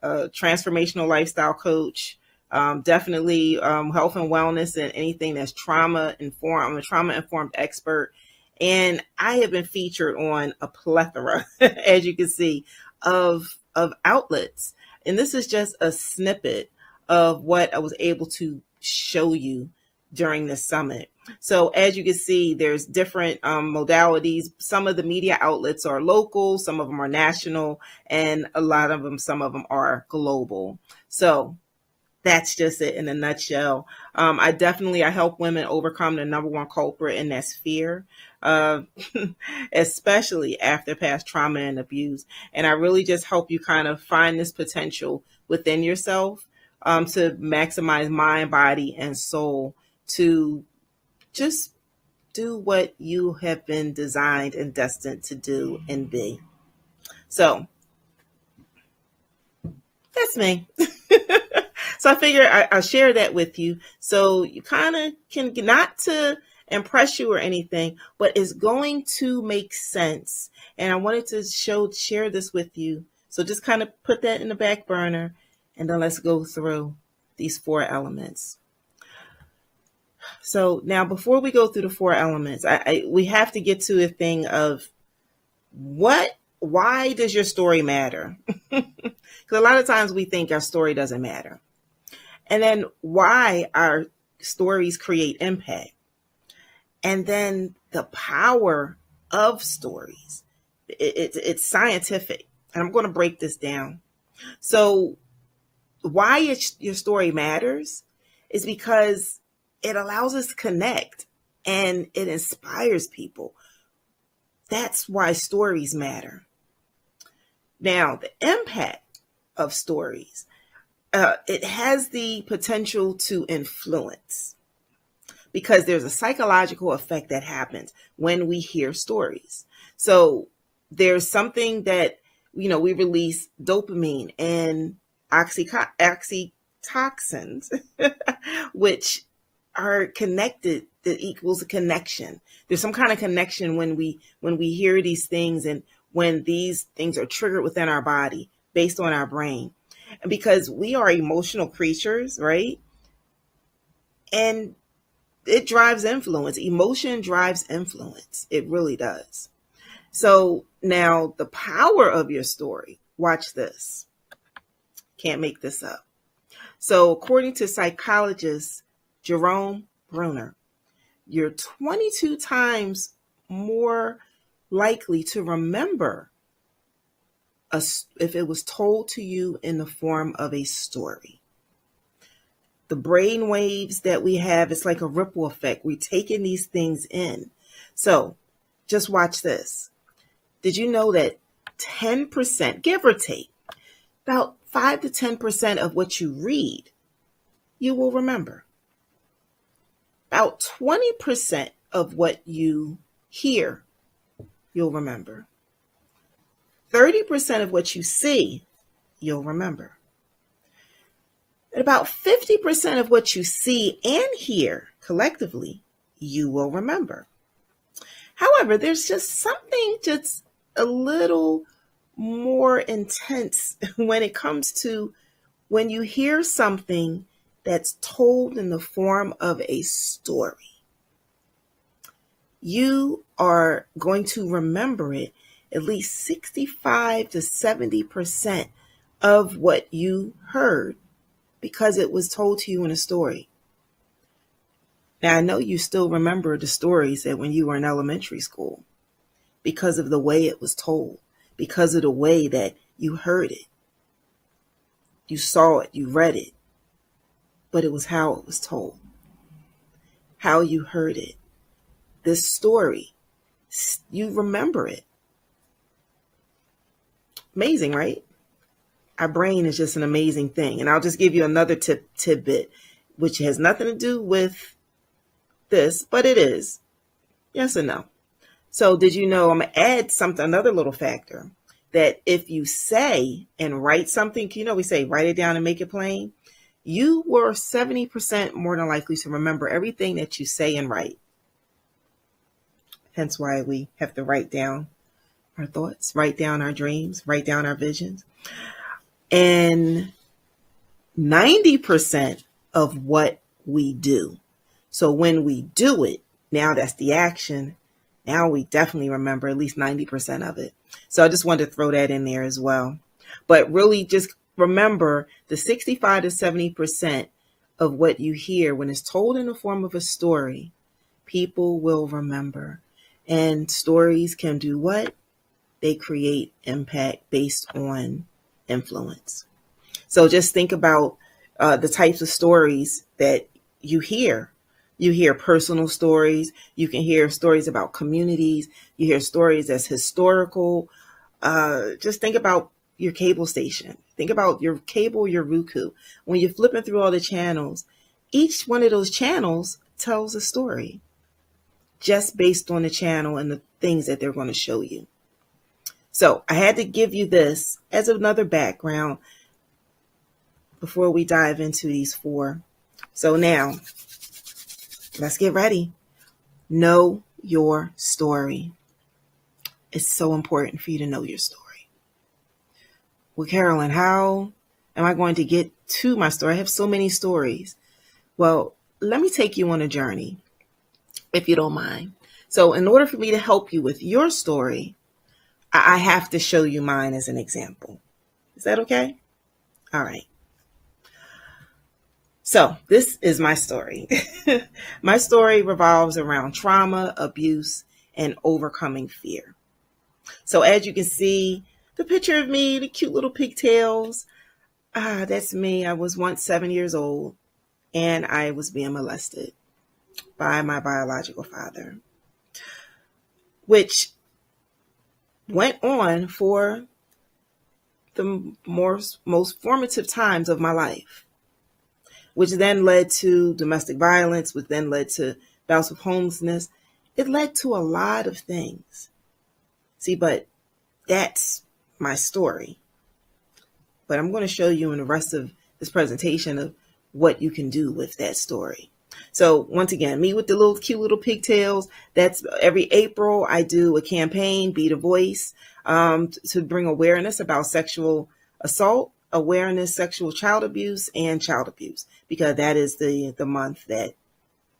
Speaker 10: a transformational lifestyle coach, Definitely health and wellness and anything that's trauma informed. I'm a trauma informed expert, and I have been featured on a plethora, as you can see, of outlets. And this is just a snippet of what I was able to show you during the summit. So as you can see, there's different modalities. Some of the media outlets are local, some of them are national, and a lot of them, some of them are global. So that's just it in a nutshell. I help women overcome the number one culprit, and that's fear, especially after past trauma and abuse. And I really just help you kind of find this potential within yourself to maximize mind, body, and soul to just do what you have been designed and destined to do and be. So that's me. So I figure I'll share that with you so you kind of can, not to impress you or anything, but it's going to make sense. And I wanted to share this with you. So just kind of put that in the back burner, and then let's go through these 4 elements. So now, before we go through the 4 elements, we have to get to a thing of why does your story matter? Because a lot of times we think our story doesn't matter. And then why our stories create impact. And then the power of stories. It's scientific. And I'm going to break this down. So why your story matters is because it allows us to connect and it inspires people. That's why stories matter. Now, the impact of stories. It has the potential to influence because there's a psychological effect that happens when we hear stories. So there's something that, we release dopamine and oxytocins, which are connected, that equals a connection. There's some kind of connection when we hear these things and when these things are triggered within our body based on our brain. And because we are emotional creatures, right? And it drives influence. Emotion drives influence. It really does. So now the power of your story. Watch this. Can't make this up. So according to psychologist Jerome Bruner, you're 22 times more likely to remember if it was told to you in the form of a story. The brain waves that we have, it's like a ripple effect. We're taking these things in. So just watch this. Did you know that 10%, give or take, about 5 to 10% of what you read, you will remember? About 20% of what you hear, you'll remember. 30% of what you see, you'll remember. And about 50% of what you see and hear collectively, you will remember. However, there's just something just a little more intense when it comes to when you hear something that's told in the form of a story. You are going to remember it at least 65 to 70% of what you heard because it was told to you in a story. Now, I know you still remember the stories that when you were in elementary school because of the way it was told, because of the way that you heard it. You saw it, you read it, but it was how it was told, how you heard it. This story, you remember it. Amazing, right? Our brain is just an amazing thing. And I'll just give you another tidbit, which has nothing to do with this, but it is. Yes and no. So did you know, I'm going to add another little factor, that if you say and write something, we say write it down and make it plain. You were 70% more than likely to remember everything that you say and write. Hence why we have to write down our thoughts, write down our dreams, write down our visions. And 90% of what we do. So when we do it, now that's the action. Now we definitely remember at least 90% of it. So I just wanted to throw that in there as well. But really just remember the 65 to 70% of what you hear when it's told in the form of a story, people will remember. And stories can do what? They create impact based on influence. So just think about the types of stories that you hear. You hear personal stories. You can hear stories about communities. You hear stories that's historical. Just think about your cable station. Think about your cable, your Roku. When you're flipping through all the channels, each one of those channels tells a story just based on the channel and the things that they're going to show you. So I had to give you this as another background before we dive into these 4. So now, let's get ready. Know your story. It's so important for you to know your story. Well, Carolyn, how am I going to get to my story? I have so many stories. Well, let me take you on a journey, if you don't mind. So in order for me to help you with your story, I have to show you mine as an example. Is that okay? All right. So this is my story. My story revolves around trauma, abuse, and overcoming fear. So as you can see, the picture of me, the cute little pigtails, that's me. I was once 7 years old, and I was being molested by my biological father, which went on for the most formative times of my life, which then led to domestic violence, which then led to bouts of homelessness. It led to a lot of things. See, but that's my story. But I'm going to show you in the rest of this presentation of what you can do with that story. So once again, me with the little cute little pigtails. That's every April I do a campaign, Be the Voice, to bring awareness about sexual assault, awareness, sexual child abuse, and child abuse, because that is the month that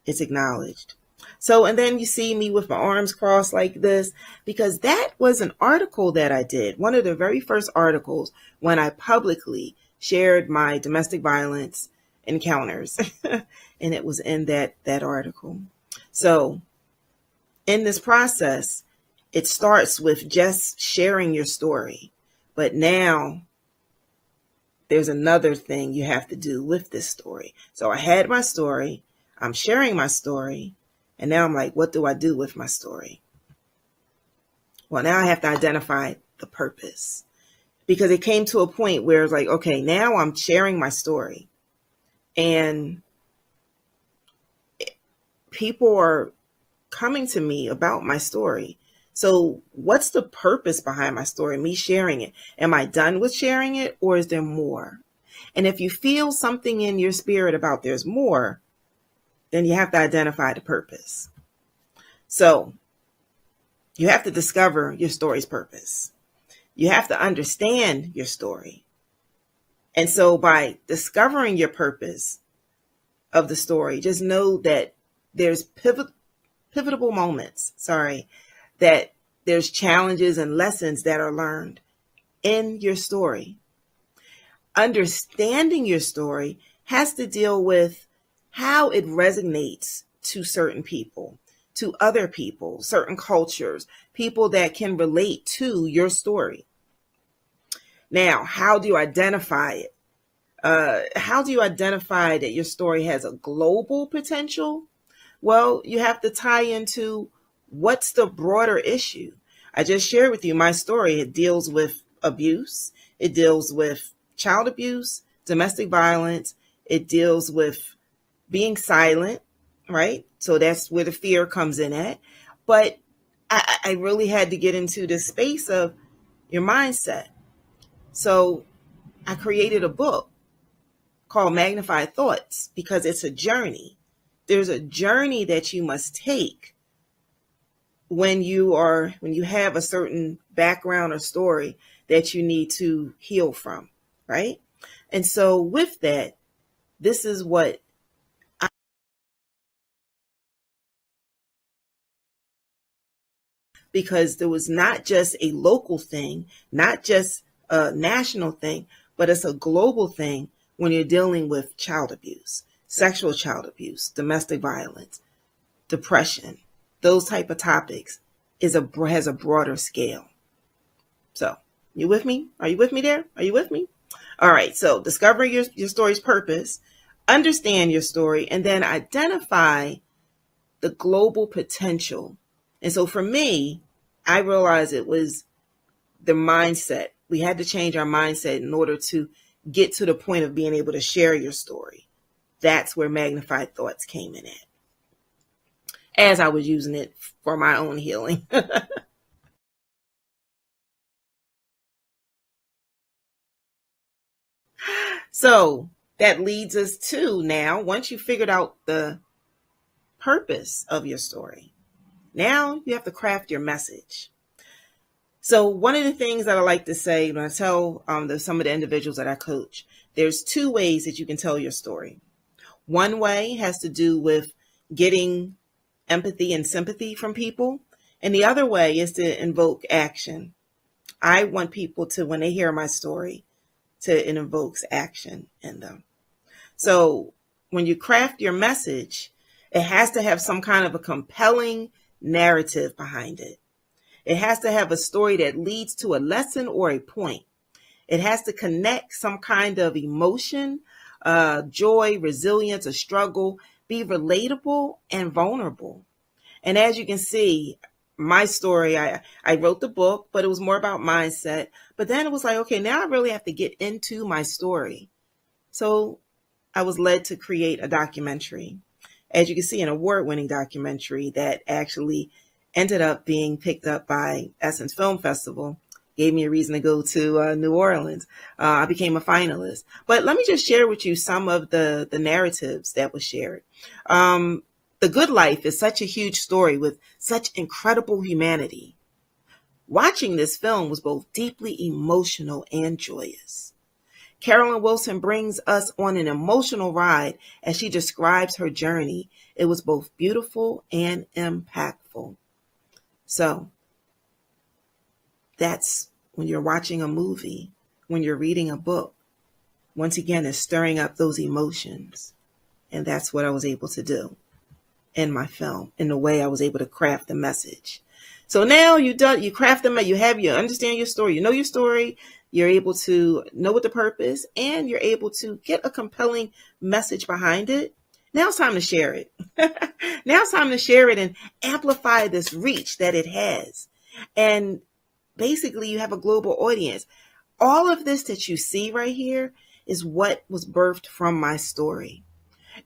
Speaker 10: it's acknowledged. So, and then you see me with my arms crossed like this, because that was an article that I did. One of the very first articles when I publicly shared my domestic violence encounters. And it was in that article. So in this process, it starts with just sharing your story. But now there's another thing you have to do with this story. So I had my story, I'm sharing my story, and now I'm like, what do I do with my story? Well, now I have to identify the purpose, because it came to a point where it's like, okay, now I'm sharing my story and people are coming to me about my story. So what's the purpose behind my story, me sharing it? Am I done with sharing it, or is there more? And if you feel something in your spirit about there's more, then you have to identify the purpose. So you have to discover your story's purpose. You have to understand your story. And so by discovering your purpose of the story, just know that there's pivotal moments, that there's challenges and lessons that are learned in your story. Understanding your story has to deal with how it resonates to certain people, to other people, certain cultures, people that can relate to your story. Now, how do you identify it? How do you identify that your story has a global potential? Well, you have to tie into what's the broader issue. I just shared with you my story. It deals with abuse. It deals with child abuse, domestic violence. It deals with being silent, right? So that's where the fear comes in at. But I really had to get into the space of your mindset. So I created a book called Magnified Thoughts, because it's a journey. There's a journey that you must take when you have a certain background or story that you need to heal from, right? And so with that, this is what because there was not just a local thing, not just a national thing, but it's a global thing when you're dealing with child abuse, sexual child abuse, domestic violence, depression, those type of topics has a broader scale. So you with me? Are you with me there? Are you with me? All right. So discover your story's purpose, understand your story, and then identify the global potential. And so for me, I realized it was the mindset. We had to change our mindset in order to get to the point of being able to share your story. That's where magnified thoughts came in at, as I was using it for my own healing. So that leads us to now, once you figured out the purpose of your story, now you have to craft your message. So one of the things that I like to say when I tell some of the individuals that I coach, there's two ways that you can tell your story. One way has to do with getting empathy and sympathy from people. And the other way is to invoke action. I want people to, when they hear my story, it invokes action in them. So when you craft your message, it has to have some kind of a compelling narrative behind it. It has to have a story that leads to a lesson or a point. It has to connect some kind of emotion, joy, resilience, a struggle, be relatable and vulnerable. And as you can see, my story, I wrote the book, but it was more about mindset. But then it was like, okay, now I really have to get into my story. So I was led to create a documentary. As you can see, an award-winning documentary that actually ended up being picked up by Essence Film Festival. Gave me a reason to go to New Orleans. I became a finalist. But let me just share with you some of the narratives that was shared. The Good Life is such a huge story with such incredible humanity. Watching this film was both deeply emotional and joyous. Carolyn Wilson brings us on an emotional ride as she describes her journey. It was both beautiful and impactful. So that's when you're watching a movie, when you're reading a book. Once again, it's stirring up those emotions. And that's what I was able to do in my film, in the way I was able to craft the message. So now you craft them, you understand your story, you know your story, you're able to know what the purpose, and you're able to get a compelling message behind it. Now it's time to share it. Now it's time to share it and amplify this reach that it has. And basically you have a global audience. All of this that you see right here is what was birthed from my story.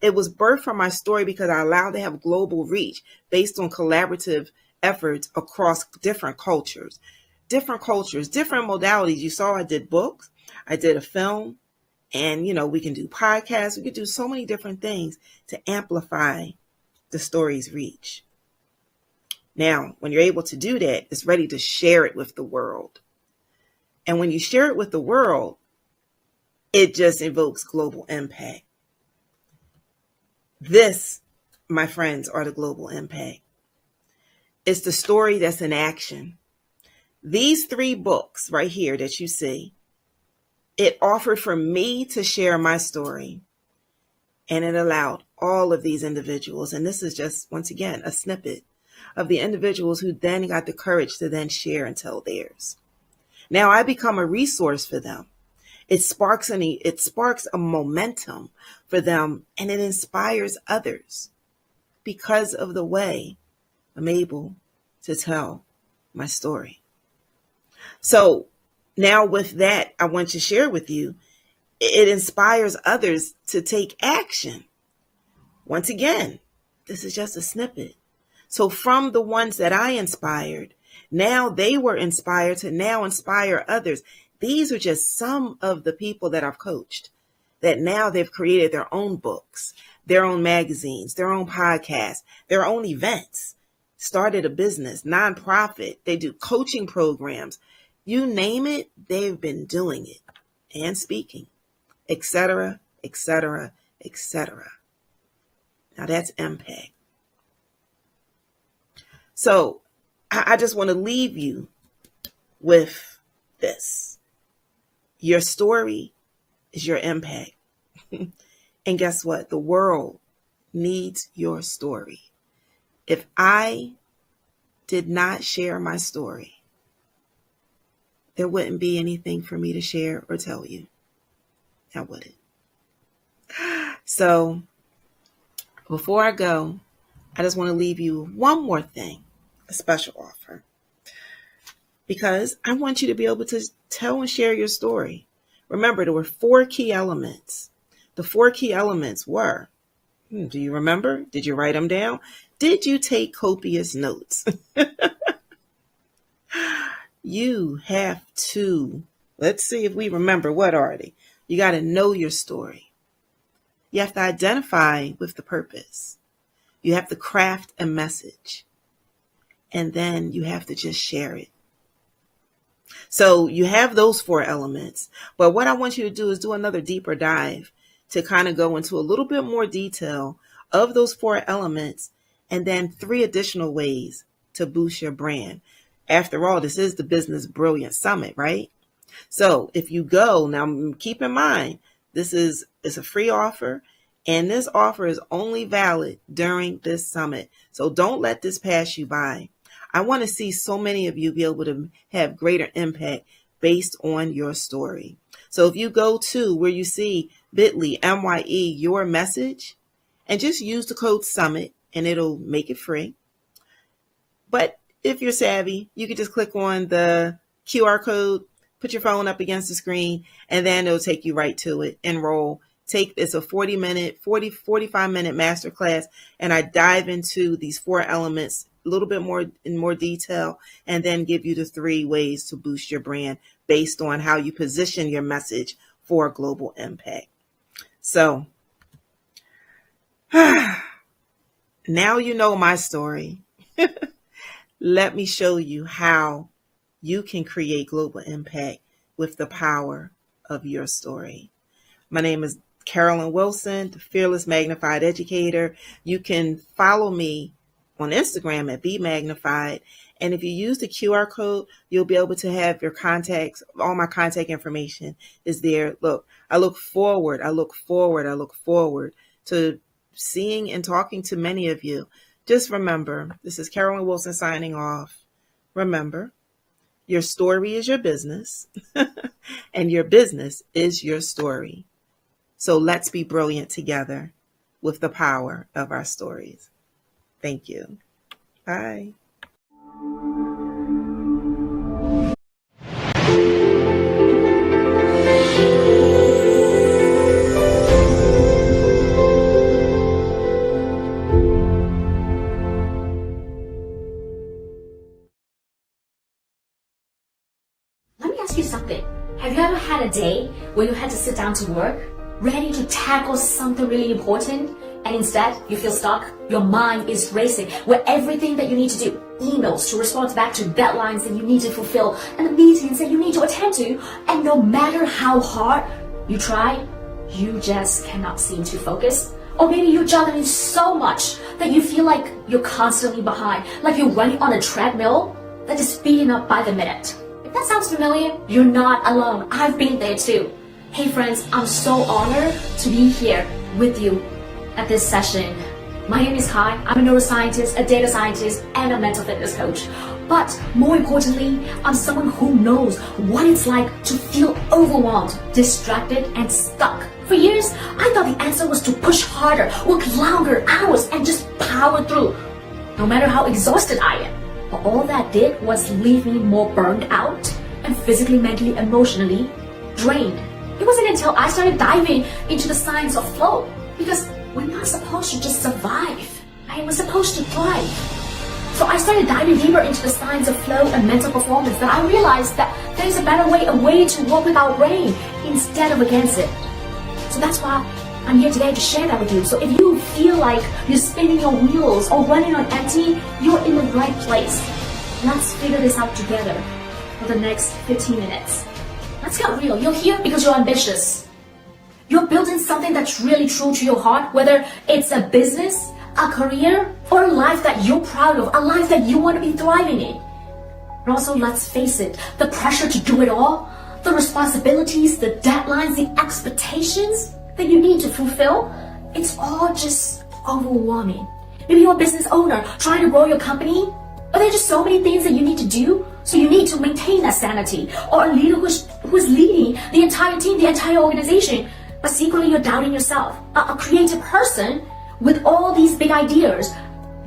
Speaker 10: It was birthed from my story because I allowed to have global reach based on collaborative efforts across different cultures, different modalities. You saw I did books, I did a film, and, we can do podcasts. We can do so many different things to amplify the story's reach. Now, when you're able to do that, it's ready to share it with the world. And when you share it with the world, it just evokes global impact. This, my friends, are the global impact. It's the story that's in action. These 3 books right here that you see, it offered for me to share my story. And it allowed all of these individuals, and this is just, once again, a snippet of the individuals who then got the courage to then share and tell theirs. Now I become a resource for them. It sparks a momentum for them, and it inspires others because of the way I'm able to tell my story. So now with that, I want to share with you, it inspires others to take action. Once again, this is just a snippet. So from the ones that I inspired, now they were inspired to now inspire others. These are just some of the people that I've coached that now they've created their own books, their own magazines, their own podcasts, their own events, started a business, nonprofit. They do coaching programs. You name it, they've been doing it and speaking. etc., etc., etc. Now that's impact. So I just want to leave you with this. Your story is your impact. And guess what? The world needs your story. If I did not share my story, there wouldn't be anything for me to share or tell you. I wouldn't. So before I go, I just want to leave you one more thing, a special offer, because I want you to be able to tell and share your story. Remember, there were 4 key elements. The 4 key elements were, do you remember? Did you write them down? Did you take copious notes? You have to, let's see if we remember, what are they? You got to know your story. You have to identify with the purpose. You have to craft a message. And then you have to just share it. So you have those 4 elements. But what I want you to do is do another deeper dive to kind of go into a little bit more detail of those 4 elements, and then 3 additional ways to boost your brand. After all, this is the Business Brilliance Summit, right? So if you go, now keep in mind, it's a free offer, and this offer is only valid during this summit. So don't let this pass you by. I want to see so many of you be able to have greater impact based on your story. So if you go to where you see bit.ly, MYE, your message, and just use the code SUMMIT and it'll make it free. But if you're savvy, you can just click on the QR code, put your phone up against the screen, and then it'll take you right to it. Enroll. It's a 45 minute masterclass, and I dive into these 4 elements a little bit more in more detail, and then give you the 3 ways to boost your brand based on how you position your message for global impact. So now you know my story. Let me show you how you can create global impact with the power of your story. My name is Carolyn Wilson, the Fearless Magnified Educator. You can follow me on Instagram at BeMagnified. And if you use the QR code, you'll be able to have your contacts. All my contact information is there. Look, I look forward to seeing and talking to many of you. Just remember, this is Carolyn Wilson signing off. Remember, your story is your business, and your business is your story. So let's be brilliant together with the power of our stories. Thank you. Bye.
Speaker 11: Let me ask you something. Have you ever had a day where you had to sit down to work, ready to tackle something really important, and instead you feel stuck? Your mind is racing with everything that you need to do. Emails to respond back to, deadlines that you need to fulfill, and the meetings that you need to attend to. And no matter how hard you try, you just cannot seem to focus. Or maybe you're juggling so much that you feel like you're constantly behind, like you're running on a treadmill that is speeding up by the minute. If that sounds familiar, you're not alone. I've been there too. Hey friends, I'm so honored to be here with you at this session. My name is Kai. I'm a neuroscientist, a data scientist, and a mental fitness coach. But more importantly, I'm someone who knows what it's like to feel overwhelmed, distracted, and stuck. For years, I thought the answer was to push harder, work longer hours, and just power through, no matter how exhausted I am. But all that did was leave me more burned out and physically, mentally, emotionally drained. It wasn't until I started diving into the science of flow, because we're not supposed to just survive, right? We're supposed to thrive. So I started diving deeper into the science of flow and mental performance, that I realized that there's a better way, a way to work with our brain instead of against it. So that's why I'm here today to share that with you. So if you feel like you're spinning your wheels or running on empty, you're in the right place. Let's figure this out together for the next 15 minutes. Let's get real. You're here because you're ambitious. You're building something that's really true to your heart, whether it's a business, a career, or a life that you're proud of, a life that you want to be thriving in. But also, let's face it, the pressure to do it all, the responsibilities, the deadlines, the expectations that you need to fulfill, it's all just overwhelming. Maybe you're a business owner trying to grow your company, but there are just so many things that you need to do, so you need to maintain that sanity. Or a leader who's leading the entire team, the entire organization, but secretly you're doubting yourself. A creative person with all these big ideas,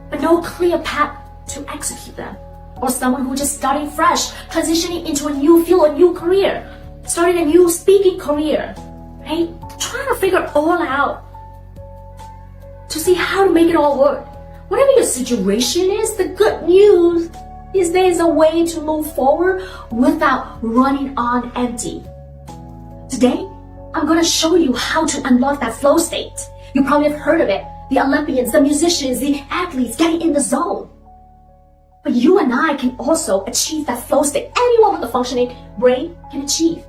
Speaker 11: but no clear path to execute them. Or someone who just starting fresh, transitioning into a new field, a new career, starting a new speaking career, right? Trying to figure it all out to see how to make it all work. Whatever your situation is, the good news is there's a way to move forward without running on empty. Today, I'm going to show you how to unlock that flow state. You probably have heard of it. The Olympians, the musicians, the athletes getting in the zone. But you and I can also achieve that flow state. Anyone with a functioning brain can achieve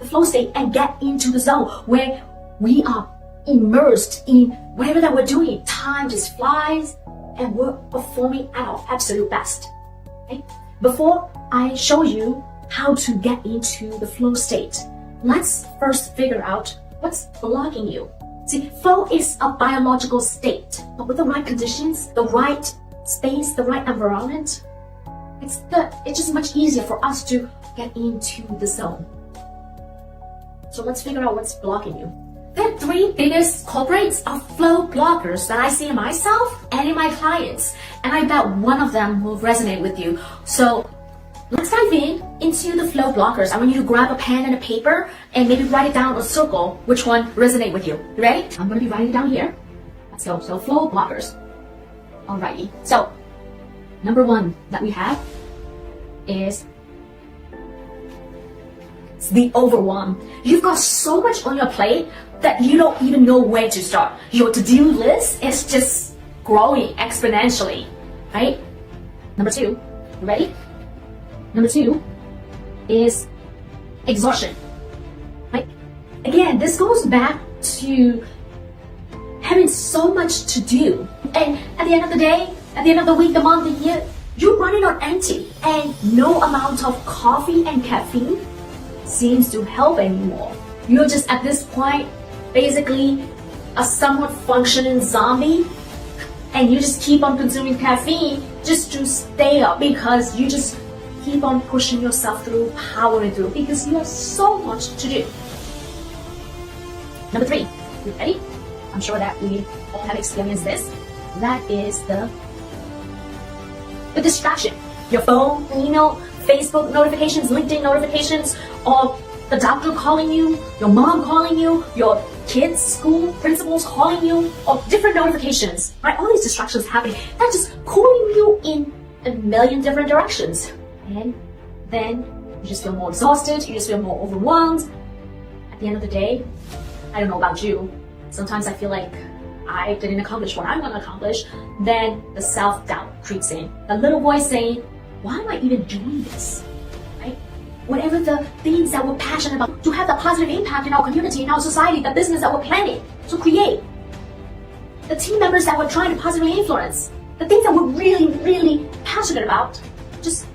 Speaker 11: the flow state and get into the zone where we are immersed in whatever that we're doing. Time just flies and we're performing at our absolute best. Okay? Before I show you how to get into the flow state, let's first figure out what's blocking you. See, flow is a biological state, but with the right conditions, the right space, the right environment, it's just much easier for us to get into the zone. So let's figure out what's blocking you. The three biggest culprits of flow blockers that I see in myself and in my clients, and I bet one of them will resonate with you. So let's dive into the flow blockers. I want you to grab a pen and a paper and maybe write it down or circle which one resonate with you. You ready? I'm going to be writing it down here. Let's go. So flow blockers. Alrighty. So number one that we have is the overwhelm. You've got so much on your plate that you don't even know where to start. Your to-do list is just growing exponentially, right? Number two, you ready? Number two is exhaustion, right? Again, this goes back to having so much to do. And at the end of the day, at the end of the week, the month, the year, you're running on empty. And no amount of coffee and caffeine seems to help anymore. You're just at this point, basically a somewhat functioning zombie. And you just keep on consuming caffeine just to stay up because you just keep on pushing yourself through, powering through, because you have so much to do. Number three, you ready? I'm sure that we all have experienced this. That is the distraction. Your phone, email, Facebook notifications, LinkedIn notifications, or the doctor calling you, your mom calling you, your kids, school, principals calling you, or different notifications, right? All these distractions happening. That's just pulling you in a million different directions. And then you just feel more exhausted, you just feel more overwhelmed. At the end of the day, I don't know about you, sometimes I feel like I didn't accomplish what I'm going to accomplish. Then the self-doubt creeps in. The little voice saying, why am I even doing this? Right? Whatever the things that we're passionate about, to have the positive impact in our community, in our society, the business that we're planning to create, the team members that we're trying to positively influence, the things that we're really, really passionate about, just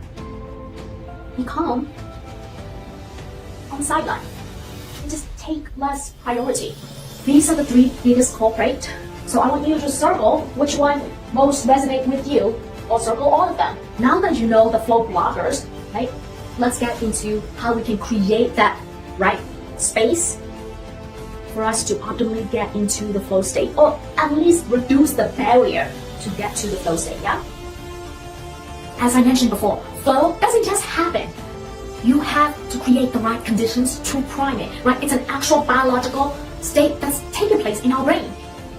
Speaker 11: become on the sideline and just take less priority. These are the three biggest culprits. So I want you to circle which one most resonate with you, or circle all of them. Now that you know the flow blockers, right? Let's get into how we can create that right space for us to optimally get into the flow state, or at least reduce the barrier to get to the flow state, yeah? As I mentioned before, flow doesn't just happen. You have to create the right conditions to prime it, right? It's an actual biological state that's taking place in our brain.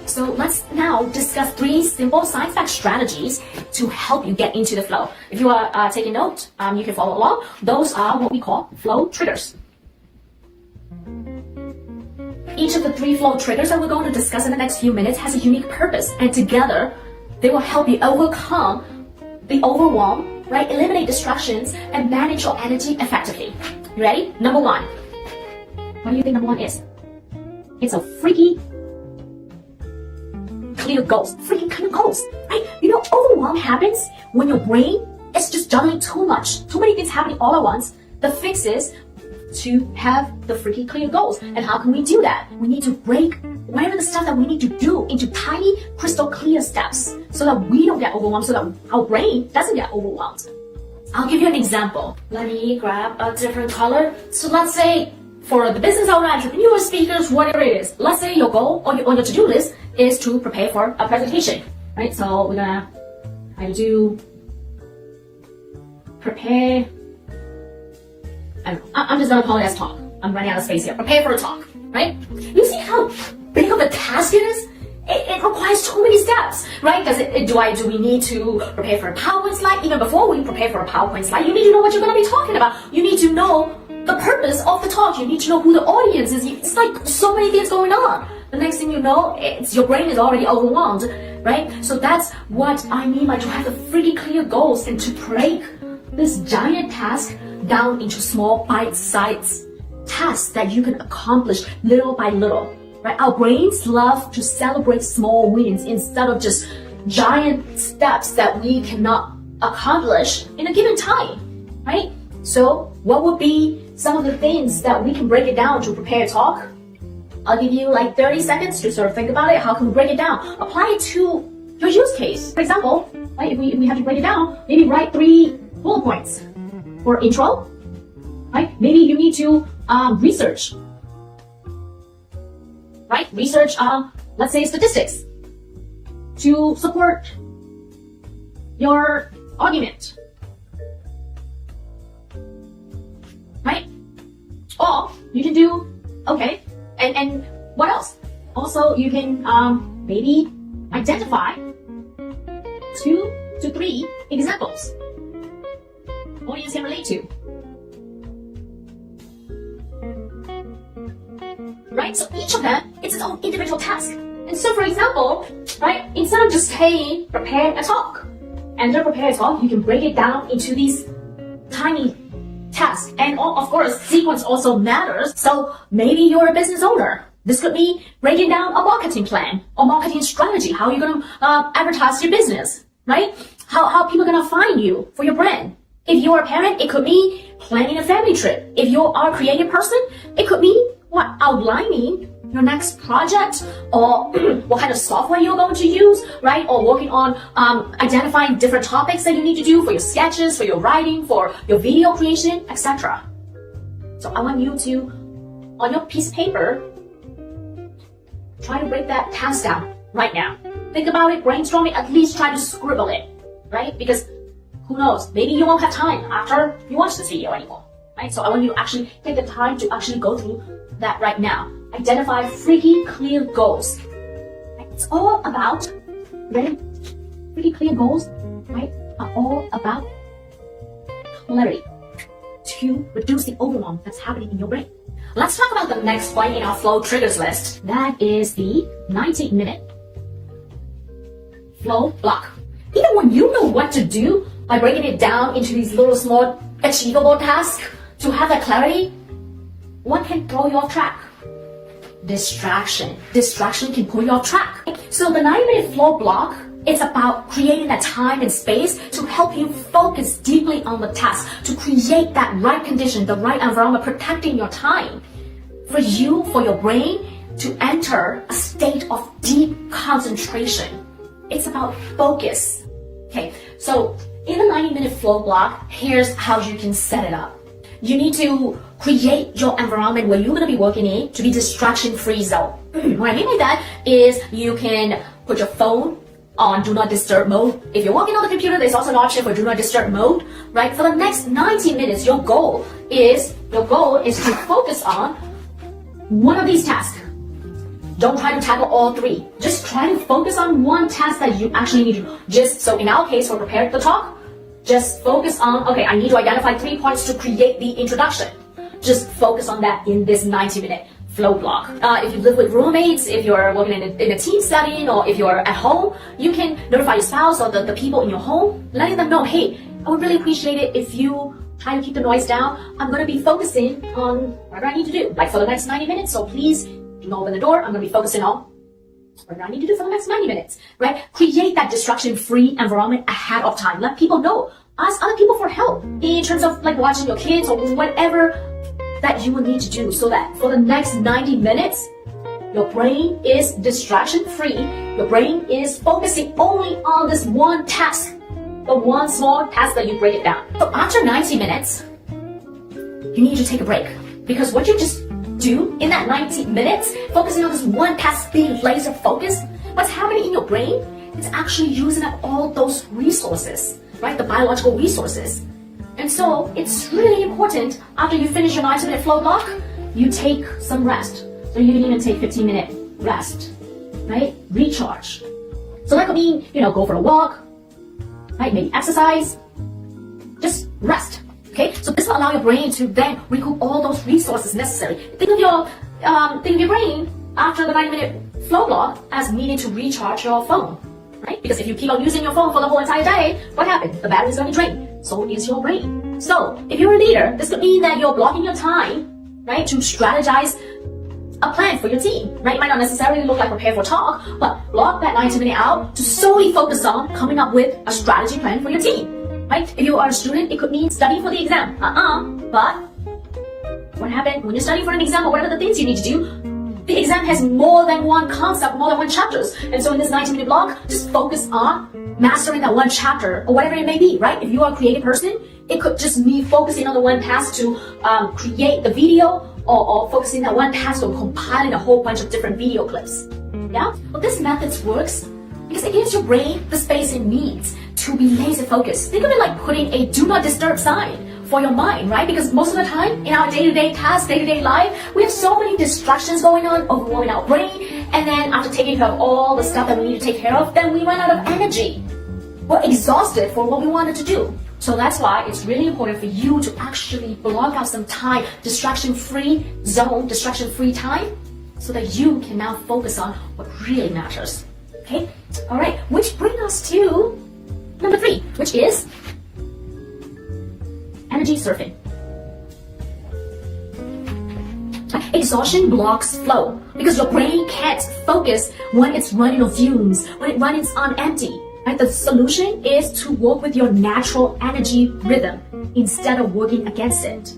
Speaker 11: So let's now discuss three simple science-backed strategies to help you get into the flow. If you are taking note, you can follow along. Those are what we call flow triggers. Each of the three flow triggers that we're going to discuss in the next few minutes has a unique purpose, and together they will help you overcome the overwhelm, right? Eliminate distractions and manage your energy effectively. You ready? Number one. What do you think number one is? It's a freaky clear goals. Freaking clear goals, right? You know, overwhelm happens when your brain is just juggling too much. Too many things happening all at once. The fix is to have the freaking clear goals. And how can we do that? We need to break whatever the stuff that we need to do into tiny, crystal clear steps so that we don't get overwhelmed, so that our brain doesn't get overwhelmed. I'll give you an example. Let me grab a different color. So let's say for the business owner, entrepreneur, speakers, whatever it is, let's say your goal on your to-do list is to prepare for a presentation, right? So we're gonna try to do prepare. I'm just gonna call it as talk. I'm running out of space here. Prepare for a talk, right? You see how big of a task it is? It requires too many steps, right? Do we need to prepare for a PowerPoint slide? Even before we prepare for a PowerPoint slide, you need to know what you're gonna be talking about. You need to know the purpose of the talk. You need to know who the audience is. It's like so many things going on. The next thing you know, your brain is already overwhelmed, right? So that's what I mean by to have the freaking clear goals and to break this giant task down into small bite-sized tasks that you can accomplish little by little, right? Our brains love to celebrate small wins instead of just giant steps that we cannot accomplish in a given time, right? So what would be some of the things that we can break it down to prepare a talk? I'll give you like 30 seconds to sort of think about it. How can we break it down? Apply it to your use case. For example, right, if we have to break it down, maybe write 3 bullet points for intro, right? Maybe you need to research, right? Research, let's say statistics to support your argument, right? Or you can do, okay, and what else? Also, you can maybe identify 2 to 3 examples audience can relate to. Right? So each of them, it's its own individual task. And so for example, right, instead of just saying prepare a talk, and then prepare a talk, you can break it down into these tiny tasks. And of course, sequence also matters. So maybe you're a business owner. This could be breaking down a marketing plan or marketing strategy. How are you going to advertise your business, right? How people are going to find you for your brand. If you're a parent, it could be planning a family trip. If you are a creative person, it could be outlining your next project or what kind of software you're going to use, right? Or working on identifying different topics that you need to do for your sketches, for your writing, for your video creation, etc. So I want you to, on your piece of paper, try to break that task down right now. Think about it, brainstorm it, at least try to scribble it, right? Because who knows, maybe you won't have time after you watch this video anymore, right? So I want you to actually take the time to actually go through that right now. Identify freaking clear goals. Right? It's all about, ready? Freaking clear goals, right, are all about clarity to reduce the overwhelm that's happening in your brain. Let's talk about the next point in our flow triggers list. That is the 90-minute flow block. Even when you know what to do, by breaking it down into these little small achievable tasks, to have that clarity, one can throw you off track. Distraction can pull you off track. So the 90-minute flow block, it's about creating that time and space to help you focus deeply on the task, to create that right condition, the right environment, protecting your time. For you, for your brain to enter a state of deep concentration. It's about focus. Okay, so in the 90-minute flow block, here's how you can set it up. You need to create your environment where you're going to be working in to be distraction-free zone. What I mean by that is you can put your phone on do not disturb mode. If you're working on the computer, there's also an option for do not disturb mode, right? For the next 90 minutes, your goal is to focus on one of these tasks. Don't try to tackle all 3. Just try to focus on one task that you actually need to. So in our case, for prepare the talk, just focus on, okay, I need to identify 3 points to create the introduction. Just focus on that in this 90-minute flow block. If you live with roommates, if you're working in a team setting, or if you're at home, you can notify your spouse or the people in your home, letting them know, hey, I would really appreciate it if you try to keep the noise down. I'm going to be focusing on whatever I need to do, like for the next 90 minutes, so please You open the door, I'm going to be focusing on what I need to do for the next 90 minutes, right? Create that distraction-free environment ahead of time. Let people know. Ask other people for help in terms of like watching your kids or whatever that you will need to do so that for the next 90 minutes, your brain is distraction-free. Your brain is focusing only on this one task, the one small task that you break it down. So after 90 minutes, you need to take a break because what you just do in that 90 minutes, focusing on this one task, being laser focused, what's happening in your brain, it's actually using up all those resources, right? The biological resources. And so it's really important after you finish your 90-minute flow block, you take some rest. So you can even take 15-minute rest, right? Recharge. So that could mean, go for a walk, right? Maybe exercise, just rest. Okay, so this will allow your brain to then recoup all those resources necessary. Think of your brain after the 90-minute flow block as needing to recharge your phone, right? Because if you keep on using your phone for the whole entire day, what happens? The battery is going to drain. So is your brain. So if you're a leader, this could mean that you're blocking your time, right, to strategize a plan for your team, right? It might not necessarily look like prepare for talk, but block that 90-minute out to solely focus on coming up with a strategy plan for your team. Right? If you are a student, it could mean study for the exam. But what happens when you're studying for an exam or whatever the things you need to do? The exam has more than one concept, more than one chapters. And so in this 90-minute block, just focus on mastering that one chapter or whatever it may be, right? If you are a creative person, it could just mean focusing on the one task to create the video or focusing on that one task on compiling a whole bunch of different video clips. Yeah? Well, this method works because it gives your brain the space it needs to be laser focused. Think of it like putting a do not disturb sign for your mind, right? Because most of the time in our day-to-day tasks, day-to-day life, we have so many distractions going on, overwhelming our brain, and then after taking care of all the stuff that we need to take care of, then we run out of energy. We're exhausted for what we wanted to do. So that's why it's really important for you to actually block out some time, distraction-free zone, distraction-free time, so that you can now focus on what really matters. Okay? All right, which brings us to number 3, which is energy surfing. Exhaustion blocks flow because your brain can't focus when it's running on fumes, when it runs on empty. Right? The solution is to work with your natural energy rhythm instead of working against it.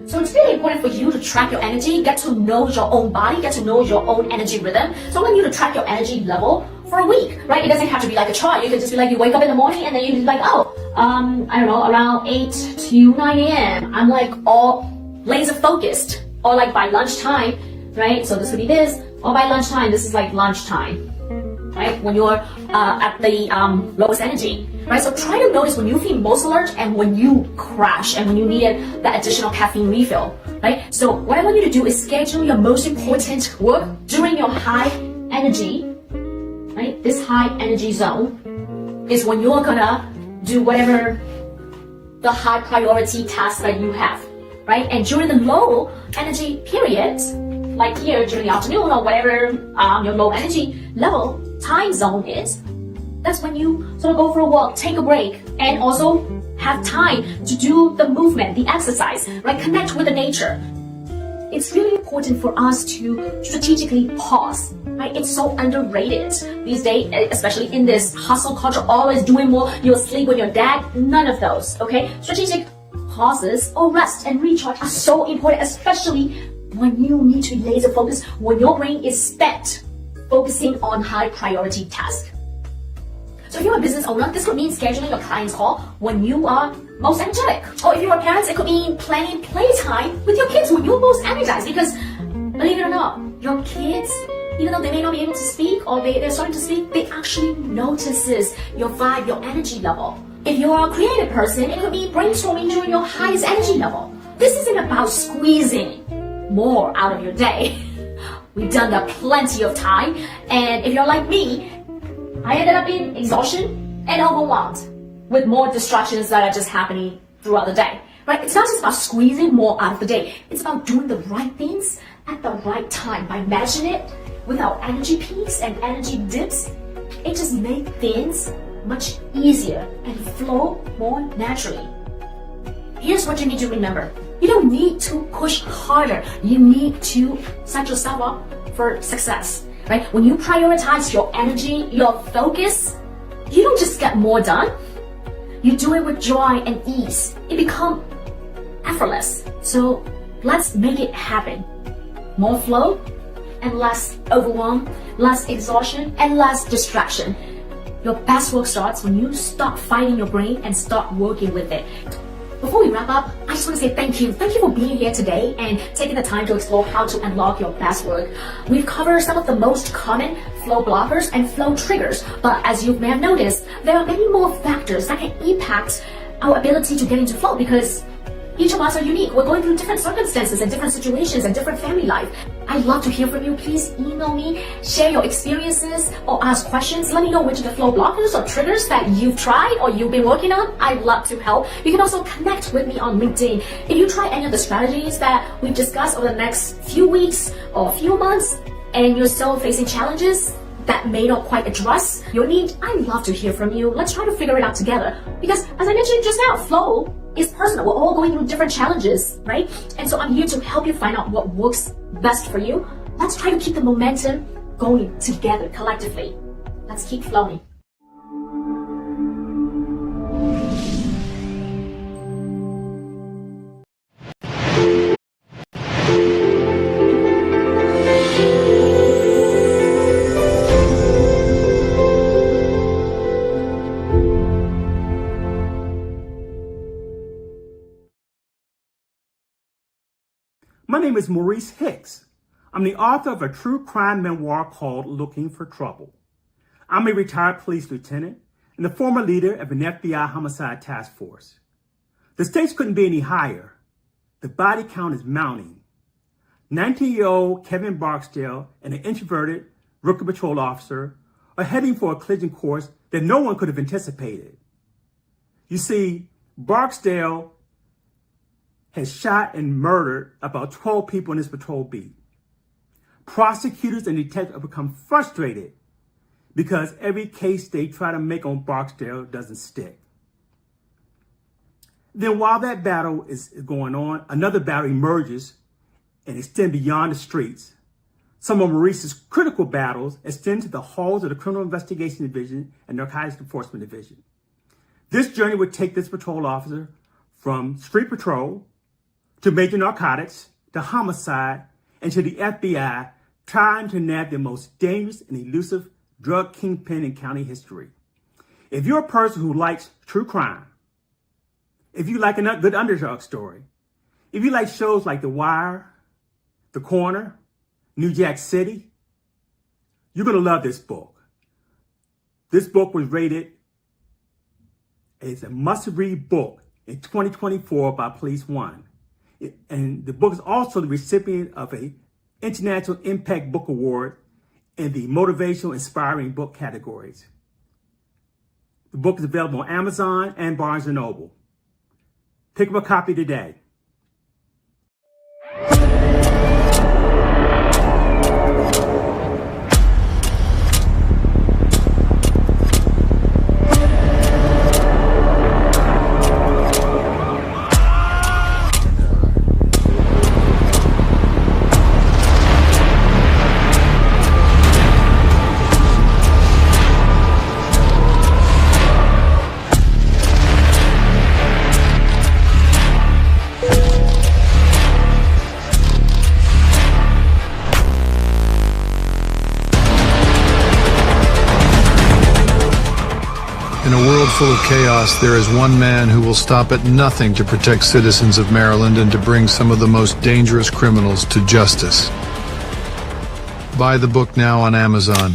Speaker 11: So it's really important for you to track your energy, get to know your own body, get to know your own energy rhythm. So I want you to track your energy level for a week, right? It doesn't have to be like a chart. You can just be like, you wake up in the morning and then you're like, I don't know, around 8 to 9 a.m. I'm like all laser focused, or like by lunchtime, right? So this would be this, or by lunchtime, this is like lunchtime, right? When you're at the lowest energy, right? So try to notice when you feel most alert and when you crash and when you needed that additional caffeine refill, right? So what I want you to do is schedule your most important work during your high energy, right? This high energy zone is when you're gonna do whatever the high priority tasks that you have, right? And during the low energy periods, like here during the afternoon or whatever your low energy level time zone is, that's when you sort of go for a walk, take a break, and also have time to do the movement, the exercise, right? Connect with the nature. It's really important for us to strategically pause, right? It's so underrated these days, especially in this hustle culture, always doing more, you'll sleep with your dad, none of those, okay? Strategic pauses or rest and recharge are so important, especially when you need to laser focus, when your brain is spent focusing on high priority tasks. So if you're a business owner, this could mean scheduling your client's call when you are most energetic. Or if you're a parent, it could mean planning playtime with your kids when you're most energized. Because believe it or not, your kids, even though they may not be able to speak or they're starting to speak, they actually notices your vibe, your energy level. If you're a creative person, it could be brainstorming during your highest energy level. This isn't about squeezing more out of your day. We've done that plenty of time. And if you're like me, I ended up in exhaustion and overwhelmed with more distractions that are just happening throughout the day, right? It's not just about squeezing more out of the day. It's about doing the right things at the right time. By matching it with our energy peaks and energy dips, it just makes things much easier and flow more naturally. Here's what you need to remember. You don't need to push harder. You need to set yourself up for success, right? When you prioritize your energy, your focus, you don't just get more done. You do it with joy and ease. It becomes effortless. So let's make it happen. More flow and less overwhelm, less exhaustion and less distraction. Your best work starts when you stop fighting your brain and start working with it. Before we wrap up, I just want to say thank you. Thank you for being here today and taking the time to explore how to unlock your best work. We've covered some of the most common flow blockers and flow triggers, but as you may have noticed, there are many more factors that can impact our ability to get into flow because each of us are unique. We're going through different circumstances and different situations and different family life. I'd love to hear from you. Please email me, share your experiences or ask questions. Let me know which of the flow blockers or triggers that you've tried or you've been working on. I'd love to help. You can also connect with me on LinkedIn. If you try any of the strategies that we've discussed over the next few weeks or few months and you're still facing challenges that may not quite address your need, I'd love to hear from you. Let's try to figure it out together. Because as I mentioned just now, flow is personal. We're all going through different challenges, right? And so I'm here to help you find out what works best for you. Let's try to keep the momentum going together collectively. Let's keep flowing.
Speaker 12: My name is Maurice Hicks. I'm the author of a true crime memoir called Looking for Trouble. I'm a retired police lieutenant and the former leader of an FBI homicide task force. The stakes couldn't be any higher. The body count is mounting. 19-year-old Kevin Barksdale and an introverted rookie patrol officer are heading for a collision course that no one could have anticipated. You see, Barksdale has shot and murdered about 12 people in his patrol beat. Prosecutors and detectives have become frustrated because every case they try to make on Barksdale doesn't stick. Then while that battle is going on, another battle emerges and extends beyond the streets. Some of Maurice's critical battles extend to the halls of the Criminal Investigation Division and Narcotics Enforcement Division. This journey would take this patrol officer from street patrol to major narcotics, to homicide, and to the FBI, trying to nab the most dangerous and elusive drug kingpin in county history. If you're a person who likes true crime, if you like a good underdog story, if you like shows like The Wire, The Corner, New Jack City, you're going to love this book. This book was rated as a must-read book in 2024 by Police One. And the book is also the recipient of an International Impact Book Award in the Motivational Inspiring Book categories. The book is available on Amazon and Barnes & Noble. Pick up a copy today.
Speaker 22: In a world full of chaos, there is one man who will stop at nothing to protect citizens of Maryland and to bring some of the most dangerous criminals to justice. Buy the book now on Amazon.